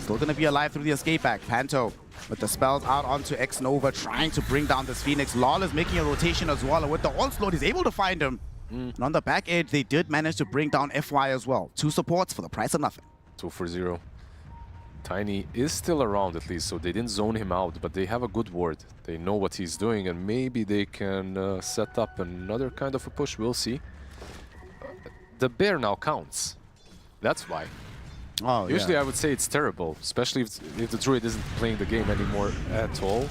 Still gonna be alive through the escape back. Panto with the spells out onto X-Nova, trying to bring down this Phoenix. Lawl is making a rotation as well, and with the onslaught, he's able to find him. And on the back edge, they did manage to bring down FY as well. 2 supports for the price of nothing. 2 for 0. Tiny is still around at least, so they didn't zone him out, but they have a good ward. They know what he's doing, and maybe they can set up another kind of a push. We'll see. The bear now counts. That's why. Oh, Usually yeah. I would say it's terrible, especially if the druid isn't playing the game anymore at all.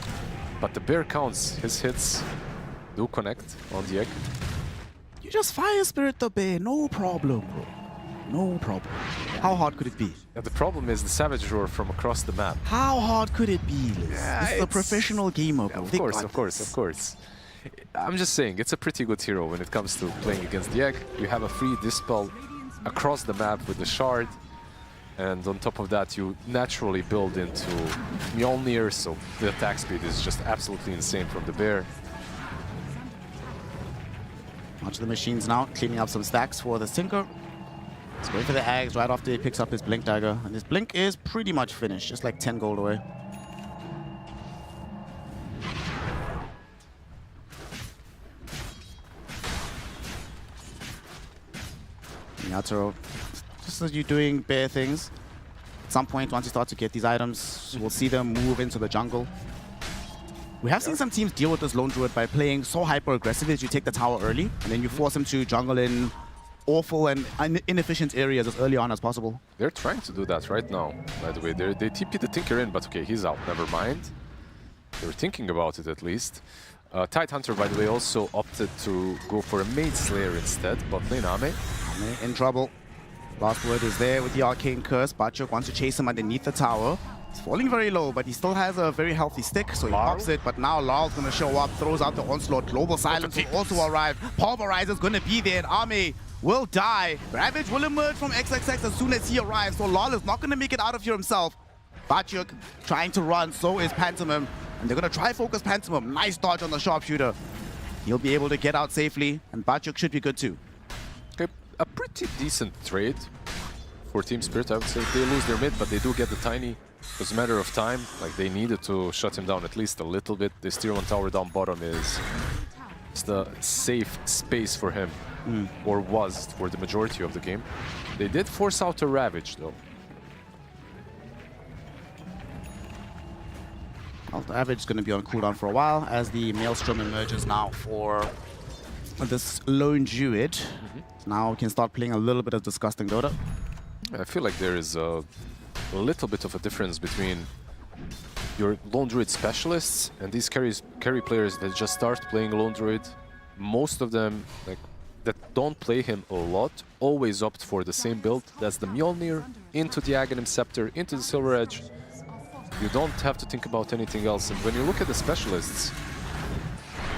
But the bear counts. His hits do connect on the egg. You just fire spirit the bear, no problem, bro. No problem. How hard could it be? Yeah, the problem is the savage roar from across the map. How hard could it be, Liz? Yeah, this is a professional gamer, bro. Of course. I'm just saying, it's a pretty good hero when it comes to playing against the egg. You have a free dispel across the map with the shard. And on top of that, you naturally build into Mjolnir, so the attack speed is just absolutely insane from the bear. Watch the machines now, cleaning up some stacks for the Tinker. He's going for the Ags right after he picks up his Blink Dagger. And his Blink is pretty much finished, just like 10 gold away. Yatoro, just as you're doing bear things, at some point, once you start to get these items, we'll see them move into the jungle. We have seen some teams deal with this lone druid by playing so hyper-aggressive as you take the tower early, and then you force him to jungle in awful and inefficient areas as early on as possible. They're trying to do that right now, by the way. They TP the Tinker in, but okay, he's out, never mind. They were thinking about it at least. Tidehunter, by the way, also opted to go for a Maid Slayer instead, bot lane Ame. Ame in trouble. Last word is there with the Arcane Curse. Bachuk wants to chase him underneath the tower. He's falling very low, but he still has a very healthy stick, so he pops it. But now Larl's going to show up, throws out the Onslaught. Global Silence will also arrive. Pulverizer's going to be there, and Ame will die. Ravage will emerge from XXX as soon as he arrives, so Larl is not going to make it out of here himself. Bachuk trying to run, so is Pantomim. And they're going to try focus Pantomim. Nice dodge on the Sharpshooter. He'll be able to get out safely, and Bachuk should be good too. Okay, a pretty decent trade for Team Spirit, I would say. They lose their mid, but they do get the Tiny. It was a matter of time. Like, they needed to shut him down at least a little bit. This tier 1 tower down bottom is the safe space for him, or was for the majority of the game. They did force out a Ravage, though. Well, the Ravage is going to be on cooldown for a while as the Maelstrom emerges now for this lone druid. Now we can start playing a little bit of disgusting Dota. I feel like there is a little bit of a difference between your lone druid specialists and these carry players that just start playing lone druid. Most of them, like, that don't play him a lot, always opt for the same build. That's the Mjolnir, into the Aghanim Scepter, into the Silver Edge. You don't have to think about anything else. And when you look at the specialists,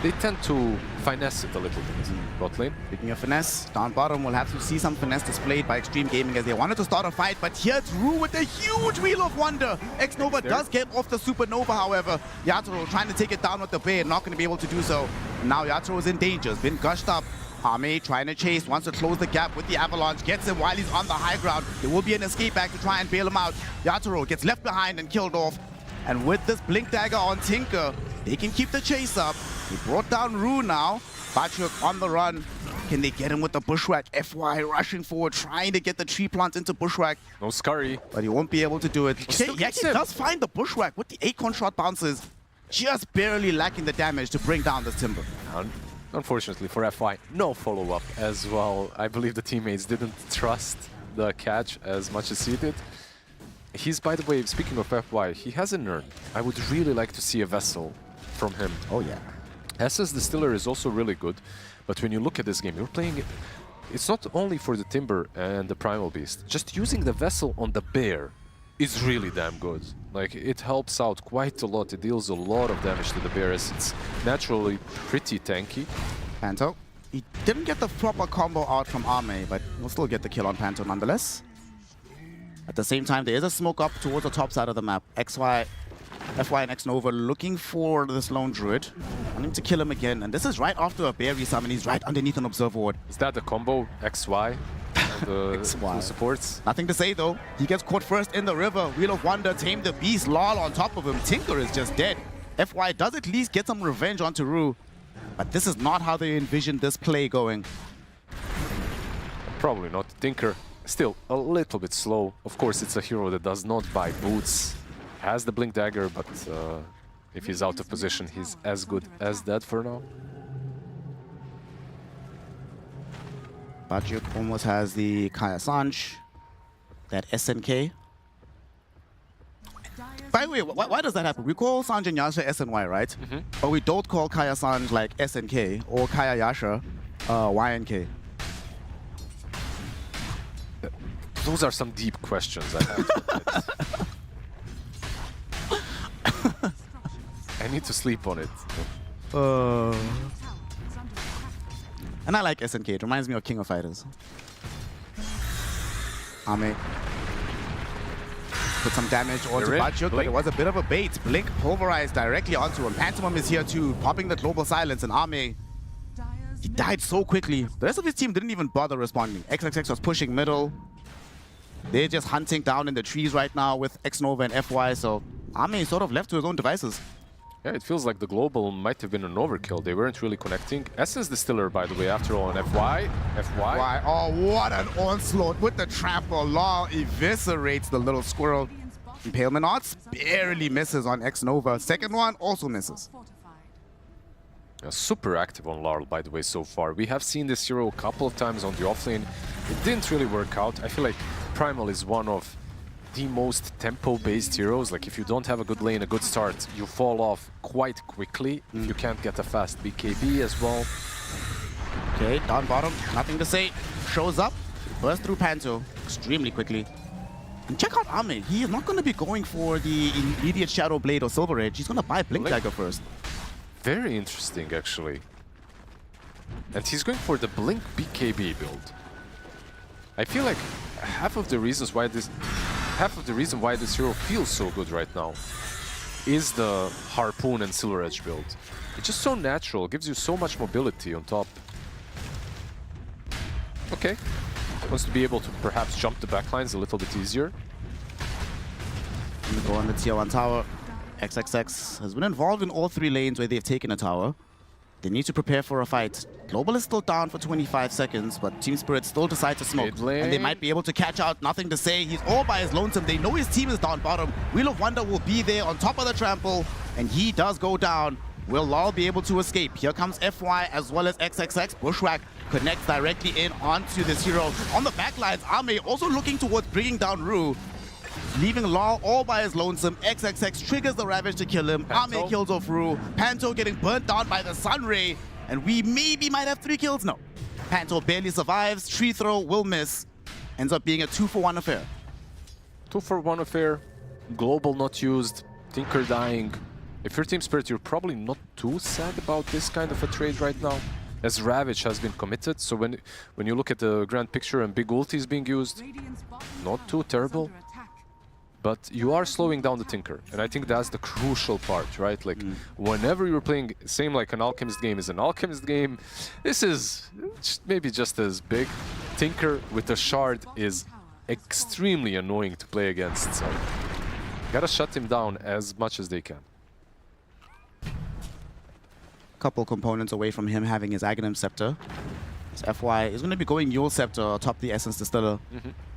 they tend to finesse it a little bit. Bot lane. Speaking of finesse, down bottom we'll have to see some finesse displayed by Xtreme Gaming as they wanted to start a fight, but here it's Rue with a huge Wheel of Wonder. X-Nova does get off the Supernova, however. Yatoro trying to take it down with the bear, not going to be able to do so. And now Yatoro is in danger, has been gushed up. Ame trying to chase, wants to close the gap with the Avalanche, gets him while he's on the high ground. There will be an escape back to try and bail him out. Yatoro gets left behind and killed off. And with this Blink Dagger on Tinker, they can keep the chase up. He brought down Rue now. Bachuk on the run. Can they get him with the Bushwhack? FY rushing forward, trying to get the tree plant into Bushwhack. No Scurry. But he won't be able to do it. He does find the Bushwhack with the Acorn shot bounces. Just barely lacking the damage to bring down this Timber. Unfortunately for FY, no follow-up as well. I believe the teammates didn't trust the catch as much as he did. He's, by the way, speaking of FY, he has an urn. I would really like to see a vessel from him. Oh yeah. SS Distiller is also really good, but when you look at this game, you're playing it. It's not only for the Timber and the Primal Beast. Just using the vessel on the bear is really damn good. Like, it helps out quite a lot. It deals a lot of damage to the bear as it's naturally pretty tanky. Panto. He didn't get the proper combo out from Ame, but he'll still get the kill on Panto nonetheless. At the same time, there is a smoke up towards the top side of the map. FY and X-Nova looking for this lone druid. Wanting to kill him again. And this is right after a bear resummon. He's right underneath an observer ward. Is that the combo? XY? The XY. Supports? Nothing to say though. He gets caught first in the river. Wheel of Wonder, Tame the Beast, Lol on top of him. Tinker is just dead. FY does at least get some revenge onto Rue. But this is not how they envisioned this play going. Probably not. Tinker Still, a little bit slow. Of course, it's a hero that does not buy boots. Has the Blink Dagger, but if he's out of position, he's as good as dead for now. Bajuk almost has the Kaya Sanj, that SNK. By the way, why does that happen? We call Sanj and Yasha SNY, right? But we don't call Kaya Sanj like SNK or Kaya Yasha YNK. Those are some deep questions I have to admit. I need to sleep on it. And I like SNK. It reminds me of King of Fighters. Ame put some damage onto Bajuk, but it was a bit of a bait. Blink pulverized directly onto him. Pantomime is here too, popping the global silence, and Ame, he died so quickly. The rest of his team didn't even bother responding. XXX was pushing middle. They're just hunting down in the trees right now with Xnova and FY, so Ame sort of left to his own devices. Yeah, it feels like the global might have been an overkill. They weren't really connecting. Essence Distiller, by the way, after all, on FY. FY. Oh, what an onslaught with the trample. Law eviscerates the little squirrel. Impalement Arts barely misses on Xnova. Second one also misses. Super active on Larl, by the way, so far. We have seen this hero a couple of times on the offlane. It didn't really work out. I feel like Primal is one of the most tempo-based heroes. Like, if you don't have a good lane, a good start, you fall off quite quickly. You can't get a fast BKB as well. Okay, down bottom, nothing to say. Shows up, bursts through Panto extremely quickly. And check out Ame. He is not going to be going for the immediate Shadow Blade or Silver Edge. He's going to buy Blink Dagger first. Very interesting, actually. And he's going for the Blink BKB build. I feel like half of the reason why this hero feels so good right now is the Harpoon and Silver Edge build. It's just so natural, gives you so much mobility on top. Okay, wants to be able to perhaps jump the backlines a little bit easier. Gonna go on the tier 1 tower. XXX has been involved in all 3 lanes where they've taken a tower. They need to prepare for a fight. Global is still down for 25 seconds, but Team Spirit still decide to smoke. And they might be able to catch out. Nothing to say. He's all by his lonesome. They know his team is down bottom. Wheel of Wonder will be there on top of the trample, and he does go down. Will Lal be able to escape? Here comes FY as well as XXX. Bushwhack connects directly in onto this hero. On the backlines, Ame also looking towards bringing down Rue. Leaving Lal all by his lonesome. XXX triggers the Ravage to kill him. Ame kills off Rue. Panto getting burnt down by the Sun Ray. And we maybe might have 3 kills. No. Panto barely survives. Tree throw will miss. Ends up being a 2-for-1 affair. 2-for-1 affair. Global not used. Tinker dying. If you're Team Spirit, you're probably not too sad about this kind of a trade right now, as Ravage has been committed. So when you look at the grand picture and big ultis being used, not too terrible. But you are slowing down the Tinker, and I think that's the crucial part, right? Like, whenever you're playing, same like an Alchemist game is an Alchemist game, this is maybe just as big. Tinker with a Shard is extremely annoying to play against, so gotta shut him down as much as they can. Couple components away from him having his Aghanim Scepter. His FY is going to be going Yule Scepter atop the Essence Distiller.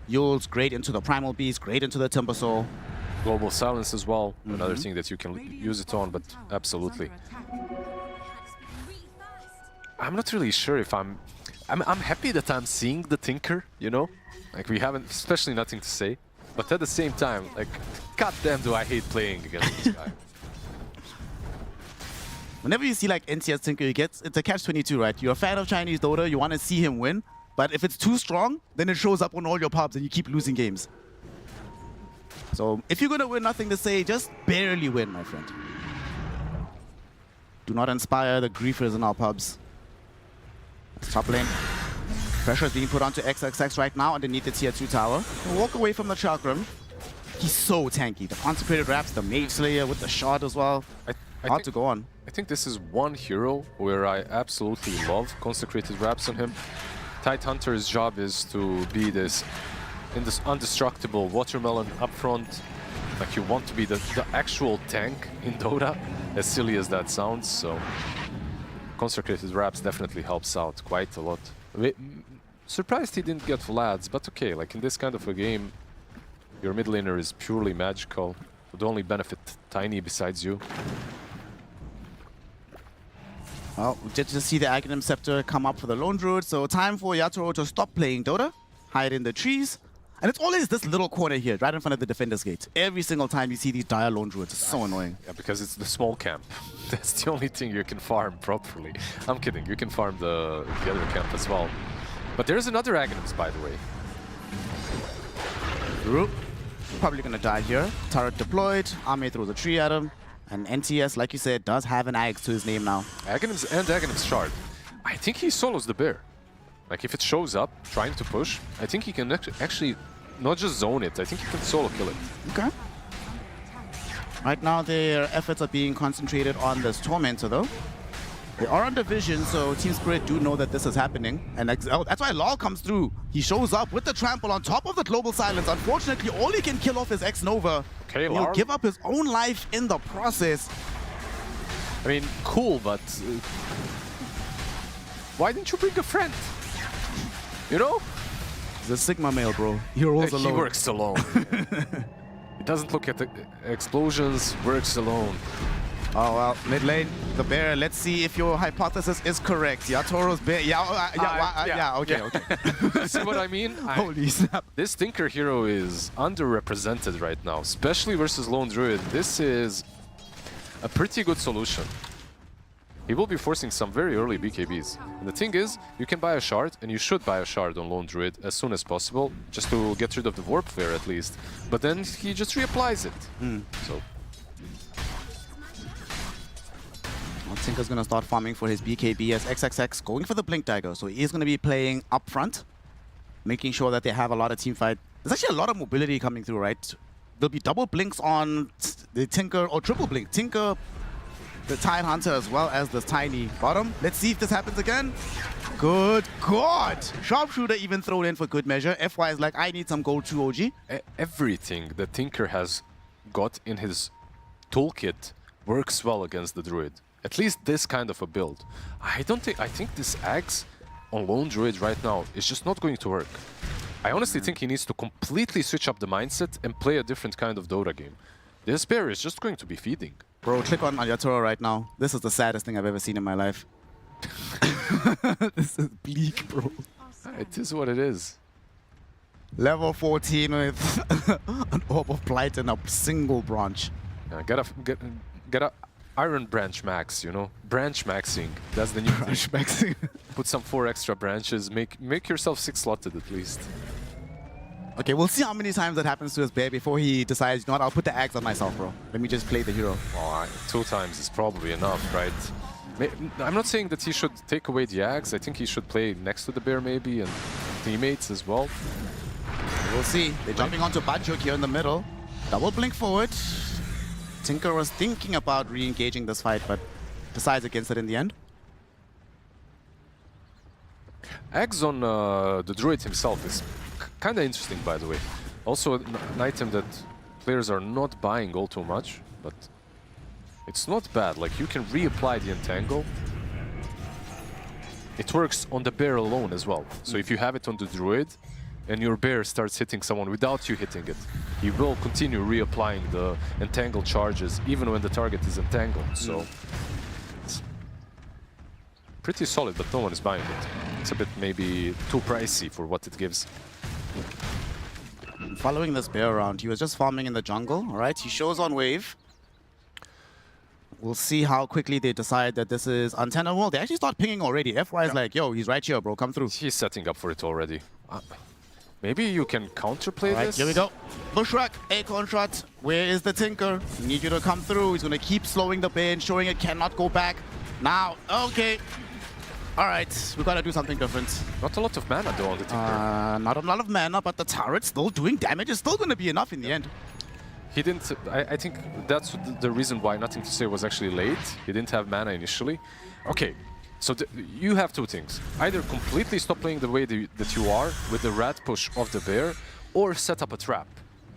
Yule's great into the Primal Beast, great into the Timber Soul. Global Silence as well, another thing that you can use it on, but absolutely. I'm not really sure if I'm happy that I'm seeing the Tinker, you know? Like, we haven't, especially nothing to say. But at the same time, like, goddamn do I hate playing against this guy. Whenever you see like NCS Tinker, it's a catch-22, right? You're a fan of Chinese Dota, you want to see him win, but if it's too strong, then it shows up on all your pubs and you keep losing games. So if you're going to win, nothing to say, just barely win, my friend. Do not inspire the griefers in our pubs. Top lane. Pressure is being put onto XXX right now underneath the tier 2 tower. We'll walk away from the Chakram. He's so tanky. The Consecrated Wraps, the Mage Slayer with the shot as well. Hard to go on. I think this is one hero where I absolutely love Consecrated Wraps on him. Tidehunter's job is to be this indestructible watermelon up front. Like, you want to be the actual tank in Dota, as silly as that sounds. So Consecrated Wraps definitely helps out quite a lot. Surprised he didn't get Vlads, but okay, like in this kind of a game, your mid laner is purely magical. Would only benefit Tiny besides you. Well, we did just see the Aghanim Scepter come up for the Lone Druid, so time for Yatoro to stop playing Dota, hide in the trees. And it's always this little corner here, right in front of the defender's gate. Every single time you see these dire Lone Druids, it's so annoying. Yeah, because it's the small camp. That's the only thing you can farm properly. I'm kidding, you can farm the other camp as well. But there's another Aghanims, by the way. Group, probably gonna die here. Turret deployed, Ame throws a tree at him. And NTS, like you said, does have an Ags to his name now. Aghanims and Aghanims Shard. I think he solos the bear. Like if it shows up, trying to push, I think he can actually not just zone it, I think he can solo kill it. Okay. Right now their efforts are being concentrated on this Tormentor though. They are on division, so Team Spirit do know that this is happening. And that's why Lol comes through. He shows up with the trample on top of the global silence. Unfortunately, all he can kill off is X-Nova. Okay, He'll give up his own life in the process. I mean, cool, but why didn't you bring a friend? You know? He's a Sigma male, bro. He rolls alone. He works alone. He doesn't look at the explosions, works alone. Oh, well, mid lane, the bear. Let's see if your hypothesis is correct. Yatoro's bear. Okay. See what I mean? Holy snap. This Tinker hero is underrepresented right now, especially versus Lone Druid. This is a pretty good solution. He will be forcing some very early BKBs. And the thing is, you can buy a shard, and you should buy a shard on Lone Druid as soon as possible, just to get rid of the Warp Flare at least. But then he just reapplies it. So. Tinker's going to start farming for his BKB as XXX going for the Blink Dagger. So he is going to be playing up front, making sure that they have a lot of team fight. There's actually a lot of mobility coming through, right? There'll be double blinks on the Tinker, or triple blink. Tinker, the Tide Hunter, as well as the Tiny bottom. Let's see if this happens again. Good God! Sharpshooter even thrown in for good measure. FY is like, I need some gold 2 OG. Everything that Tinker has got in his toolkit works well against the Druid. At least this kind of a build. I think this Axe on Lone Druid right now is just not going to work. I honestly think he needs to completely switch up the mindset and play a different kind of Dota game. This bear is just going to be feeding. Bro, click on Yatoro right now. This is the saddest thing I've ever seen in my life. This is bleak, bro. It is what it is. Level 14 with an Orb of Blight and a single branch. Yeah, get a Iron Branch Max, you know? Branch maxing. That's the new branch maxing. Put some 4 extra branches. Make yourself 6-slotted at least. Okay, we'll see how many times that happens to his bear before he decides, you know what, I'll put the Axe on myself, bro. Let me just play the hero. Oh, 2 times is probably enough, right? I'm not saying that he should take away the Axe. I think he should play next to the bear maybe, and teammates as well. We'll see. They're jumping onto Bajuk here in the middle. Double blink forward. Tinker was thinking about re-engaging this fight, but decides against it in the end. Axe on the Druid himself is kind of interesting, by the way. Also an item that players are not buying all too much, but it's not bad. Like, you can reapply the Entangle. It works on the bear alone as well. So if you have it on the Druid, and your bear starts hitting someone without you hitting it, he will continue reapplying the entangle charges even when the target is entangled. So it's pretty solid, but no one is buying it. It's a bit maybe too pricey for what it gives. Following this bear around, he was just farming in the jungle, all right? He shows on wave. We'll see how quickly they decide that this is untenable. They actually start pinging already. FY is like, yo, he's right here, bro, come through. He's setting up for it already. Maybe you can counterplay this? Here we go. Bushrak, Acorn shot. Where is the Tinker? Need you to come through. He's going to keep slowing the bear, ensuring it cannot go back. Now, okay. All right, we got to do something different. Not a lot of mana though on the Tinker. Not a lot of mana, but the turret still doing damage. It's still going to be enough in the end. He didn't, I think that's the reason why Nothing to Say was actually late. He didn't have mana initially. Okay. So you have 2 things. Either completely stop playing the way that you are with the rat push of the bear, or set up a trap.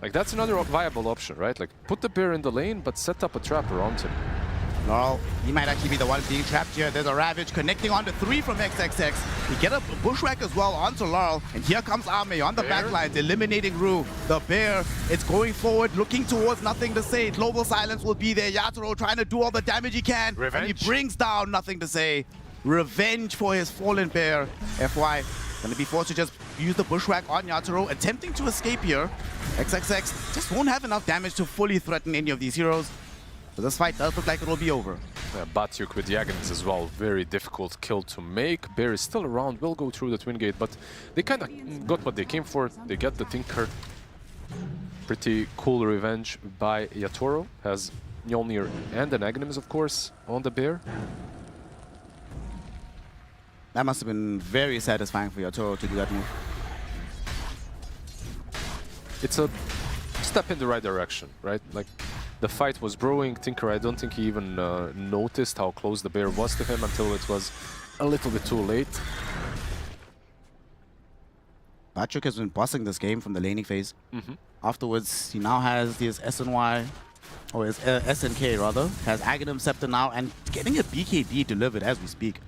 Like, that's another viable option, right? Like, put the bear in the lane, but set up a trap around him. Laurel, he might actually be the one being trapped here. There's a Ravage connecting onto 3 from XXX. We get a bushwhack as well onto Laurel. And here comes Ame on the backlines, eliminating Rue. The Bear, it's going forward, looking towards Nothing to Say. Global Silence will be there. Yatoro trying to do all the damage he can. Revenge. And he brings down Nothing to Say. Revenge for his fallen Bear. FY, gonna be forced to just use the bushwhack on Yatoro, attempting to escape here. XXX just won't have enough damage to fully threaten any of these heroes. So this fight does look like it will be over. Batyuk with the Agnes as well, very difficult kill to make. Bear is still around, will go through the Twin Gate, but they kind of got what they came for. They get the Tinker. Pretty cool revenge by Yatoro. Has Mjolnir and an Agnes, of course, on the Bear. That must have been very satisfying for Yatoro to do that move. It's a step in the right direction, right? Like, the fight was brewing. Tinker, I don't think he even noticed how close the Bear was to him until it was a little bit too late. Batyuk has been bossing this game from the laning phase. Afterwards, he now has his SNY, or his SNK rather, has Aghanim Scepter now and getting a BKB delivered as we speak.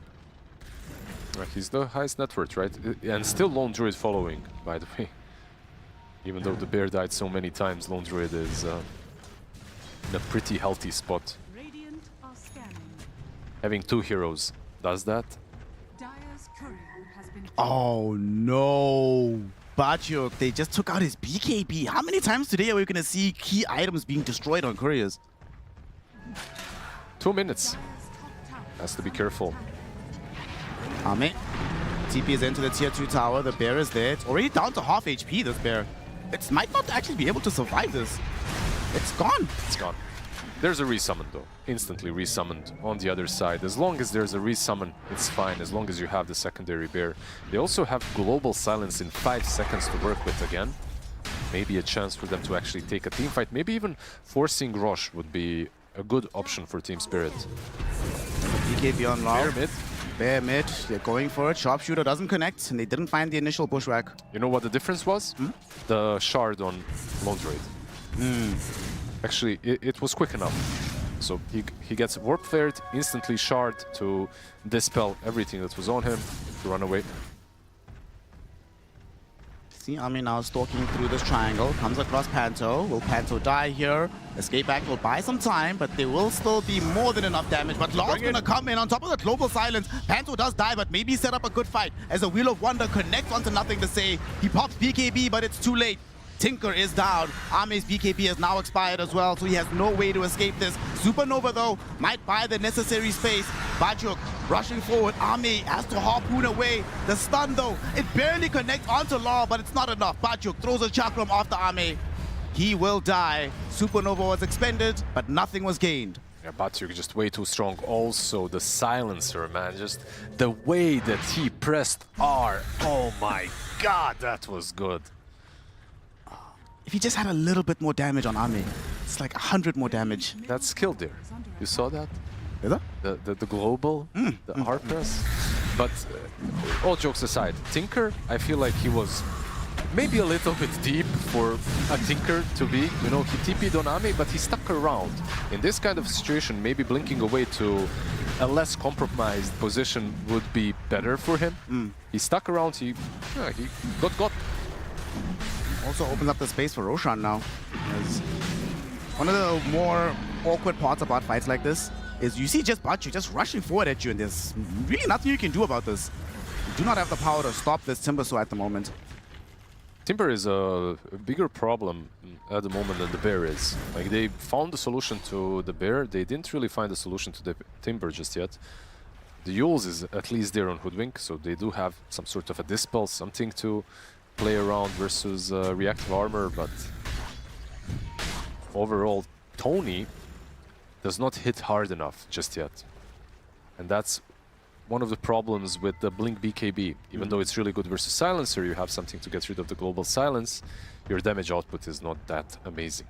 He's the highest net worth, right? And still Lone Druid following, by the way. Even though the Bear died so many times, Lone Druid is in a pretty healthy spot. Radiant are scanning. Having 2 heroes does that. Dire's courier has been Oh no! Batyuk, they just took out his BKB. How many times today are we going to see key items being destroyed on couriers? 2 minutes. Has to be careful. Ame. TP is into the tier 2 tower. The Bear is there. It's already down to half HP, this Bear. It might not actually be able to survive this. It's gone. It's gone. There's a resummon though. Instantly resummoned on the other side. As long as there's a resummon, it's fine. As long as you have the secondary Bear. They also have Global Silence in 5 seconds to work with again. Maybe a chance for them to actually take a team fight. Maybe even forcing Roche would be a good option for Team Spirit. BKB on Laurel. Bear mid. Bear mid. They're going for it. Sharpshooter doesn't connect, and they didn't find the initial bushwhack. You know what the difference was? The shard on Lone Druid. Actually, it was quick enough. So he gets warp flared, instantly shard to dispel everything that was on him, to run away. See Ami now stalking through this triangle, comes across Panto. Will Panto die here? Escape Act will buy some time, but there will still be more than enough damage. But Law's gonna come in on top of the Global Silence. Panto does die, but maybe set up a good fight as the Wheel of Wonder connects onto Nothing to Say. He pops BKB, but it's too late. Tinker is down. Ame's BKB has now expired as well, so he has no way to escape this. Supernova, though, might buy the necessary space. Batyuk rushing forward. Ame has to harpoon away. The stun, though, it barely connects onto Law, but it's not enough. Batyuk throws a chakram after Ame. He will die. Supernova was expended, but nothing was gained. Yeah, Batyuk just way too strong. Also, the silencer, man. Just the way that he pressed R. Oh my god, that was good. If he just had a little bit more damage on Ame, it's like 100 more damage. That's skill there. You saw that? Is that? The global, the hard press. But all jokes aside, Tinker, I feel like he was maybe a little bit deep for a Tinker to be. You know, he TP'd on Ame, but he stuck around. In this kind of situation, maybe blinking away to a less compromised position would be better for him. He stuck around, he got. Also opens up the space for Roshan now. As one of the more awkward parts about fights like this is you see just Batyuk just rushing forward at you, and there's really nothing you can do about this. You do not have the power to stop this Timbersaw at the moment. Timber is a bigger problem at the moment than the Bear is. Like, they found the solution to the Bear, they didn't really find the solution to the Timber just yet. The Yules is at least there on Hoodwink, so they do have some sort of a dispel, something to play around versus reactive armor, but overall, Tony does not hit hard enough just yet. And that's one of the problems with the Blink BKB. Even though it's really good versus Silencer, you have something to get rid of the Global Silence, your damage output is not that amazing.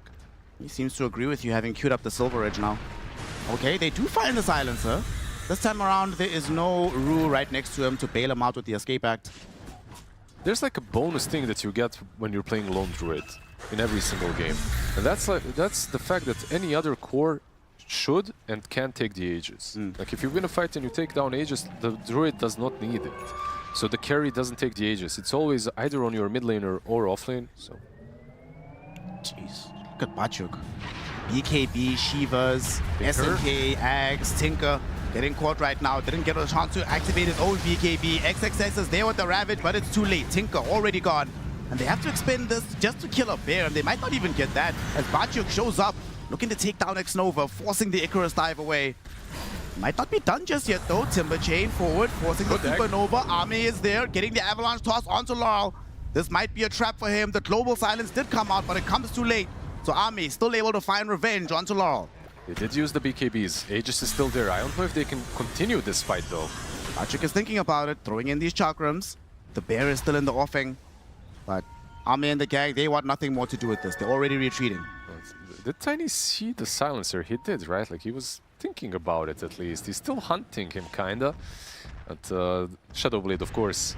He seems to agree with you, having queued up the Silver Edge now. Okay, they do find the Silencer. This time around, there is no Rue right next to him to bail him out with the Escape Act. There's like a bonus thing that you get when you're playing Lone Druid in every single game. And that's the fact that any other core should and can take the Aegis. Like if you win a fight and you take down Aegis, the Druid does not need it. So the carry doesn't take the Aegis. It's always either on your mid laner or off lane. So. Jeez, look at Bachuk. BKB, Shivas, SNK, Ags, Tinker getting caught right now. Didn't get a chance to activate his own BKB. XXS is there with the Ravage, but it's too late. Tinker already gone. And they have to expend this just to kill a bear, and they might not even get that as Bachuk shows up, looking to take down Xnova, forcing the Icarus dive away. Might not be done just yet though. Timber Chain forward, forcing the Supernova. Ame is there, getting the Avalanche toss onto Laurel. This might be a trap for him. The Global Silence did come out, but it comes too late. So Ame still able to find revenge onto Laurel. They did use the BKBs. Aegis is still there. I don't know if they can continue this fight though. Bachuk is thinking about it, throwing in these chakrams. The bear is still in the offing. But Ame and the gang, they want nothing more to do with this. They're already retreating. Did Tiny see the silencer? He did, right? Like he was thinking about it at least. He's still hunting him, kinda. But Shadowblade, of course,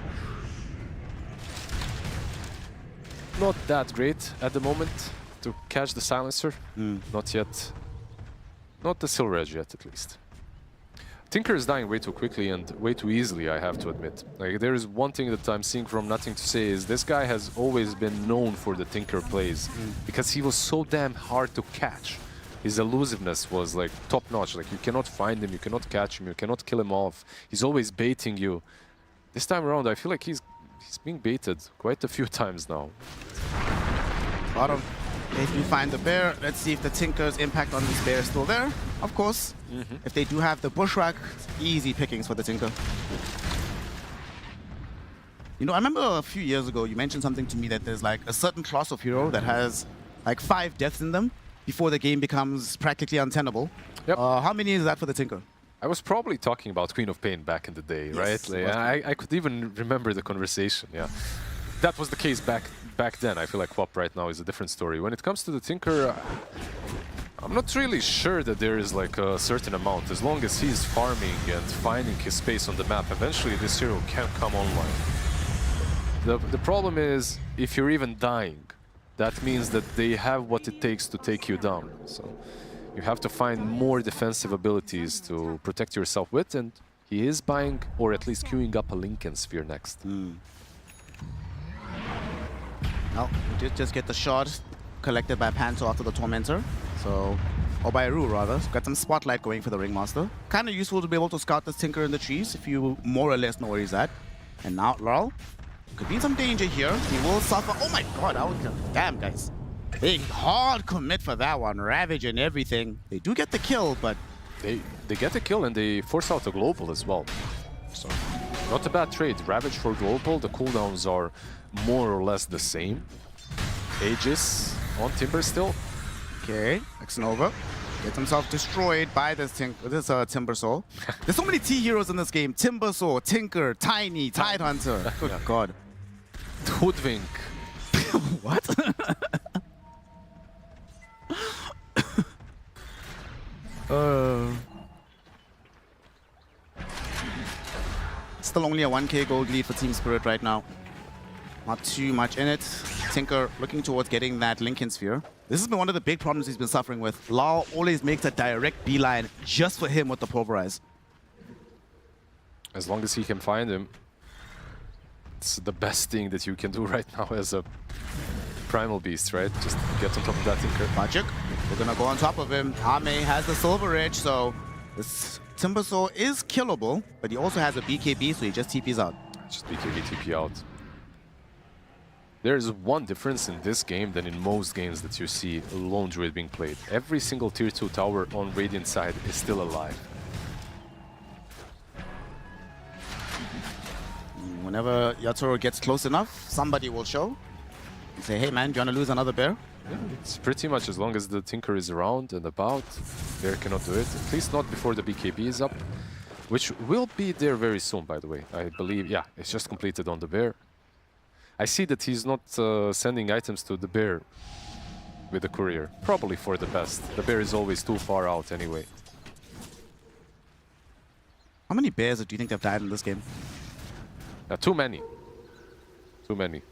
not that great at the moment to catch the silencer. Not yet. Not the Silver Edge yet, at least. Tinker is dying way too quickly and way too easily, I have to admit. Like, there is one thing that I'm seeing from Nothing to Say is this guy has always been known for the Tinker plays because he was so damn hard to catch. His elusiveness was like top-notch. Like, you cannot find him, you cannot catch him, you cannot kill him off. He's always baiting you. This time around, I feel like he's being baited quite a few times now. Bottom. If you find the bear, let's see if the Tinker's impact on this bear is still there. Of course. If they do have the Bushwhack, easy pickings for the Tinker. You know, I remember a few years ago you mentioned something to me that there's like a certain class of hero that has like 5 deaths in them before the game becomes practically untenable. Yep. How many is that for the Tinker? I was probably talking about Queen of Pain back in the day, right? Like, I could even remember the conversation, yeah. That was the case back then. I feel like WAP right now is a different story. When it comes to the Tinker, I'm not really sure that there is like a certain amount. As long as he's farming and finding his space on the map, eventually this hero can come online. The problem is, if you're even dying, that means that they have what it takes to take you down. So you have to find more defensive abilities to protect yourself with, and he is buying, or at least queuing up a Lincoln Sphere next. No, we did just get the shot collected by Panto after the Tormentor. So, or by Rue rather. So got some spotlight going for the Ringmaster. Kind of useful to be able to scout this Tinker in the trees if you more or less know where he's at. And now Laurel could be in some danger here. He will suffer. Oh my god, damn guys. Big hard commit for that one. Ravage and everything. They do get the kill, but they get the kill and they force out the global as well. So not a bad trade. Ravage for global. The cooldowns are more or less the same. Aegis on Timber still. Okay, Xnova gets himself destroyed by this Timber Soul. There's so many T heroes in this game. Timber Soul, Tinker, Tiny, Tidehunter. Good god. Hoodwink. What? Still only a 1k gold lead for Team Spirit right now. Not too much in it. Tinker looking towards getting that Lincoln Sphere. This has been one of the big problems he's been suffering with. Lau always makes a direct beeline just for him with the Pulverize. As long as he can find him, it's the best thing that you can do right now as a Primal Beast, right? Just get on top of that Tinker. Bachuk, we're gonna go on top of him. Ame has the Silver Edge, so this Timber Soul is killable, but he also has a BKB, so he just TPs out. Just BKB TP out. There is one difference in this game than in most games that you see Lone Druid being played. Every single tier 2 tower on Radiant side is still alive. Whenever Yatoro gets close enough, somebody will show. And say, hey man, do you want to lose another bear? Yeah, it's pretty much as long as the Tinker is around and about, bear cannot do it. At least not before the BKB is up, which will be there very soon, by the way. I believe, yeah, it's just completed on the bear. I see that he's not sending items to the bear with the courier. Probably for the best. The bear is always too far out anyway. How many bears do you think have died in this game? Too many. Too many.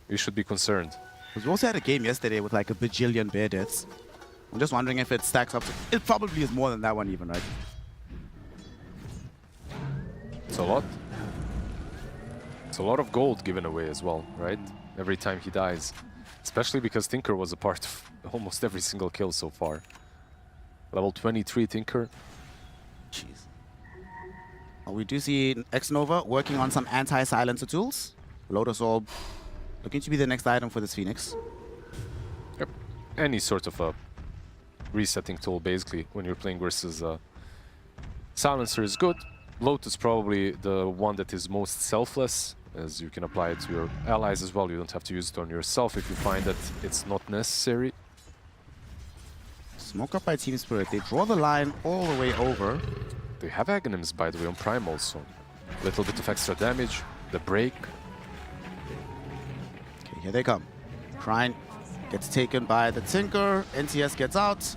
You should be concerned. We also had a game yesterday with like a bajillion bear deaths. I'm just wondering if it stacks up to... It probably is more than that one even, right? It's a lot. It's a lot of gold given away as well, right? Every time he dies. Especially because Tinker was a part of almost every single kill so far. Level 23 Tinker. Jeez. We do see Xnova working on some anti-silencer tools. Lotus Orb looking to be the next item for this Phoenix. Yep. Any sort of a resetting tool, basically, when you're playing versus Silencer is good. Lotus probably the one that is most selfless, as you can apply it to your allies as well. You don't have to use it on yourself if you find that it's not necessary. Smoke up by Team Spirit. They draw the line all the way over. They have Aghanims, by the way, on Prime also. Little bit of extra damage, the break. Okay, here they come. Shrine gets taken by the Tinker. NCS gets out.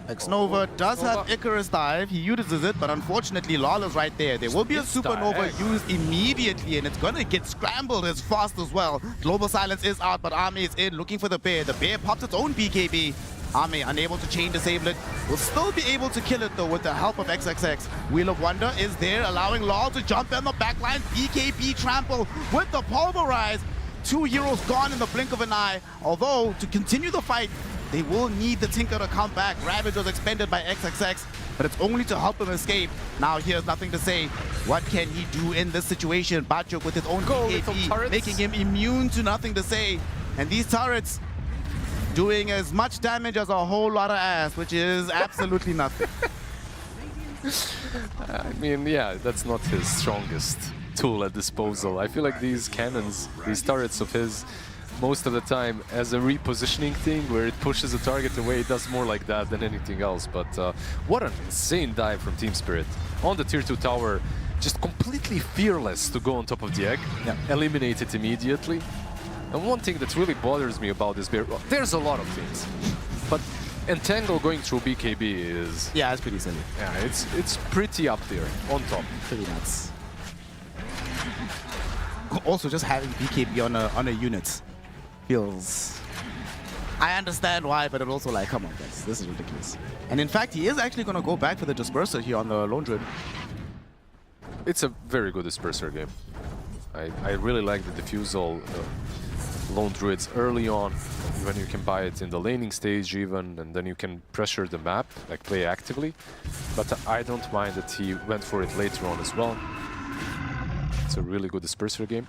Xnova does have Icarus dive. He uses it, but unfortunately Lawler's right there. There will be a Supernova used immediately, and it's gonna get scrambled as fast as well. Global Silence is out, but Army is in, looking for the bear. The bear pops its own BKB. Army unable to chain disable it. Will still be able to kill it though with the help of XXX. Wheel of Wonder is there, allowing Law to jump in the backline. BKB trample with the Pulverize. 2 heroes gone in the blink of an eye. Although, to continue the fight, they will need the Tinker to come back. Ravage was expended by XXX, but it's only to help him escape. Now here's nothing to say. What can he do in this situation? Batjuk with his own BKB, making him immune to nothing to say. And these turrets doing as much damage as a whole lot of ass, which is absolutely nothing. I mean, yeah, that's not his strongest tool at disposal. I feel like these cannons, these turrets of his, most of the time as a repositioning thing where it pushes the target away, it does more like that than anything else. But what an insane dive from Team Spirit. On the tier 2 tower, just completely fearless to go on top of the egg, eliminate it immediately. And one thing that really bothers me about this bear, well, there's a lot of things, but Entangle going through BKB is... Yeah, it's pretty silly. Yeah, it's pretty up there, on top. Pretty nuts. Also, just having BKB on a unit feels... I understand why, but it's also like, come on guys, this is ridiculous. And in fact, he is actually going to go back for the Disperser here on the Lone Druid. It's a very good Disperser game. I really like the Diffusal Lone Druids early on, when you can buy it in the laning stage even, and then you can pressure the map, like play actively. But I don't mind that he went for it later on as well. It's a really good Disperser game.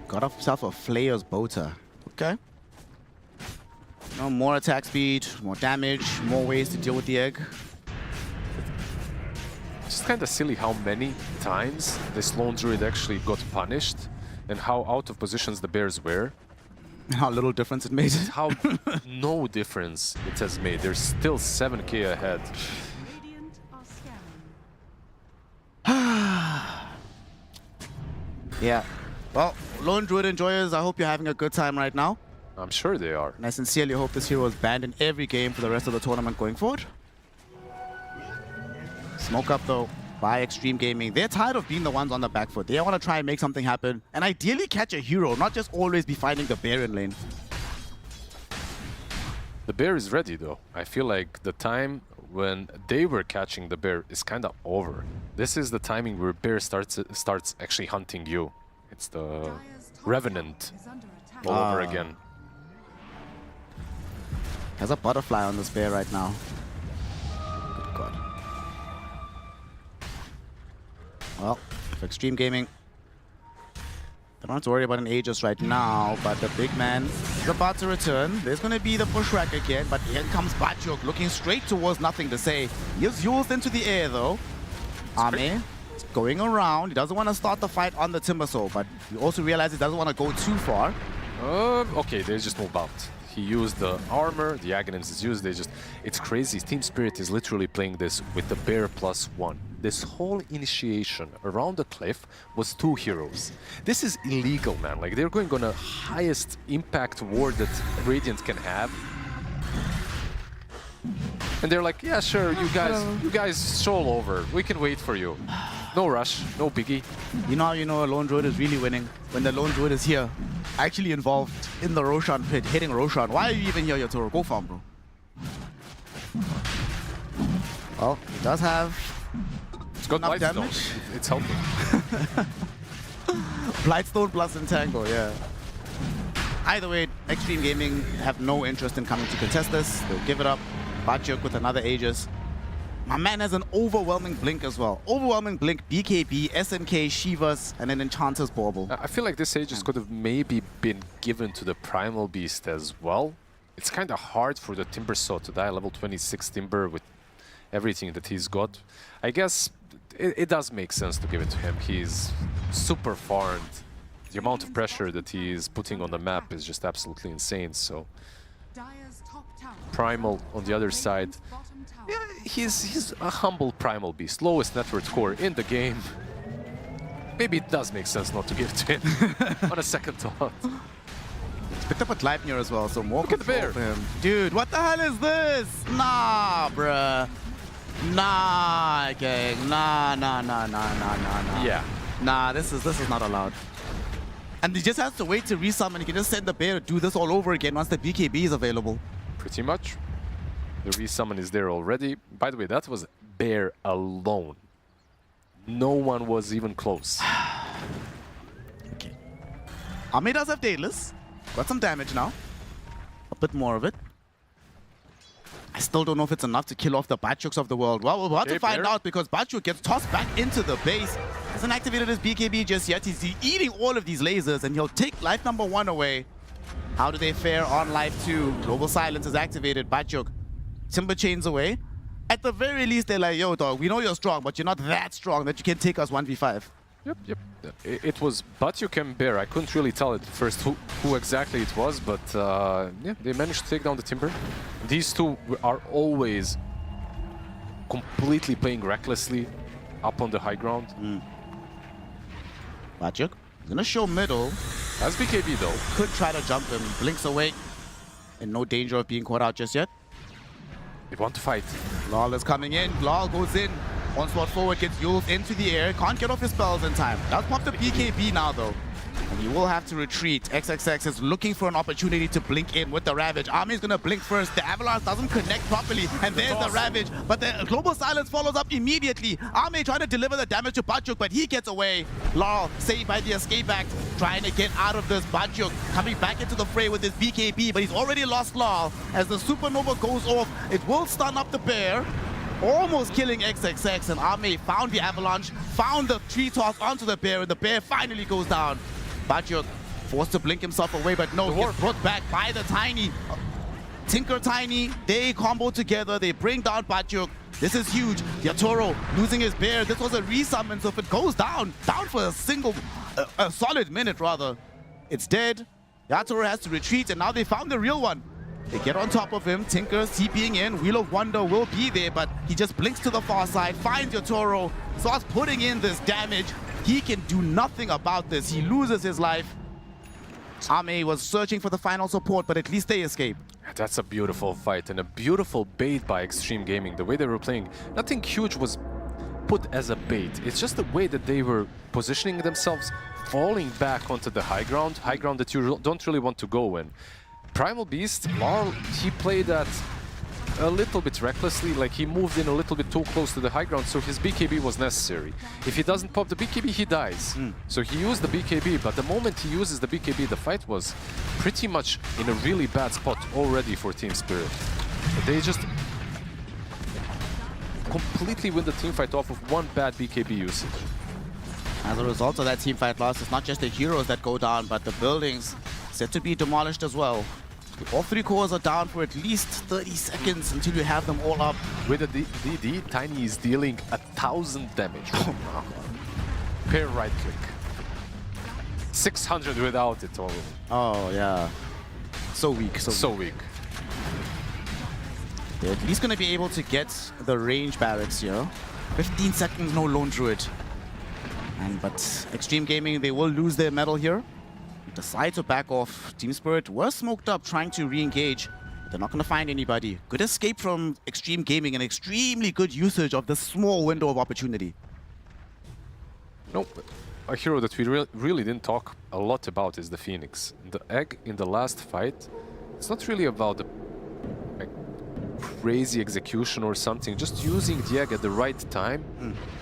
Got himself a Flayer's Bota. Okay. No, more attack speed, more damage, more ways to deal with the egg. It's just kind of silly how many times this Lone Druid actually got punished and how out of positions the bears were. How little difference it made. How no difference it has made. There's still 7k ahead. Yeah. Well, Lone Druid enjoyers, I hope you're having a good time right now. I'm sure they are. And I sincerely hope this hero is banned in every game for the rest of the tournament going forward. Smoke up though by Xtreme Gaming. They're tired of being the ones on the back foot. They want to try and make something happen and ideally catch a hero, not just always be finding the bear in lane. The bear is ready though. I feel like the time when they were catching the bear is kind of over. This is the timing where bear starts actually hunting you. It's the Revenant all over again. There's a butterfly on this bear right now. Good God. Well, for Xtreme Gaming, they don't have to worry about an Aegis right now, but the big man is about to return. There's going to be the push rack again, but here comes Batjuk looking straight towards nothing to say. He is used into the air though. Ame is going around. He doesn't want to start the fight on the Timbersaw, but he also realizes he doesn't want to go too far. Okay, they just moved out. He used the armor, the Aghanims is used, it's crazy. Team Spirit is literally playing this with the bear +1. This whole initiation around the cliff was 2 heroes. This is illegal, man. Like, they're going on the highest impact ward that Radiant can have. And they're like, yeah, sure, you guys stroll over. We can wait for you. No rush, no biggie. You know how you know a Lone Druid is really winning? When the Lone Druid is here, actually involved in the Roshan pit, hitting Roshan. Why are you even here, Yotaro? Go farm, bro. Well, he does have It's got enough Blightstone. damage. It's helping. Blightstone plus Entangle, yeah. Either way, Xtreme Gaming have no interest in coming to contest this. They'll give it up. Bachuk with another Aegis. My man has an overwhelming blink as well. Overwhelming blink, BKB, SNK, Shivas, and an Enchanter's Bauble. I feel like this Aegis could have maybe been given to the Primal Beast as well. It's kind of hard for the Timber Saw to die level 26 Timber with everything that he's got. I guess it does make sense to give it to him. He's super farmed. The amount of pressure that he is putting on the map is just absolutely insane. So Primal on the other side, yeah, he's a humble Primal Beast, lowest net worth core in the game. Maybe it does make sense not to give it to him on a second thought. Picked up a Gleipnir as well, so more Look at the bear. for him. Dude, what the hell is this? Nah, bruh. Nah, gang. Nah. Yeah. Nah, this is not allowed. And he just has to wait to resummon. He can just send the bear to do this all over again once the BKB is available. Pretty much. The resummon is there already. By the way, that was bear alone. No one was even close. Okay. Ame does have Daedalus. Got some damage now. A bit more of it. I still don't know if it's enough to kill off the Bachuks of the world. Well, we're about to find out because Bachuk gets tossed back into the base. Hasn't activated his BKB just yet. He's eating all of these lasers and he'll take life number 1 away. How do they fare on life 2? Global Silence is activated. Bachuk, Timber Chains away. At the very least, they're like, yo, dog, we know you're strong, but you're not that strong that you can take us 1v5. Yep. It was Bachuk and Bear. I couldn't really tell at first who exactly it was, but yeah, they managed to take down the Timber. These two are always completely playing recklessly up on the high ground. Bachuk gonna show middle. That's BKB though. Could try to jump him. Blinks away. In no danger of being caught out just yet. They want to fight. Lol is coming in. Lol goes in. Onslaught forward gets Yulz into the air. Can't get off his spells in time. Does pop the BKB now though. And he will have to retreat. XXX is looking for an opportunity to blink in with the Ravage. Army's gonna blink first. The Avalanche doesn't connect properly. And there's the Ravage. But the Global Silence follows up immediately. Army trying to deliver the damage to Bachuk, but he gets away. Lol saved by the Escape Act. Trying to get out of this. Bachuk coming back into the fray with his BKB, but he's already lost Lol. As the Supernova goes off, it will stun up the bear. Almost killing XXX, and Ame found the Avalanche, found the tree toss onto the bear, and the bear finally goes down. Bachuk forced to blink himself away, but no, he's brought back by the Tiny. Tinker Tiny, they combo together, they bring down Bachuk. This is huge. Yatoro losing his bear. This was a resummon, so if it goes down for a solid minute rather, it's dead. Yatoro has to retreat, and now they found the real one. They get on top of him. Tinker TPing in. Wheel of Wonder will be there, but he just blinks to the far side, finds Yotaro, starts putting in this damage. He can do nothing about this. He loses his life. Ame was searching for the final support, but at least they escape. That's a beautiful fight and a beautiful bait by Xtreme Gaming. The way they were playing, nothing huge was put as a bait. It's just the way that they were positioning themselves, falling back onto the high ground that you don't really want to go in. Primal Beast, Larl, he played that a little bit recklessly, like he moved in a little bit too close to the high ground, so his BKB was necessary. If he doesn't pop the BKB, he dies. So he used the BKB, but the moment he uses the BKB, the fight was pretty much in a really bad spot already for Team Spirit. They just completely win the teamfight off of one bad BKB usage. As a result of that teamfight loss, it's not just the heroes that go down, but the buildings set to be demolished as well. All 3 cores are down for at least 30 seconds until you have them all up. With the DD, Tiny is dealing 1,000 damage. Oh my god. Pair right click. 600 without it already. Oh yeah. So weak. So weak. They're at least going to be able to get the range barracks here. 15 seconds, no lone druid. But Xtreme Gaming, they will lose their medal here. Decide to back off. Team Spirit were smoked up trying to re-engage. They're not going to find anybody. Good escape from Xtreme Gaming and extremely good usage of this small window of opportunity. No, a hero that we really didn't talk a lot about is the Phoenix. The egg in the last fight, it's not really about the crazy execution or something, just using the egg at the right time,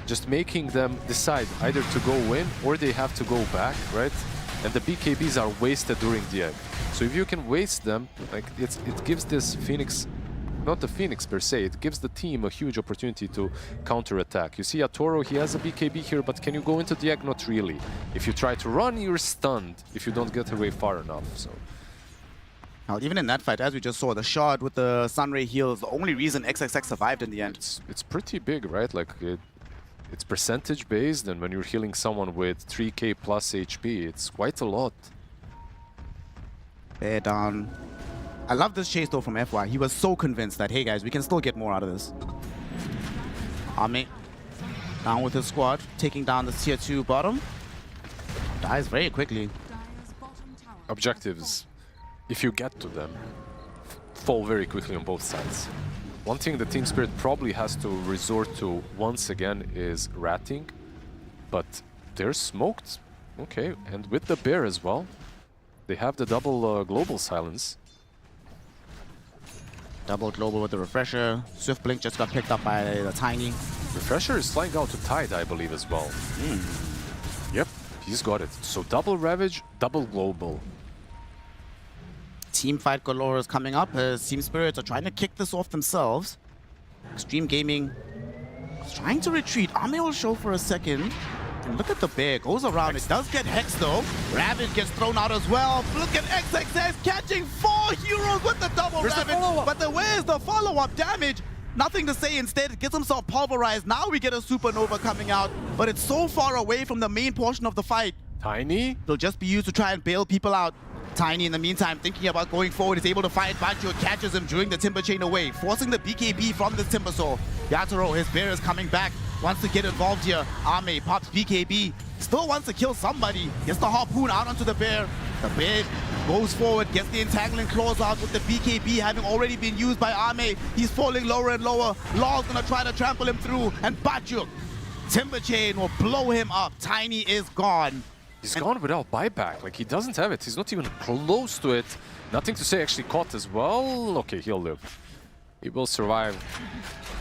just making them decide either to go in or they have to go back, right? And the BKBs are wasted during the egg. So if you can waste them, like it gives this Phoenix, not the Phoenix per se, it gives the team a huge opportunity to counter-attack. You see Atoro, he has a BKB here, but can you go into the egg? Not really. If you try to run, you're stunned if you don't get away far enough. So. Now, even in that fight, as we just saw, the shot with the Sunray heal is the only reason XXX survived in the end. It's pretty big, right? Like it's percentage based, and when you're healing someone with 3k plus HP, it's quite a lot. Bear down. I love this chase though from FY. He was so convinced that, hey guys, we can still get more out of this. Ame down with his squad, taking down the tier 2 bottom. Dies very quickly. Objectives, if you get to them, fall very quickly on both sides. One thing the Team Spirit probably has to resort to once again is ratting, but they're smoked. Okay, and with the bear as well, they have the double global silence. Double global with the refresher. Swift blink just got picked up by the Tiny. Refresher is flying out to Tide, I believe, as well. Yep, he's got it. So double ravage, double global. Team fight galore is coming up as Team Spirits are trying to kick this off themselves. Xtreme Gaming is trying to retreat. Ame will show for a second. And look at the bear, goes around. It does get hexed though. Ravage gets thrown out as well. Look at XXX catching 4 heroes with the double Ravage. But where's the follow-up damage? Nothing to say. Instead, it gets himself pulverized. Now we get a supernova coming out, but it's so far away from the main portion of the fight. Tiny? It'll just be used to try and bail people out. Tiny, in the meantime, thinking about going forward, is able to find Bacho, catches him during the Timber Chain away, forcing the BKB from this Timber Saw. Yatoro, his bear is coming back, wants to get involved here. Ame pops BKB, still wants to kill somebody, gets the harpoon out onto the bear. The bear goes forward, gets the entangling claws out with the BKB having already been used by Ame. He's falling lower and lower. Law's gonna try to trample him through, and Bacho, Timber Chain will blow him up. Tiny is gone. He's gone without buyback, like he doesn't have it, he's not even close to it. Nothing to say, actually caught as well. Okay, he'll live. He will survive.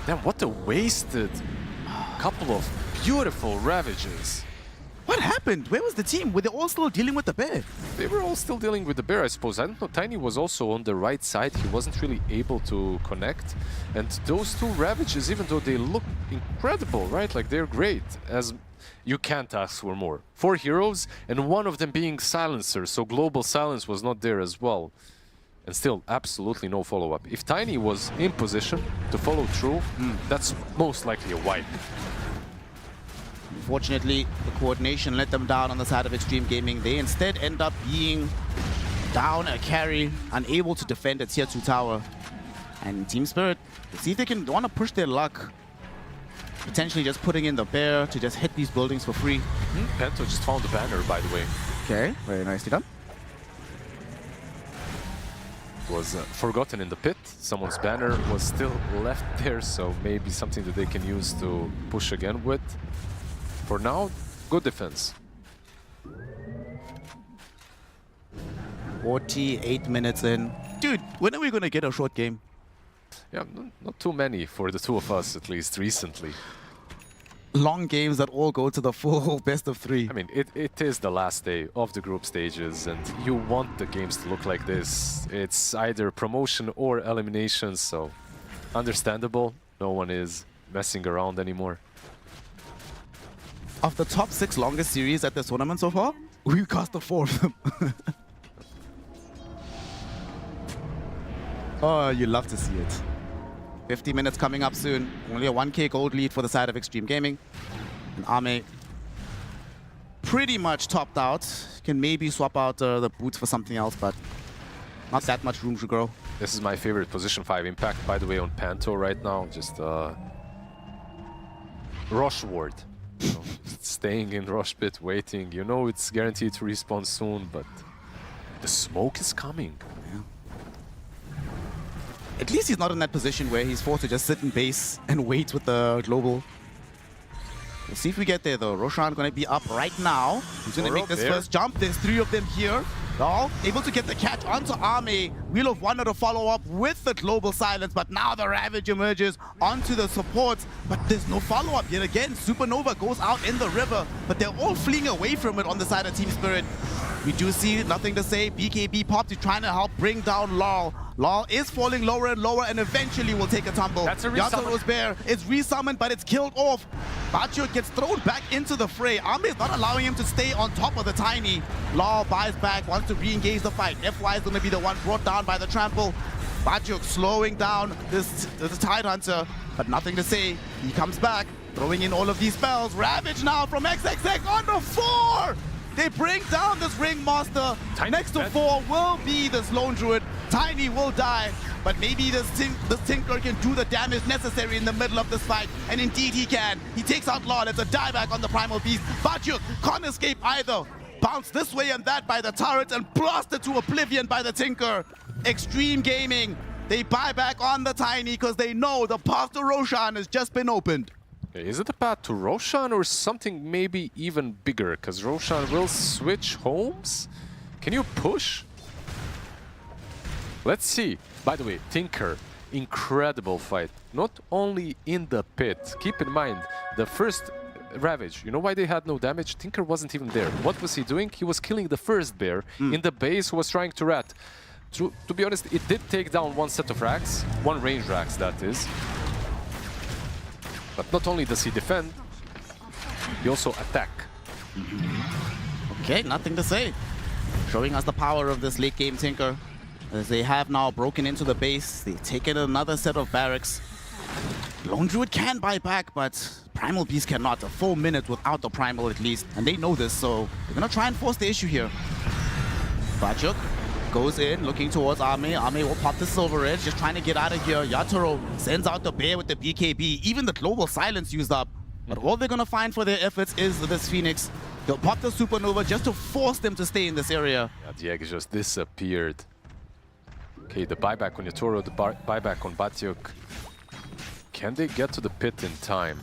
Damn, what a wasted couple of beautiful ravages. What happened? Where was the team? Were they all still dealing with the bear? They were all still dealing with the bear, I suppose. I don't know, Tiny was also on the right side. He wasn't really able to connect. And those 2 ravages, even though they look incredible, right? Like they're great, as you can't ask for more. 4 heroes, and one of them being silencer, so global silence was not there as well. And still, absolutely no follow-up. If Tiny was in position to follow through, that's most likely a wipe. Unfortunately, the coordination let them down on the side of Xtreme Gaming. They instead end up being down a carry, unable to defend a tier 2 tower. And Team Spirit, see if they can want to push their luck. Potentially just putting in the bear to just hit these buildings for free. Pento just found the banner, by the way. Okay, very nicely done. Was forgotten in the pit. Someone's banner was still left there, so maybe something that they can use to push again with. For now, good defense. 48 minutes in. Dude, when are we going to get a short game? Yeah, not too many for the 2 of us, at least recently. Long games that all go to the full best of 3. I mean, it is the last day of the group stages, and you want the games to look like this. It's either promotion or elimination, so understandable. No one is messing around anymore. Of the top 6 longest series at this tournament so far, we cast the 4 of them. Oh, you love to see it. 50 minutes coming up soon. Only a 1k gold lead for the side of Xtreme Gaming. And Ame pretty much topped out. Can maybe swap out the boots for something else, but not that much room to grow. This is my favorite position 5 impact, by the way, on Panto right now. Just rush ward. You know, staying in rush pit, waiting. You know it's guaranteed to respawn soon, but the smoke is coming. Yeah. At least he's not in that position where he's forced to just sit in base and wait with the global. We'll see if we get there though. Roshan gonna be up right now. He's gonna make this first jump. There's 3 of them here. All able to get the catch onto Army. Wheel of Wonder to follow up with the global silence, but now the Ravage emerges onto the supports, but there's no follow-up yet again. Supernova goes out in the river, but they're all fleeing away from it on the side of Team Spirit. We do see nothing to say. BKB popped, he's trying to help bring down Lol. Lol is falling lower and lower and eventually will take a tumble. That's a resummon. Yataro's bear is resummoned, but it's killed off. Bacho gets thrown back into the fray. Army is not allowing him to stay on top of the Tiny. Lol buys back, wants to re-engage the fight. FY is going to be the one brought down by the trample. Bachuk slowing down this Tidehunter, but nothing to say. He comes back, throwing in all of these spells. Ravage now from XXX on the 4! They bring down this Ringmaster. Next to 4 will be this Lone Druid. Tiny will die, but maybe this Tinker can do the damage necessary in the middle of this fight. And indeed he can. He takes out Lord. It's a dieback on the Primal Beast. Bachuk can't escape either. Bounced this way and that by the turret and blasted to oblivion by the Tinker. Xtreme Gaming, they buy back on the Tiny because they know the path to Roshan has just been opened. Okay, is it the path to Roshan or something maybe even bigger? Because Roshan will switch homes? Can you push? Let's see. By the way, Tinker, incredible fight. Not only in the pit. Keep in mind, the first Ravage, you know why they had no damage? Tinker wasn't even there. What was he doing? He was killing the first bear in the base who was trying to rat. To be honest, it did take down one set of racks, one range racks that is. But not only does he defend, he also attack. Okay, nothing to say. Showing us the power of this late game Tinker. As they have now broken into the base, they've taken another set of barracks. Lone Druid can buy back, but Primal Beast cannot. A full minute without the Primal at least. And they know this, so they're gonna try and force the issue here. Bachuk goes in, looking towards Arme. Arme will pop the Silver Edge, just trying to get out of here. Yatoro sends out the bear with the BKB. Even the global silence used up. But all they're gonna find for their efforts is this Phoenix. They'll pop the Supernova just to force them to stay in this area. Yeah, the egg just disappeared. Okay, the buyback on Yatoro, the buyback on Bachuk. Can they get to the pit in time?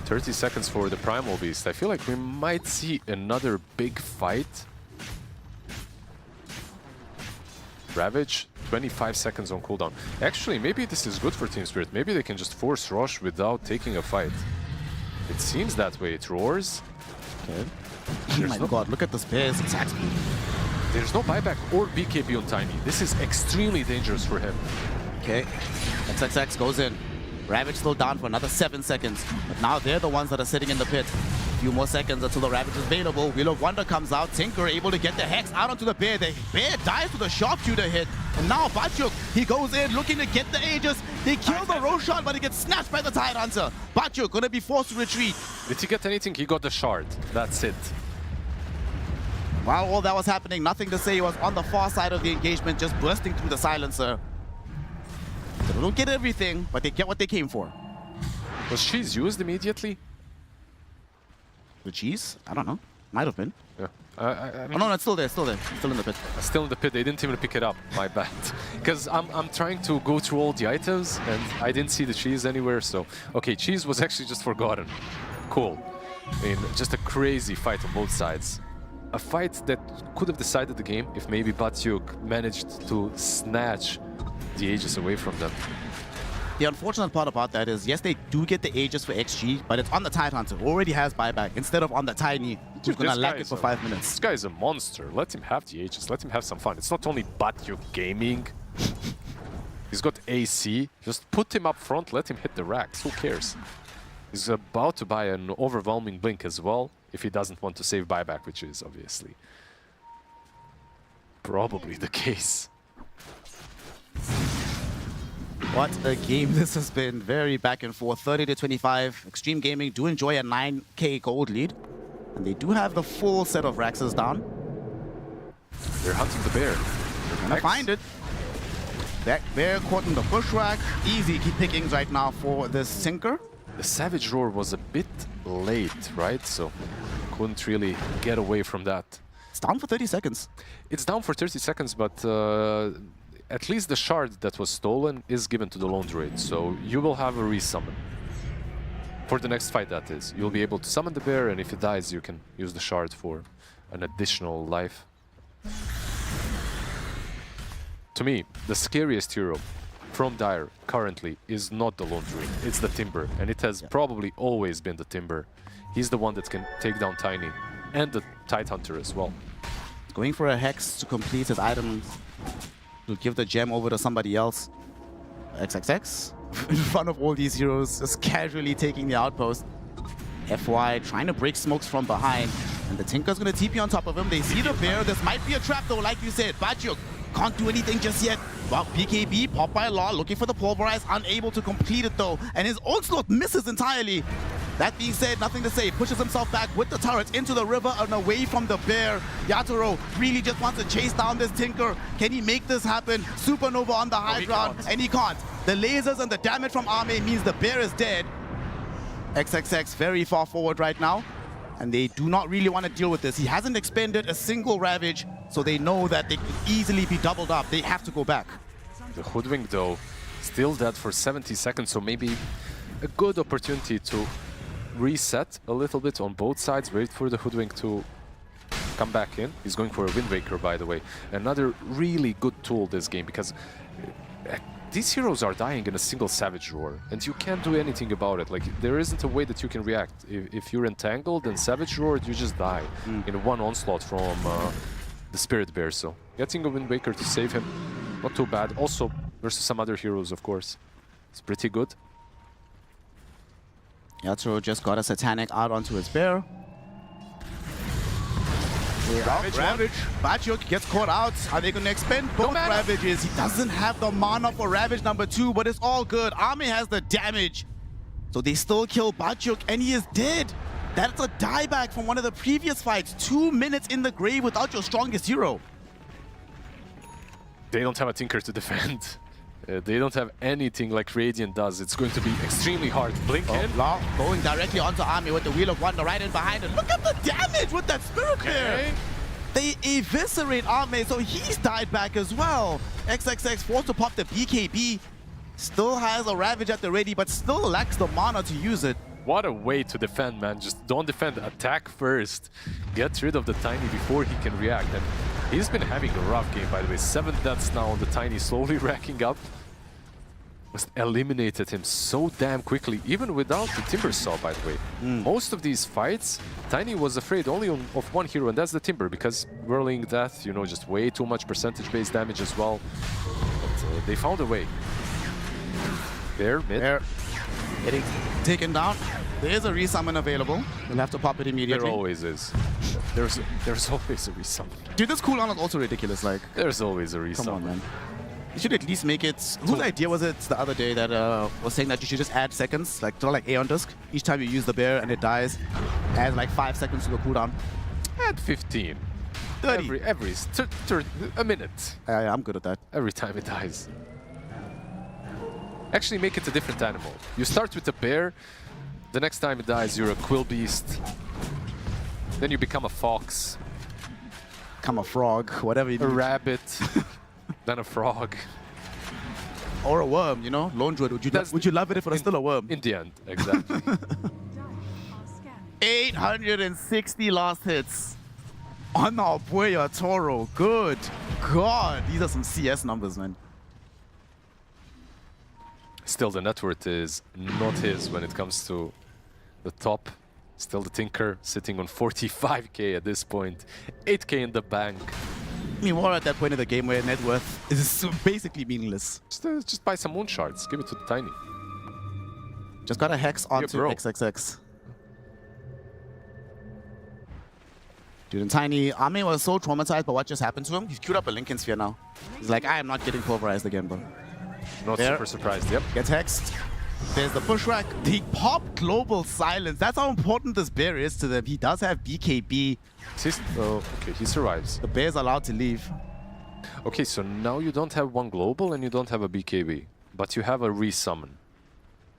30 seconds for the Primal Beast. I feel like we might see another big fight. Ravage, 25 seconds on cooldown. Actually, maybe this is good for Team Spirit. Maybe they can just force rush without taking a fight. It seems that way. It roars. Okay. Oh my god, look at this bear's attack speed. There's no buyback or BKB on Tiny. This is extremely dangerous for him. Okay, XXX goes in. Ravage still down for another 7 seconds. But now they're the ones that are sitting in the pit. A few more seconds until the Ravage is available. Wheel of Wonder comes out. Tinker able to get the Hex out onto the bear. The bear dies with a sharpshooter hit. And now Bachuk, he goes in looking to get the Aegis. They kill the Roshan, but he gets snatched by the Tidehunter. Bachuk gonna be forced to retreat. Did he get anything? He got the shard. That's it. While all that was happening, nothing to say. He was on the far side of the engagement, just bursting through the silencer. So they don't get everything, but they get what they came for. Was cheese used immediately? The cheese? I don't know. Might have been. Yeah. Oh no, it's still there, still in the pit. Still in the pit. They didn't even pick it up. My bad. Because I'm trying to go through all the items and I didn't see the cheese anywhere. So okay, cheese was actually just forgotten. Cool. I mean, just a crazy fight on both sides. A fight that could have decided the game if maybe Bachuk managed to snatch the Aegis away from them. The unfortunate part about that is, yes, they do get the Aegis for XG, but it's on the Tidehunter, who already has buyback, instead of on the Tiny, who's gonna lack it for 5 minutes. This guy is a monster. Let him have the Aegis. Let him have some fun. It's not only Bachuk Gaming. He's got AC. Just put him up front. Let him hit the racks. Who cares? He's about to buy an overwhelming blink as well, if he doesn't want to save buyback, which is obviously probably the case. What a game this has been. Very back and forth. 30-25. Xtreme Gaming do enjoy a 9k gold lead. And they do have the full set of Raxes down. They're hunting the bear. They're gonna find it. That bear caught in the bushwhack. Easy pickings right now for this Tinker. The Savage Roar was a bit late, right? So couldn't really get away from that. It's down for 30 seconds. It's down for 30 seconds, but at least the shard that was stolen is given to the Lone Druid. So you will have a resummon. For the next fight, that is. You'll be able to summon the bear, and if it dies, you can use the shard for an additional life. to me, the scariest hero from Dire currently is not the Lone Druid, it's the Timber, and it has probably always been the Timber. He's the one that can take down Tiny, and the Tidehunter as well. Going for a Hex to complete his item, to give the gem over to somebody else. XXX, in front of all these heroes, just casually taking the outpost. FY trying to break smokes from behind, and the Tinker's gonna TP on top of him. They see the bear. This might be a trap though, like you said. Bajuk can't do anything just yet. Well, BKB, popped by Law, looking for the Pulverize, unable to complete it though, and his onslaught misses entirely. That being said, nothing to say. Pushes himself back with the turret into the river and away from the bear. Yatoro really just wants to chase down this Tinker. Can he make this happen? Supernova on the high ground, and he can't. The lasers and the damage from Arme means the bear is dead. XXX very far forward right now, and they do not really want to deal with this. He hasn't expended a single Ravage, so they know that they could easily be doubled up. They have to go back. The Hoodwink though, still dead for 70 seconds, so maybe a good opportunity to reset a little bit on both sides, wait for the Hoodwink to come back in. He's going for a Wind Waker, by the way. Another really good tool this game, because these heroes are dying in a single Savage Roar, and you can't do anything about it. Like, there isn't a way that you can react. If you're entangled and Savage Roar, you just die in one onslaught from the Spirit Bear. So getting a Wind Waker to save him, not too bad. Also, versus some other heroes, of course, it's pretty good. Yatoro just got a Satanic out onto his bear. Ravage. Bajuk gets caught out. Are they going to expend both Ravages? He doesn't have the mana for Ravage number 2, but it's all good. Arme has the damage. So they still kill Bajuk, and he is dead. That's a dieback from one of the previous fights. 2 minutes in the grave without your strongest hero. They don't have a Tinker to defend. They don't have anything like Radiant does. It's going to be extremely hard. Blink in. Law going directly onto Arme with the Wheel of Wonder right in behind it. Look at the damage with that Spirit Bear. They eviscerate Arme, so he's died back as well. XXX forced to pop the BKB. Still has a Ravage at the ready, but still lacks the mana to use it. What a way to defend, man. Just don't defend. Attack first. Get rid of the Tiny before he can react. And he's been having a rough game, by the way. 7 deaths now on the Tiny, slowly racking up. Just eliminated him so damn quickly, even without the Timber Saw, by the way. Most of these fights, Tiny was afraid only of one hero, and that's the Timber, because Whirling Death, you know, just way too much percentage-based damage as well. But they found a way. There, mid. There. Getting taken down. There is a resummon available. We'll have to pop it immediately. There always is. There's always a resummon. Dude, this cooldown is also ridiculous. Like, there's always a resummon. Come on, man. You should at least make it... Whose idea was it the other day that was saying that you should just add seconds, like sort of like Aeon Disc? Each time you use the bear and it dies, add like 5 seconds to the cooldown. Add 15. 30. A minute. Yeah, I'm good at that. Every time it dies. Actually make it a different animal. You start with a bear, the next time it dies you're a Quill Beast. Then you become a fox. Become a frog, whatever you do. A rabbit. Then a frog. Or a worm, you know? Lone Druid, would you love it if it was still a worm? In the end, exactly. 860 last hits on our boy Toro. Good God. These are some CS numbers, man. Still, the net worth is not his when it comes to the top. Still the Tinker sitting on 45k at this point. 8k in the bank. I mean, we're at that point in the game where net worth is basically meaningless. Just buy some Moon Shards. Give it to the Tiny. Just got a Hex onto XXX. Dude, and Tiny, Arme was so traumatized by what just happened to him. He's queued up a Lincoln Sphere now. He's like, I am not getting pulverized again, bro. Not super surprised, yep. Gets hexed. There's the push rack. He popped Global Silence. That's how important this bear is to them. He does have BKB. Okay, he survives. The bear's allowed to leave. Okay, so now you don't have one global and you don't have a BKB, but you have a resummon.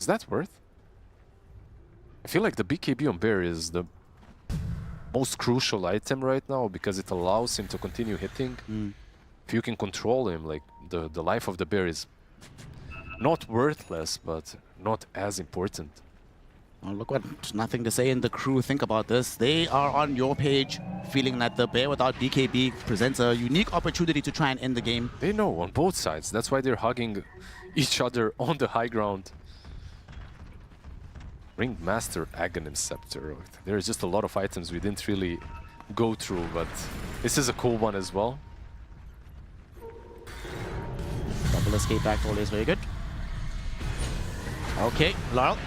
Is that worth? I feel like the BKB on bear is the most crucial item right now because it allows him to continue hitting. If you can control him, like the life of the bear is not worthless, but not as important. Oh, look what, nothing to say in the crew. Think about this. They are on your page, feeling that the bear without BKB presents a unique opportunity to try and end the game. They know on both sides. That's why they're hugging each other on the high ground. Ringmaster Aghanim Scepter. There's just a lot of items we didn't really go through, but this is a cool one as well. Double escape back always very good. Okay, Laurel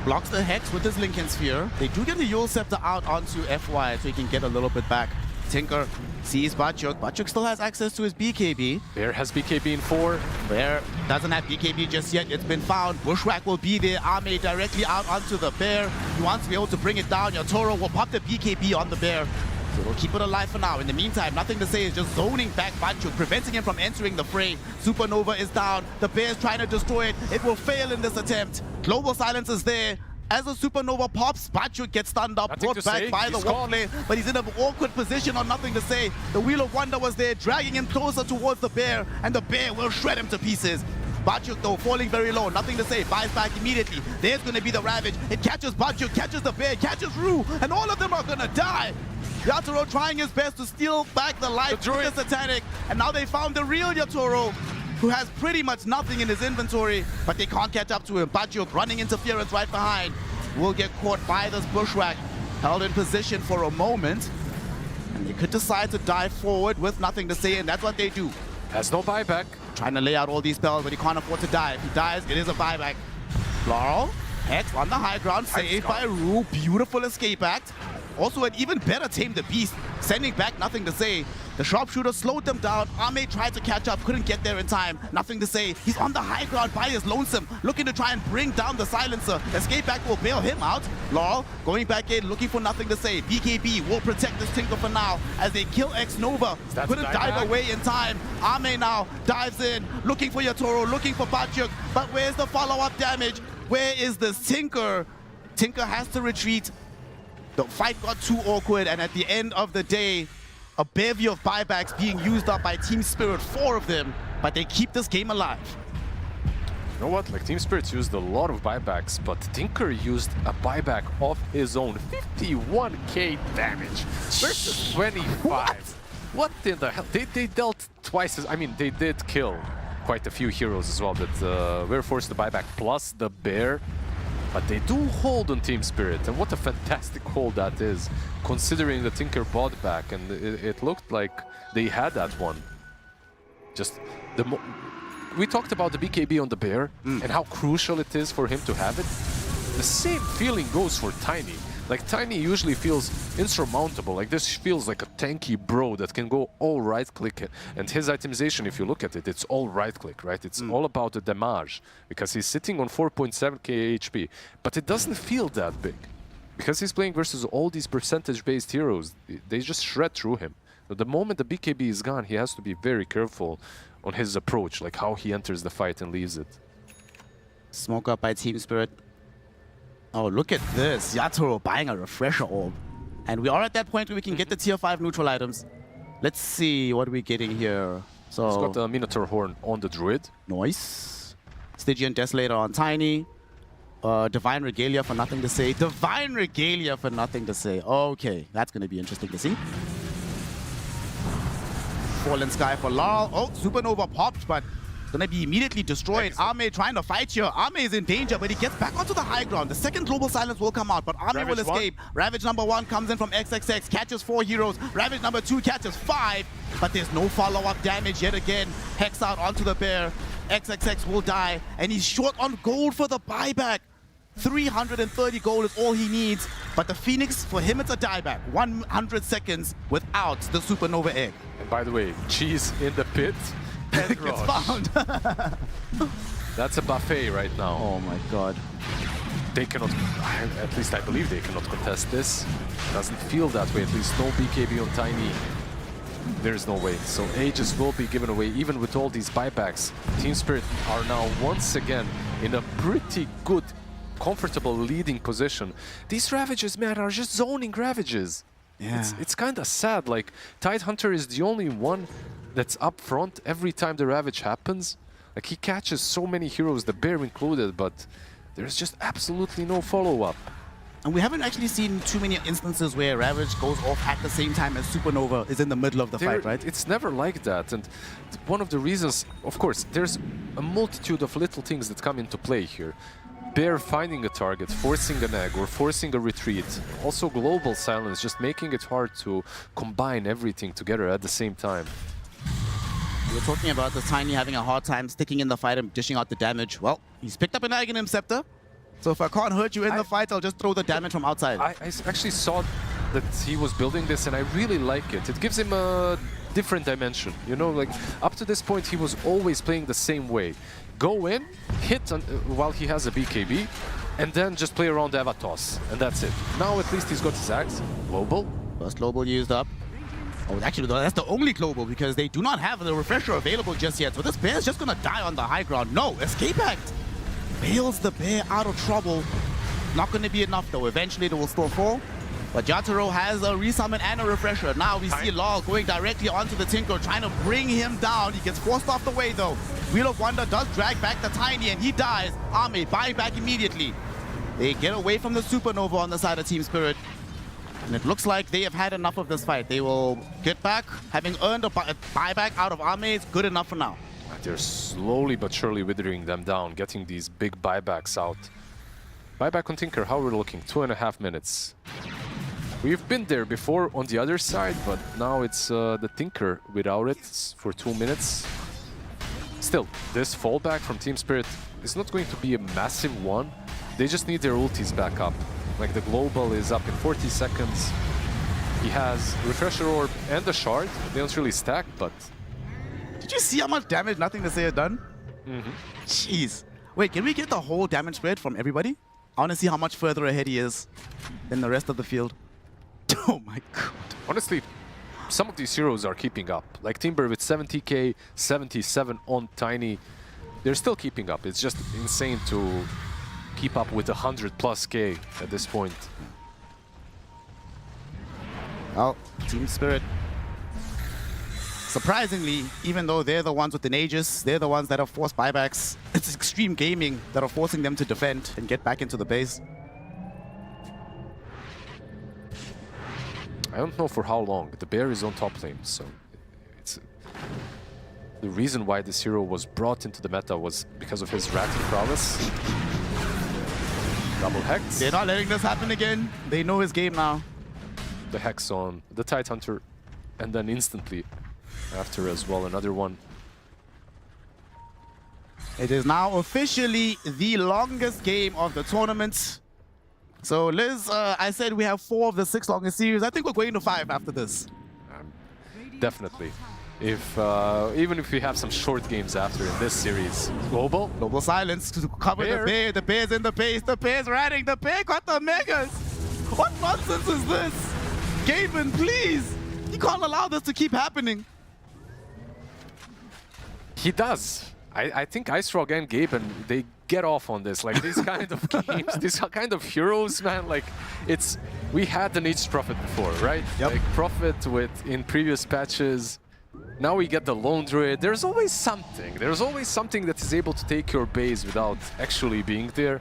blocks the Hex with his Lincoln Sphere. They do get the Yule Scepter out onto FY so he can get a little bit back. Tinker sees Bachuk. Bachuk still has access to his BKB. Bear has BKB in 4. Bear doesn't have BKB just yet. It's been found. Bushwhack will be there. Ame directly out onto the Bear. He wants to be able to bring it down. Yatoro will pop the BKB on the Bear. So we'll keep it alive for now. In the meantime, nothing to say is just zoning back Bachuk, preventing him from entering the fray. Supernova is down. The Bear is trying to destroy it. It will fail in this attempt. Global Silence is there. As a Supernova pops, Bachuk gets stunned up, brought back by the Warplay, but he's in an awkward position on nothing to say. The Wheel of Wonder was there, dragging him closer towards the Bear, and the Bear will shred him to pieces. Bachuk, though, falling very low, nothing to say, buys back immediately. There's going to be the Ravage. It catches Bachuk, catches the Bear, catches Rue, and all of them are going to die. Yatoro trying his best to steal back the life with the Satanic, and now they found the real Yatoro, who has pretty much nothing in his inventory, but they can't catch up to him. Bachuk running interference right behind. Will get caught by this Bushwhack, held in position for a moment. And they could decide to dive forward with nothing to say, and that's what they do. Has no buyback. Trying to lay out all these spells, but he can't afford to die. If he dies, it is a buyback. Laurel, Hex on the high ground, saved by Rue. Beautiful escape act. Also an even better Tame the Beast, sending back nothing to say. The sharpshooter slowed them down. Ame tried to catch up, couldn't get there in time. Nothing to say. He's on the high ground by his lonesome, looking to try and bring down the silencer. Escape back will bail him out. Laurel going back in, looking for nothing to say. BKB will protect this Tinker for now as they kill X-Nova. Couldn't dive away in time. Ame now dives in, looking for Yatoro, looking for Bachuk. But where's the follow-up damage? Where is this Tinker? Tinker has to retreat. The fight got too awkward, and at the end of the day, a bevy of buybacks being used up by Team Spirit, 4 of them, but they keep this game alive. You know what? Like, Team Spirit's used a lot of buybacks, but Tinker used a buyback of his own. 51k damage versus 25. What in the hell? They dealt twice as... I mean, they did kill quite a few heroes as well, but we're forced to buy back, plus the Bear. But they do hold on Team Spirit, and what a fantastic hold that is, considering the Tinker bought back, and it looked like they had that one. Just we talked about the BKB on the Bear and how crucial it is for him to have it. The same feeling goes for Tiny. Like, Tiny usually feels insurmountable. Like, this feels like a tanky bro that can go all right-click. And his itemization, if you look at it, it's all right-click, right? It's all about the damage, because he's sitting on 4.7k HP. But it doesn't feel that big, because he's playing versus all these percentage-based heroes. They just shred through him. So the moment the BKB is gone, he has to be very careful on his approach, like how he enters the fight and leaves it. Smoke up by Team Spirit. Oh, look at this. Yatoro buying a refresher orb. And we are at that point where we can get the tier 5 neutral items. Let's see what we're getting here. So he's got the Minotaur Horn on the Druid. Nice. Stygian Desolator on Tiny. Divine Regalia for nothing to say. Divine Regalia for nothing to say. Okay, that's going to be interesting to see. Fallen Sky for Laurel. Oh, Supernova popped, but gonna be immediately destroyed. Ame trying to fight here. Ame is in danger, but he gets back onto the high ground. The second Global Silence will come out, but Ame will escape. Ravage number 1 comes in from XXX, catches 4 heroes. Ravage number 2 catches 5, but there's no follow-up damage yet again. Hex out onto the Bear. XXX will die, and he's short on gold for the buyback. 330 gold is all he needs, but the Phoenix, for him, it's a dieback. 100 seconds without the Supernova Egg. And by the way, cheese in the pit. Gets found. That's a buffet right now. Oh my god. They cannot, at least I believe they cannot contest this. Doesn't feel that way, at least no BKB on Tiny. There's no way. So Aegis will be given away, even with all these buybacks. Team Spirit are now once again in a pretty good, comfortable leading position. These Ravages, man, are just zoning Ravages. Yeah. It's kind of sad. Like, Tidehunter is the only one that's up front every time the Ravage happens. Like, he catches so many heroes, the Bear included, but there's just absolutely no follow-up. And we haven't actually seen too many instances where Ravage goes off at the same time as Supernova is in the middle of the fight, right? It's never like that. And one of the reasons, of course, there's a multitude of little things that come into play here. Bear finding a target, forcing an egg, or forcing a retreat. Also global silence, just making it hard to combine everything together at the same time. We're talking about the Tiny having a hard time sticking in the fight and dishing out the damage. Well, he's picked up an Aghanim Scepter. So if I can't hurt you in the fight, I'll just throw the damage from outside. I actually saw that he was building this, and I really like it. It gives him a different dimension. You know, like up to this point, he was always playing the same way. Go in, hit while he has a BKB, and then just play around Avatos, and that's it. Now at least he's got his axe. Global. First global used up. Oh, actually, that's the only global because they do not have the refresher available just yet. So this bear is just going to die on the high ground. No, Escape Act bails the bear out of trouble. Not going to be enough, though. Eventually, it will still fall. But Yatoro has a resummon and a refresher. Now we see Lal going directly onto the Tinker, trying to bring him down. He gets forced off the way, though. Wheel of Wonder does drag back the Tiny, and he dies. Ame buying back immediately. They get away from the Supernova on the side of Team Spirit. And it looks like they have had enough of this fight. They will get back. Having earned a buyback out of Ame, it's good enough for now. They're slowly but surely withering them down, getting these big buybacks out. Buyback on Tinker, how we're looking? 2.5 minutes. We've been there before on the other side, but now it's the Tinker without it for 2 minutes. Still, this fallback from Team Spirit is not going to be a massive one. They just need their ultis back up. Like the global is up in 40 seconds. He has Refresher Orb and the Shard. They don't really stack, but... Did you see how much damage Nothing to Say had done? Jeez. Wait, can we get the whole damage spread from everybody? I want to see how much further ahead he is than the rest of the field. Oh my god. Honestly, some of these heroes are keeping up. Like Timber with 70k, 77 on Tiny. They're still keeping up. It's just insane to keep up with 100+ K at this point. Well, Team Spirit, surprisingly, even though they're the ones with an Aegis, they're the ones that have forced buybacks. It's Xtreme Gaming that are forcing them to defend and get back into the base. I don't know for how long. The bear is on top lane, so it's the reason why this hero was brought into the meta was because of his ratty prowess. Double Hex. They're not letting this happen again. They know his game now. The Hex on the Tidehunter, and then instantly after as well another one. It is now officially the longest game of the tournament. So Liz, I said we have 4 of the 6 longest series. I think we're going to 5 after this. Definitely. If even if we have some short games after in this series. Global silence to cover the bear. The bear's in the base. The bear's ratting. The bear got the megas. What nonsense is this? Gaben, please. You can't allow this to keep happening. He does. I think IceRog and Gaben, they get off on this. Like these kind of games, these kind of heroes, man. Like it's we had the Niche Prophet before, right? Yep. Like Prophet with in previous patches. Now we get the Lone Druid. There's always something. There's always something that is able to take your base without actually being there.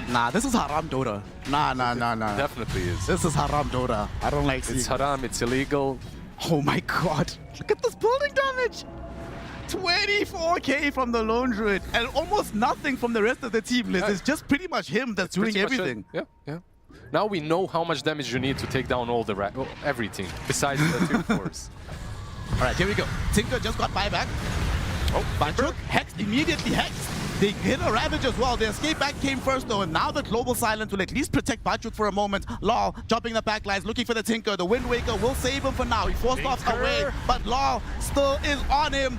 Nah, this is haram Dota. Nah. Definitely is. This is haram Dota. I don't like seeing It's haram, it's illegal. Oh my god. Look at this building damage. 24k from the Lone Druid and almost nothing from the rest of the team, Liz. It's just pretty much him that's doing everything. Yeah. Now we know how much damage you need to take down all the everything besides the tier 4s. Alright, here we go. Tinker just got buyback. Oh, Banchuk hexed, immediately hexed. They hit a Ravage as well. The escape back came first though, and now the global silence will at least protect Banchuk for a moment. Law jumping the back lines, looking for the Tinker. The Wind Waker will save him for now. He forced off away, but Law still is on him.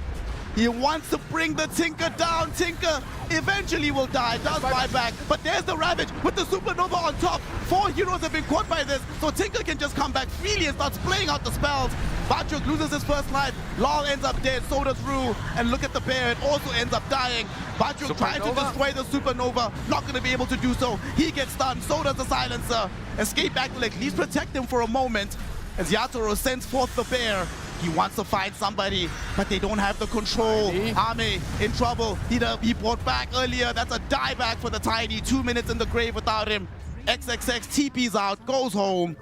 He wants to bring the Tinker down. Tinker eventually will die, does buyback, but there's the Ravage with the Supernova on top. 4 heroes have been caught by this, so Tinker can just come back freely and starts playing out the spells. Banchuk loses his first life. Lal ends up dead, so does Rue. And look at the bear, it also ends up dying. Banchuk trying to destroy the Supernova, not going to be able to do so. He gets stunned, so does the Silencer. Escape back will at least protect him for a moment as Yatoro sends forth the bear. He wants to find somebody, but they don't have the control. Ame in trouble. He brought back earlier. That's a dieback for the Tiny. 2 minutes in the grave without him. XXX TP's out, goes home.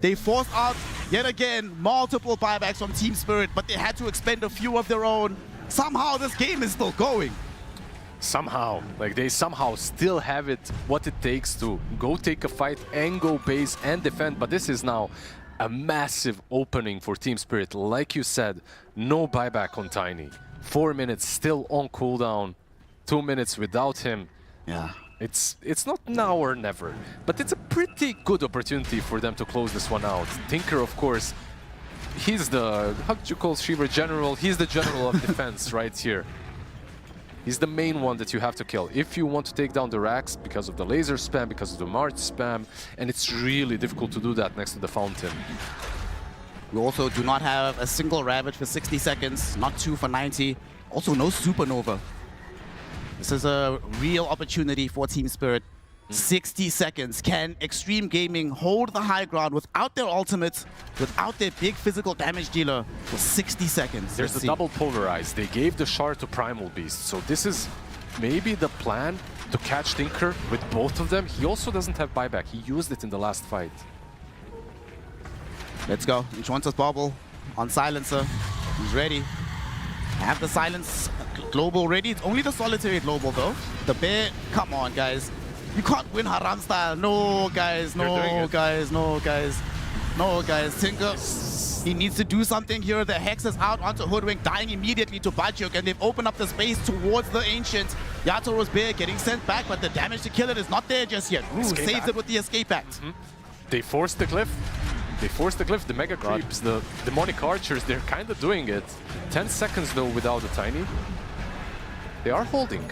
They forced out, yet again, multiple buybacks from Team Spirit, but they had to expend a few of their own. Somehow this game is still going. Somehow, like they somehow still have it, what it takes to go take a fight and go base and defend. But this is now a massive opening for Team Spirit. Like you said, no buyback on Tiny. 4 minutes still on cooldown. 2 minutes without him. Yeah. It's not now or never, but it's a pretty good opportunity for them to close this one out. Tinker, of course, he's the, how do you call Shiva, general? He's the general of defense right here. He's the main one that you have to kill if you want to take down the racks because of the laser spam, because of the March spam, and it's really difficult to do that next to the fountain. We also do not have a single Ravage for 60 seconds, not 2 for 90. Also no Supernova. This is a real opportunity for Team Spirit. 60 seconds. Can Xtreme Gaming hold the high ground without their ultimates, without their big physical damage dealer for 60 seconds? There's the double pulverize. They gave the shard to Primal Beast, so this is maybe the plan to catch Tinker with both of them. He also doesn't have buyback. He used it in the last fight. Let's go. Each wants his bubble on Silencer. He's ready. Have the silence global ready. It's only the solitary global though. The bear, come on guys. You can't win Haram style. No guys, no guys, no guys. No guys. Tinker, he needs to do something here. The Hex is out onto Hoodwink, dying immediately to Bajok, and they've opened up the space towards the Ancient. Yatoro's bear getting sent back, but the damage to kill it is not there just yet. Ooh, saves it with the escape act. They forced the cliff. They forced the cliff, the Mega Creeps, the Demonic Archers, they're kind of doing it. 10 seconds though without the Tiny. They are holding.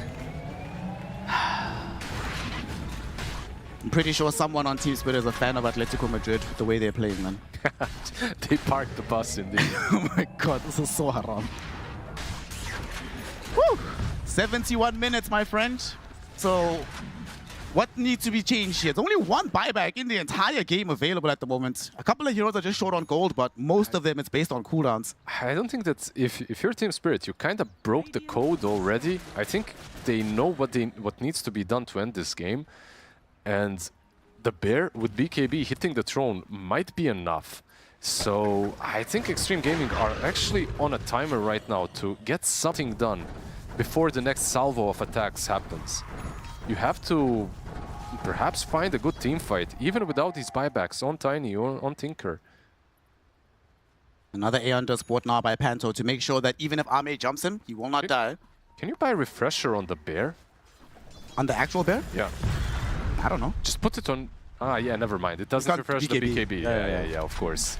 I'm pretty sure someone on Team Spirit is a fan of Atletico Madrid, the way they're playing, man. They parked the bus indeed. Oh my god, this is so haram. Woo! 71 minutes, my friend. So, what needs to be changed here? There's only one buyback in the entire game available at the moment. A couple of heroes are just short on gold, but most of them it's based on cooldowns. I don't think that if you're Team Spirit, you kind of broke the code already. I think they know what needs to be done to end this game. And the bear with BKB hitting the throne might be enough. So I think Xtreme Gaming are actually on a timer right now to get something done before the next salvo of attacks happens. You have to perhaps find a good team fight, even without these buybacks on Tiny or on Tinker. Another A under sport now by Panto to make sure that even if Ame jumps him, he will not die. Can you buy a refresher on the bear? On the actual bear? Yeah. I don't know. Just put it on... Ah, yeah, never mind. It doesn't refresh the BKB. Yeah, of course.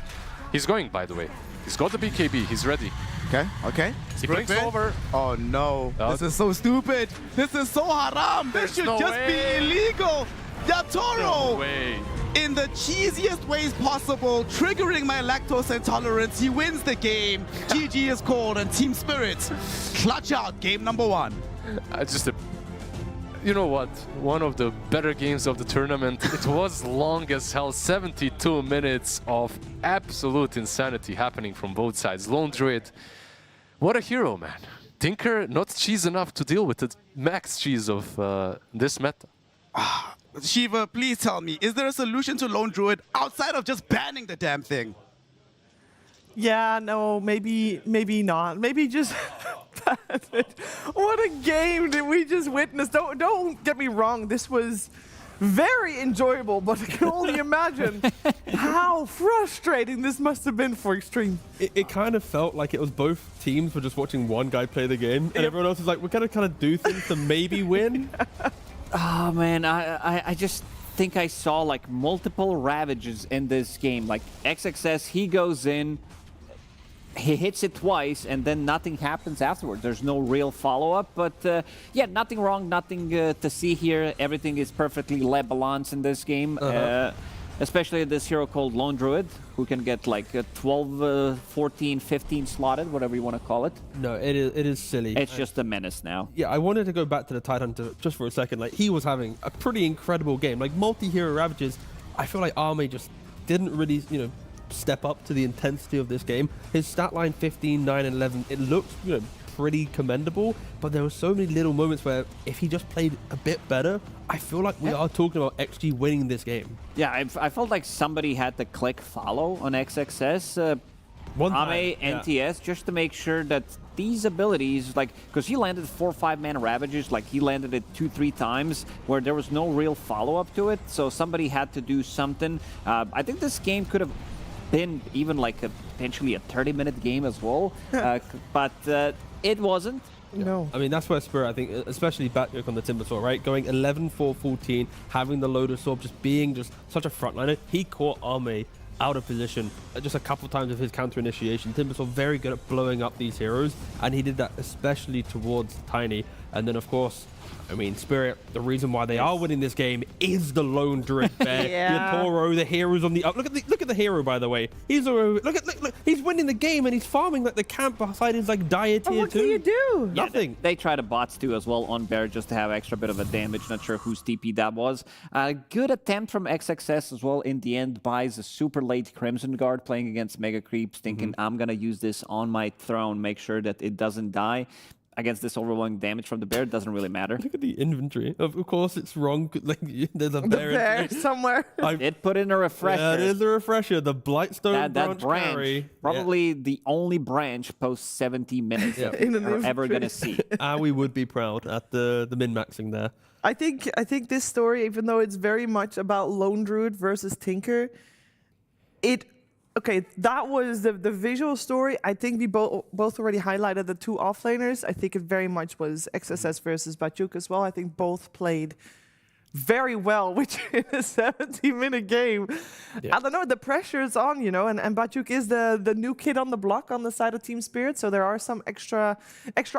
He's going, by the way. He's got the BKB. He's ready. Okay, okay. He blinks over. Oh no, this is so stupid. This is so haram. This should just be illegal. Yatoro! No way. In the cheesiest ways possible, triggering my lactose intolerance. He wins the game. GG is called, and Team Spirit clutch out game number 1. You know what? One of the better games of the tournament. It was long as hell. 72 minutes of absolute insanity happening from both sides. Lone Druid, what a hero, man. Tinker, not cheese enough to deal with the max cheese of this meta. Shiva, please tell me, is there a solution to Lone Druid outside of just banning the damn thing? Yeah, no, maybe not. Maybe just what a game did we just witness. Don't get me wrong, this was very enjoyable, but I can only imagine how frustrating this must have been for Xtreme. It kind of felt like it was both teams were just watching one guy play the game, and everyone else was like, we're gonna kind of do things to maybe win. Oh man, I just think I saw like multiple ravages in this game. Like XXS, he goes in, he hits it twice, and then nothing happens afterwards. There's no real follow-up, but yeah, nothing wrong, nothing to see here. Everything is perfectly balanced in this game, especially this hero called Lone Druid, who can get like 12, 14, 15 slotted, whatever you want to call it. No, it is silly. It's just a menace now. Yeah, I wanted to go back to the Tidehunter just for a second. Like, he was having a pretty incredible game. Like, multi-hero ravages, I feel like Arme just didn't really, step up to the intensity of this game. His stat line 15, 9, and 11, it looks, pretty commendable, but there were so many little moments where if he just played a bit better, I feel like we are talking about XG winning this game. Yeah, I felt like somebody had to click follow on XXS. Ame, NTS, just to make sure that these abilities, because he landed 4 or 5 mana Ravages, he landed it 2-3 times where there was no real follow-up to it, so somebody had to do something. I think this game could have been even potentially a 30-minute game as well, but it wasn't. No. I mean, that's where Spirit, I think, especially Batjoke on the Timbersaw, right? Going 11-4-14, having the Load Absorb, just being such a frontliner. He caught Ame out of position just a couple times of his counter initiation. Timbersaw very good at blowing up these heroes, and he did that especially towards Tiny. And then, of course, I mean, Spirit, the reason why they are winning this game is the lone druid bear. Yeah. The Toro, the heroes on the up. Look at the hero, by the way. He's look, he's winning the game and he's farming the camp beside his dire tier 2. What can you do? Nothing. Yeah, they tried a bots too as well on bear just to have extra bit of a damage. Not sure whose TP that was. Good attempt from XXS as well. In the end, buys a super late Crimson Guard playing against Mega Creeps, thinking I'm gonna use this on my throne, make sure that it doesn't die. Against this overwhelming damage from the bear, it doesn't really matter. Look at the inventory. Of course, it's wrong. There's a bear somewhere. It put in a refresher. Yeah, it is a refresher. The Blightstone that branch carry. probably the only branch post 70 minutes that we're ever going to see. We would be proud at the min-maxing there. I think this story, even though it's very much about Lone Druid versus Tinker, that was the visual story. I think we both already highlighted the 2 offlaners. I think it very much was XSS versus Batjoke as well. I think both played very well, which in a 70-minute game. Yeah. I don't know, the pressure is on, and Batjoke is the new kid on the block on the side of Team Spirit, so there are some extra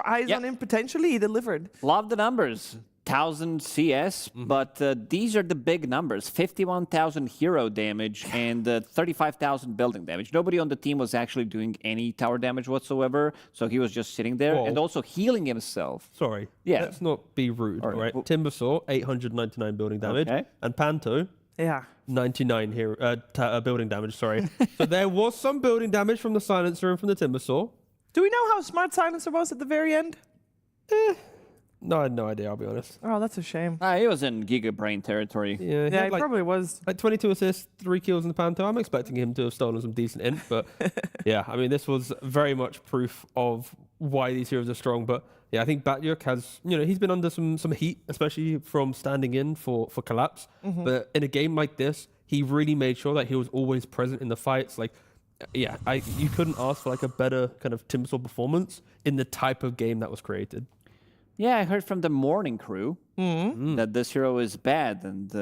eyes on him potentially. He delivered. Love the numbers. 1,000 CS, but these are the big numbers. 51,000 hero damage and 35,000 building damage. Nobody on the team was actually doing any tower damage whatsoever, so he was just sitting there and also healing himself. Sorry. Yeah. Let's not be rude, right? Timbersaw, 899 building damage. Okay. And Panto, 99 building damage, sorry. So there was some building damage from the Silencer and from the Timbersaw. Do we know how smart Silencer was at the very end? No, I had no idea, I'll be honest. Oh, that's a shame. He was in Giga Brain territory. Yeah, he probably was. 22 assists, 3 kills in the Panto. I'm expecting him to have stolen some decent int, but yeah, I mean, this was very much proof of why these heroes are strong. But yeah, I think Batjoke has, he's been under some heat, especially from standing in for Collapse. But in a game like this, he really made sure that he was always present in the fights. You couldn't ask for a better kind of Timbersaw performance in the type of game that was created. Yeah, I heard from the morning crew that this hero is bad, and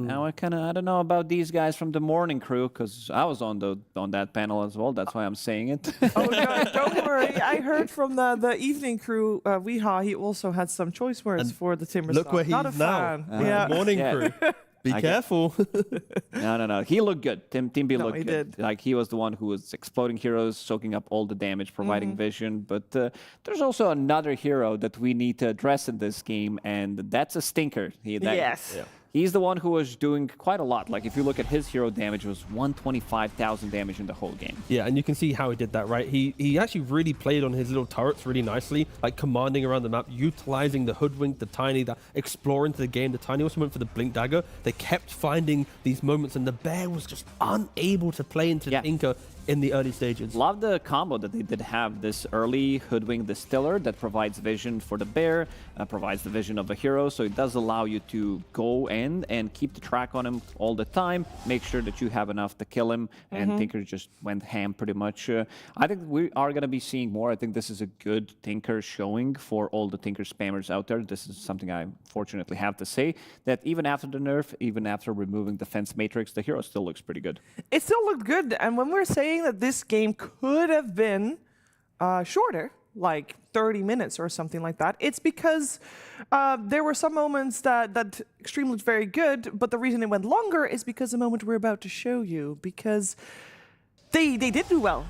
now I don't know about these guys from the morning crew because I was on that panel as well. That's why I'm saying it. Oh no, don't worry. I heard from the evening crew. Weehaw, he also had some choice words for the Timbersaw. Look where he's Not a now. fan. Morning crew. Be careful. No. He looked good. Team B looked he good. did. He was the one who was exploding heroes, soaking up all the damage, providing vision. But there's also another hero that we need to address in this game, and that's a stinker. Yes. Yeah. He's the one who was doing quite a lot. If you look at his hero damage, it was 125,000 damage in the whole game. Yeah, and you can see how he did that, right? He actually really played on his little turrets really nicely, commanding around the map, utilizing the Hoodwink, the Tiny, the Explore into the game. The Tiny also went for the Blink Dagger. They kept finding these moments, and the Bear was just unable to play into Tinker in the early stages. Love the combo that they did have. This early Hoodwink Distiller that provides vision for the Bear, provides the vision of the hero, so it does allow you to go in and keep the track on him all the time, make sure that you have enough to kill him, and Tinker just went ham pretty much. I think we are going to be seeing more. I think this is a good Tinker showing for all the Tinker spammers out there. This is something I fortunately have to say, that even after the nerf, even after removing Defense Matrix, the hero still looks pretty good. It still looked good, and when we're saying that this game could have been shorter, 30 minutes or something like that, it's because there were some moments that Xtreme looked very good, but the reason it went longer is because the moment we're about to show you, because they did do well.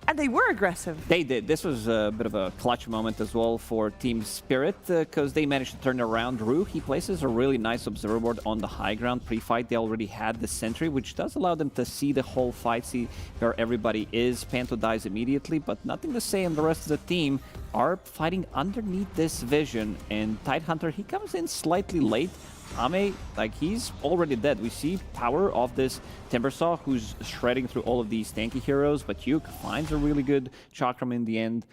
And they were aggressive. They did. This was a bit of a clutch moment as well for Team Spirit because they managed to turn around Rue. He places a really nice observer board on the high ground. Pre-fight, they already had the sentry, which does allow them to see the whole fight, see where everybody is. Panto dies immediately, but nothing to say, and the rest of the team are fighting underneath this vision. And Tidehunter, he comes in slightly late. Ame, like, he's already dead. We see power of this Timbersaw, who's shredding through all of these tanky heroes, but Yuk finds a really good Chakram in the end,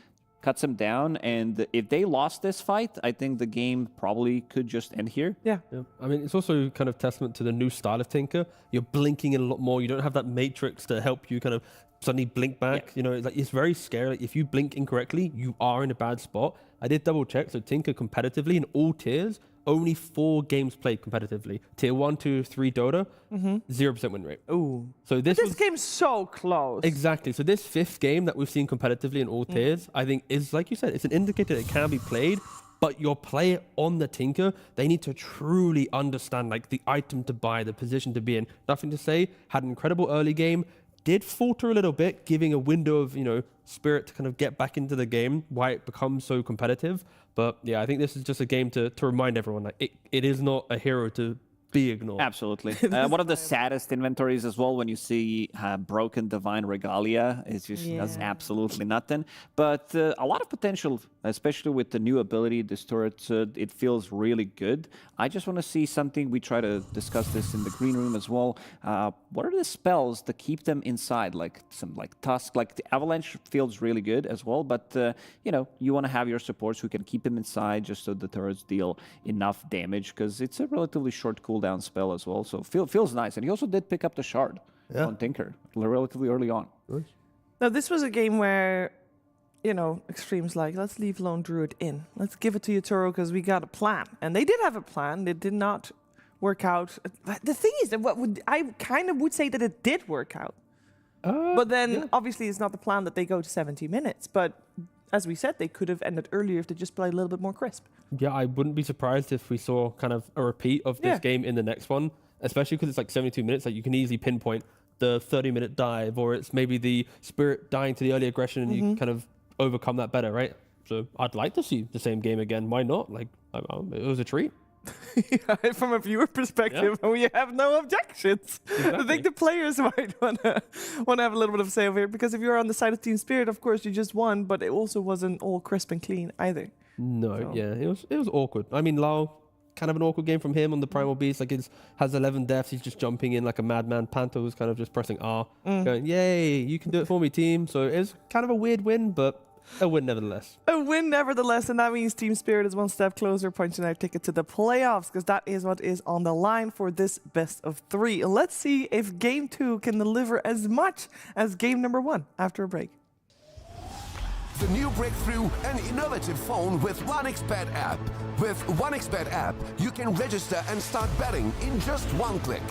cuts him down, and if they lost this fight, I think the game probably could just end here. Yeah. I mean, it's also kind of testament to the new style of Tinker. You're blinking in a lot more. You don't have that matrix to help you kind of suddenly blink back. You know, like, it's very scary. Like, if you blink incorrectly, you are in a bad spot. I did double check, so Tinker competitively in all tiers, only 4 games played competitively. Tier 1, 2, 3 Dota, 0% win rate. Ooh. So this game's so close. Exactly. So this 5th game that we've seen competitively in all tiers, I think is, like you said, it's an indicator that it can be played, but your player on the Tinker, they need to truly understand, like, the item to buy, the position to be in. Nothing to say, had an incredible early game, did falter a little bit, giving a window of, you know, Spirit to kind of get back into the game, why it becomes so competitive. But yeah, I think this is just a game to remind everyone, like, it is not a hero to be ignored. Absolutely. One of the saddest inventories as well when you see broken Divine Regalia. It just does absolutely nothing. But a lot of potential, especially with the new ability, this turret, it feels really good. I just want to see something. We try to discuss this in the green room as well. What are the spells to keep them inside? Like some like Tusk, like the Avalanche feels really good as well. But, you know, you want to have your supports who can keep them inside just so the turrets deal enough damage because it's a relatively short cooldown spell as well, so feels nice. And he also did pick up the shard on Tinker relatively early on. Now, this was a game where, you know, Xtreme's like, let's leave Lone Druid in. Let's give it to Yatoro because we got a plan. And they did have a plan. It did not work out. The thing is, I kind of would say that it did work out. But then, obviously, it's not the plan that they go to 70 minutes. But as we said, they could have ended earlier if they just played a little bit more crisp. Yeah, I wouldn't be surprised if we saw kind of a repeat of this game in the next one, especially because it's like 72 minutes. Like, you can easily pinpoint the 30-minute dive, or it's maybe the Spirit dying to the early aggression and you kind of overcome that better, right? So I'd like to see the same game again. Why not? Like, it was a treat. From a viewer perspective, we have no objections. Exactly. I think the players might want to have a little bit of say over here, because if you're on the side of Team Spirit, of course, you just won, but it also wasn't all crisp and clean either. No, it was awkward. I mean, Lau, kind of an awkward game from him on the Primal Beast. Like, it has 11 deaths. He's just jumping in like a madman. Panto was kind of just pressing R, going, "Yay, you can do it for me, team." So it was kind of a weird win, but a win nevertheless. A win nevertheless, and that means Team Spirit is one step closer, punching our ticket to the playoffs, because that is what is on the line for this best of 3. Let's see if Game 2 can deliver as much as Game number 1 after a break. The new breakthrough, an innovative phone with 1xBet app. With 1xBet app, you can register and start betting in just one click.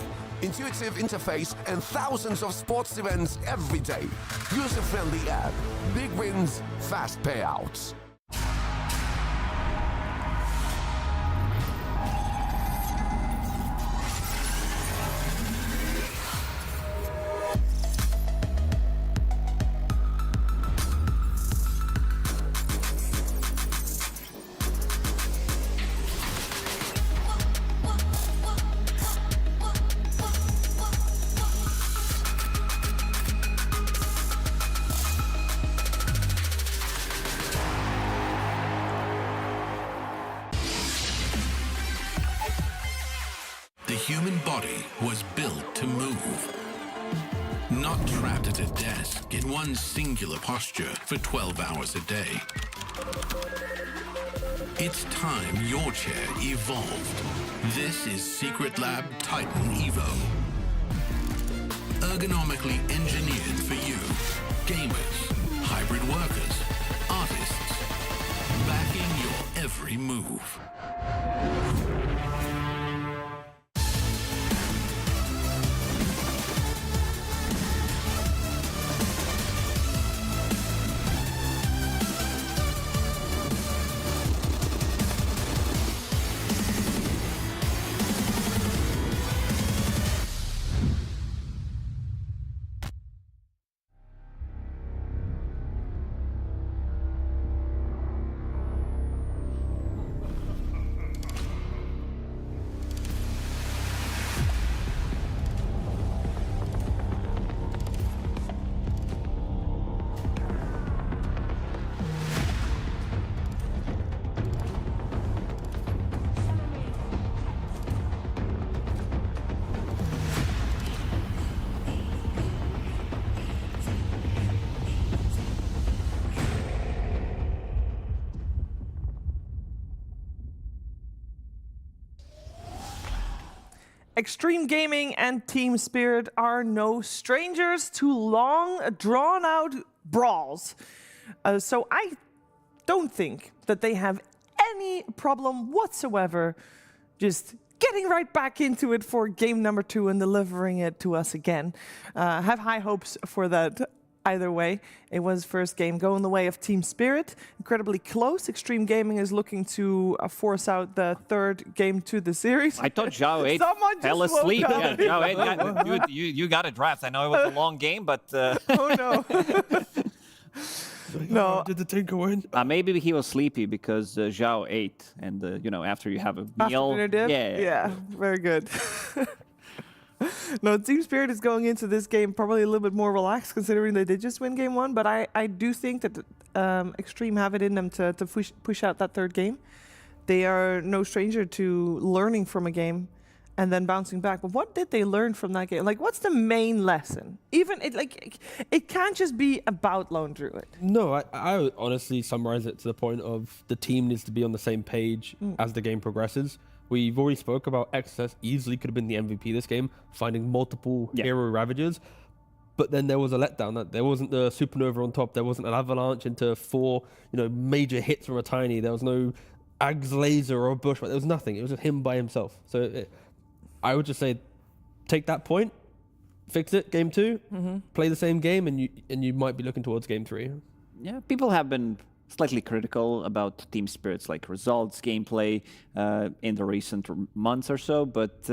Intuitive interface and thousands of sports events every day. User-friendly app. Big wins, fast payouts. The human body was built to move. Not trapped at a desk in one singular posture for 12 hours a day. It's time your chair evolved. This is Secret Lab Titan Evo. Ergonomically engineered for you. Gamers, hybrid workers, artists. Backing your every move. Xtreme Gaming and Team Spirit are no strangers to long, drawn-out brawls. So I don't think that they have any problem whatsoever just getting right back into it for game number 2 and delivering it to us again. Have high hopes for that. Either way, it was first game going the way of Team Spirit. Incredibly close. Xtreme Gaming is looking to force out the third game to the series. I thought Zhao 8 Someone fell just woke asleep. up. Yeah, Zhao 8, you got a draft. I know it was a long game, but... Oh, no. No. Did the tinker win? Maybe he was sleepy because Zhao ate. And, after you have a meal... After dinner dip? Yeah, very good. No, Team Spirit is going into this game probably a little bit more relaxed considering they did just win game 1, but I do think that Xtreme have it in them to push out that third game. They are no stranger to learning from a game and then bouncing back. But what did they learn from that game? Like, what's the main lesson? Even, it can't just be about Lone Druid. No, I would honestly summarize it to the point of the team needs to be on the same page as the game progresses. We've already spoke about XS easily could have been the MVP this game, finding multiple hero Ravagers. But then there was a letdown. That there wasn't the Supernova on top. There wasn't an avalanche into 4, major hits from a Tiny. There was no Ags Laser or Bush. There was nothing. It was just him by himself. So I would just say, take that point, fix it, game 2, play the same game, and you might be looking towards game 3. Yeah, people have been slightly critical about Team Spirit's results, gameplay in the recent months or so, but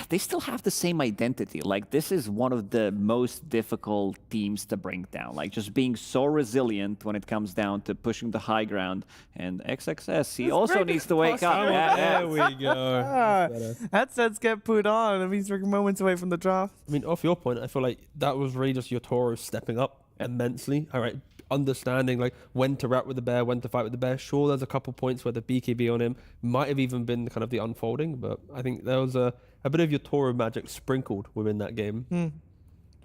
they still have the same identity. This is one of the most difficult teams to bring down. Just being so resilient when it comes down to pushing the high ground. And XXS, he also needs to wake up. There we go. Headsets get put on. I mean, we're moments away from the draft. I mean, off your point, I feel like that was really just Yotaro stepping up immensely. All right, understanding when to rap with the bear, when to fight with the bear. Sure, there's a couple points where the BKB on him might have even been kind of the unfolding, but I think there was a bit of Yotaro magic sprinkled within that game.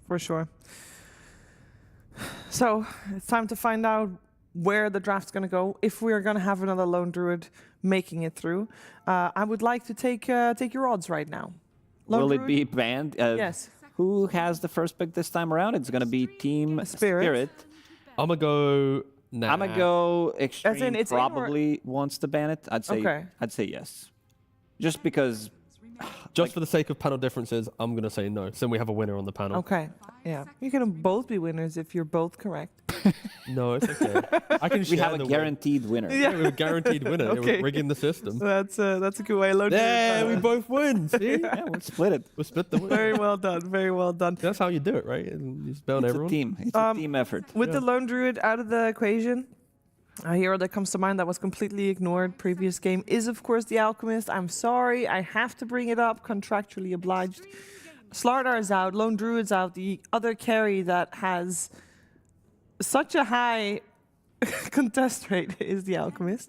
For sure. So it's time to find out where the draft's going to go. If we are going to have another Lone Druid making it through, I would like to take your odds right now. Will it be banned? Yes. Who has the first pick this time around? It's going to be Team Spirit. I'm going to go... Nah. I'm going to go Xtreme probably wants to ban it. I'd say yes. Just because... Just for the sake of panel differences, I'm going to say no. So we have a winner on the panel. Okay. Yeah. You can both be winners if you're both correct. No, it's okay. We have a guaranteed winner. Yeah, we have a guaranteed winner. Okay. We're rigging the system. That's a good way. Yeah, we both win. See? Yeah, we'll split it. We'll split the win. Very well done. Very well done. That's how you do it, right? You spell on everyone. It's a team. It's a team effort. With the Lone Druid out of the equation, a hero that comes to mind that was completely ignored previous game is, of course, the Alchemist. I'm sorry, I have to bring it up, contractually obliged. Slardar is out, Lone Druid's out. The other carry that has such a high contest rate is the Alchemist.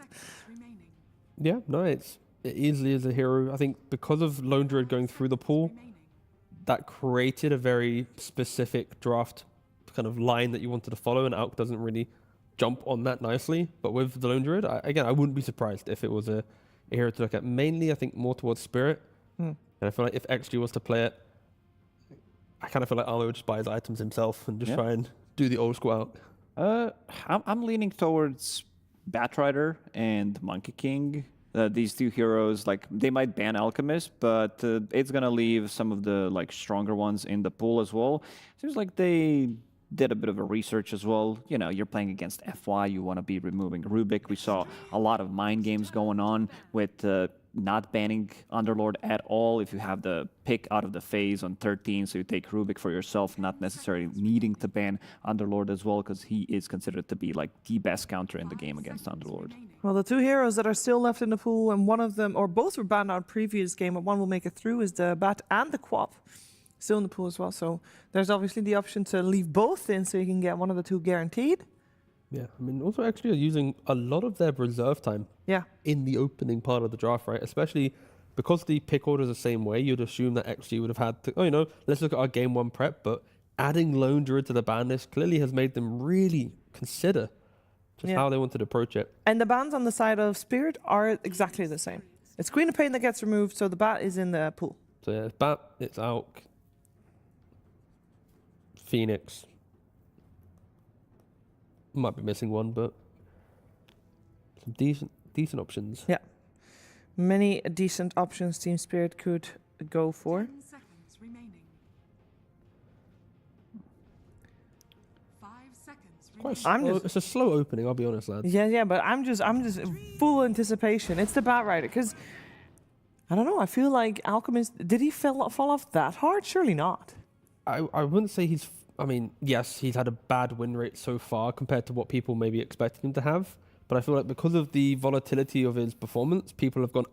Yeah, no, it easily is a hero. I think because of Lone Druid going through the pool, that created a very specific draft kind of line that you wanted to follow, and Alch doesn't really jump on that nicely. But with the Lone Druid, I wouldn't be surprised if it was a hero to look at. Mainly, I think more towards Spirit. And I feel like if XG was to play it, I kind of feel like Arlo would just buy his items himself and just try and do the old school out. I'm leaning towards Batrider and Monkey King. These two heroes, they might ban Alchemist, but it's gonna leave some of the stronger ones in the pool as well. Seems like they did a bit of a research as well. You're playing against FY, you want to be removing Rubik. We saw a lot of mind games going on with not banning Underlord at all if you have the pick out of the phase on 13, so you take Rubik for yourself, not necessarily needing to ban Underlord as well, because he is considered to be the best counter in the game against Underlord. Well, the two heroes that are still left in the pool, and one of them, or both were banned out previous game, but one will make it through, is the Bat and the Quap. Still in the pool as well, so there's obviously the option to leave both in so you can get one of the two guaranteed. Yeah, I mean, also actually are using a lot of their reserve time in the opening part of the draft, right? Especially because the pick order is the same way, you'd assume that XG would have had to, let's look at our game 1 prep, but adding Lone Druid to the ban list clearly has made them really consider just how they wanted to approach it. And the bans on the side of Spirit are exactly the same. It's Queen of Pain that gets removed, so the bat is in the pool. So yeah, it's Bat, it's Auk, Phoenix. Might be missing one, but some decent options. Yeah. Many decent options Team Spirit could go for. 10 seconds remaining. 5 seconds remaining. It's a slow opening, I'll be honest, lads. Yeah, but I'm just full anticipation. It's the Bat Rider, because I don't know. I feel like Alchemist, did he fall off that hard? Surely not. I wouldn't say he's. I mean, yes, he's had a bad win rate so far compared to what people maybe expected him to have. But I feel like because of the volatility of his performance, people have gone,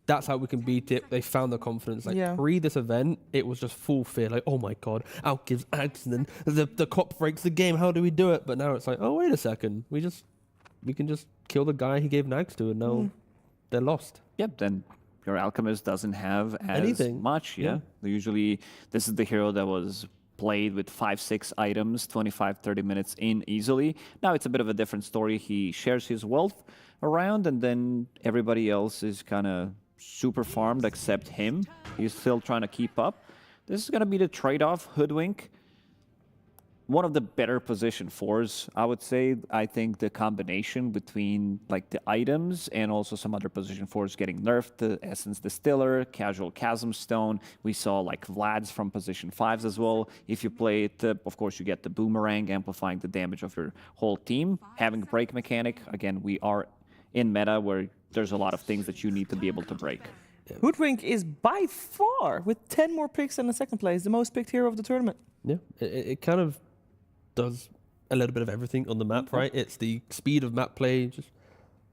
that's how we can beat it. They found the confidence. Like pre this event, it was just full fear. Like, oh my god, Alk gives Ags, and then the cop breaks the game. How do we do it? But now it's like, oh wait a second, we can just kill the guy he gave Nags to, and now they're lost. Yep. Then your Alchemist doesn't have as much. Yeah. Usually, this is the hero that was played with 5-6 items, 25-30 minutes in easily. Now it's a bit of a different story. He shares his wealth around, and then everybody else is kind of super farmed except him. He's still trying to keep up. This is going to be the trade-off. Hoodwink, one of the better position 4s, I would say. I think the combination between like the items and also some other position 4s getting nerfed, the Essence Distiller, Casual Chasm Stone. We saw like Vlad's from position 5s as well. If you play it, of course, you get the Boomerang, amplifying the damage of your whole team. Having a break mechanic, again, we are in meta where there's a lot of things that you need to be able to break. Hoodwink is by far, with 10 more picks in the second place, the most picked hero of the tournament. Yeah, it kind of does a little bit of everything on the map, right? It's the speed of map play, just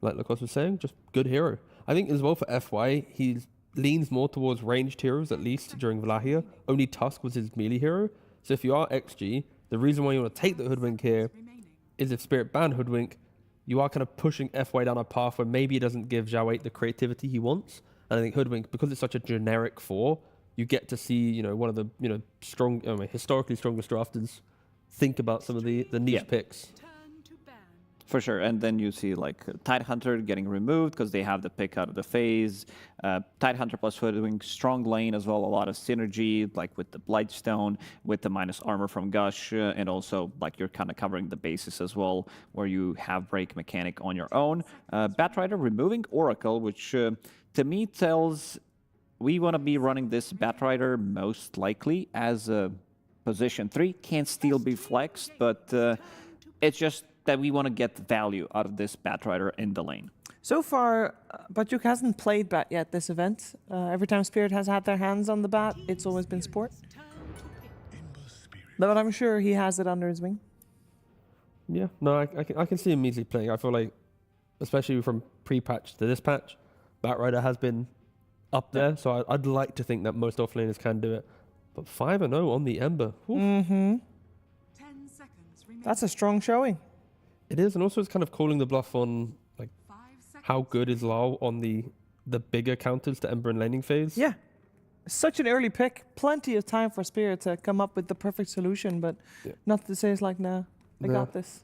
like Lucas was saying, just good hero. I think as well for FY, he leans more towards ranged heroes, at least during Wallachia. Only Tusk was his melee hero. So if you are XG, the reason why you want to take the Hoodwink here is if Spirit ban Hoodwink, you are kind of pushing FY down a path where maybe it doesn't give Zhao 8 the creativity he wants. And I think Hoodwink, because it's such a generic 4, you get to see, one of the, historically strongest drafters think about some of the niche picks. For sure. And then you see like Tidehunter getting removed because they have the pick out of the phase. Tidehunter plus Hoodwink, strong lane as well, a lot of synergy, like with the Blightstone, with the minus armor from Gush, and also like you're kind of covering the bases as well, where you have break mechanic on your own. Batrider removing Oracle, which to me tells we want to be running this Batrider most likely as a position 3. Can still be flexed, but it's just that we want to get value out of this Batrider in the lane. So far, Batyuk hasn't played Bat yet this event. Every time Spirit has had their hands on the Bat, it's always been Sport. But I'm sure he has it under his wing. Yeah, no, I can see him easily playing. I feel like, especially from pre-patch to this patch, Batrider has been up there, so I'd like to think that most offlaners can do it. But 5-0 on the Ember. Mm-hmm. That's a strong showing. It is, and also it's kind of calling the bluff on like how good is Lau on the bigger counters to Ember and laning phase. Yeah. Such an early pick. Plenty of time for Spirit to come up with the perfect solution, but not to say it's like, nah, I got this.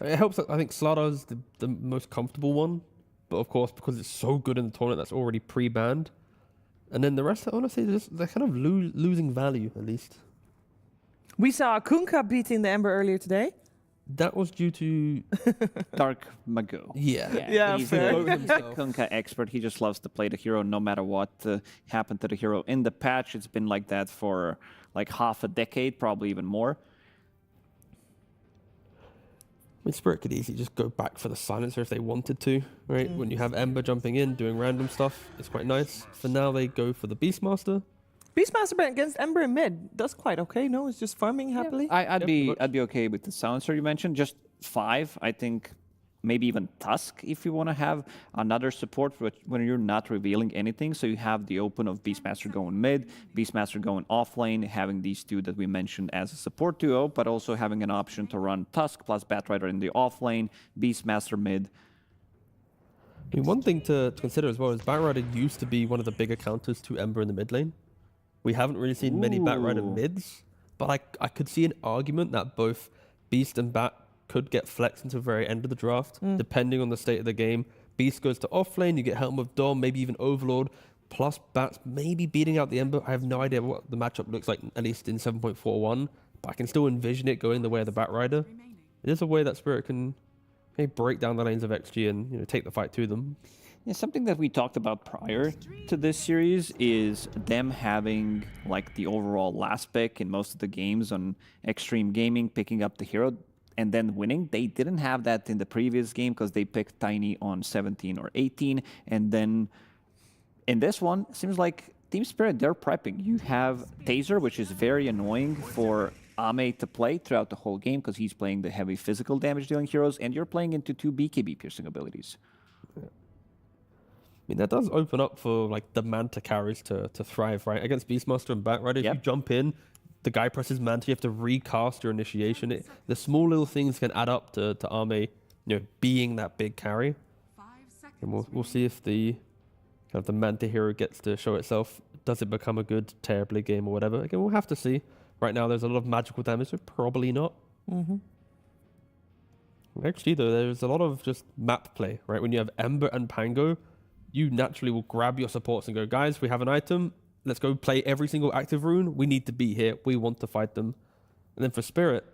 It helps that I think Slaughter's the most comfortable one, but of course, because it's so good in the tournament, that's already pre-banned. And then the rest, honestly, they're kind of losing value, at least. We saw Kunkka beating the Ember earlier today. That was due to Dark Magoo. Yeah, he's fair. a Kunkka expert. He just loves to play the hero no matter what happened to the hero in the patch. It's been like that for like half a decade, probably even more. I mean, Spirit could easily just go back for the Silencer if they wanted to, right? When you have Ember jumping in, doing random stuff, it's quite nice. For now, they go for the Beastmaster. Beastmaster against Ember in mid does quite okay. No, it's just farming happily. I'd be okay with the Silencer you mentioned. Just 5, I think. Maybe even Tusk if you want to have another support when you're not revealing anything. So you have the open of Beastmaster going mid, Beastmaster going off lane, having these two that we mentioned as a support duo, but also having an option to run Tusk plus Batrider in the off lane, Beastmaster mid. I mean, one thing to consider as well is Batrider used to be one of the bigger counters to Ember in the mid lane. We haven't really seen many Batrider mids, but I could see an argument that both Beast and Bat could get flexed until the very end of the draft, depending on the state of the game. Beast goes to offlane, you get Helm of Dom, maybe even Overlord, plus Bats maybe beating out the Ember. I have no idea what the matchup looks like, at least in 7.41, but I can still envision it going the way of the Batrider. It is a way that Spirit can maybe break down the lanes of XG and take the fight to them. Yeah, something that we talked about prior to this series is them having like the overall last pick in most of the games on Xtreme Gaming, picking up the hero and then winning. They didn't have that in the previous game because they picked Tiny on 17 or 18. And then in this one, it seems like Team Spirit, they're prepping. You have Taser, which is very annoying for Ame to play throughout the whole game because he's playing the heavy physical damage dealing heroes, and you're playing into 2 BKB piercing abilities. I mean, that does open up for like the Manta carries to thrive, right? Against Beastmaster and Batrider, if you jump in, the guy presses Manta, you have to recast your initiation. The small little things can add up to Ame, being that big carry. And we'll see if the the Manta hero gets to show itself. Does it become a good Terribly game or whatever? Again, we'll have to see. Right now, there's a lot of magical damage, so probably not. Actually, though, there's a lot of just map play, right? When you have Ember and Pango, you naturally will grab your supports and go, guys, we have an item. Let's go play every single active rune. We need to be here. We want to fight them. And then for Spirit,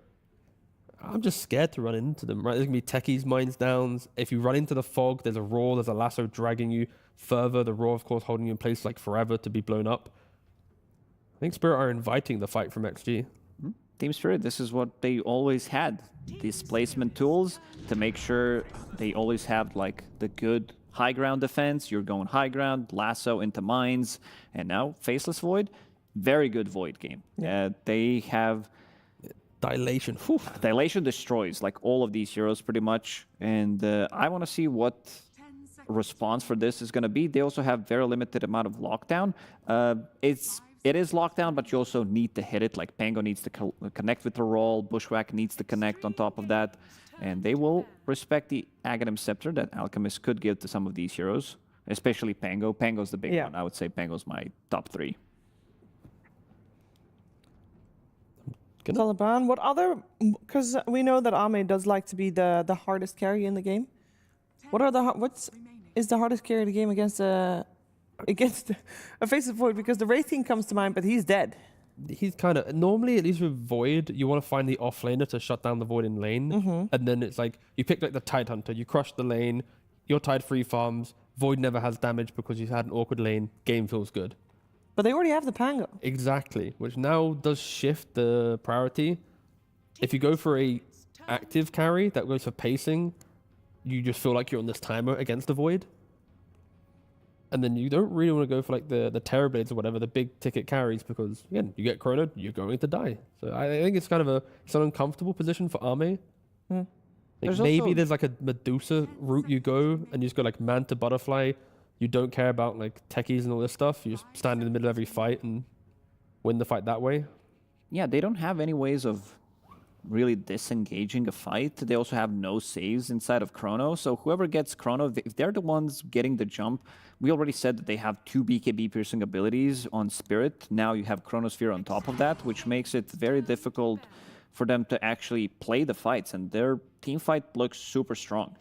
I'm just scared to run into them, right? There's going to be techies, mines downs. If you run into the fog, there's a roar, there's a lasso dragging you further. The roar, of course, holding you in place like forever to be blown up. I think Spirit are inviting the fight from XG. Team Spirit, this is what they always had. Displacement tools to make sure they always have like the good high ground defense. You're going high ground, lasso into mines, and now Faceless Void. Very good Void game. They have Dilation. Dilation destroys like all of these heroes pretty much, and I want to see what response for this is going to be. They also have very limited amount of lockdown. It is lockdown, but you also need to hit it. Like Pango needs to connect with the roll, Bushwhack needs to connect on top of that, and they will respect the Aghanim Scepter that Alchemist could give to some of these heroes, especially Pango. Pango's the big one. I would say Pango's my top 3. Taliban, what other... Because we know that Ame does like to be the hardest carry in the game. What is the hardest carry in the game against a Faceless Void? Because the Wraith King comes to mind, but he's dead. He's kind of... Normally, at least with Void, you want to find the offlaner to shut down the Void in lane. And then it's like, you pick like the Tide Hunter, you crush the lane, your Tide free farms, Void never has damage because you've had an awkward lane, game feels good. But they already have the Pango. Exactly, which now does shift the priority. If you go for a active carry that goes for pacing, you just feel like you're on this timer against the Void. And then you don't really want to go for like the Terrorblades or whatever, the big ticket carries, because again, you get chronoed, you're going to die. So I think it's kind of it's an uncomfortable position for Ame. Maybe there's like a Medusa route you go, and you just go like Manta Butterfly. You don't care about like techies and all this stuff. You just stand in the middle of every fight and win the fight that way. Yeah, they don't have any ways of really disengaging a fight. They also have no saves inside of Chrono. So whoever gets Chrono, if they're the ones getting the jump, we already said that they have 2 BKB piercing abilities on Spirit. Now you have Chronosphere on top of that, which makes it very difficult for them to actually play the fights. And their team fight looks super strong.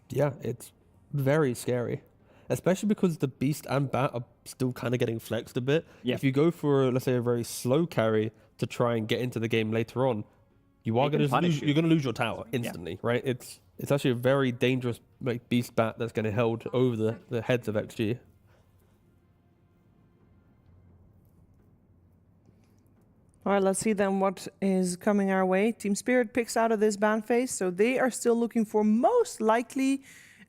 Yeah, it's very scary. Especially because the Beast and Bat are still kind of getting flexed a bit. If you go for, let's say, a very slow carry to try and get into the game later on, you are going to lose. You're going to lose your tower instantly, right? It's actually a very dangerous like Beast Bat that's going to held over the heads of XG. All right, let's see then what is coming our way. Team Spirit picks out of this ban phase, so they are still looking for most likely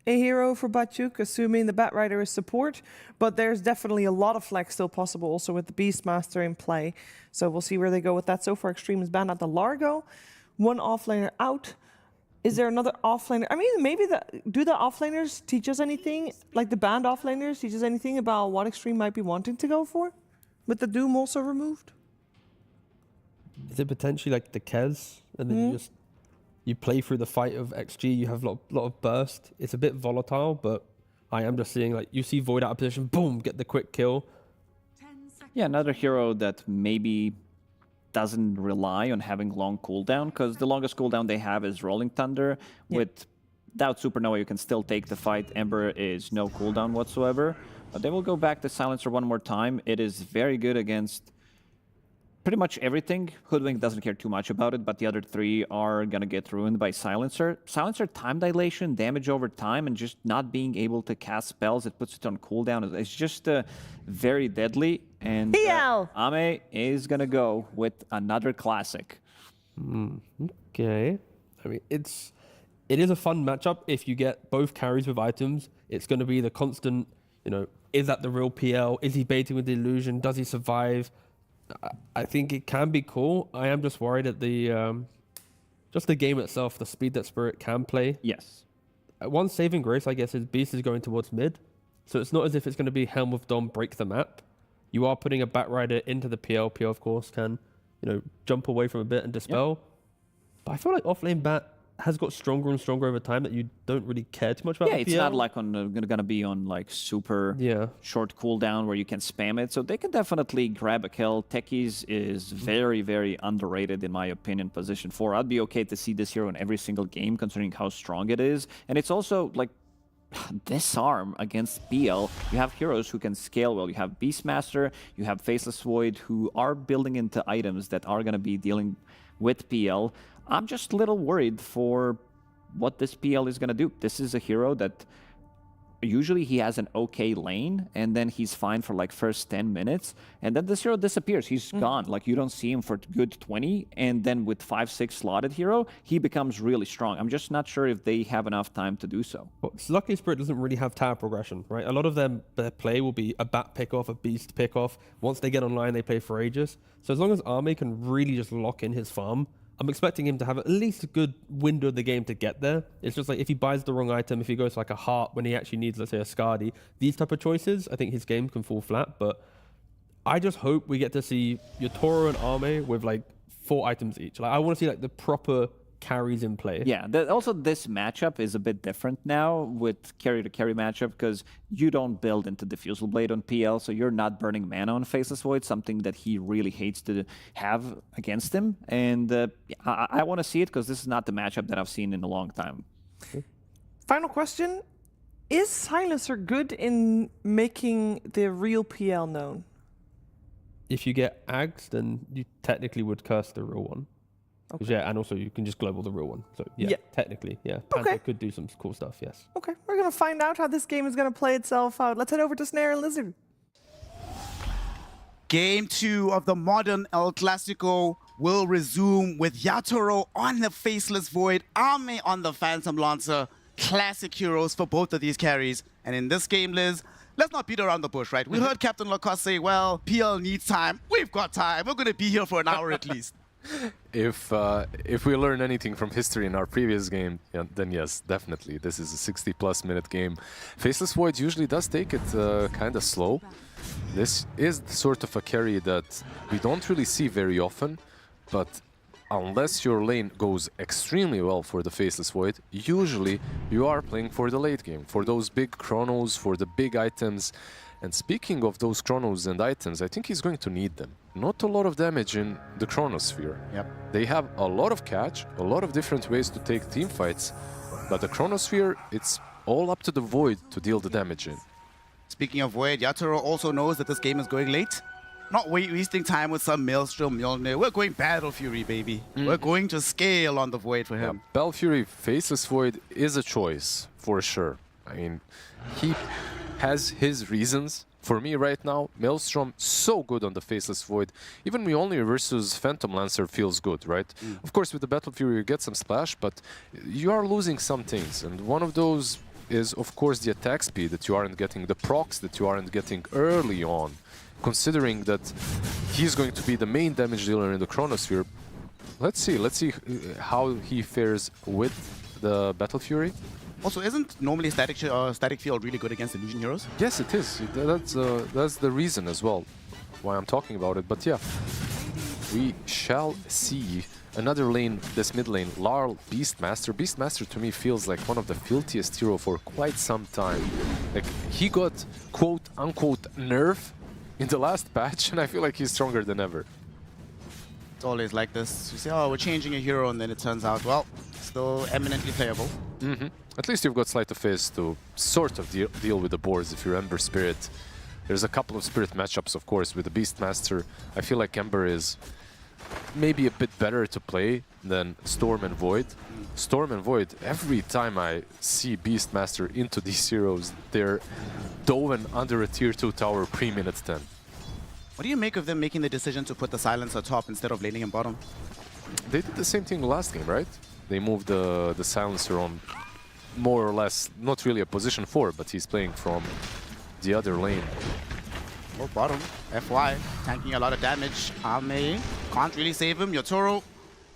a hero for Batyuk, assuming the Batrider is support, but there's definitely a lot of flex still possible also with the Beastmaster in play. So we'll see where they go with that. So far, Xtreme is banned at the Largo. 1 offlaner out. Is there another offlaner? I mean, maybe do the offlaners teach us anything? Like the banned offlaners teach us anything about what Xtreme might be wanting to go for? With the Doom also removed? Is it potentially like the Kez? And then you play through the fight of XG, you have a lot of burst. It's a bit volatile, but I am just seeing like you see Void out of position, boom, get the quick kill. Yeah, another hero that maybe doesn't rely on having long cooldown, because the longest cooldown they have is Rolling Thunder with without Supernova, you can still take the fight. Ember is no cooldown whatsoever. But they will go back to Silencer one more time. It is very good against pretty much everything. Hoodwink doesn't care too much about it, but the other three are going to get ruined by Silencer. Silencer time dilation, damage over time, and just not being able to cast spells. It puts it on cooldown. It's just very deadly. And Ame is going to go with another classic. Okay. I mean, it is a fun matchup if you get both carries with items. It's going to be the constant, is that the real PL? Is he baiting with the illusion? Does he survive? I think it can be cool. I am just worried at just the game itself, the speed that Spirit can play. Yes. One saving grace, I guess, is Beast is going towards mid. So it's not as if it's going to be Helm of Dom break the map. You are putting a Batrider into the PL. PL, of course, can, jump away from a bit and dispel. Yep. But I feel like offlane Bat has got stronger and stronger over time that you don't really care too much about. Yeah, it's not like gonna be on like super short cooldown where you can spam it. So they can definitely grab a kill. Techies is very, very underrated in my opinion. Position 4. I'd be okay to see this hero in every single game considering how strong it is. And it's also like disarm against PL. You have heroes who can scale well. You have Beastmaster, you have Faceless Void who are building into items that are gonna be dealing with PL. I'm just a little worried for what this PL is going to do. This is a hero that usually he has an okay lane, and then he's fine for like first 10 minutes, and then this hero disappears. He's gone. Like, you don't see him for good 20, and then with 5-6 slotted hero, he becomes really strong. I'm just not sure if they have enough time to do so. Well, luckily Spirit doesn't really have tower progression, right? A lot of their play will be a Bat pick-off, a Beast pick-off. Once they get online, they play for Aegis. So as long as Ame can really just lock in his farm, I'm expecting him to have at least a good window of the game to get there. It's just like if he buys the wrong item, if he goes for like a heart when he actually needs, let's say, a Skadi, these type of choices, I think his game can fall flat. But I just hope we get to see Yotoro and Ame with like 4 items each. Like, I want to see like the proper carries in play. Yeah, also this matchup is a bit different now with carry-to-carry matchup because you don't build into Diffusal Blade on PL, so you're not burning mana on Faceless Void, something that he really hates to have against him. And I want to see it because this is not the matchup that I've seen in a long time. Final question. Is Silencer good in making the real PL known? If you get Ags, then you technically would curse the real one. Okay. Yeah, and also you can just global the real one. So yeah. Technically, yeah. Panther could do some cool stuff, yes. Okay, we're going to find out how this game is going to play itself out. Let's head over to Snare and Lizard. Game 2 of the modern El Clasico will resume with Yatoro on the Faceless Void, Ame on the Phantom Lancer. Classic heroes for both of these carries. And in this game, Liz, let's not beat around the bush, right? We heard Captain Lacoste say, well, PL needs time. We've got time. We're going to be here for an hour at least. If we learn anything from history in our previous game, then yes, definitely. This is a 60+ minute game. Faceless Void usually does take it kind of slow. This is sort of a carry that we don't really see very often, but unless your lane goes extremely well for the Faceless Void, usually you are playing for the late game, for those big chronos, for the big items. And speaking of those chronos and items, I think he's going to need them. Not a lot of damage in the chronosphere. Yep. They have a lot of catch, a lot of different ways to take team fights, but the chronosphere, it's all up to the Void to deal the damage in. Speaking of Void, Yatoro also knows that this game is going late. Not wasting time with some Maelstrom, Mjolnir. We're going Battle Fury, baby. We're going to scale on the Void for him. Battle Fury, Faceless Void is a choice, for sure. I mean, he has his reasons. For me right now, Maelstrom so good on the Faceless Void. Even Mjolnir versus Phantom Lancer feels good, right? Of course, with the Battle Fury you get some splash, but you are losing some things. And one of those is, of course, the attack speed that you aren't getting, the procs that you aren't getting early on. Considering that he's going to be the main damage dealer in the Chronosphere. Let's see how he fares with the Battle Fury. Also, isn't normally static field really good against illusion heroes? Yes, it is. That's the reason as well why I'm talking about it. But yeah, we shall see another lane, this mid lane, Larl Beastmaster. Beastmaster to me feels like one of the filthiest hero for quite some time. Like, he got quote-unquote nerf in the last patch, and I feel like he's stronger than ever. It's always like this. You say, oh, we're changing a hero, and then it turns out, well, still eminently playable. At least you've got Sleight of Fist to sort of deal with the boards if you're Ember Spirit. There's a couple of Spirit matchups, of course, with the Beastmaster. I feel like Ember is maybe a bit better to play than Storm and Void. Storm and Void, every time I see Beastmaster into these heroes, they're dove under a tier 2 tower pre-minute 10. What do you make of them making the decision to put the Silencer top instead of laning him bottom? They did the same thing last game, right? They moved the Silencer on more or less, not really a position 4, but he's playing from the other lane. Or bottom. FY, tanking a lot of damage. Ame can't really save him. Yotaro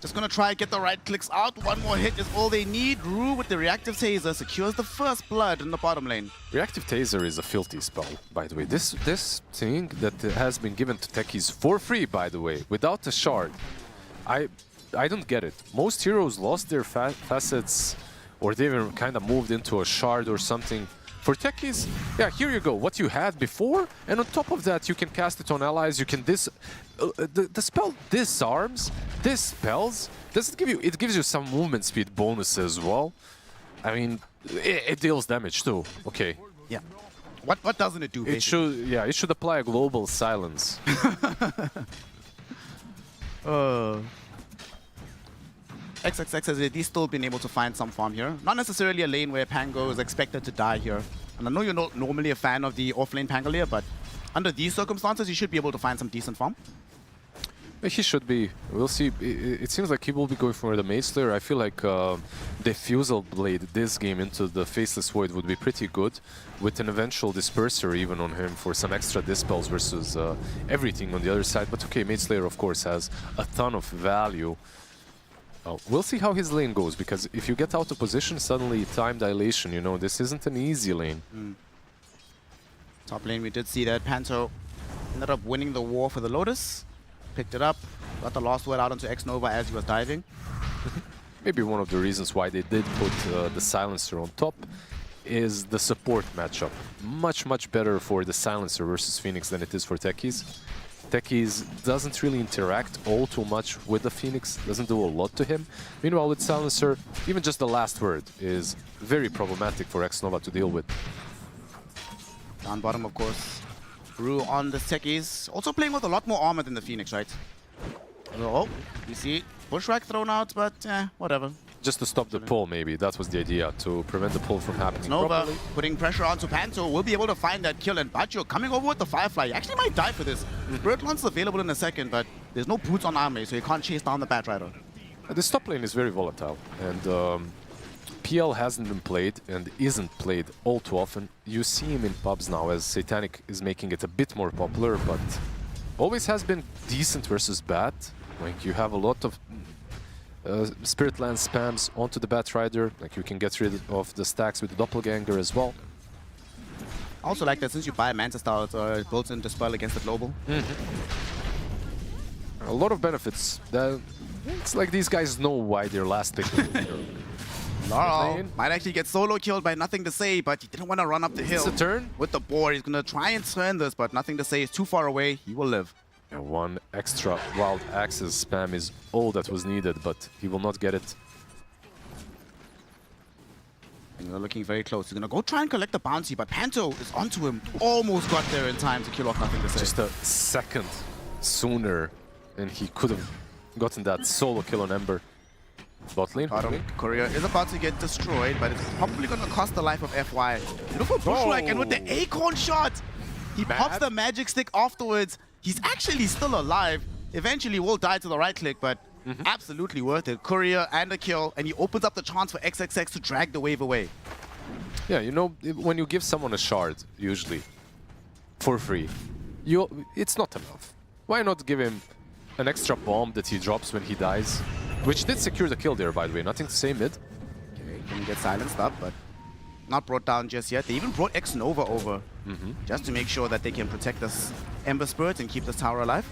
just gonna try and get the right clicks out. One more hit is all they need. Rue with the reactive taser secures the first blood in the bottom lane. Reactive taser is a filthy spell, by the way. This thing that has been given to techies for free, by the way, without a shard. I don't get it. Most heroes lost their facets, or they even kind of moved into a shard or something. For techies, yeah, here you go. What you had before, and on top of that, you can cast it on allies. You can the spell disarms, dispels. Does it give you? It gives you some movement speed bonus as well. I mean, it deals damage too. Okay. Yeah. What doesn't it do? Basically? It should. Yeah, it should apply a global silence. XXX has at least still been able to find some farm here. Not necessarily a lane where Pango is expected to die here. And I know you're not normally a fan of the off-lane Pangolier, but under these circumstances, you should be able to find some decent farm. He should be. We'll see. It seems like he will be going for the Maze Slayer. I feel like Diffusal Blade this game into the Faceless Void would be pretty good, with an eventual Disperser even on him for some extra dispels versus everything on the other side. But okay, Maze Slayer of course has a ton of value. We'll see how his lane goes, because if you get out of position, suddenly time dilation, you know, this isn't an easy lane. Top lane, we did see that Panto ended up winning the war for the Lotus. Picked it up, got the last word out onto X-Nova as he was diving. Maybe one of the reasons why they did put the Silencer on top is the support matchup. Much better for the Silencer versus Phoenix than it is for techies. Techies doesn't really interact all too much with the Phoenix, doesn't do a lot to him. Meanwhile, with Silencer, even just the last word is very problematic for X-Nova to deal with. Down bottom, of course. Rue on the techies. Also playing with a lot more armor than the Phoenix, right? Oh, you see Bushwhack thrown out, but whatever. Just to stop the pull, maybe. That was the idea, to prevent the pull from happening Nova properly. putting pressure onto Panto. Will be able to find that kill, and Baggio coming over with the Firefly. He actually might die for this. Spirit Lance is available in a second, but there's no boots on Ame, so you can't chase down the Batrider. This top lane is very volatile, and PL hasn't been played and isn't played all too often. You see him in pubs now, as Satanic is making it a bit more popular, but always has been decent versus bad. Like, you have a lot of Spirit Lance spams onto the Batrider. Like, you can get rid of the stacks with the Doppelganger as well. I also like that since you buy Manta Star, it builds in Dispel against the global. A lot of benefits. It's like these guys know why they're last pick. Laurel might actually get solo killed by Nothing to Say, but he didn't want to run up the hill. It's a turn. With the board, he's going to try and turn this, but Nothing to Say is too far away. He will live. And one extra Wild Axis spam is all that was needed, but he will not get it. And they're looking very close. He's going to go try and collect the bounty, but Panto is onto him. Almost got there in time to kill off Nothing to Say. Just a second sooner, and he could have gotten that solo kill on Ember. Bot lane. Courier is about to get destroyed, but it's probably going to cost the life of FY. Look for Bushwhack, and with the Acorn shot, he pops the magic stick afterwards. He's actually still alive. Eventually will die to the right click, but absolutely worth it. Courier and a kill, and he opens up the chance for XXX to drag the wave away. Yeah, you know, when you give someone a shard, usually, for free, it's not enough. Why not give him an extra bomb that he drops when he dies? Which did secure the kill there, by the way. Nothing to say mid. Okay, can get silenced up, but not brought down just yet. They even brought X-Nova over just to make sure that they can protect this Ember Spirit and keep this tower alive.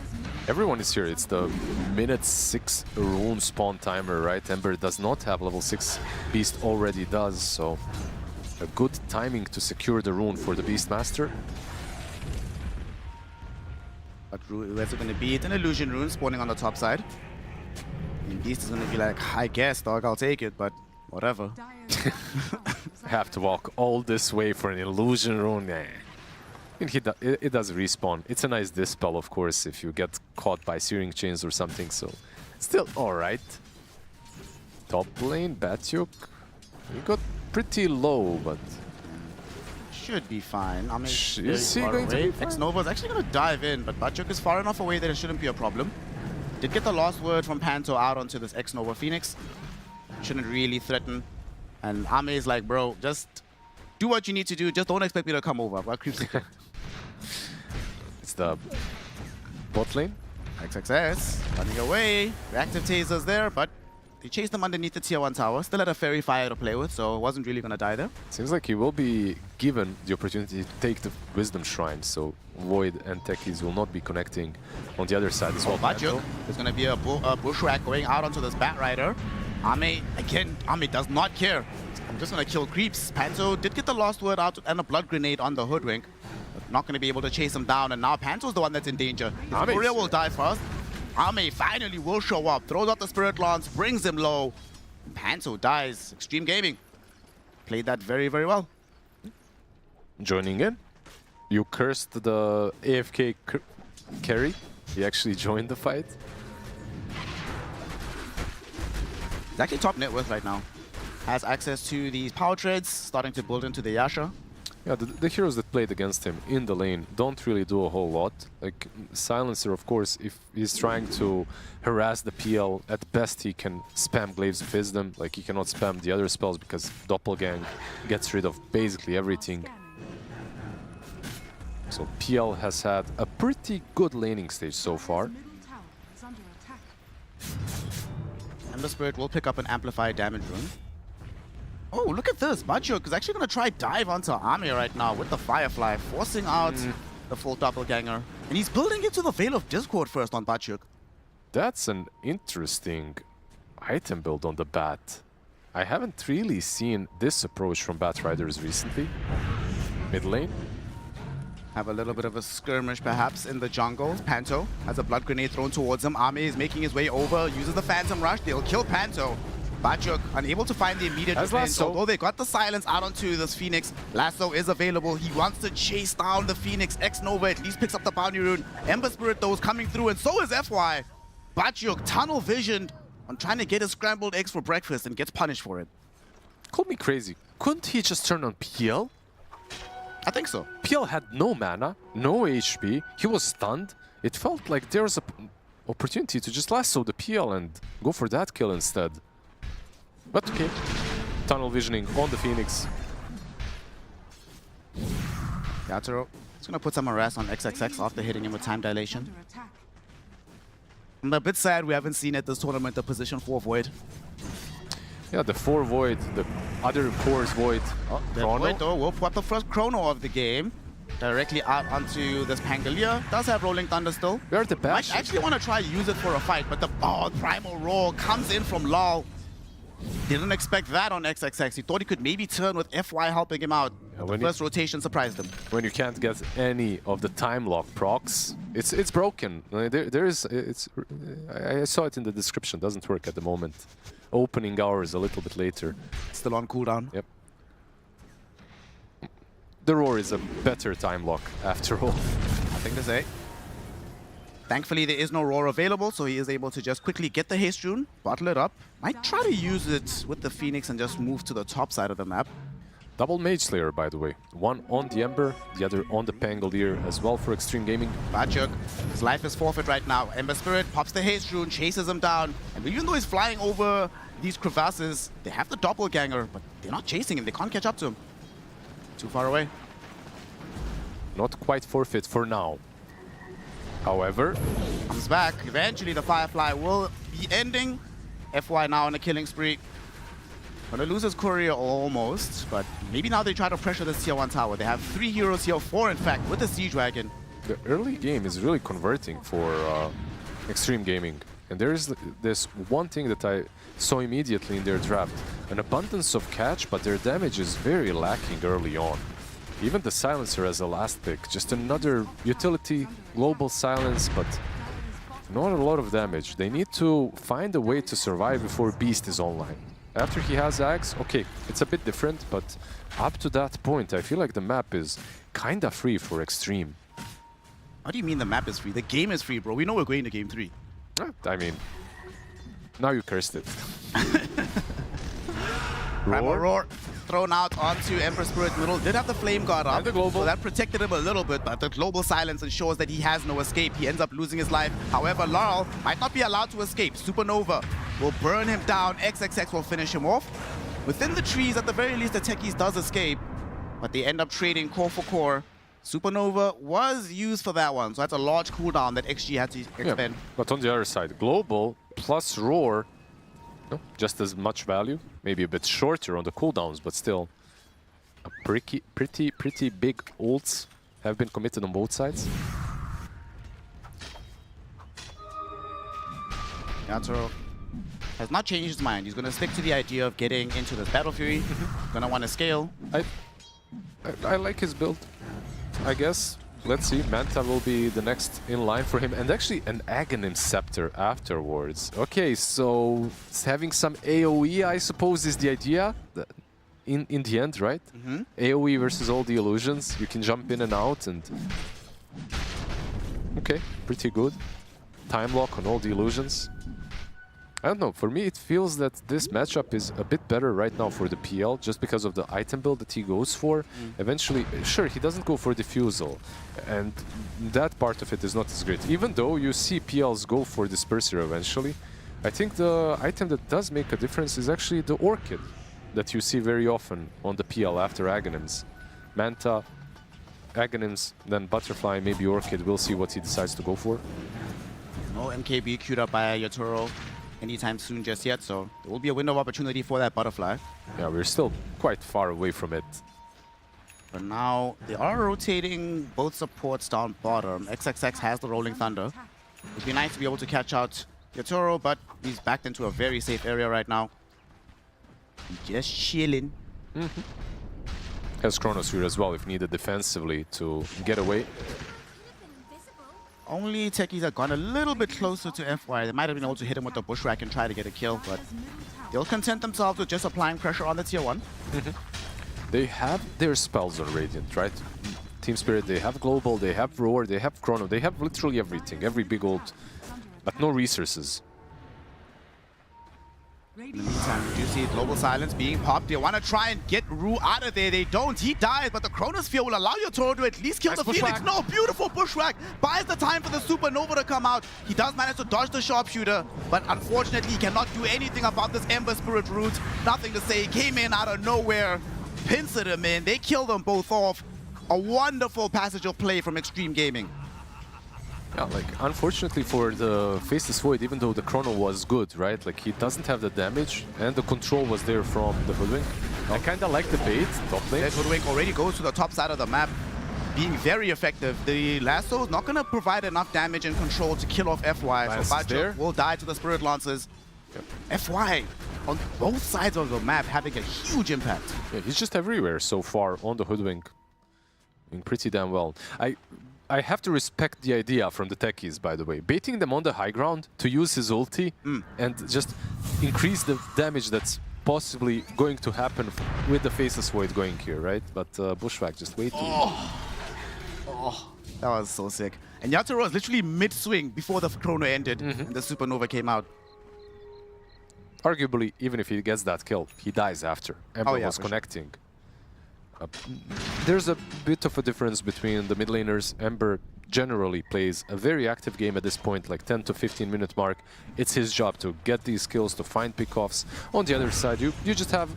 Everyone is here. It's the minute 6 rune spawn timer, right? Ember does not have level 6. Beast already does, so a good timing to secure the rune for the Beastmaster. But where's it going to be? It's an illusion rune spawning on the top side. And Beast is going to be like, I guess, dog, I'll take it, but whatever. I have to walk all this way for an illusion rune. Nah. I mean, it does respawn. It's a nice dispel, of course, if you get caught by searing chains or something, so still alright. Top lane, Batyuk. He got pretty low, but should be fine. I mean, is he going to be fine? Xnova is actually going to dive in, but Batyuk is far enough away that it shouldn't be a problem. Did get the last word from Panto out onto this Xnova Phoenix. Shouldn't really threaten. And Ame is like, bro, just do what you need to do. Just don't expect me to come over. I've got creeps. It's the bot lane. XXS running away. Reactive tasers there, but they chased them underneath the tier 1 tower. Still had a fairy fire to play with, so wasn't really going to die there. Seems like he will be given the opportunity to take the Wisdom Shrine, so Void and Techies will not be connecting on the other side as well. Batyuk, there's going to be a bushwhack going out onto this Bat Rider. Ame, again, Ame does not care. I'm just going to kill creeps. Panto did get the last word out and a blood grenade on the Hoodwink. But not going to be able to chase him down, and now Panto's the one that's in danger. His Courier will die first. Ame finally will show up, throws out the Spirit Lance, brings him low. Panto dies. Xtreme Gaming played that very, very well. Joining in. You cursed the AFK carry. He actually joined the fight. He's actually top net worth right now. Has access to these power treads, starting to build into the Yasha. Yeah, the heroes that played against him in the lane don't really do a whole lot. Like, Silencer, of course, if he's trying to harass the PL, at best he can spam Glaives of Wisdom. Like, he cannot spam the other spells because Doppelgang gets rid of basically everything. So PL has had a pretty good laning stage so far. And the Spirit will pick up an amplified damage rune. Oh, look at this. Batyuk is actually going to try dive onto Ame right now with the Firefly, forcing out the full Doppelganger. And he's building into the Veil of Discord first on Batyuk. That's an interesting item build on the Bat. I haven't really seen this approach from Bat Riders recently. Mid lane. Have a little bit of a skirmish perhaps in the jungle. Panto has a blood grenade thrown towards him. Ame is making his way over, uses the Phantom Rush. They'll kill Panto. Batyuk unable to find the immediate defense. Although they got the silence out onto this Phoenix, Lasso is available. He wants to chase down the Phoenix. Xnova at least picks up the bounty rune. Ember Spirit though is coming through, and so is FY. Batyuk tunnel visioned on trying to get his scrambled eggs for breakfast and gets punished for it. Call me crazy. Couldn't he just turn on PL? I think so. PL had no mana, no HP. He was stunned. It felt like there was an opportunity to just lasso the PL and go for that kill instead. But okay, tunnel visioning on the Phoenix. Yatoro is going to put some harass on XXX after hitting him with time dilation. I'm a bit sad we haven't seen at this tournament the position 4 Void. Yeah, the 4 Void, the other core's Void. Oh, the Void though will put the first chrono of the game directly out onto this Pangolier. Does have Rolling Thunder still. Where the bash? Might actually want to try use it for a fight, but the Primal Roar comes in from Lal. Didn't expect that on XXX. He thought he could maybe turn with FY helping him out. Yeah, the first rotation surprised him. When you can't get any of the time lock procs, it's broken. I saw it in the description. Doesn't work at the moment. Opening hours a little bit later. Still on cooldown. Yep. The Roar is a better time lock after all. Nothing to say. Thankfully, there is no Roar available, so he is able to just quickly get the Haste Rune, bottle it up. Might try to use it with the Phoenix and just move to the top side of the map. Double Mage Slayer, by the way. One on the Ember, the other on the Pangolier as well for Xtreme Gaming. Batyuk, his life is forfeit right now. Ember Spirit pops the Haste Rune, chases him down. And even though he's flying over these crevasses, they have the Doppelganger, but they're not chasing him. They can't catch up to him. Too far away. Not quite forfeit for now. However, comes back. Eventually, the Firefly will be ending. FY now on a killing spree. Gonna lose his Courier almost, but maybe now they try to pressure this tier 1 tower. They have 3 heroes here, 4 in fact, with the Siege Wagon. The early game is really converting for Xtreme Gaming. And there is this one thing that I saw immediately in their draft. An abundance of catch, but their damage is very lacking early on. Even the Silencer as a last pick, just another utility, global silence, but not a lot of damage. They need to find a way to survive before Beast is online. After he has Ags, okay, it's a bit different, but up to that point, I feel like the map is kinda free for Xtreme. What do you mean the map is free? The game is free, bro. We know we're going to game 3. I mean, now you cursed it. Roar thrown out onto Emperor Spirit middle. Did have the Flame Guard up, so that protected him a little bit, but the global silence ensures that he has no escape. He ends up losing his life. However, Laurel might not be allowed to escape. Supernova will burn him down. XXX will finish him off. Within the trees, at the very least, the Techies does escape, but they end up trading core for core. Supernova was used for that one, so that's a large cooldown that XG had to expend. Yeah, but on the other side, Global plus Roar, no, just as much value. Maybe a bit shorter on the cooldowns, but still a pretty big ults have been committed on both sides. Yatoro has not changed his mind. He's going to stick to the idea of getting into this Battle Fury. Going to want to scale. I like his build, I guess. Let's see, Manta will be the next in line for him, and actually an Aghanim Scepter afterwards. Okay, so having some AoE, I suppose, is the idea in the end, right? AoE versus all the illusions. You can jump in and out, and okay, pretty good. Time lock on all the illusions. I don't know, for me it feels that this matchup is a bit better right now for the PL just because of the item build that he goes for. Eventually, sure, he doesn't go for Diffusal, and that part of it is not as great. Even though you see PLs go for Disperser eventually, I think the item that does make a difference is actually the Orchid that you see very often on the PL after Aghanims. Manta, Aghanims, then Butterfly, maybe Orchid. We'll see what he decides to go for. No MKB queued up by Yatoro anytime soon just yet, so there will be a window of opportunity for that Butterfly. Yeah, we're still quite far away from it. But now they are rotating both supports down bottom. XXX has the Rolling Thunder. It'd be nice to be able to catch out Yatoro, but he's backed into a very safe area right now. Just chilling. Has Chronosphere as well if needed defensively to get away. Only Techies have gone a little bit closer to FY. They might have been able to hit him with the Bushwhack and try to get a kill, but they'll content themselves with just applying pressure on the tier 1. They have their spells on Radiant, right? Team Spirit, they have Global, they have Roar, they have Chrono, they have literally everything, every big ult, but no resources. In the meantime, you see Global Silence being popped. They want to try and get Rue out of there. They don't. He dies, but the Chronosphere will allow Yatoro to at least kill the Phoenix. No, beautiful Bushwhack. Buys the time for the Supernova to come out. He does manage to dodge the Sharpshooter, but unfortunately, he cannot do anything about this Ember Spirit route. Nothing to say. He came in out of nowhere, pincered him in. They killed them both off. A wonderful passage of play from Xtreme Gaming. Yeah, like, unfortunately for the Faceless Void, even though the Chrono was good, right? Like, he doesn't have the damage, and the control was there from the Hoodwink. I kinda like the bait, top lane. That Hoodwink already goes to the top side of the map, being very effective. The Lasso is not gonna provide enough damage and control to kill off FY, so Bacho will die to the Spirit Lances. FY on both sides of the map having a huge impact. Yeah, he's just everywhere so far on the Hoodwink. Doing pretty damn well. I have to respect the idea from the Techies, by the way. Baiting them on the high ground to use his ulti and just increase the damage that's possibly going to happen with the Faceless Void going here, right? But Bushwhack just waiting. Oh, that was so sick. And Yatoro was literally mid-swing before the Chrono ended and the Supernova came out. Arguably, even if he gets that kill, he dies after. Ember was connecting. There's a bit of a difference between the mid laners. Ember generally plays a very active game at this point, like 10 to 15 minute mark. It's his job to get these kills, to find pickoffs. On the other side, you just have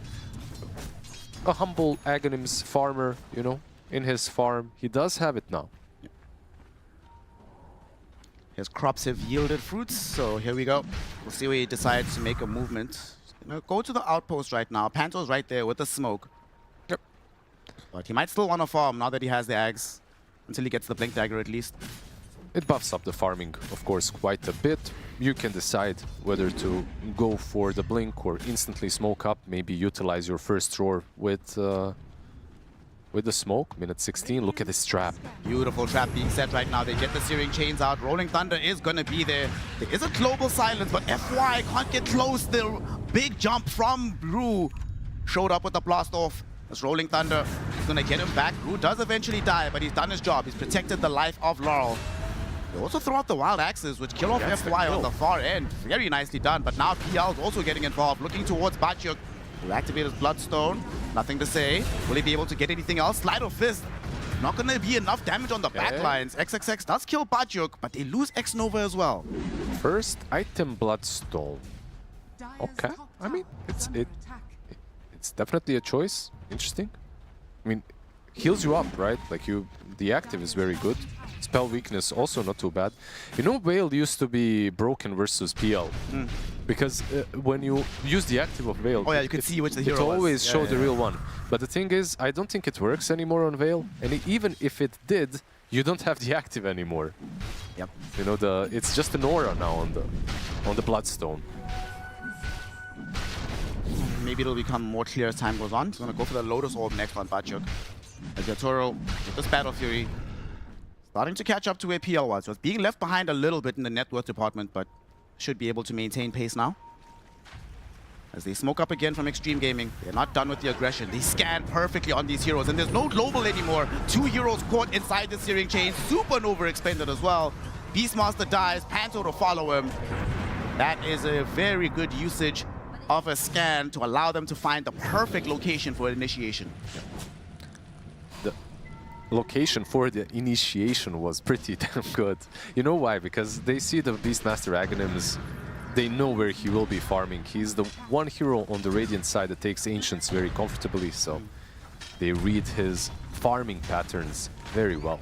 a humble Aghanims farmer, you know, in his farm. He does have it now. His crops have yielded fruits, so here we go. We'll see where he decides to make a movement. Go to the outpost right now. Panto's right there with the smoke. But he might still want to farm now that he has the Ags, until he gets the Blink Dagger at least. It buffs up the farming, of course, quite a bit. You can decide whether to go for the Blink or instantly smoke up, maybe utilize your first roar with the smoke. Minute 16, look at this trap. Beautiful trap being set right now. They get the Searing Chains out. Rolling Thunder is going to be there. There is a global silence, but FY can't get close. The big jump from Rue. Showed up with the blast off. As Rolling Thunder is going to get him back. Rue does eventually die, but he's done his job. He's protected the life of Laurel. They also throw out the wild axes, which kill off FY on the far end. Very nicely done, but now PL is also getting involved, looking towards Batyuk. Will activate his Bloodstone. Nothing to say. Will he be able to get anything else? Slide of Fist. Not going to be enough damage on the backlines. XXX does kill Batyuk, but they lose X-Nova as well. First item Bloodstone. Okay. I mean, it's definitely a choice. Interesting. I mean, heals you up, right? Like the active is very good. Spell weakness also not too bad. You know, Veil used to be broken versus PL. Because when you use the active of Veil, you could see which the hero was. It always showed the real one. But the thing is, I don't think it works anymore on Veil. And even if it did, you don't have the active anymore. Yep. You know, it's just an aura now on the Bloodstone. Maybe it'll become more clear as time goes on. He's going to go for the Lotus Orb next on Batyuk. As Yatoro with this Battle Fury starting to catch up to where PL was. Was being left behind a little bit in the net worth department, but should be able to maintain pace now. As they smoke up again from Xtreme Gaming, they're not done with the aggression. They scan perfectly on these heroes, and there's no global anymore. 2 heroes caught inside the Searing Chain. Supernova expended as well. Beastmaster dies, Panto to follow him. That is a very good usage of a scan to allow them to find the perfect location for initiation. The location for the initiation was pretty damn good. You know why? Because they see the Beastmaster Aghanims, they know where he will be farming. He's the one hero on the Radiant side that takes Ancients very comfortably, so they read his farming patterns very well.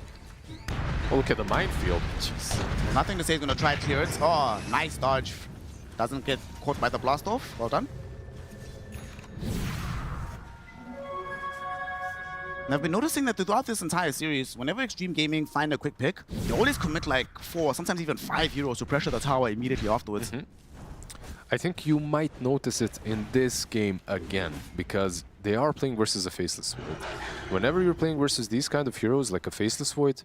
Oh, look at the minefield. Jeez. Nothing to say, he's going to try clearance. Oh, nice dodge. Doesn't get caught by the blast off. Well done. And I've been noticing that throughout this entire series, whenever Xtreme Gaming find a quick pick, they always commit like 4, sometimes even 5 heroes to pressure the tower immediately afterwards. I think you might notice it in this game again, because they are playing versus a Faceless Void. Whenever you're playing versus these kind of heroes, like a Faceless Void,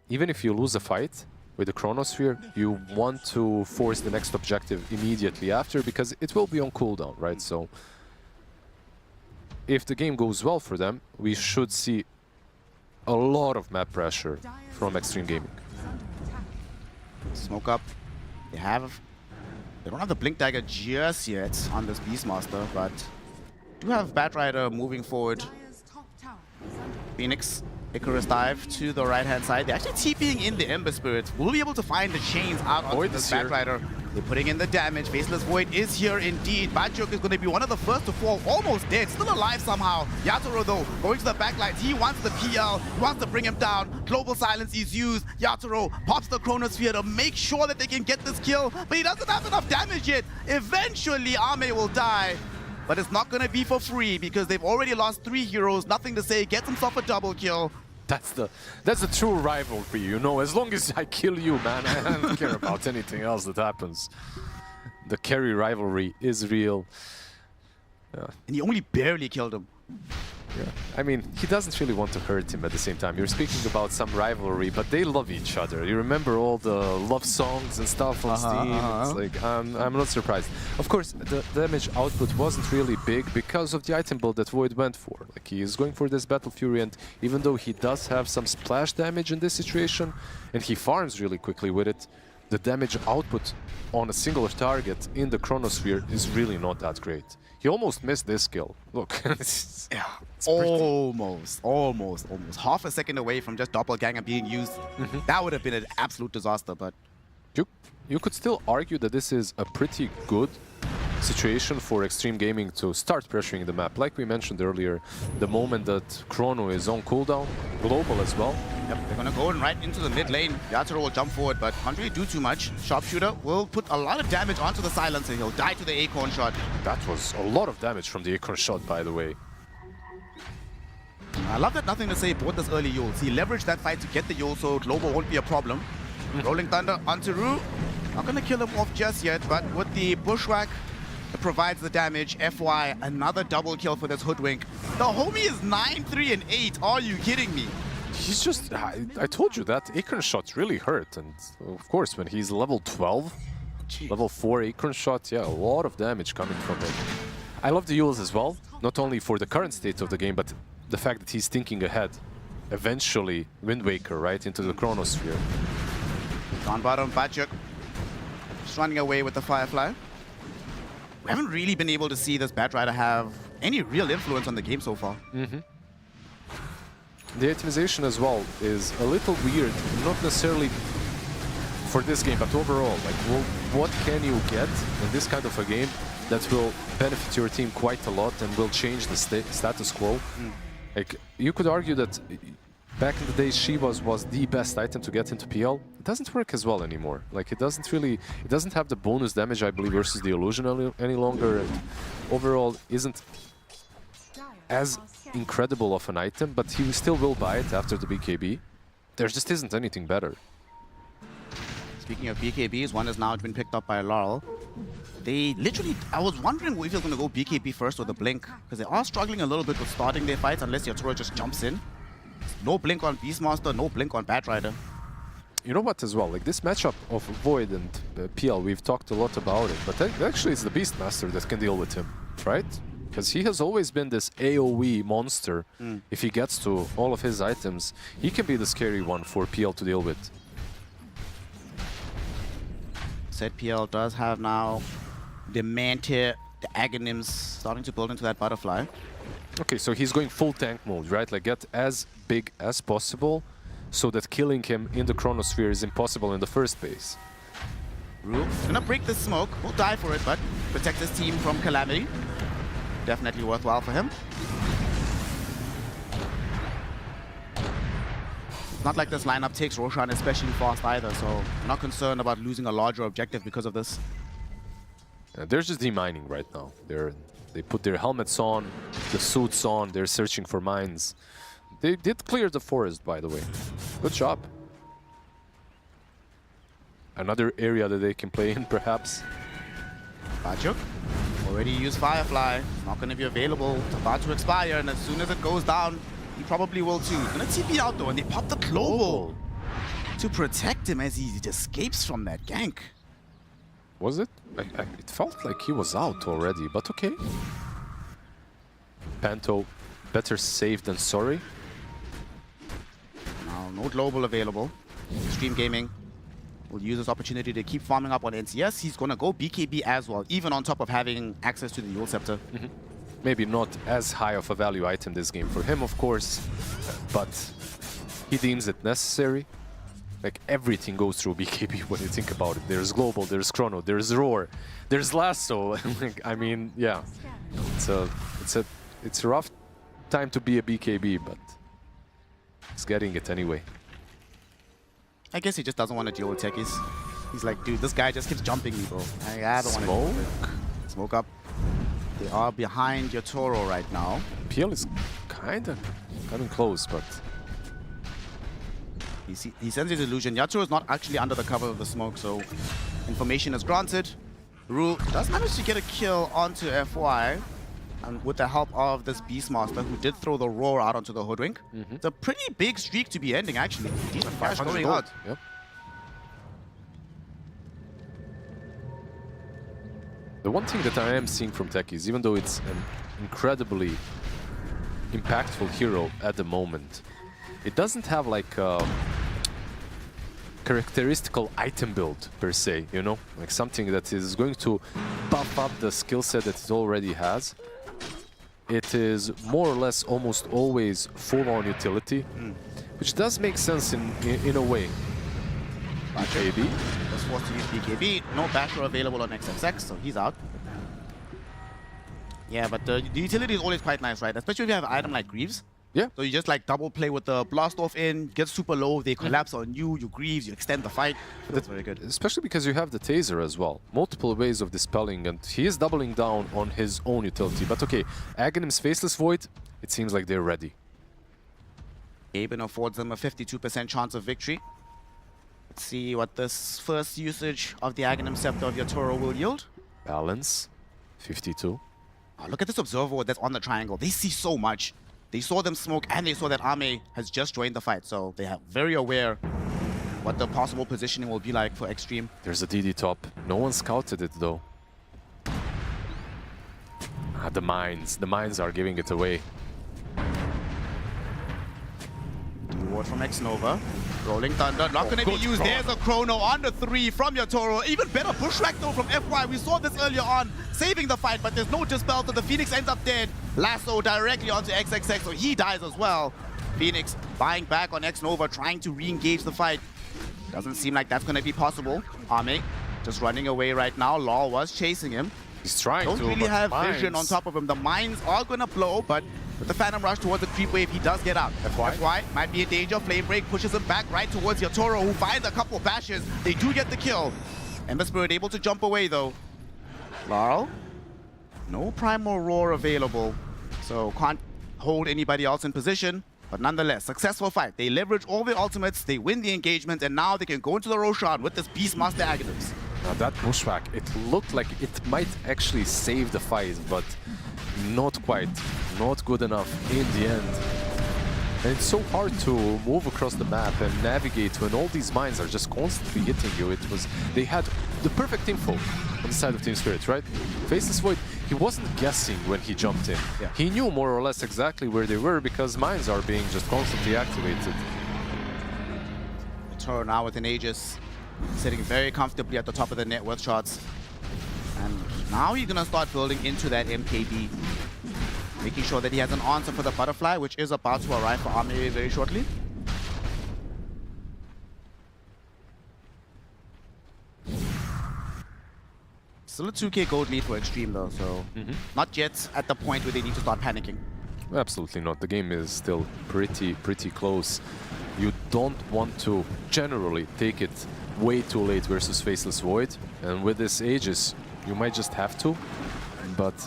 even if you lose a fight with the Chronosphere, you want to force the next objective immediately after, because it will be on cooldown, right? So if the game goes well for them, we should see a lot of map pressure from Xtreme Gaming. Smoke up. They don't have the Blink Dagger just yet on this Beastmaster, but do have Batrider moving forward. Phoenix, Icarus dive to the right-hand side. They're actually TPing in the Ember Spirit. We'll be able to find the chains out onto this Batrider. They're putting in the damage. Faceless Void is here indeed. Batyuk is going to be one of the first to fall, almost dead, still alive somehow. Yatoro though, going to the backlines. He wants the PL, he wants to bring him down. Global Silence is used. Yatoro pops the Chronosphere to make sure that they can get this kill, but he doesn't have enough damage yet. Eventually, Ame will die. But it's not going to be for free because they've already lost 3 heroes. Nothing to say. Gets himself a double kill. That's the true rivalry, you know. As long as I kill you, man, I don't care about anything else that happens. The carry rivalry is real. And he only barely killed him. Yeah. I mean, he doesn't really want to hurt him at the same time. You're speaking about some rivalry, but they love each other. You remember all the love songs and stuff on Steam? It's like, I'm not surprised. Of course, the damage output wasn't really big because of the item build that Void went for. Like, he is going for this Battle Fury, and even though he does have some splash damage in this situation, and he farms really quickly with it, the damage output on a single target in the Chronosphere is really not that great. He almost missed this kill. Look. Yeah, almost. Half a second away from just Doppelganger being used. That would have been an absolute disaster, but... You could still argue that this is a pretty good situation for Xtreme Gaming to start pressuring the map. Like we mentioned earlier, the moment that Chrono is on cooldown, global as well. Yep, they're gonna go right into the mid lane. Yatoro will jump forward, but can't really do too much. Sharpshooter will put a lot of damage onto the silencer. He'll die to the Acorn shot. That was a lot of damage from the Acorn shot, by the way. I love that Nothing to Say bought this early Yules. He leveraged that fight to get the Yule, so global won't be a problem. Rolling Thunder onto Rue. Not gonna kill him off just yet, but with the Bushwhack, it provides the damage. FY, another double kill for this Hoodwink. The homie is 9, 3, and 8. Are you kidding me? He's just... I told you that Acorn shots really hurt. And of course, when he's level 12, Level 4 Acorn shot, yeah, a lot of damage coming from him. I love the Yules as well, not only for the current state of the game, but the fact that he's thinking ahead. Eventually, Wind Waker, right, into the Chronosphere. On bottom, Bachuk. Just running away with the Firefly. We haven't really been able to see this Batrider have any real influence on the game so far. The itemization as well is a little weird, not necessarily for this game, but overall. Like, well, what can you get in this kind of a game that will benefit your team quite a lot and will change the status quo? Like, you could argue that back in the day, Shivas was the best item to get into PL. It doesn't work as well anymore. Like, it doesn't have the bonus damage, I believe, versus the Illusion any longer, and overall isn't as incredible of an item, but he still will buy it after the BKB. There just isn't anything better. Speaking of BKBs, one has now been picked up by Laurel. They literally, I was wondering if he was going to go BKB first or the Blink, because they are struggling a little bit with starting their fights unless your Toro just jumps in. No Blink on Beastmaster, no Blink on Batrider. You know what as well, like this matchup of Void and PL, we've talked a lot about it, but actually it's the Beastmaster that can deal with him, right? Because he has always been this AoE monster. If he gets to all of his items, he can be the scary one for PL to deal with. Said PL does have now the Mantir, the Aghanims starting to build into that Butterfly. Okay, so he's going full tank mode, right? Like get as big as possible so that killing him in the Chronosphere is impossible in the first phase. Rue gonna break the smoke, will die for it, but protect his team from Calamity. Definitely worthwhile for him. It's not like this lineup takes Roshan especially fast either, so I'm not concerned about losing a larger objective because of this. They're just demining right now. They put their helmets on, the suits on, they're searching for mines. They did clear the forest, by the way. Good job. Another area that they can play in, perhaps. Bachuk already used Firefly. Not going to be available. It's about to expire, and as soon as it goes down, he probably will too. He's going to TP out though, and they pop the global to protect him as he escapes from that gank. Was it? It felt like he was out already, but okay. Panto, better safe than sorry. Now, no global available. Xtreme Gaming will use this opportunity to keep farming up on NCS. He's going to go BKB as well, even on top of having access to the Yule Scepter. Maybe not as high of a value item this game for him, of course, but he deems it necessary. Like, everything goes through BKB when you think about it. There's Global, there's Chrono, there's Roar, there's Lasso. I mean, yeah, it's a rough time to be a BKB, but he's getting it anyway. I guess he just doesn't want to deal with techies. He's like, dude, this guy just keeps jumping me, bro. I don't want to deal with it. Smoke up. They are behind your Toro right now. PL is kind of coming close, but he sends his illusion. Yatoro is not actually under the cover of the smoke, so information is granted. Rue does manage to get a kill onto FY, and with the help of this Beastmaster, who did throw the Roar out onto the Hoodwink. It's a pretty big streak to be ending, actually. Decent flash going out. Yep. The one thing that I am seeing from Techies, even though it's an incredibly impactful hero at the moment, it doesn't have like a characteristical item build per se, you know? Like something that is going to buff up the skill set that it already has. It is more or less almost always full-on utility, which does make sense in a way. BKB. Was forced to use BKB. No Basher available on XXX, so he's out. Yeah, but the utility is always quite nice, right? Especially if you have an item like Greaves. Yeah. So you just like double play with the blast off in, get super low, they collapse on you, you Greaves, you extend the fight. That's very good. Especially because you have the Taser as well. Multiple ways of dispelling, and he is doubling down on his own utility. But okay, Aghanim's Faceless Void, it seems like they're ready. Gaben affords them a 52% chance of victory. Let's see what this first usage of the Aghanim Scepter of Yatoro will yield. Balance, 52. Oh, look at this Observer that's on the triangle. They see so much. They saw them smoke and they saw that Ame has just joined the fight, so they are very aware what the possible positioning will be like for Xtreme. There's a DD top. No one scouted it though. The mines. The mines are giving it away. Ward from X-Nova. Rolling Thunder, not going to be used. There's a Chrono on the 3 from Yatoro. Even better pushback though from FY. We saw this earlier on, saving the fight, but there's no dispel, so the Phoenix ends up dead. Lasso directly onto XXX, so he dies as well. Phoenix buying back on X-Nova, trying to re-engage the fight. Doesn't seem like that's going to be possible. Ame just running away right now. Law was chasing him. He's trying to, Don't really have vision on top of him. The mines are going to blow, but with the Phantom Rush towards the creep wave, he does get out. FY might be in danger. Flame Break pushes him back right towards Yatoro, who finds a couple bashes. They do get the kill. Ember Spirit able to jump away, though. Laurel, no Primal Roar available, so can't hold anybody else in position. But nonetheless, successful fight. They leverage all their ultimates, they win the engagement, and now they can go into the Roshan with this Beastmaster Agonist. Now that pushback, it looked like it might actually save the fight, but not quite. Not good enough in the end. And it's so hard to move across the map and navigate when all these mines are just constantly hitting you. They had the perfect info on the side of Team Spirit, right? Faceless Void, he wasn't guessing when he jumped in. Yeah. He knew more or less exactly where they were because mines are being just constantly activated. Toro now with an Aegis, sitting very comfortably at the top of the net worth charts. And now he's gonna start building into that MKB, making sure that he has an answer for the butterfly, which is about to arrive for Ame very shortly. Still a 2k gold lead for Xtreme though, so not yet at the point where they need to start panicking. Absolutely not. The game is still pretty close. You don't want to generally take it way too late versus Faceless Void, and with this Aegis, you might just have to. But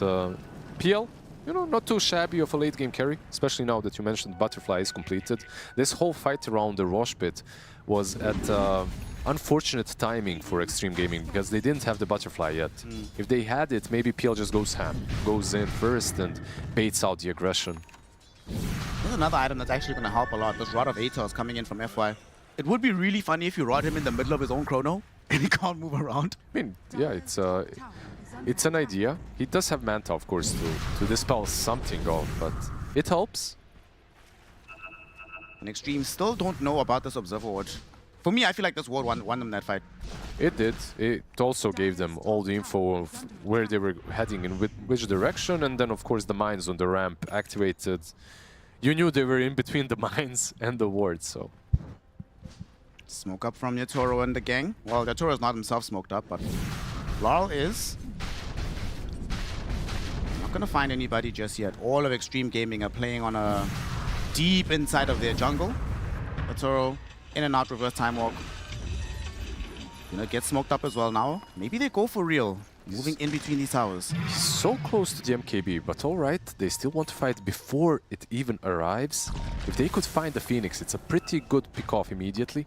PL, you know, not too shabby of a late game carry, especially now that you mentioned Butterfly is completed. This whole fight around the Rosh pit was at unfortunate timing for Xtreme Gaming because they didn't have the Butterfly yet. If they had it, maybe PL just goes ham, goes in first and baits out the aggression. There's another item that's actually going to help a lot. This Rod of Atos coming in from FY. It would be really funny if you rod him in the middle of his own chrono and he can't move around. I mean, yeah, it's an idea. He does have Manta, of course, to dispel something off, but it helps. And Xtreme still don't know about this Observer Ward. For me, I feel like this ward won them that fight. It did. It also gave them all the info of where they were heading in which direction, and then, of course, the mines on the ramp activated. You knew they were in between the mines and the ward, so... Smoke up from Yatoro and the gang. Well, Yatoro is not himself smoked up, but Laurel is. Not going to find anybody just yet. All of Xtreme Gaming are playing on a deep inside of their jungle. Yatoro in and out reverse time walk. Gonna get smoked up as well now. Maybe they go for real, moving in between these towers. So close to the MKB, but alright, they still want to fight before it even arrives. If they could find the Phoenix, it's a pretty good pick-off immediately.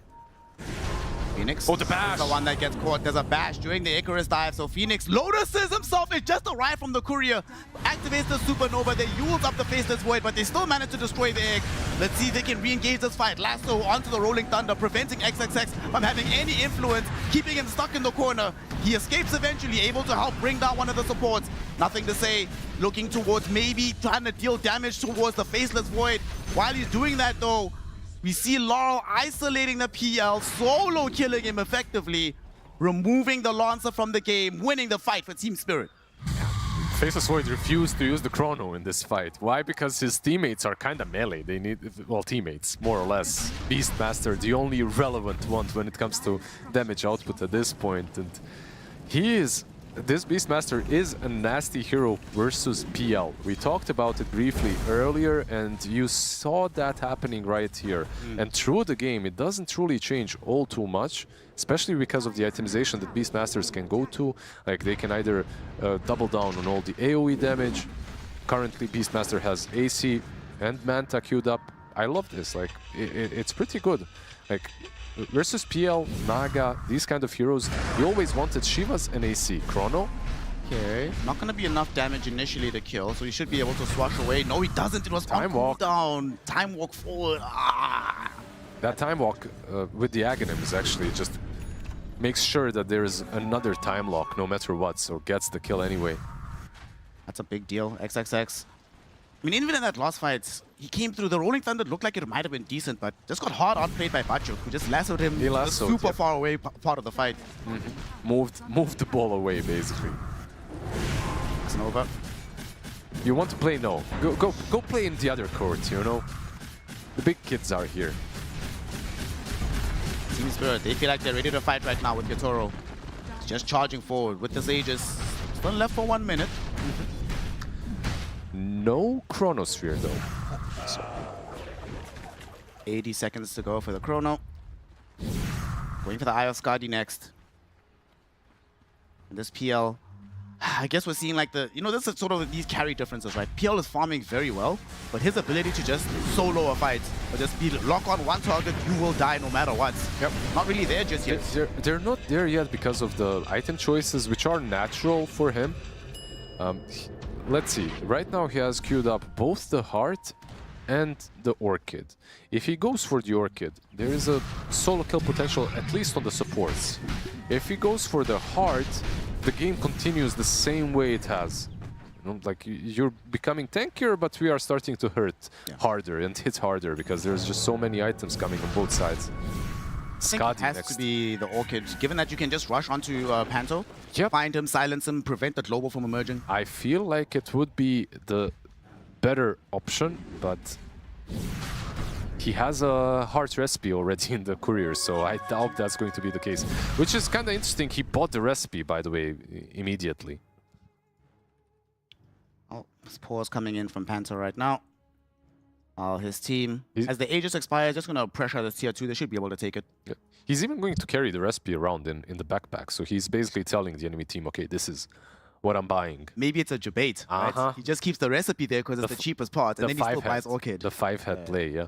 Phoenix. Oh, the bash! The one that gets caught. There's a bash during the Icarus dive. So Phoenix Lotuses himself. It just arrived from the courier. Activates the Supernova. They use up the Faceless Void, but they still manage to destroy the egg. Let's see if they can re-engage this fight. Lasso onto the Rolling Thunder, preventing XXX from having any influence, keeping him stuck in the corner. He escapes eventually, able to help bring down one of the supports. Nothing to say. Looking towards maybe trying to deal damage towards the Faceless Void. While he's doing that though, we see Laurel isolating the PL, solo killing him effectively, removing the Lancer from the game, winning the fight for Team Spirit. Faceless Void refused to use the Chrono in this fight. Why? Because his teammates are kind of melee. They need, well, teammates, more or less. Beastmaster, the only relevant one when it comes to damage output at this point. And this Beastmaster is a nasty hero versus PL. We talked about it briefly earlier, and you saw that happening right here. And through the game, it doesn't truly change all too much, especially because of the itemization that Beastmasters can go to. Like, they can either double down on all the AoE damage. Currently, Beastmaster has AC and Manta queued up. I love this. Like, it's pretty good. Like, versus PL, Naga, these kind of heroes, we always wanted Shivas and AC. Chrono. Okay, not going to be enough damage initially to kill, so he should be able to swash away. No, he doesn't. It was Time walk down. Time walk forward. That time walk with the Aghanim is actually just makes sure that there is another time lock no matter what, so gets the kill anyway. That's a big deal. XXX. I mean, even in that last fight, he came through. The Rolling Thunder looked like it might have been decent, but just got hard outplayed by Bachuk, who just lassoed him super far away part of the fight. Moved the ball away, basically. It's over. You want to play? No. Go play in the other court, you know? The big kids are here. Team Spirit, they feel like they're ready to fight right now with Yatoro. Just charging forward with this Aegis. Still left for 1 minute. No Chronosphere, though. So. 80 seconds to go for the Chrono. Going for the Eye of Skadi next. And this PL, I guess we're seeing like the, this is sort of these carry differences, right? PL is farming very well, but his ability to just solo a fight, or just be lock on one target, you will die no matter what. Yep. Not really there just yet. They're not there yet because of the item choices, which are natural for him. Let's see. Right now he has queued up both the Heart and the Orchid. If he goes for the Orchid, there is a solo kill potential, at least on the supports. If he goes for the Heart, the game continues the same way it has. Like you're becoming tankier, but we are starting to hurt harder and hit harder because there's just so many items coming on both sides. I think it has to be the Orchid, given that you can just rush onto Panto, find him, silence him, prevent the global from emerging. I feel like it would be the better option, but he has a heart recipe already in the courier, so I doubt that's going to be the case. Which is kind of interesting. He bought the recipe, by the way, immediately. Oh, this pause coming in from Panto right now. His team, as the Aegis expires, just going to pressure the tier 2. They should be able to take it. Yeah. He's even going to carry the recipe around in the backpack. So he's basically telling the enemy team, okay, this is what I'm buying. Maybe it's a debate, right? He just keeps the recipe there because it's the cheapest part, and then he still buys Orchid. The 5-head play, yeah.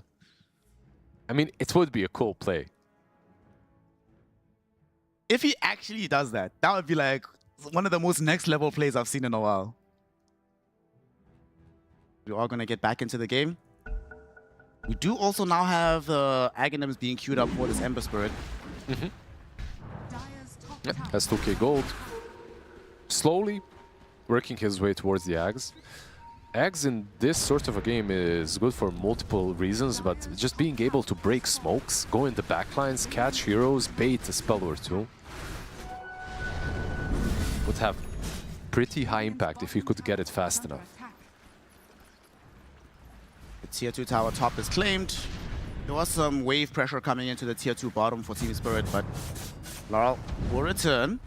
I mean, it would be a cool play. If he actually does that, that would be like one of the most next level plays I've seen in a while. We are going to get back into the game. We do also now have the Aghanims being queued up for this Ember Spirit. Yeah, has 2k gold. Slowly working his way towards the Ags. Ags in this sort of a game is good for multiple reasons, but just being able to break smokes, go in the backlines, catch heroes, bait a spell or two would have pretty high impact if you could get it fast enough. The tier 2 tower top is claimed. There was some wave pressure coming into the tier 2 bottom for Team Spirit, but Laurel will return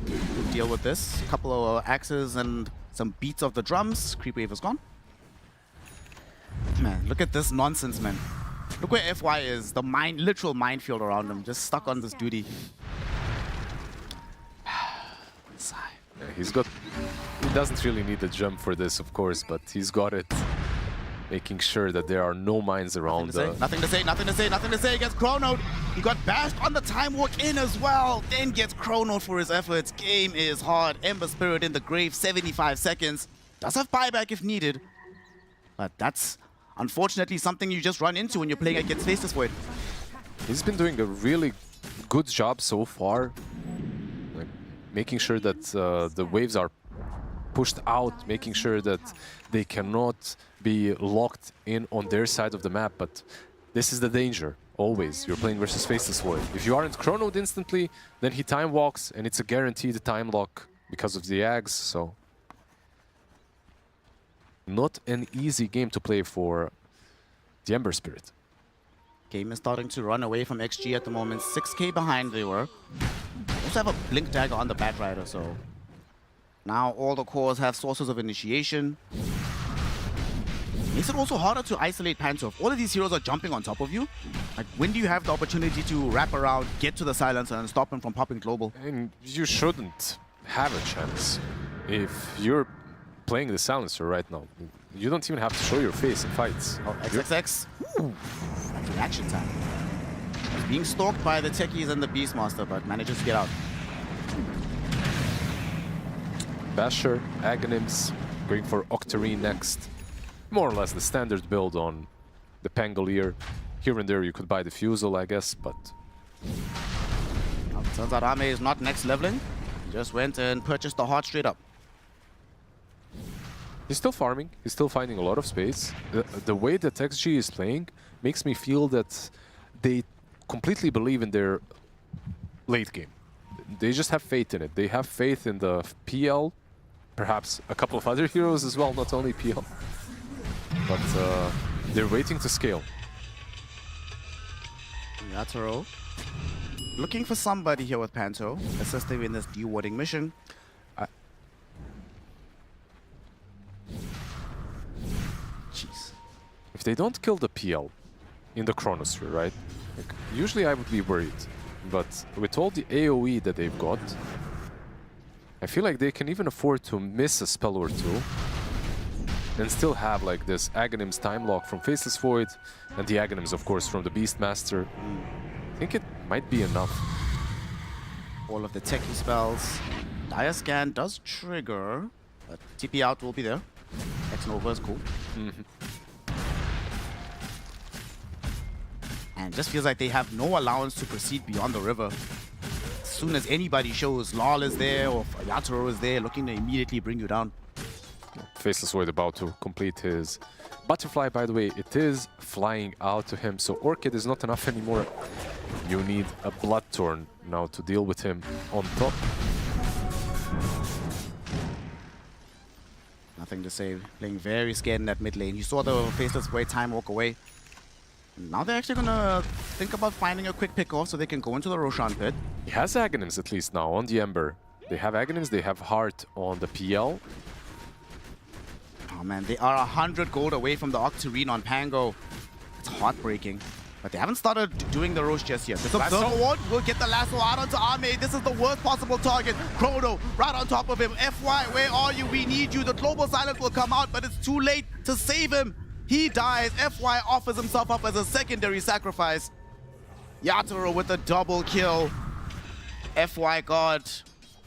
to deal with this. A couple of axes and some beats of the drums. Creep wave is gone. Man, look at this nonsense, man. Look where FY is. The literal minefield around him. Just stuck on this duty. Yeah, he doesn't really need a jump for this, of course, but he's got it. Making sure that there are no mines around. Nothing to say. Gets chronoed. He got bashed on the time walk in as well. Then gets chronoed for his efforts. Game is hard. Ember Spirit in the grave, 75 seconds. Does have buyback if needed. But that's unfortunately something you just run into when you're playing against Faceless Void. He's been doing a really good job so far. Like, making sure that the waves are pushed out, making sure that they cannot be locked in on their side of the map, but this is the danger, always. You're playing versus Faceless Void. If you aren't chronoed instantly, then he time walks, and it's a guaranteed time lock because of the Ags, so... Not an easy game to play for the Ember Spirit. Game is starting to run away from XG at the moment. 6k behind they were. Also have a Blink Dagger on the Batrider, so... Now all the cores have sources of initiation. Makes it also harder to isolate Panto. If all of these heroes are jumping on top of you, like when do you have the opportunity to wrap around, get to the silencer, and stop him from popping global? And you shouldn't have a chance if you're playing the silencer right now. You don't even have to show your face in fights. Oh, XXX. Ooh, reaction time. He's being stalked by the techies and the Beastmaster, but manages to get out. Basher, Aghanims, going for Octarine next. More or less the standard build on the Pangolier. Here and there you could buy the Fusel, I guess, but... Well, turns out Ame is not next leveling. He just went and purchased the heart straight up. He's still farming, he's still finding a lot of space. The way that XG is playing makes me feel that they completely believe in their late game. They just have faith in it. They have faith in the PL, perhaps a couple of other heroes as well, not only PL. But they're waiting to scale. Yatoro looking for somebody here with Panto, assisting in this dewarding mission. Jeez. If they don't kill the PL in the Chronosphere, right? Like, usually I would be worried. But with all the AoE that they've got, I feel like they can even afford to miss a spell or two and still have like this Aghanim's time lock from Faceless Void and the Aghanims, of course, from the Beastmaster. I think it might be enough. All of the techie spells. Dire Scan does trigger, but TP out will be there. X Nova is cool. And it just feels like they have no allowance to proceed beyond the river. As soon as anybody shows Lal is there or Yatoro is there, looking to immediately bring you down. Faceless Void about to complete his butterfly, by the way. It is flying out to him, so Orchid is not enough anymore. You need a Bloodthorn now to deal with him on top. Nothing to say. Playing very scared in that mid lane. You saw the Faceless Void time walk away. Now they're actually gonna think about finding a quick pick off so they can go into the Roshan pit. He has Aghanims at least now on the Ember. They have Aghanims, they have Heart on the PL. Oh man, they are 100 gold away from the Octarine on Pango. It's heartbreaking. But they haven't started doing the Rosh just yet. This Observer Ward will get the lasso out onto Ame. This is the worst possible target. Chrono right on top of him. FY, where are you? We need you. The Global Silence will come out, but it's too late to save him. He dies. FY offers himself up as a secondary sacrifice. Yatoro with a double kill. FY God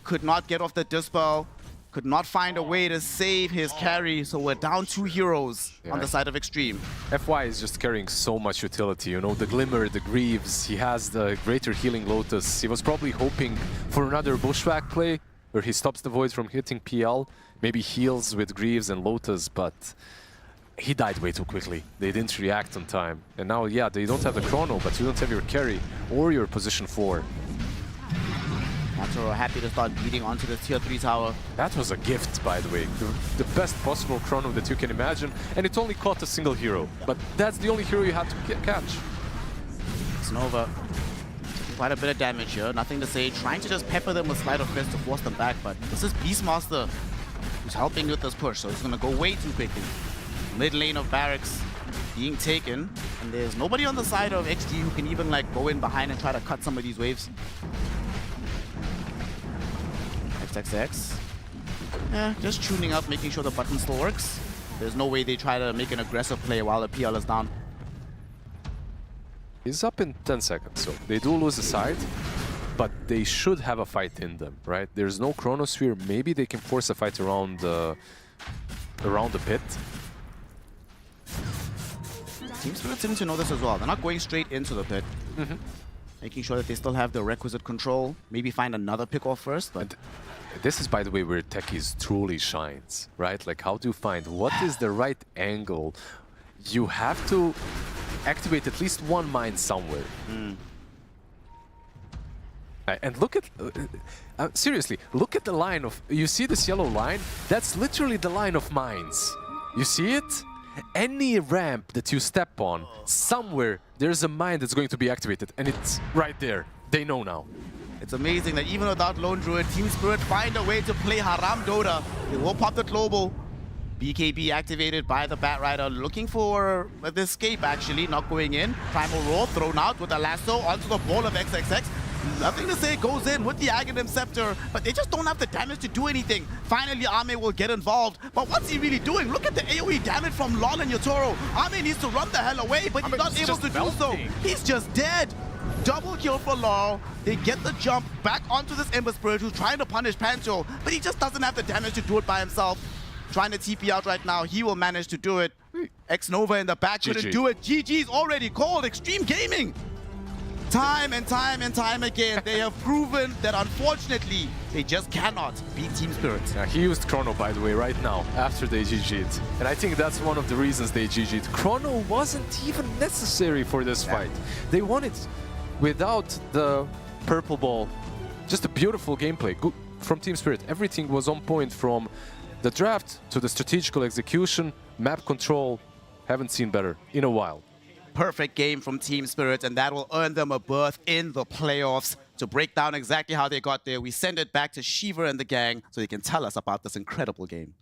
could not get off the Dispel. Could not find a way to save his carry, so we're down 2 heroes on the side of Xtreme. FY is just carrying so much utility, you know, the Glimmer, the Greaves, he has the Greater Healing Lotus. He was probably hoping for another Bushwhack play, where he stops the Void from hitting PL, maybe heals with Greaves and Lotus, but he died way too quickly. They didn't react on time. And now, yeah, they don't have the Chrono, but you don't have your carry or your position 4. Yatoro happy to start beating onto the tier 3 tower. That was a gift, by the way. The best possible Chrono that you can imagine. And it only caught a single hero. But that's the only hero you had to catch. Snova. Quite a bit of damage here. Nothing to say. Trying to just pepper them with Sleight of Fist to force them back. But this is Beastmaster who's helping with this push. So it's going to go way too quickly. Mid lane of Barracks being taken. And there's nobody on the side of XG who can even like go in behind and try to cut some of these waves. XX. Yeah, just tuning up, making sure the button still works. There's no way they try to make an aggressive play while the PL is down. He's up in 10 seconds, so they do lose the side, but they should have a fight in them, right? There's no Chronosphere. Maybe they can force a fight around the pit. Team Spirit seem to know this as well. They're not going straight into the pit. Making sure that they still have the requisite control. Maybe find another pick off first, but... This is, by the way, where Techies truly shines, right? Like, how do you find what is the right angle? You have to activate at least one mine somewhere. And look at... seriously, look at the line of... You see this yellow line? That's literally the line of mines. You see it? Any ramp that you step on, somewhere there's a mine that's going to be activated, and it's right there. They know now. It's amazing that even without Lone Druid, Team Spirit find a way to play Haram Dota. They will pop the global. BKB activated by the Batrider, looking for the escape actually, not going in. Primal Roar thrown out with a lasso onto the ball of XXX. Nothing to say, goes in with the Aghanim Scepter, but they just don't have the damage to do anything. Finally, Ame will get involved, but what's he really doing? Look at the AoE damage from Lon and Yatoro. Ame needs to run the hell away, but he's not able to do so. He's just dead. Double kill for Law. They get the jump back onto this Ember Spirit who's trying to punish Pancho, but he just doesn't have the damage to do it by himself. Trying to TP out right now. He will manage to do it. X-Nova in the back couldn't GG. do it. GG's already called. Xtreme Gaming. Time and time and time again, they have proven that unfortunately, they just cannot beat Team Spirit. Yeah, he used Chrono, by the way, right now, after they GG'd. And I think that's one of the reasons they GG'd. Chrono wasn't even necessary for this fight. They won it without the purple ball. Just a beautiful gameplay from Team Spirit. Everything was on point from the draft to the strategical execution, map control. Haven't seen better in a while. Perfect game from Team Spirit, and that will earn them a berth in the playoffs. To break down exactly how they got there, we send it back to Shiva and the gang so they can tell us about this incredible game.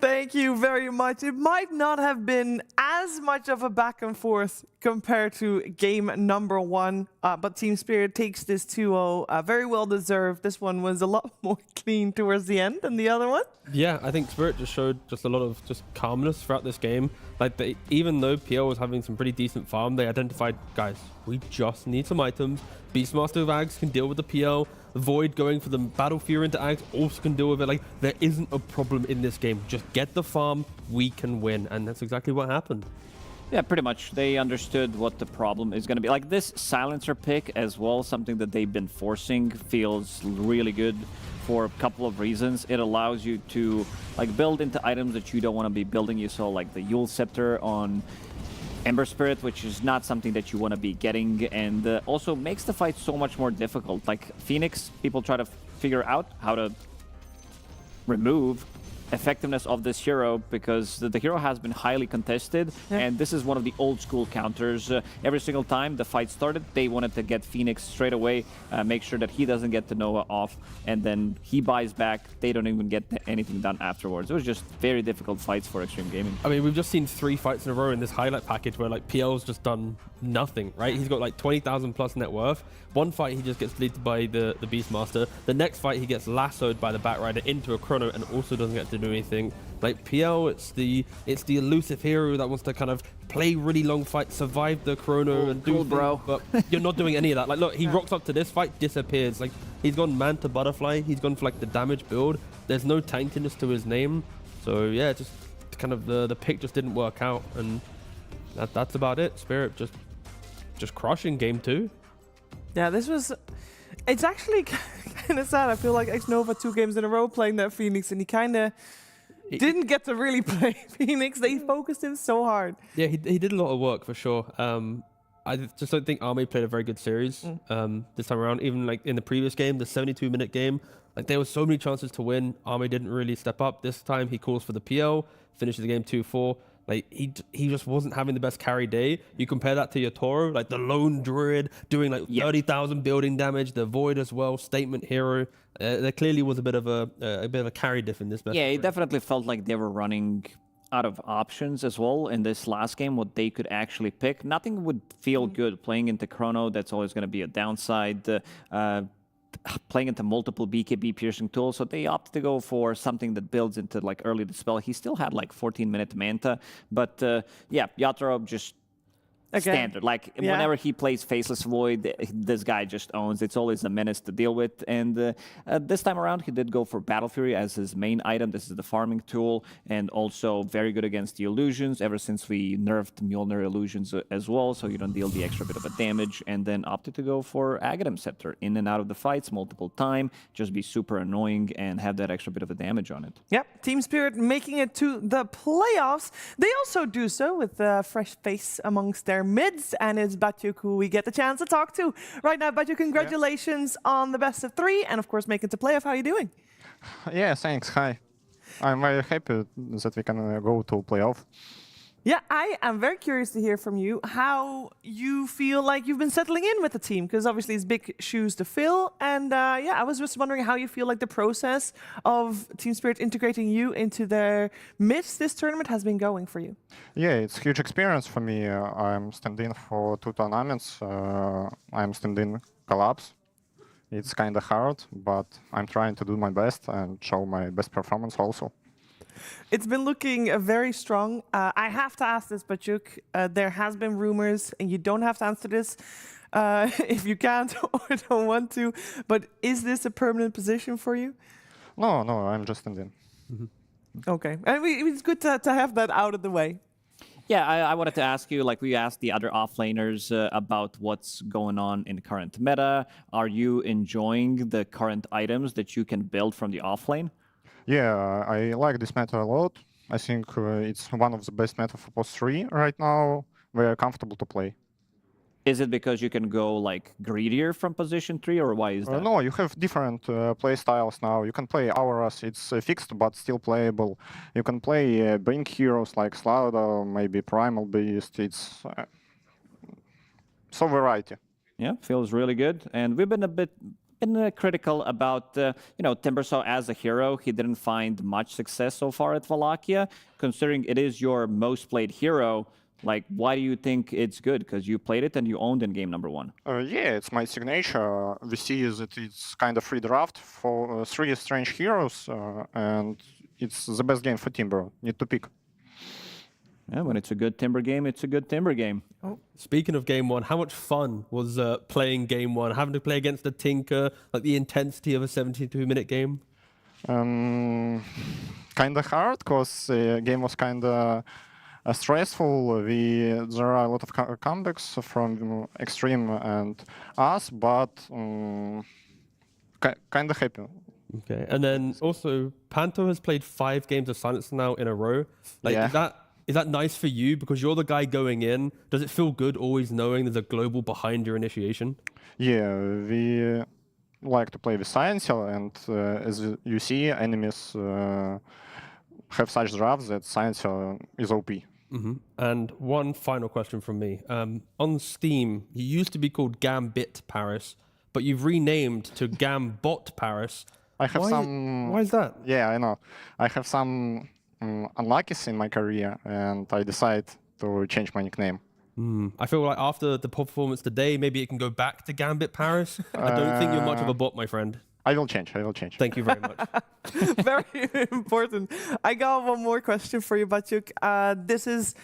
Thank you very much. It might not have been as much of a back and forth compared to game number 1, but Team Spirit takes this 2-0. Very well deserved. This one was a lot more clean towards the end than the other one. Yeah, I think Spirit just showed just a lot of just calmness throughout this game. Like, even though PL was having some pretty decent farm, they identified, guys, we just need some items. Beastmaster with Ags can deal with the PL. Void going for the Battle Fury into Ags also can deal with it. Like, there isn't a problem in this game. Just get the farm, we can win. And that's exactly what happened. Yeah, pretty much. They understood what the problem is going to be. Like, this silencer pick as well, something that they've been forcing, feels really good for a couple of reasons. It allows you to like build into items that you don't want to be building. You saw like the Yule Scepter on Ember Spirit, which is not something that you want to be getting, and also makes the fight so much more difficult. Like Phoenix, people try to figure out how to remove effectiveness of this hero because the hero has been highly contested, and this is one of the old school counters. Every single time the fight started, they wanted to get Phoenix straight away, make sure that he doesn't get the Nova off, and then he buys back. They don't even get anything done afterwards. It was just very difficult fights for Xtreme Gaming. I mean, we've just seen 3 fights in a row in this highlight package where like PL's just done nothing, right? He's got like 20,000 plus net worth. One fight he just gets deleted by the Beastmaster. The next fight he gets lassoed by the Batrider into a Chrono and also doesn't get to do anything. Like PL, it's the elusive hero that wants to kind of play really long fights, survive the Chrono and do bro. But you're not doing any of that. Like, look, he rocks up to this fight, disappears. Like, he's gone man to butterfly. He's gone for like the damage build. There's no tankiness to his name. So yeah, just kind of the pick just didn't work out, and that's about it. Spirit just crushing game 2. Yeah, this was... It's actually kind of sad. I feel like X-Nova 2 games in a row playing that Phoenix, and he kind of didn't get to really play Phoenix. They focused him so hard. Yeah, he did a lot of work for sure. I just don't think Army played a very good series this time around. Even like in the previous game, the 72-minute game, like there were so many chances to win. Army didn't really step up. This time he calls for the PL, finishes the game 2-4. Like he just wasn't having the best carry day. You compare that to your Toro, like the lone druid doing like 30,000 building damage, the Void as well, statement hero. There clearly was a bit of a carry diff in this match. Yeah, it definitely felt like they were running out of options as well in this last game, what they could actually pick. Nothing would feel good playing into Chrono. That's always going to be a downside. Playing into multiple BKB piercing tools, so they opted to go for something that builds into like early dispel. He still had like 14-minute Manta, but yeah, Yatoro just standard. Like whenever he plays Faceless Void, this guy just owns. It's always a menace to deal with. And this time around, he did go for Battle Fury as his main item. This is the farming tool, and also very good against the illusions. Ever since we nerfed Mjolnir illusions as well, so you don't deal the extra bit of a damage. And then opted to go for Aghanim Scepter in and out of the fights multiple times. Just be super annoying and have that extra bit of a damage on it. Yep, Team Spirit making it to the playoffs. They also do so with a fresh face amongst their mids, and it's Batyuk who we get the chance to talk to right now. Batyuk, congratulations on the best of 3, and of course making it to playoff. How are you doing? Yeah, thanks. Hi. I'm very happy that we can go to playoff. Yeah, I am very curious to hear from you how you feel like you've been settling in with the team, because obviously it's big shoes to fill. And yeah, I was just wondering how you feel like the process of Team Spirit integrating you into their midst this tournament has been going for you. Yeah, it's a huge experience for me. I'm standing for 2 tournaments. I'm standing collabs. It's kind of hard, but I'm trying to do my best and show my best performance also. It's been looking very strong. I have to ask this, Batyuk. There has been rumors, and you don't have to answer this if you can't or don't want to, but is this a permanent position for you? No, I'm just standing. Okay. And it's good to have that out of the way. Yeah, I wanted to ask you, like we asked the other offlaners about what's going on in the current meta. Are you enjoying the current items that you can build from the offlane? Yeah, I like this meta a lot. I think it's one of the best meta for post 3 right now. Very comfortable to play. Is it because you can go like greedier from position 3, or why is that? No, you have different play styles now. You can play Auroras, it's fixed but still playable. You can play Blink heroes like Slaughter, maybe Primal Beast. It's so variety. Yeah, feels really good. And we've been a bit critical about, Timbersaw as a hero. He didn't find much success so far at Wallachia. Considering it is your most played hero, like, why do you think it's good? Because you played it and you owned in game number 1. Yeah, it's my signature. We see that it's kind of free draft for 3 strange heroes, and it's the best game for Timber. Need to pick. Yeah, when it's a good Timber game, it's a good Timber game. Oh. Speaking of game 1, how much fun was playing game 1? Having to play against the Tinker, like the intensity of a 72-minute game? Kind of hard, because the game was kind of stressful. There are a lot of comebacks from Xtreme and us, but kind of happy. Okay, and then also Panto has played 5 games of Silence now in a row. Like, yeah. Is that nice for you because you're the guy going in? Does it feel good always knowing there's a global behind your initiation? Yeah, we like to play with Sciencel, and as you see, enemies have such drafts that Sciencel is OP. Mm-hmm. And one final question from me. On Steam, you used to be called Gambit Paris, but you've renamed to Gambot Paris. I have Why is that? Yeah, I know. I have some unluckies in my career, and I decided to change my nickname. I feel like after the performance today, maybe it can go back to Gambit Paris. I don't think you're much of a bot, my friend. I will change. Thank you very much. Very important. I got one more question for you, Batyuk. This is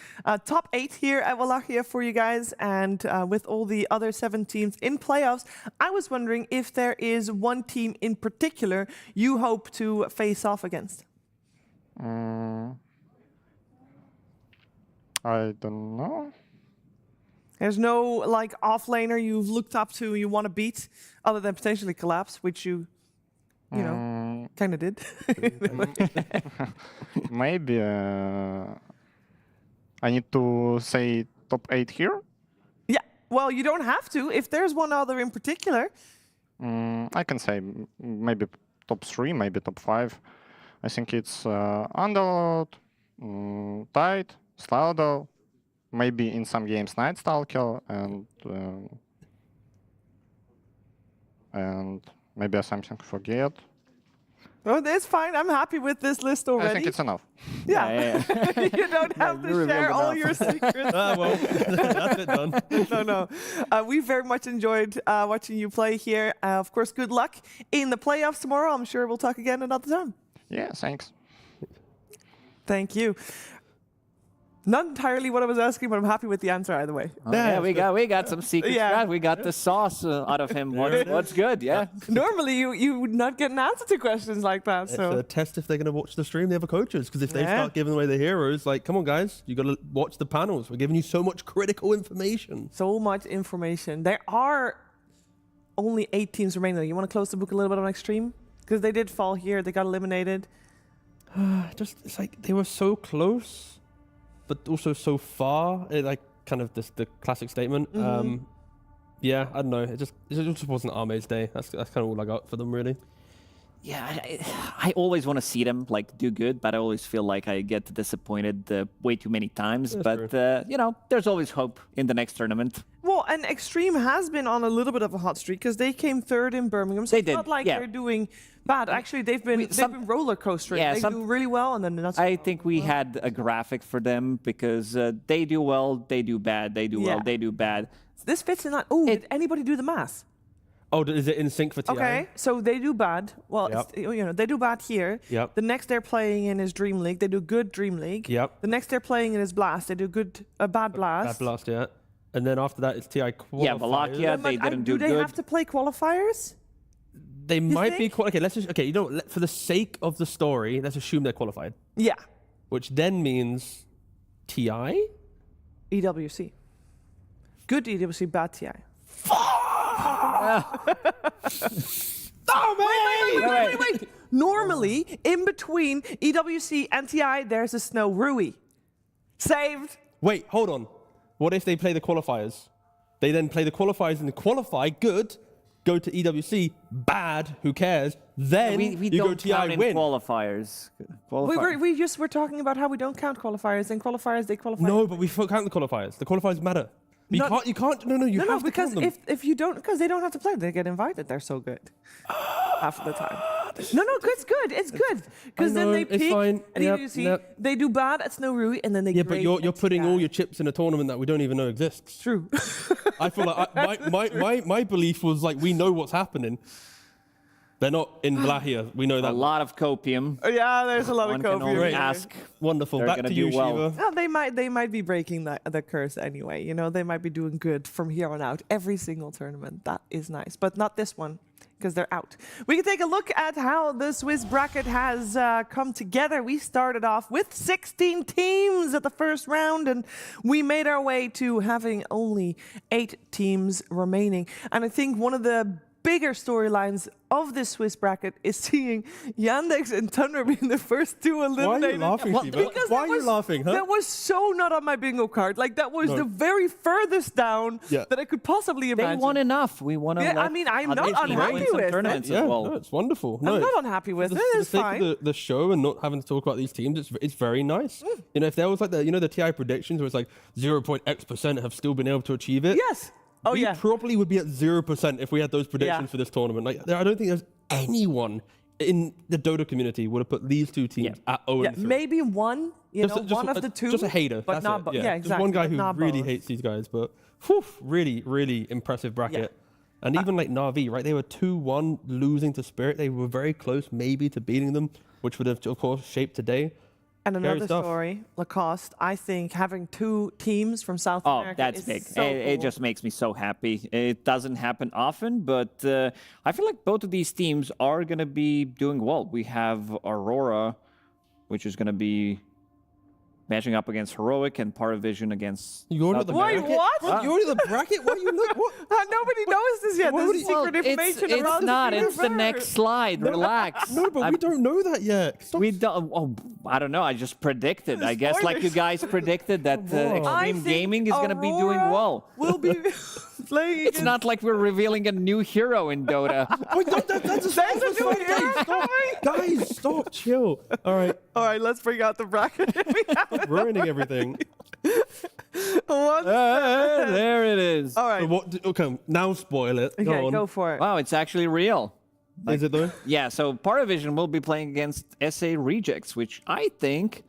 top 8 here at Wallachia for you guys, and with all the other 7 teams in playoffs, I was wondering if there is one team in particular you hope to face off against. I don't know. There's no like offlaner you've looked up to you want to beat, other than potentially Collapse, which you know, kind of did. Maybe I need to say top 8 here. Yeah, well, you don't have to. If there's one other in particular, I can say maybe top 3, maybe top 5. I think it's Underlord, Tide, Slaughter, maybe in some games Night Stalker, and maybe something to forget. Oh, that's fine. I'm happy with this list already. I think it's enough. Yeah. You don't have to share all your secrets. Well, that's it done. No. We very much enjoyed watching you play here. Of course, good luck in the playoffs tomorrow. I'm sure we'll talk again another time. Yeah, thanks. Thank you. Not entirely what I was asking, but I'm happy with the answer either way. Oh, yeah, we got some secrets. Yeah. We got the sauce out of him. What's good? Yeah. Normally, you would not get an answer to questions like that. It's So a test if they're going to watch the stream, the other coaches. Because if they start giving away the heroes, like, come on, guys, you got to watch the panels. We're giving you so much critical information. So much information. There are only 8 teams remaining. You want to close the book a little bit on Xtreme? Because they did fall here. They got eliminated. It's like they were so close, but also so far. Like kind of the classic statement. Yeah, I don't know. It just wasn't Arme's day. That's kind of all I got for them, really. Yeah, I always want to see them like do good, but I always feel like I get disappointed way too many times. That's but there's always hope in the next tournament. Well, and Xtreme has been on a little bit of a hot streak because they came 3rd in Birmingham. So it's not like they're doing bad. Actually, they've been roller coastering. Yeah, they do really well, and then not so I think we had a graphic for them because they do well, they do bad, they do well, they do bad. This fits in that. Oh, did anybody do the math? Oh, is it in sync for TI? Okay, so they do bad. Well, they do bad here. Yep. The next they're playing in is Dream League. They do good Dream League. Yep. The next they're playing in is Blast. They do bad Blast. Bad Blast, yeah. And then after that, it's TI qualifiers. Yeah, Wallachia, they didn't do good. Do they have to play qualifiers? They might be okay. Let's just you know, for the sake of the story, let's assume they're qualified. Yeah. Which then means TI. EWC. Good EWC, bad TI. Oh, wait. Normally, in between EWC and TI, there's a Snow Rui. Saved. Wait, hold on. What if they play the qualifiers? They then play the qualifiers and qualify, good, go to EWC, bad, who cares? Then we you go don't TI, count in win. qualifiers. We just were talking about how we don't count qualifiers. In qualifiers, they qualify. No, but we count the qualifiers. The qualifiers matter. But you can't, you have to because count them. if you don't, because they don't have to play, they get invited. They're so good half of the time. No, it's good. It's good because then they it's peak fine. at Yep, EWC. yep. They do bad at Snow Rui, and then they Yeah, but grade you're at putting TI. all your chips in a tournament that we don't even know exists. True. I feel like my belief was like we know what's happening. They're not in Wallachia. We know that. A lot of copium. Yeah, there's a lot One of can copium. only here. ask. Wonderful. They're Back gonna to do you, well. Shiva. No, they might be breaking the curse anyway. You know, they might be doing good from here on out. Every single tournament. That is nice, but not this one because they're out. We can take a look at how the Swiss bracket has come together. We started off with 16 teams at the first round, and we made our way to having only 8 teams remaining. And I think one of the bigger storylines of this Swiss bracket is seeing Yandex and Tundra being the first 2 eliminated. Why are you laughing, Shiva? Because Why are you laughing, huh? That was so not on my bingo card. Like, that was No. the very furthest down Yeah. that I could possibly They imagine. won enough. We want to. Yeah, I mean, I'm not unhappy with it. tournaments Yeah, as well. no, it's wonderful. I'm not unhappy with it. For the It's sake fine. of the show and not having to talk about these teams, it's very nice. You know, if there was like the TI predictions where it's like 0.X% have still been able to achieve it. Yes. Oh, we yeah. probably would be at 0% if we had those predictions Yeah. for this tournament. Like, I don't think there's anyone in the Dota community would have put these two teams at 0 Yeah, and 3. maybe one, one of the two. Just a hater. But that's not it. both. Yeah, Yeah, Just exactly. one guy but who not really both. hates these guys, but whew, really impressive bracket. And even like Na'Vi, right? They were 2-1 losing to Spirit. They were very close maybe to beating them, which would have, of course, shaped today. And Scary another stuff. story, Lacoste. I think having 2 teams from South Oh, America that's is big. so It cool. just makes me so happy. It doesn't happen often, but I feel like both of these teams are going to be doing well. We have Aurora, which is going to be matching up against Heroic, and PARIVISION against... You already South the Wait, bracket? what? You already the bracket? Why you look? What? Nobody knows this yet. This is secret information it's around not. the It's the next slide. Relax. No, but we don't know that yet. Stop. We don't. Oh, I don't know. I just predicted. I guess like you guys predicted that I Xtreme think Gaming is going to be doing Aurora well. We'll be playing. It's not like we're revealing a new hero in Dota. Wait, that's a There's a new hero coming. Guys, stop, chill. All right, Let's bring out the bracket. ruining everything. There it is. All right. So what? Okay, now spoil it. Okay, on. go for it. Wow, it's actually real. Is it though? Yeah, so PARIVISION will be playing against SA Rejects, which I think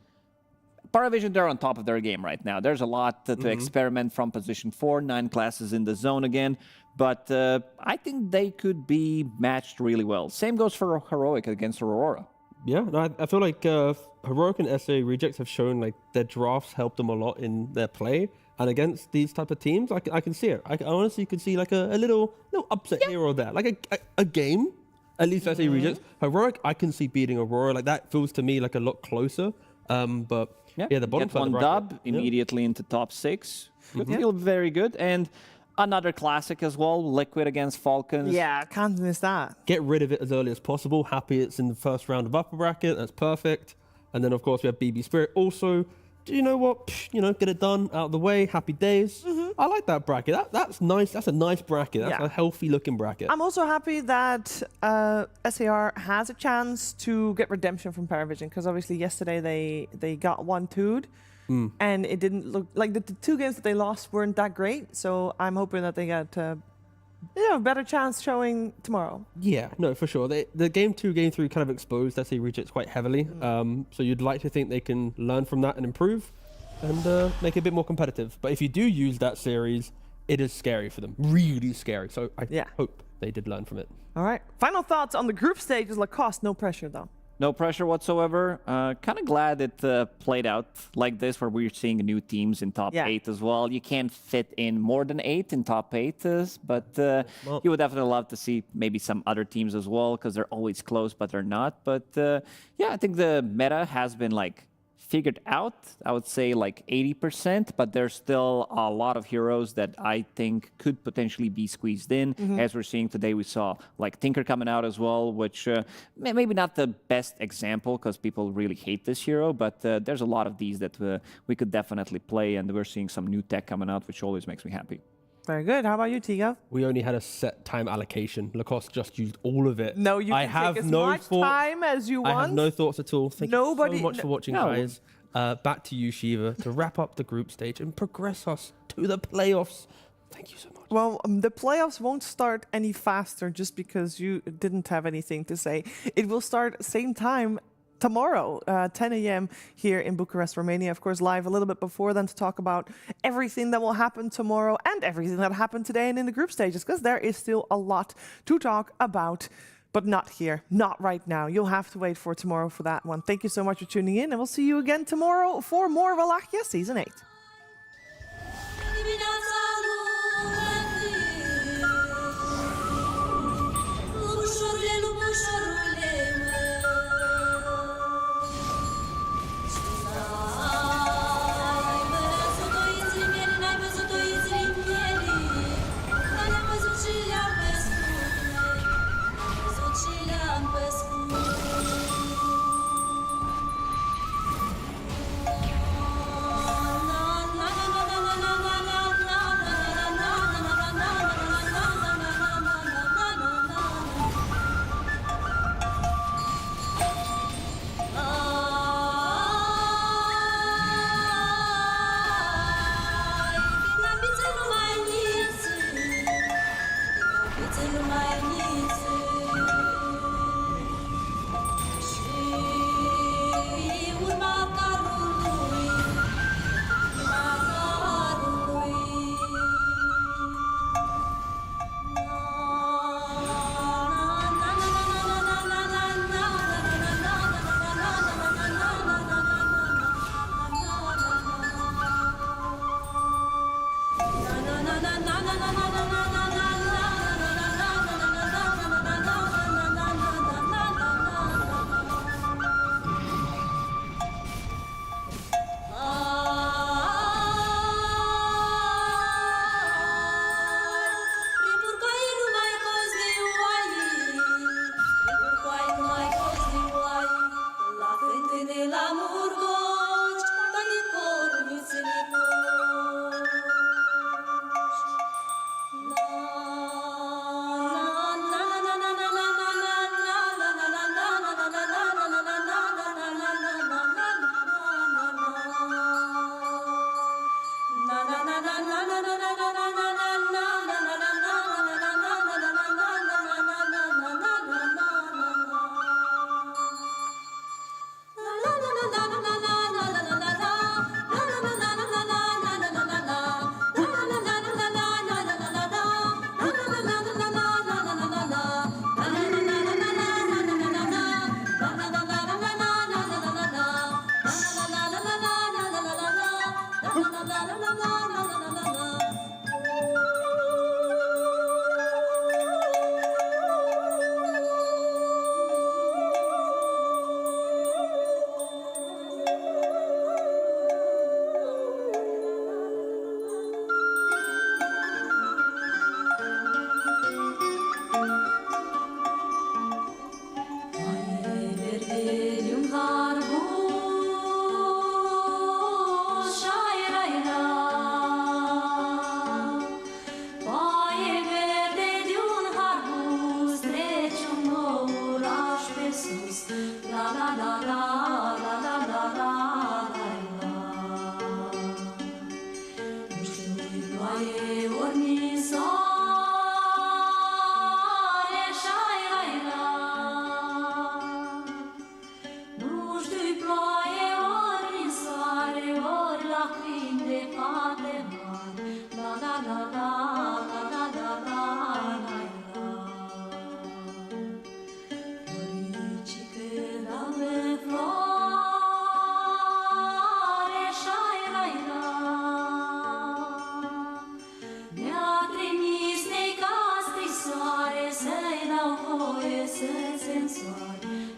PARIVISION, they're on top of their game right now. There's a lot to experiment from position 4, 9 classes in the zone again, but I think they could be matched really well. Same goes for Heroic against Aurora. Yeah, no, I feel like Heroic and SA Rejects have shown like their drafts helped them a lot in their play, and against these type of teams, I can see it. I honestly could see like a little upset here or there, like a game. At least SA Rejects. Heroic, I can see beating Aurora. Like that feels to me like a lot closer. But the bottom Get side one of the bracket, dub immediately into top 6. Would feel very good. And another classic as well, Liquid against Falcons. Yeah, can't miss that. Get rid of it as early as possible. Happy it's in the first round of upper bracket. That's perfect. And then, of course, we have BB Spirit also. Do you know what? Get it done, out of the way. Happy days. I like that bracket. That's nice. That's a nice bracket. That's Yeah. a healthy-looking bracket. I'm also happy that SAR has a chance to get redemption from PARIVISION, because obviously yesterday they got 1-2'd, and it didn't look like the 2 games that they lost weren't that great. So I'm hoping that they get a better chance showing tomorrow. Yeah, no, for sure. The game 2, game 3 kind of exposed SA Rejects quite heavily. So you'd like to think they can learn from that and improve and make it a bit more competitive. But if you do use that series, it is scary for them. Really scary. So I hope they did learn from it. All right. Final thoughts on the group stage is Lacoste. No pressure, though. No pressure whatsoever. Kind of glad it played out like this, where we're seeing new teams in top 8 as well. You can't fit in more than 8 in top 8, but you would definitely love to see maybe some other teams as well, because they're always close, but they're not. But yeah, I think the meta has been like figured out, I would say like 80%, but there's still a lot of heroes that I think could potentially be squeezed in. As we're seeing today, we saw like Tinker coming out as well, which maybe not the best example because people really hate this hero, but there's a lot of these that we could definitely play, and we're seeing some new tech coming out, which always makes me happy. Very good. How about you, Tiga? We only had a set time allocation. Lacoste just used all of it. No, you can take as much time as you want. I have no thoughts at all. Thank you so much for watching, guys. Back to you, Shiva, to wrap up the group stage and progress us to the playoffs. Thank you so much. Well, the playoffs won't start any faster just because you didn't have anything to say. It will start same time tomorrow, 10 a.m. here in Bucharest, Romania. Of course, live a little bit before then to talk about everything that will happen tomorrow and everything that happened today and in the group stages, because there is still a lot to talk about, but not here, not right now. You'll have to wait for tomorrow for that one. Thank you so much for tuning in, and we'll see you again tomorrow for more Wallachia Season 8.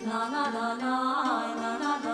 La la la la la la la.